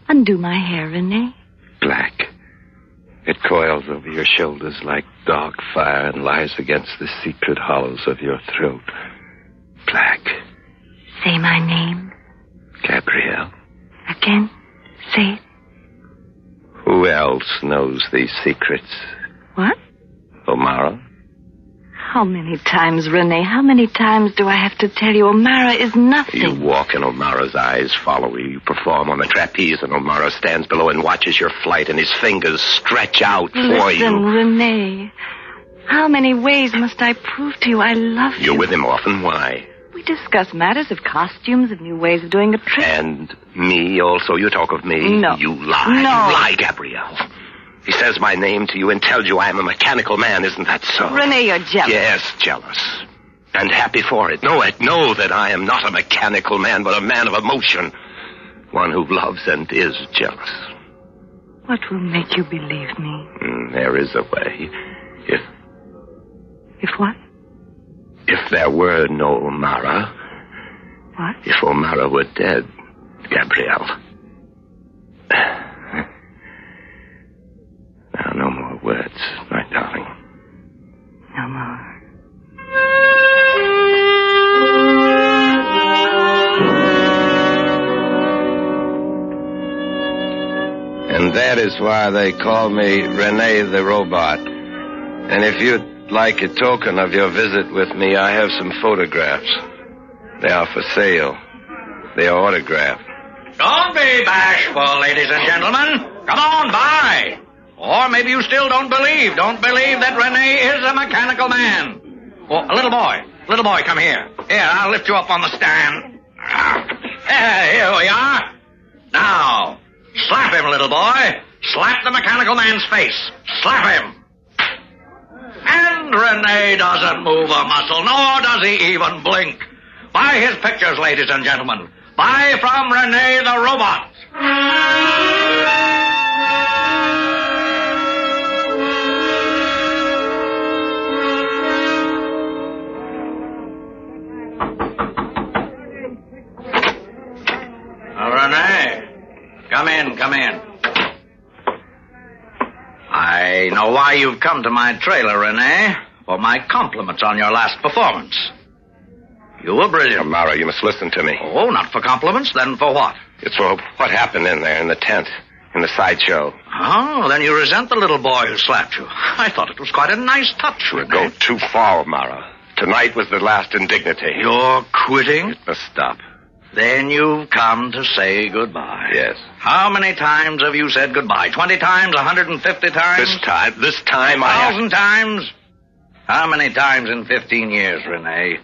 Speaker 13: Undo my hair, Rene.
Speaker 14: Black. It coils over your shoulders like dog fire and lies against the secret hollows of your throat. Black.
Speaker 13: Say my name.
Speaker 14: Gabrielle.
Speaker 13: Again. Say it.
Speaker 14: Who else knows these secrets?
Speaker 13: What?
Speaker 14: O'Mara?
Speaker 13: How many times, Rene? How many times do I have to tell you O'Mara is nothing?
Speaker 14: You walk and O'Mara's eyes follow you. You perform on the trapeze and O'Mara stands below and watches your flight and his fingers stretch out for you.
Speaker 13: Listen, Rene. How many ways must I prove to you I love you?
Speaker 14: You're with him often. Why?
Speaker 13: We discuss matters of costumes, of new ways of doing a trick.
Speaker 14: And me also? You talk of me?
Speaker 13: No.
Speaker 14: You lie.
Speaker 13: No.
Speaker 14: You lie, Gabrielle. He says my name to you and tells you I am a mechanical man. Isn't that so?
Speaker 13: Rene, you're jealous.
Speaker 14: Yes, jealous. And happy for it. Know that I am not a mechanical man, but a man of emotion. One who loves and is jealous.
Speaker 13: What will make you believe me?
Speaker 14: There is a way.
Speaker 13: If what?
Speaker 14: If there were no O'Mara.
Speaker 13: What?
Speaker 14: If O'Mara were dead, Gabrielle. Now, no more words, my darling.
Speaker 13: No more.
Speaker 14: And that is why they call me Rene the Robot. And if you'd like a token of your visit with me, I have some photographs. They are for sale. They are autographed.
Speaker 24: Don't be bashful, ladies and gentlemen. Come on, buy. Or maybe you still don't believe. Don't believe that Rene is a mechanical man. Oh, little boy, come here. Here, I'll lift you up on the stand. Here we are. Now, slap him, little boy. Slap the mechanical man's face. Slap him. And Rene doesn't move a muscle, nor does he even blink. Buy his pictures, ladies and gentlemen. Buy from Rene the Robot. Rene, come in. I know why you've come to my trailer, Rene. For my compliments on your last performance. You were brilliant.
Speaker 14: O'Mara, you must listen to me.
Speaker 24: Oh, not for compliments, then for what?
Speaker 14: It's for what happened in there in the tent, in the sideshow.
Speaker 24: Oh, then you resent the little boy who slapped you. I thought it was quite a nice touch,
Speaker 14: You go too far, O'Mara. Tonight was the last indignity.
Speaker 24: You're quitting?
Speaker 14: It must stop.
Speaker 24: Then you've come to say goodbye.
Speaker 14: Yes.
Speaker 24: How many times have you said goodbye? 20 times? 150 times?
Speaker 14: This time
Speaker 24: 1,000 times? How many times in 15 years, Rene?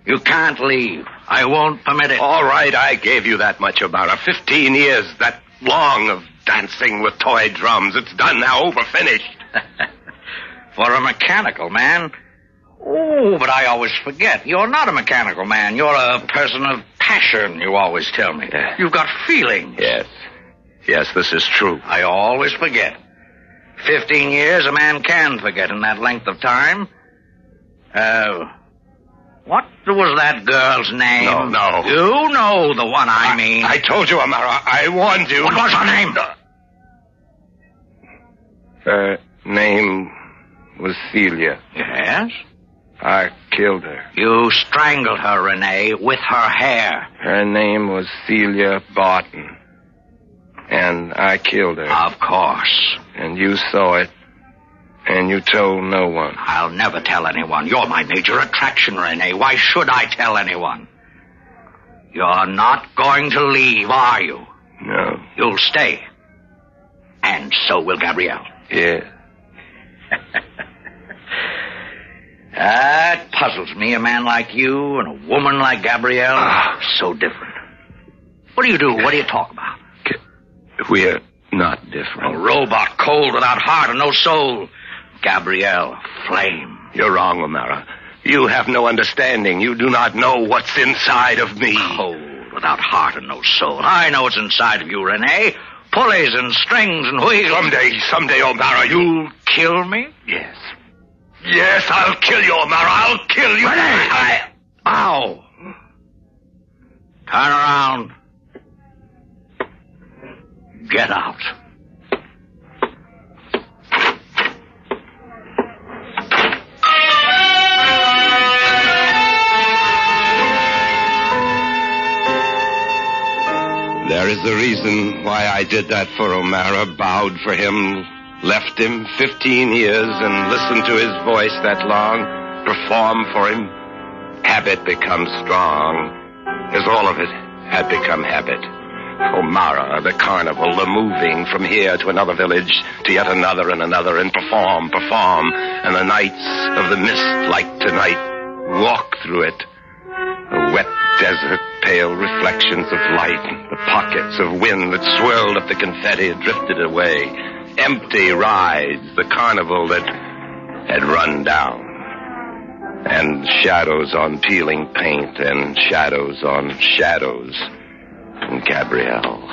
Speaker 24: You can't leave. I won't permit it.
Speaker 14: All right, I gave you that much, O'Mara. 15 years, that long of dancing with toy drums. It's done now, over, finished.
Speaker 24: For a mechanical man? Oh, but I always forget. You're not a mechanical man. You're a person of passion, you always tell me.
Speaker 14: Yeah.
Speaker 24: You've got feelings.
Speaker 14: Yes, this is true.
Speaker 24: I always forget. 15 years a man can forget in that length of time. What was that girl's name?
Speaker 14: No.
Speaker 24: You know the one I mean.
Speaker 14: I told you, O'Mara. I warned you.
Speaker 24: What was her name?
Speaker 14: Her name was Celia.
Speaker 24: Yes?
Speaker 14: I killed her.
Speaker 24: You strangled her, Rene, with her hair.
Speaker 14: Her name was Celia Barton. And I killed her.
Speaker 24: Of course.
Speaker 14: And you saw it. And you told no one.
Speaker 24: I'll never tell anyone. You're my major attraction, Rene. Why should I tell anyone? You're not going to leave, are you?
Speaker 14: No.
Speaker 24: You'll stay. And so will Gabrielle.
Speaker 14: Yes.
Speaker 24: That puzzles me, a man like you and a woman like Gabrielle. So different. What do you do? What do you talk about?
Speaker 14: We're not different.
Speaker 24: A robot, cold, without heart and no soul. Gabrielle, flame.
Speaker 14: You're wrong, O'Mara. You have no understanding. You do not know what's inside of me.
Speaker 24: Cold, without heart and no soul. I know what's inside of you, Rene. Pulleys and strings and wheels.
Speaker 14: Someday, O'Mara,
Speaker 24: You'll kill me?
Speaker 14: Yes. Yes, I'll kill you, O'Mara. I'll kill you.
Speaker 24: Rene! Ow! Turn around. Get out.
Speaker 14: There is a reason why I did that for O'Mara, bowed for him, left him 15 years and listened to his voice that long, perform for him. Habit becomes strong, as all of it had become habit. O'Mara, the carnival, the moving from here to another village, to yet another and another, and perform, and the nights of the mist like tonight, walk through it. A wet desert, pale reflections of light, the pockets of wind that swirled up the confetti, drifted away. Empty rides, the carnival that had run down. And shadows on peeling paint, and shadows on shadows. And Gabrielle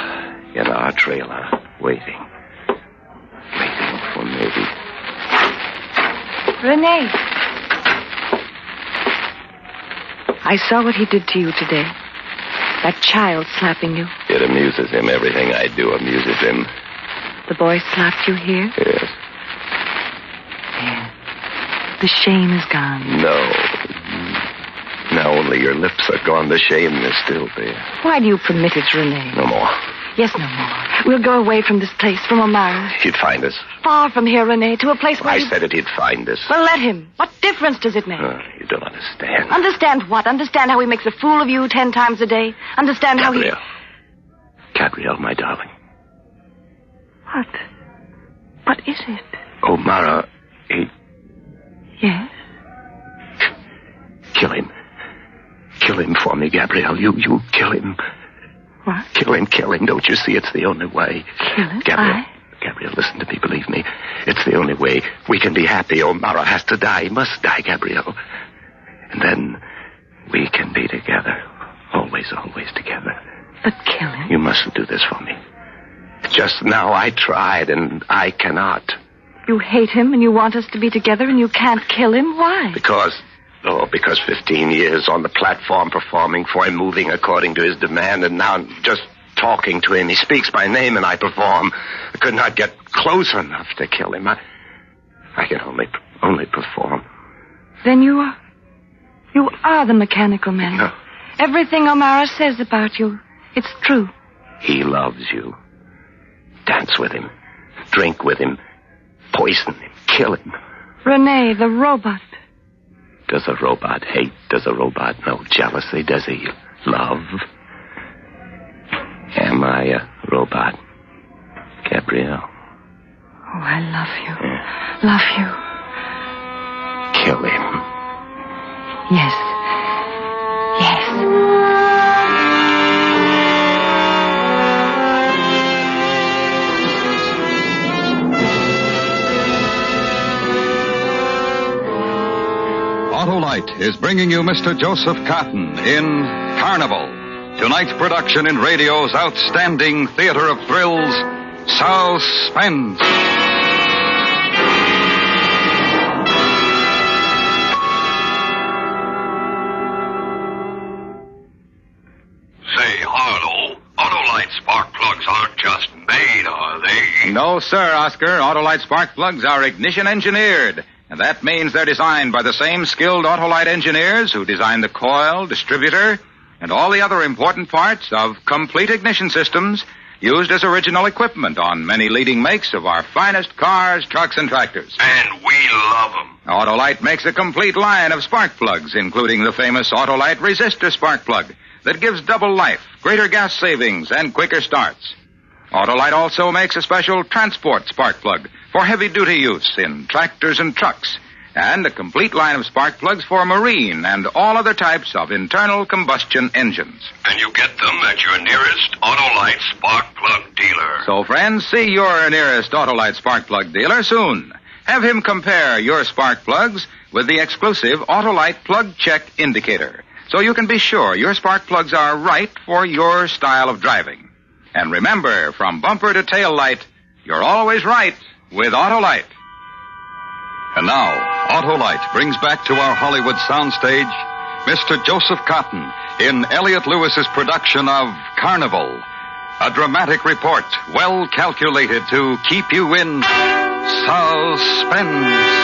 Speaker 14: in our trailer, waiting for maybe.
Speaker 13: Renee. I saw what he did to you today. That child slapping you.
Speaker 14: It amuses him. Everything I do amuses him.
Speaker 13: The boy slapped you here?
Speaker 14: Yes.
Speaker 13: There. The shame is gone.
Speaker 14: No. Now only your lips are gone. The shame is still there.
Speaker 13: Why do you permit it, Renee?
Speaker 14: No more.
Speaker 13: Yes, no more. We'll go away from this place, from O'Mara.
Speaker 14: He'd find us.
Speaker 13: Far from here, Renee, to a place where
Speaker 14: I said it, he'd find us.
Speaker 13: Well, let him. What difference does it make?
Speaker 14: You don't understand.
Speaker 13: Understand what? Understand how he makes a fool of you 10 times a day? Understand how he...
Speaker 14: Gabrielle, my darling.
Speaker 13: What? What is it?
Speaker 14: O'Mara, he...
Speaker 13: Yes?
Speaker 14: Kill him. Kill him for me, Gabrielle. You kill him.
Speaker 13: What?
Speaker 14: Kill him. Don't you see? It's the only way.
Speaker 13: Kill him?
Speaker 14: Gabrielle, listen to me. Believe me. It's the only way we can be happy. O'Mara has to die. He must die, Gabrielle. And then we can be together. Always together.
Speaker 13: But kill him?
Speaker 14: You mustn't do this for me. Just now I tried, and I cannot.
Speaker 13: You hate him, and you want us to be together, and you can't kill him? Why?
Speaker 14: Because 15 years on the platform performing for him, moving according to his demand, and now just talking to him. He speaks my name and I perform. I could not get close enough to kill him. I can only perform.
Speaker 13: Then you are the mechanical man.
Speaker 14: No.
Speaker 13: Everything O'Mara says about you, it's true.
Speaker 14: He loves you. Dance with him. Drink with him. Poison him. Kill him.
Speaker 13: Renee, the robot.
Speaker 14: Does a robot hate? Does a robot know jealousy? Does he love? Am I a robot? Gabrielle?
Speaker 13: Oh, I love you.
Speaker 14: Yeah.
Speaker 13: Love you.
Speaker 14: Kill him.
Speaker 13: Yes.
Speaker 16: Autolite is bringing you Mr. Joseph Cotton in Carnival. Tonight's production in radio's outstanding theater of thrills, Suspense.
Speaker 10: Say, Harlow, Autolite spark plugs aren't just made, are they?
Speaker 1: No, sir, Oscar. Autolite spark plugs are ignition engineered. And that means they're designed by the same skilled Autolite engineers who design the coil, distributor, and all the other important parts of complete ignition systems used as original equipment on many leading makes of our finest cars, trucks, and tractors.
Speaker 10: And we love them.
Speaker 1: Autolite makes a complete line of spark plugs, including the famous Autolite resistor spark plug that gives double life, greater gas savings, and quicker starts. Autolite also makes a special transport spark plug for heavy-duty use in tractors and trucks, and a complete line of spark plugs for marine and all other types of internal combustion engines.
Speaker 10: And you get them at your nearest Autolite spark plug dealer.
Speaker 1: So, friends, see your nearest Autolite spark plug dealer soon. Have him compare your spark plugs with the exclusive Autolite Plug Check Indicator, so you can be sure your spark plugs are right for your style of driving. And remember, from bumper to tail light, you're always right with Autolite.
Speaker 16: And now, Autolite brings back to our Hollywood soundstage Mr. Joseph Cotton in Elliot Lewis's production of Carnival, a dramatic report well calculated to keep you in suspense.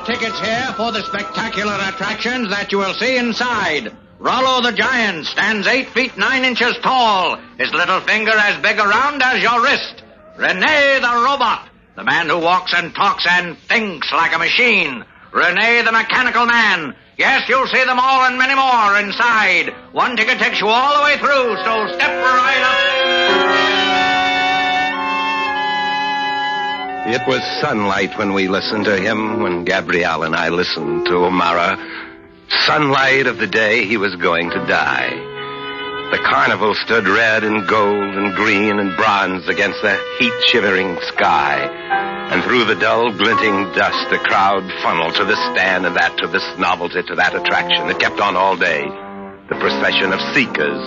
Speaker 24: Tickets here for the spectacular attractions that you will see inside. Rollo the Giant stands 8 feet 9 inches tall, his little finger as big around as your wrist. Renee the Robot, the man who walks and talks and thinks like a machine. Renee the Mechanical Man. Yes, you'll see them all and many more inside. One ticket takes you all the way through, so step right up.
Speaker 14: It was sunlight when we listened to him, when Gabrielle and I listened to O'Mara. Sunlight of the day he was going to die. The carnival stood red and gold and green and bronze against the heat-shivering sky. And through the dull, glinting dust, the crowd funneled to this stand and that, to this novelty, to that attraction. It kept on all day. The procession of seekers.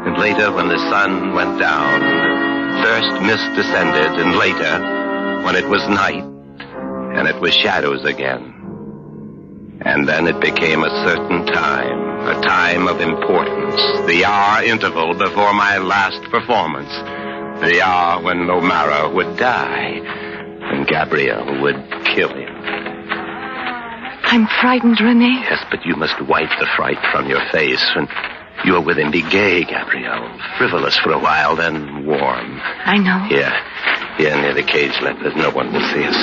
Speaker 14: And later, when the sun went down, first mist descended, and later, when it was night, and it was shadows again. And then it became a certain time, a time of importance, the hour interval before my last performance, the hour when O'Mara would die and Gabrielle would kill him.
Speaker 13: I'm frightened, Rene.
Speaker 14: Yes, but you must wipe the fright from your face. When you're with him, be gay, Gabrielle. Frivolous for a while, then warm.
Speaker 13: I know.
Speaker 14: Here near the cage, Leopard. No one will see us.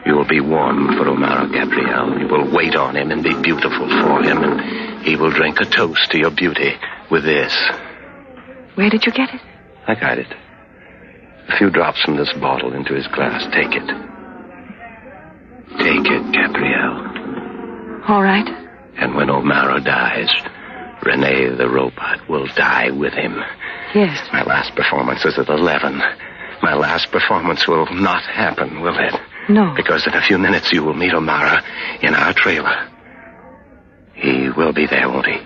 Speaker 14: You will be warm for O'Mara, Gabrielle. You will wait on him and be beautiful for him, and he will drink a toast to your beauty with this.
Speaker 13: Where did you get it?
Speaker 14: I got it. A few drops from this bottle into his glass. Take it. Take it, Gabrielle.
Speaker 13: All right.
Speaker 14: And when O'Mara dies, Rene the robot will die with him.
Speaker 13: Yes.
Speaker 14: My last performance is at 11. My last performance will not happen, will it?
Speaker 13: No.
Speaker 14: Because in a few minutes you will meet O'Mara in our trailer. He will be there, won't he?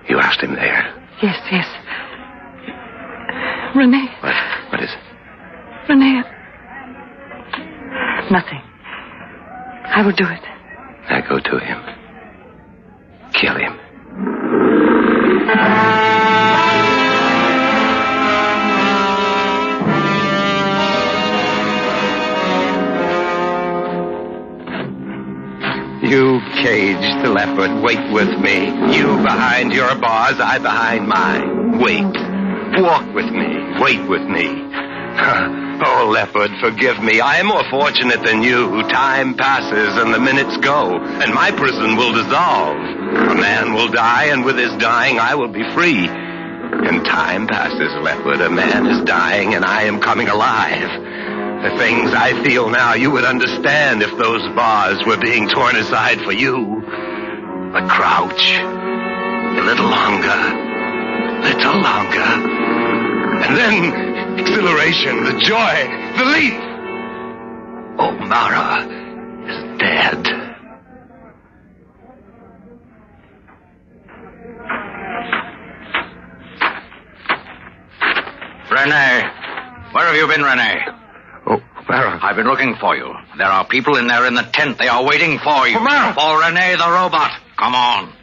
Speaker 14: You asked him there.
Speaker 13: Yes. Rene.
Speaker 14: What is it?
Speaker 13: Rene. Nothing. I will do it.
Speaker 14: Now go to him. Kill him. You caged leopard, wait with me. You behind your bars, I behind mine. Wait. Walk with me. Wait with me. Oh, leopard, forgive me. I am more fortunate than you. Time passes and the minutes go, and my prison will dissolve. A man will die, and with his dying, I will be free. And time passes, leopard. A man is dying, and I am coming alive. The things I feel now, you would understand if those bars were being torn aside for you. But crouch. A little longer. And then exhilaration, the joy, the leap. O'Mara is dead.
Speaker 24: Rene. Where have you been, Rene?
Speaker 14: O'Mara.
Speaker 24: I've been looking for you. There are people in there in the tent. They are waiting for you.
Speaker 14: O'Mara.
Speaker 24: For Rene the robot. Come on.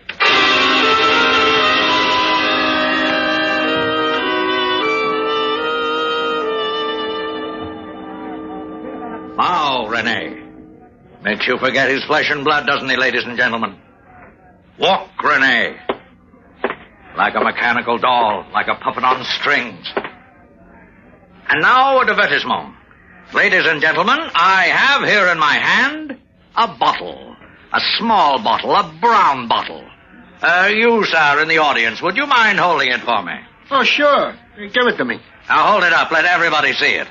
Speaker 24: Now, Rene. Makes you forget his flesh and blood, doesn't he, ladies and gentlemen? Walk, Rene. Like a mechanical doll, like a puppet on strings. And now a divertissement. Ladies and gentlemen, I have here in my hand a bottle. A small bottle, a brown bottle. You, sir, in the audience, would you mind holding it for me?
Speaker 7: Oh, sure. Give it to me.
Speaker 24: Now hold it up. Let everybody see it.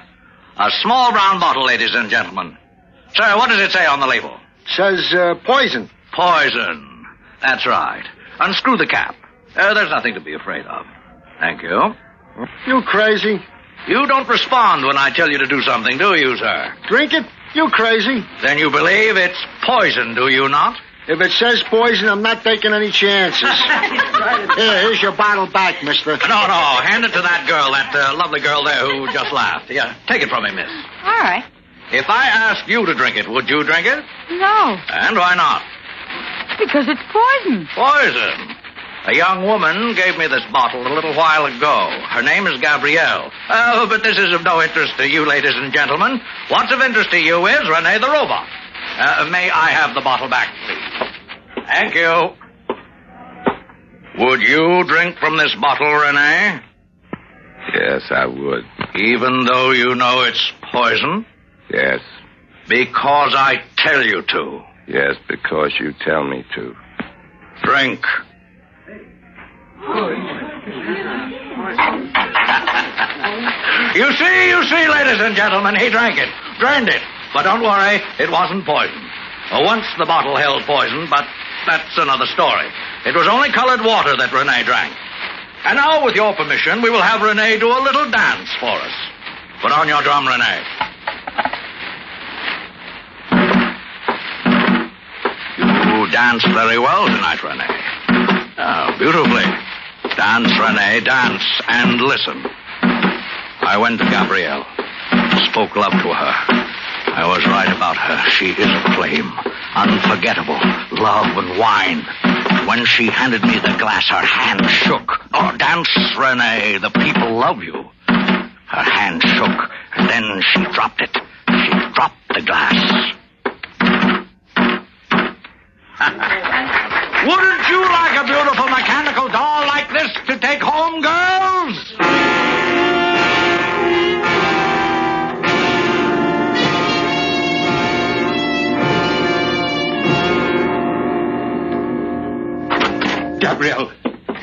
Speaker 24: A small brown bottle, ladies and gentlemen. Sir, what does it say on the label?
Speaker 7: Says, poison.
Speaker 24: Poison. That's right. Unscrew the cap. There's nothing to be afraid of. Thank you.
Speaker 7: You crazy?
Speaker 24: You don't respond when I tell you to do something, do you, sir?
Speaker 7: Drink it? You crazy?
Speaker 24: Then you believe it's poison, do you not?
Speaker 7: If it says poison, I'm not taking any chances. Here's your bottle back, mister.
Speaker 24: No. Hand it to that girl, that lovely girl there who just laughed. Yeah, take it from me, miss.
Speaker 13: All right.
Speaker 24: If I asked you to drink it, would you drink it?
Speaker 13: No.
Speaker 24: And why not?
Speaker 13: Because it's poison.
Speaker 24: Poison? A young woman gave me this bottle a little while ago. Her name is Gabrielle. Oh, but this is of no interest to you, ladies and gentlemen. What's of interest to you is Rene the robot. May I have the bottle back, please? Thank you. Would you drink from this bottle, Rene?
Speaker 14: Yes, I would.
Speaker 24: Even though you know it's poison?
Speaker 14: Yes.
Speaker 24: Because I tell you to.
Speaker 14: Yes, because you tell me to.
Speaker 24: Drink. You see, ladies and gentlemen, he drank it. Drained it. But don't worry, it wasn't poison. Once the bottle held poison, but that's another story. It was only colored water that Rene drank. And now, with your permission, we will have Renee do a little dance for us. Put on your drum, Renee. You dance very well tonight, Renee. Oh, beautifully. Dance, Renee, dance, and listen. I went to Gabrielle. Spoke love to her. I was right about her. She is a flame. Unforgettable. Love and wine. When she handed me the glass, her hand shook. Oh, dance, Renee. The people love you. Her hand shook, and then she dropped it. She dropped the glass. Wouldn't you like a beautiful mechanical doll like this to take home, girls?
Speaker 15: Gabrielle,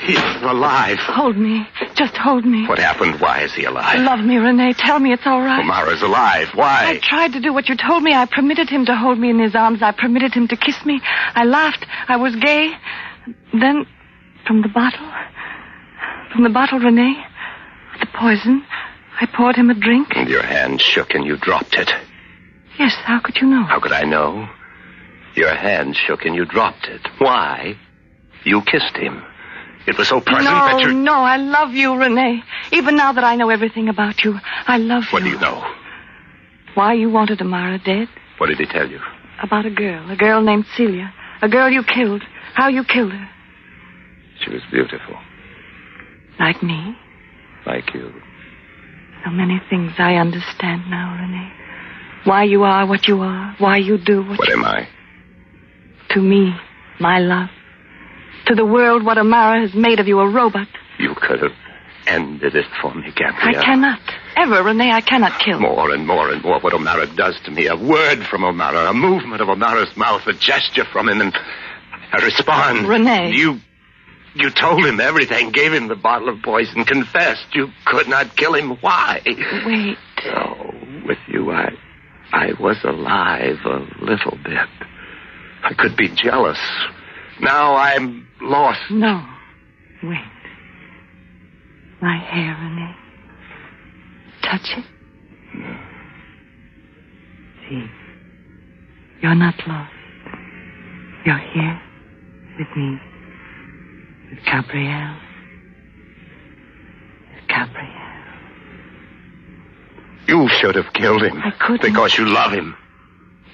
Speaker 15: he's alive.
Speaker 13: Hold me. Just hold me.
Speaker 15: What happened? Why is he alive?
Speaker 13: Love me, Renee. Tell me it's all right.
Speaker 15: O'Mara's alive. Why?
Speaker 13: I tried to do what you told me. I permitted him to hold me in his arms. I permitted him to kiss me. I laughed. I was gay. Then, from the bottle, Renee, the poison, I poured him a drink.
Speaker 15: And your hand shook and you dropped it.
Speaker 13: Yes, how could you know?
Speaker 15: How could I know? Your hand shook and you dropped it. Why? You kissed him. It was so pleasant that you...
Speaker 13: No, I love you, Renee. Even now that I know everything about you, I love you.
Speaker 15: What do you know?
Speaker 13: Why you wanted O'Mara dead?
Speaker 15: What did he tell you?
Speaker 13: About a girl named Celia. A girl you killed. How you killed her.
Speaker 15: She was beautiful.
Speaker 13: Like me?
Speaker 15: Like you.
Speaker 13: So many things I understand now, Renee. Why you are what you are. Why you do what
Speaker 15: am I?
Speaker 13: To me, my love. To the world, what O'Mara has made of you, a robot.
Speaker 15: You could have ended it for me, Gabrielle.
Speaker 13: I cannot. Ever, Renee, I cannot kill.
Speaker 15: More and more and more what O'Mara does to me. A word from O'Mara, a movement of O'Mara's mouth, a gesture from him, and I respond.
Speaker 13: Renee.
Speaker 15: You told him everything, gave him the bottle of poison, confessed you could not kill him. Why?
Speaker 13: Wait.
Speaker 15: Oh, with you, I was alive a little bit. I could be jealous. Now I'm lost.
Speaker 13: No. Wait. My hair, Renee. Touch it.
Speaker 15: No.
Speaker 13: See. You're not lost. You're here with me. With Gabrielle. With Gabrielle.
Speaker 15: You should have killed him.
Speaker 13: I couldn't.
Speaker 15: Because you love him.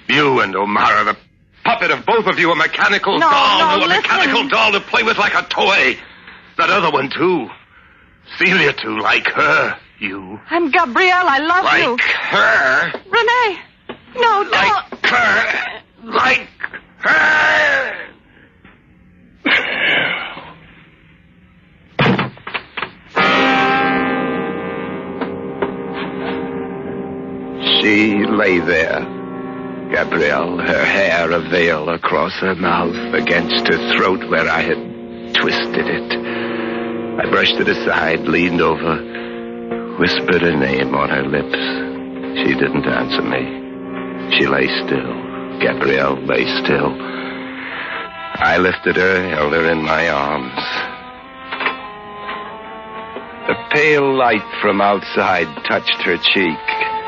Speaker 15: You and O'Mara, the puppet of both of you, a mechanical doll. A mechanical doll to play with like a toy. That other one, too. Celia, too, like her. You.
Speaker 13: I'm Gabrielle. I love you.
Speaker 15: Like her.
Speaker 13: Renee. No, don't.
Speaker 15: Like her. Like her. She lay there, Gabrielle, her hair a veil across her mouth, against her throat where I had twisted it. I brushed it aside, leaned over, whispered her name on her lips. She didn't answer me. She lay still. Gabrielle lay still. I lifted her, held her in my arms. The pale light from outside touched her cheek,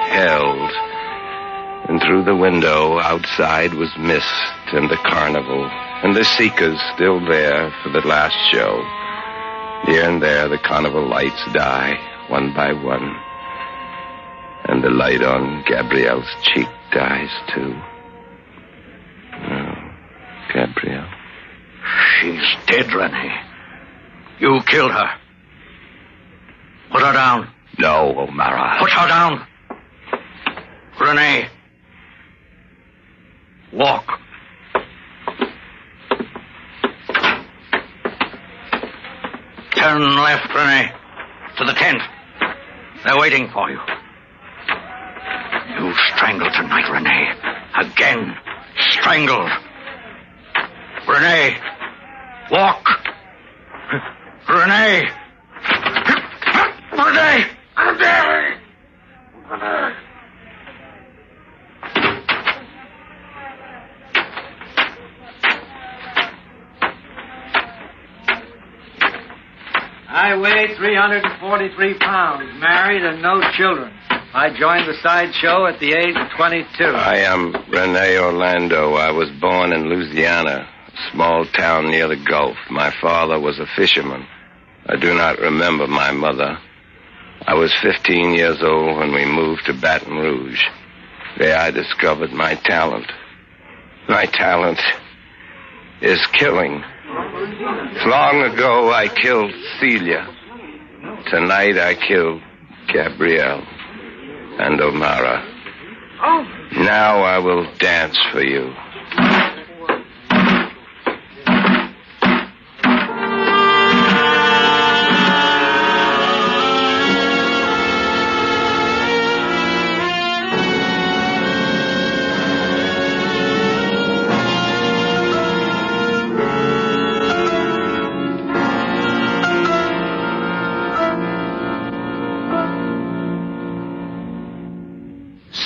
Speaker 15: held. And through the window outside was mist and the carnival, and the seekers still there for the last show. Here and there the carnival lights die, one by one. And the light on Gabrielle's cheek dies, too. No, Gabrielle.
Speaker 24: She's dead, Renee. You killed her. Put her down.
Speaker 15: No, O'Mara.
Speaker 24: Put her down. Renee. Walk. Turn left, Renee. To the tent. They're waiting for you. You strangled tonight, Renee. Again. Strangled. Renee. Walk. Renee. Renee. Renee. Renee.
Speaker 9: I weigh 343 pounds, married and no children. I joined the sideshow at the age of 22.
Speaker 15: I am Rene Orlando. I was born in Louisiana, a small town near the Gulf. My father was a fisherman. I do not remember my mother. I was 15 years old when we moved to Baton Rouge. There I discovered my talent. My talent is killing. Long ago I killed Celia. Tonight I killed Gabrielle and O'Mara. Now I will dance for you.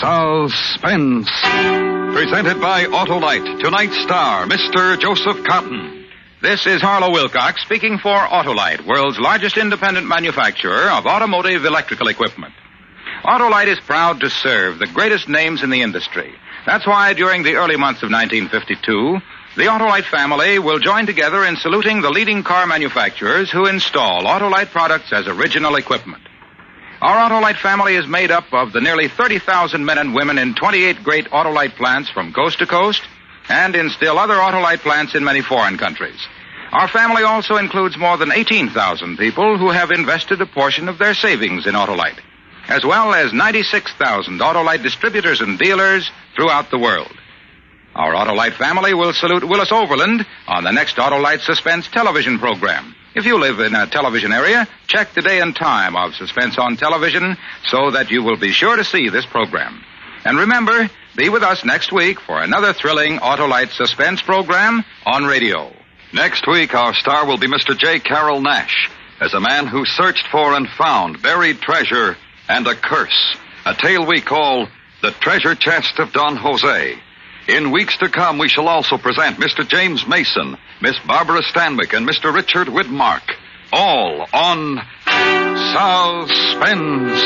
Speaker 16: Suspense. Presented by Autolite. Tonight's star, Mr. Joseph Cotton.
Speaker 1: This is Harlow Wilcox speaking for Autolite, world's largest independent manufacturer of automotive electrical equipment. Autolite is proud to serve the greatest names in the industry. That's why during the early months of 1952, the Autolite family will join together in saluting the leading car manufacturers who install Autolite products as original equipment. Our Autolite family is made up of the nearly 30,000 men and women in 28 great Autolite plants from coast to coast and in still other Autolite plants in many foreign countries. Our family also includes more than 18,000 people who have invested a portion of their savings in Autolite, as well as 96,000 Autolite distributors and dealers throughout the world. Our Autolite family will salute Willis Overland on the next Autolite Suspense television program. If you live in a television area, check the day and time of Suspense on television so that you will be sure to see this program. And remember, be with us next week for another thrilling Autolite Suspense program on radio.
Speaker 16: Next week, our star will be Mr. J. Carroll Nash, as a man who searched for and found buried treasure and a curse. A tale we call The Treasure Chest of Don Jose. In weeks to come, we shall also present Mr. James Mason, Miss Barbara Stanwyck, and Mr. Richard Widmark. All on Suspense.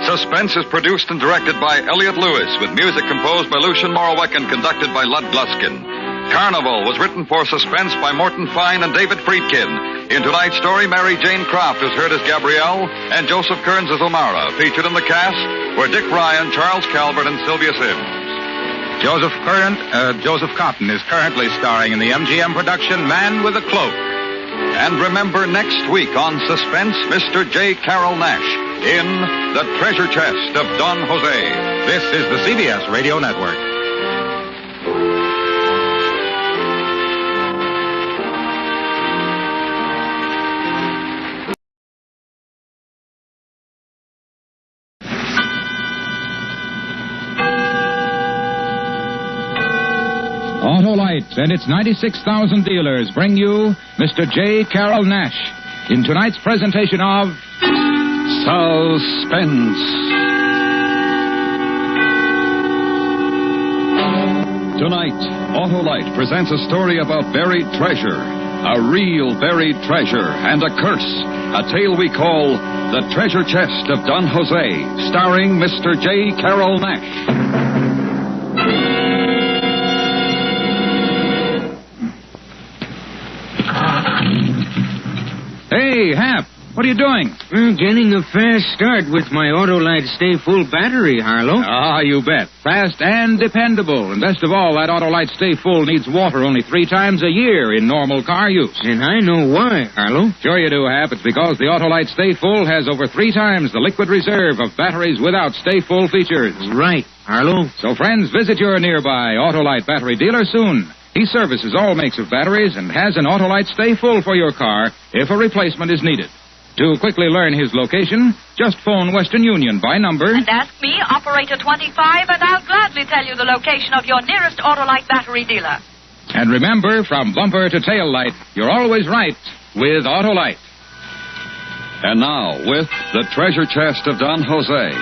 Speaker 16: Suspense is produced and directed by Elliot Lewis, with music composed by Lucian Moraweck and conducted by Lud Gluskin. Carnival was written for Suspense by Morton Fine and David Friedkin. In tonight's story, Mary Jane Croft is heard as Gabrielle and Joseph Kearns as O'Mara. Featured in the cast were Dick Ryan, Charles Calvert, and Sylvia Sims.
Speaker 1: Joseph Cotton is currently starring in the MGM production Man with a Cloak.
Speaker 16: And remember, next week on Suspense, Mr. J. Carroll Nash in The Treasure Chest of Don Jose.
Speaker 1: This is the CBS Radio Network. Autolite and its 96,000 dealers bring you Mr. J. Carroll Nash in tonight's presentation of
Speaker 16: Suspense. Tonight, Autolite presents a story about buried treasure, a real buried treasure, and a curse, a tale we call The Treasure Chest of Don Jose, starring Mr. J. Carroll Nash.
Speaker 5: Hey, Hap, what are you doing? Getting a fast start with my Autolite Stay Full battery, Harlow.
Speaker 1: Ah, you bet. Fast and dependable. And best of all, that Autolite Stay Full needs water only 3 times a year in normal car use.
Speaker 5: And I know why, Harlow.
Speaker 1: Sure you do, Hap. It's because the Autolite Stay Full has over 3 times the liquid reserve of batteries without Stay Full features.
Speaker 5: Right, Harlow.
Speaker 1: So, friends, visit your nearby Autolite battery dealer soon. He services all makes of batteries and has an Autolite Stay Full for your car if a replacement is needed. To quickly learn his location, just phone Western Union by number.
Speaker 20: And ask me, Operator 25, and I'll gladly tell you the location of your nearest Autolite battery dealer.
Speaker 1: And remember, from bumper to tail light, you're always right with Autolite.
Speaker 16: And now, with The Treasure Chest of Don Jose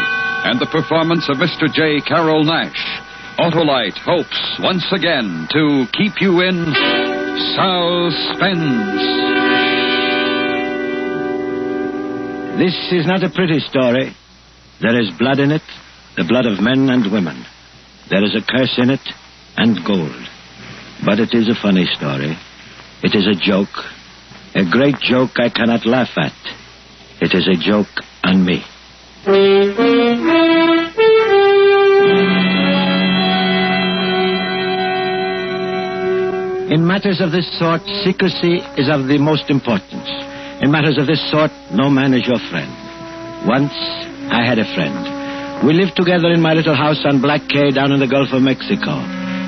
Speaker 16: and the performance of Mr. J. Carroll Nash, Autolite hopes once again to keep you in suspense.
Speaker 4: This is not a pretty story. There is blood in it, the blood of men and women. There is a curse in it, and gold. But it is a funny story. It is a joke. A great joke I cannot laugh at. It is a joke on me. In matters of this sort, secrecy is of the most importance. In matters of this sort, no man is your friend. Once, I had a friend. We lived together in my little house on Black Cay down in the Gulf of Mexico.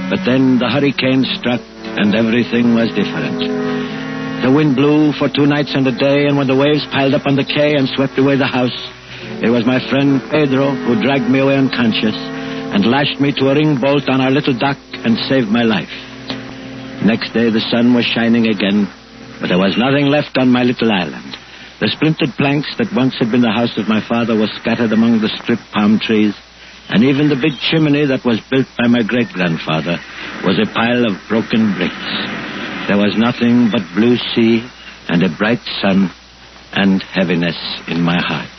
Speaker 4: But then the hurricane struck, and everything was different. The wind blew for 2 nights and a day, and when the waves piled up on the quay and swept away the house, it was my friend Pedro who dragged me away unconscious and lashed me to a ring bolt on our little dock and saved my life. Next day the sun was shining again, but there was nothing left on my little island. The splintered planks that once had been the house of my father were scattered among the stripped palm trees, and even the big chimney that was built by my great-grandfather was a pile of broken bricks. There was nothing but blue sea and a bright sun and heaviness in my heart.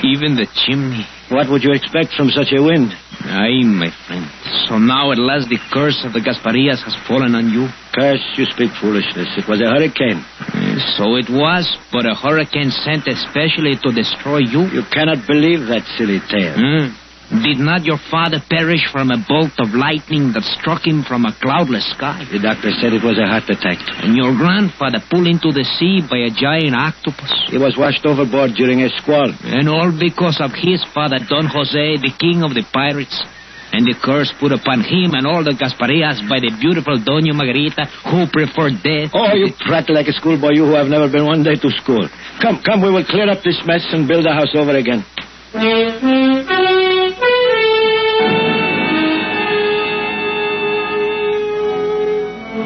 Speaker 5: Even the chimney.
Speaker 4: What would you expect from such a wind?
Speaker 5: Aye, my friend. So now at last the curse of the Gasparias has fallen on you?
Speaker 4: Curse? You speak foolishness. It was a hurricane.
Speaker 5: So it was, but a hurricane sent especially to destroy you?
Speaker 4: You cannot believe that silly tale.
Speaker 5: Did not your father perish from a bolt of lightning that struck him from a cloudless sky?
Speaker 4: The doctor said it was a heart attack.
Speaker 5: And your grandfather pulled into the sea by a giant octopus?
Speaker 4: He was washed overboard during a squall.
Speaker 5: And all because of his father, Don Jose, the king of the pirates. And the curse put upon him and all the Gasparias by the beautiful Doña Margarita, who preferred death.
Speaker 4: Oh, you prattle like a schoolboy, you who have never been one day to school. Come, we will clear up this mess and build the house over again.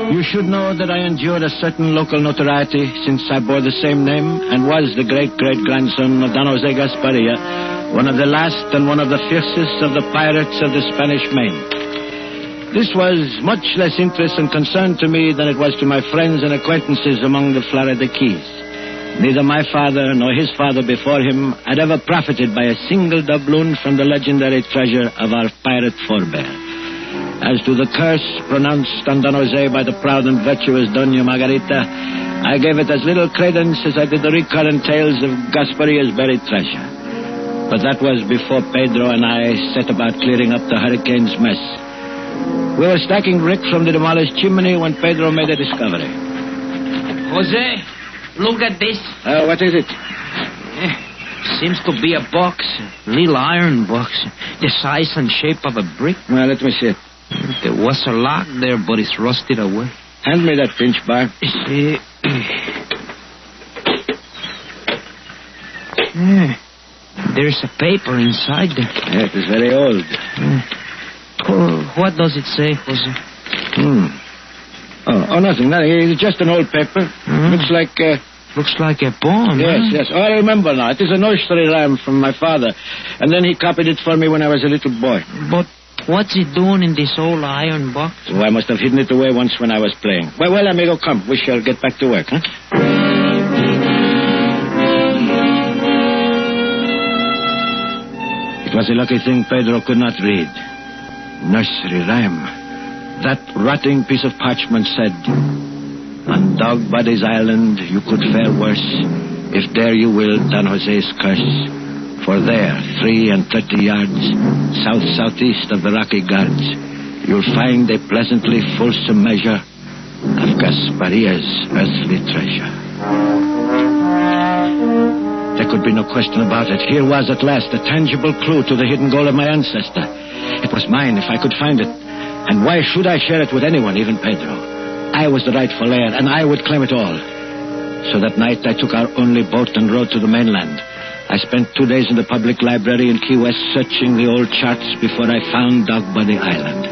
Speaker 4: You should know that I endured a certain local notoriety since I bore the same name and was the great-great-grandson of Don Jose Gasparia, one of the last and one of the fiercest of the pirates of the Spanish Main. This was much less interest and concern to me than it was to my friends and acquaintances among the Florida Keys. Neither my father nor his father before him had ever profited by a single doubloon from the legendary treasure of our pirate forebear. As to the curse pronounced on Don Jose by the proud and virtuous Doña Margarita, I gave it as little credence as I did the recurrent tales of Gasparia's buried treasure. But that was before Pedro and I set about clearing up the hurricane's mess. We were stacking brick from the demolished chimney when Pedro made a discovery.
Speaker 5: Jose, look at this.
Speaker 4: What is it?
Speaker 5: Seems to be a box, a little iron box, the size and shape of a brick.
Speaker 4: Well, let me see it.
Speaker 5: There was a lock there, but it's rusted away.
Speaker 4: Hand me that pinch bar.
Speaker 5: There's a paper inside there.
Speaker 4: Yeah, it is very old.
Speaker 5: What does it say, Jose?
Speaker 4: Oh, nothing. It's just an old paper.
Speaker 5: Looks like a poem.
Speaker 4: Yes. Oh, I remember now. It is a nursery rhyme from my father. And then he copied it for me when I was a little boy.
Speaker 5: But what's it doing in this old iron box?
Speaker 4: Oh, I must have hidden it away once when I was playing. Well, amigo, come. We shall get back to work, huh? It was a lucky thing Pedro could not read. Nursery rhyme. That rotting piece of parchment said, "On Dog Body's Island you could fare worse, if there you will Don Jose's curse. For there, 33 yards, south-southeast of the Rocky Guards, you'll find a pleasantly fulsome measure of Gasparia's earthly treasure." There could be no question about it. Here was at last a tangible clue to the hidden gold of my ancestor. It was mine if I could find it. And why should I share it with anyone, even Pedro? I was the rightful heir, and I would claim it all. So that night I took our only boat and rowed to the mainland. I spent 2 days in the public library in Key West searching the old charts before I found Dog Body Island.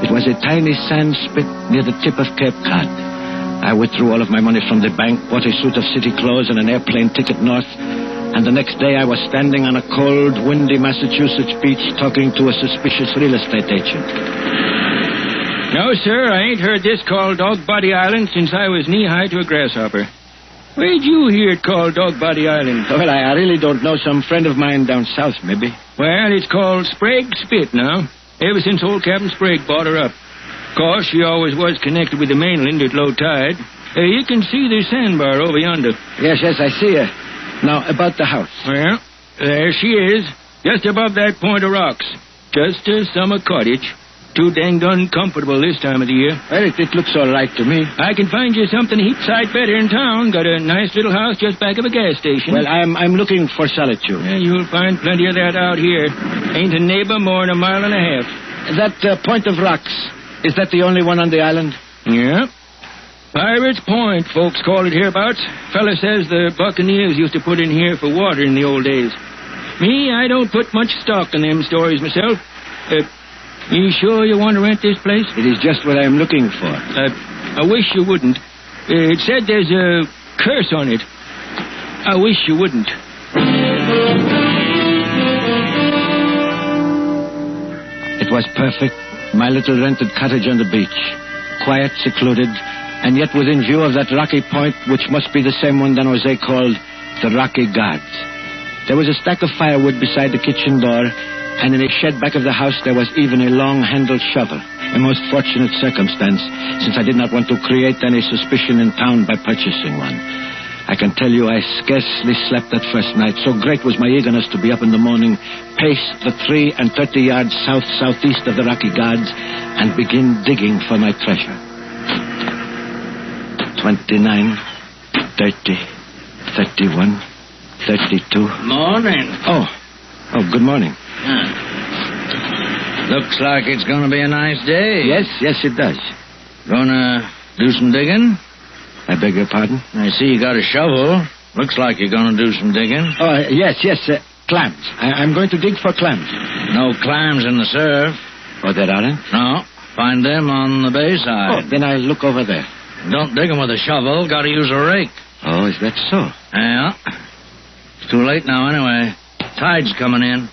Speaker 4: It was a tiny sand spit near the tip of Cape Cod. I withdrew all of my money from the bank, bought a suit of city clothes and an airplane ticket north, and the next day I was standing on a cold, windy Massachusetts beach talking to a suspicious real estate agent.
Speaker 21: No, sir, I ain't heard this called Dog Body Island since I was knee-high to a grasshopper.
Speaker 4: Where'd you hear it called Dog Body Island? Well, I really don't know. Some friend of mine down south, maybe. Well, it's called Sprague Spit now. Ever since old Captain Sprague bought her up. Of course, she always was connected with the mainland at low tide. You can see the sandbar over yonder. Yes, I see her. Now, about the house. Well, there she is, just above that point of rocks. Just a summer cottage. Too dang uncomfortable this time of the year. Well, it looks all right to me. I can find you something a heap sight better in town. Got a nice little house just back of a gas station. Well, I'm looking for solitude. Yeah, you'll find plenty of that out here. Ain't a neighbor more than a mile and a half. That point of rocks, is that the only one on the island? Yeah. Pirates Point, folks call it hereabouts. Fella says the buccaneers used to put in here for water in the old days. Me, I don't put much stock in them stories myself. You sure you want to rent this place? It is just what I'm looking for. I wish you wouldn't. It said there's a curse on it. I wish you wouldn't. It was perfect. My little rented cottage on the beach. Quiet, secluded, and yet within view of that rocky point, which must be the same one Don Jose called the Rocky Gods. There was a stack of firewood beside the kitchen door, and in a shed back of the house there was even a long-handled shovel. A most fortunate circumstance, since I did not want to create any suspicion in town by purchasing one. I can tell you I scarcely slept that first night. So great was my eagerness to be up in the morning, pace the 3 and 30 yards south-southeast of the Rocky Gods, and begin digging for my treasure. 29, 30, 31, 32.
Speaker 5: Morning.
Speaker 4: Oh, good morning.
Speaker 5: Looks like it's going to be a nice day.
Speaker 4: Yes, it does.
Speaker 5: Gonna do some digging?
Speaker 4: I beg your pardon?
Speaker 5: I see you got a shovel. Looks like you're going to do some digging.
Speaker 4: Oh, yes, clams. I'm going to dig for clams.
Speaker 5: No clams in the surf.
Speaker 4: Oh, there aren't?
Speaker 5: No. Find them on the bay side.
Speaker 4: Oh, then I'll look over there.
Speaker 5: Don't dig them with a shovel. Got to use a rake.
Speaker 4: Oh, is that so?
Speaker 5: Yeah. It's too late now anyway. Tide's coming in.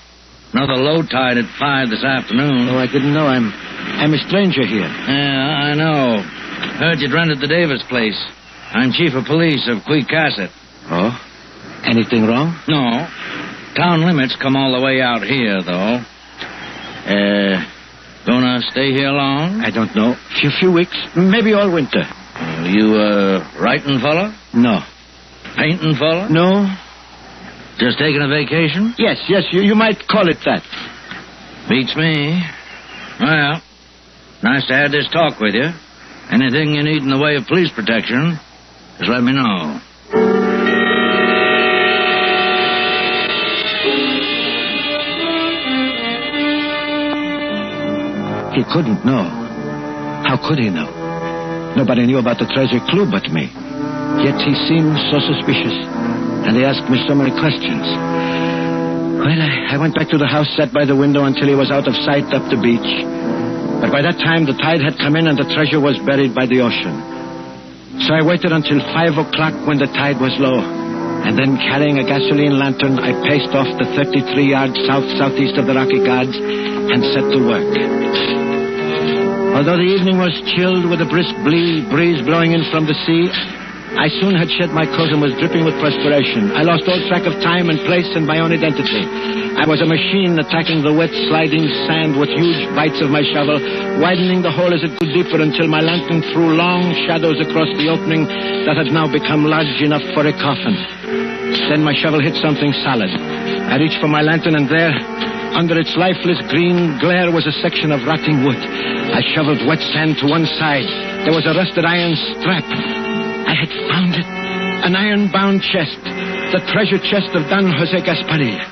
Speaker 5: Another low tide at 5 this afternoon.
Speaker 4: Oh, I didn't know. I'm a stranger here.
Speaker 5: Yeah, I know. Heard you'd rented the Davis place. I'm chief of police of Queecasset.
Speaker 4: Oh? Anything wrong?
Speaker 5: No. Town limits come all the way out here, though. Gonna stay here long?
Speaker 4: I don't know. Few weeks. Maybe all winter.
Speaker 5: You a writing fella?
Speaker 4: No.
Speaker 5: Painting fella?
Speaker 4: No.
Speaker 5: Just taking a vacation?
Speaker 4: Yes, you might call it that.
Speaker 5: Beats me. Well, nice to have this talk with you. Anything you need in the way of police protection, just let me know.
Speaker 4: He couldn't know. How could he know? Nobody knew about the treasure clue but me. Yet he seemed so suspicious. And he asked me so many questions. Well, I went back to the house, sat by the window until he was out of sight up the beach. But by that time, the tide had come in and the treasure was buried by the ocean. So I waited until 5 o'clock when the tide was low. And then, carrying a gasoline lantern, I paced off the 33 yards south-southeast of the Rocky Gods and set to work. Although the evening was chilled with a brisk breeze blowing in from the sea, I soon had shed my coat and was dripping with perspiration. I lost all track of time and place and my own identity. I was a machine attacking the wet, sliding sand with huge bites of my shovel, widening the hole as it grew deeper until my lantern threw long shadows across the opening that had now become large enough for a coffin. Then my shovel hit something solid. I reached for my lantern, and there, under its lifeless green glare, was a section of rotting wood. I shoveled wet sand to one side. There was a rusted iron strap. I had found it. An iron-bound chest. The treasure chest of Don Jose Gasparia.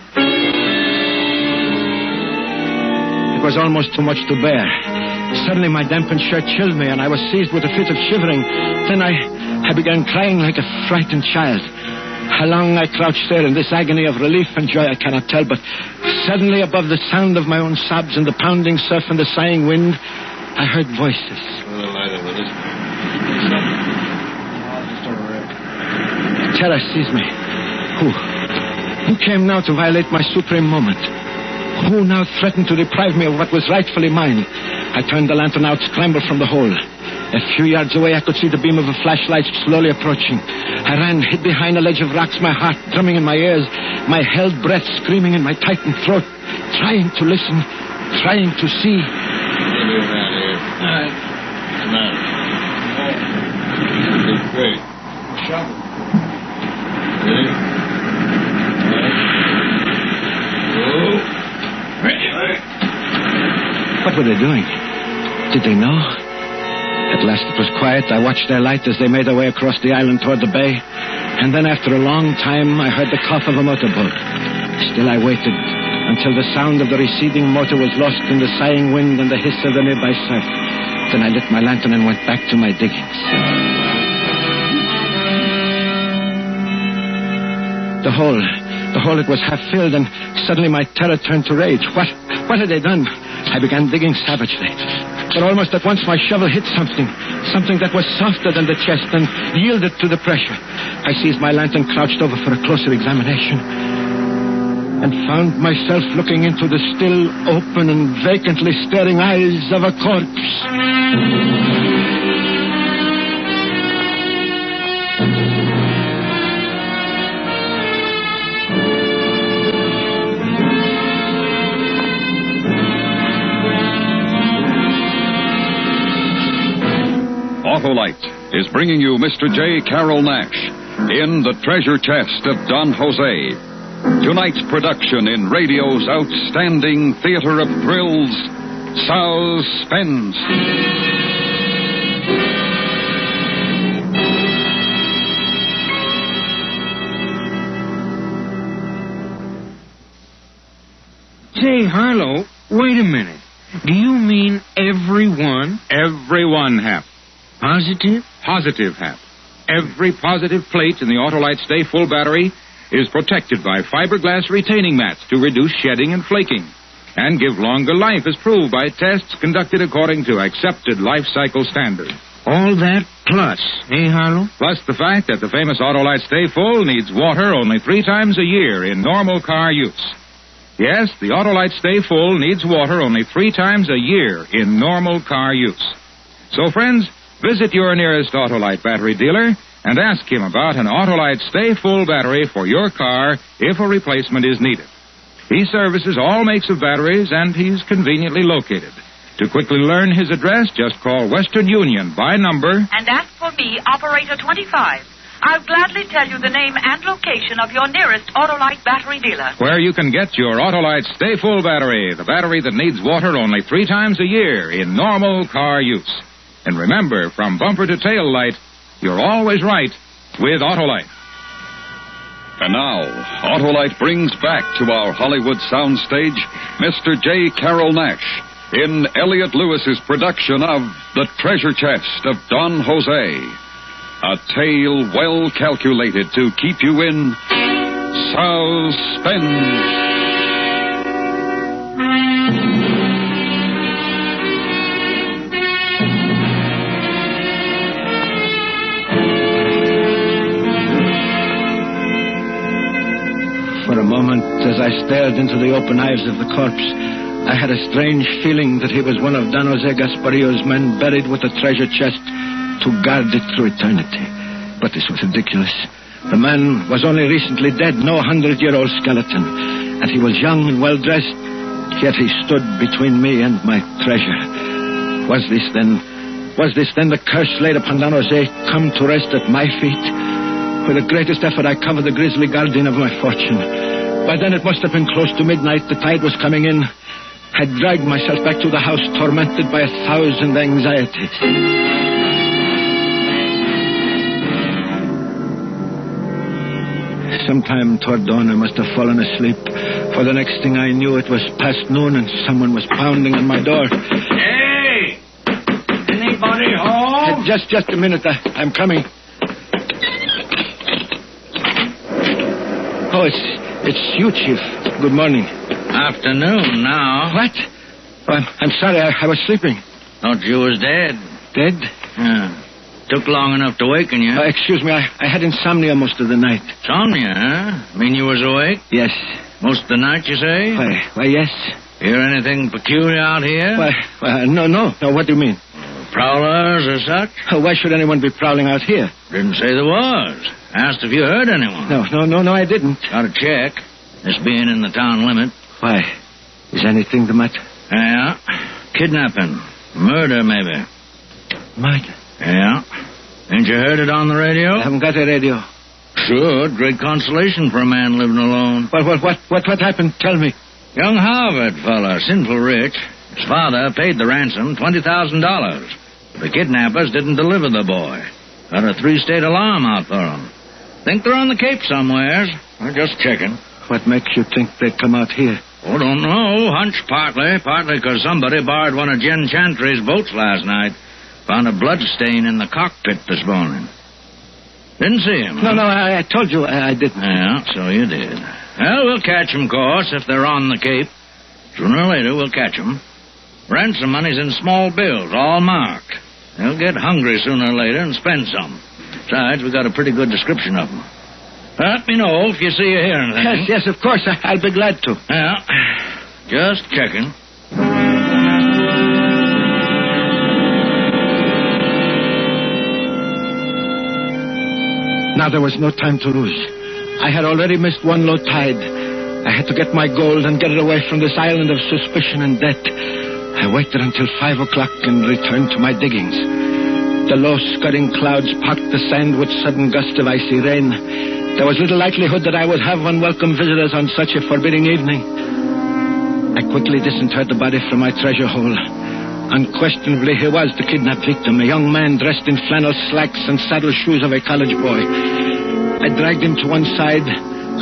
Speaker 4: It was almost too much to bear. Suddenly my dampened shirt chilled me, and I was seized with a fit of shivering. Then I began crying like a frightened child. How long I crouched there in this agony of relief and joy I cannot tell, but suddenly above the sound of my own sobs and the pounding surf and the sighing wind, I heard voices. Terror seized me. Who came now to violate my supreme moment? Who now threatened to deprive me of what was rightfully mine? I turned the lantern out, scrambled from the hole. A few yards away, I could see the beam of a flashlight slowly approaching. I ran, hid behind a ledge of rocks, my heart drumming in my ears, my held breath screaming in my tightened throat, trying to listen, trying to see.
Speaker 11: Great.
Speaker 4: What were they doing? Did they know? At last it was quiet. I watched their light as they made their way across the island toward the bay. And then after a long time, I heard the cough of a motorboat. Still I waited until the sound of the receding motor was lost in the sighing wind and the hiss of the nearby surf. Then I lit my lantern and went back to my diggings. The hole, it was half filled, and suddenly my terror turned to rage. What had they done? I began digging savagely. But almost at once my shovel hit something that was softer than the chest and yielded to the pressure. I seized my lantern, crouched over for a closer examination, and found myself looking into the still open and vacantly staring eyes of a corpse.
Speaker 19: Autolite is bringing you Mr. J. Carroll Nash in The Treasure Chest of Don Jose. Tonight's production in radio's outstanding theater of thrills, Suspense.
Speaker 11: Say, Harlow, wait a minute. Do you mean everyone?
Speaker 1: Everyone, Hap.
Speaker 11: Positive?
Speaker 1: Positive, Hap. Every positive plate in the Autolite Stay Full battery is protected by fiberglass retaining mats to reduce shedding and flaking and give longer life as proved by tests conducted according to accepted life cycle standards.
Speaker 11: All that plus, Harlow?
Speaker 1: Plus the fact that the famous Autolite Stay Full needs water only 3 times a year in normal car use. Yes, the Autolite Stay Full needs water only 3 times a year in normal car use. So, friends, visit your nearest Autolite battery dealer and ask him about an Autolite Stay Full battery for your car if a replacement is needed. He services all makes of batteries, and he's conveniently located. To quickly learn his address, just call Western Union by number
Speaker 20: and ask for me, Operator 25. I'll gladly tell you the name and location of your nearest Autolite battery dealer.
Speaker 1: where you can get your Autolite Stay Full battery, the battery that needs water only 3 times a year in normal car use. And remember, from bumper to tail light, you're always right with Autolite.
Speaker 19: And now, Autolite brings back to our Hollywood soundstage Mr. J. Carroll Nash in Elliot Lewis's production of The Treasure Chest of Don Jose. A tale well calculated to keep you in suspense.
Speaker 4: For a moment, as I stared into the open eyes of the corpse, I had a strange feeling that he was one of Don Jose Gasparrillo's men buried with a treasure chest to guard it through eternity. But this was ridiculous. The man was only recently dead, no 100-year-old skeleton. And he was young and well-dressed, yet he stood between me and my treasure. Was this then the curse laid upon Don Jose, come to rest at my feet? With the greatest effort, I covered the grisly guardian of my fortune. By then it must have been close to midnight. The tide was coming in. I dragged myself back to the house, tormented by 1,000 anxieties. Sometime toward dawn, I must have fallen asleep. For the next thing I knew, it was past noon, and someone was pounding on my door.
Speaker 11: Hey! Anybody home?
Speaker 4: Just a minute. I'm coming. Oh, it's you, Chief. Good morning.
Speaker 24: Afternoon now.
Speaker 4: What? Oh, I'm sorry. I was sleeping.
Speaker 24: Thought you was dead.
Speaker 4: Dead?
Speaker 24: Yeah. Took long enough to waken you.
Speaker 4: Excuse me. I had insomnia most of the night.
Speaker 24: Insomnia, huh? Mean you was awake?
Speaker 4: Yes.
Speaker 24: Most of the night, you say?
Speaker 4: Why, yes.
Speaker 24: Hear anything peculiar out here?
Speaker 4: No. What do you mean? Prowlers or such? Why should anyone be prowling out here? Didn't say there was. Asked if you heard anyone. No, I didn't. Got to check. This being in the town limit. Why? Is anything the matter? Yeah. Kidnapping. Murder, maybe. Murder? Yeah. Ain't you heard it on the radio? I haven't got a radio. Sure. Great consolation for a man living alone. What happened? Tell me. Young Harvard fella, sinful rich. His father paid the ransom, $20,000. The kidnappers didn't deliver the boy. Got a 3-state alarm out for him. Think they're on the Cape somewheres. We're just checking. What makes you think they'd come out here? Oh, don't know. Hunch partly. Partly because somebody borrowed one of Jen Chantry's boats last night. Found a blood stain in the cockpit this morning. Didn't see him. No, I told you I didn't. Yeah, so you did. Well, we'll catch them, of course, if they're on the Cape. Sooner or later, we'll catch them. Ransom money's in small bills, all marked. They'll get hungry sooner or later and spend some. Besides, we got a pretty good description of them. Let me know if you see or hear anything. Yes, of course. I'll be glad to. Yeah, just checking. Now there was no time to lose. I had already missed one low tide. I had to get my gold and get it away from this island of suspicion and debt. I waited until 5 o'clock and returned to my diggings. The low scudding clouds packed the sand with sudden gusts of icy rain. There was little likelihood that I would have unwelcome visitors on such a forbidding evening. I quickly disinterred the body from my treasure hole. Unquestionably, he was the kidnapped victim, a young man dressed in flannel slacks and saddle shoes of a college boy. I dragged him to one side,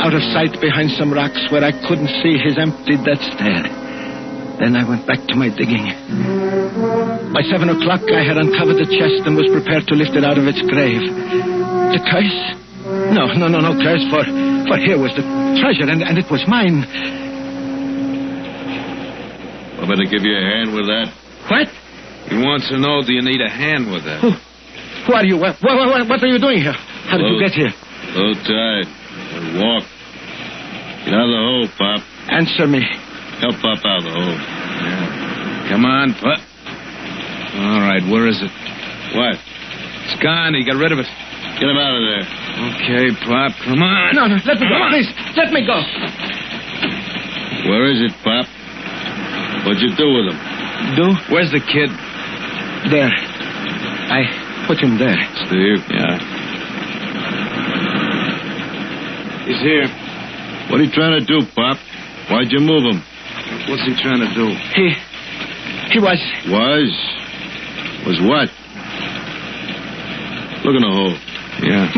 Speaker 4: out of sight behind some rocks where I couldn't see his empty death stare. Then I went back to my digging. By 7 o'clock, I had uncovered the chest and was prepared to lift it out of its grave. The curse? No curse, for here was the treasure, and it was mine.
Speaker 11: I better give you a hand with that.
Speaker 13: What?
Speaker 11: He wants to know, do you need a hand with that?
Speaker 13: Who are you? What are you doing here? How did you get here?
Speaker 11: Low tide. Walk. Get out of the hole, Pop.
Speaker 13: Answer me.
Speaker 11: Help Pop out of the hole. Yeah. Come on, Pop. All right, where is it? What? It's gone. He got rid of it. Get him out of there. Okay, Pop, come on.
Speaker 13: No, let me go. Please, let me go.
Speaker 11: Where is it, Pop? What'd you do with him?
Speaker 13: Do?
Speaker 11: Where's the kid?
Speaker 13: There. I put him there.
Speaker 11: Steve? Yeah. He's here. What are you trying to do, Pop? Why'd you move him? What's he trying to do?
Speaker 13: He was...
Speaker 11: Was what? Look in the hole. Yeah.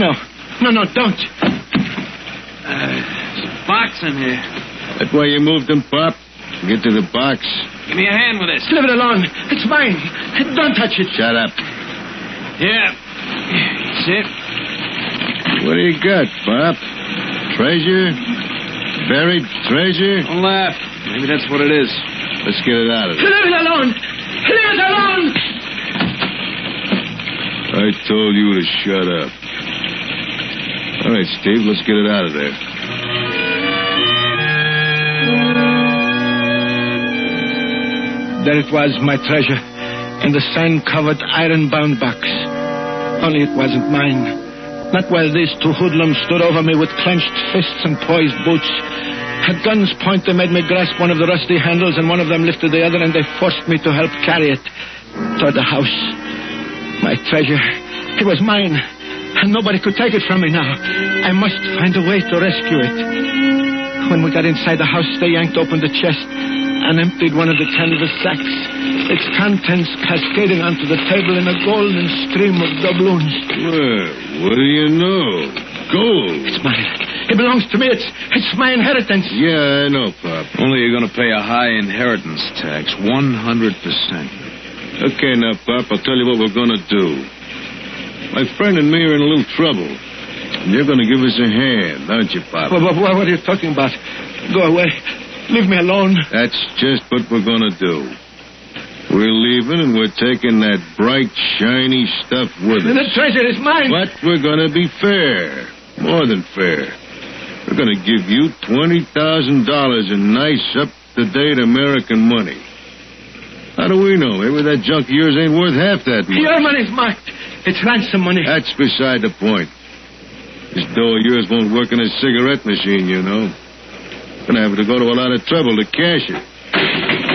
Speaker 13: No, don't.
Speaker 11: There's a box in here. That why you moved him, Pop? Get to the box. Give me a hand with this.
Speaker 13: Leave it alone. It's mine. Don't touch it.
Speaker 11: Shut up. Yeah. Sit. What do you got, Pop? Treasure? Buried treasure? Don't laugh. Maybe that's what it is. Let's get it out of there.
Speaker 13: Leave it alone. Leave it alone.
Speaker 11: I told you to shut up. All right, Steve, let's get it out of there.
Speaker 13: There it was, my treasure, in the sand-covered, iron-bound box. Only it wasn't mine. Not while these two hoodlums stood over me with clenched fists and poised boots. At gun's point, they made me grasp one of the rusty handles, and one of them lifted the other, and they forced me to help carry it toward the house. My treasure, it was mine, and nobody could take it from me now. I must find a way to rescue it. When we got inside the house, they yanked open the chest and emptied one of the canvas sacks, its contents cascading onto the table in a golden stream of doubloons.
Speaker 11: Well, what do you know? Gold.
Speaker 13: It's mine. It belongs to me. It's my inheritance.
Speaker 11: Yeah, I know, Pop. Only you're going to pay a high inheritance tax, 100%. Okay, now, Pop, I'll tell you what we're going to do. My friend and me are in a little trouble. And you're going to give us a hand, aren't you, Pop?
Speaker 13: What are you talking about? Go away. Leave me alone.
Speaker 11: That's just what we're going to do. We're leaving, and we're taking that bright, shiny stuff with us.
Speaker 13: The treasure is mine.
Speaker 11: But we're going to be fair. More than fair. We're going to give you $20,000 in nice, up-to-date American money. How How do we know? Maybe that junk of yours ain't worth half that much.
Speaker 13: Your money's marked. It's ransom money.
Speaker 11: That's beside the point. This dough of yours won't work in a cigarette machine, you know. Gonna have to go to a lot of trouble to cash it.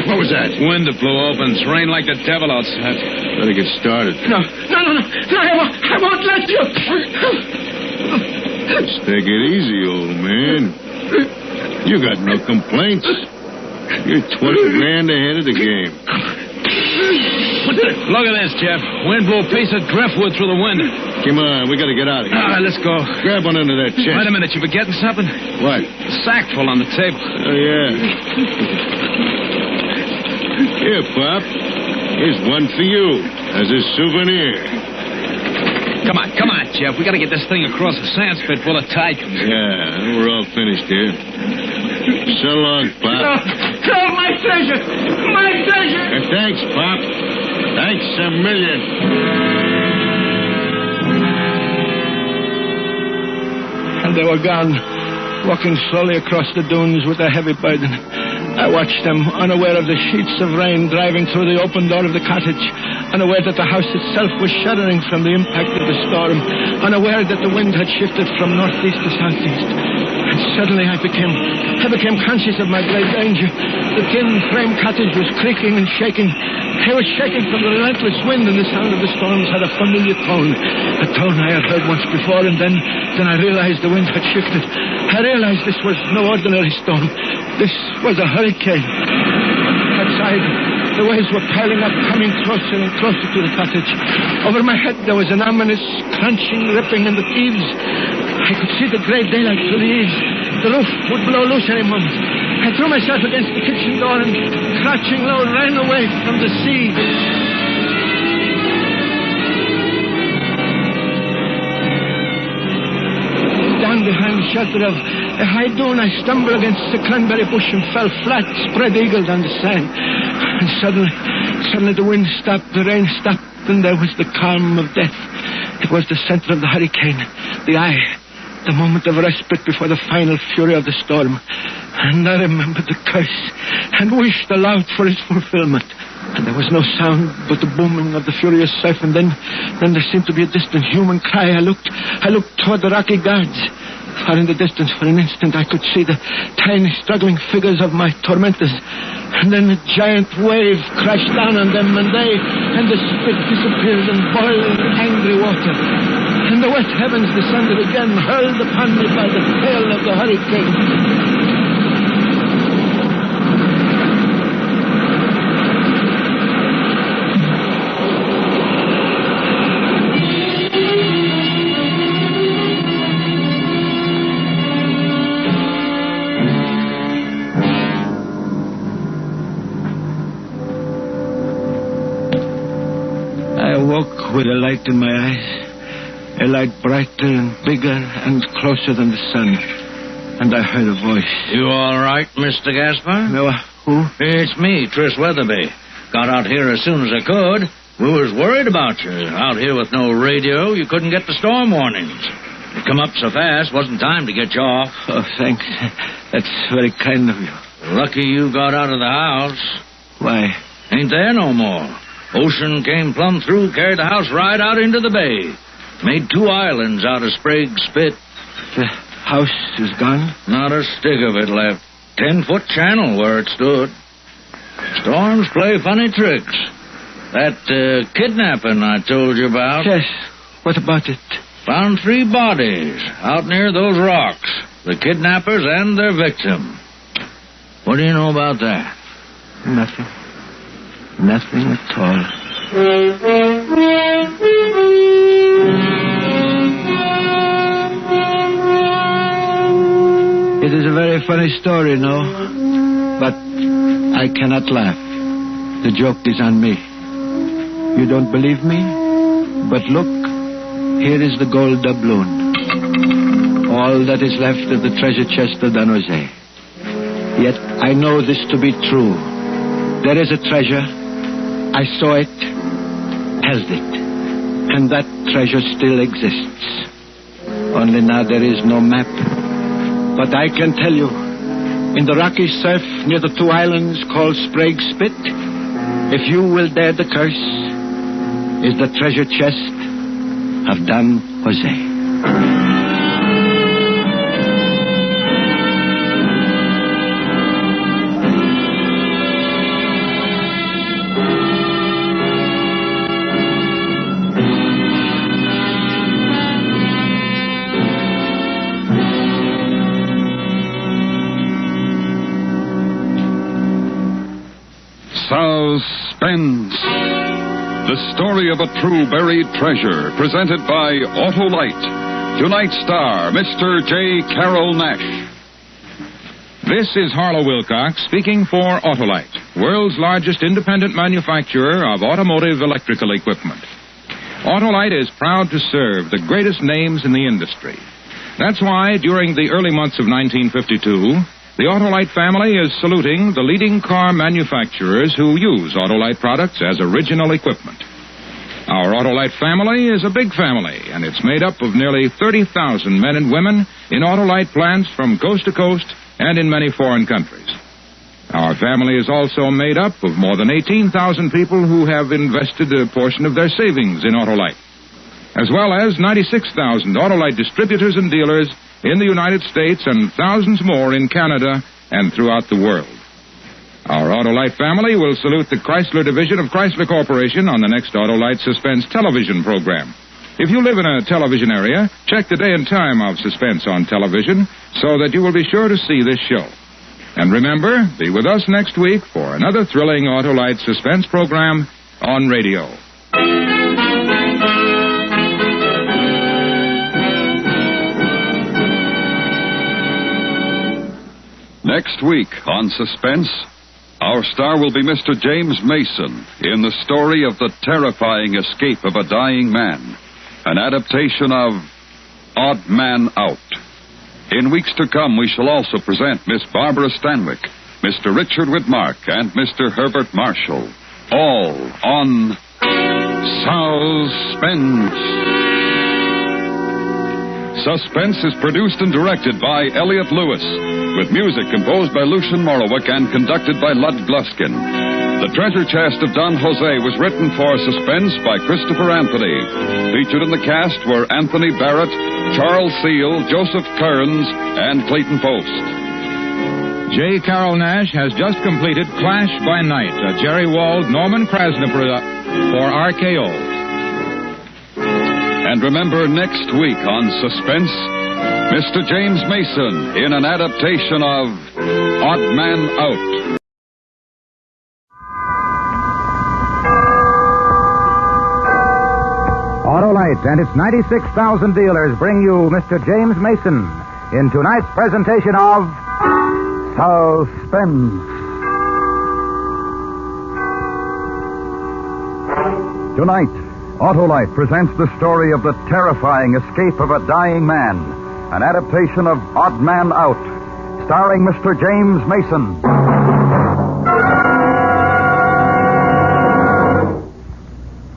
Speaker 11: What was that?
Speaker 18: Window blew open. It's rained like the devil outside.
Speaker 11: Better get started.
Speaker 13: No, I won't let you.
Speaker 11: Just take it easy, old man. You got no complaints. You're 20 grand ahead of the game.
Speaker 18: Look at this, Jeff. Wind blew a piece of driftwood through the window.
Speaker 11: Come on, we gotta get out of here.
Speaker 18: All right, let's go.
Speaker 11: Grab one under that chest.
Speaker 18: Wait a minute, you forgetting something?
Speaker 11: What?
Speaker 18: A sack full on the table.
Speaker 11: Oh, yeah. Here, Pop. Here's one for you as a souvenir.
Speaker 18: Come on, Jeff. We gotta get this thing across the sand spit full of tide.
Speaker 11: Yeah, we're all finished here. So long, Pop.
Speaker 13: No, my treasure! My treasure!
Speaker 11: Thanks, Pop. Thanks a million.
Speaker 13: And they were gone, walking slowly across the dunes with a heavy burden. I watched them, unaware of the sheets of rain driving through the open door of the cottage, unaware that the house itself was shuddering from the impact of the storm, unaware that the wind had shifted from northeast to southeast. And suddenly I became conscious of my great danger. The tin frame cottage was creaking and shaking. It was shaking from the relentless wind, and the sound of the storms had a familiar tone. A tone I had heard once before, and then I realized the wind had shifted. I realized this was no ordinary storm. This was a hurricane. Outside, the waves were piling up, coming closer and closer to the cottage. Over my head, there was an ominous crunching, ripping in the eaves. I could see the gray daylight through the eaves. The roof would blow loose any moment. I threw myself against the kitchen door and, crouching low, ran away from the sea. Down behind the shelter of a high dune, I stumbled against the cranberry bush and fell flat, spread-eagled on the sand. And suddenly the wind stopped, the rain stopped, and there was the calm of death. It was the center of the hurricane, the eye, the moment of respite before the final fury of the storm. And I remembered the curse and wished aloud for its fulfillment. And there was no sound but the booming of the furious surf, and then there seemed to be a distant human cry. I looked toward the rocky guards. Far in the distance, for an instant, I could see the tiny, struggling figures of my tormentors. And then a giant wave crashed down on them, and the spit disappeared in boiling, angry water. And the wet heavens descended again, hurled upon me by the tail of the hurricane. With a light in my eyes, a light brighter and bigger and closer than the sun. And I heard a voice.
Speaker 24: You all right, Mr. Gaspar?
Speaker 13: No, who?
Speaker 24: It's me, Tris Weatherby. Got out here as soon as I could. We was worried about you. Out here with no radio, you couldn't get the storm warnings. You come up so fast, wasn't time to get you off.
Speaker 13: Oh, thanks. That's very kind of you.
Speaker 24: Lucky you got out of the house.
Speaker 13: Why?
Speaker 24: Ain't there no more. Ocean came plumb through, carried the house right out into the bay. Made 2 islands out of Sprague's Spit.
Speaker 13: The house is gone?
Speaker 24: Not a stick of it left. 10-foot channel where it stood. Storms play funny tricks. That kidnapping I told you about.
Speaker 13: Yes. What about it?
Speaker 24: Found 3 bodies out near those rocks. The kidnappers and their victim. What do you know about that?
Speaker 13: Nothing. Nothing at all. It is a very funny story, no? But I cannot laugh. The joke is on me. You don't believe me? But look, here is the gold doubloon. All that is left of the treasure chest of Don Jose. Yet I know this to be true. There is a treasure. I saw it, held it, and that treasure still exists. Only now there is no map. But I can tell you, in the rocky surf near the 2 islands called Sprague's Spit,
Speaker 4: if you will dare the curse, is the treasure chest of Don Jose.
Speaker 19: Suspense. The story of a true buried treasure, presented by Autolite. Tonight's star, Mr. J. Carroll Nash.
Speaker 1: This is Harlow Wilcox speaking for Autolite, world's largest independent manufacturer of automotive electrical equipment. Autolite is proud to serve the greatest names in the industry. That's why, during the early months of 1952, the Autolite family is saluting the leading car manufacturers who use Autolite products as original equipment. Our Autolite family is a big family, and it's made up of nearly 30,000 men and women in Autolite plants from coast to coast and in many foreign countries. Our family is also made up of more than 18,000 people who have invested a portion of their savings in Autolite, as well as 96,000 Autolite distributors and dealers in the United States and thousands more in Canada and throughout the world. Our Autolite family will salute the Chrysler division of Chrysler Corporation on the next Autolite Suspense television program. If you live in a television area, check the day and time of Suspense on television so that you will be sure to see this show. And remember, be with us next week for another thrilling Autolite Suspense program on radio.
Speaker 19: Next week on Suspense, our star will be Mr. James Mason in the story of the terrifying escape of a dying man, an adaptation of Odd Man Out. In weeks to come, we shall also present Miss Barbara Stanwyck, Mr. Richard Widmark, and Mr. Herbert Marshall, all on Suspense. Suspense is produced and directed by Elliot Lewis, with music composed by Lucian Morowick and conducted by Lud Gluskin. The Treasure Chest of Don Jose was written for Suspense by Christopher Anthony. Featured in the cast were Anthony Barrett, Charles Seal, Joseph Kearns, and Clayton Post.
Speaker 1: J. Carroll Nash has just completed Clash by Night, a Jerry Wald, Norman Krasner for RKO.
Speaker 19: And remember, next week on Suspense, Mr. James Mason in an adaptation of Odd Man Out.
Speaker 1: Autolite and its 96,000 dealers bring you Mr. James Mason in tonight's presentation of Suspense.
Speaker 17: Tonight, Autolite presents the story of the terrifying escape of a dying man, an adaptation of Odd Man Out, starring Mr. James Mason.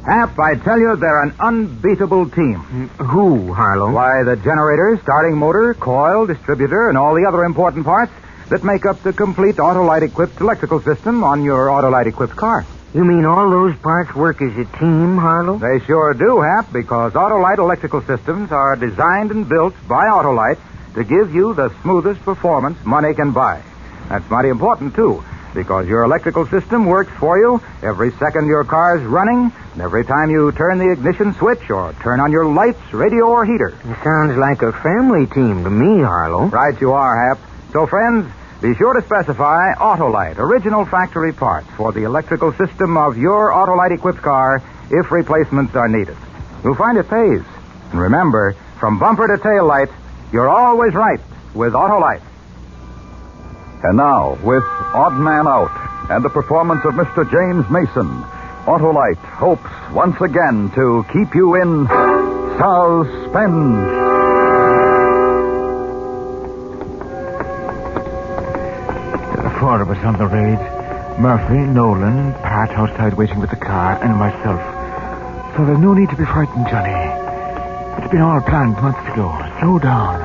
Speaker 1: Hap, I tell you, they're an unbeatable team.
Speaker 7: Who, Harlow?
Speaker 1: Why, the generator, starting motor, coil, distributor, and all the other important parts that make up the complete Autolite-equipped electrical system on your Autolite-equipped car.
Speaker 7: You mean all those parts work as a team, Harlow?
Speaker 1: They sure do, Hap, because Autolite electrical systems are designed and built by Autolite to give you the smoothest performance money can buy. That's mighty important, too, because your electrical system works for you every second your car's running, and every time you turn the ignition switch or turn on your lights, radio, or heater.
Speaker 7: It sounds like a family team to me, Harlow.
Speaker 1: Right you are, Hap. So, friends, be sure to specify Autolite, original factory parts for the electrical system of your Autolite-equipped car if replacements are needed. You'll find it pays. And remember, from bumper to tail light, you're always right with Autolite.
Speaker 17: And now, with Odd Man Out and the performance of Mr. James Mason, Autolite hopes once again to keep you in suspense.
Speaker 8: Four of us on the raid. Murphy, Nolan, Pat outside waiting with the car, and myself. So there's no need to be frightened, Johnny. It's been all planned months ago. Slow down.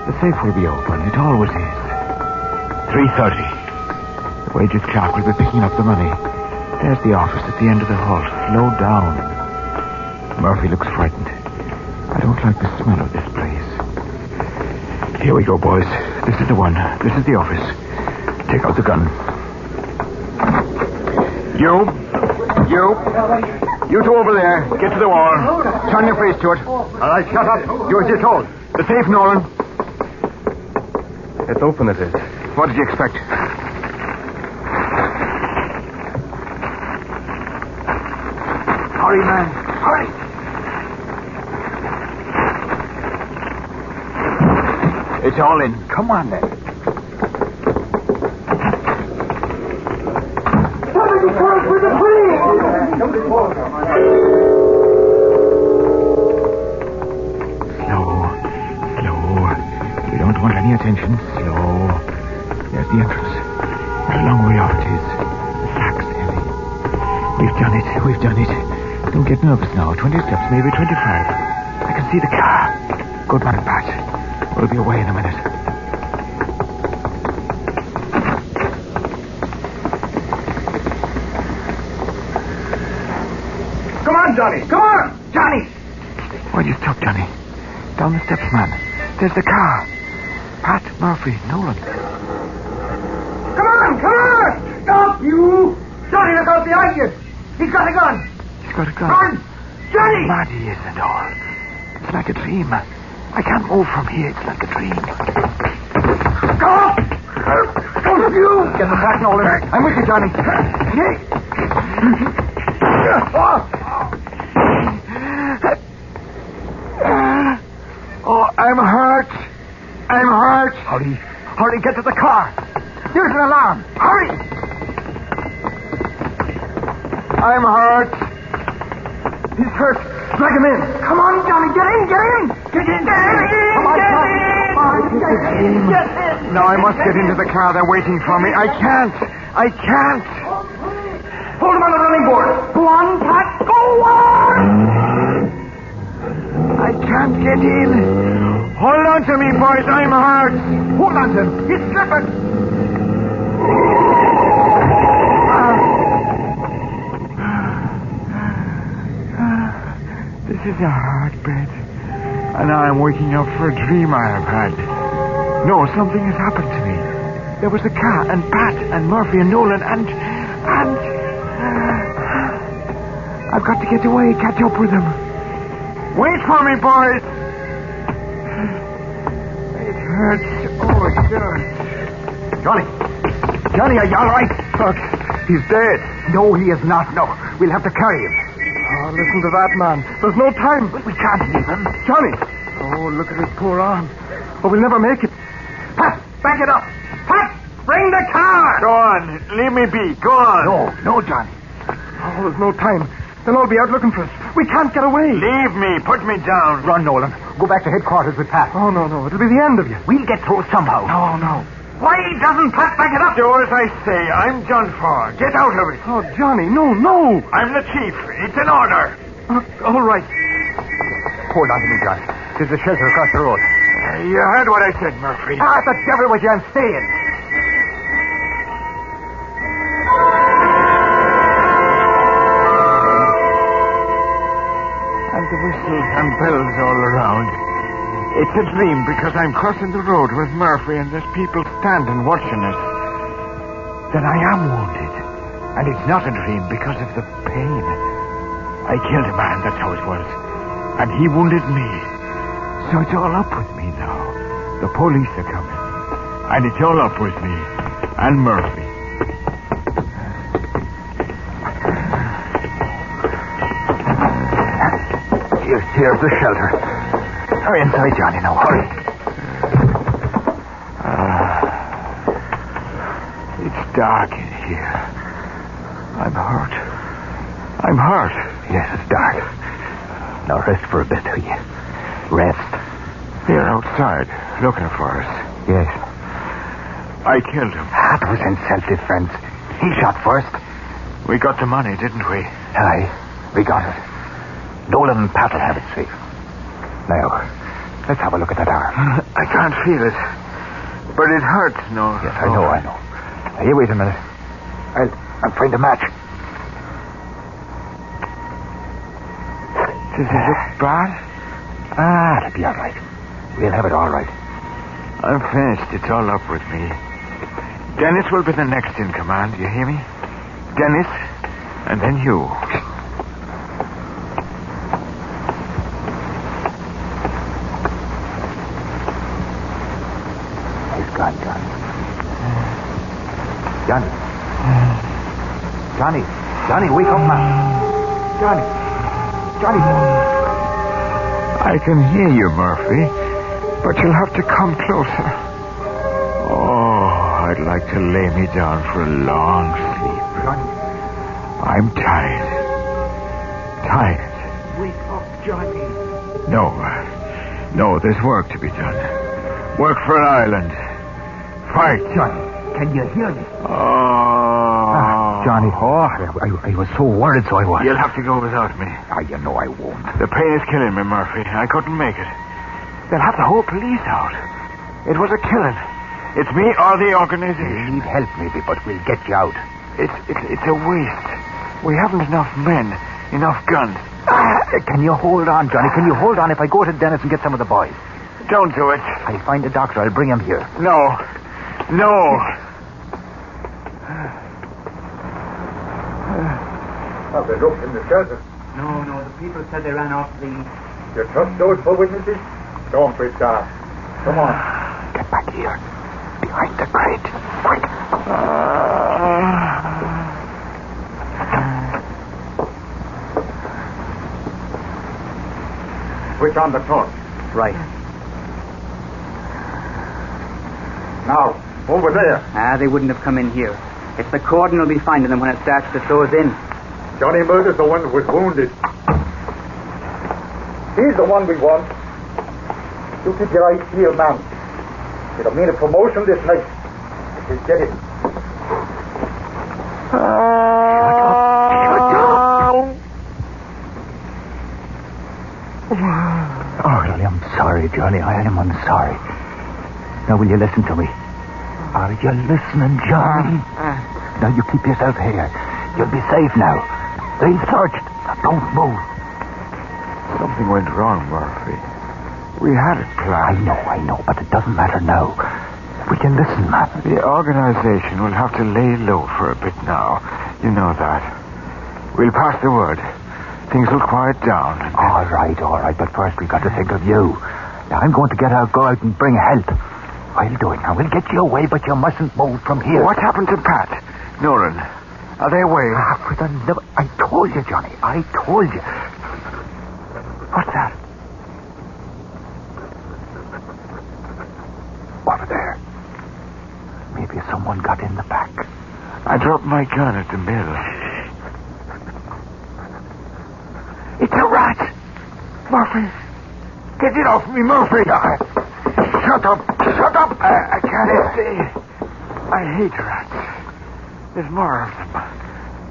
Speaker 8: The safe will be open. It always is. 3:30. The wages clerk will be picking up the money. There's the office at the end of the hall. Slow down. Murphy looks frightened. I don't like the smell of this place. Here we go, boys. This is the one. This is the office. Take out the gun. You two over there. Get to the wall. Turn your face to it. All right, shut up. Do as you're told. The safe, Nolan.
Speaker 15: It's open, it is.
Speaker 8: What did you expect? Hurry, man. Hurry. It's all in. Come on, then.
Speaker 2: Somebody call for the police!
Speaker 8: Slow. We don't want any attention. Slow. There's the entrance. A long way off it is. The sack's heavy. We've done it. Don't get nervous now. 20 steps, maybe 25. I can see the car. Good man, Pat. We'll be away in a minute.
Speaker 2: Come on, Johnny! Come on! Johnny!
Speaker 8: Where you stuck, Johnny? Down the steps, man. There's the car. Pat, Murphy, Nolan.
Speaker 2: Come on! Stop, you! Johnny, look out behind you! He's got a gun!
Speaker 8: He's got a gun.
Speaker 2: Run! Johnny!
Speaker 8: Mad he is and all. It's like a dream. I can't move from here. It's like a dream.
Speaker 2: Go! Don't you!
Speaker 8: Get the back, Nolan. I'm with you, Johnny. Oh, I'm hurt. Hurry, get to the car. There's an alarm. Hurry! I'm hurt. He's hurt. Drag him in.
Speaker 2: Come on, Johnny, get in!
Speaker 8: Come on, get in! Now I must get into the car. They're waiting for me. I can't.
Speaker 2: Hold him on the running board. Go on, Pat. Go on!
Speaker 8: I can't get in. Hold on to me, boys. I'm hurt.
Speaker 2: Hold on to him. He's slipping.
Speaker 8: This is a hard bed. And I'm waking up for a dream I have had. No, something has happened to me. There was a car, and Pat, and Murphy, and Nolan, and... I've got to get away, catch up with them. Wait for me, boys. It hurts. Oh, it does.
Speaker 2: Johnny, are you all right?
Speaker 8: Look, he's dead.
Speaker 2: No, he is not. No, we'll have to carry him.
Speaker 8: Oh, listen to that, man. There's no time.
Speaker 2: But we can't leave him.
Speaker 8: Johnny. Oh, look at his poor arm. Oh, we'll never make it.
Speaker 2: Pat, back it up. Pat, bring the car.
Speaker 8: Go on. Leave me be. Go on.
Speaker 2: No, Johnny.
Speaker 8: Oh, there's no time. They'll all be out looking for us. We can't get away. Leave me. Put me down.
Speaker 2: Run, Nolan. Go back to headquarters with Pat.
Speaker 8: Oh, no. It'll be the end of you.
Speaker 2: We'll get through somehow.
Speaker 8: No.
Speaker 2: Why doesn't Pat back it up?
Speaker 8: Do as I say. I'm John Farr. Get out of it. Oh, Johnny, no. I'm the chief. It's an order. All right.
Speaker 2: Hold on to me, John. There's a shelter across the road.
Speaker 8: You heard what I said, Murphy.
Speaker 2: The devil with you and stay in.
Speaker 8: And the whistles and bells all around. It's a dream because I'm crossing the road with Murphy and there's people standing watching us. Then I am wounded. And it's not a dream because of the pain. I killed a man, that's how it was. And he wounded me. So it's all up with me now. The police are coming. And it's all up with me. And Murphy.
Speaker 2: Here's the shelter. Hurry inside, Johnny, now. Hurry.
Speaker 8: It's dark in here. I'm hurt.
Speaker 2: Yes, it's dark. Now rest for a bit, will you? Rest.
Speaker 8: They're outside, looking for us.
Speaker 2: Yes.
Speaker 8: I killed him.
Speaker 2: That was in self-defense. He shot first.
Speaker 8: We got the money, didn't we?
Speaker 2: Aye, we got it. Nolan and Pat will have it safe. Now, let's have a look at that arm.
Speaker 8: I can't feel it. But it hurts, no.
Speaker 2: Yes, I know. Now, here, wait a minute. I'll find a match.
Speaker 8: Does it look bad?
Speaker 2: It'll be all right. We'll have it all right.
Speaker 8: I'm finished. It's all up with me. Dennis will be the next in command. You hear me? Dennis, and then you.
Speaker 2: He's gone, Johnny. Johnny, wake up, man. Johnny.
Speaker 8: I can hear you, Murphy, but you'll have to come closer. Oh, I'd like to lay me down for a long sleep.
Speaker 2: Johnny.
Speaker 8: I'm tired.
Speaker 2: Wake up, Johnny.
Speaker 8: No, there's work to be done. Work for Ireland. Fight.
Speaker 2: Johnny, can you hear me?
Speaker 8: Johnny.
Speaker 2: I was so worried, so I was.
Speaker 8: You'll have to go without me.
Speaker 2: You know I won't.
Speaker 8: The pain is killing me, Murphy. I couldn't make it. They'll have the whole police out. It was a killing. It's me or the organization.
Speaker 2: You need help, maybe, but we'll get you out.
Speaker 8: It's a waste. We haven't enough men, enough guns.
Speaker 2: Can you hold on, Johnny? Can you hold on if I go to Dennis and get some of the boys?
Speaker 8: Don't do it.
Speaker 2: I'll find a doctor. I'll bring him here.
Speaker 8: No.
Speaker 7: Have they looked in the shelter?
Speaker 3: No, the people said they ran off to the east.
Speaker 7: You trust those for witnesses? Don't be daft. Come on.
Speaker 2: Get back here. Behind the crate. Quick.
Speaker 7: Switch on the torch.
Speaker 3: Right.
Speaker 7: Now, over there.
Speaker 3: They wouldn't have come in here. It's the cordon will be finding them when it starts to throw us in.
Speaker 7: Johnny Murder's the one who was wounded. He's the one we want. You keep your eyes peeled, man. It'll mean a promotion this night. We'll get it.
Speaker 2: Shut up. Oh, I'm sorry, Johnny. I am sorry. Now, will you listen to me? Are you listening, Johnny? Now, you keep yourself here. You'll be safe now. They've searched. Now, don't move.
Speaker 8: Something went wrong, Murphy. We had it planned.
Speaker 2: I know, but it doesn't matter now. We can listen, man.
Speaker 8: The organization will have to lay low for a bit now. You know that. We'll pass the word. Things will quiet down.
Speaker 2: All right, but first we've got to think of you. Now, I'm going to go out and bring help. I'll do it now. We'll get you away, but you mustn't move from here.
Speaker 8: What happened to Pat? Nolan? Are they away?
Speaker 2: For the love... I told you, Johnny. I told you. What's that? Over there. Maybe someone got in the back.
Speaker 8: I dropped my gun at the mill.
Speaker 2: It's a rat!
Speaker 8: Murphy! Get it off me, Murphy! Shut up! I can't stay. I hate rats. There's more of them.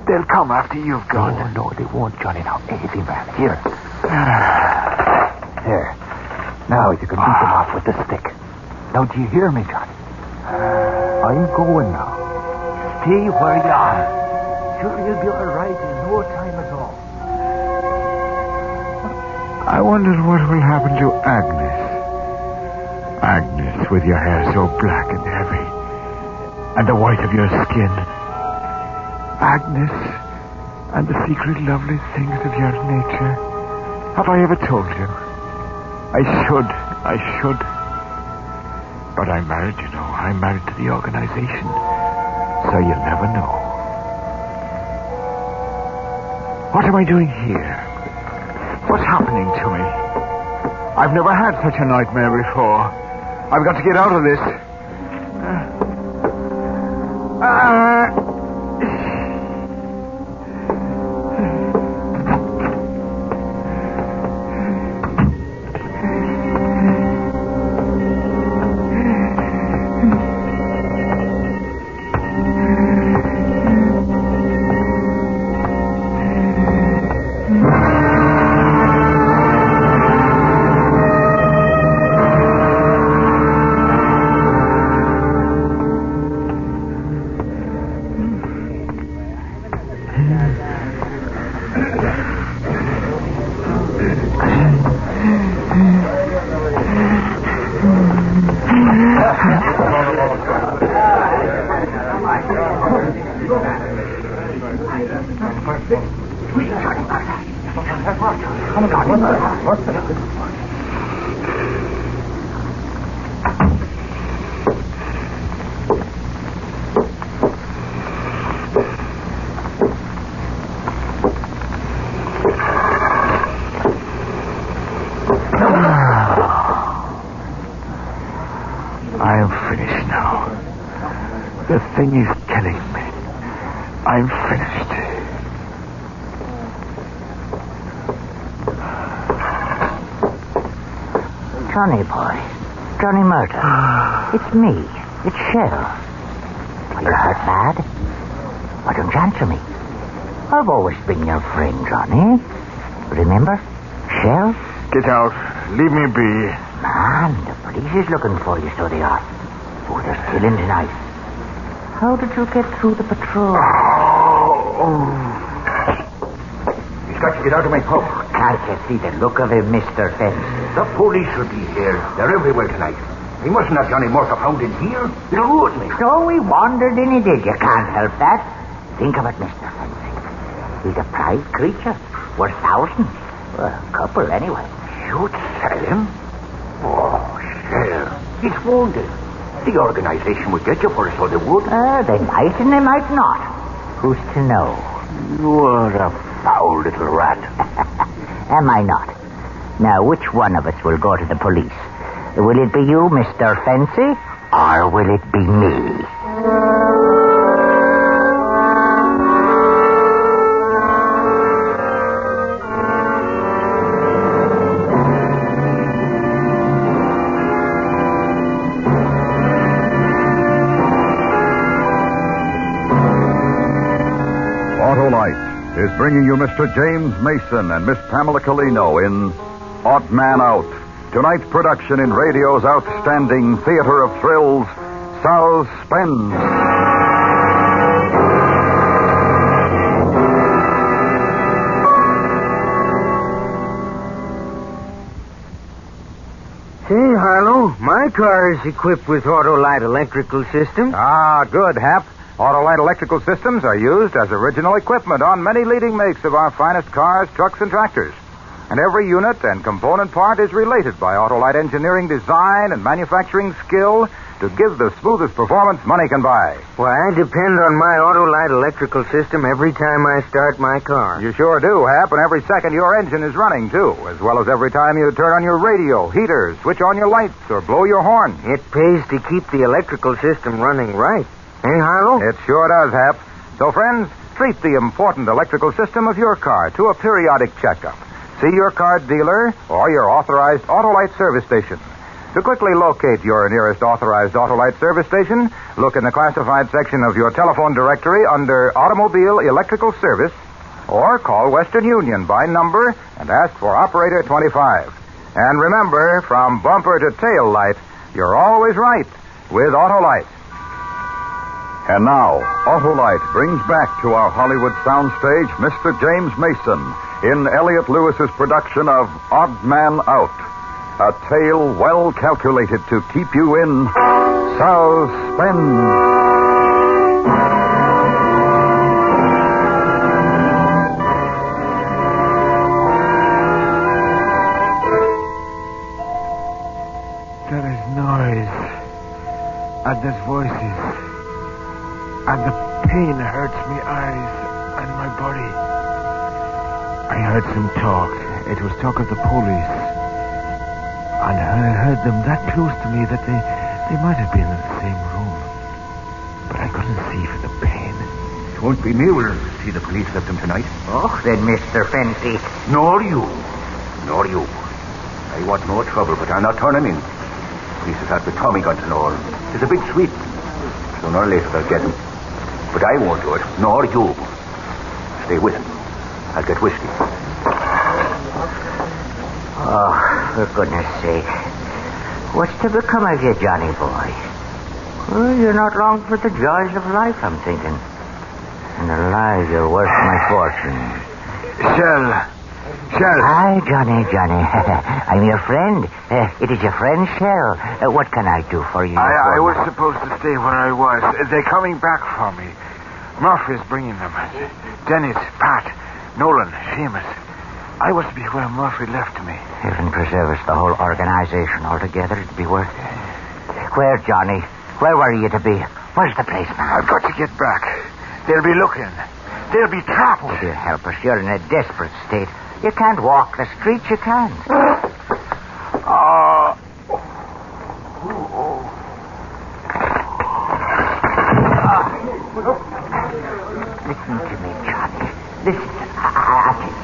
Speaker 8: They'll come after you've gone.
Speaker 2: No, they won't, Johnny. Now, easy, man. Here. There. Now you can beat them off with the stick. Now, do you hear me, Johnny? I'm going now. Stay where you are. Sure, you'll be all right in no time at all.
Speaker 8: I wondered what will happen to Agnes. Agnes, with your hair so black and heavy, and the white of your skin. Agnes, and the secret lovely things of your nature. Have I ever told you? I should. But I'm married, you know. I'm married to the organization. So you'll never know. What am I doing here? What's happening to me? I've never had such a nightmare before. I've got to get out of this. I'm finished now. The thing is killing me. I'm finished.
Speaker 6: Johnny boy. Johnny Murder. It's me. It's Shell. Are you hurt bad? Why don't you answer me? I've always been your friend, Johnny. Remember? Shell?
Speaker 8: Get out. Leave me be.
Speaker 6: Man, the police is looking for you, so they are. Oh, they're still in tonight. How did you get through the patrol?
Speaker 2: He's got to get out of my pub.
Speaker 6: Can't you see the look of him, Mr. Fence?
Speaker 2: The police should be here. They're everywhere tonight. He mustn't have Johnny Murphy found in here. He'll ruin me.
Speaker 6: So he wandered in, he did. You can't help that. Think of it, Mr. Fence. He's a prized creature. Worth thousands. Well, a couple, anyway.
Speaker 2: You'd sell him? Oh, Shell. He's wounded. The organization would get you for it, so they would.
Speaker 6: They might and they might not. Who's to know?
Speaker 2: You're a foul little rat.
Speaker 6: Am I not? Now, which one of us will go to the police? Will it be you, Mr. Fancy, or will it be me?
Speaker 17: Autolite is bringing you Mr. James Mason and Miss Pamela Colino in Odd Man Out. Tonight's production in radio's outstanding theater of thrills, Suspense.
Speaker 9: Say, Harlow, my car is equipped with Autolite electrical systems.
Speaker 1: Ah, good, Hap. Autolite electrical systems are used as original equipment on many leading makes of our finest cars, trucks, and tractors. And every unit and component part is related by Autolite engineering design and manufacturing skill to give the smoothest performance money can buy.
Speaker 9: Well, I depend on my Autolite electrical system every time I start my car.
Speaker 1: You sure do, Hap, and every second your engine is running, too, as well as every time you turn on your radio, heater, switch on your lights, or blow your horn.
Speaker 9: It pays to keep the electrical system running right. Hey, Harlow?
Speaker 1: It sure does, Hap. So, friends, treat the important electrical system of your car to a periodic checkup. See your car dealer or your authorized Autolite service station. To quickly locate your nearest authorized Autolite service station, look in the classified section of your telephone directory under Automobile Electrical Service, or call Western Union by number and ask for Operator 25. And remember, from bumper to tail light, you're always right with Autolite.
Speaker 17: And now, Autolite brings back to our Hollywood soundstage Mr. James Mason in Elliot Lewis's production of Odd Man Out, a tale well calculated to keep you in suspense.
Speaker 8: There is noise, and there's voices, and the pain hurts me eyes and my body. I heard some talk. It was talk of the police. And I heard them that close to me that they might have been in the same room. But I couldn't see for the pain.
Speaker 2: It won't be me will see the police with them tonight.
Speaker 6: Oh, then, Mr. Fancy.
Speaker 2: Nor you. Nor you. I want no trouble, but I'll not turn him in. Police is out with Tommy guns and all. It's a big sweep. Sooner or later they'll get him. But I won't do it, nor you. Stay with him. I'll get whiskey.
Speaker 6: Oh, for goodness sake. What's to become of you, Johnny boy? Well, you're not long for the joys of life, I'm thinking. And alive, you're worth my fortune.
Speaker 8: Shell.
Speaker 6: Hi, Johnny. I'm your friend. It is your friend, Shell. What can I do for you?
Speaker 8: I was supposed to stay where I was. They're coming back for me. Murphy's bringing them. Dennis, Pat, Nolan, Seamus. I was to be where Murphy left me.
Speaker 6: Heaven preserve us, the whole organization altogether. It'd be worth it. Where, Johnny? Where were you to be? Where's the place now?
Speaker 8: I've got to get back. They'll be looking. They'll be trapped.
Speaker 6: Oh, dear, help us. You're in a desperate state. You can't walk the streets. You can't. Listen to me, Johnny. Listen. I'll take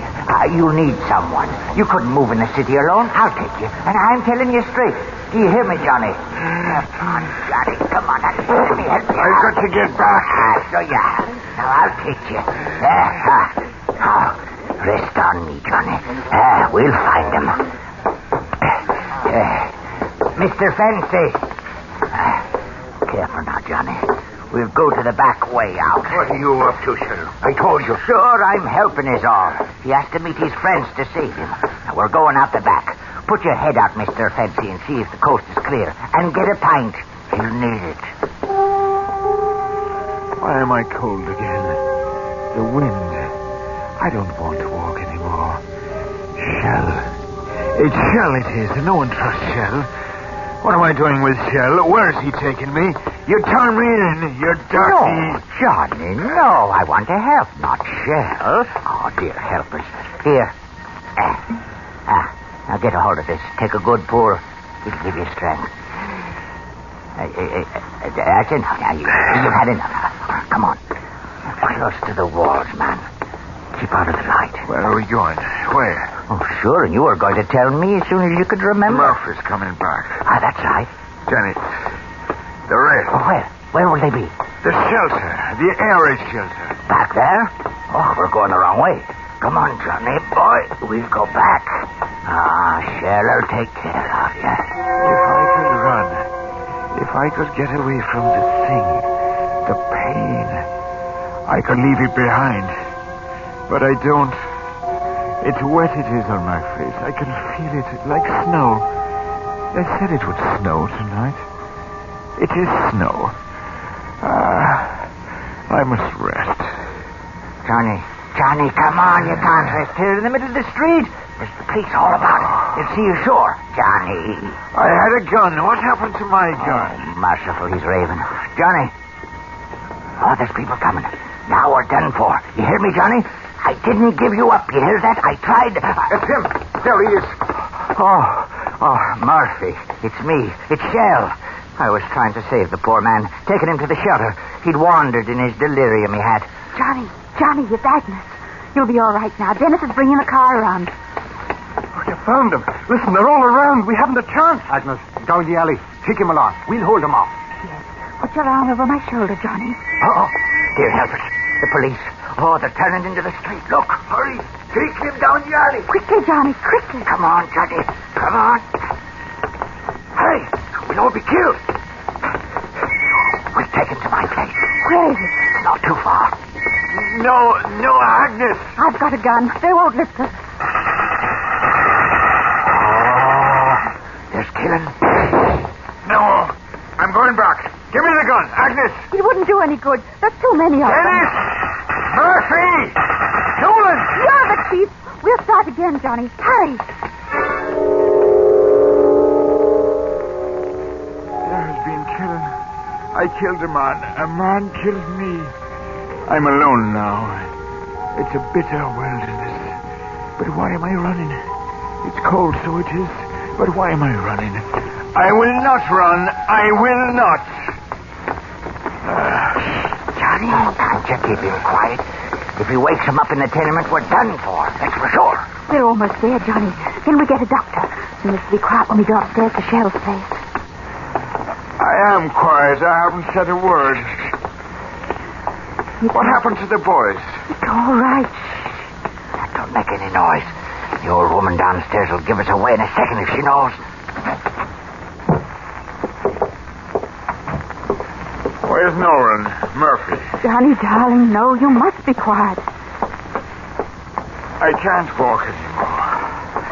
Speaker 6: you. You need someone. You couldn't move in the city alone. I'll take you. And I'm telling you straight. Do you hear me, Johnny? Come on, Johnny. Come on. Let me help you.
Speaker 8: I've got to get back.
Speaker 6: So you have. Now, I'll take you. Rest on me, Johnny. We'll find him. Mr. Fancy. Careful now, Johnny. We'll go to the back way out.
Speaker 8: What are you up to, Sheriff? I told you.
Speaker 6: Sure, I'm helping is all. He has to meet his friends to save him. Now, we're going out the back. Put your head out, Mr. Fancy, and see if the coast is clear. And get a pint. You'll need it.
Speaker 8: Why am I cold again? The wind. I don't want to walk anymore. Shell. It's Shell it is, and no one trusts Shell. What am I doing with Shell? Where's he taking me? You turn me in, you dirty...
Speaker 6: No, Johnny, no. I want to help, not Shell. Oh, dear, help us. Here. Now get a hold of this. Take a good pull. It'll give you strength. That's enough now. You've had enough. Come on. Close to the walls, man. Keep out of the light.
Speaker 8: Where are we going? Where?
Speaker 6: Oh, sure, and you were going to tell me as soon as you could remember.
Speaker 8: Murphy's coming back.
Speaker 6: That's right.
Speaker 8: Jenny, the rail.
Speaker 6: Oh, where will they be?
Speaker 8: The shelter. The air raid shelter.
Speaker 6: Back there? Oh, we're going the wrong way. Come on, Johnny, boy. We'll go back. Shell'll take care of you.
Speaker 8: If I could run. If I could get away from the thing. The pain. I could leave it behind. But I don't. It's wet it is on my face. I can feel it like snow. They said it would snow tonight. It is snow. I must rest.
Speaker 6: Johnny, come on. You can't rest here in the middle of the street. There's the police all about it. They'll see you sure. Johnny.
Speaker 8: I had a gun. What happened to my gun?
Speaker 6: Oh, merciful, he's raving. Johnny. Oh, there's people coming. Now we're done for. You hear me, Johnny? I didn't give you up. You hear that? I tried.
Speaker 8: It's him. There he is.
Speaker 6: Oh, Murphy. It's me. It's Shell. I was trying to save the poor man, taking him to the shelter. He'd wandered in his delirium, he had.
Speaker 12: Johnny, it's Agnes. You'll be all right now. Dennis is bringing a car around.
Speaker 7: Oh, you found them. Listen, they're all around. We haven't a chance. Agnes, down the alley. Take him along. We'll hold him off.
Speaker 12: Yes. Put your arm over my shoulder, Johnny.
Speaker 6: Dear help us. The police. Oh, they're turning into the street. Look, hurry. Take him down the alley.
Speaker 12: Quickly, Johnny, quickly.
Speaker 6: Come on, Johnny. Come on. Hurry. We'll all be killed. We'll take him to my place.
Speaker 12: Where is it?
Speaker 6: Not too far.
Speaker 8: No, Agnes.
Speaker 12: I've got a gun. They won't lift us.
Speaker 6: There's killing.
Speaker 8: No, I'm going back. Give me the gun, Agnes.
Speaker 12: It wouldn't do any good. There's too many of them.
Speaker 8: Dennis! Murphy! Nolan!
Speaker 12: You're the chief. We'll start again, Johnny. Hurry.
Speaker 8: There has been killing. I killed a man. A man killed me. I'm alone now. It's a bitter wilderness. But why am I running? It's cold, so it is. But why am I running? I will not run. I will not.
Speaker 6: Johnny, can't you keep him quiet? If he wakes him up in the tenement, we're done for. That's for sure.
Speaker 12: We're almost there, Johnny. Then we get a doctor. We must be quiet when we go upstairs to Shell's place.
Speaker 8: I am quiet. I haven't said a word. What happened to the boys?
Speaker 12: It's all right.
Speaker 6: Don't make any noise. The old woman downstairs will give us away in a second if she knows.
Speaker 8: Where's Nolan? Murphy?
Speaker 12: Johnny, darling, no, you must be quiet.
Speaker 8: I can't walk anymore.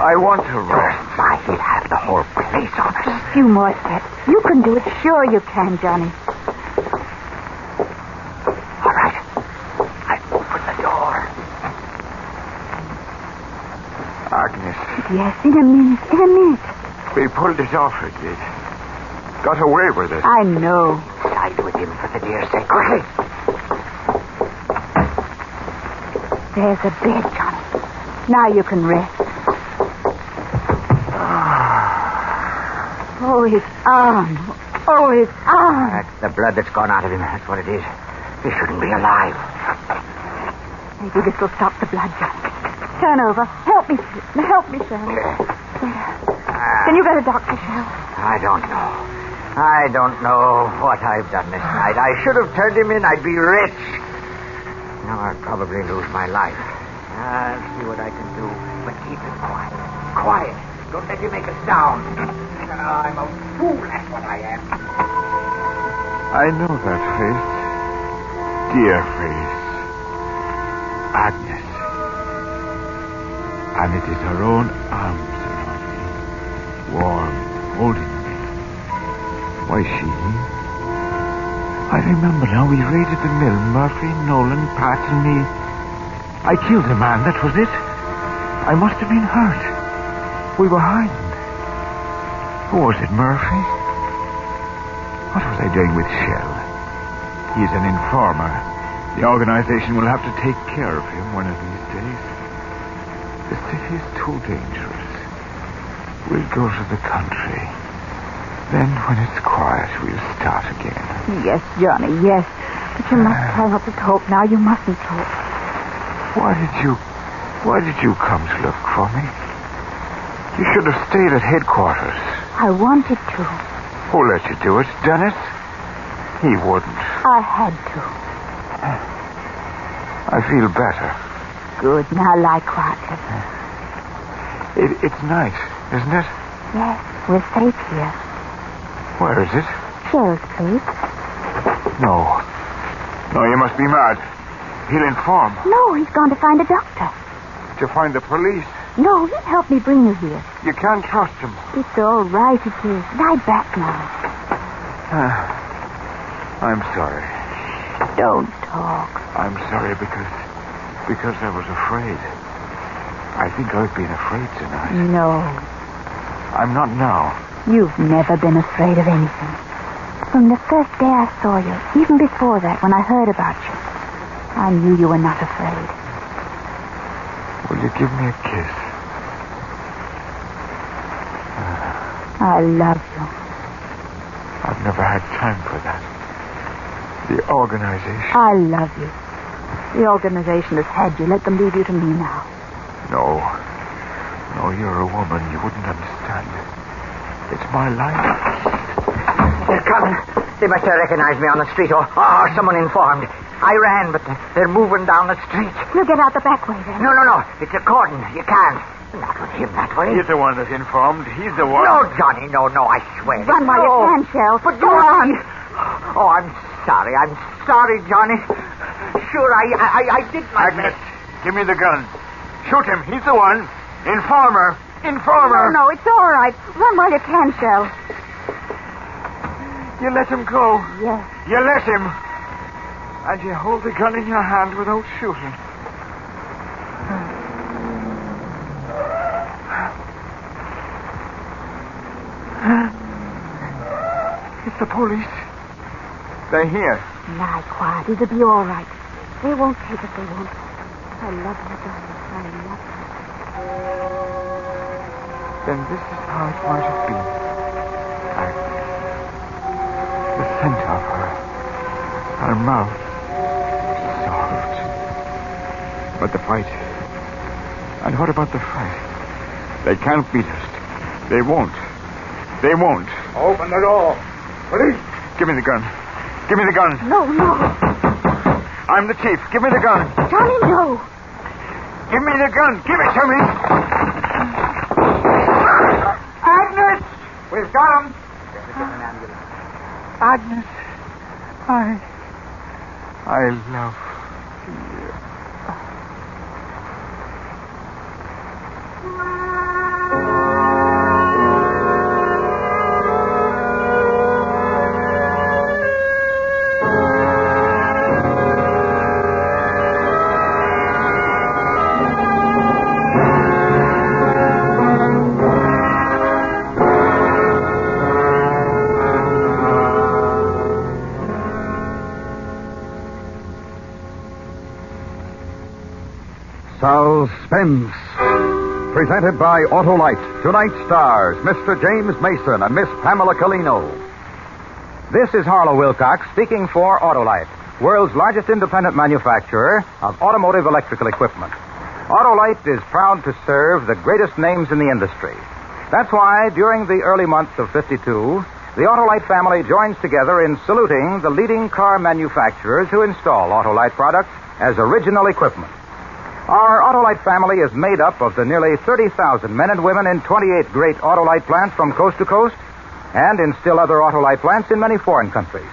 Speaker 8: I want to rest.
Speaker 6: Why, he'll have the whole place on us.
Speaker 12: A few more steps. You can do it. Sure you can, Johnny.
Speaker 6: All right. I open the door.
Speaker 8: Agnes,
Speaker 12: Yes, in a minute. In a minute.
Speaker 8: we pulled it off, it did. Got away with it.
Speaker 12: I know.
Speaker 6: Side with him for the dear sake. Quickly.
Speaker 12: There's a bed, Johnny. Now you can rest. Oh, his arm. Oh, his arm.
Speaker 6: That's the blood that's gone out of him. That's what it is. He shouldn't be alive.
Speaker 12: Maybe this will stop the blood, Johnny. Turn over. Help me, Shell. There. Can you get a doctor, Shell?
Speaker 6: I don't know. I don't know what I've done this night. I should have turned him in. I'd be rich. Now I'll probably lose my life. I'll see what I can do. But keep it quiet. Quiet. Don't let you make a sound. I'm a fool, that's what I am.
Speaker 8: I know that face. Dear face. Agnes. And it is her own arms around me. Warm, holding me. Why, she? I remember now we raided the mill. Murphy, Nolan, Pat, and me. I killed a man, that was it. I must have been hurt. We were hiding. Who was it, Murphy? What was I doing with Shell? He's an informer. The organization will have to take care of him one of these days. The city is too dangerous. We'll go to the country. Then, when it's quiet, we'll start again.
Speaker 12: Yes, Johnny, yes. But you must try not to talk now. You mustn't talk.
Speaker 8: Why did you come to look for me? You should have stayed at headquarters.
Speaker 12: I wanted to.
Speaker 8: Who let you do it? Dennis? He wouldn't.
Speaker 12: I had to.
Speaker 8: I feel better.
Speaker 12: Good. Now lie quietly.
Speaker 8: It's night, isn't it?
Speaker 12: Yes, we're safe here.
Speaker 8: Where is it?
Speaker 12: Shell's place.
Speaker 8: No. No, you must be mad. He'll inform.
Speaker 12: No, he's gone to find a doctor.
Speaker 8: To find the police.
Speaker 12: No, he'll help me bring you here.
Speaker 8: You can't trust him.
Speaker 12: It's all right, it is. Lie back now.
Speaker 8: I'm sorry.
Speaker 12: Don't talk.
Speaker 8: I'm sorry because I was afraid. I think I've been afraid tonight.
Speaker 12: No.
Speaker 8: I'm not now.
Speaker 12: You've never been afraid of anything. From the first day I saw you, even before that, when I heard about you, I knew you were not afraid.
Speaker 8: Will you give me a kiss?
Speaker 12: I love you.
Speaker 8: I've never had time for that. The organization.
Speaker 12: I love you. The organization has had you. Let them leave you to me now.
Speaker 8: No. No, you're a woman. You wouldn't understand. It's my life.
Speaker 6: They're coming. They must have recognized me on the street or someone informed. I ran, but they're moving down the street.
Speaker 12: You'll get out the back way then.
Speaker 6: No. It's a cordon. You can't. Not with him that way.
Speaker 8: He's the one that's informed. He's the one.
Speaker 6: No, Johnny, no, I swear.
Speaker 12: Run while you can, Shell.
Speaker 6: But
Speaker 12: go on.
Speaker 6: Oh, I'm sorry, Johnny. Sure, I did my
Speaker 8: Agnes,
Speaker 6: best.
Speaker 8: give me the gun. Shoot him. He's the one. Informer.
Speaker 12: No, it's all right. Run while you can, Shell.
Speaker 8: You let him go.
Speaker 12: Yes.
Speaker 8: You let him. And you hold the gun in your hand without shooting. It's the police. They're here.
Speaker 12: Lie quiet. It'll be all right. They won't take it. They won't. I love you, darling. I love you.
Speaker 8: Then this is how it might have been. Agnes. The scent of her mouth, soft. But the fight. And what about the fight? They can't beat us. They won't.
Speaker 7: Open the door. Police.
Speaker 8: Give me the gun.
Speaker 12: No.
Speaker 8: I'm the chief. Give me the gun.
Speaker 12: Johnny, no.
Speaker 8: Give me the gun. Give it to me.
Speaker 7: Agnes! We've got him.
Speaker 8: Agnes, I love you.
Speaker 17: Suspense. Presented by Autolite. Tonight's stars, Mr. James Mason and Miss Pamela Colino.
Speaker 10: This is Harlow Wilcox speaking for Autolite, world's largest independent manufacturer of automotive electrical equipment. Autolite is proud to serve the greatest names in the industry. That's why, during the early months of '52, the Autolite family joins together in saluting the leading car manufacturers who install Autolite products as original equipment. Our Autolite family is made up of the nearly 30,000 men and women in 28 great Autolite plants from coast to coast and in still other Autolite plants in many foreign countries.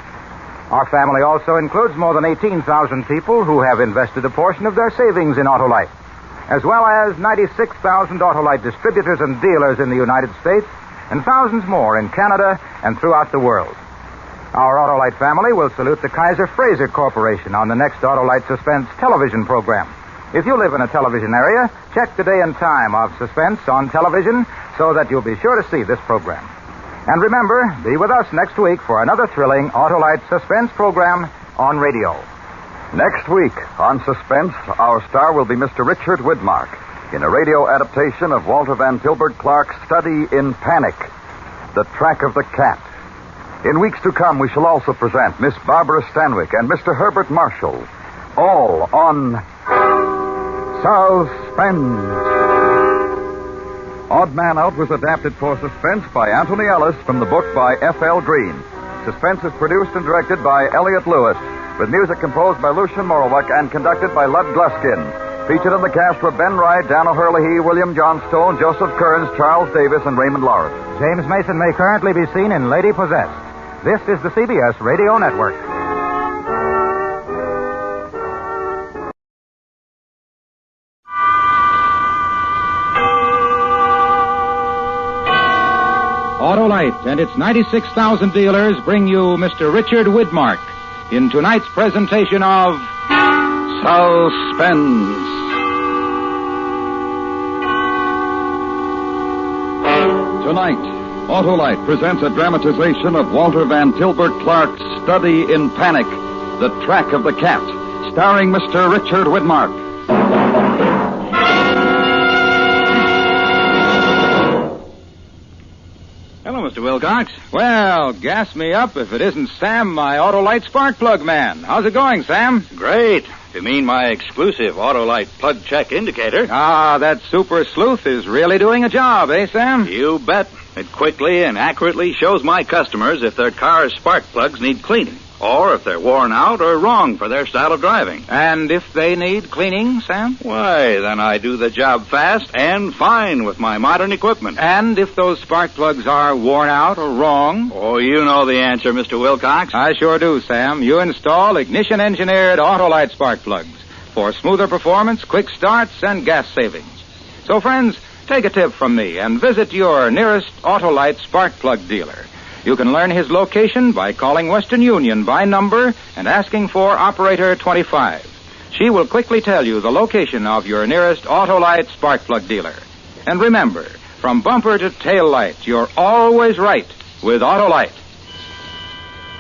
Speaker 10: Our family also includes more than 18,000 people who have invested a portion of their savings in Autolite, as well as 96,000 Autolite distributors and dealers in the United States and thousands more in Canada and throughout the world. Our Autolite family will salute the Kaiser Fraser Corporation on the next Autolite Suspense television program. If you live in a television area, check the day and time of Suspense on television so that you'll be sure to see this program. And remember, be with us next week for another thrilling Autolite Suspense program on radio.
Speaker 17: Next week on Suspense, our star will be Mr. Richard Widmark in a radio adaptation of Walter Van Tilburg Clark's Study in Panic, The Track of the Cat. In weeks to come, we shall also present Miss Barbara Stanwyck and Mr. Herbert Marshall, all on Suspense. Odd Man Out was adapted for Suspense by Anthony Ellis from the book by F.L. Green. Suspense is produced and directed by Elliot Lewis, with music composed by Lucian Morowak and conducted by Lud Gluskin. Featured in the cast were Ben Wright, Dan O'Hurley, William Johnstone, Joseph Kearns, Charles Davis, and Raymond Lawrence.
Speaker 10: James Mason may currently be seen in Lady Possessed. This is the CBS Radio Network. Autolite and its 96,000 dealers bring you Mr. Richard Widmark in tonight's presentation of
Speaker 17: Suspense. Tonight, Autolite presents a dramatization of Walter Van Tilburg Clark's Study in Panic, The Track of the Cat, starring Mr. Richard Widmark.
Speaker 10: Hello, Mr. Wilcox. Well, gas me up if it isn't Sam, my Autolite spark plug man. How's it going, Sam?
Speaker 21: Great. You mean my exclusive Autolite plug check indicator?
Speaker 10: Ah, that super sleuth is really doing a job, eh, Sam?
Speaker 21: You bet. It quickly and accurately shows my customers if their car's spark plugs need cleaning, or if they're worn out or wrong for their style of driving.
Speaker 10: And if they need cleaning, Sam?
Speaker 21: Why, then I do the job fast and fine with my modern equipment.
Speaker 10: And if those spark plugs are worn out or wrong?
Speaker 21: Oh, you know the answer, Mr. Wilcox.
Speaker 10: I sure do, Sam. You install ignition-engineered Autolite spark plugs for smoother performance, quick starts, and gas savings. So, friends, take a tip from me and visit your nearest Autolite spark plug dealer. You can learn his location by calling Western Union by number and asking for Operator 25. She will quickly tell you the location of your nearest Autolite spark plug dealer. And remember, from bumper to tail light, you're always right with Autolite.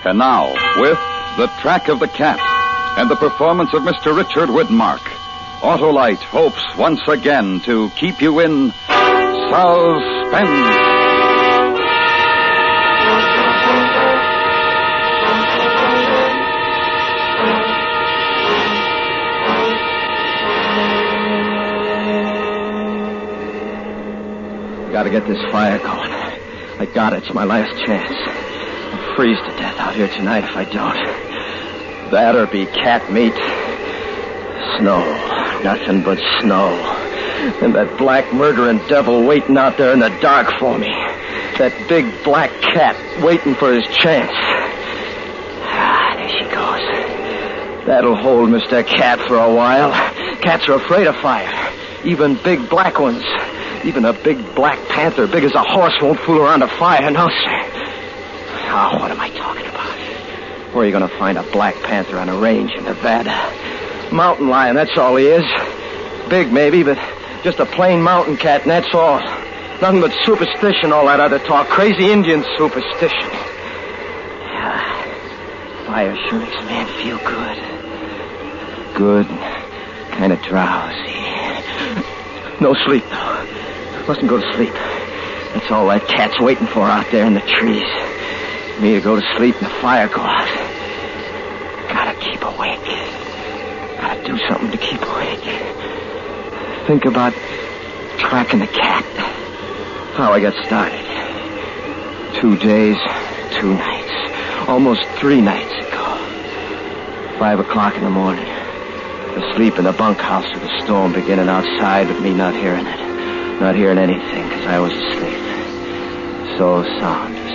Speaker 17: And now, with The Track of the Cat and the performance of Mr. Richard Widmark, Autolite hopes once again to keep you in suspense.
Speaker 4: Gotta get this fire going. I got it. It's my last chance. I'll freeze to death out here tonight if I don't. That or be cat meat. Snow. Nothing but snow. And that black murdering devil waiting out there in the dark for me. That big black cat waiting for his chance. Ah, there she goes. That'll hold Mr. Cat for a while. Cats are afraid of fire. Even big black ones. Even a big black panther, big as a horse, won't fool around a fire, no, sir. Oh, what am I talking about? Where are you going to find a black panther on a range in Nevada? Mountain lion, that's all he is. Big, maybe, but just a plain mountain cat, and that's all. Nothing but superstition, all that other talk. Crazy Indian superstition. Yeah, fire sure makes a man feel good. Good, kind of drowsy. No sleep. Mustn't go to sleep. That's all that cat's waiting for out there in the trees. Me to go to sleep and the fire go out. Gotta keep awake. Gotta do something to keep awake. Think about tracking the cat. How I got started. 2 days, 2 nights. Almost 3 nights ago. 5 o'clock in the morning. Asleep in the bunkhouse with the storm beginning outside, but me not hearing it. Not hearing anything, because I was asleep. So sound asleep.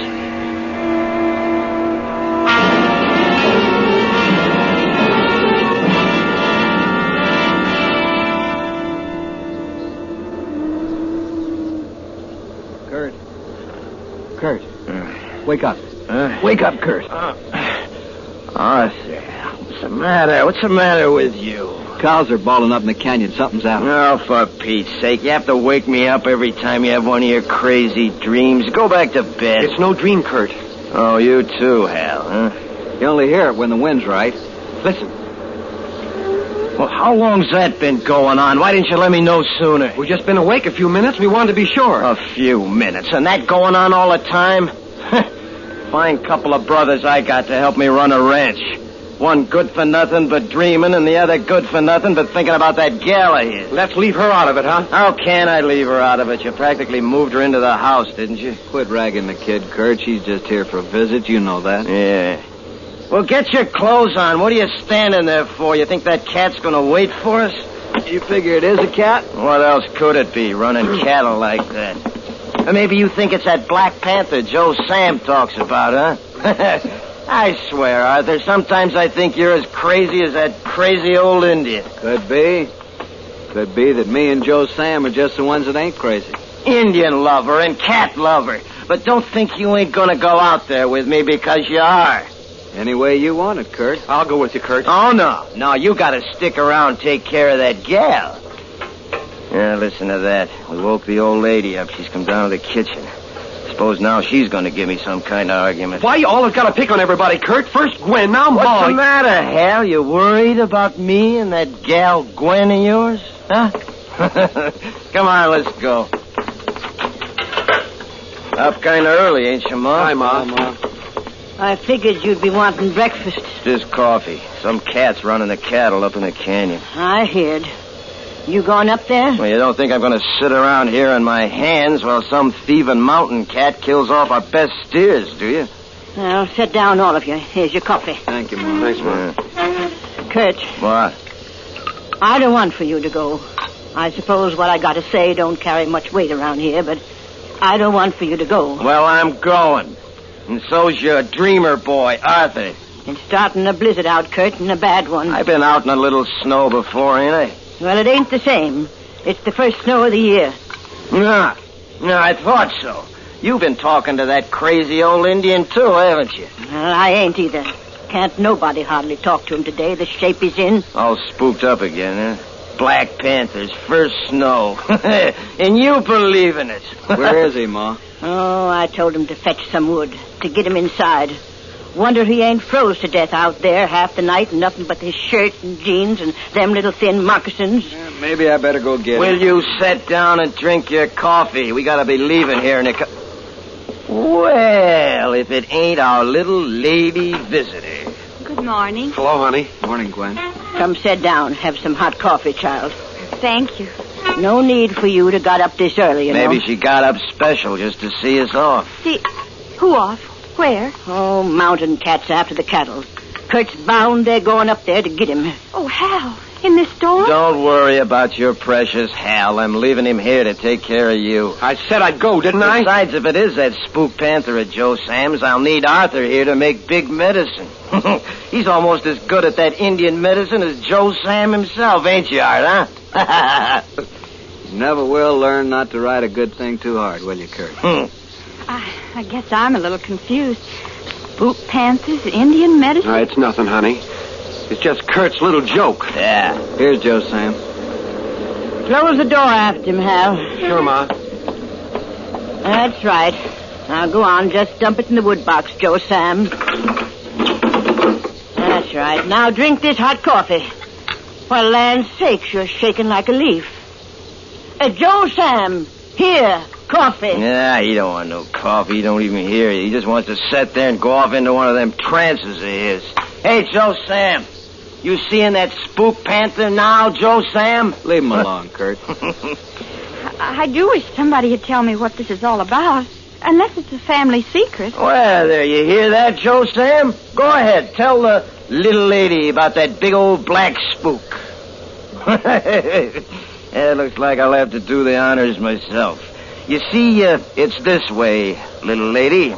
Speaker 14: Kurt. Wake up. Wake up, Kurt.
Speaker 4: Arthur, what's the matter? What's the matter with you?
Speaker 14: Cows are balling up in the canyon. Something's out.
Speaker 4: Oh, for Pete's sake. You have to wake me up every time you have one of your crazy dreams. Go back to bed.
Speaker 14: It's no dream, Kurt.
Speaker 4: Oh, you too, Hal, huh?
Speaker 14: You only hear it when the wind's right. Listen.
Speaker 4: Well, how long's that been going on? Why didn't you let me know sooner?
Speaker 14: We've just been awake a few minutes. We wanted to be sure.
Speaker 4: A few minutes. And that going on all the time? Fine couple of brothers I got to help me run a ranch. One good for nothing but dreaming, and the other good for nothing but thinking about that gal of his.
Speaker 14: Let's leave her out of it, huh?
Speaker 4: How can I leave her out of it? You practically moved her into the house, didn't you?
Speaker 14: Quit ragging the kid, Kurt. She's just here for a visit. You know that.
Speaker 4: Yeah. Well, get your clothes on. What are you standing there for? You think that cat's going to wait for us?
Speaker 14: You figure it is a cat?
Speaker 4: What else could it be, running cattle like that? Or maybe you think it's that Black Panther Joe Sam talks about, huh? I swear, Arthur, sometimes I think you're as crazy as that crazy old Indian.
Speaker 14: Could be. Could be that me and Joe Sam are just the ones that ain't crazy.
Speaker 4: Indian lover and cat lover. But don't think you ain't going to go out there with me because you are.
Speaker 14: Any way you want it, Kurt. I'll go with you, Kurt.
Speaker 4: Oh, no. No, you got to stick around and take care of that gal. Yeah, listen to that. We woke the old lady up. She's come down to the kitchen. Suppose now she's going to give me some kind of argument.
Speaker 14: Why you always got to pick on everybody, Kurt? First Gwen, now Molly.
Speaker 4: What's the matter, Hal? You worried about me and that gal Gwen of yours? Huh? Come on, let's go. Up kind of early, ain't you, Ma?
Speaker 14: Hi, Ma.
Speaker 16: I figured you'd be wanting breakfast.
Speaker 4: Just coffee. Some cat's running the cattle up in the canyon.
Speaker 16: I heard. You going up there?
Speaker 4: Well, you don't think I'm going to sit around here on my hands while some thieving mountain cat kills off our best steers, do you?
Speaker 16: Well, sit down, all of you. Here's your coffee.
Speaker 14: Thank you, Ma. Thanks, Ma.
Speaker 16: Kurt.
Speaker 4: What?
Speaker 16: I don't want for you to go. I suppose what I got to say don't carry much weight around here, but I don't want for you to go.
Speaker 4: Well, I'm going. And so's your dreamer boy, Arthur.
Speaker 16: It's starting a blizzard out, Kurt, and a bad one.
Speaker 4: I've been out in a little snow before, ain't I?
Speaker 16: Well, it ain't the same. It's the first snow of the year.
Speaker 4: No, I thought so. You've been talking to that crazy old Indian, too, haven't you?
Speaker 16: Well, I ain't either. Can't nobody hardly talk to him today, the shape he's in.
Speaker 4: All spooked up again, huh? Black Panther's first snow. And you believe in it.
Speaker 14: Where is he, Ma?
Speaker 16: Oh, I told him to fetch some wood, to get him inside. Wonder he ain't froze to death out there half the night and nothing but his shirt and jeans and them little thin moccasins.
Speaker 14: Yeah, maybe I better go get him.
Speaker 4: Will you sit down and drink your coffee? We gotta be leaving here in a Well, if it ain't our little lady visitor.
Speaker 12: Good morning.
Speaker 14: Hello, honey. Morning, Gwen.
Speaker 16: Come sit down. Have some hot coffee, child.
Speaker 12: Thank you.
Speaker 16: No need for you to got up this early, you know.
Speaker 4: Maybe she got up special just to see us off.
Speaker 12: See, who off? Where?
Speaker 16: Oh, mountain cats after the cattle. Kurt's bound they're going up there to get him.
Speaker 12: Oh, Hal, in this storm?
Speaker 4: Don't worry about your precious Hal. I'm leaving him here to take care of you.
Speaker 14: I said I'd go, didn't I?
Speaker 4: Besides, if it is that spook panther at Joe Sam's, I'll need Arthur here to make big medicine. He's almost as good at that Indian medicine as Joe Sam himself, ain't you, Art, huh?
Speaker 14: You never will learn not to ride a good thing too hard, will you, Kurt?
Speaker 12: I guess I'm a little confused. Spook panthers, Indian medicine?
Speaker 14: It's nothing, honey. It's just Kurt's little joke.
Speaker 4: Yeah.
Speaker 14: Here's Joe Sam.
Speaker 16: Close the door after him, Hal.
Speaker 14: Sure, Ma.
Speaker 16: That's right. Now go on, just dump it in the wood box, Joe Sam. That's right. Now drink this hot coffee. For land's sakes, you're shaking like a leaf. Joe Sam, here, coffee.
Speaker 14: Yeah, he don't want no coffee. He don't even hear you. He just wants to sit there and go off into one of them trances of his. Hey, Joe Sam, you seeing that spook panther now, Joe Sam?
Speaker 3: Leave him alone, Kurt.
Speaker 12: I do wish somebody would tell me what this is all about. Unless it's a family secret.
Speaker 14: Well, there, you hear that, Joe Sam? Go ahead, tell the little lady about that big old black spook. It looks like I'll have to do the honors myself. You see, it's this way, little lady.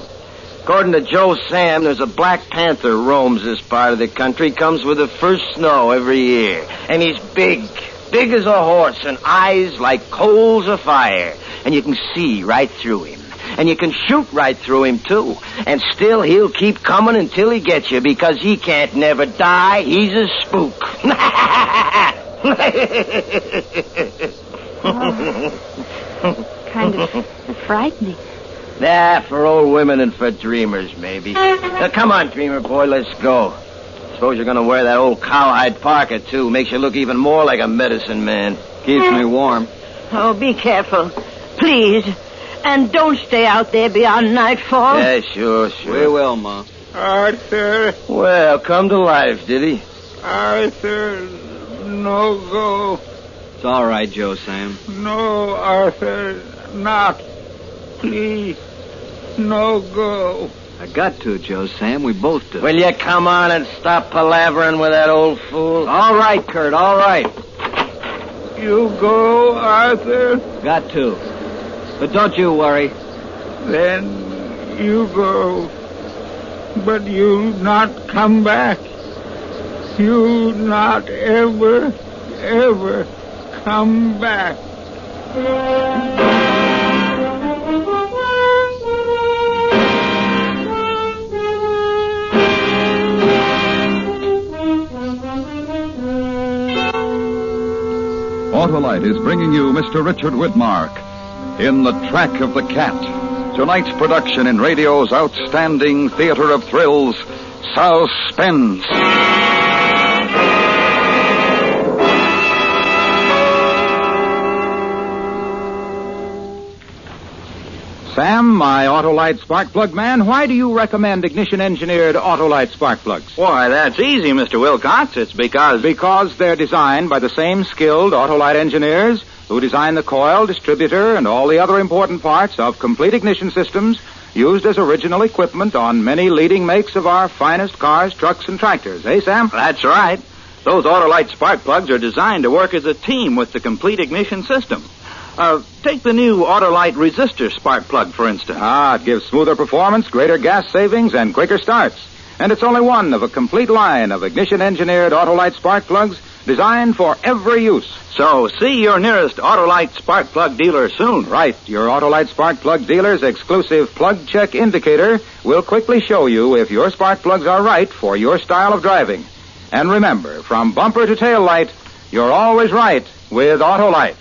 Speaker 14: According to Joe Sam, there's a black panther roams this part of the country, comes with the first snow every year. And he's big as a horse, and eyes like coals of fire. And you can see right through him. And you can shoot right through him, too. And still he'll keep coming until he gets you, because he can't never die. He's a spook.
Speaker 12: Kind of frightening.
Speaker 14: Nah, for old women and for dreamers, maybe. Now, come on, dreamer boy, let's go. Suppose you're going to wear that old cowhide parka, too. Makes you look even more like a medicine man.
Speaker 3: Keeps me warm.
Speaker 16: Oh, be careful. Please. And don't stay out there beyond nightfall.
Speaker 14: Yeah, sure.
Speaker 3: We will, Ma.
Speaker 8: Arthur.
Speaker 14: Well, come to life, did he?
Speaker 8: Arthur, no go.
Speaker 3: It's all right, Joe Sam.
Speaker 8: No, Arthur, not. Please, no go.
Speaker 3: I got to, Joe Sam. We both do.
Speaker 14: Will you come on and stop palavering with that old fool?
Speaker 3: All right, Kurt, all right.
Speaker 8: You go, Arthur?
Speaker 3: Got to. But don't you worry.
Speaker 8: Then you go. But you not come back. You not ever come back.
Speaker 19: Autolite is bringing you Mr. Richard Widmark in The Track of the Cat. Tonight's production in radio's outstanding theater of thrills, Suspense.
Speaker 1: Sam, my Autolite spark plug man, why do you recommend ignition-engineered Autolite spark plugs?
Speaker 21: Why, that's easy, Mr. Wilcox. It's because...
Speaker 1: Because they're designed by the same skilled Autolite engineers who design the coil, distributor, and all the other important parts of complete ignition systems used as original equipment on many leading makes of our finest cars, trucks, and tractors. Eh, Sam?
Speaker 21: That's right. Those Autolite spark plugs are designed to work as a team with the complete ignition system. Take the new Autolite resistor spark plug, for instance.
Speaker 1: It gives smoother performance, greater gas savings, and quicker starts. And it's only one of a complete line of ignition-engineered Autolite spark plugs designed for every use.
Speaker 21: So, see your nearest Autolite spark plug dealer soon.
Speaker 1: Right. Your Autolite spark plug dealer's exclusive plug check indicator will quickly show you if your spark plugs are right for your style of driving. And remember, from bumper to tail light, you're always right with Autolite.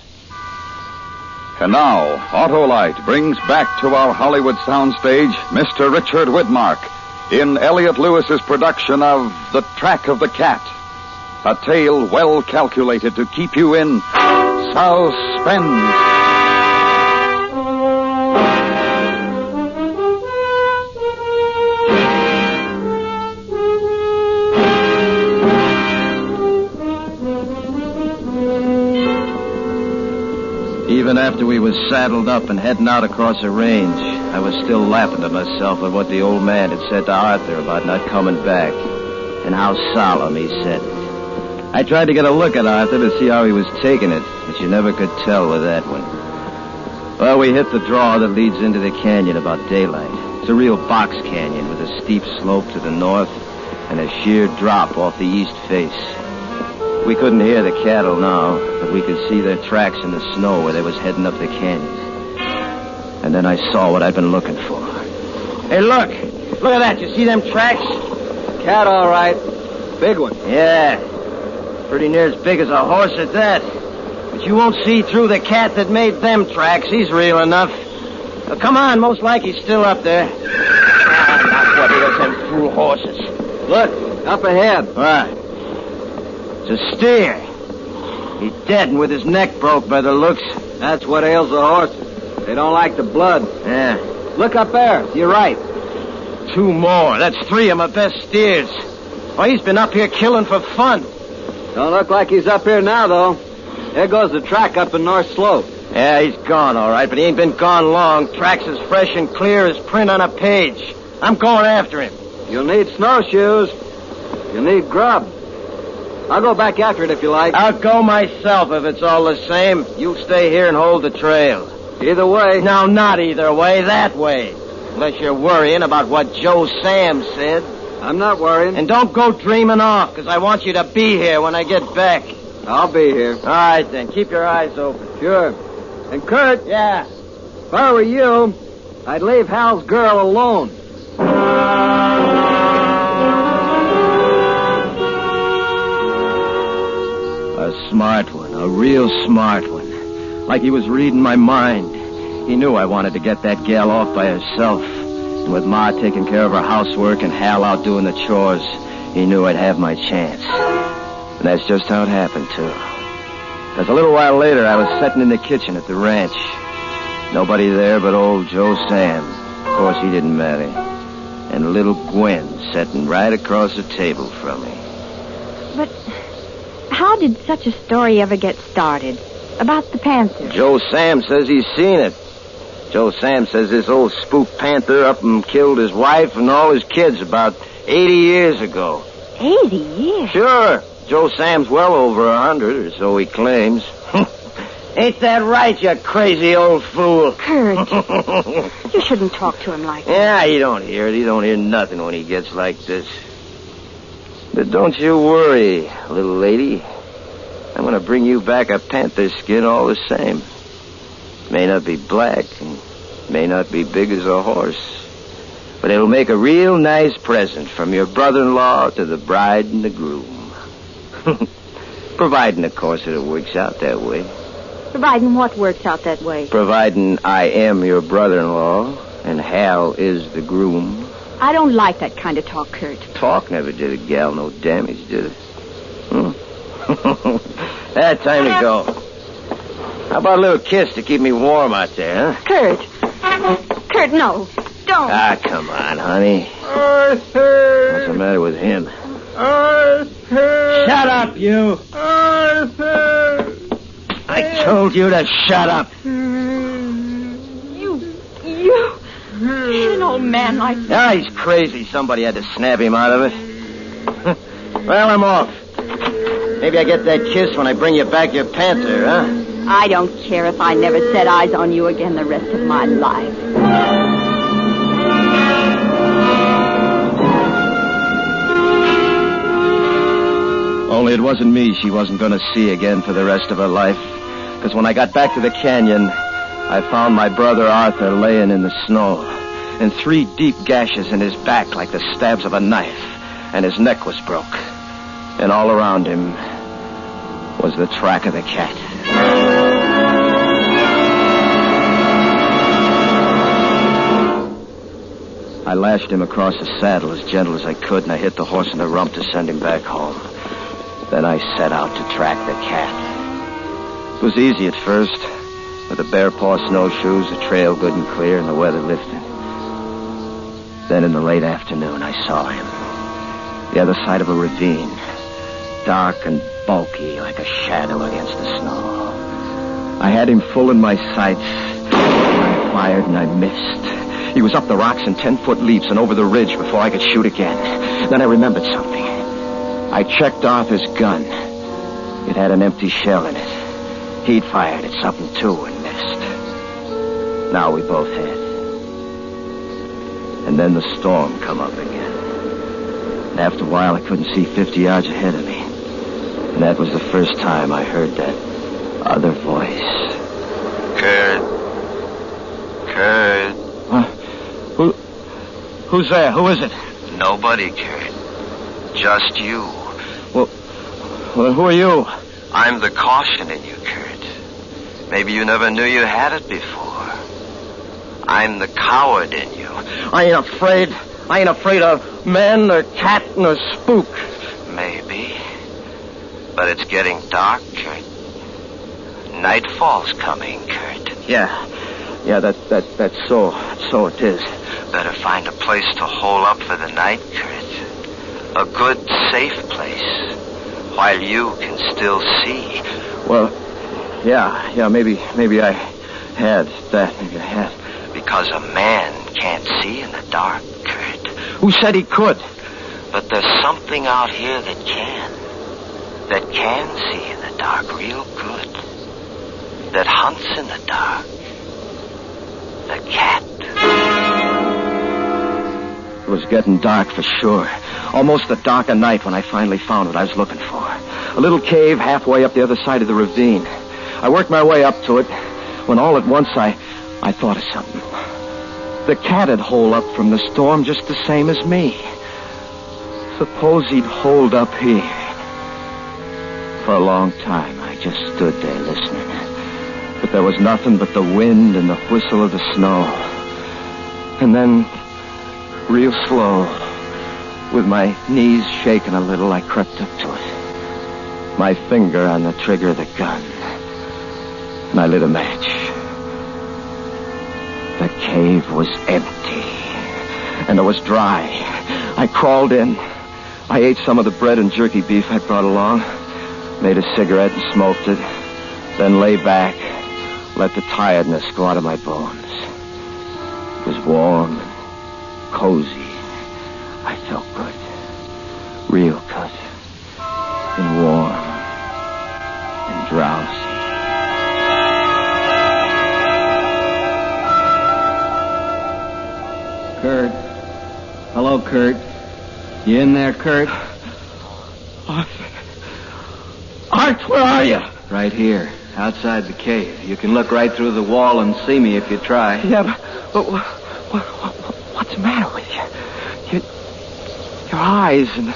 Speaker 19: And now, Autolite brings back to our Hollywood soundstage Mr. Richard Widmark in Elliot Lewis's production of The Track of the Cat, a tale well calculated to keep you in suspense.
Speaker 14: Even after we was saddled up and heading out across the range, I was still laughing to myself at what the old man had said to Arthur about not coming back, and how solemn he said it. I tried to get a look at Arthur to see how he was taking it, but you never could tell with that one. Well, we hit the draw that leads into the canyon about daylight. It's a real box canyon with a steep slope to the north and a sheer drop off the east face. We couldn't hear the cattle now, but we could see their tracks in the snow where they was heading up the canyon. And then I saw what I'd been looking for. Hey, look! Look at that. You see them tracks?
Speaker 3: Cat, all right. Big one.
Speaker 14: Yeah. Pretty near as big as a horse at that. But you won't see through the cat that made them tracks. He's real enough. Now, come on. Most like he's still up there. Not what it is, them fool horses.
Speaker 3: Look, up ahead.
Speaker 14: What? It's a steer. He's dead and with his neck broke by the looks.
Speaker 5: That's what ails the horses. They don't like the blood.
Speaker 14: Yeah.
Speaker 5: Look up there. You're right.
Speaker 14: 2 more. That's 3 of my best steers. Oh, he's been up here killing for fun.
Speaker 5: Don't look like he's up here now, though. There goes the track up in North Slope.
Speaker 14: Yeah, he's gone, all right, but he ain't been gone long. Track's as fresh and clear as print on a page. I'm going after him.
Speaker 5: You'll need snowshoes. You'll need grub. I'll go back after it if you like.
Speaker 14: I'll go myself if it's all the same. You stay here and hold the trail.
Speaker 5: Either way.
Speaker 14: No, not either way. That way. Unless you're worrying about what Joe Sam said.
Speaker 5: I'm not worrying.
Speaker 14: And don't go dreaming off, because I want you to be here when I get back.
Speaker 5: I'll be here.
Speaker 14: All right, then. Keep your eyes open.
Speaker 5: Sure. And Kurt.
Speaker 14: Yeah?
Speaker 5: If I were you, I'd leave Hal's girl alone.
Speaker 14: A smart one. A real smart one. Like he was reading my mind. He knew I wanted to get that gal off by herself. And with Ma taking care of her housework and Hal out doing the chores, he knew I'd have my chance. And that's just how it happened, too. Because a little while later, I was sitting in the kitchen at the ranch. Nobody there but old Joe Sam. Of course, he didn't matter. And little Gwen sitting right across the table from me.
Speaker 12: But how did such a story ever get started? About the panther?
Speaker 14: Joe Sam says he's seen it. Joe Sam says this old spook panther up and killed his wife and all his kids about 80 years ago.
Speaker 12: 80 years?
Speaker 14: Sure. Joe Sam's well over 100, or so he claims. Ain't that right, you crazy old fool?
Speaker 12: Kurt, you shouldn't talk to him like that.
Speaker 14: Yeah, he don't hear it. He don't hear nothing when he gets like this. But don't you worry, little lady. I'm going to bring you back a panther skin all the same. May not be black, and may not be big as a horse. But it'll make a real nice present from your brother-in-law to the bride and the groom. Providing, of course, that it works out that way.
Speaker 12: Providing what works out that way?
Speaker 14: Providing I am your brother-in-law and Hal is the groom.
Speaker 12: I don't like that kind of talk, Kurt.
Speaker 14: Talk never did a gal no damage, did it? That time to go. How about a little kiss to keep me warm out there, huh?
Speaker 12: Kurt, no. Don't.
Speaker 14: Ah, come on, honey. Arthur. What's the matter with him?
Speaker 5: Arthur.
Speaker 14: Shut up, you.
Speaker 5: Arthur.
Speaker 14: I told you to shut up.
Speaker 12: You hit an old man like that.
Speaker 14: Ah, he's crazy. Somebody had to snap him out of it. Well, I'm off. Maybe I get that kiss when I bring you back your panther, huh?
Speaker 12: I don't care if I never set eyes on you again the rest of my life.
Speaker 14: Only it wasn't me she wasn't going to see again for the rest of her life. Because when I got back to the canyon, I found my brother Arthur laying in the snow. And 3 deep gashes in his back like the stabs of a knife. And his neck was broke. And all around him was the track of the cat. I lashed him across the saddle as gentle as I could, and I hit the horse in the rump to send him back home. Then I set out to track the cat. It was easy at first. With the bare paw snowshoes, the trail good and clear, and the weather lifted. Then in the late afternoon, I saw him. The other side of a ravine. Dark and bulky like a shadow against the snow. I had him full in my sights. I fired and I missed. He was up the rocks in 10-foot leaps and over the ridge before I could shoot again. Then I remembered something. I checked Arthur's gun. It had an empty shell in it. He'd fired at something, too, and missed. Now we both had. And then the storm come up again. And after a while, I couldn't see 50 yards ahead of me. And that was the first time I heard that other voice.
Speaker 15: Kurt.
Speaker 14: Who's there? Who is it?
Speaker 15: Nobody, Kurt. Just you.
Speaker 14: Well, who are you?
Speaker 15: I'm the caution in you, Kurt. Maybe you never knew you had it before. I'm the coward in you.
Speaker 14: I ain't afraid. I ain't afraid of man, nor cat, nor spook.
Speaker 15: Maybe. But it's getting dark, Kurt. Nightfall's coming, Kurt.
Speaker 14: Yeah, that's so. So it is.
Speaker 15: Better find a place to hole up for the night, Kurt. A good, safe place. While you can still see.
Speaker 14: Well, yeah, maybe I had that. Maybe I had.
Speaker 15: Because a man can't see in the dark, Kurt.
Speaker 14: Who said he could?
Speaker 15: But there's something out here that can. That can see in the dark real good. That hunts in the dark. The cat.
Speaker 14: It was getting dark for sure. Almost the dark of night when I finally found what I was looking for. A little cave halfway up the other side of the ravine. I worked my way up to it when all at once I thought of something. The cat had holed up from the storm just the same as me. Suppose he'd holed up here. For a long time, I just stood there listening. But there was nothing but the wind and the whistle of the snow. And then, real slow, with my knees shaking a little, I crept up to it. My finger on the trigger of the gun. And I lit a match. The cave was empty. And it was dry. I crawled in. I ate some of the bread and jerky beef I'd brought along. Made a cigarette and smoked it. Then lay back. Let the tiredness go out of my bones. It was warm and cozy. I felt good. Real good. And warm. And drowsy.
Speaker 5: Kurt. Hello, Kurt. You in there, Kurt?
Speaker 14: Art, where are you?
Speaker 5: Right here, outside the cave. You can look right through the wall and see me if you try.
Speaker 14: Yeah, but what's the matter with you? Your eyes and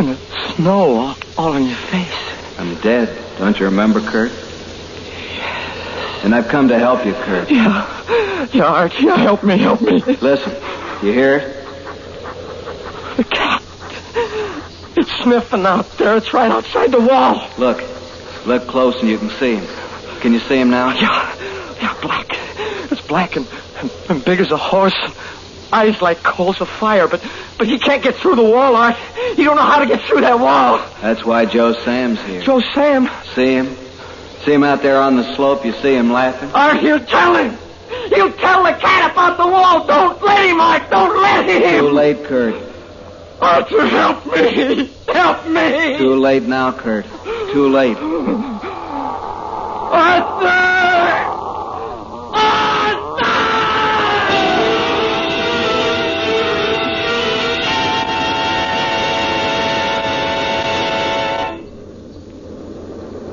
Speaker 14: the snow all on your face.
Speaker 5: I'm dead. Don't you remember, Kurt? And I've come to help you, Kurt.
Speaker 14: Yeah, Art. Yeah, help me.
Speaker 5: Listen, you hear it?
Speaker 14: The cat. It's sniffing out there. It's right outside the wall.
Speaker 5: Look close and you can see him. Can you see him now?
Speaker 14: Yeah, black. It's black and big as a horse. Eyes like coals of fire, but he can't get through the wall, Art. He don't know how to get through that wall.
Speaker 5: That's why Joe Sam's here.
Speaker 14: Joe Sam?
Speaker 5: See him? See him out there on the slope? You see him laughing?
Speaker 14: Art, he'll tell him. He'll tell the cat about the wall. Don't let him, Art. Don't let him.
Speaker 5: Too late, Kurt.
Speaker 14: Arthur, help me. Help me.
Speaker 5: Too late now, Kurt. Too late.
Speaker 14: Arthur!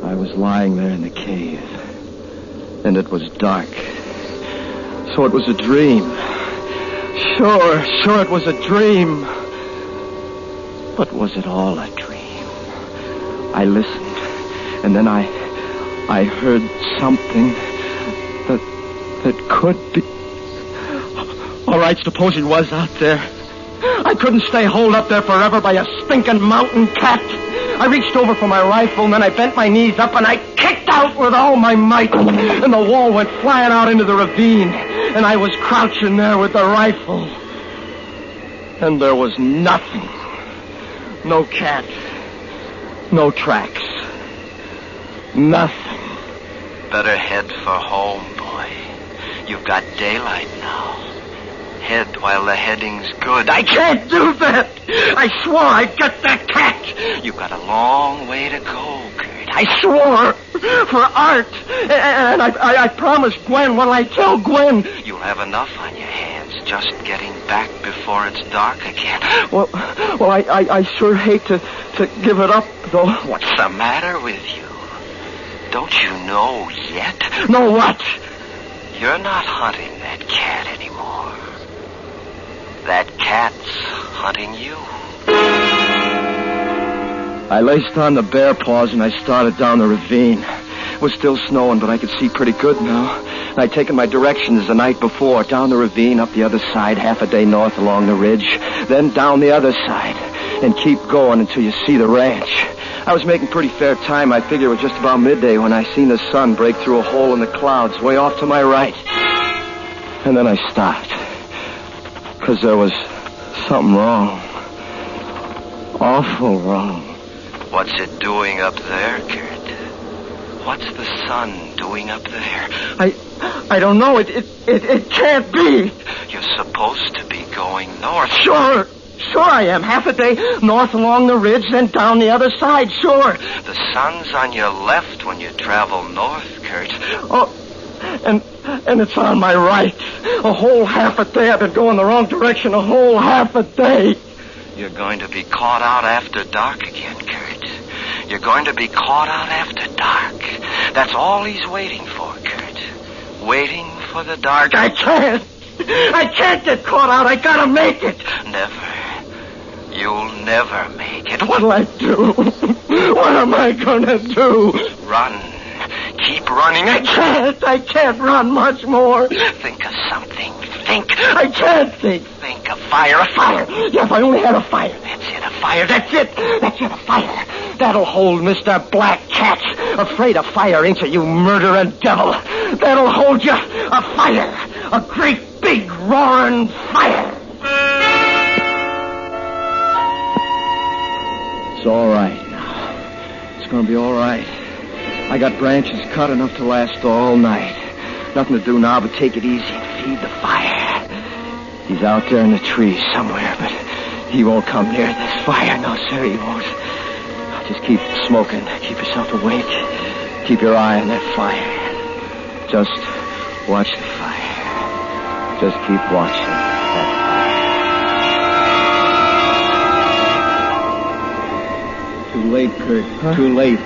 Speaker 14: I was lying there in the cave, and it was dark. So it was a dream. Sure, it was a dream. But was it all a dream? I listened, and then I heard something that could be... All right, suppose it was out there. I couldn't stay holed up there forever by a stinking mountain cat. I reached over for my rifle, and then I bent my knees up, and I kicked out with all my might. And the wall went flying out into the ravine, and I was crouching there with the rifle. And there was nothing. No cat. No tracks. Nothing.
Speaker 15: Better head for home, boy. You've got daylight now. Head while the heading's good.
Speaker 14: I can't do that. I swore I'd get that cat.
Speaker 15: You've got a long way to go, Kurt.
Speaker 14: I swore for Art. And I promised Gwen when I tell Gwen.
Speaker 15: You'll have enough on your hands just getting back before it's dark again.
Speaker 14: Well, I sure hate to give it up, though.
Speaker 15: What's the matter with you? Don't you know yet?
Speaker 14: Know what?
Speaker 15: You're not hunting that cat anymore. That cat's hunting you.
Speaker 14: I laced on the bear paws and I started down the ravine. was still snowing, but I could see pretty good now. And I'd taken my directions the night before, down the ravine, up the other side, half a day north along the ridge, then down the other side, and keep going until you see the ranch. I was making pretty fair time. I figure it was just about midday when I seen the sun break through a hole in the clouds way off to my right. And then I stopped. Because there was something wrong. Awful wrong.
Speaker 15: What's it doing up there, Kurt? What's the sun doing up there?
Speaker 14: I don't know. It can't be.
Speaker 15: You're supposed to be going north.
Speaker 14: Sure I am. Half a day north along the ridge, then down the other side, sure.
Speaker 15: The sun's on your left when you travel north, Kurt.
Speaker 14: Oh, and it's on my right. A whole half a day I've been going the wrong direction. A whole half a day.
Speaker 15: You're going to be caught out after dark again, Kurt. You're going to be caught out after dark. That's all he's waiting for, Kurt. Waiting for the dark.
Speaker 14: I can't get caught out. I gotta make it.
Speaker 15: Never. You'll never make it.
Speaker 14: What'll I do? What am I gonna do?
Speaker 15: Run. Keep running.
Speaker 14: I can't run much more.
Speaker 15: Think of something. Think.
Speaker 14: I can't think.
Speaker 15: Think of fire. A fire.
Speaker 14: Yeah, if I only had a fire.
Speaker 15: That's it, a fire.
Speaker 14: That's it, a fire. That'll hold Mr. Black Cat. Afraid of fire, ain't you, you murdering devil? That'll hold you. A fire. A great big roaring fire. It's all right now. It's gonna be all right. I got branches cut enough to last all night. Nothing to do now but take it easy and feed the fire. He's out there in the trees somewhere, but he won't come near this fire. No, sir, he won't. Just keep smoking. Keep yourself awake. Keep your eye on that fire. Just watch the fire. Just keep watching that fire. Too late, Kurt. Huh? Too late.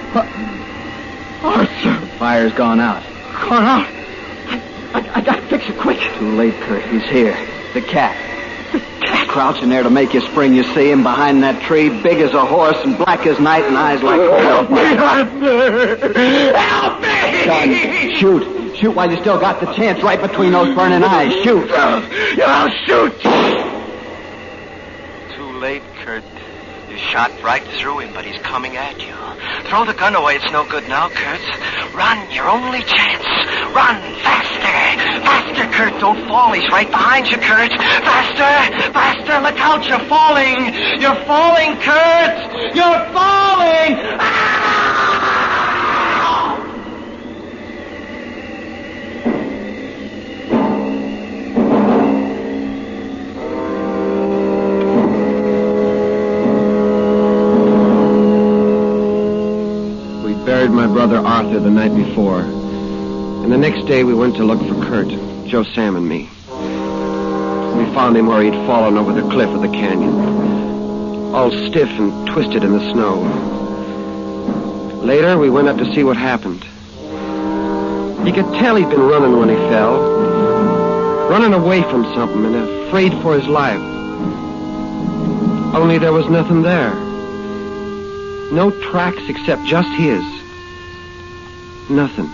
Speaker 14: Arthur! The fire's gone out. Gone out? I gotta fix it quick. Too late, Kurt. He's here. The cat. The cat? Crouching there to make you spring. You see him behind that tree, big as a horse and black as night and eyes like... Help me, Arthur! Help me! Son, shoot. Shoot while you still got the chance right between those burning eyes. Shoot. I'll shoot.
Speaker 15: Too late, Kurt. You shot right through him, but he's coming at you. Throw the gun away. It's no good now, Kurt. Run. Your only chance. Run. Faster. Faster, Kurt. Don't fall. He's right behind you, Kurt. Faster. Faster. Look out. You're falling. You're falling, Kurt. You're falling.
Speaker 14: My brother Arthur the night before. And the next day we went to look for Kurt, Joe Sam and me. We found him where he'd fallen over the cliff of the canyon, all stiff and twisted in the snow. Later we went up to see what happened. You could tell he'd been running when he fell, running away from something and afraid for his life. Only there was nothing there. No tracks except just his. Nothing.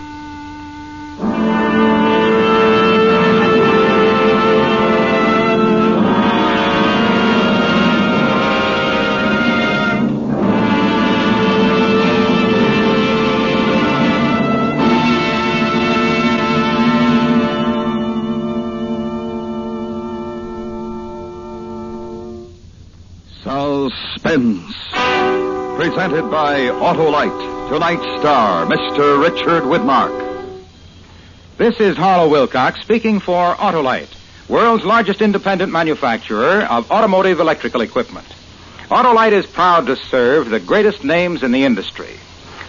Speaker 17: Suspense. Presented by Autolite. Tonight's star, Mr. Richard Widmark.
Speaker 1: This is Harlow Wilcox speaking for Autolite, world's largest independent manufacturer of automotive electrical equipment. Autolite is proud to serve the greatest names in the industry.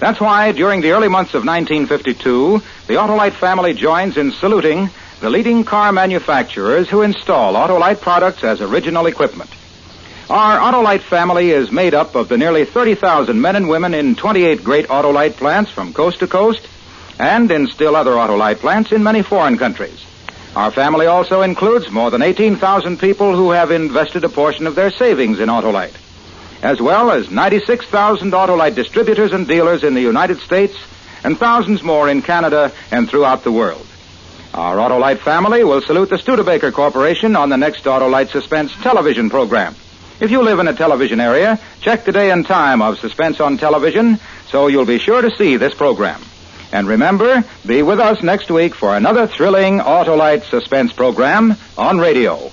Speaker 1: That's why during the early months of 1952, the Autolite family joins in saluting the leading car manufacturers who install Autolite products as original equipment. Our Autolite family is made up of the nearly 30,000 men and women in 28 great Autolite plants from coast to coast and in still other Autolite plants in many foreign countries. Our family also includes more than 18,000 people who have invested a portion of their savings in Autolite, as well as 96,000 Autolite distributors and dealers in the United States
Speaker 10: and thousands more in Canada and throughout the world. Our Autolite family will salute the Studebaker Corporation on the next Autolite Suspense television program. If you live in a television area, check the day and time of Suspense on television so you'll be sure to see this program. And remember, be with us next week for another thrilling Autolite Suspense program on radio.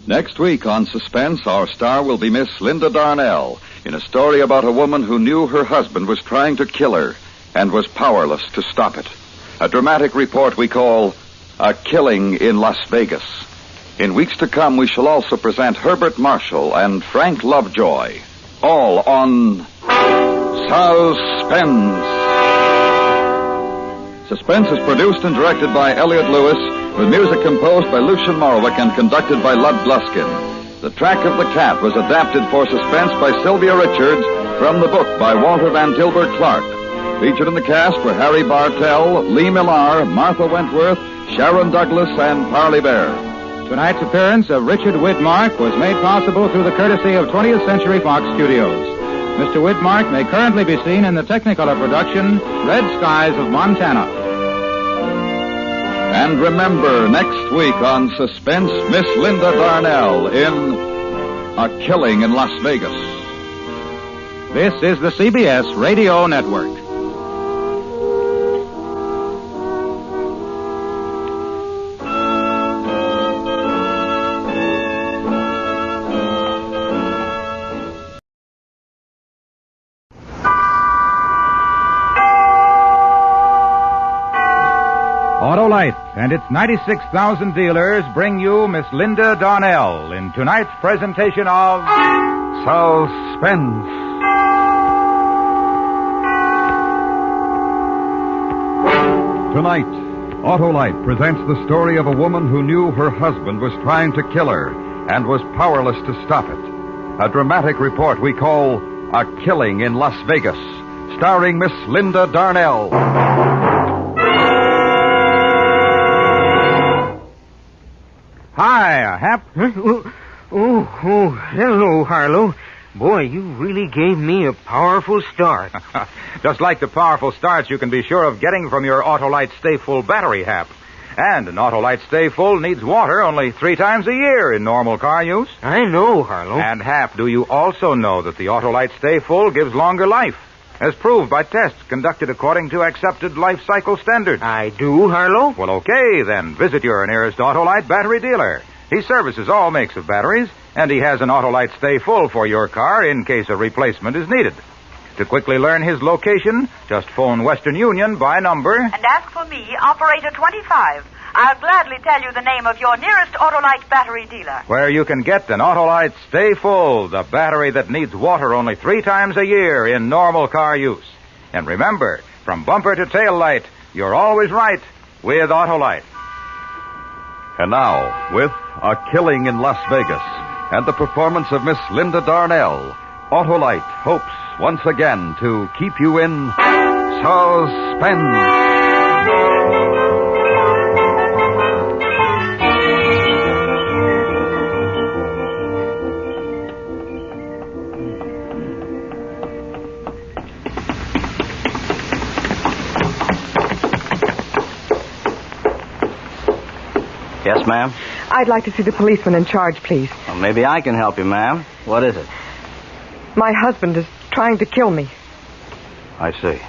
Speaker 19: Next week on Suspense, our star will be Miss Linda Darnell in a story about a woman who knew her husband was trying to kill her and was powerless to stop it. A dramatic report we call A Killing in Las Vegas. In weeks to come, we shall also present Herbert Marshall and Frank Lovejoy, all on Suspense. Suspense is produced and directed by Elliot Lewis, with music composed by Lucian Morowick and conducted by Lud Gluskin. The Track of the Cat was adapted for Suspense by Sylvia Richards from the book by Walter Van Tilburg Clark. Featured in the cast were Harry Bartell, Lee Millar, Martha Wentworth, Sharon Douglas, and Parley Bear.
Speaker 10: Tonight's appearance of Richard Widmark was made possible through the courtesy of 20th Century Fox Studios. Mr. Widmark may currently be seen in the Technicolor production, Red Skies of Montana.
Speaker 19: And remember, next week on Suspense, Miss Linda Darnell in A Killing in Las Vegas.
Speaker 10: This is the CBS Radio Network. Autolite and its 96,000 dealers bring you Miss Linda Darnell in tonight's presentation of Suspense.
Speaker 19: Tonight, Autolite presents the story of a woman who knew her husband was trying to kill her and was powerless to stop it. A dramatic report we call A Killing in Las Vegas, starring Miss Linda Darnell.
Speaker 10: Hi, Hap.
Speaker 18: Hello, Harlow. Boy, you really gave me a powerful start.
Speaker 10: Just like the powerful starts you can be sure of getting from your Autolite Stay Full battery, Hap. And an Autolite Stay Full needs water only 3 times a year in normal car use.
Speaker 18: I know, Harlow.
Speaker 10: And, Hap, do you also know that the Autolite Stay Full gives longer life, as proved by tests conducted according to accepted life cycle standards?
Speaker 18: I do, Harlow.
Speaker 10: Well, okay, then. Visit your nearest Autolite battery dealer. He services all makes of batteries, and he has an Autolite Stay Full for your car in case a replacement is needed. To quickly learn his location, just phone Western Union by number.
Speaker 20: And ask for me, Operator 25. I'll gladly tell you the name of your nearest Autolite battery dealer.
Speaker 10: Where you can get an Autolite Stay Full, the battery that needs water only 3 times a year in normal car use. And remember, from bumper to tail light, you're always right with Autolite.
Speaker 19: And now, with A Killing in Las Vegas and the performance of Miss Linda Darnell, Autolite hopes once again to keep you in suspense.
Speaker 14: Yes, ma'am?
Speaker 22: I'd like to see the policeman in charge, please.
Speaker 14: Well, maybe I can help you, ma'am. What is it?
Speaker 22: My husband is trying to kill me.
Speaker 14: I see.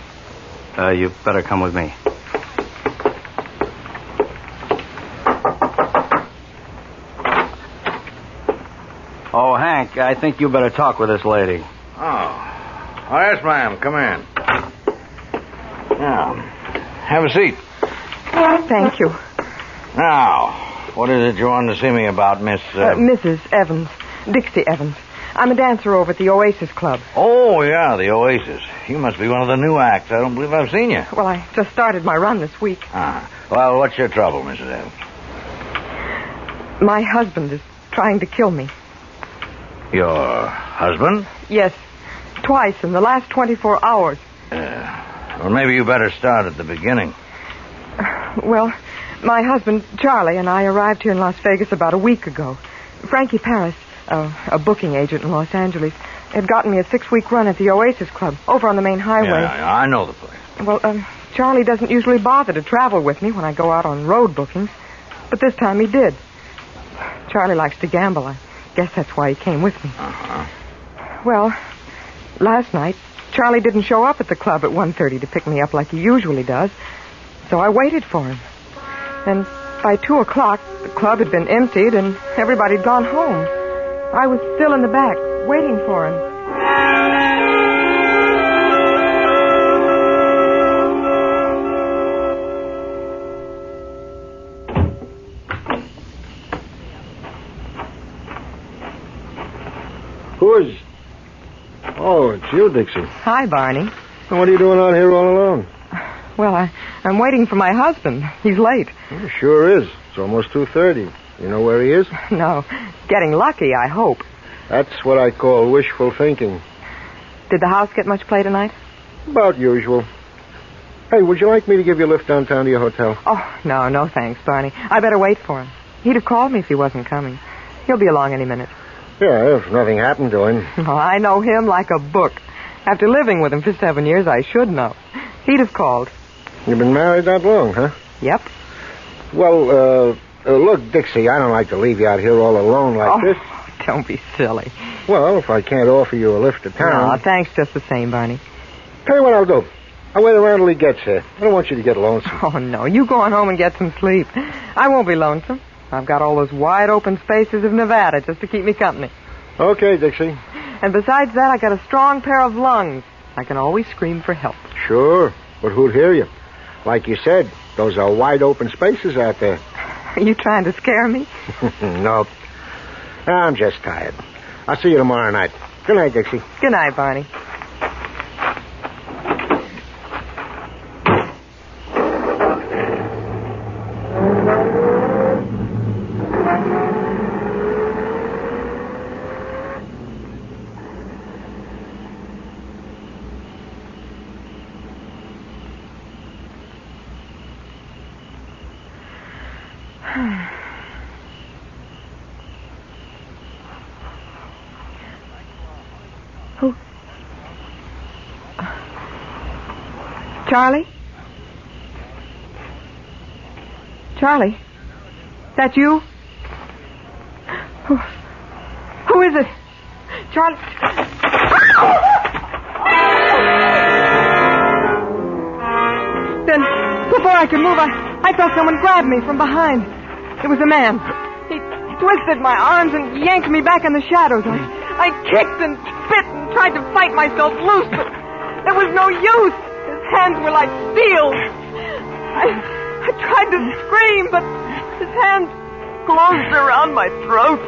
Speaker 14: You better come with me. Oh, Hank, I think you better talk with this lady.
Speaker 9: Oh, yes, ma'am. Come in. Now, have a seat.
Speaker 22: Thank you.
Speaker 9: Now, what is it you wanted to see me about, Miss...
Speaker 22: Mrs. Evans. Dixie Evans. I'm a dancer over at the Oasis Club.
Speaker 9: Oh, yeah, the Oasis. You must be one of the new acts. I don't believe I've seen you.
Speaker 22: Well, I just started my run this week.
Speaker 9: Well, what's your trouble, Mrs. Evans?
Speaker 22: My husband is trying to kill me.
Speaker 9: Your husband?
Speaker 22: Yes, twice in the last 24 hours.
Speaker 9: Well, maybe you better start at the beginning.
Speaker 22: Well, my husband, Charlie, and I arrived here in Las Vegas about a week ago. Frankie Paris, a booking agent in Los Angeles, had gotten me a 6-week run at the Oasis Club over on the main highway.
Speaker 11: Yeah, I know the place.
Speaker 22: Well, Charlie doesn't usually bother to travel with me when I go out on road bookings, but this time he did. Charlie likes to gamble. I guess that's why he came with me.
Speaker 11: Uh-huh.
Speaker 22: Well, last night, Charlie didn't show up at the club at 1:30 to pick me up like he usually does, so I waited for him. And by 2 o'clock, the club had been emptied and everybody had gone home. I was still in the back, waiting for him.
Speaker 13: Who is... Oh, it's you, Dixie.
Speaker 22: Hi, Barney.
Speaker 13: What are you doing out here all alone?
Speaker 22: Well, I'm waiting for my husband. He's late.
Speaker 13: Well, sure is. It's almost 2:30. You know where he is?
Speaker 22: No. Getting lucky, I hope.
Speaker 13: That's what I call wishful thinking.
Speaker 22: Did the house get much play tonight?
Speaker 13: About usual. Hey, would you like me to give you a lift downtown to your hotel?
Speaker 22: Oh, no thanks, Barney. I better wait for him. He'd have called me if he wasn't coming. He'll be along any minute.
Speaker 13: Yeah, if nothing happened to him.
Speaker 22: Oh, I know him like a book. After living with him for 7 years, I should know. He'd have called.
Speaker 13: You've been married that long, huh?
Speaker 22: Yep.
Speaker 13: Well, look, Dixie, I don't like to leave you out here all alone like this.
Speaker 22: Don't be silly.
Speaker 13: Well, if I can't offer you a lift to town...
Speaker 22: No, thanks just the same, Barney.
Speaker 13: Tell you what I'll do. I'll wait around till he gets here. I don't want you to get lonesome.
Speaker 22: Oh, no. You go on home and get some sleep. I won't be lonesome. I've got all those wide open spaces of Nevada just to keep me company.
Speaker 13: Okay, Dixie.
Speaker 22: And besides that, I got a strong pair of lungs. I can always scream for help.
Speaker 13: Sure, but who'd hear you? Like you said, those are wide open spaces out there.
Speaker 22: Are you trying to scare me?
Speaker 13: Nope. I'm just tired. I'll see you tomorrow night. Good night, Dixie.
Speaker 22: Good night, Barney. Who? Charlie? Charlie? That you? Who is it? Charlie? Then, before I could move, I felt someone grab me from behind. It was a man. He twisted my arms and yanked me back in the shadows. I kicked and spit and tried to fight myself loose, but there was no use. His hands were like steel. I tried to scream, but his hands closed around my throat.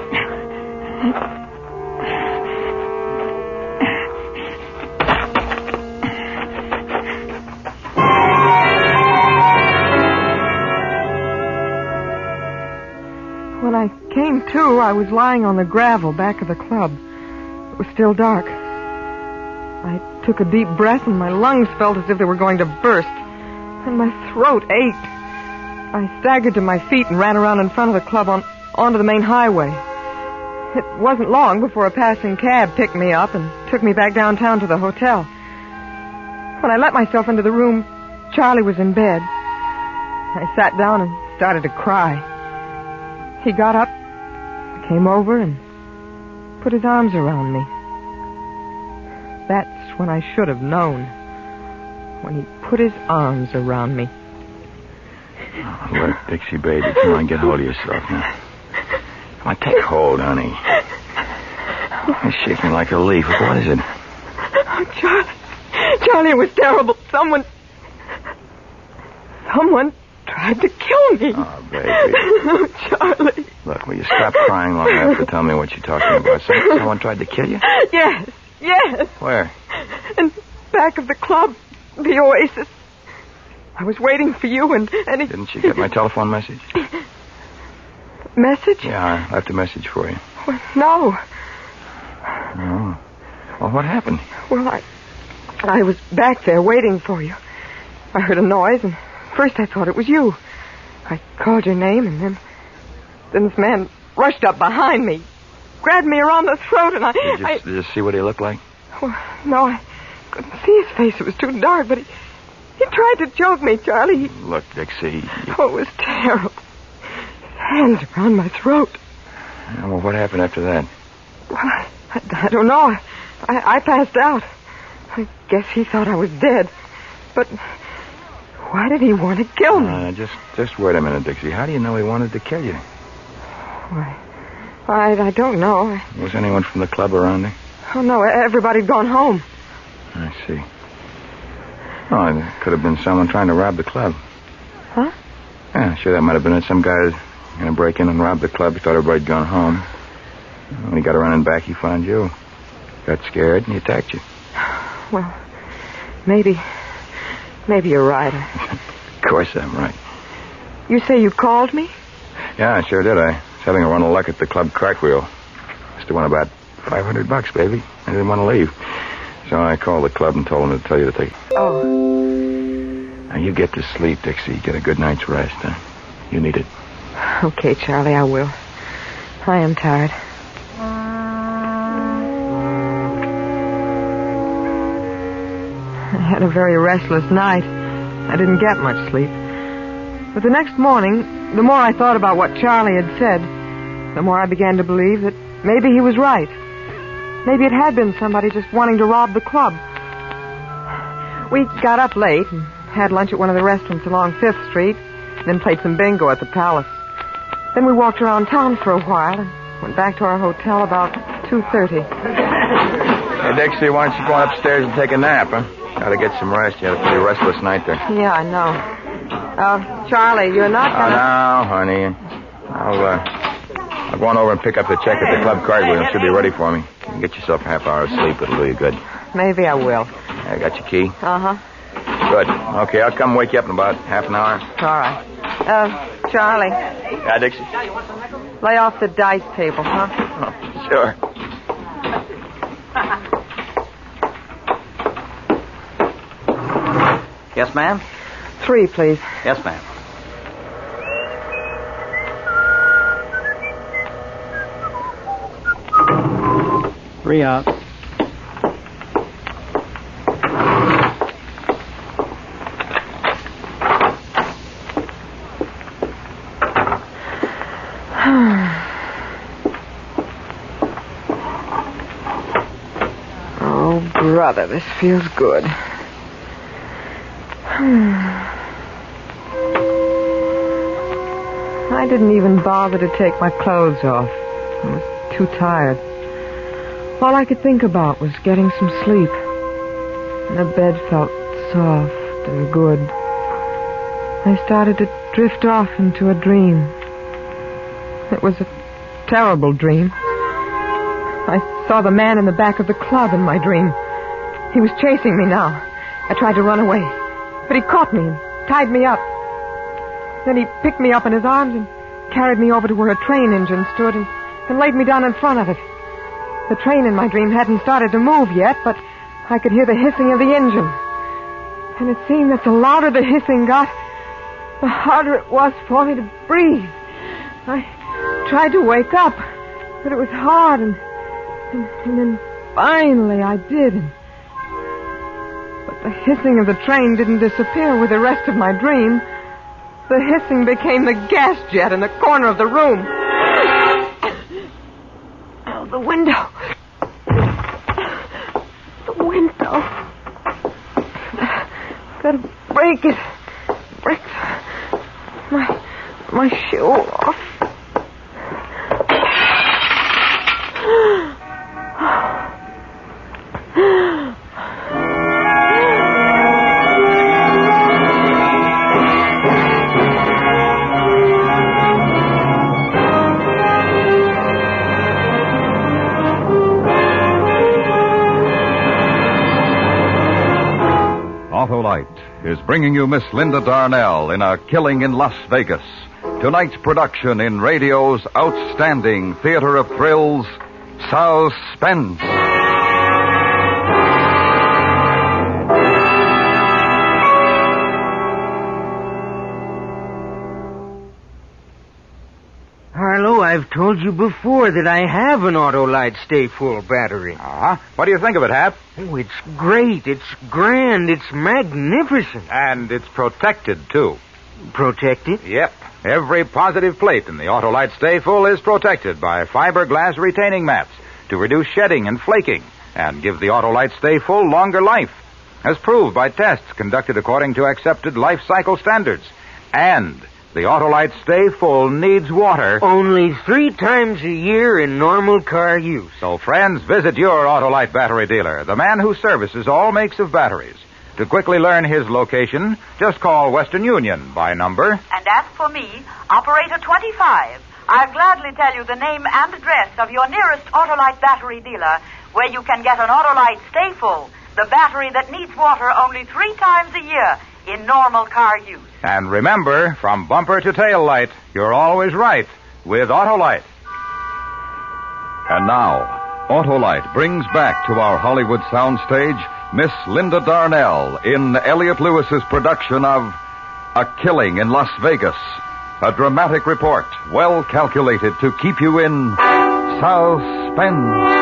Speaker 22: When I came to, I was lying on the gravel back of the club. It was still dark. I took a deep breath and my lungs felt as if they were going to burst. And my throat ached. I staggered to my feet and ran around in front of the club onto the main highway. It wasn't long before a passing cab picked me up and took me back downtown to the hotel. When I let myself into the room, Charlie was in bed. I sat down and started to cry. He got up, came over, and put his arms around me. That's when I should have known. When he put his arms around me.
Speaker 11: Oh, look, Dixie, baby, come on, get hold of yourself now. Come on, take hold, honey. You're shaking like a leaf. What is it?
Speaker 22: Oh, Charlie, it was terrible. Someone tried to kill me.
Speaker 11: Oh, baby.
Speaker 22: Oh, Charlie.
Speaker 11: Look, will you stop crying long enough to tell me what you're talking about? Someone tried to kill you?
Speaker 22: Yes.
Speaker 11: Where?
Speaker 22: In back of the club, the Oasis. I was waiting for you and he...
Speaker 11: Didn't you get my telephone message?
Speaker 22: Message?
Speaker 11: Yeah, I left a message for you.
Speaker 22: Well, no.
Speaker 11: Oh. Well, what happened?
Speaker 22: Well, I was back there waiting for you. I heard a noise, and first I thought it was you. I called your name, and then this man rushed up behind me. grabbed me around the throat, and
Speaker 11: Did you see what he looked like?
Speaker 22: Well, no, I couldn't see his face. It was too dark, but he tried to choke me, Charlie.
Speaker 11: Look, Dixie.
Speaker 22: Oh, it was terrible. His hands around my throat.
Speaker 11: Well, what happened after that?
Speaker 22: Well, I don't know. I passed out. I guess he thought I was dead. But why did he want to kill me?
Speaker 11: Just wait a minute, Dixie. How do you know he wanted to kill you?
Speaker 22: Why, I don't know.
Speaker 11: Was anyone from the club around there?
Speaker 22: Oh, no, everybody'd gone home.
Speaker 11: I see. Oh, it could have been someone trying to rob the club.
Speaker 22: Huh?
Speaker 11: Yeah, sure, that might have been it. Some guy going to break in and rob the club. He thought everybody'd gone home. When he got running back, he found you. Got scared, and he attacked you.
Speaker 22: Well, maybe you're right.
Speaker 11: Of course I'm right.
Speaker 22: You say you called me?
Speaker 11: Yeah, I sure did. I was having a run of luck at the club cartwheel. Must have won about $500, baby. I didn't want to leave. So I called the club and told them to tell you to take...
Speaker 22: Oh.
Speaker 11: Now, you get to sleep, Dixie. Get a good night's rest, huh? You need it.
Speaker 22: Okay, Charlie, I will. I am tired. I had a very restless night. I didn't get much sleep. But the next morning, the more I thought about what Charlie had said, the more I began to believe that maybe he was right. Maybe it had been somebody just wanting to rob the club. We got up late and had lunch at one of the restaurants along 5th Street, then played some bingo at the Palace. Then we walked around town for a while and went back to our hotel about 2:30.
Speaker 11: Hey, Dixie, why don't you go on upstairs and take a nap, huh? Gotta get some rest. You had a pretty restless night there.
Speaker 22: Yeah, I know. Charlie, you're not gonna...
Speaker 11: Oh, no, honey. I'll go on over and pick up the check at the club cartwheel. It should be ready for me. You can get yourself a half hour of sleep. It'll do you good.
Speaker 22: Maybe I will.
Speaker 11: I got your key?
Speaker 22: Uh-huh.
Speaker 11: Good. Okay, I'll come wake you up in about half an hour.
Speaker 22: All right. Charlie.
Speaker 11: Yeah, Dixie?
Speaker 22: Lay off the dice table, huh?
Speaker 11: Oh, sure.
Speaker 3: Yes, ma'am?
Speaker 22: 3, please.
Speaker 3: Yes, ma'am.
Speaker 2: Three out.
Speaker 22: Oh, brother, this feels good. I didn't even bother to take my clothes off. I was too tired. All I could think about was getting some sleep. And the bed felt soft and good. I started to drift off into a dream. It was a terrible dream. I saw the man in the back of the club in my dream. He was chasing me now. I tried to run away, but he caught me and tied me up. Then he picked me up in his arms and carried me over to where a train engine stood and laid me down in front of it. The train in my dream hadn't started to move yet, but I could hear the hissing of the engine. And it seemed that the louder the hissing got, the harder it was for me to breathe. I tried to wake up, but it was hard, and then finally I did. But the hissing of the train didn't disappear with the rest of my dream. The hissing became the gas jet in the corner of the room. Oh, the window. The window. Gotta break it. Break my shoe off.
Speaker 19: Autolite is bringing you Miss Linda Darnell in A Killing in Las Vegas. Tonight's production in radio's outstanding theater of thrills, Suspense.
Speaker 18: Harlow, I've told told you before that I have an Autolite Stay Full battery.
Speaker 10: What do you think of it, Hap?
Speaker 18: Oh, it's great. It's grand. It's magnificent.
Speaker 10: And it's protected, too.
Speaker 18: Protected?
Speaker 10: Yep. Every positive plate in the Autolite Stay Full is protected by fiberglass retaining mats to reduce shedding and flaking and give the Autolite Stay Full longer life, as proved by tests conducted according to accepted life cycle standards. And the Autolite Stay Full needs water
Speaker 18: only 3 times a year in normal car use.
Speaker 10: So, friends, visit your Autolite battery dealer, the man who services all makes of batteries. To quickly learn his location, just call Western Union by number.
Speaker 20: And ask for me, Operator 25. I'll gladly tell you the name and address of your nearest Autolite battery dealer, where you can get an Autolite Stay Full, the battery that needs water only 3 times a year in normal car use.
Speaker 10: And remember, from bumper to tail light, you're always right with Autolite.
Speaker 19: And now, Autolite brings back to our Hollywood soundstage Miss Linda Darnell in Elliot Lewis's production of A Killing in Las Vegas. A dramatic report well calculated to keep you in suspense.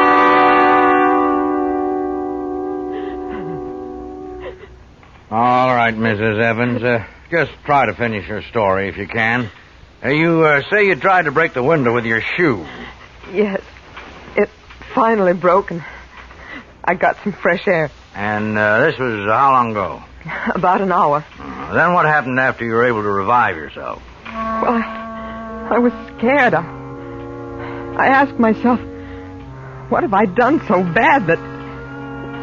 Speaker 9: All right, Mrs. Evans. Just try to finish your story if you can. You say you tried to break the window with your shoe.
Speaker 22: Yes. It finally broke, and I got some fresh air.
Speaker 9: And this was how long ago?
Speaker 22: About an hour.
Speaker 9: Then what happened after you were able to revive yourself?
Speaker 22: Well, I was scared. I asked myself, what have I done so bad that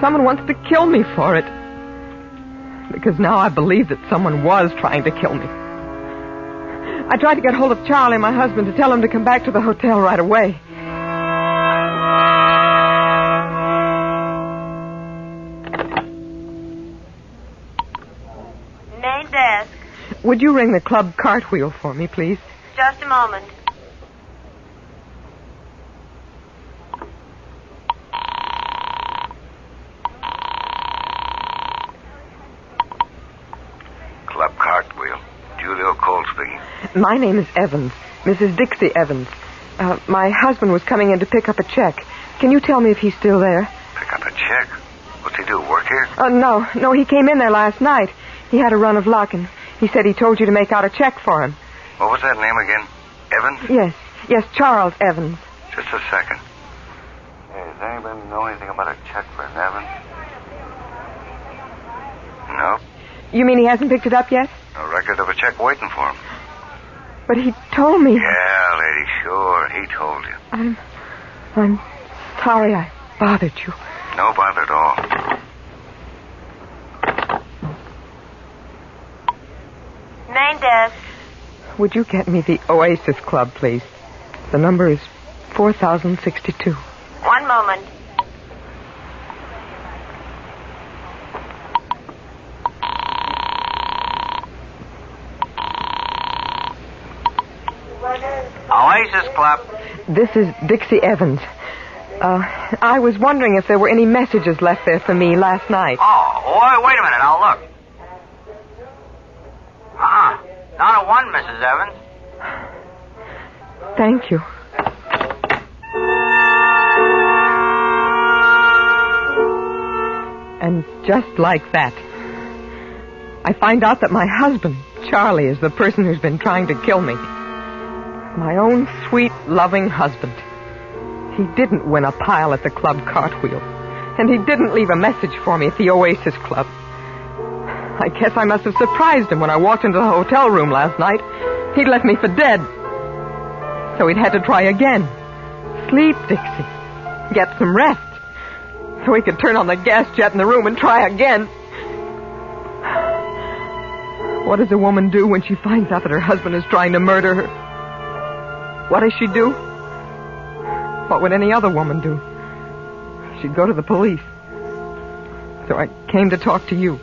Speaker 22: someone wants to kill me for it? Because now I believe that someone was trying to kill me. I tried to get hold of Charlie, my husband, to tell him to come back to the hotel right away.
Speaker 6: Main desk.
Speaker 22: Would you ring the club cartwheel for me, please?
Speaker 6: Just a moment.
Speaker 15: Club Cartwheel. Julio Cole speaking.
Speaker 22: My name is Evans, Mrs. Dixie Evans. My husband was coming in to pick up a check. Can you tell me if he's still there?
Speaker 15: Pick up a check? What's he do, work here?
Speaker 22: No, he came in there last night. He had a run of luck, and he said he told you to make out a check for him.
Speaker 15: What was that name again? Evans?
Speaker 22: Yes, Charles Evans.
Speaker 15: Just a second. Hey, does anybody know anything about a check for an Evans? No.
Speaker 22: You mean he hasn't picked it up yet?
Speaker 15: No record of a check waiting for him.
Speaker 22: But he told me.
Speaker 15: Yeah, lady, sure. He told you.
Speaker 22: I'm sorry I bothered you.
Speaker 15: No bother at all.
Speaker 6: Main desk.
Speaker 22: Would you get me the Oasis Club, please? The number is 4062.
Speaker 6: One moment.
Speaker 9: Oasis Club.
Speaker 22: This is Dixie Evans. I was wondering if there were any messages left there for me last night.
Speaker 9: Oh, wait a minute. I'll look. Not a one, Mrs. Evans.
Speaker 22: Thank you. And just like that, I find out that my husband, Charlie, is the person who's been trying to kill me. My own sweet, loving husband. He didn't win a pile at the club cartwheel. And he didn't leave a message for me at the Oasis Club. I guess I must have surprised him when I walked into the hotel room last night. He'd left me for dead. So he'd had to try again. Sleep, Dixie. Get some rest. So he could turn on the gas jet in the room and try again. What does a woman do when she finds out that her husband is trying to murder her? What does she do? What would any other woman do? She'd go to the police. So I came to talk to you.
Speaker 9: Is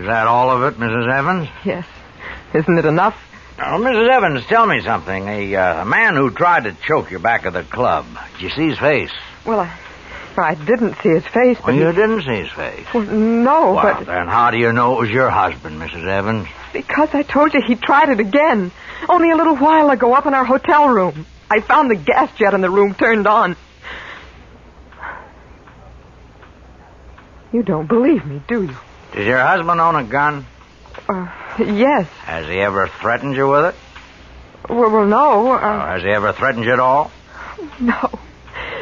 Speaker 9: that all of it, Mrs. Evans?
Speaker 22: Yes. Isn't it enough?
Speaker 9: Now, Mrs. Evans, tell me something. A man who tried to choke you back at the club. Did you see his face?
Speaker 22: Well, I didn't see his face, but
Speaker 9: Well, you didn't see his face?
Speaker 22: Well, no,
Speaker 9: Well,
Speaker 22: but...
Speaker 9: then how do you know it was your husband, Mrs. Evans?
Speaker 22: Because I told you he tried it again. Only a little while ago up in our hotel room. I found the gas jet in the room turned on. You don't believe me, do you?
Speaker 9: Does your husband own a gun?
Speaker 22: Yes.
Speaker 9: Has he ever threatened you with it?
Speaker 22: Well, no.
Speaker 9: Has he ever threatened you at all?
Speaker 22: No.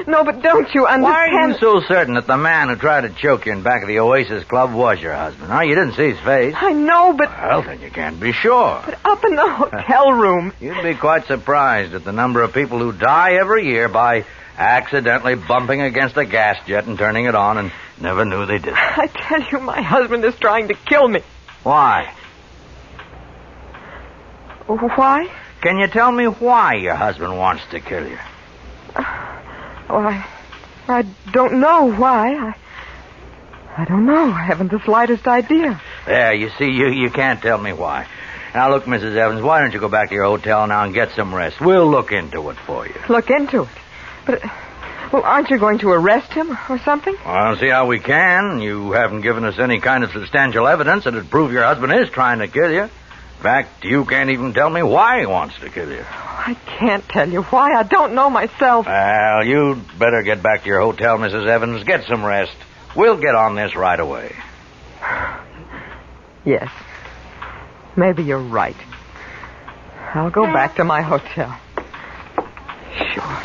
Speaker 22: No, but don't you understand...
Speaker 9: Why are you so certain that the man who tried to choke you in back of the Oasis Club was your husband? Huh? You didn't see his face.
Speaker 22: I know, but...
Speaker 9: Well, then you can't be sure.
Speaker 22: But up in the hotel room...
Speaker 9: You'd be quite surprised at the number of people who die every year by accidentally bumping against a gas jet and turning it on and never knew they did it.
Speaker 22: I tell you, my husband is trying to kill me.
Speaker 9: Why?
Speaker 22: Why?
Speaker 9: Can you tell me why your husband wants to kill you?
Speaker 22: Well, I don't know why. I don't know. I haven't the slightest idea.
Speaker 9: There, you see, you can't tell me why. Now, look, Mrs. Evans, why don't you go back to your hotel now and get some rest? We'll look into it for you.
Speaker 22: Look into it? But, well, aren't you going to arrest him or something?
Speaker 9: Well, I don't see how we can. You haven't given us any kind of substantial evidence that would prove your husband is trying to kill you. In fact, you can't even tell me why he wants to kill you.
Speaker 22: I can't tell you why. I don't know myself.
Speaker 9: Well, you'd better get back to your hotel, Mrs. Evans. Get some rest. We'll get on this right away.
Speaker 22: Yes. Maybe you're right. I'll go back to my hotel. Sure.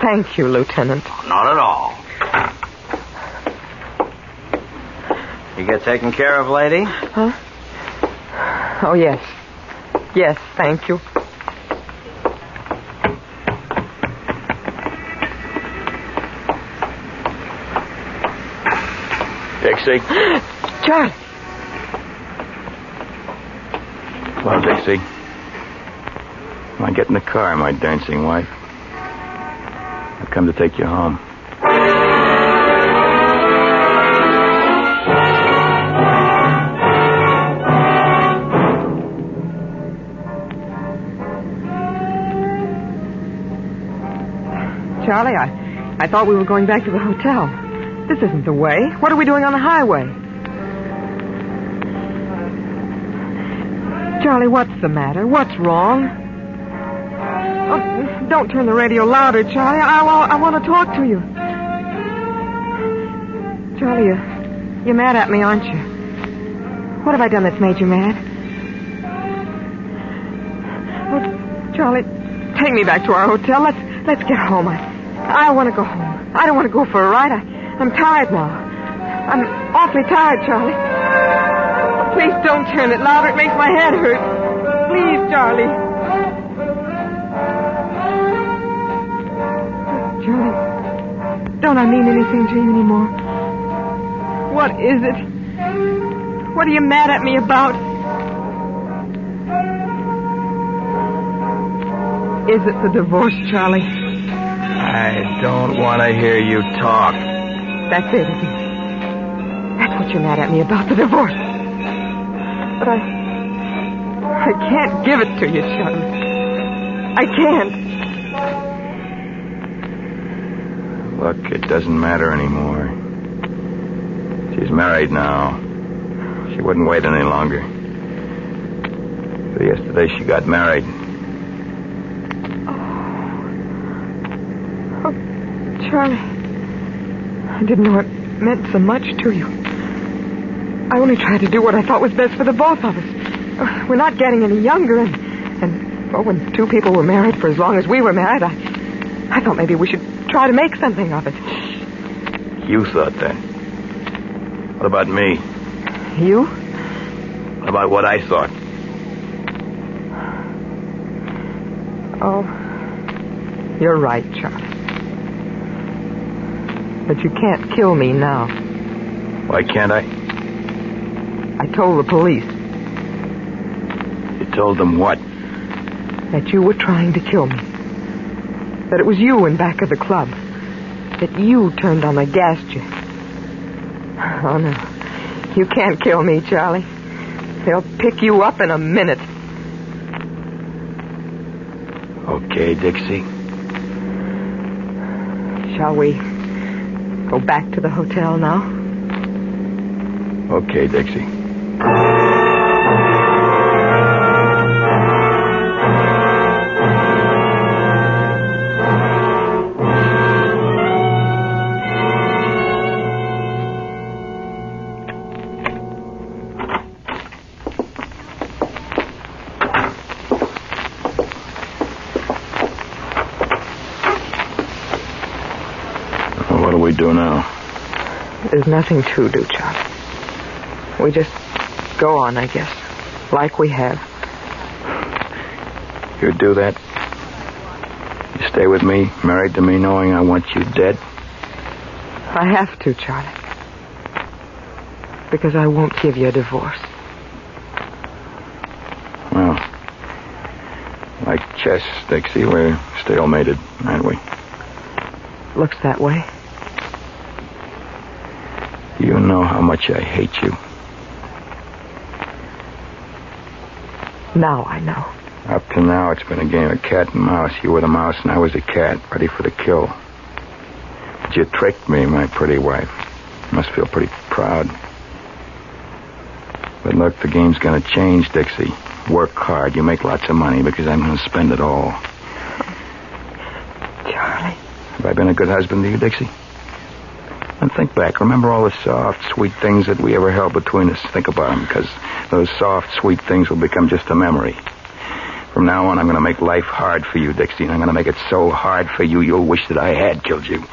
Speaker 22: Thank you, Lieutenant.
Speaker 9: Not at all. You get taken care of, lady?
Speaker 22: Huh? Oh, yes. Yes, thank you.
Speaker 11: Dixie?
Speaker 22: Charlie.
Speaker 11: Well, Dixie. Come on, get in the car, my dancing wife. I've come to take you home.
Speaker 22: Charlie, I thought we were going back to the hotel. This isn't the way. What are we doing on the highway? Charlie, what's the matter? What's wrong? Oh, don't turn the radio louder, Charlie. I want to talk to you. Charlie, you're mad at me, aren't you? What have I done that's made you mad? Oh, Charlie, take me back to our hotel. Let's get home. I want to go home. I don't want to go for a ride. I'm tired now. I'm awfully tired, Charlie. Please don't turn it louder. It makes my head hurt. Please, Charlie. Charlie, don't I mean anything to you anymore? What is it? What are you mad at me about? Is it the divorce, Charlie?
Speaker 11: I don't want to hear you talk.
Speaker 22: That's it, isn't it? That's what you're mad at me about, the divorce. But I can't give it to you, Charlie. I can't.
Speaker 11: Look, it doesn't matter anymore. She's married now. She wouldn't wait any longer. So yesterday she got married.
Speaker 22: Oh, Charlie. I didn't know it meant so much to you. I only tried to do what I thought was best for the both of us. We're not getting any younger, and when two people were married for as long as we were married, I thought maybe we should try to make something of it.
Speaker 11: You thought that. What about me?
Speaker 22: You?
Speaker 11: What about what I thought?
Speaker 22: Oh, you're right, Charlie. But you can't kill me now.
Speaker 11: Why can't I?
Speaker 22: I told the police.
Speaker 11: You told them what?
Speaker 22: That you were trying to kill me. That it was you in back of the club. That you turned on the gas jet. Oh, no. You can't kill me, Charlie. They'll pick you up in a minute.
Speaker 11: Okay, Dixie.
Speaker 22: Shall we go back to the hotel now?
Speaker 11: Okay, Dixie. What do we do now?
Speaker 22: There's nothing to do, Charlie. We just go on, I guess, like we have.
Speaker 11: You do that? You stay with me, married to me, knowing I want you dead?
Speaker 22: I have to, Charlie. Because I won't give you a divorce.
Speaker 11: Well, like chess, Dixie, we're stalemated, aren't we?
Speaker 22: Looks that way.
Speaker 11: You know how much I hate you.
Speaker 22: Now I know.
Speaker 11: Up to now, it's been a game of cat and mouse. You were the mouse and I was the cat, ready for the kill. But you tricked me, my pretty wife. You must feel pretty proud. But look, the game's gonna change, Dixie. Work hard. You make lots of money because I'm gonna spend it all.
Speaker 22: Charlie.
Speaker 11: Have I been a good husband to you, Dixie? And think back. Remember all the soft, sweet things that we ever held between us. Think about them, because those soft, sweet things will become just a memory. From now on, I'm going to make life hard for you, Dixie, and I'm going to make it so hard for you, you'll wish that I had killed you.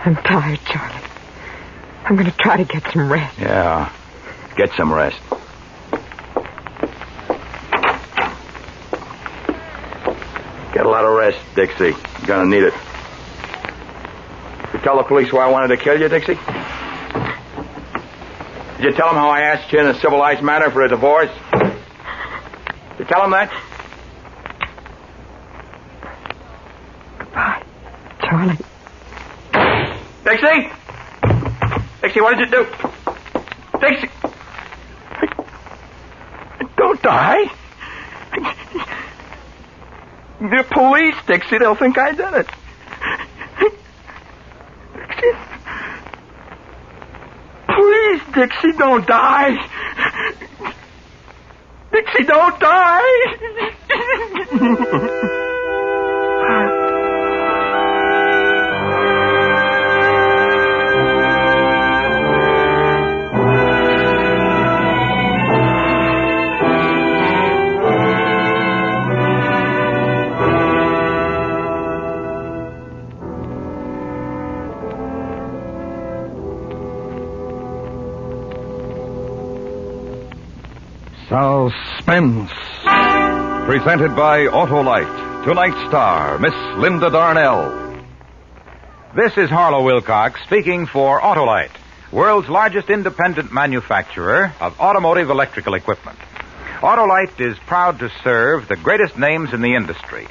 Speaker 22: I'm tired, Charlie. I'm going to try to get some rest.
Speaker 11: Yeah, get some rest. Get a lot of rest, Dixie. You're going to need it. You tell the police why I wanted to kill you, Dixie? Did you tell them how I asked you in a civilized manner for a divorce? Did you tell them that?
Speaker 22: Goodbye, Charlie.
Speaker 11: Dixie? Dixie, what did you do? Dixie! Don't die. The police, Dixie, they'll think I did it. Please, Dixie, don't die. Dixie, don't die.
Speaker 19: Suspense. Presented by Autolite. Tonight's star, Miss Linda Darnell.
Speaker 1: This is Harlow Wilcox speaking for Autolite, world's largest independent manufacturer of automotive electrical equipment. Autolite is proud to serve the greatest names in the industry.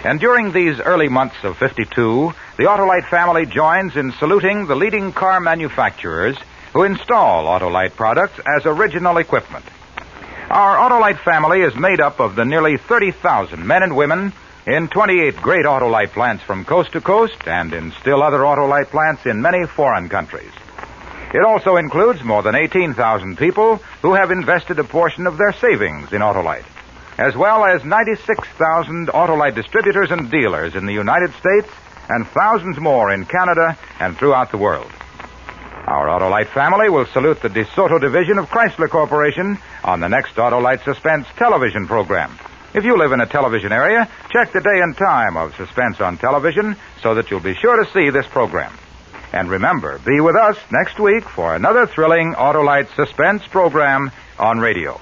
Speaker 1: And during these early months of 52, the Autolite family joins in saluting the leading car manufacturers who install Autolite products as original equipment. Our Autolite family is made up of the nearly 30,000 men and women in 28 great Autolite plants from coast to coast and in still other Autolite plants in many foreign countries. It also includes more than 18,000 people who have invested a portion of their savings in Autolite, as well as 96,000 Autolite distributors and dealers in the United States and thousands more in Canada and throughout the world. Our Autolite family will salute the DeSoto division of Chrysler Corporation on the next Autolite Suspense television program. If you live in a television area, check the day and time of Suspense on television so that you'll be sure to see this program. And remember, be with us next week for another thrilling Autolite Suspense program on radio.